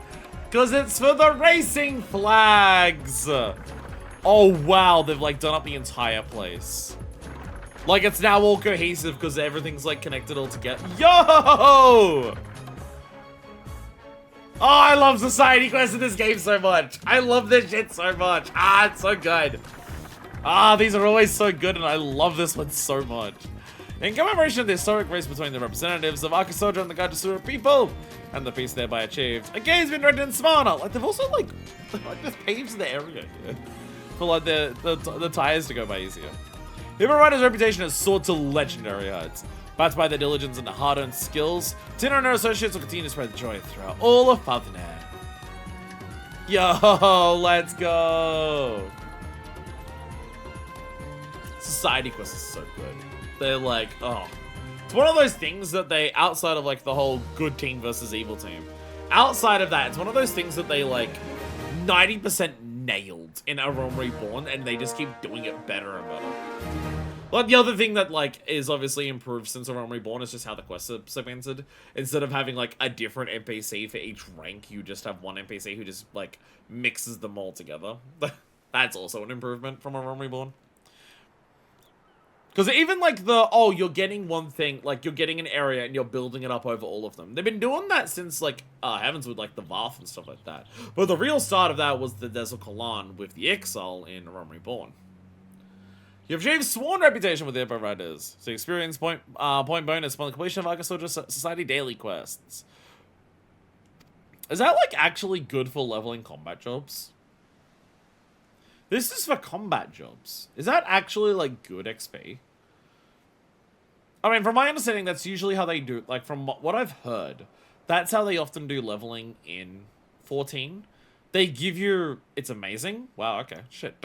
Speaker 1: Because it's for the racing flags. Oh, wow. They've, like, done up the entire place. Like, it's now all cohesive because everything's, like, connected all together. Yo! Oh, I love Society Quest in this game so much. I love this shit so much. Ah, it's so good. Ah, these are always so good, and I love this one so much. In commemoration of the historic race between the representatives of Akasoja and the Gajasura people, and the peace thereby achieved, a game has been written in Smyrna. Like, they've also, like just paved the area here for, like, the tires to go by easier. Hero Rider's reputation has soared to legendary heights. Backed by their diligence and hard-earned skills, Tino and her associates will continue to spread joy throughout all of Fathernair. Yo, let's go! Society Quest is so good. They're like, oh. It's one of those things that they, outside of like the whole good team versus evil team, outside of that, it's one of those things that they like 90% nailed in A Realm Reborn, and they just keep doing it better and better. Like, the other thing that, like, is obviously improved since A Realm Reborn is just how the quests are segmented. Instead of having, like, a different NPC for each rank, you just have one NPC who just, like, mixes them all together. That's also an improvement from A Realm Reborn. Because even, like, oh, you're getting one thing, like, you're getting an area and you're building it up over all of them. They've been doing that since, like, Heavens with, like, the Varth and stuff like that. But the real start of that was the Desert Kalan with the Exile in A Realm Reborn. You've achieved sworn reputation with the Hippo Riders. So experience point bonus upon the completion of Akasoja Society daily quests. Is that, like, actually good for leveling combat jobs? This is for combat jobs. Is that actually, like, good XP? I mean, from my understanding, that's usually how they do, like, from what I've heard, that's how they often do leveling in 14. They give you... It's amazing. Wow, okay. Shit.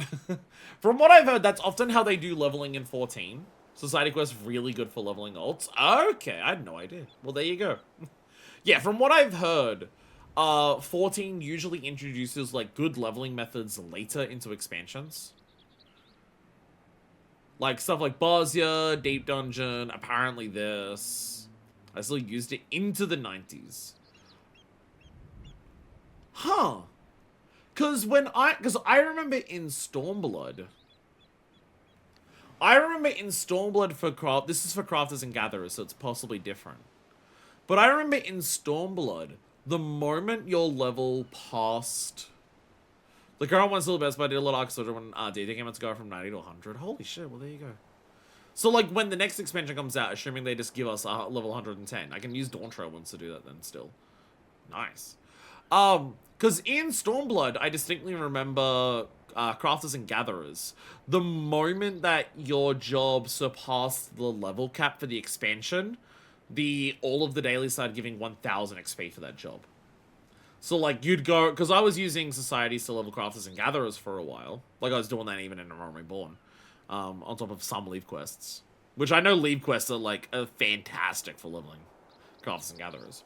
Speaker 1: From what I've heard, that's often how they do leveling in 14. Society Quest really good for leveling ults. Okay, I had no idea. Well, there you go. Yeah, from what I've heard, 14 usually introduces, like, good leveling methods later into expansions. Like, stuff like Bosnia, Deep Dungeon, apparently this. I still used it into the 90s. Huh. Because I remember in Stormblood, for craft, this is for crafters and gatherers, so it's possibly different. But I remember in Stormblood, the moment your level passed, the current one's still the best, but I did a lot of Akasoja when DD came out to go from 90 to 100. Holy shit, well there you go. So like when the next expansion comes out, assuming they just give us level 110, I can use Dawn Trail ones to do that then still. Nice. Because in Stormblood, I distinctly remember crafters and gatherers. The moment that your job surpassed the level cap for the expansion, all of the daily started giving 1,000 XP for that job. So like you'd go, because I was using societies to level crafters and gatherers for a while. Like I was doing that even in A Realm Reborn, on top of some leave quests, which I know leave quests are like fantastic for leveling crafters and gatherers.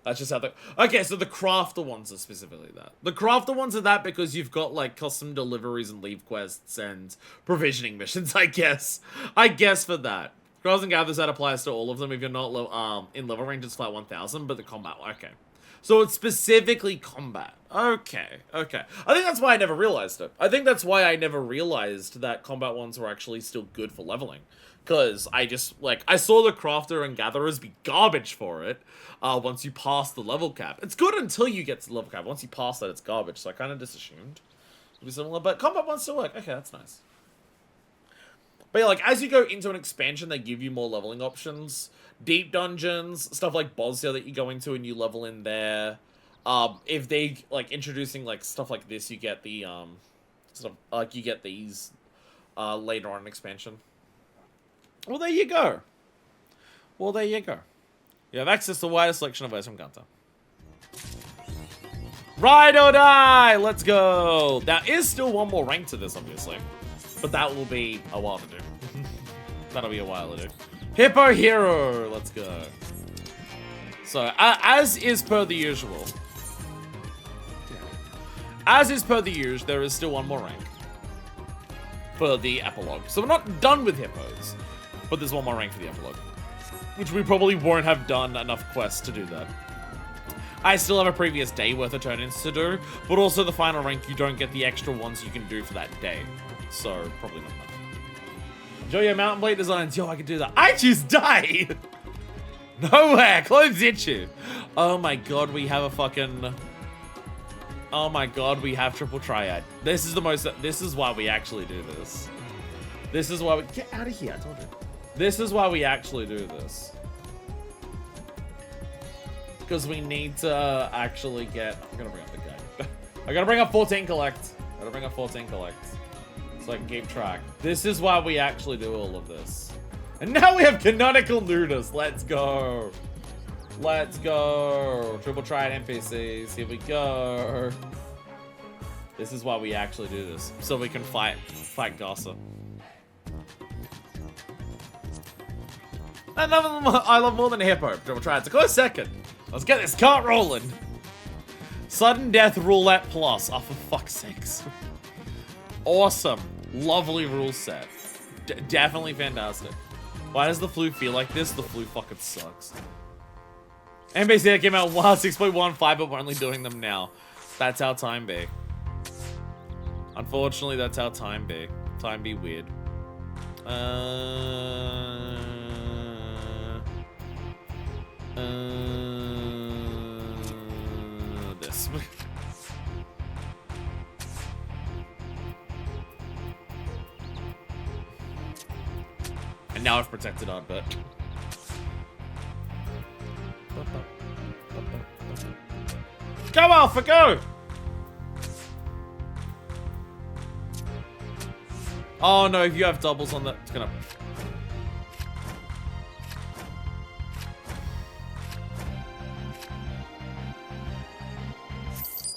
Speaker 1: That's just how okay, so the crafter ones are specifically that. The crafter ones are that because you've got, like, custom deliveries and leave quests and provisioning missions, I guess. I guess for that. Crafters and gatherers, that applies to all of them. If you're not in level range, it's flat 1,000, but the combat, okay. So it's specifically combat. Okay, okay. I think that's why I never realized it. I think that's why I never realized that combat ones were actually still good for leveling. Because I just, like, I saw the crafter and gatherers be garbage for it once you pass the level cap. It's good until you get to the level cap. Once you pass that, it's garbage. So I kind of just assumed it would be similar. But combat ones still work. Okay, that's nice. But yeah, like, as you go into an expansion, they give you more leveling options. Deep dungeons, stuff like Bosnia that you go into and you level in there. If they, like, introducing, like, stuff like this, you get the, sort of, like, you get these later on in expansion. Well, there you go. Well, there you go. You have access to a wider selection of ways from Gunter. Ride or die! Let's go! There is still one more rank to this, obviously. But that will be a while to do. That'll be a while to do. Hippo Hero! Let's go. So, as is per the usual. As is per the usual, there is still one more rank. for the epilogue. So we're not done with hippos, but there's one more rank for the epilogue, which we probably won't have done enough quests to do that. I still have a previous day worth of turn-ins to do, but also the final rank, you don't get the extra ones you can do for that day. So, probably not much. Enjoy your mountain blade designs. Yo, I can do that. I choose die! Nowhere! Clothes itch you. Oh my god, we have a fucking... Oh my god, we have triple triad. This is the most... This is why we actually do this. This is why we... Get out of here, I told you. This is why we actually do this. Because we need to actually get... I'm gonna bring up the guy. I gotta bring up 14 collect. Gotta bring up 14 collect. So I can keep track. This is why we actually do all of this. And now we have canonical nudist. Let's go. Let's go. Triple triad NPCs. Here we go. This is why we actually do this. So we can fight gossip. And none of them I love more than a hippo. Triple triad's a close second. Let's get this cart rolling. Sudden death roulette plus. Oh, for fuck's sakes. Awesome. Lovely rule set. Definitely fantastic. Why does the flu feel like this? The flu fucking sucks. NBC that came out 6.15, but we're only doing them now. That's how time be. Unfortunately, that's how time be. Time be weird. This. And now I've protected our butt. Go, Alpha, go! Oh no, if you have doubles on that, it's gonna...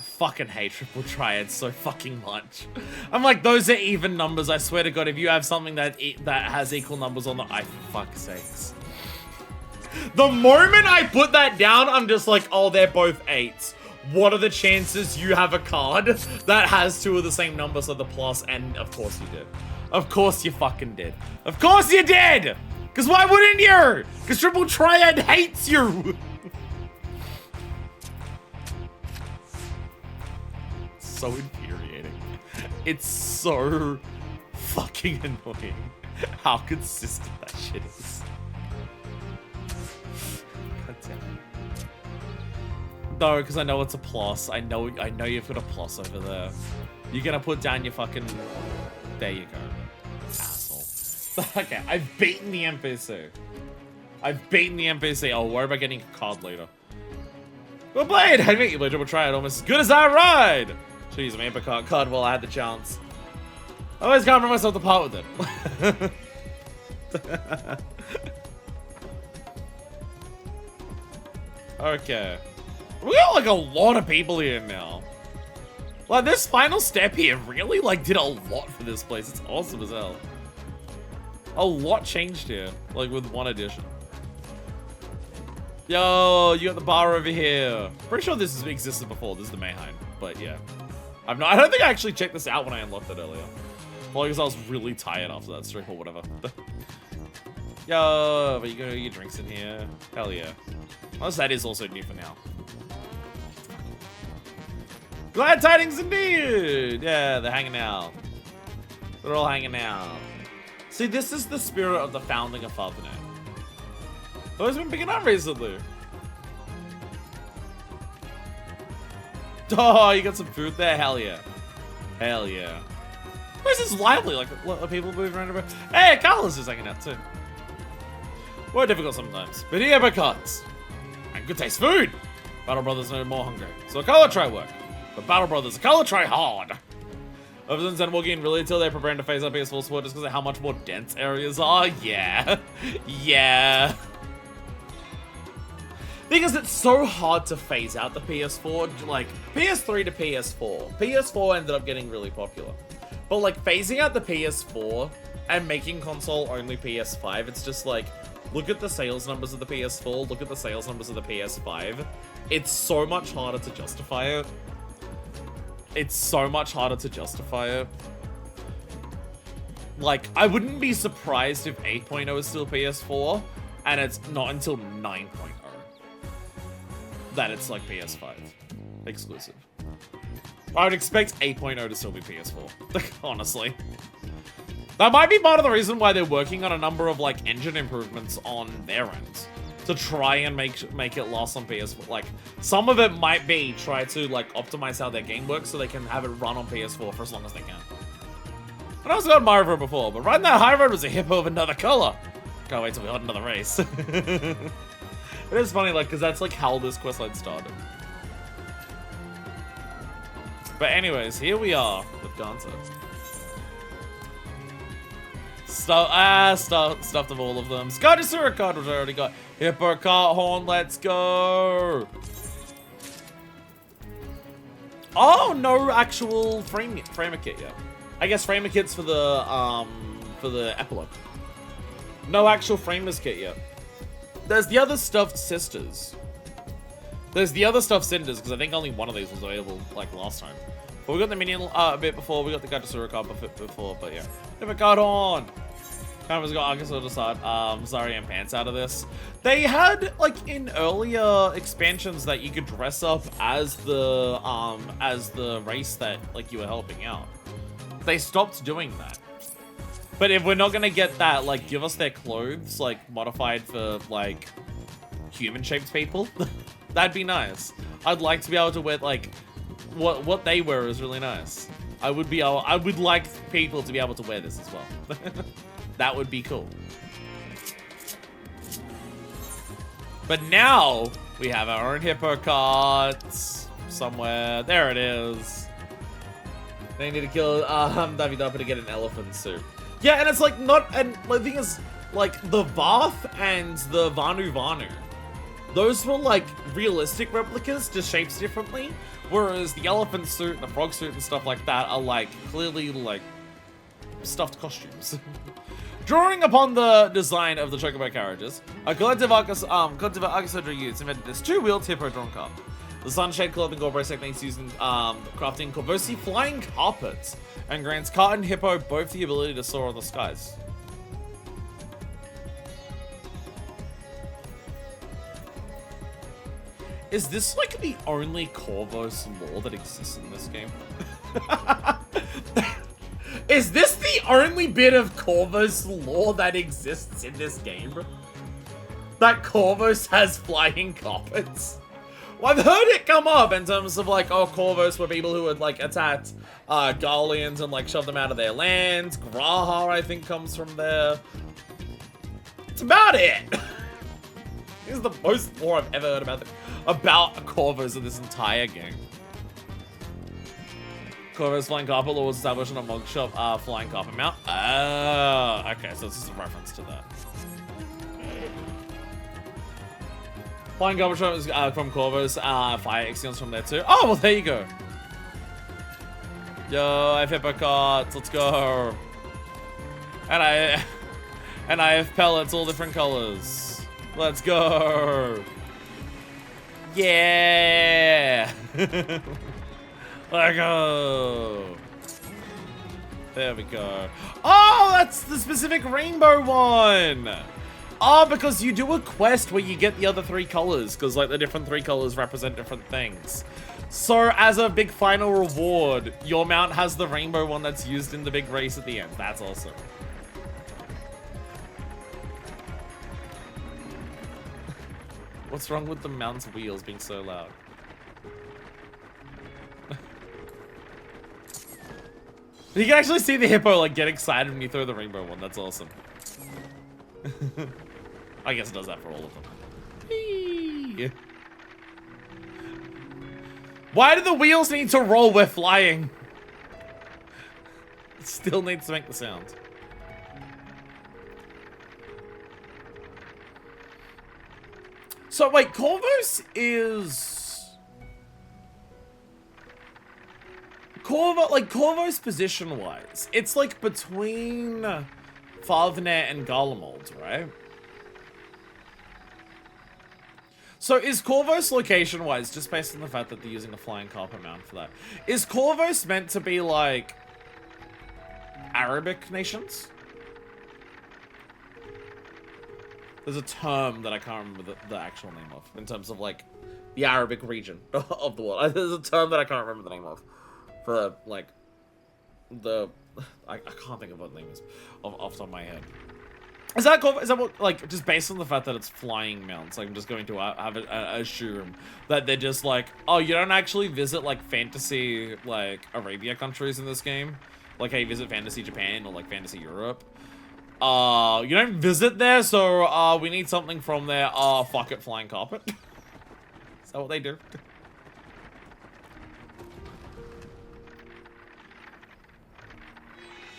Speaker 1: Fucking hate triple triad so fucking much. I'm like, those are even numbers. I swear to God, if you have something that has equal numbers on the, for fuck's sakes. The moment I put that down, I'm just like, oh, they're both 8s. What are the chances you have a card that has 2 of the same numbers, so the plus, and of course you did. Of course you fucking did. Of course you did! Because why wouldn't you? Because triple triad hates you! So infuriating. It's so fucking annoying how consistent that shit is. God damn it. No, because I know it's a plus. I know you've got a plus over there. You're gonna put down your fucking... There you go. Asshole. Okay, I've beaten the NPC. I've beaten the NPC. I'll worry about getting a card later. Well played! I think you played triple triad almost as good as I ride! Should use my Apricot card while I had the chance. I always can't bring myself to part with it. Okay. We got like a lot of people here now. Like this final step here really like did a lot for this place. It's awesome as hell. A lot changed here, like with one addition. Yo, you got the bar over here. Pretty sure this has existed before. This is the Mayheim, but yeah. I don't think I actually checked this out when I unlocked it earlier. Probably because I was really tired after that stream or whatever. Yo, but you got your drinks in here. Hell yeah. Unless that is also new for now. Glad tidings indeed! Yeah, they're hanging out. They're all hanging out. See, this is the spirit of the founding of Fathernet. Those have been picking up recently. Oh, you got some food there? Hell yeah. Hell yeah. This is lively, like, are people moving around about? Hey, Carlos is hanging out too. More difficult sometimes, but here because. And good taste food. Battle Brothers no more hungry. So color try work. But Battle Brothers, color try hard. Ever since Endwalker really until they're preparing to phase up PS4 support just because of how much more dense areas are? Yeah. Yeah. Because it's so hard to phase out the PS4, like, PS3 to PS4. PS4 ended up getting really popular. But, like, phasing out the PS4 and making console only PS5, it's just like, look at the sales numbers of the PS4, look at the sales numbers of the PS5. It's so much harder to justify it. It's so much harder to justify it. like, I wouldn't be surprised if 8.0 is still PS4, and it's not until 9.0 that it's like PS5 exclusive. I would expect 8.0 to still be PS4, honestly. That might be part of the reason why they're working on a number of like engine improvements on their end to try and make it last on PS4. Like, some of it might be try to like optimize how their game works so they can have it run on PS4 for as long as they can. And I also got Mario Road before, but riding that high road was a hippo of another color. Can't wait till we got another race. It is funny, like, because that's like how this questline started. But anyways, here we are with Ganta. Stuffed of all of them. Skydasura card, which I already got. Hippo cart horn, let's go. Oh, no actual framer kit yet. I guess framer kits for the epilogue. No actual framers kit yet. There's the other stuffed sisters. There's the other stuffed cinders, because I think only one of these was available like last time. But we got the minion a bit before, we got the Skydasura card before, but yeah. Hippo cart horn. Canvas got Arkansas Decide, Zarya Pants out of this. They had, like, in earlier expansions that you could dress up as the race that, like, you were helping out. They stopped doing that. But if we're not gonna get that, like, give us their clothes, like, modified for, like, human-shaped people. That'd be nice. I'd like to be able to wear, like, what they wear is really nice. I would like people to be able to wear this as well. That would be cool. But now, we have our own hippo carts somewhere. There it is. They need to kill Davi Dappa to get an elephant suit. Yeah, and it's like not, and the thing is, like, the Varth and the Vanu Vanu, those were like realistic replicas, just shapes differently. Whereas the elephant suit, the frog suit and stuff like that are like clearly like stuffed costumes. Drawing upon the design of the Chocobo carriages, a collective Arcasodra youths invented this two-wheeled hippo drawn cart. The sunshade cloth incorporates techniques used in crafting Corvosi flying carpets and grants cart and hippo both the ability to soar on the skies. Is this like the only Corvos lore that exists in this game? Is this the only bit of Corvos lore that exists in this game? That Corvos has flying carpets? Well, I've heard it come up in terms of like, oh, Corvos were people who would like attack Garleans and like shove them out of their lands. Graha, I think, comes from there. That's about it. This is the most lore I've ever heard about Corvos in this entire game. Corvos flying carpet law was established in a mug shop flying carpet mount. Oh, okay, so this is a reference to that. Flying carpet shop is from Corvos. Fire Exion's from there too. Oh, well, there you go. Yo, I have hippo carts. Let's go. And I have pellets, all different colors. Let's go. Yeah. Let go. There we go. Oh, that's the specific rainbow one. Oh, because you do a quest where you get the other three colors, because like the different three colors represent different things. So as a big final reward, your mount has the rainbow one that's used in the big race at the end. That's awesome. What's wrong with the mount's wheels being so loud? You can actually see the hippo like get excited when you throw the rainbow one. That's awesome. I guess it does that for all of them. Whee! Why do the wheels need to roll? We're flying. It still needs to make the sound. So wait, Corvos is... Corvos position-wise, it's like between Fathernet and Garlemald, right? So is Corvos location-wise, just based on the fact that they're using a flying carpet mount for that, is Corvos meant to be like Arabic nations. There's a term that I can't remember the actual name of in terms of like the Arabic region of the world. There's a term that I can't remember the name of for like the I can't think of what the name is off the top of my head. Is that what, like, just based on the fact that it's flying mounts, like, I'm just going to have assume that they're just like, oh, you don't actually visit, like, fantasy, like, Arabia countries in this game? Like, how you visit fantasy Japan or, like, fantasy Europe? You don't visit there, so, we need something from there. Fuck it, flying carpet. Is that what they do?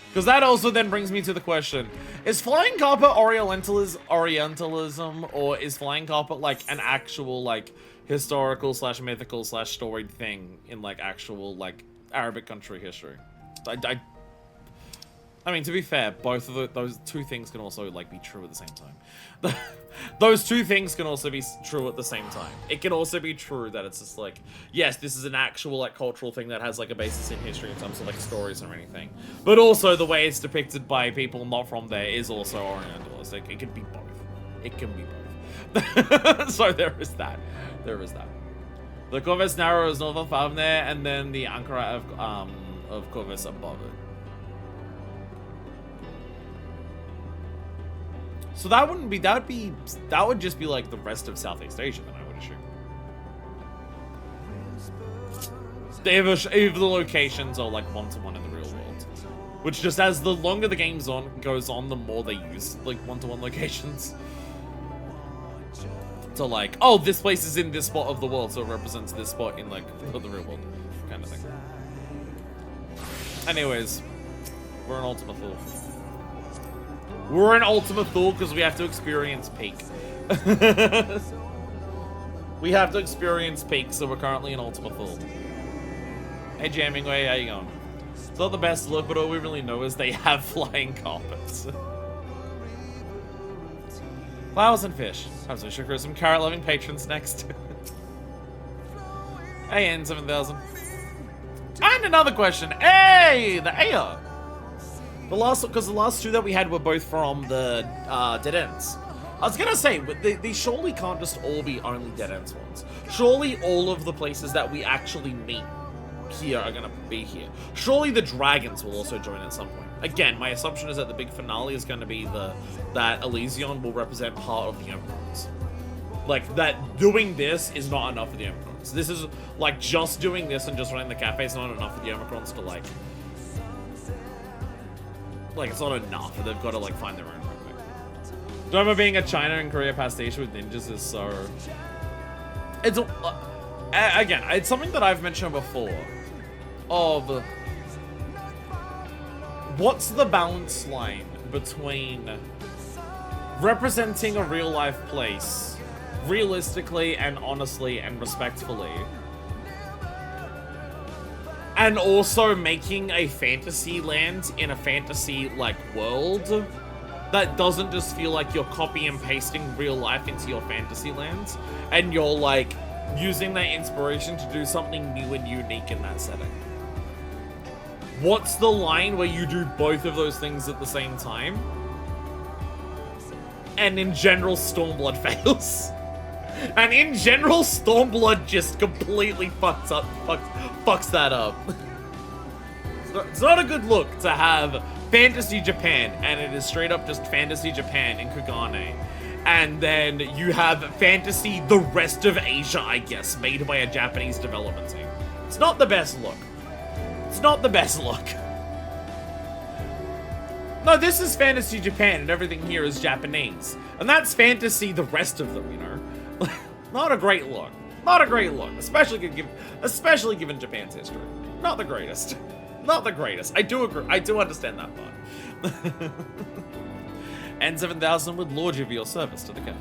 Speaker 1: Because that also then brings me to the question, is flying carpet Orientalism, or is flying carpet, like, an actual, like, historical slash mythical slash storied thing in, like, actual, like, Arabic country history? I mean, to be fair, both of those two things can also, like, be true at the same time. Those two things can also be true at the same time. It can also be true that it's just like, yes, this is an actual, like, cultural thing that has, like, a basis in history in terms of, like, stories or anything. But also the way it's depicted by people not from there is also Orientalist. It can be both. It can be both. So there is that. There is that. The Corvus Narrow is northern from there, and then the Ankara of Corvus above it. So that wouldn't be, that would just be like the rest of Southeast Asia, then I would assume. If the locations are like one-to-one in the real world. Which just as the longer the game goes on, the more they use like one-to-one locations. So like, oh, this place is in this spot of the world, so it represents this spot in like the real world kind of thing. Anyways, we're an Ultima Thule. We're an Ultima Thule because we have to experience peak. We have to experience peak, so we're currently in Ultima Thule. Hey, Jammingway, how you going? It's not the best look, but all we really know is they have flying carpets. Flowers and fish. Have some sugar, some carrot-loving patrons next. Hey, N7000. And another question. Hey, the Aya. Because the last two that we had were both from the dead ends. I was gonna say, but they surely can't just all be only dead ends ones. Surely all of the places that we actually meet here are gonna be here. Surely the dragons will also join at some point. Again, my assumption is that the big finale is gonna be that Elysion will represent part of the Emperors. Like, that doing this is not enough for the Emperors. This is, like, just doing this and just running the cafe is not enough for the Omicrons to, like, it's not enough. They've got to, like, find their own real quick. Doma being a China and Korea pastiche with ninjas is so... It's... again, it's something that I've mentioned before. Of... What's the balance line between representing a real-life place realistically and honestly and respectfully, and also making a fantasy land in a fantasy, like, world that doesn't just feel like you're copy and pasting real life into your fantasy lands, and you're, like, using that inspiration to do something new and unique in that setting. What's the line where you do both of those things at the same time? And in general, Stormblood fails. And in general, Stormblood just completely fucks that up. It's not a good look to have Fantasy Japan, and it is straight up just Fantasy Japan in Kugane. And then you have Fantasy the rest of Asia, I guess, made by a Japanese development team. It's not the best look. It's not the best look. No, this is Fantasy Japan, and everything here is Japanese. And that's Fantasy the rest of them, you know? Not a great look. Not a great look. Especially given Japan's history. Not the greatest. Not the greatest. I do agree. I do understand that part. N7000 would laud you for your service to the cafe.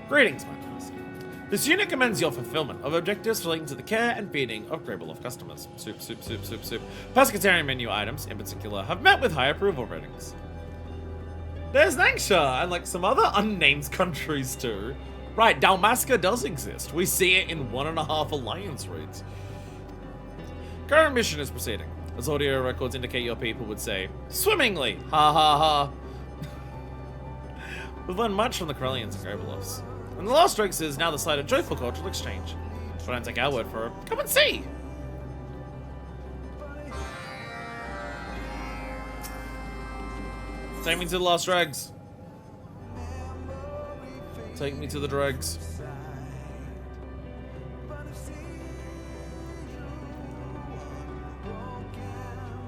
Speaker 1: Greetings, my master. This unit commends your fulfillment of objectives relating to the care and feeding of Greybeloff customers. Soup. Pescatarian menu items, in particular, have met with high approval ratings. There's Nangsha, and like some other unnamed countries too. Right, Dalmasca does exist. We see it in 1.5 alliance raids. Current mission is proceeding. as audio records indicate your people would say. Swimmingly! Ha ha ha! We've learned much from the Corellians and Gravelofts. And the last Strix is now the site of joyful cultural exchange. But don't take our word for it. Come and see! Take me to the last dregs. Take me to the dregs.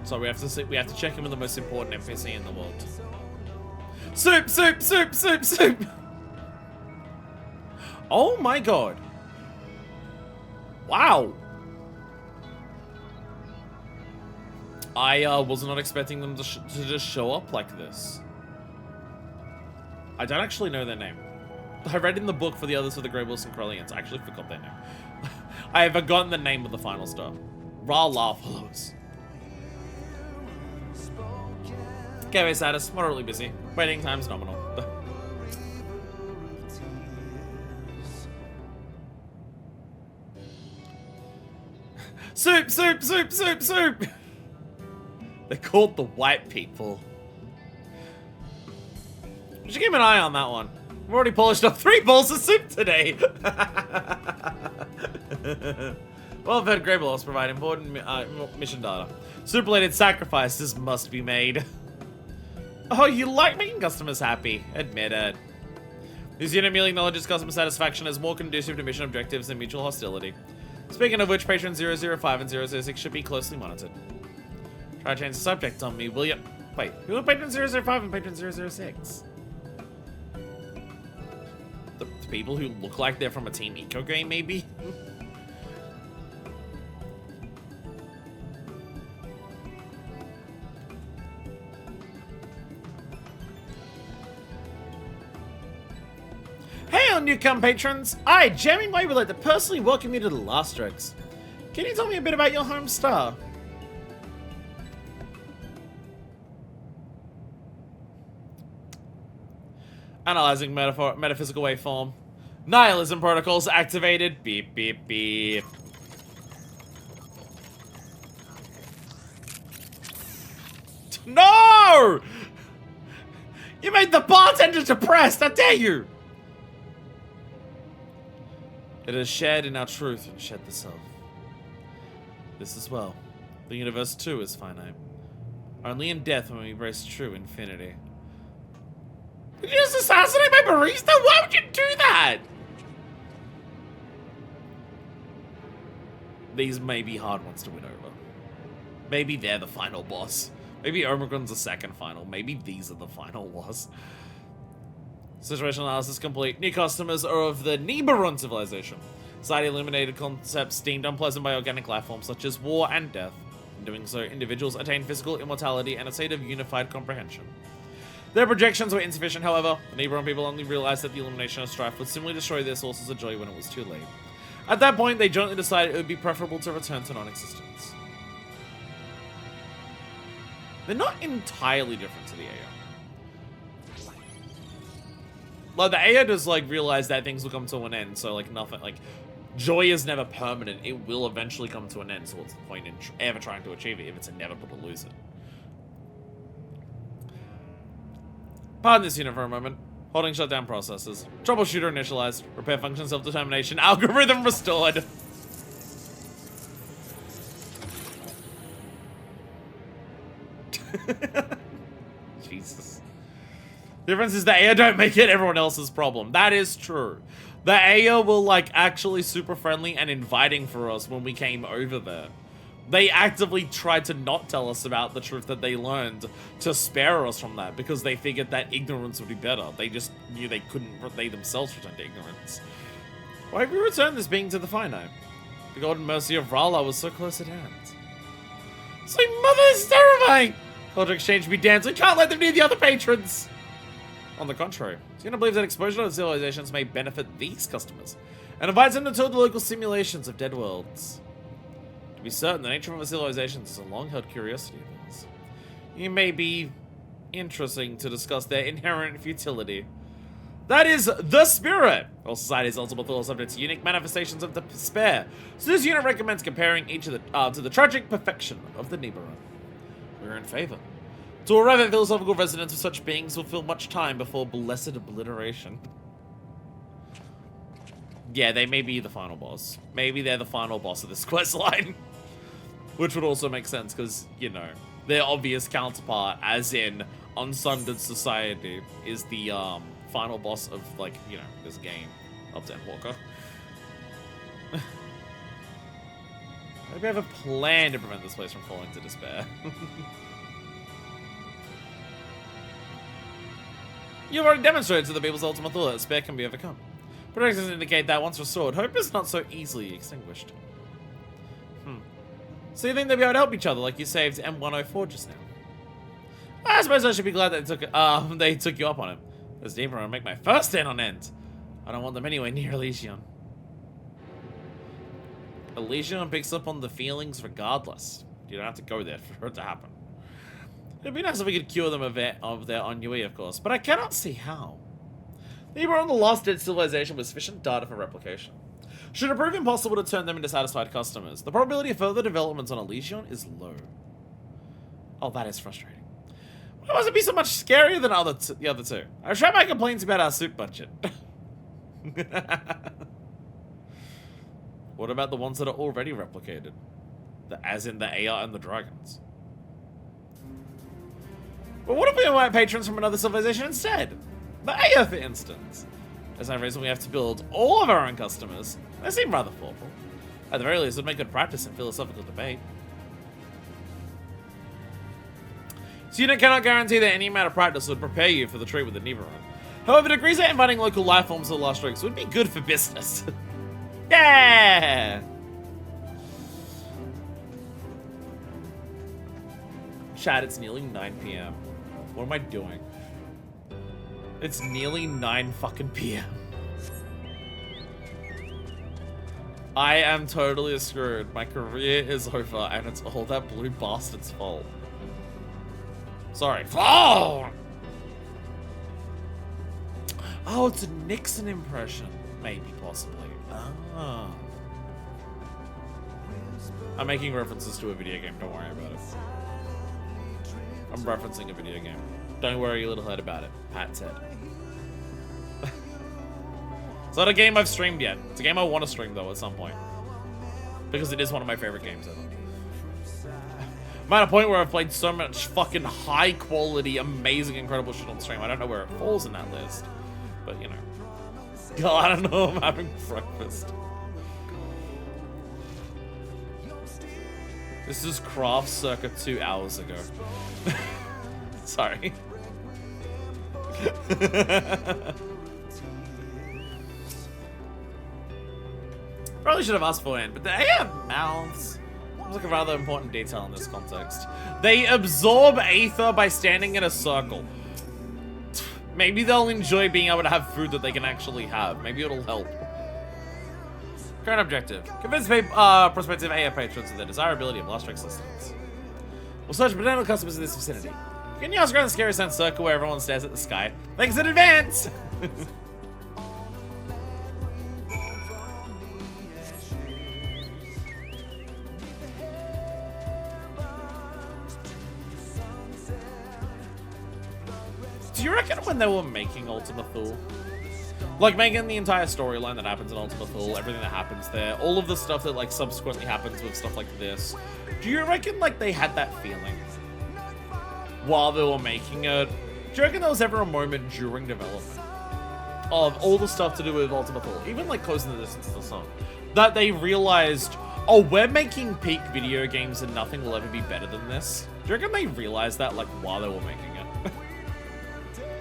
Speaker 1: So we have to check him with the most important NPC in the world. Soup, soup, soup, soup, soup. Oh my god. Wow. I was not expecting them to just show up like this. I don't actually know their name. I read in the book for the others for the Grey Wolves and Corellians. I actually forgot their name. I have forgotten the name of the final star. Ra-La follows. Gateway status, moderately busy. Waiting time's nominal. Soup, soup, soup, soup, soup! They're called the white people. We should keep an eye on that one. I've already polished up 3 bowls of soup today. Well-fed Grey Wolves provide important mission data. Soup-related sacrifices must be made. Oh, you like making customers happy. Admit it. This unit merely acknowledges customer satisfaction as more conducive to mission objectives than mutual hostility. Speaking of which, Patron 005 and 006 should be closely monitored. Try to change the subject on me, will you? Wait, who are Patron 005 and Patron 006? The people who look like they're from a Team Eco game, maybe? Hey, all newcome patrons! I, Jamming Way, would like to personally welcome you to the Last Strix. Can you tell me a bit about your home star? Analyzing metaphysical waveform. Nihilism protocols activated. Beep, beep, beep. No! You made the bartender depressed, how dare you! It is shared in our truth and shed the self. This as well. The universe too is finite. Only in death when we embrace true infinity. Did you just assassinate my barista? Why would you do that? These may be hard ones to win over. Maybe they're the final boss. Maybe Omicron's the second final. Maybe these are the final boss. Situational analysis complete. New customers are of the Nibiron civilization. Society illuminated concepts deemed unpleasant by organic life forms such as war and death. In doing so, individuals attain physical immortality and a state of unified comprehension. Their projections were insufficient, however. The Nibiron people only realized that the elimination of strife would simply destroy their sources of joy when it was too late. At that point, they jointly decided it would be preferable to return to non-existence. They're not entirely different to the AO. Like, the AO does, like, realize that things will come to an end, so, like, nothing, like, joy is never permanent. It will eventually come to an end, so what's the point in ever trying to achieve it if it's inevitable to lose it? Pardon this unit for a moment. Holding shutdown processes. Troubleshooter initialized. Repair function self-determination. Algorithm restored. Jesus. The difference is the AO don't make it everyone else's problem. That is true. The AO were, like, actually super friendly and inviting for us when we came over there. They actively tried to not tell us about the truth that they learned to spare us from that because they figured that ignorance would be better. They just knew they couldn't, they themselves return to ignorance. Why have we returned this being to the finite? The golden mercy of Ra-La was so close at hand. Sweet mother, is terrifying! Culture exchange be damned, we can't let them near the other patrons! On the contrary, Tina believes that exposure to civilizations may benefit these customers, and invites them to tour the local simulations of dead worlds. To be certain, the nature of a civilization is a long-held curiosity of ours. It may be interesting to discuss their inherent futility. That is the spirit. All society's ultimate thought is subject to unique manifestations of despair. So this unit recommends comparing each of the to the tragic perfection of the Nibiru. We're in favor. To arrive at philosophical resonance of such beings will fill much time before blessed obliteration. Yeah, they may be the final boss. Maybe they're the final boss of this quest line. Which would also make sense because, you know, their obvious counterpart, as in Unsundered Society, is the final boss of, like, you know, this game of Endwalker. Maybe I have a plan to prevent this place from falling to despair. You've already demonstrated to the people's ultimate thought that despair can be overcome. Predictions indicate that once restored, hope is not so easily extinguished. So you think they'll be able to help each other like you saved M104 just now? I suppose I should be glad that they took you up on it. This demon will make my first stand on end. I don't want them anywhere near Elysium. Elysium picks up on the feelings regardless. You don't have to go there for it to happen. It'd be nice if we could cure them of their ennui, of course, but I cannot see how. The Uber on the last dead civilization with sufficient data for replication. Should it prove impossible to turn them into satisfied customers, the probability of further developments on Elysium is low. Oh, that is frustrating. Why must it be so much scarier than the other two? I've tried my complaints about our suit budget. What about the ones that are already replicated? As in the AR and the dragons? But what if we invite patrons from another civilization instead? The Aya, for instance. There's no reason we have to build all of our own customers. They seem rather thoughtful. At the very least, it would make good practice in philosophical debate. So you cannot guarantee that any amount of practice would prepare you for the trade with the Nibiru. However, it agrees that inviting local life forms to the last strokes would be good for business. Yeah! Chat, it's nearly 9 p.m. What am I doing? It's nearly 9 fucking p.m. I am totally screwed. My career is over, and it's all that blue bastard's fault. Sorry. Oh! Oh, it's a Nixon impression. Maybe, possibly. Ah. I'm making references to a video game. Don't worry about it. I'm referencing a video game. Don't worry your little head about it. Pat said. It's not a game I've streamed yet. It's a game I want to stream, though, at some point. Because it is one of my favorite games ever. I'm at a point where I've played so much fucking high-quality, amazing, incredible shit on stream. I don't know where it falls in that list. But, you know. God, I don't know. I'm having breakfast. This is craft circa 2 hours ago. Sorry. Probably should have asked for it, but they have mouths. It's like a rather important detail in this context. They absorb aether by standing in a circle. Maybe they'll enjoy being able to have food that they can actually have. Maybe it'll help. Current objective. Convince prospective AR patrons of the desirability of Lost existence. We'll search potential customers in this vicinity. Can you ask around the scary sound circle where everyone stares at the sky? Thanks in advance! Do you reckon when they were making Ultima Thule, like making the entire storyline that happens in Ultima Thule, everything that happens there, all of the stuff that like subsequently happens with stuff like this, do you reckon like they had that feeling while they were making it? Do you reckon there was ever a moment during development of all the stuff to do with Ultima Thule, even like closing the distance to the song, that they realized, oh, we're making peak video games and nothing will ever be better than this? Do you reckon they realized that like while they were making it?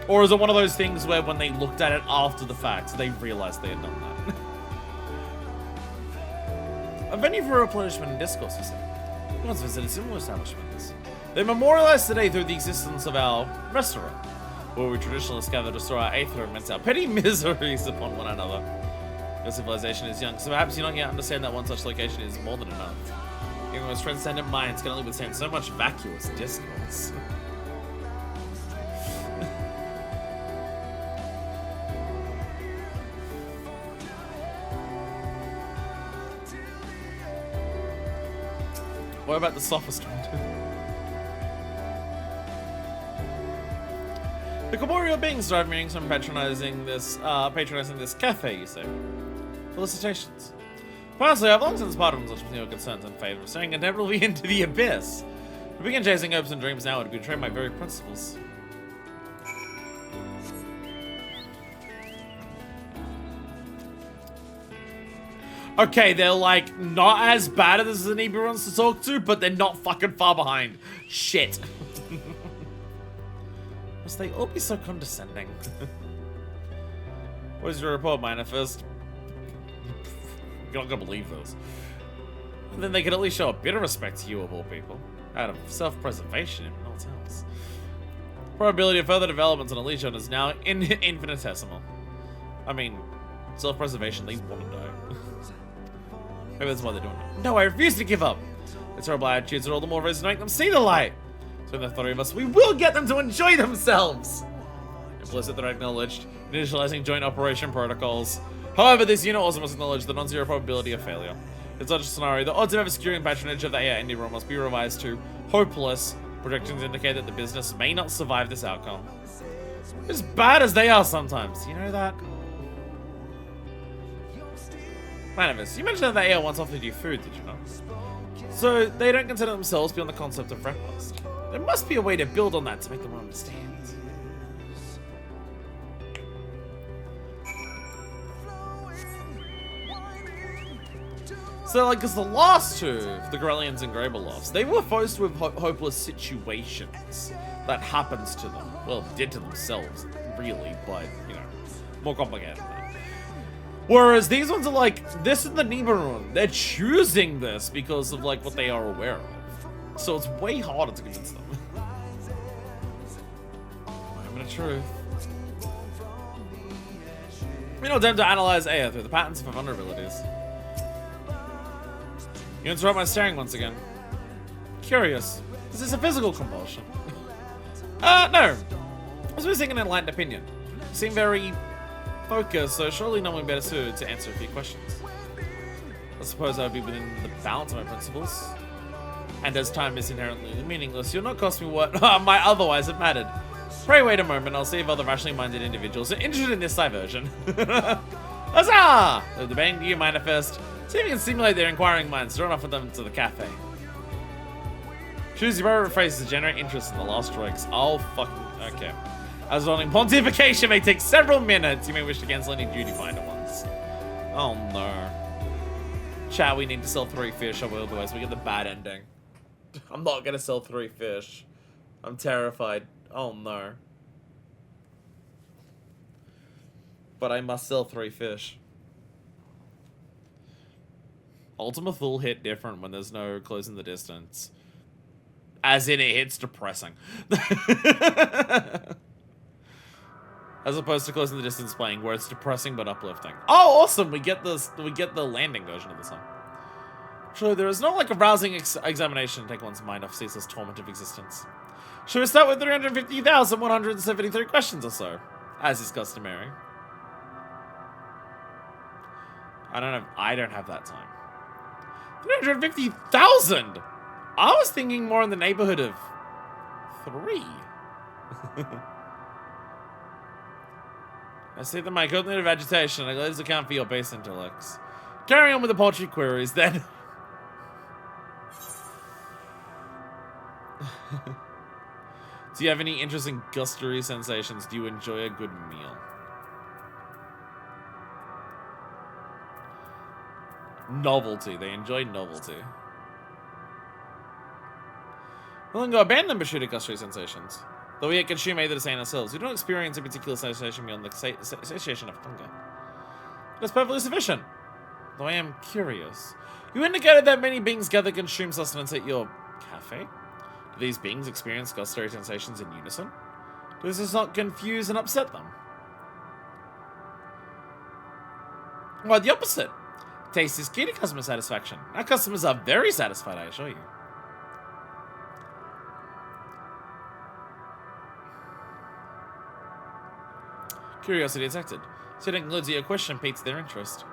Speaker 1: Or is it one of those things where when they looked at it after the fact, they realized they had done that? A venue for replenishment and discourse, you said. We once visited similar establishments. They memorialize today through the existence of our restaurant, where we traditionalists gather to store our aether and our petty miseries upon one another. Your civilization is young, so perhaps you don't yet understand that one such location is more than enough. Even most transcendent minds can only withstand so much vacuous discourse. What about the sophist one? The corporeal beings drive meetings from patronizing this cafe, you say. Felicitations. Personally, I've long since parted from such material concerns in favor of staring inevitably into the abyss. To begin chasing hopes and dreams now would betray my very principles. Okay, they're like not as bad as the Nibiru wants to talk to, but they're not fucking far behind. Shit. Must they all be so condescending? What is your report, Manifest? You're not gonna believe those. And then they could at least show a bit of respect to you of all people. Out of self-preservation, if not else. Probability of further developments on a legion is now infinitesimal. I mean, self-preservation, they want to die. Maybe that's why they're doing it. No, I refuse to give up. The terrible attitudes are all the more reason to make them see the light. So in the three of us, we will get them to enjoy themselves. Implicit threat acknowledged. Initializing joint operation protocols. However, this unit also must acknowledge the non-zero probability of failure. In such a scenario, the odds of ever securing patronage of the AI Indie Realm must be revised to hopeless. Projections indicate that the business may not survive this outcome. As bad as they are sometimes, you know that? Manifest, you mentioned that the AI once offered you food, did you not? So they don't consider themselves beyond the concept of breakfast. There must be a way to build on that to make them understand. So, like, because the last two, the Grellians and Grabelovs, they were faced with hopeless situations that happens to them. Well, did to themselves, really, but, you know, more complicated than that. Whereas these ones are like, this is the Nibiru. They're choosing this because of, like, what they are aware of. So it's way harder to convince them. Moment of truth. We don't attempt to analyze Aya through the patterns of her vulnerabilities. You interrupt my staring once again. Curious. Is this a physical compulsion? No. I was missing an enlightened opinion. You seem very focused, so surely no one better suited to answer a few questions. I suppose I would be within the balance of my principles. And as time is inherently meaningless, you'll not cost me what might otherwise have mattered. Pray wait a moment, I'll see if other rationally minded individuals are interested in this diversion. Huzzah! They're debating you manifest. See if you can stimulate their inquiring minds, drawn off with them to the cafe. Choose your appropriate phrase to generate interest in the last strikes. Oh, fucking... Okay. As warning, pontification may take several minutes. You may wish to cancel any duty finder ones. Oh, no. Chat, we need to sell 3 fish, or otherwise we get the bad ending. I'm not gonna sell 3 fish. I'm terrified. Oh, no. But I must sell 3 fish. Ultima Thule hit different when there's no closing the distance. As in, it hits depressing. As opposed to closing the distance playing, where it's depressing but uplifting. Oh, awesome! We get the landing version of the song. Surely there is no like a rousing examination to take one's mind off ceaseless torment of existence. Should we start with 350,173 questions or so, as is customary? I don't have that time. 350,000! I was thinking more in the neighborhood of 3. I see that my cognitive agitation neglects to account for your base intellects. Carry on with the paltry queries, then. Do you have any interesting gustery sensations? Do you enjoy a good meal? Novelty. They enjoy novelty. We'll then go abandon pursuit of gustery sensations. Though we yet consume either the same ourselves, we don't experience a particular sensation beyond the satiation of hunger. That's perfectly sufficient. Though I am curious. You indicated that many beings gather consume sustenance at your cafe? Do these beings experience gustery sensations in unison? Does this not confuse and upset them? Why, the opposite. Taste is key to customer satisfaction. Our customers are very satisfied, I assure you. Curiosity detected. So it includes your question piques their interest.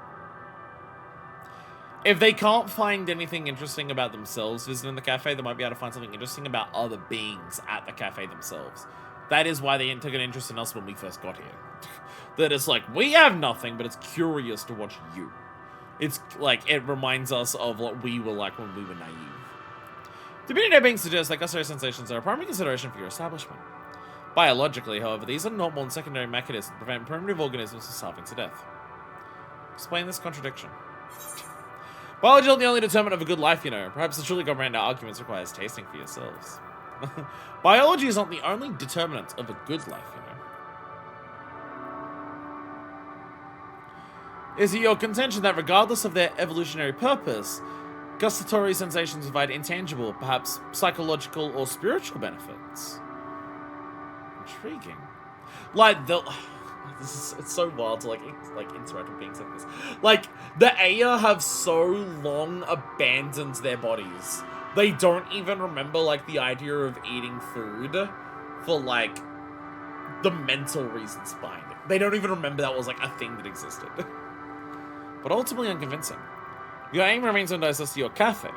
Speaker 1: If they can't find anything interesting about themselves visiting the cafe, they might be able to find something interesting about other beings at the cafe themselves. That is why they took an interest in us when we first got here. That it's like, we have nothing, but it's curious to watch you. It's like, it reminds us of what we were like when we were naive. The billionaire being suggests that gustatory sensations are a primary consideration for your establishment. Biologically, however, these are not more than secondary mechanisms to prevent primitive organisms from starving to death. Explain this contradiction. Biology is not the only determinant of a good life, you know. Perhaps the truly comprehend our arguments requires tasting for yourselves. Biology is not the only determinant of a good life, you know. Is it your contention that regardless of their evolutionary purpose, gustatory sensations provide intangible, perhaps psychological or spiritual benefits? Intriguing. Like, it's so wild to like interact with beings like this. Like, the Aya have so long abandoned their bodies. They don't even remember like the idea of eating food for like the mental reasons behind it. They don't even remember that was like a thing that existed. But ultimately unconvincing. Your aim remains on access to your cafe.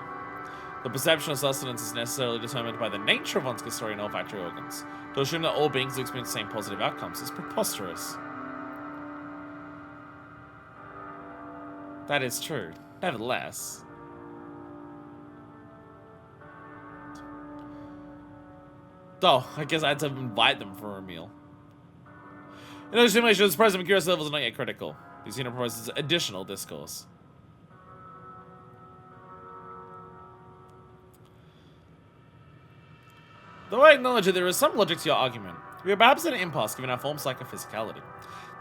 Speaker 1: The perception of sustenance is necessarily determined by the nature of one's gustatory and olfactory organs. To assume that all beings experience the same positive outcomes is preposterous. That is true. Nevertheless. Oh, I guess I had to invite them for a meal. In other simulations, present curious levels are not yet critical. This unit proposes additional discourse. Though I acknowledge that there is some logic to your argument, we are perhaps at an impasse given our form psychophysicality.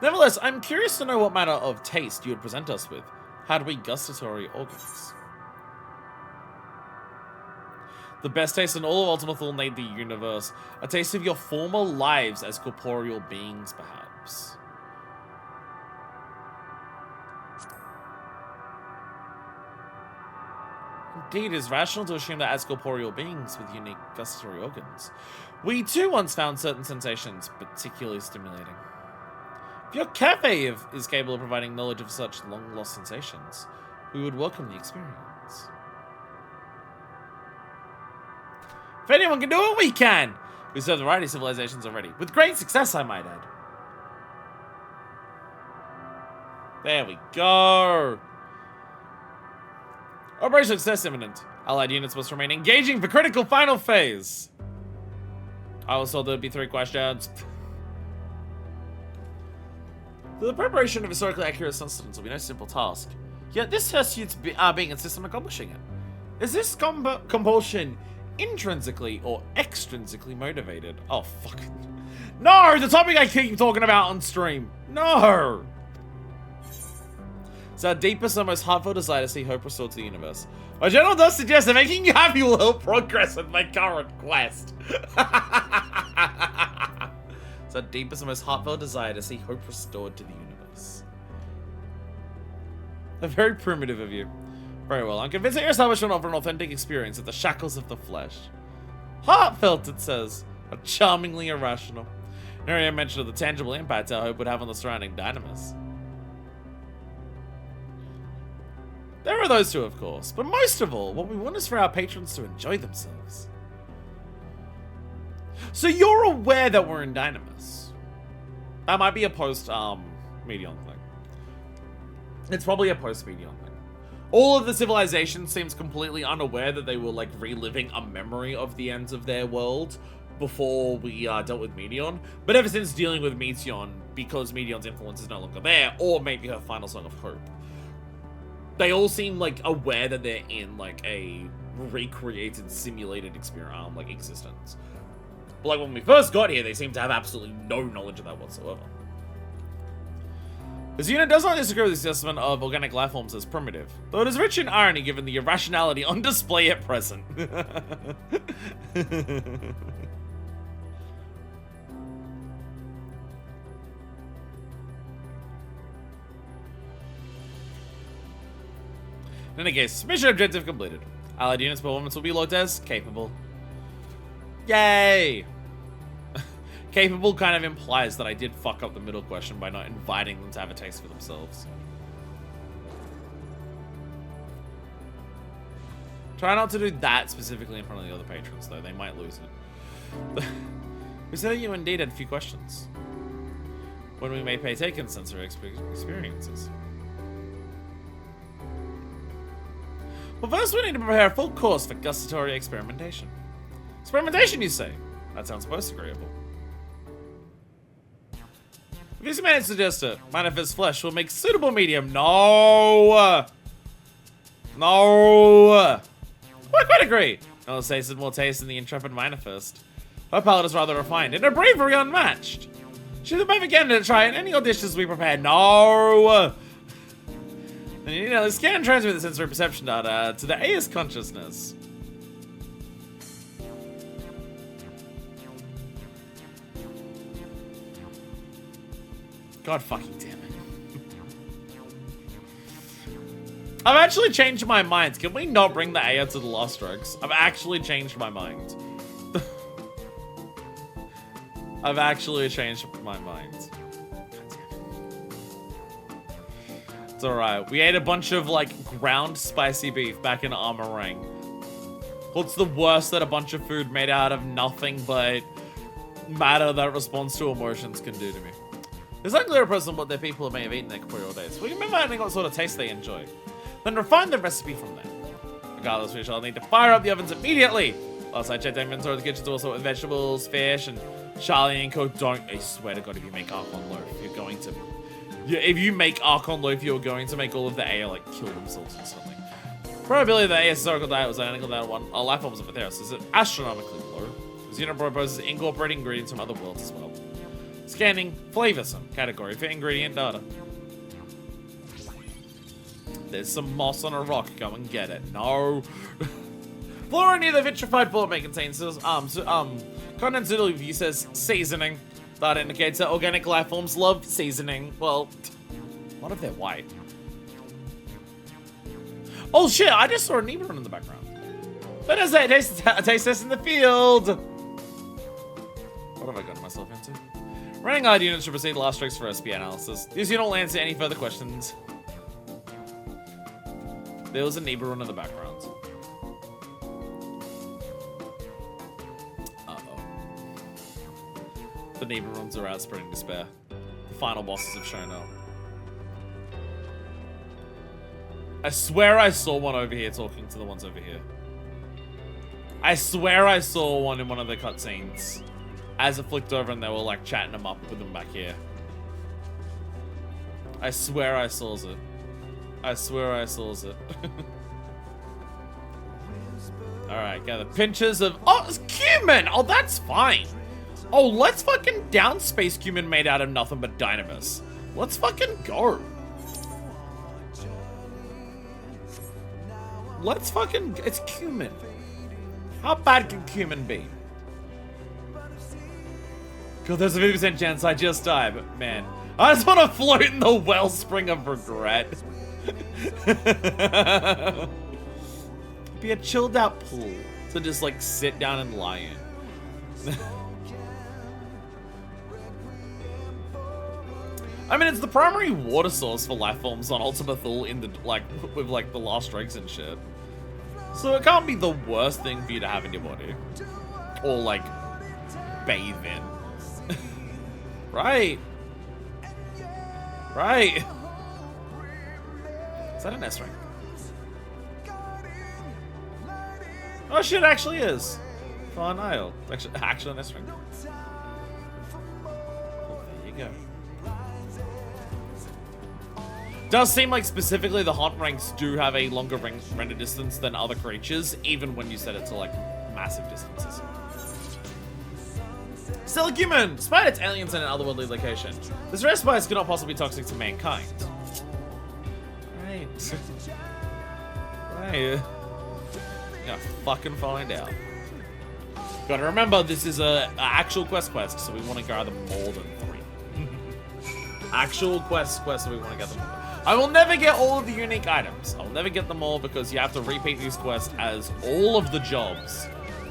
Speaker 1: Nevertheless, I'm curious to know what matter of taste you would present us with, had we gustatory organs. The best taste in all of Ultima Thule made the universe, a taste of your former lives as corporeal beings, perhaps. Indeed, it is rational to assume that as corporeal beings with unique gustatory organs, we too once found certain sensations particularly stimulating. If your cafe is capable of providing knowledge of such long-lost sensations, we would welcome the experience. If anyone can do it, we can! We served a variety of civilizations already, with great success, I might add. There we go! Operation success imminent. Allied units must remain engaging for critical final phase. I was told there would be 3 questions. The preparation of historically accurate sustenance will be no simple task. Yet this pursuit being insistent on accomplishing it. Is this compulsion intrinsically or extrinsically motivated? Oh, fuck. No! The topic I keep talking about on stream. No! It's our deepest and most heartfelt desire to see hope restored to the universe. My general does suggest that making you happy will help progress with my current quest. It's our deepest and most heartfelt desire to see hope restored to the universe. Very primitive of you. Very well. I'm convinced that your establishment offer an authentic experience of the shackles of the flesh. Heartfelt, it says. But charmingly irrational. Area mention of the tangible impact our hope would have on the surrounding dynamis. There are those two, of course, but most of all, what we want is for our patrons to enjoy themselves. So you're aware that we're in Dynamis. That might be a post-Medion thing. It's probably a post-Medion thing. All of the civilization seems completely unaware that they were, like, reliving a memory of the ends of their world before we dealt with Medion. But ever since dealing with Medion, because Medion's influence is no longer there, or maybe her final song of hope, they all seem, like, aware that they're in, like, a recreated, simulated experience, like, existence. But, like, when we first got here, they seem to have absolutely no knowledge of that whatsoever. This unit does not disagree with the assessment of organic life forms as primitive, though it is rich in irony given the irrationality on display at present. In any case, mission objective completed. Allied units' performance will be logged as capable. Yay! Capable kind of implies that I did fuck up the middle question by not inviting them to have a taste for themselves. Try not to do that specifically in front of the other patrons, though. They might lose it. We said you indeed had a few questions. When we may pay taken sensory experiences. Well, first we need to prepare a full course for gustatory experimentation. Experimentation, you say? That sounds most agreeable. If you manage to suggest it, manifest flesh will make suitable medium. No! No! I quite agree. No taste and more taste than the intrepid manifest. Her palate is rather refined and her bravery unmatched. She's the perfect candidate to try any of dishes we prepare. No! And you know, scan and transmit the sensory perception data to the AS consciousness. God fucking damn it. I've actually changed my mind. Can we not bring the AR to the Lost Drugs? I've actually changed my mind. I've actually changed my mind. It's alright. We ate a bunch of, like, ground spicy beef back in Armor Ring. What's the worst that a bunch of food made out of nothing but matter that responds to emotions can do to me? It's unclear person what their people may have eaten their corporeal days. We remember adding what sort of taste they enjoy. Then refine the recipe from there. Regardless, we shall need to fire up the ovens immediately. Last I checked, the inventory of the kitchen's also with vegetables, fish, and Charlie and Co. Don't. I swear to God, if you make Archon loaf, you're going to. If you make Archon loaf, you're going to make all of the AI like kill themselves instantly. Probability that AI's historical diet was identical to that one. Our life forms of Aetheros is astronomically low. This unit proposes incorporating ingredients from other worlds as well. Scanning flavorsome category for ingredient data. There's some moss on a rock. Go and get it. No. Flora near the vitrified bullet may contain condensed view says seasoning. That indicates that organic life forms love seasoning. Well, what if they're white? Oh shit! I just saw a Nebron in the background. That is a taste test in the field. What have I gotten myself into? Running guide units should proceed last strikes for recipe analysis. This unit will answer any further questions. There was a Nebron in the background. The Neberons are out spreading despair. The final bosses have shown up. I swear I saw one over here talking to the ones over here. I swear I saw one in one of the cutscenes. As it flicked over and they were like chatting them up with them back here. I swear I saw it. I swear I saw it. Alright, gather pinches of... Oh, it's cumin! Oh, that's fine. Oh, let's fucking down space cumin made out of nothing but dynamis. Let's fucking go. Let's fucking... It's cumin. How bad can cumin be? God, there's a 50% chance I just die, but man. I just want to float in the wellspring of regret. Be a chilled out pool to just like sit down and lie in. I mean, it's the primary water source for life forms on Ultima Thule in the with like the Lost Dregs and shit. So it can't be the worst thing for you to have in your body, or like bathe in. Right. Right. Is that an S rank? Oh shit, it actually is. Fun Isle. Actually an S rank. Oh, there you go. Does seem like specifically the haunt ranks do have a longer render distance than other creatures, even when you set it to like massive distances. Silicumin! Despite its aliens in an otherworldly location, this rare spice could not possibly be toxic to mankind. Right. Right. Gonna fucking find out. Gotta remember, this is a actual quest, so we want to gather more than 3. Actual quest, so we want to get them all. I will never get all of the unique items. I'll never get them all because you have to repeat these quests as all of the jobs.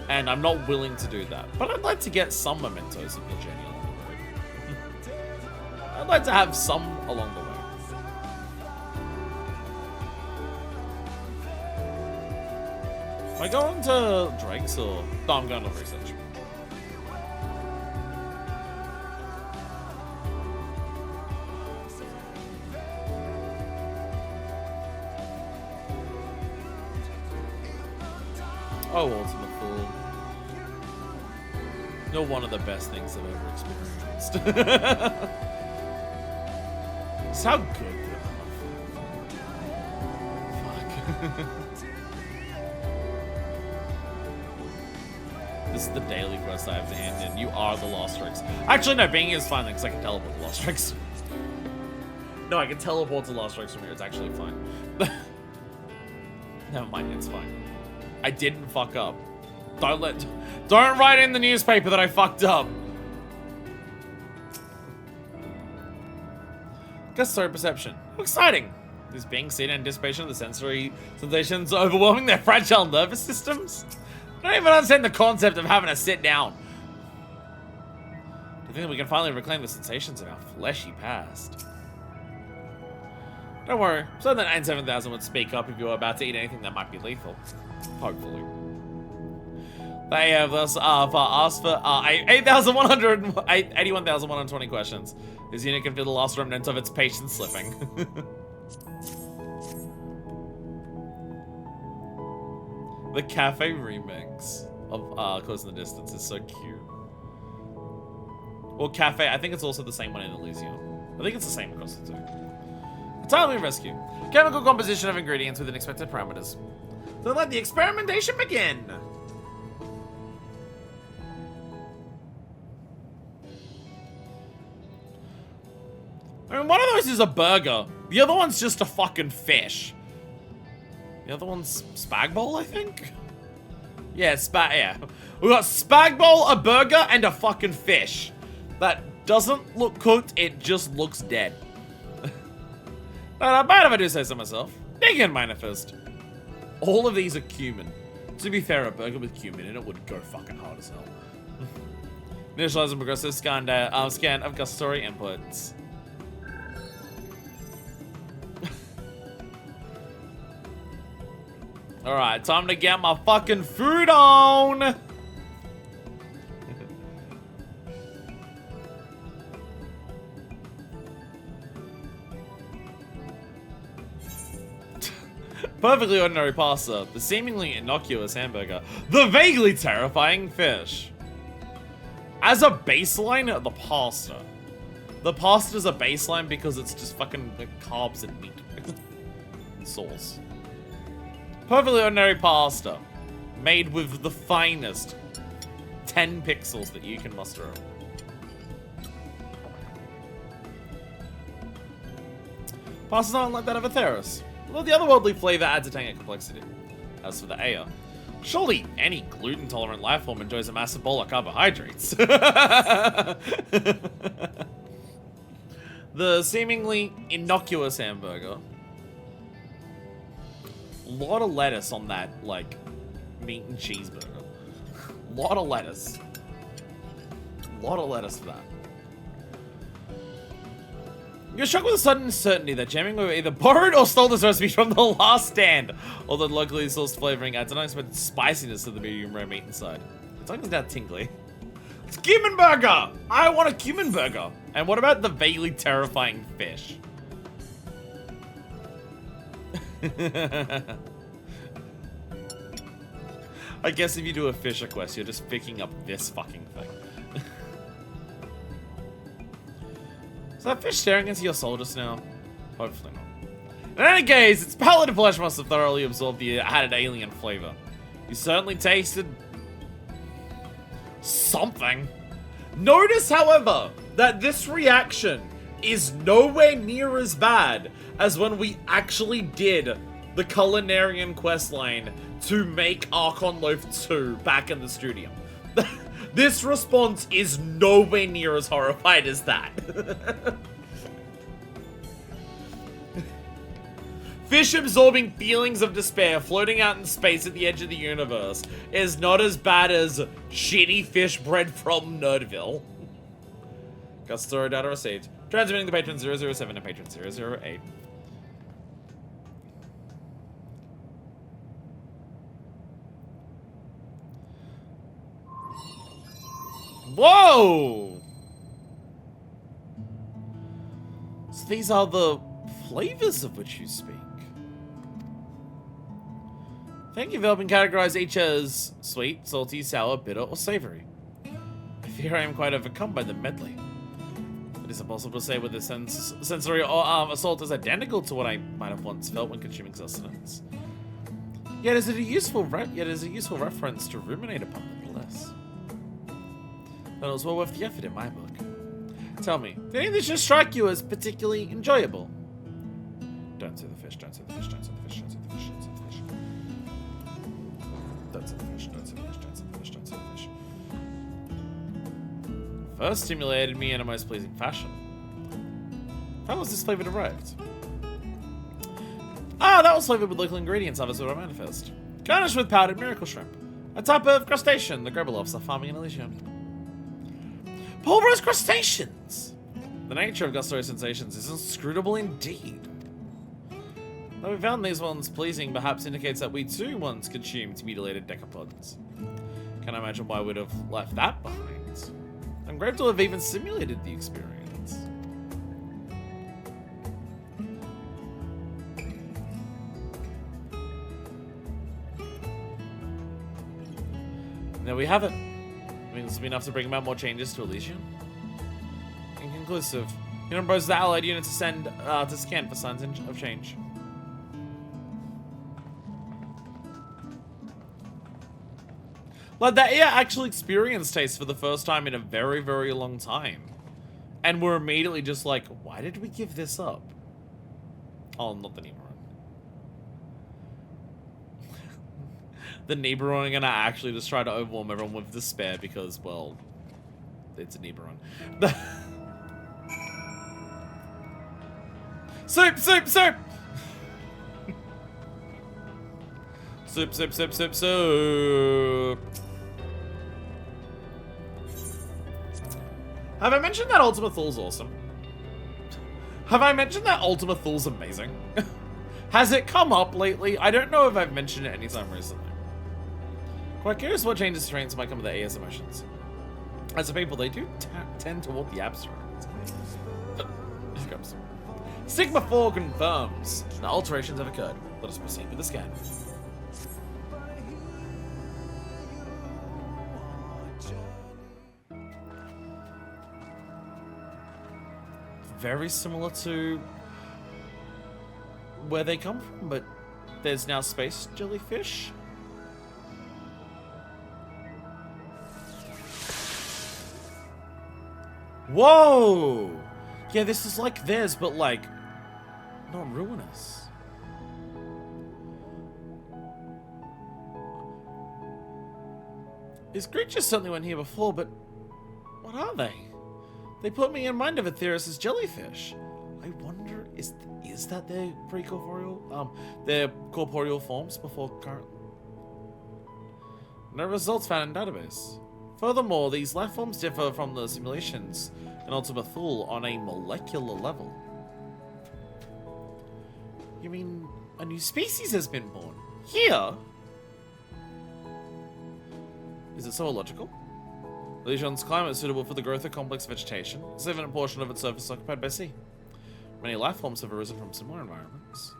Speaker 1: And I'm not willing to do that. But I'd like to get some mementos of the journey along the way. I'd like to have some along the way. Am I going to Drake's or... No, I'm going to research. Oh, Ultimate Fool. You're one of the best things I've ever experienced. It's how good they are. Fuck. This is the daily quest I have to hand in. You are the Lost Strix. Actually, no, being here is fine because I can teleport to Lost Strix. No, I can teleport to Lost Strix from here. It's actually fine. Never mind, it's fine. I didn't fuck up. Don't write in the newspaper that I fucked up. Gustatory perception. How exciting! This being seen in anticipation of the sensory sensations overwhelming their fragile nervous systems. I don't even understand the concept of having to sit down. Do you think that we can finally reclaim the sensations of our fleshy past? Don't worry, so that 97,000 would speak up if you were about to eat anything that might be lethal. Hopefully. They have thus asked for 81,120 questions. This unit can feel the last remnants of its patience slipping. The cafe remix of Close in the Distance is so cute. Well, cafe, I think it's also the same one in Elysium. I think it's the same across the two. Timely rescue. Chemical composition of ingredients within expected parameters. Then let the experimentation begin. I mean, one of those is a burger. The other one's just a fucking fish. The other one's spag bowl, I think? Yeah, yeah. We got spag bowl, a burger, and a fucking fish. That doesn't look cooked, it just looks dead. Not bad if I do say so myself. Begin manifest. All of these are cumin. To be fair, a burger with cumin in it would go fucking hard as hell. Initialize and progressive scan of gustatory inputs. Alright, time to get my fucking food on! Perfectly ordinary pasta, the seemingly innocuous hamburger, the vaguely terrifying fish. As a baseline, the pasta. The pasta's a baseline because it's just fucking like, carbs and meat. And sauce. Perfectly ordinary pasta, made with the finest 10 pixels that you can muster up. Pasta's not like that of a Theros. Although the otherworldly flavor adds a tang of complexity. As for the Aya, surely any gluten-tolerant lifeform enjoys a massive bowl of carbohydrates. The seemingly innocuous hamburger. A lot of lettuce on that, like, meat and cheeseburger. A lot of lettuce. A lot of lettuce for that. You're struck with a sudden certainty that jamming were either borrowed or stole this recipe from The Last Stand. Although locally sourced flavoring adds an unexpected spiciness to the medium rare meat inside. Your tongue is now tingly. It's a cumin burger! I want a cumin burger! And what about the vaguely terrifying fish? I guess if you do a Fisher quest, you're just picking up this fucking thing. Is that fish staring into your soul just now? Hopefully not. In any case, its pallid flesh must have thoroughly absorbed the added alien flavor. You certainly tasted... something. Notice, however, that this reaction is nowhere near as bad as when we actually did the Culinarian questline to make Archon Loaf 2 back in the studio. This response is nowhere near as horrified as that. Fish absorbing feelings of despair floating out in space at the edge of the universe is not as bad as shitty fish bread from Nerdville. Gustatory data received. Transmitting to patron 007 and patron 008. Whoa! So these are the flavors of which you speak. Thank you for helping categorize each as sweet, salty, sour, bitter, or savory. I fear I am quite overcome by the medley. It is impossible to say whether sensory or assault is identical to what I might have once felt when consuming sustenance. Yet is it a useful reference to ruminate upon nonetheless. That was well worth the effort in my book. Tell me, did any of this just strike you as particularly enjoyable? Don't say the fish, don't say the fish, don't say the fish, don't say the fish, don't say the fish. Don't say the fish, don't say the fish, don't say the fish, don't say the fish. First stimulated me in a most pleasing fashion. How was this flavor derived? Ah, that was flavored with local ingredients of a sort of manifest. Garnished with powdered miracle shrimp. A type of crustacean the Grebelovs are farming in Elysium. Pulverized crustaceans! The nature of gustatory sensations is inscrutable indeed. Though we found these ones pleasing, perhaps indicates that we too once consumed mutilated decapods. Can't imagine why we'd have left that behind. I'm grateful to have even simulated the experience. There we have it. I mean, this will be enough to bring about more changes to Elysium. Inconclusive. You don't propose the allied unit to send to scan for signs of change. Like, that yeah, actually experienced taste for the first time in a very, very long time. And we're immediately just like, why did we give this up? Oh, not the Nibiron. The Nibiron are gonna actually just try to overwhelm everyone with despair because, well, it's a Nibiron. Soup, soup, soup! Soup, soup, soup, soup, soup. Have I mentioned that Ultima Thul's awesome? Have I mentioned that Ultima Thul's amazing? Has it come up lately? I don't know if I've mentioned it anytime recently. Quite curious what changes to trains might come with the AS emotions. As a people, they do tend toward the abstract. Sigma 4 confirms the alterations have occurred. Let us proceed with the scan. Very similar to where they come from, but there's now space jellyfish. Whoa! Yeah, this is like theirs, but like, not ruinous. These creatures certainly weren't here before, but what are they? They put me in mind of Aetheris' jellyfish. I wonder, is that their pre-corporeal, their corporeal forms before current? No results found in database. Furthermore, these life forms differ from the simulations in Ultima Thule on a molecular level. You mean a new species has been born? Here? Is it so illogical? Elysium's climate is suitable for the growth of complex vegetation, a significant portion of its surface occupied by sea. Many life forms have arisen from similar environments.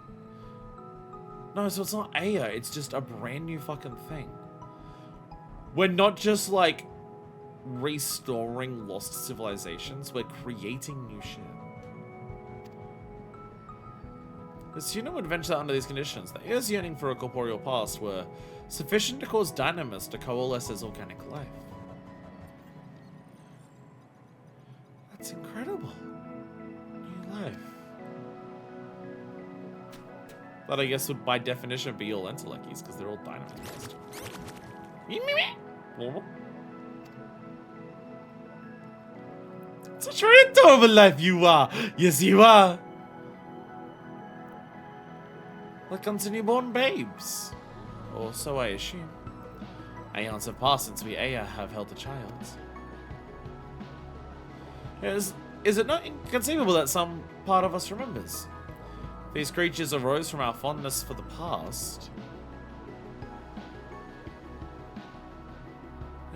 Speaker 1: No, so it's not Aya, it's just a brand new fucking thing. We're not just like restoring lost civilizations, we're creating new shit. This unit would venture under these conditions. The Aya's yearning for a corporeal past were sufficient to cause Dynamis to coalesce as organic life. That's incredible. New life. That I guess would by definition be all Enteleckies, because they're all Dynamis. Such an adorable life you are! Yes, you are! Like unto newborn babes. Or so I assume. Aeons have passed since we Aya have held a child. Is it not inconceivable that some part of us remembers? These creatures arose from our fondness for the past.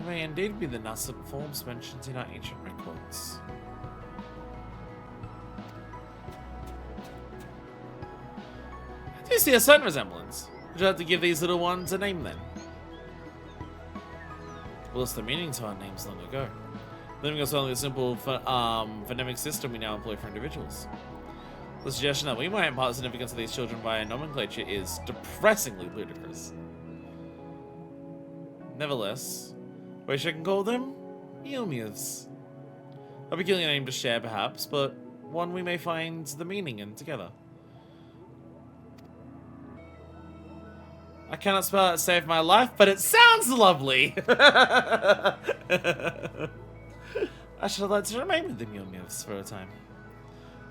Speaker 1: It may indeed be the nascent forms mentioned in our ancient records. Do you see a certain resemblance? Would you like to give these little ones a name then? We lost the meaning to our names long ago. Leaving us only a simple phonemic system we now employ for individuals. The suggestion that we might impart the significance of these children via nomenclature is depressingly ludicrous. Nevertheless, wish I can call them Eomutes. A peculiar name to share perhaps, but one we may find the meaning in together. I cannot spell it to save my life, but it sounds lovely! I should like to remain with the Eomutes for a time.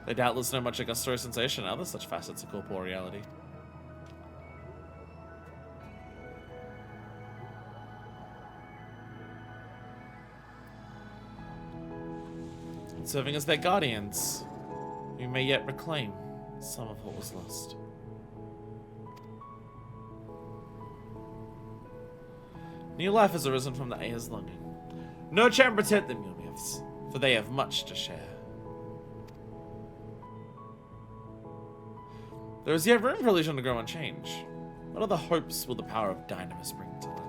Speaker 1: They doubtless know much of gustatory sensation and other such facets of corporeality. Serving as their guardians, we may yet reclaim some of what was lost. New life has arisen from the Aya's longing. Nurture and protect the Eomutes, for they have much to share. There is yet room for illusion to grow and change. What other hopes will the power of Dynamis bring to life?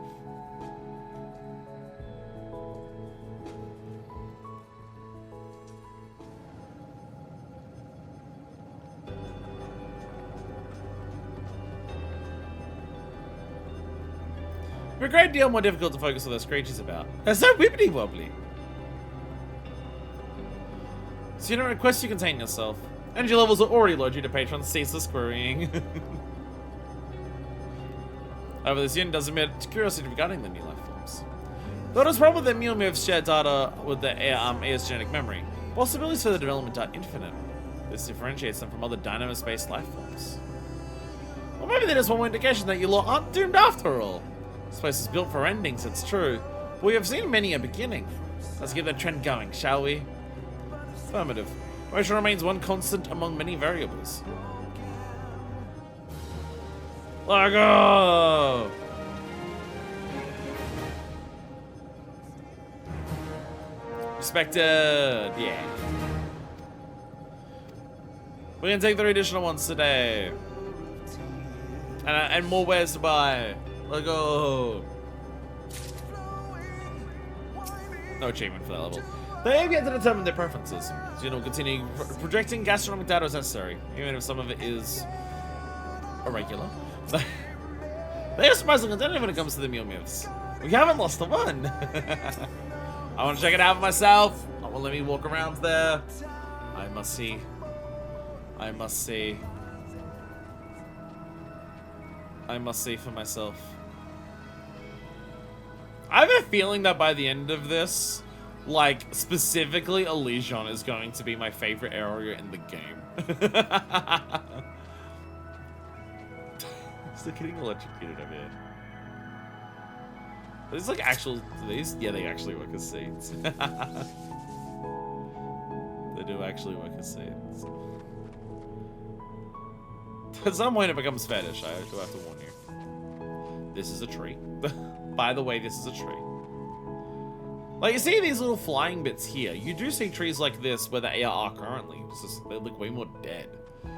Speaker 1: It'd be a great deal more difficult to focus on those creatures about. They're so wibbly wobbly. So you don't request you contain yourself. Energy levels are already low due to Patron's ceaseless querying. However, this unit does admit curiosity regarding the new life forms. Though it is probable that Eomutes share data with the Aya's genetic memory, possibilities for the development are infinite. This differentiates them from other Dynamis-based life forms. Or maybe that is one more indication that you lot aren't doomed after all. This place is built for endings, it's true, but we have seen many a beginning. Let's get the trend going, shall we? Affirmative. Motion remains one constant among many variables. Let go! Respected, yeah. We're gonna take 3 additional ones today. And more wares to buy. Let go. No achievement for that level. They have yet to determine their preferences. So, continue projecting gastronomic data as necessary, even if some of it is irregular. They are surprisingly contented when it comes to the Eomutes. We haven't lost a one. I want to check it out for myself. I won't let me walk around there. I must see. I must see. I must see for myself. I have a feeling that by the end of this, like, specifically Elysion is going to be my favorite area in the game. Still getting electrocuted over here. Are these like actual, these? Yeah, they actually work as seeds. They do actually work as seeds. At some point it becomes fetish, I do have to warn you. This is a tree. By the way, this is a tree. Like, you see these little flying bits here. You do see trees like this where the Aya are currently. They look way more dead. I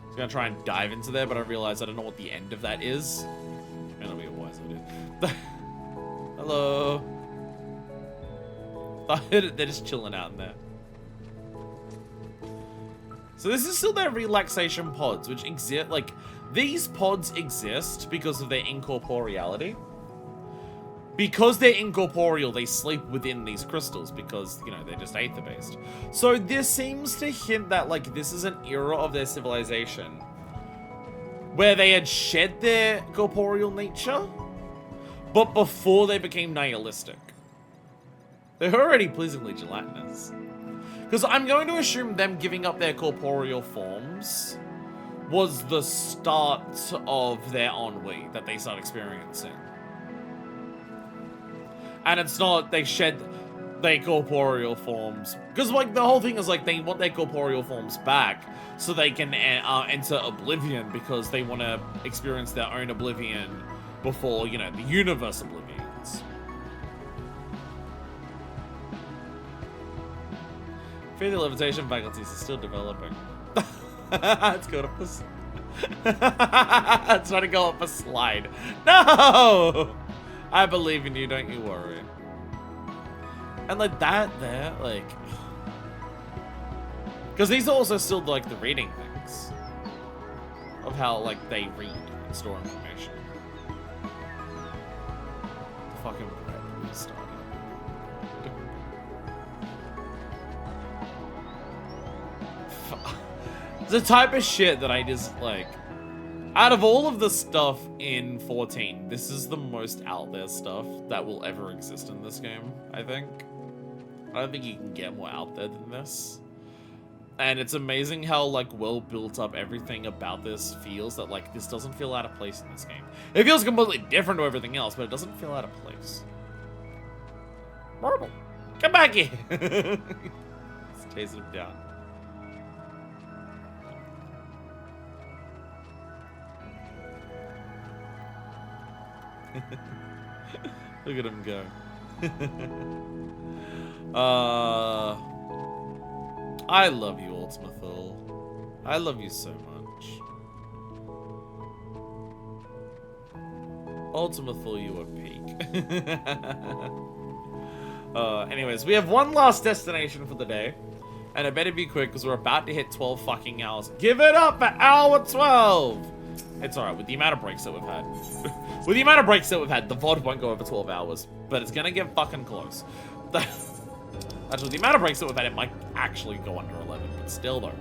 Speaker 1: was gonna try and dive into there, but I realized I don't know what the end of that is. May not be a wise idea. Hello. They're just chilling out in there. So this is still their relaxation pods, which exist, like, these pods exist because of their incorporeality. Because they're incorporeal, they sleep within these crystals because, you know, they're just aether-based. So this seems to hint that, like, this is an era of their civilization where they had shed their corporeal nature, but before they became nihilistic. They're already pleasingly gelatinous. Because I'm going to assume them giving up their corporeal forms was the start of their ennui that they start experiencing. And it's not they shed their corporeal forms. Because, like, the whole thing is, like, they want their corporeal forms back so they can enter Oblivion because they want to experience their own Oblivion before, you know, the universe Oblivions. Fear the levitation faculties are still developing. It's going up a it's trying to go up a slide. No! I believe in you, don't you worry. And like that there, like... Because these are also still like the reading things. Of how like they read and store information. The fucking bread we started. The type of shit that I just like... Out of all of the stuff in 14, this is the most out there stuff that will ever exist in this game, I think. I don't think you can get more out there than this. And it's amazing how, like, well built up everything about this feels, that, like, this doesn't feel out of place in this game. It feels completely different to everything else, but it doesn't feel out of place. Marble, come back here! Let's chase him down. Look at him go. I love you, Ultimathul. I love you so much. Ultimathul, you are peak. Anyways, we have one last destination for the day. And it better be quick because we're about to hit 12 fucking hours. Give it up for hour 12! It's alright, with the amount of breaks that we've had. With the amount of breaks that we've had, the VOD won't go over 12 hours. But it's gonna get fucking close. Actually, the amount of breaks that we've had, it might actually go under 11. But still, though.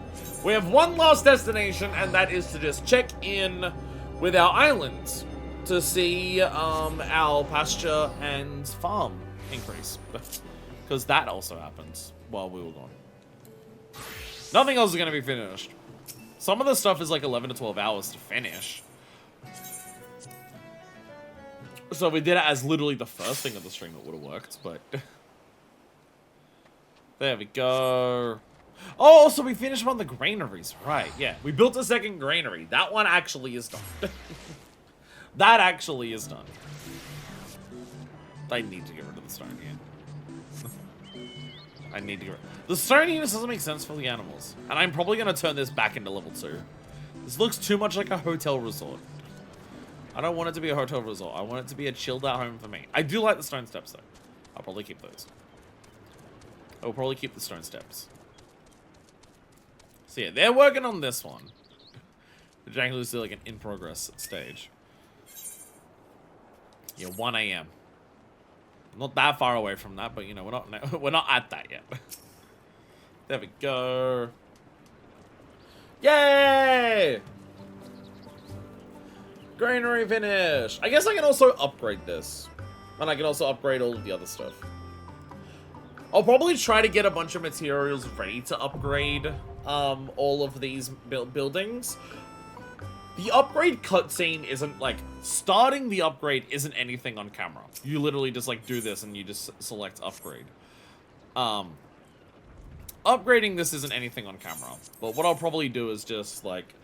Speaker 1: We have one last destination, and that is to just check in with our islands. To see our pasture and farm increase. Because that also happens while we were gone. Nothing else is going to be finished. Some of the stuff is like 11 to 12 hours to finish. So we did it as literally the first thing of the stream that would have worked, but... There we go. Oh, so we finished one of the granaries. Right, yeah. We built a second granary. That one actually is done. That actually is done. I need to get rid of the stone here. I need to get rid... The stone units doesn't make sense for the animals. And I'm probably going to turn this back into level 2. This looks too much like a hotel resort. I don't want it to be a hotel resort. I want it to be a chilled out home for me. I do like the stone steps though. I'll probably keep those. I will probably keep the stone steps. So yeah, they're working on this one. Which actually is still like an in progress stage. Yeah, 1 AM. Not that far away from that, but you know, we're not at that yet. There we go. Yay! Granary finished. I guess I can also upgrade this. And I can also upgrade all of the other stuff. I'll probably try to get a bunch of materials ready to upgrade all of these buildings. The upgrade cutscene isn't like... Starting the upgrade isn't anything on camera. You literally just like do this and you just select upgrade. Upgrading this isn't anything on camera. But what I'll probably do is just like...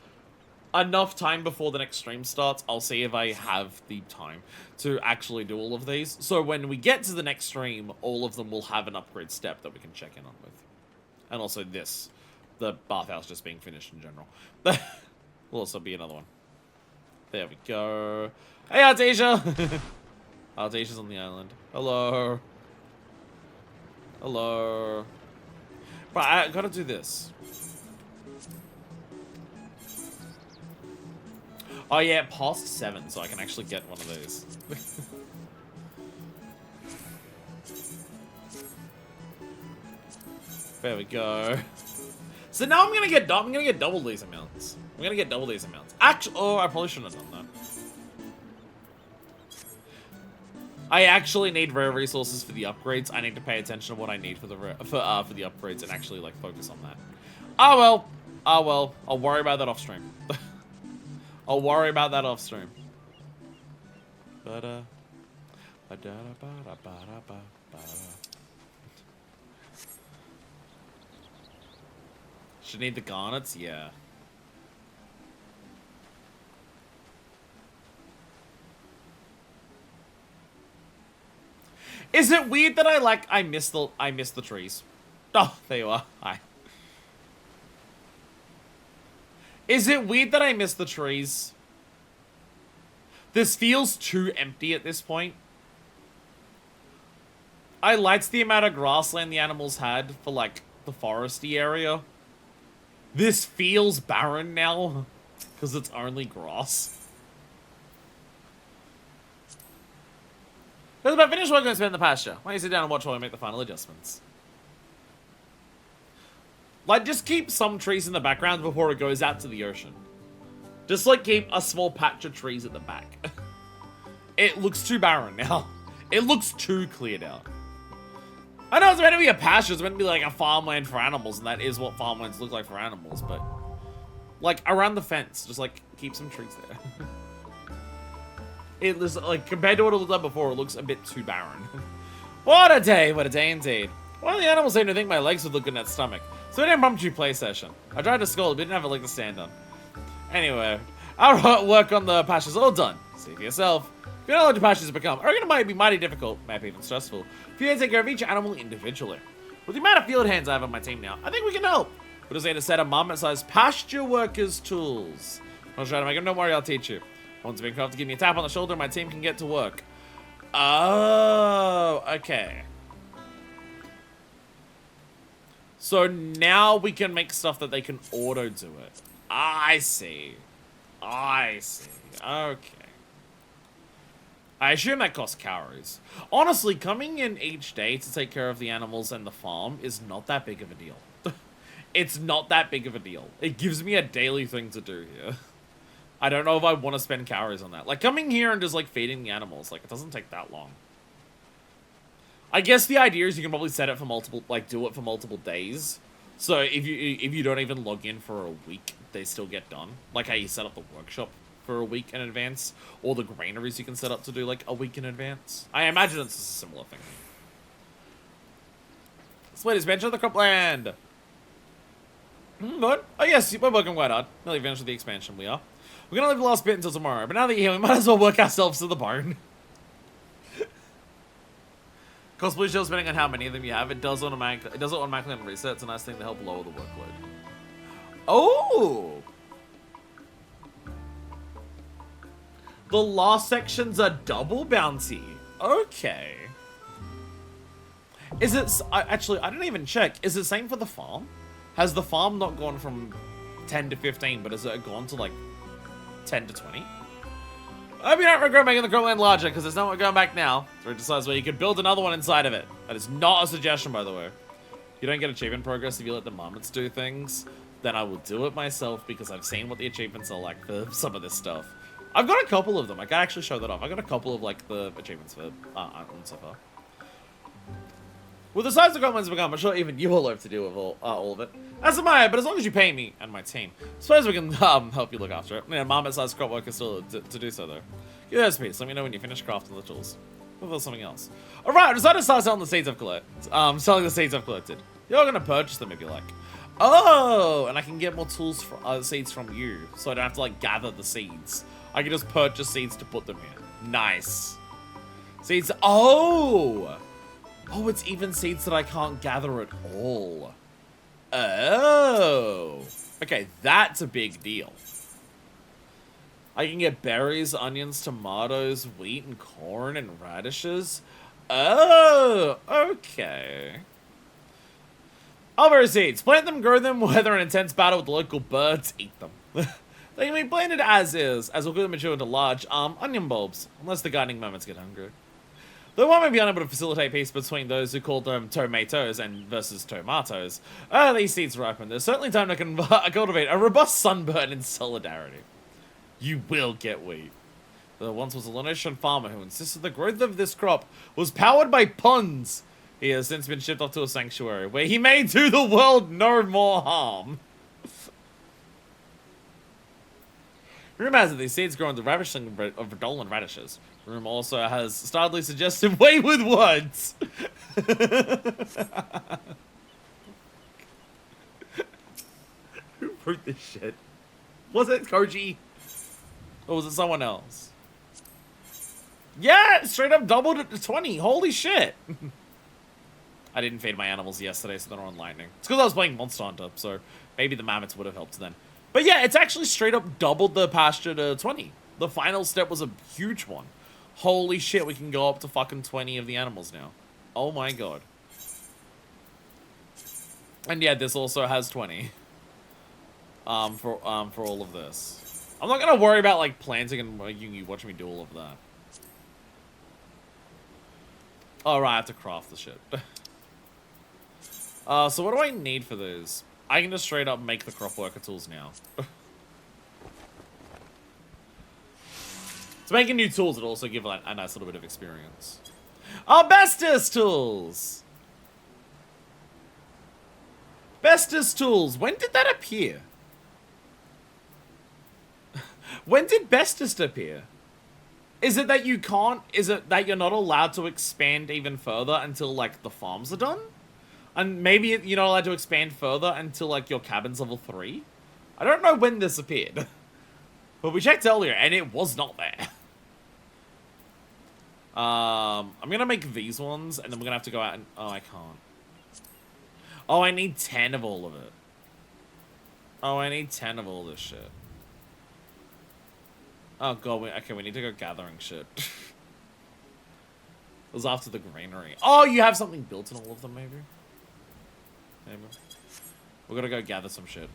Speaker 1: Enough time before the next stream starts, I'll see if I have the time to actually do all of these. So when we get to the next stream, all of them will have an upgrade step that we can check in on with. And also this. The bathhouse just being finished in general. Will also be another one. There we go. Hey, Artesia! Artesia's on the island. Hello. Hello. But I gotta do this. Oh yeah, past 7, so I can actually get one of these. There we go. So now I'm gonna get double these amounts. I'm gonna get double these amounts. Actually, oh, I probably shouldn't have done that. I actually need rare resources for the upgrades. I need to pay attention to what I need for the upgrades and actually like focus on that. Oh well. Oh well. I'll worry about that off stream. I'll worry about that off stream. Should need the garnets? Yeah. Is it weird that I miss the trees? Oh, there you are. Hi. Is it weird that I miss the trees? This feels too empty at this point. I liked the amount of grassland the animals had for, like, the foresty area. This feels barren now, because it's only grass. That's about finished work and spend in the pasture. Why don't you sit down and watch while I make the final adjustments? Like, just keep some trees in the background before it goes out to the ocean. Just, like, keep a small patch of trees at the back. It looks too barren now. It looks too cleared out. I know it's meant to be a pasture, it's meant to be, like, a farmland for animals, and that is what farmlands look like for animals, but... Like, around the fence, just, like, keep some trees there. It looks, like, compared to what it looked like before, it looks a bit too barren. What a day indeed. One of the animals seemed to think my legs would look good in that stomach. So we did an impromptu play session. I tried to scold, but didn't have a leg to stand on. Anyway, our work on the pastures all done. See for yourself. If you know what the pastures become, I reckon it might be mighty difficult, maybe even stressful, if you take care of each animal individually. With the amount of field hands I have on my team now, I think we can help. We'll just need a set of marmot-sized pasture workers' tools. I'll try to make them, don't worry, I'll teach you. Once being crafted, give me a tap on the shoulder and my team can get to work. Oh, okay. So now we can make stuff that they can auto-do it. I see. I see. Okay. I assume that costs calories. Honestly, coming in each day to take care of the animals and the farm is not that big of a deal. It's not that big of a deal. It gives me a daily thing to do here. I don't know if I want to spend calories on that. Like, coming here and just, like, feeding the animals, like, it doesn't take that long. I guess the idea is you can probably set it for multiple, like, do it for multiple days. So if you don't even log in for a week, they still get done. Like how you set up the workshop for a week in advance, or the granaries you can set up to do, like, a week in advance. I imagine it's a similar thing. Split is bench of the cropland. What? Oh yes, we're working quite hard. Nearly finished with the expansion, we are. We're gonna leave the last bit until tomorrow, but now that you're here, we might as well work ourselves to the bone. Cost blue shells, depending on how many of them you have, it does automatically on reset. It's a nice thing to help lower the workload. Oh! The last section's a double bounty. Okay. Is it... actually, I didn't even check. Is it same for the farm? Has the farm not gone from 10 to 15, but has it gone to, like, 10 to 20? I hope you don't regret making the cropland larger, because there's no one going back now. So it decides where you could build another one inside of it. That is not a suggestion, by the way. You don't get achievement progress if you let the marmots do things. Then I will do it myself, because I've seen what the achievements are like for some of this stuff. I've got a couple of them. I can actually show that off. I got a couple of, like, the achievements for so far. With the size the croplands become, I'm sure even you will love to deal with all of it. As am I, but as long as you pay me and my team, suppose we can help you look after it. Yeah, marmot-sized crop workers still to do so, though. Give those piece. Let me know when you finish crafting the tools. What about something else? Alright, I decided to start selling the seeds I've collected. Selling the seeds I've collected. You're gonna purchase them if you like. Oh, and I can get more tools for seeds from you, so I don't have to, like, gather the seeds. I can just purchase seeds to put them here. Nice. Seeds. Oh! Oh, it's even seeds that I can't gather at all. Oh. Okay, that's a big deal. I can get berries, onions, tomatoes, wheat, and corn, and radishes. Oh, okay. Mulberry seeds. Plant them, grow them, weather an intense battle with the local birds, eat them. They can be planted as is, as will mature into large, onion bulbs, unless the gardening moments get hungry. Though one may be unable to facilitate peace between those who call them tomatoes and versus tomatoes, these seeds ripen. There's certainly time to cultivate a robust sunburn in solidarity. You will get wheat. There once was a Laotian farmer who insisted the growth of this crop was powered by puns. He has since been shipped off to a sanctuary, where he may do the world no more harm. Rumor has it these seeds grow into ravishing of verdolin radishes. Rumor also has startlingly suggestive wayward words. Who wrote this shit? Was it Koji? Or was it someone else? Yeah, straight up doubled it to 20. Holy shit. I didn't feed my animals yesterday, so they're on lightning. It's because I was playing Monster Hunter, so maybe the mammoths would have helped then. But yeah, it's actually straight up doubled the pasture to 20. The final step was a huge one. Holy shit, we can go up to fucking 20 of the animals now. Oh my god. And yeah, this also has 20. For all of this. I'm not gonna worry about like planting and you watching me do all of that. Alright, I have to craft the shit. So what do I need for these? I can just straight up make the crop worker tools now. To making new tools, it'll also give like, a nice little bit of experience. Bestis tools! Bestis tools, when did that appear? When did Bestis appear? Is it that you can't, is it that you're not allowed to expand even further until like the farms are done? And maybe you're not allowed to expand further until like your cabin's level 3? I don't know when this appeared. But we checked earlier and it was not there. I'm gonna make these ones and then we're gonna have to go out and, oh, I can't. Oh, I need 10 of all of it. Oh, I need 10 of all this shit. Oh god, okay, we need to go gathering shit. It was after the granary. Oh, you have something built in all of them, maybe? Maybe. We're gonna go gather some shit.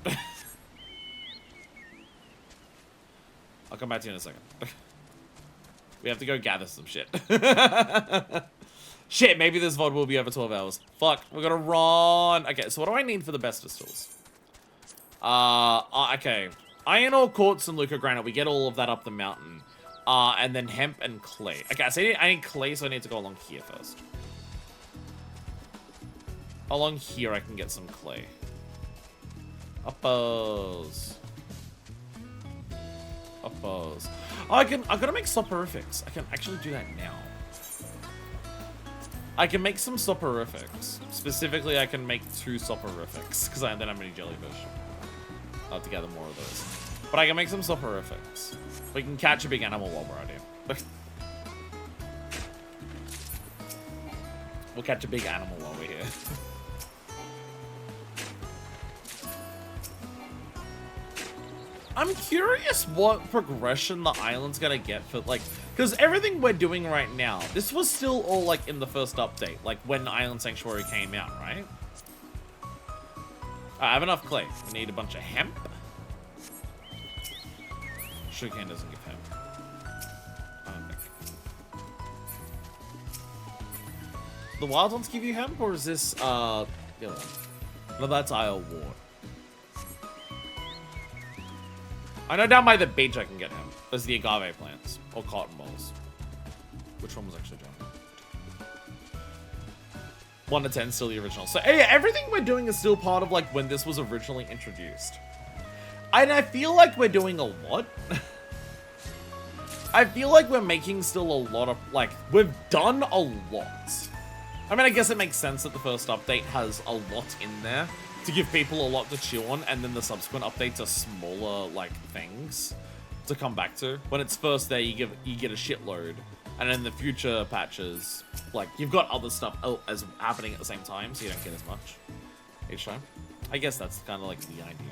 Speaker 1: I'll come back to you in a second. We have to go gather some shit. Shit, maybe this VOD will be over 12 hours. Fuck, we're gonna run. Okay, so what do I need for the best tools? Okay. Iron ore, quartz, and Luca granite. We get all of that up the mountain. And then hemp and clay. Okay, so I need clay, so I need to go along here first. Along here, I can get some clay. Uppos. Uppos. Oh, I gotta make soporifics. I can actually do that now. I can make some soporifics. Specifically, I can make 2 soporifics, because then I'm gonna need jellyfish. I'll have to gather more of those. But I can make some soporifics. We can catch a big animal while we're out here. We'll catch a big animal while we're here. I'm curious what progression the island's gonna get for, like, because everything we're doing right now, this was still all, like, in the first update, like, when Island Sanctuary came out, right? I have enough clay. We need a bunch of hemp. Sugarcane doesn't give hemp. I don't think. The wild ones give you hemp, or is this, the other one? No, that's Isle Ward. I know down by the beach I can get hemp. There's the agave plants. Or cotton balls. Which one was actually down? 1 to 10, still the original. So, yeah, everything we're doing is still part of, like, when this was originally introduced. And I feel like we're doing a lot. I feel like we're making still a lot of, like, we've done a lot. I mean, I guess it makes sense that the first update has a lot in there to give people a lot to chew on, and then the subsequent updates are smaller, like, things to come back to. When it's first there, you get a shitload. And in the future patches, like, you've got other stuff as happening at the same time, so you don't get as much each time. I guess that's kind of, like, the idea.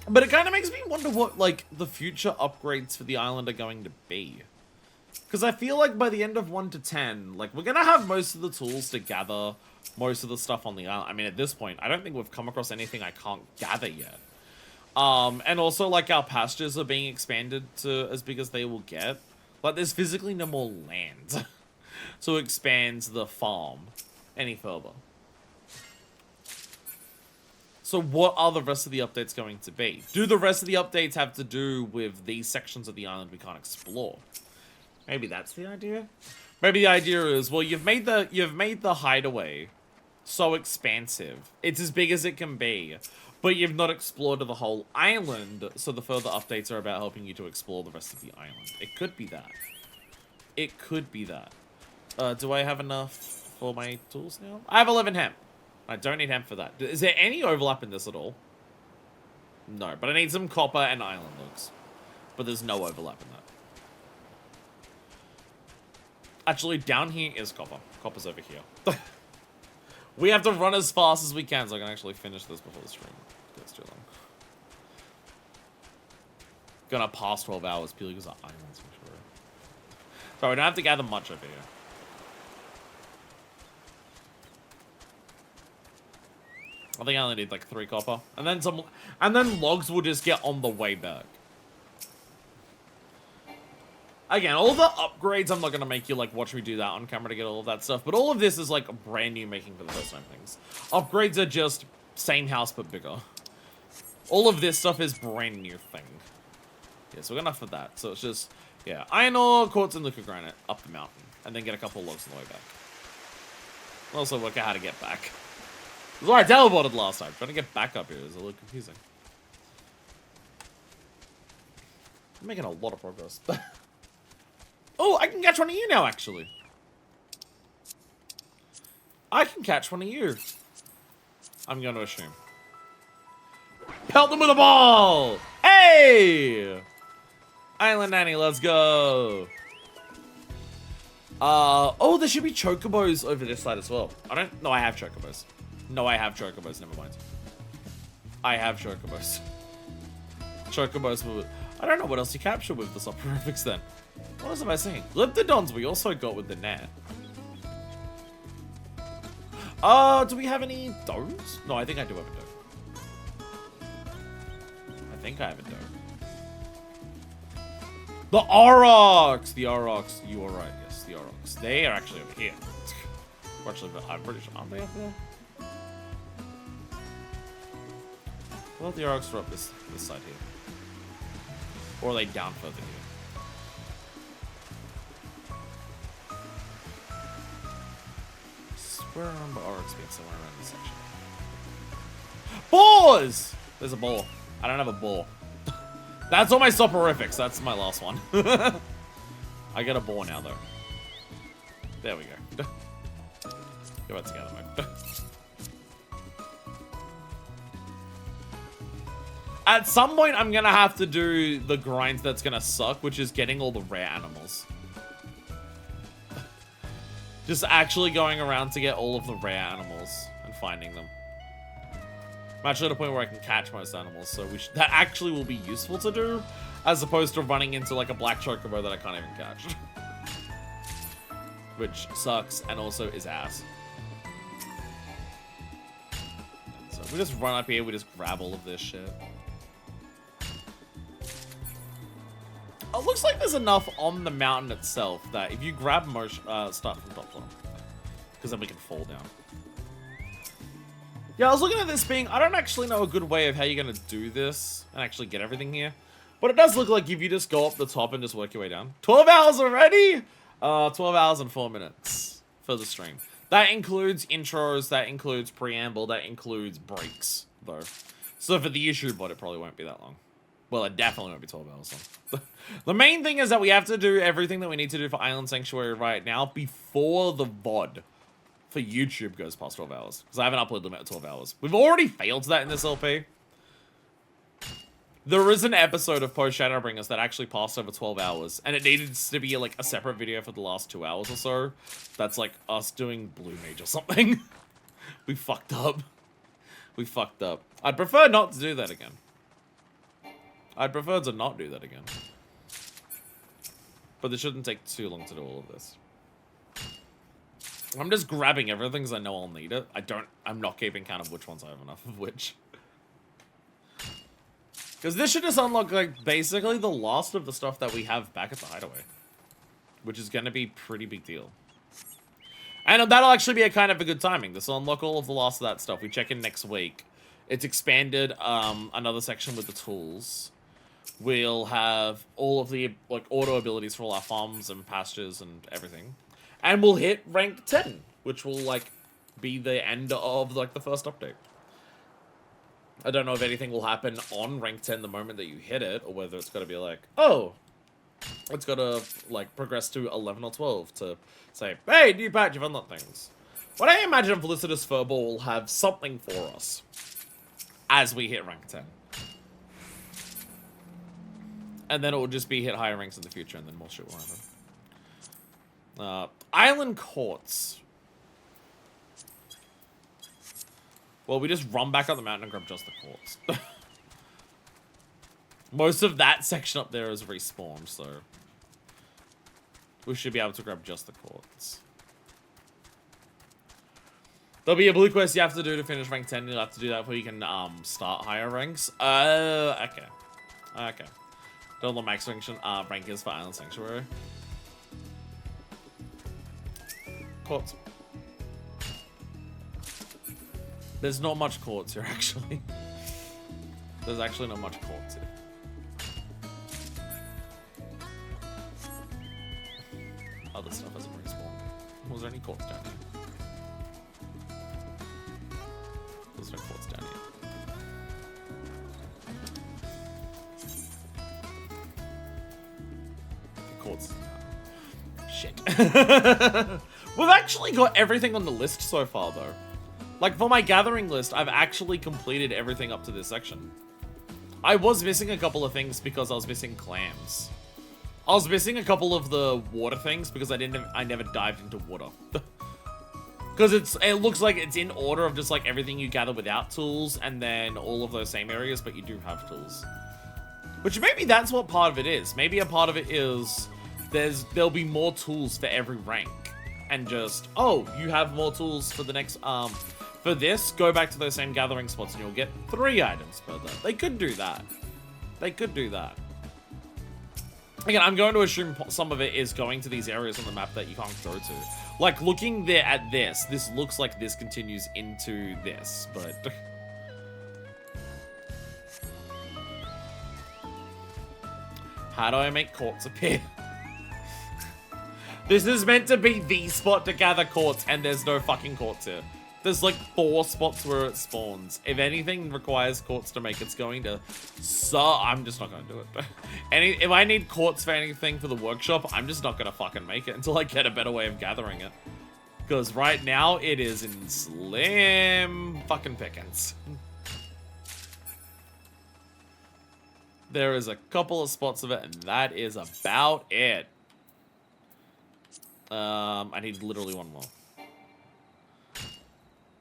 Speaker 1: But it kind of makes me wonder what, like, the future upgrades for the island are going to be. Because I feel like by the end of 1 to 10, like, we're going to have most of the tools to gather most of the stuff on the island. I mean, at this point, I don't think we've come across anything I can't gather yet. And also, like, our pastures are being expanded to as big as they will get. Like, there's physically no more land. So it expands the farm any further. So what are the rest of the updates going to be? Do the rest of the updates have to do with these sections of the island we can't explore? Maybe that's the idea? Maybe the idea is, well, you've made the hideaway so expansive. It's as big as it can be. But you've not explored the whole island, so the further updates are about helping you to explore the rest of the island. It could be that. It could be that. Do I have enough for my tools now? I have 11 hemp. I don't need hemp for that. Is there any overlap in this at all? No, but I need some copper and island logs. But there's no overlap in that. Actually, down here is copper. Copper's over here. We have to run as fast as we can so I can actually finish this before the stream gets too long. Gonna pass 12 hours purely because of islands for sure. So we don't have to gather much over here. I think I only need like 3 copper. And then some, and then logs will just get on the way back. Again, all the upgrades, I'm not going to make you, like, watch me do that on camera to get all of that stuff. But all of this is, like, brand new making for the first time things. Upgrades are just same house, but bigger. All of this stuff is brand new thing. Yeah, so we're enough for that. So it's just, yeah, iron ore, quartz, and liquid granite up the mountain. And then get a couple of logs on the way back. We'll also work out how to get back. That's why I teleported last time. Trying to get back up here is a little confusing. I'm making a lot of progress. Oh, I can catch one of you now, actually. I can catch one of you. I'm going to assume. Pelt them with a ball! Hey! Island Nanny, let's go. Oh, there should be chocobos over this side as well. No, I have chocobos. No, I have chocobos, never mind. I have chocobos. Chocobos with... I don't know what else you capture with the soporifics then. What else am I saying? Liptodons we also got with the net. Do we have any domes? No, I think I do have a dome. I think I have a dome. The Aurochs! The Aurochs, you are right, yes, the Aurochs. They are actually over here. Actually, I'm pretty sure, aren't they up there? Well, the Aurochs are up this side here. Or are they down further here? Where I remember Oryx being somewhere around this section. Boars! There's a boar. I don't have a boar. That's all my soporifics. That's my last one. I get a boar now, though. There we go. Go back together, mate. At some point, I'm gonna have to do the grind that's gonna suck, which is getting all the rare animals. Just actually going around to get all of the rare animals and finding them. I'm actually at a point where I can catch most animals, so that actually will be useful to do, as opposed to running into like a black chocobo that I can't even catch. Which sucks, and also is ass. So we just run up here, we just grab all of this shit. It looks like there's enough on the mountain itself that if you grab most stuff from top to bottom, because then we can fall down. Yeah, I was looking at this being, I don't actually know a good way of how you're going to do this and actually get everything here. But it does look like if you just go up the top and just work your way down. 12 hours already? 12 hours and 4 minutes for the stream. That includes intros, that includes preamble, that includes breaks, though. So for the YouTube bot, it probably won't be that long. Well, it definitely won't be 12 hours long. The main thing is that we have to do everything that we need to do for Island Sanctuary right now before the VOD for YouTube goes past 12 hours. Because I have an upload limit of 12 hours. We've already failed that in this LP. There is an episode of Post Shadowbringers that actually passed over 12 hours. And it needed to be like a separate video for the last 2 hours or so. That's like us doing Blue Mage or something. We fucked up. We fucked up. I'd prefer not to do that again. I'd prefer to not do that again. But it shouldn't take too long to do all of this. I'm just grabbing everything because I know I'll need it. I'm not keeping count of which ones I have enough of which. Because this should just unlock, like, basically the last of the stuff that we have back at the hideaway. Which is going to be pretty big deal. And that'll actually be a kind of a good timing. This will unlock all of the last of that stuff. We check in next week. It's expanded another section with the tools. We'll have all of the like auto abilities for all our farms and pastures and everything. And we'll hit rank 10, which will like be the end of like the first update. I don't know if anything will happen on rank 10 the moment that you hit it, or whether it's going to be like, oh, it's got to like progress to 11 or 12 to say, hey, new patch, you've unlocked things. But I imagine Felicitous Furball will have something for us as we hit rank 10. And then it will just be hit higher ranks in the future, and then more shit will happen. Island courts. Well, we just run back up the mountain and grab just the courts. Most of that section up there is respawned, so we should be able to grab just the courts. There'll be a blue quest you have to do to finish rank 10. You'll have to do that before you can start higher ranks. Okay. Okay. Don't know what max rank is for Island Sanctuary. Courts. There's not much courts here, actually. There's actually not much courts here. Other stuff hasn't respawned. Was there any courts down here? There's no courts down here. Courts. Shit. We've actually got everything on the list so far, though. Like, for my gathering list, I've actually completed everything up to this section. I was missing a couple of things because I was missing clams. I was missing a couple of the water things because I never dived into water. Because it looks like it's in order of just like everything you gather without tools and then all of those same areas, but you do have tools. Which maybe that's what part of it is. Maybe a part of it is there'll be more tools for every rank. And just, oh, you have more tools for the next, for this, go back to those same gathering spots and you'll get 3 items per day. They could do that. They could do that. Again, I'm going to assume some of it is going to these areas on the map that you can't go to. Like, looking there at this looks like this continues into this, but... How do I make courts appear? This is meant to be the spot to gather courts, and there's no fucking courts here. There's like 4 spots where it spawns. If anything requires courts to make it's going to... So, I'm just not going to do it. If I need courts for anything for the workshop, I'm just not going to fucking make it until I get a better way of gathering it. Because right now, it is in slim fucking pickings. There is a couple of spots of it, and that is about it. I need literally one more.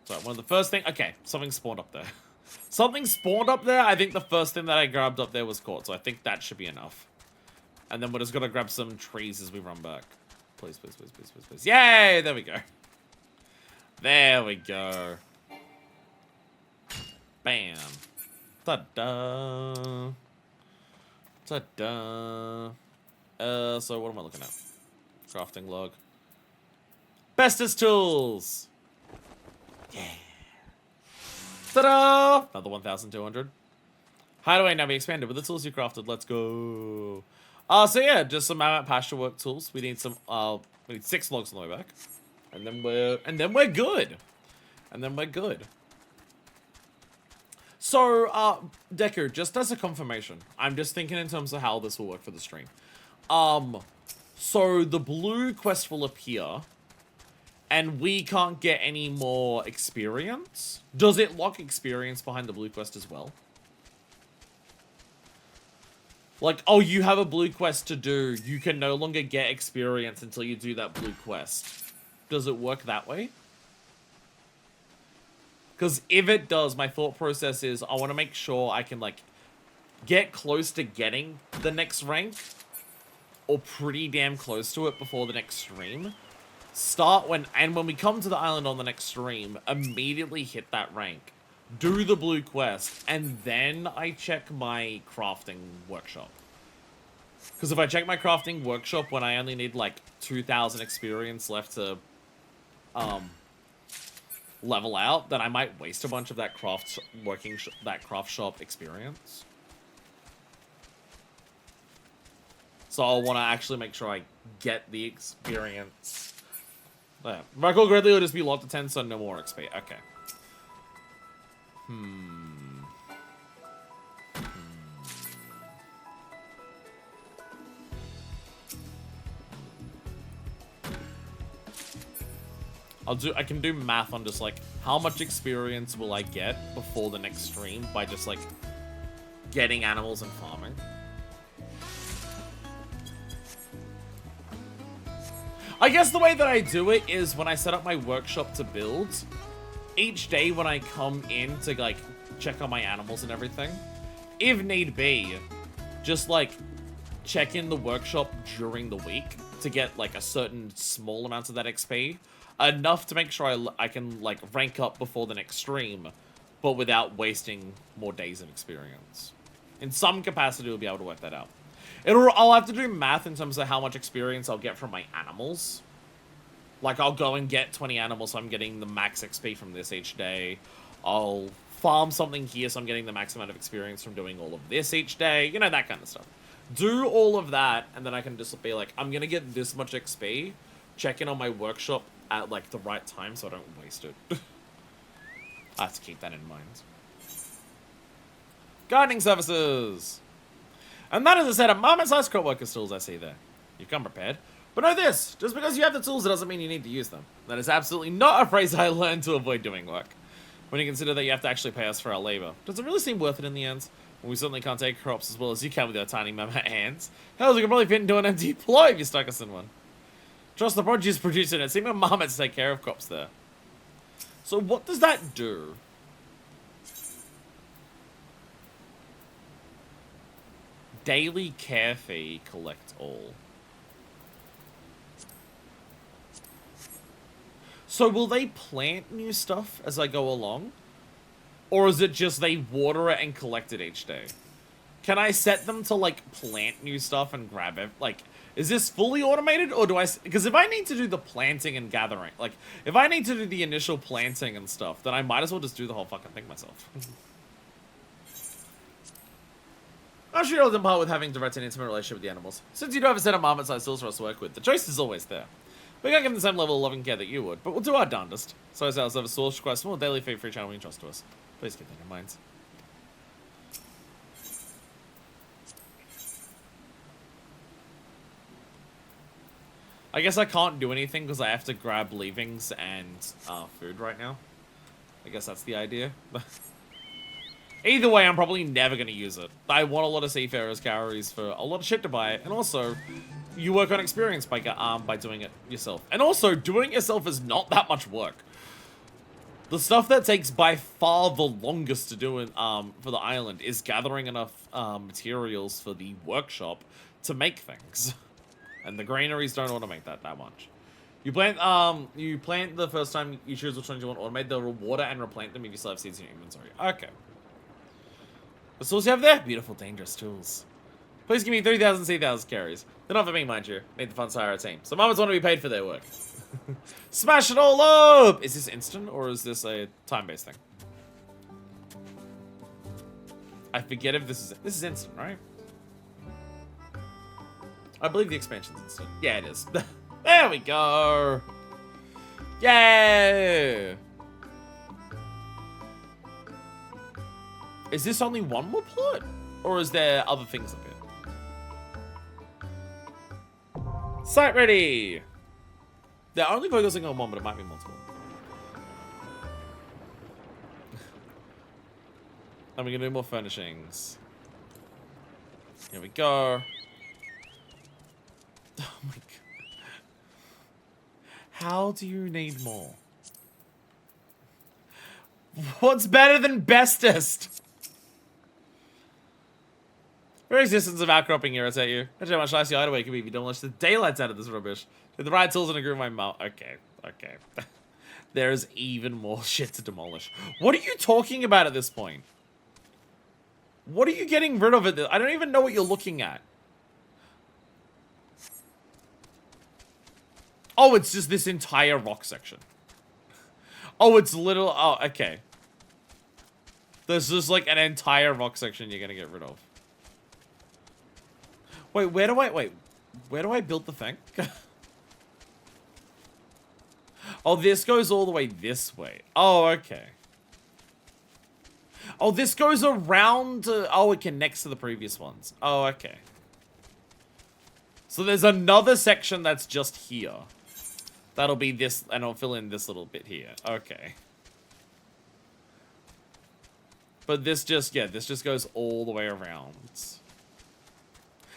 Speaker 1: So, one of the first thing... Okay, something spawned up there. Something spawned up there. I think the first thing that I grabbed up there was quartz. So, I think that should be enough. And then we're just going to grab some trees as we run back. Please, please, please, please, please, please. Yay! There we go. There we go. Bam. Ta-da. Ta-da. So, what am I looking at? Crafting log. Bestest tools! Yeah. Ta-da! Another 1,200. How do I now be expanded with the tools you crafted? Let's go. So yeah, just some mammoth pasture work tools. We need some we need 6 logs on the way back. And then we're good. And then we're good. So, Deku, just as a confirmation, I'm just thinking in terms of how this will work for the stream. So the blue quest will appear. And we can't get any more experience? Does it lock experience behind the blue quest as well? Like, oh, you have a blue quest to do. You can no longer get experience until you do that blue quest. Does it work that way? Because if it does, my thought process is I want to make sure I can, like, get close to getting the next rank. Or pretty damn close to it before the next stream. When we come to the island on the next stream, immediately hit that rank, do the blue quest, and then I check my crafting workshop. Because if I check my crafting workshop when I only need like 2,000 experience left to level out, then I might waste a bunch of that craft shop experience. So I'll want to actually make sure I get the experience. Yeah. Record Gridley will just be locked to 10, so no more XP. Okay. I can do math on just like how much experience will I get before the next stream by just like getting animals and farming. I guess the way that I do it is when I set up my workshop to build, each day when I come in to, like, check on my animals and everything, if need be, just, like, check in the workshop during the week to get, like, a certain small amount of that XP. Enough to make sure I can, like, rank up before the next stream, but without wasting more days of experience. In some capacity, we'll be able to work that out. I'll have to do math in terms of how much experience I'll get from my animals. Like, I'll go and get 20 animals, so I'm getting the max XP from this each day. I'll farm something here, so I'm getting the max amount of experience from doing all of this each day. You know, that kind of stuff. Do all of that, and then I can just be like, I'm gonna get this much XP. Check in on my workshop at, like, the right time, so I don't waste it. I have to keep that in mind. Gardening services! And that is a set of marmot-sized crop workers tools I see there. You've come prepared. But know this, just because you have the tools, it doesn't mean you need to use them. That is absolutely not a phrase I learned to avoid doing work. When you consider that you have to actually pay us for our labor, does it really seem worth it in the end? Well, we certainly can't take crops as well as you can with your tiny mammoth hands. Hell, we can probably fit into an empty ploy if you stuck us in one. Trust the produce producer and it seems marmots take care of crops there. So what does that do? Daily care fee, collect all. So will they plant new stuff as I go along? Or is it just they water it and collect it each day? Can I set them to, like, plant new stuff and grab it? Like, is this fully automated, or do I... Because if I need to do the planting and gathering, like, if I need to do the initial planting and stuff, then I might as well just do the whole fucking thing myself. I'm sure you'll depart with having direct and intimate relationship with the animals. Since you do have a set of marmot-sized tools for us to work with, the choice is always there. We can't give them the same level of loving care that you would, but we'll do our darndest. So as ours have a source, quite small daily fee for each animal you trust to us. Please keep that in mind. I guess I can't do anything because I have to grab leavings and food right now. I guess that's the idea. Either way, I'm probably never going to use it. I want a lot of Seafarer's calories for a lot of shit to buy, and also, you work on experience by doing it yourself. And also, doing it yourself is not that much work. The stuff that takes by far the longest to do in, for the island is gathering enough materials for the workshop to make things. And the granaries don't automate that much. You plant the first time you choose which ones you want to automate. They'll water and replant them if you still have seeds in your inventory. Okay. The tools you have there? Beautiful, dangerous tools. Please give me 3,000 Sea-Thousand carries. They're not for me, mind you. Need the funds to hire a team. So marmots want to be paid for their work. Smash it all up! Is this instant or is this a time-based thing? I forget if this is instant, right? I believe the expansion's instant. Yeah, it is. There we go. Yay! Is this only one more plot? Or is there other things up here? Site ready! They're only focusing on one, but it might be multiple. And we're gonna do more furnishings. Here we go. Oh my god. How do you need more? What's better than bestest? Very existence of outcropping irritate you. Imagine how much nicer your hideaway could be if you demolish the daylights out of this rubbish. With the right tools and a groove my mouth. Okay, okay. There's even more shit to demolish. What are you talking about at this point? What are you getting rid of? I don't even know what you're looking at. Oh, it's just this entire rock section. Oh, it's little... Oh, okay. There's just like an entire rock section you're gonna get rid of. Wait, where do I build the thing? Oh, this goes all the way this way. Oh, okay. Oh, this goes around to... Oh, it connects to the previous ones. Oh, okay. So there's another section that's just here. That'll be this, and I'll fill in this little bit here. Okay. But this just, yeah, this just goes all the way around.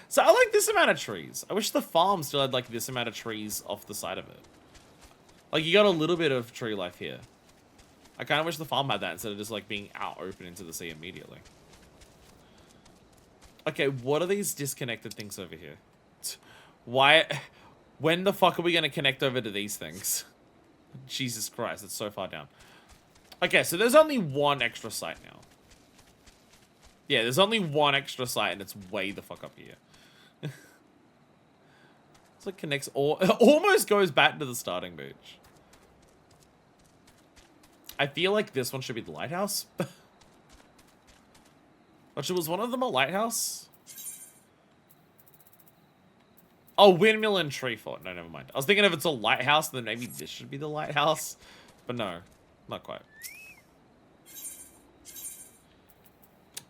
Speaker 1: So I like this amount of trees. I wish the farm still had like this amount of trees off the side of it. Like you got a little bit of tree life here. I kind of wish the farm had that instead of just like being out open into the sea immediately. Okay, what are these disconnected things over here? Why? When the fuck are we going to connect over to these things? Jesus Christ, it's so far down. Okay, so there's only one extra site now. Yeah, there's only one extra site and it's way the fuck up here. It's like connects all... It almost goes back to the starting beach. I feel like this one should be the lighthouse. Actually, was one of them a lighthouse? Oh, windmill and tree fort. No, never mind. I was thinking if it's a lighthouse, then maybe this should be the lighthouse. But no, not quite.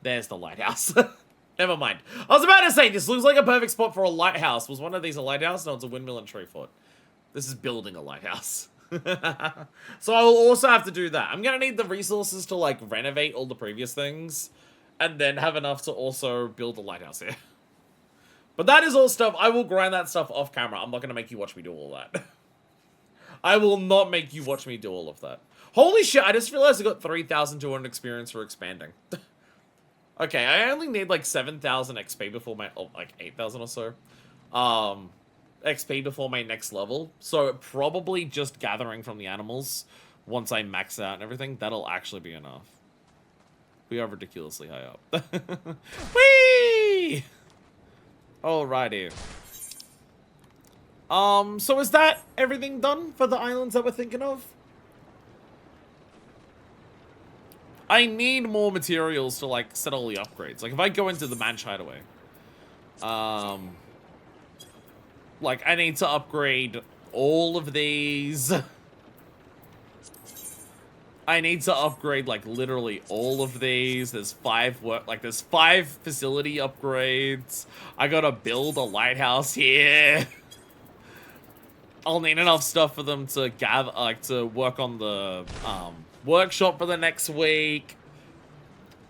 Speaker 1: There's the lighthouse. Never mind. I was about to say, this looks like a perfect spot for a lighthouse. Was one of these a lighthouse? No, it's a windmill and tree fort. This is building a lighthouse. So I will also have to do that. I'm going to need the resources to, like, renovate all the previous things. And then have enough to also build a lighthouse here. But that is all stuff. I will grind that stuff off camera. I'm not going to make you watch me do all that. I will not make you watch me do all of that. Holy shit, I just realized I got 3,200 experience for expanding. Okay, I only need like 7,000 XP before my... Oh, like 8,000 or so. XP before my next level. So probably just gathering from the animals once I max out and everything. That'll actually be enough. We are ridiculously high up. Whee! Alrighty. So is that everything done for the islands that we're thinking of? I need more materials to, like, set all the upgrades. Like, if I go into the Manch Hideaway, like, I need to upgrade all of these. I need to upgrade, like, literally all of these. There's 5 facility upgrades. I gotta build a lighthouse here. I'll need enough stuff for them to gather, like, to work on the, workshop for the next week.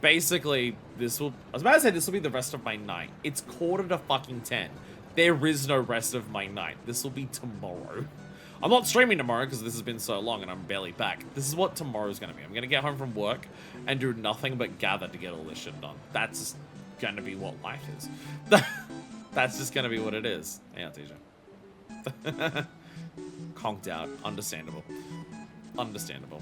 Speaker 1: Basically, this will... I was about to say this will be the rest of my night. It's 9:45. There is no rest of my night. This will be tomorrow. I'm not streaming tomorrow because this has been so long and I'm barely back. This is what tomorrow's going to be. I'm going to get home from work and do nothing but gather to get all this shit done. That's going to be what life is. That's just going to be what it is. Yeah, TJ. Conked out. Understandable. Understandable.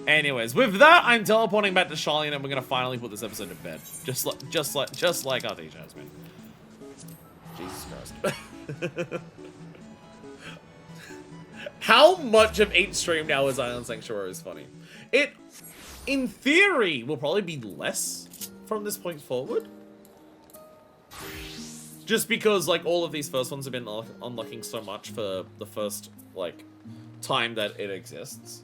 Speaker 1: Anyways, with that, I'm teleporting back to Charlene and we're going to finally put this episode to bed. Just like our TJ has been. Jesus Christ. How much of each stream now is Island Sanctuary is funny? It, in theory, will probably be less from this point forward. Just because, like, all of these first ones have been unlocking so much for the first, like, time that it exists.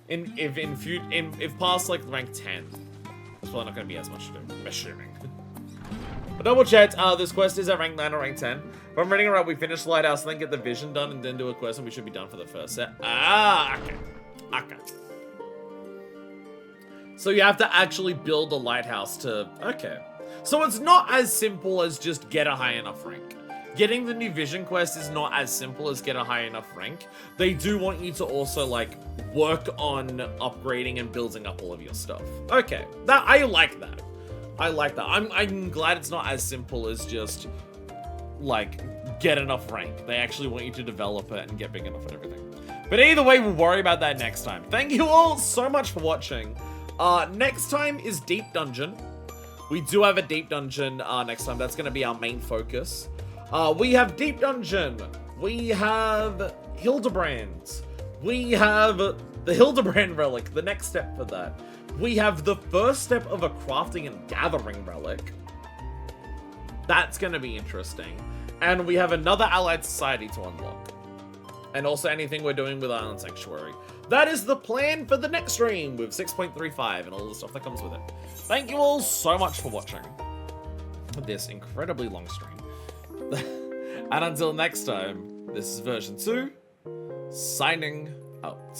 Speaker 1: If past, like, rank 10, there's probably not going to be as much to do, I'm assuming. But double check, this quest is at rank 9 or rank 10. If I'm reading it right, we finish the lighthouse, then get the vision done, and then do a quest, and we should be done for the first set. Ah, okay. Okay. So you have to actually build a lighthouse to... Okay. So it's not as simple as just get a high enough rank. Getting the new vision quest is not as simple as get a high enough rank. They do want you to also, like, work on upgrading and building up all of your stuff. Okay. I like that. I like that. I'm glad it's not as simple as just, like, get enough rank. They actually want you to develop it and get big enough at everything. But either way, we'll worry about that next time. Thank you all so much for watching. Next time is Deep Dungeon. We do have a Deep Dungeon next time. That's going to be our main focus. We have Deep Dungeon. We have Hildebrand. We have the Hildebrand Relic, the next step for that. We have the first step of a crafting and gathering relic. That's going to be interesting. And we have another allied society to unlock. And also anything we're doing with Island Sanctuary. That is the plan for the next stream with 6.35 and all the stuff that comes with it. Thank you all so much for watching this incredibly long stream. And until next time, this is version 2, signing out.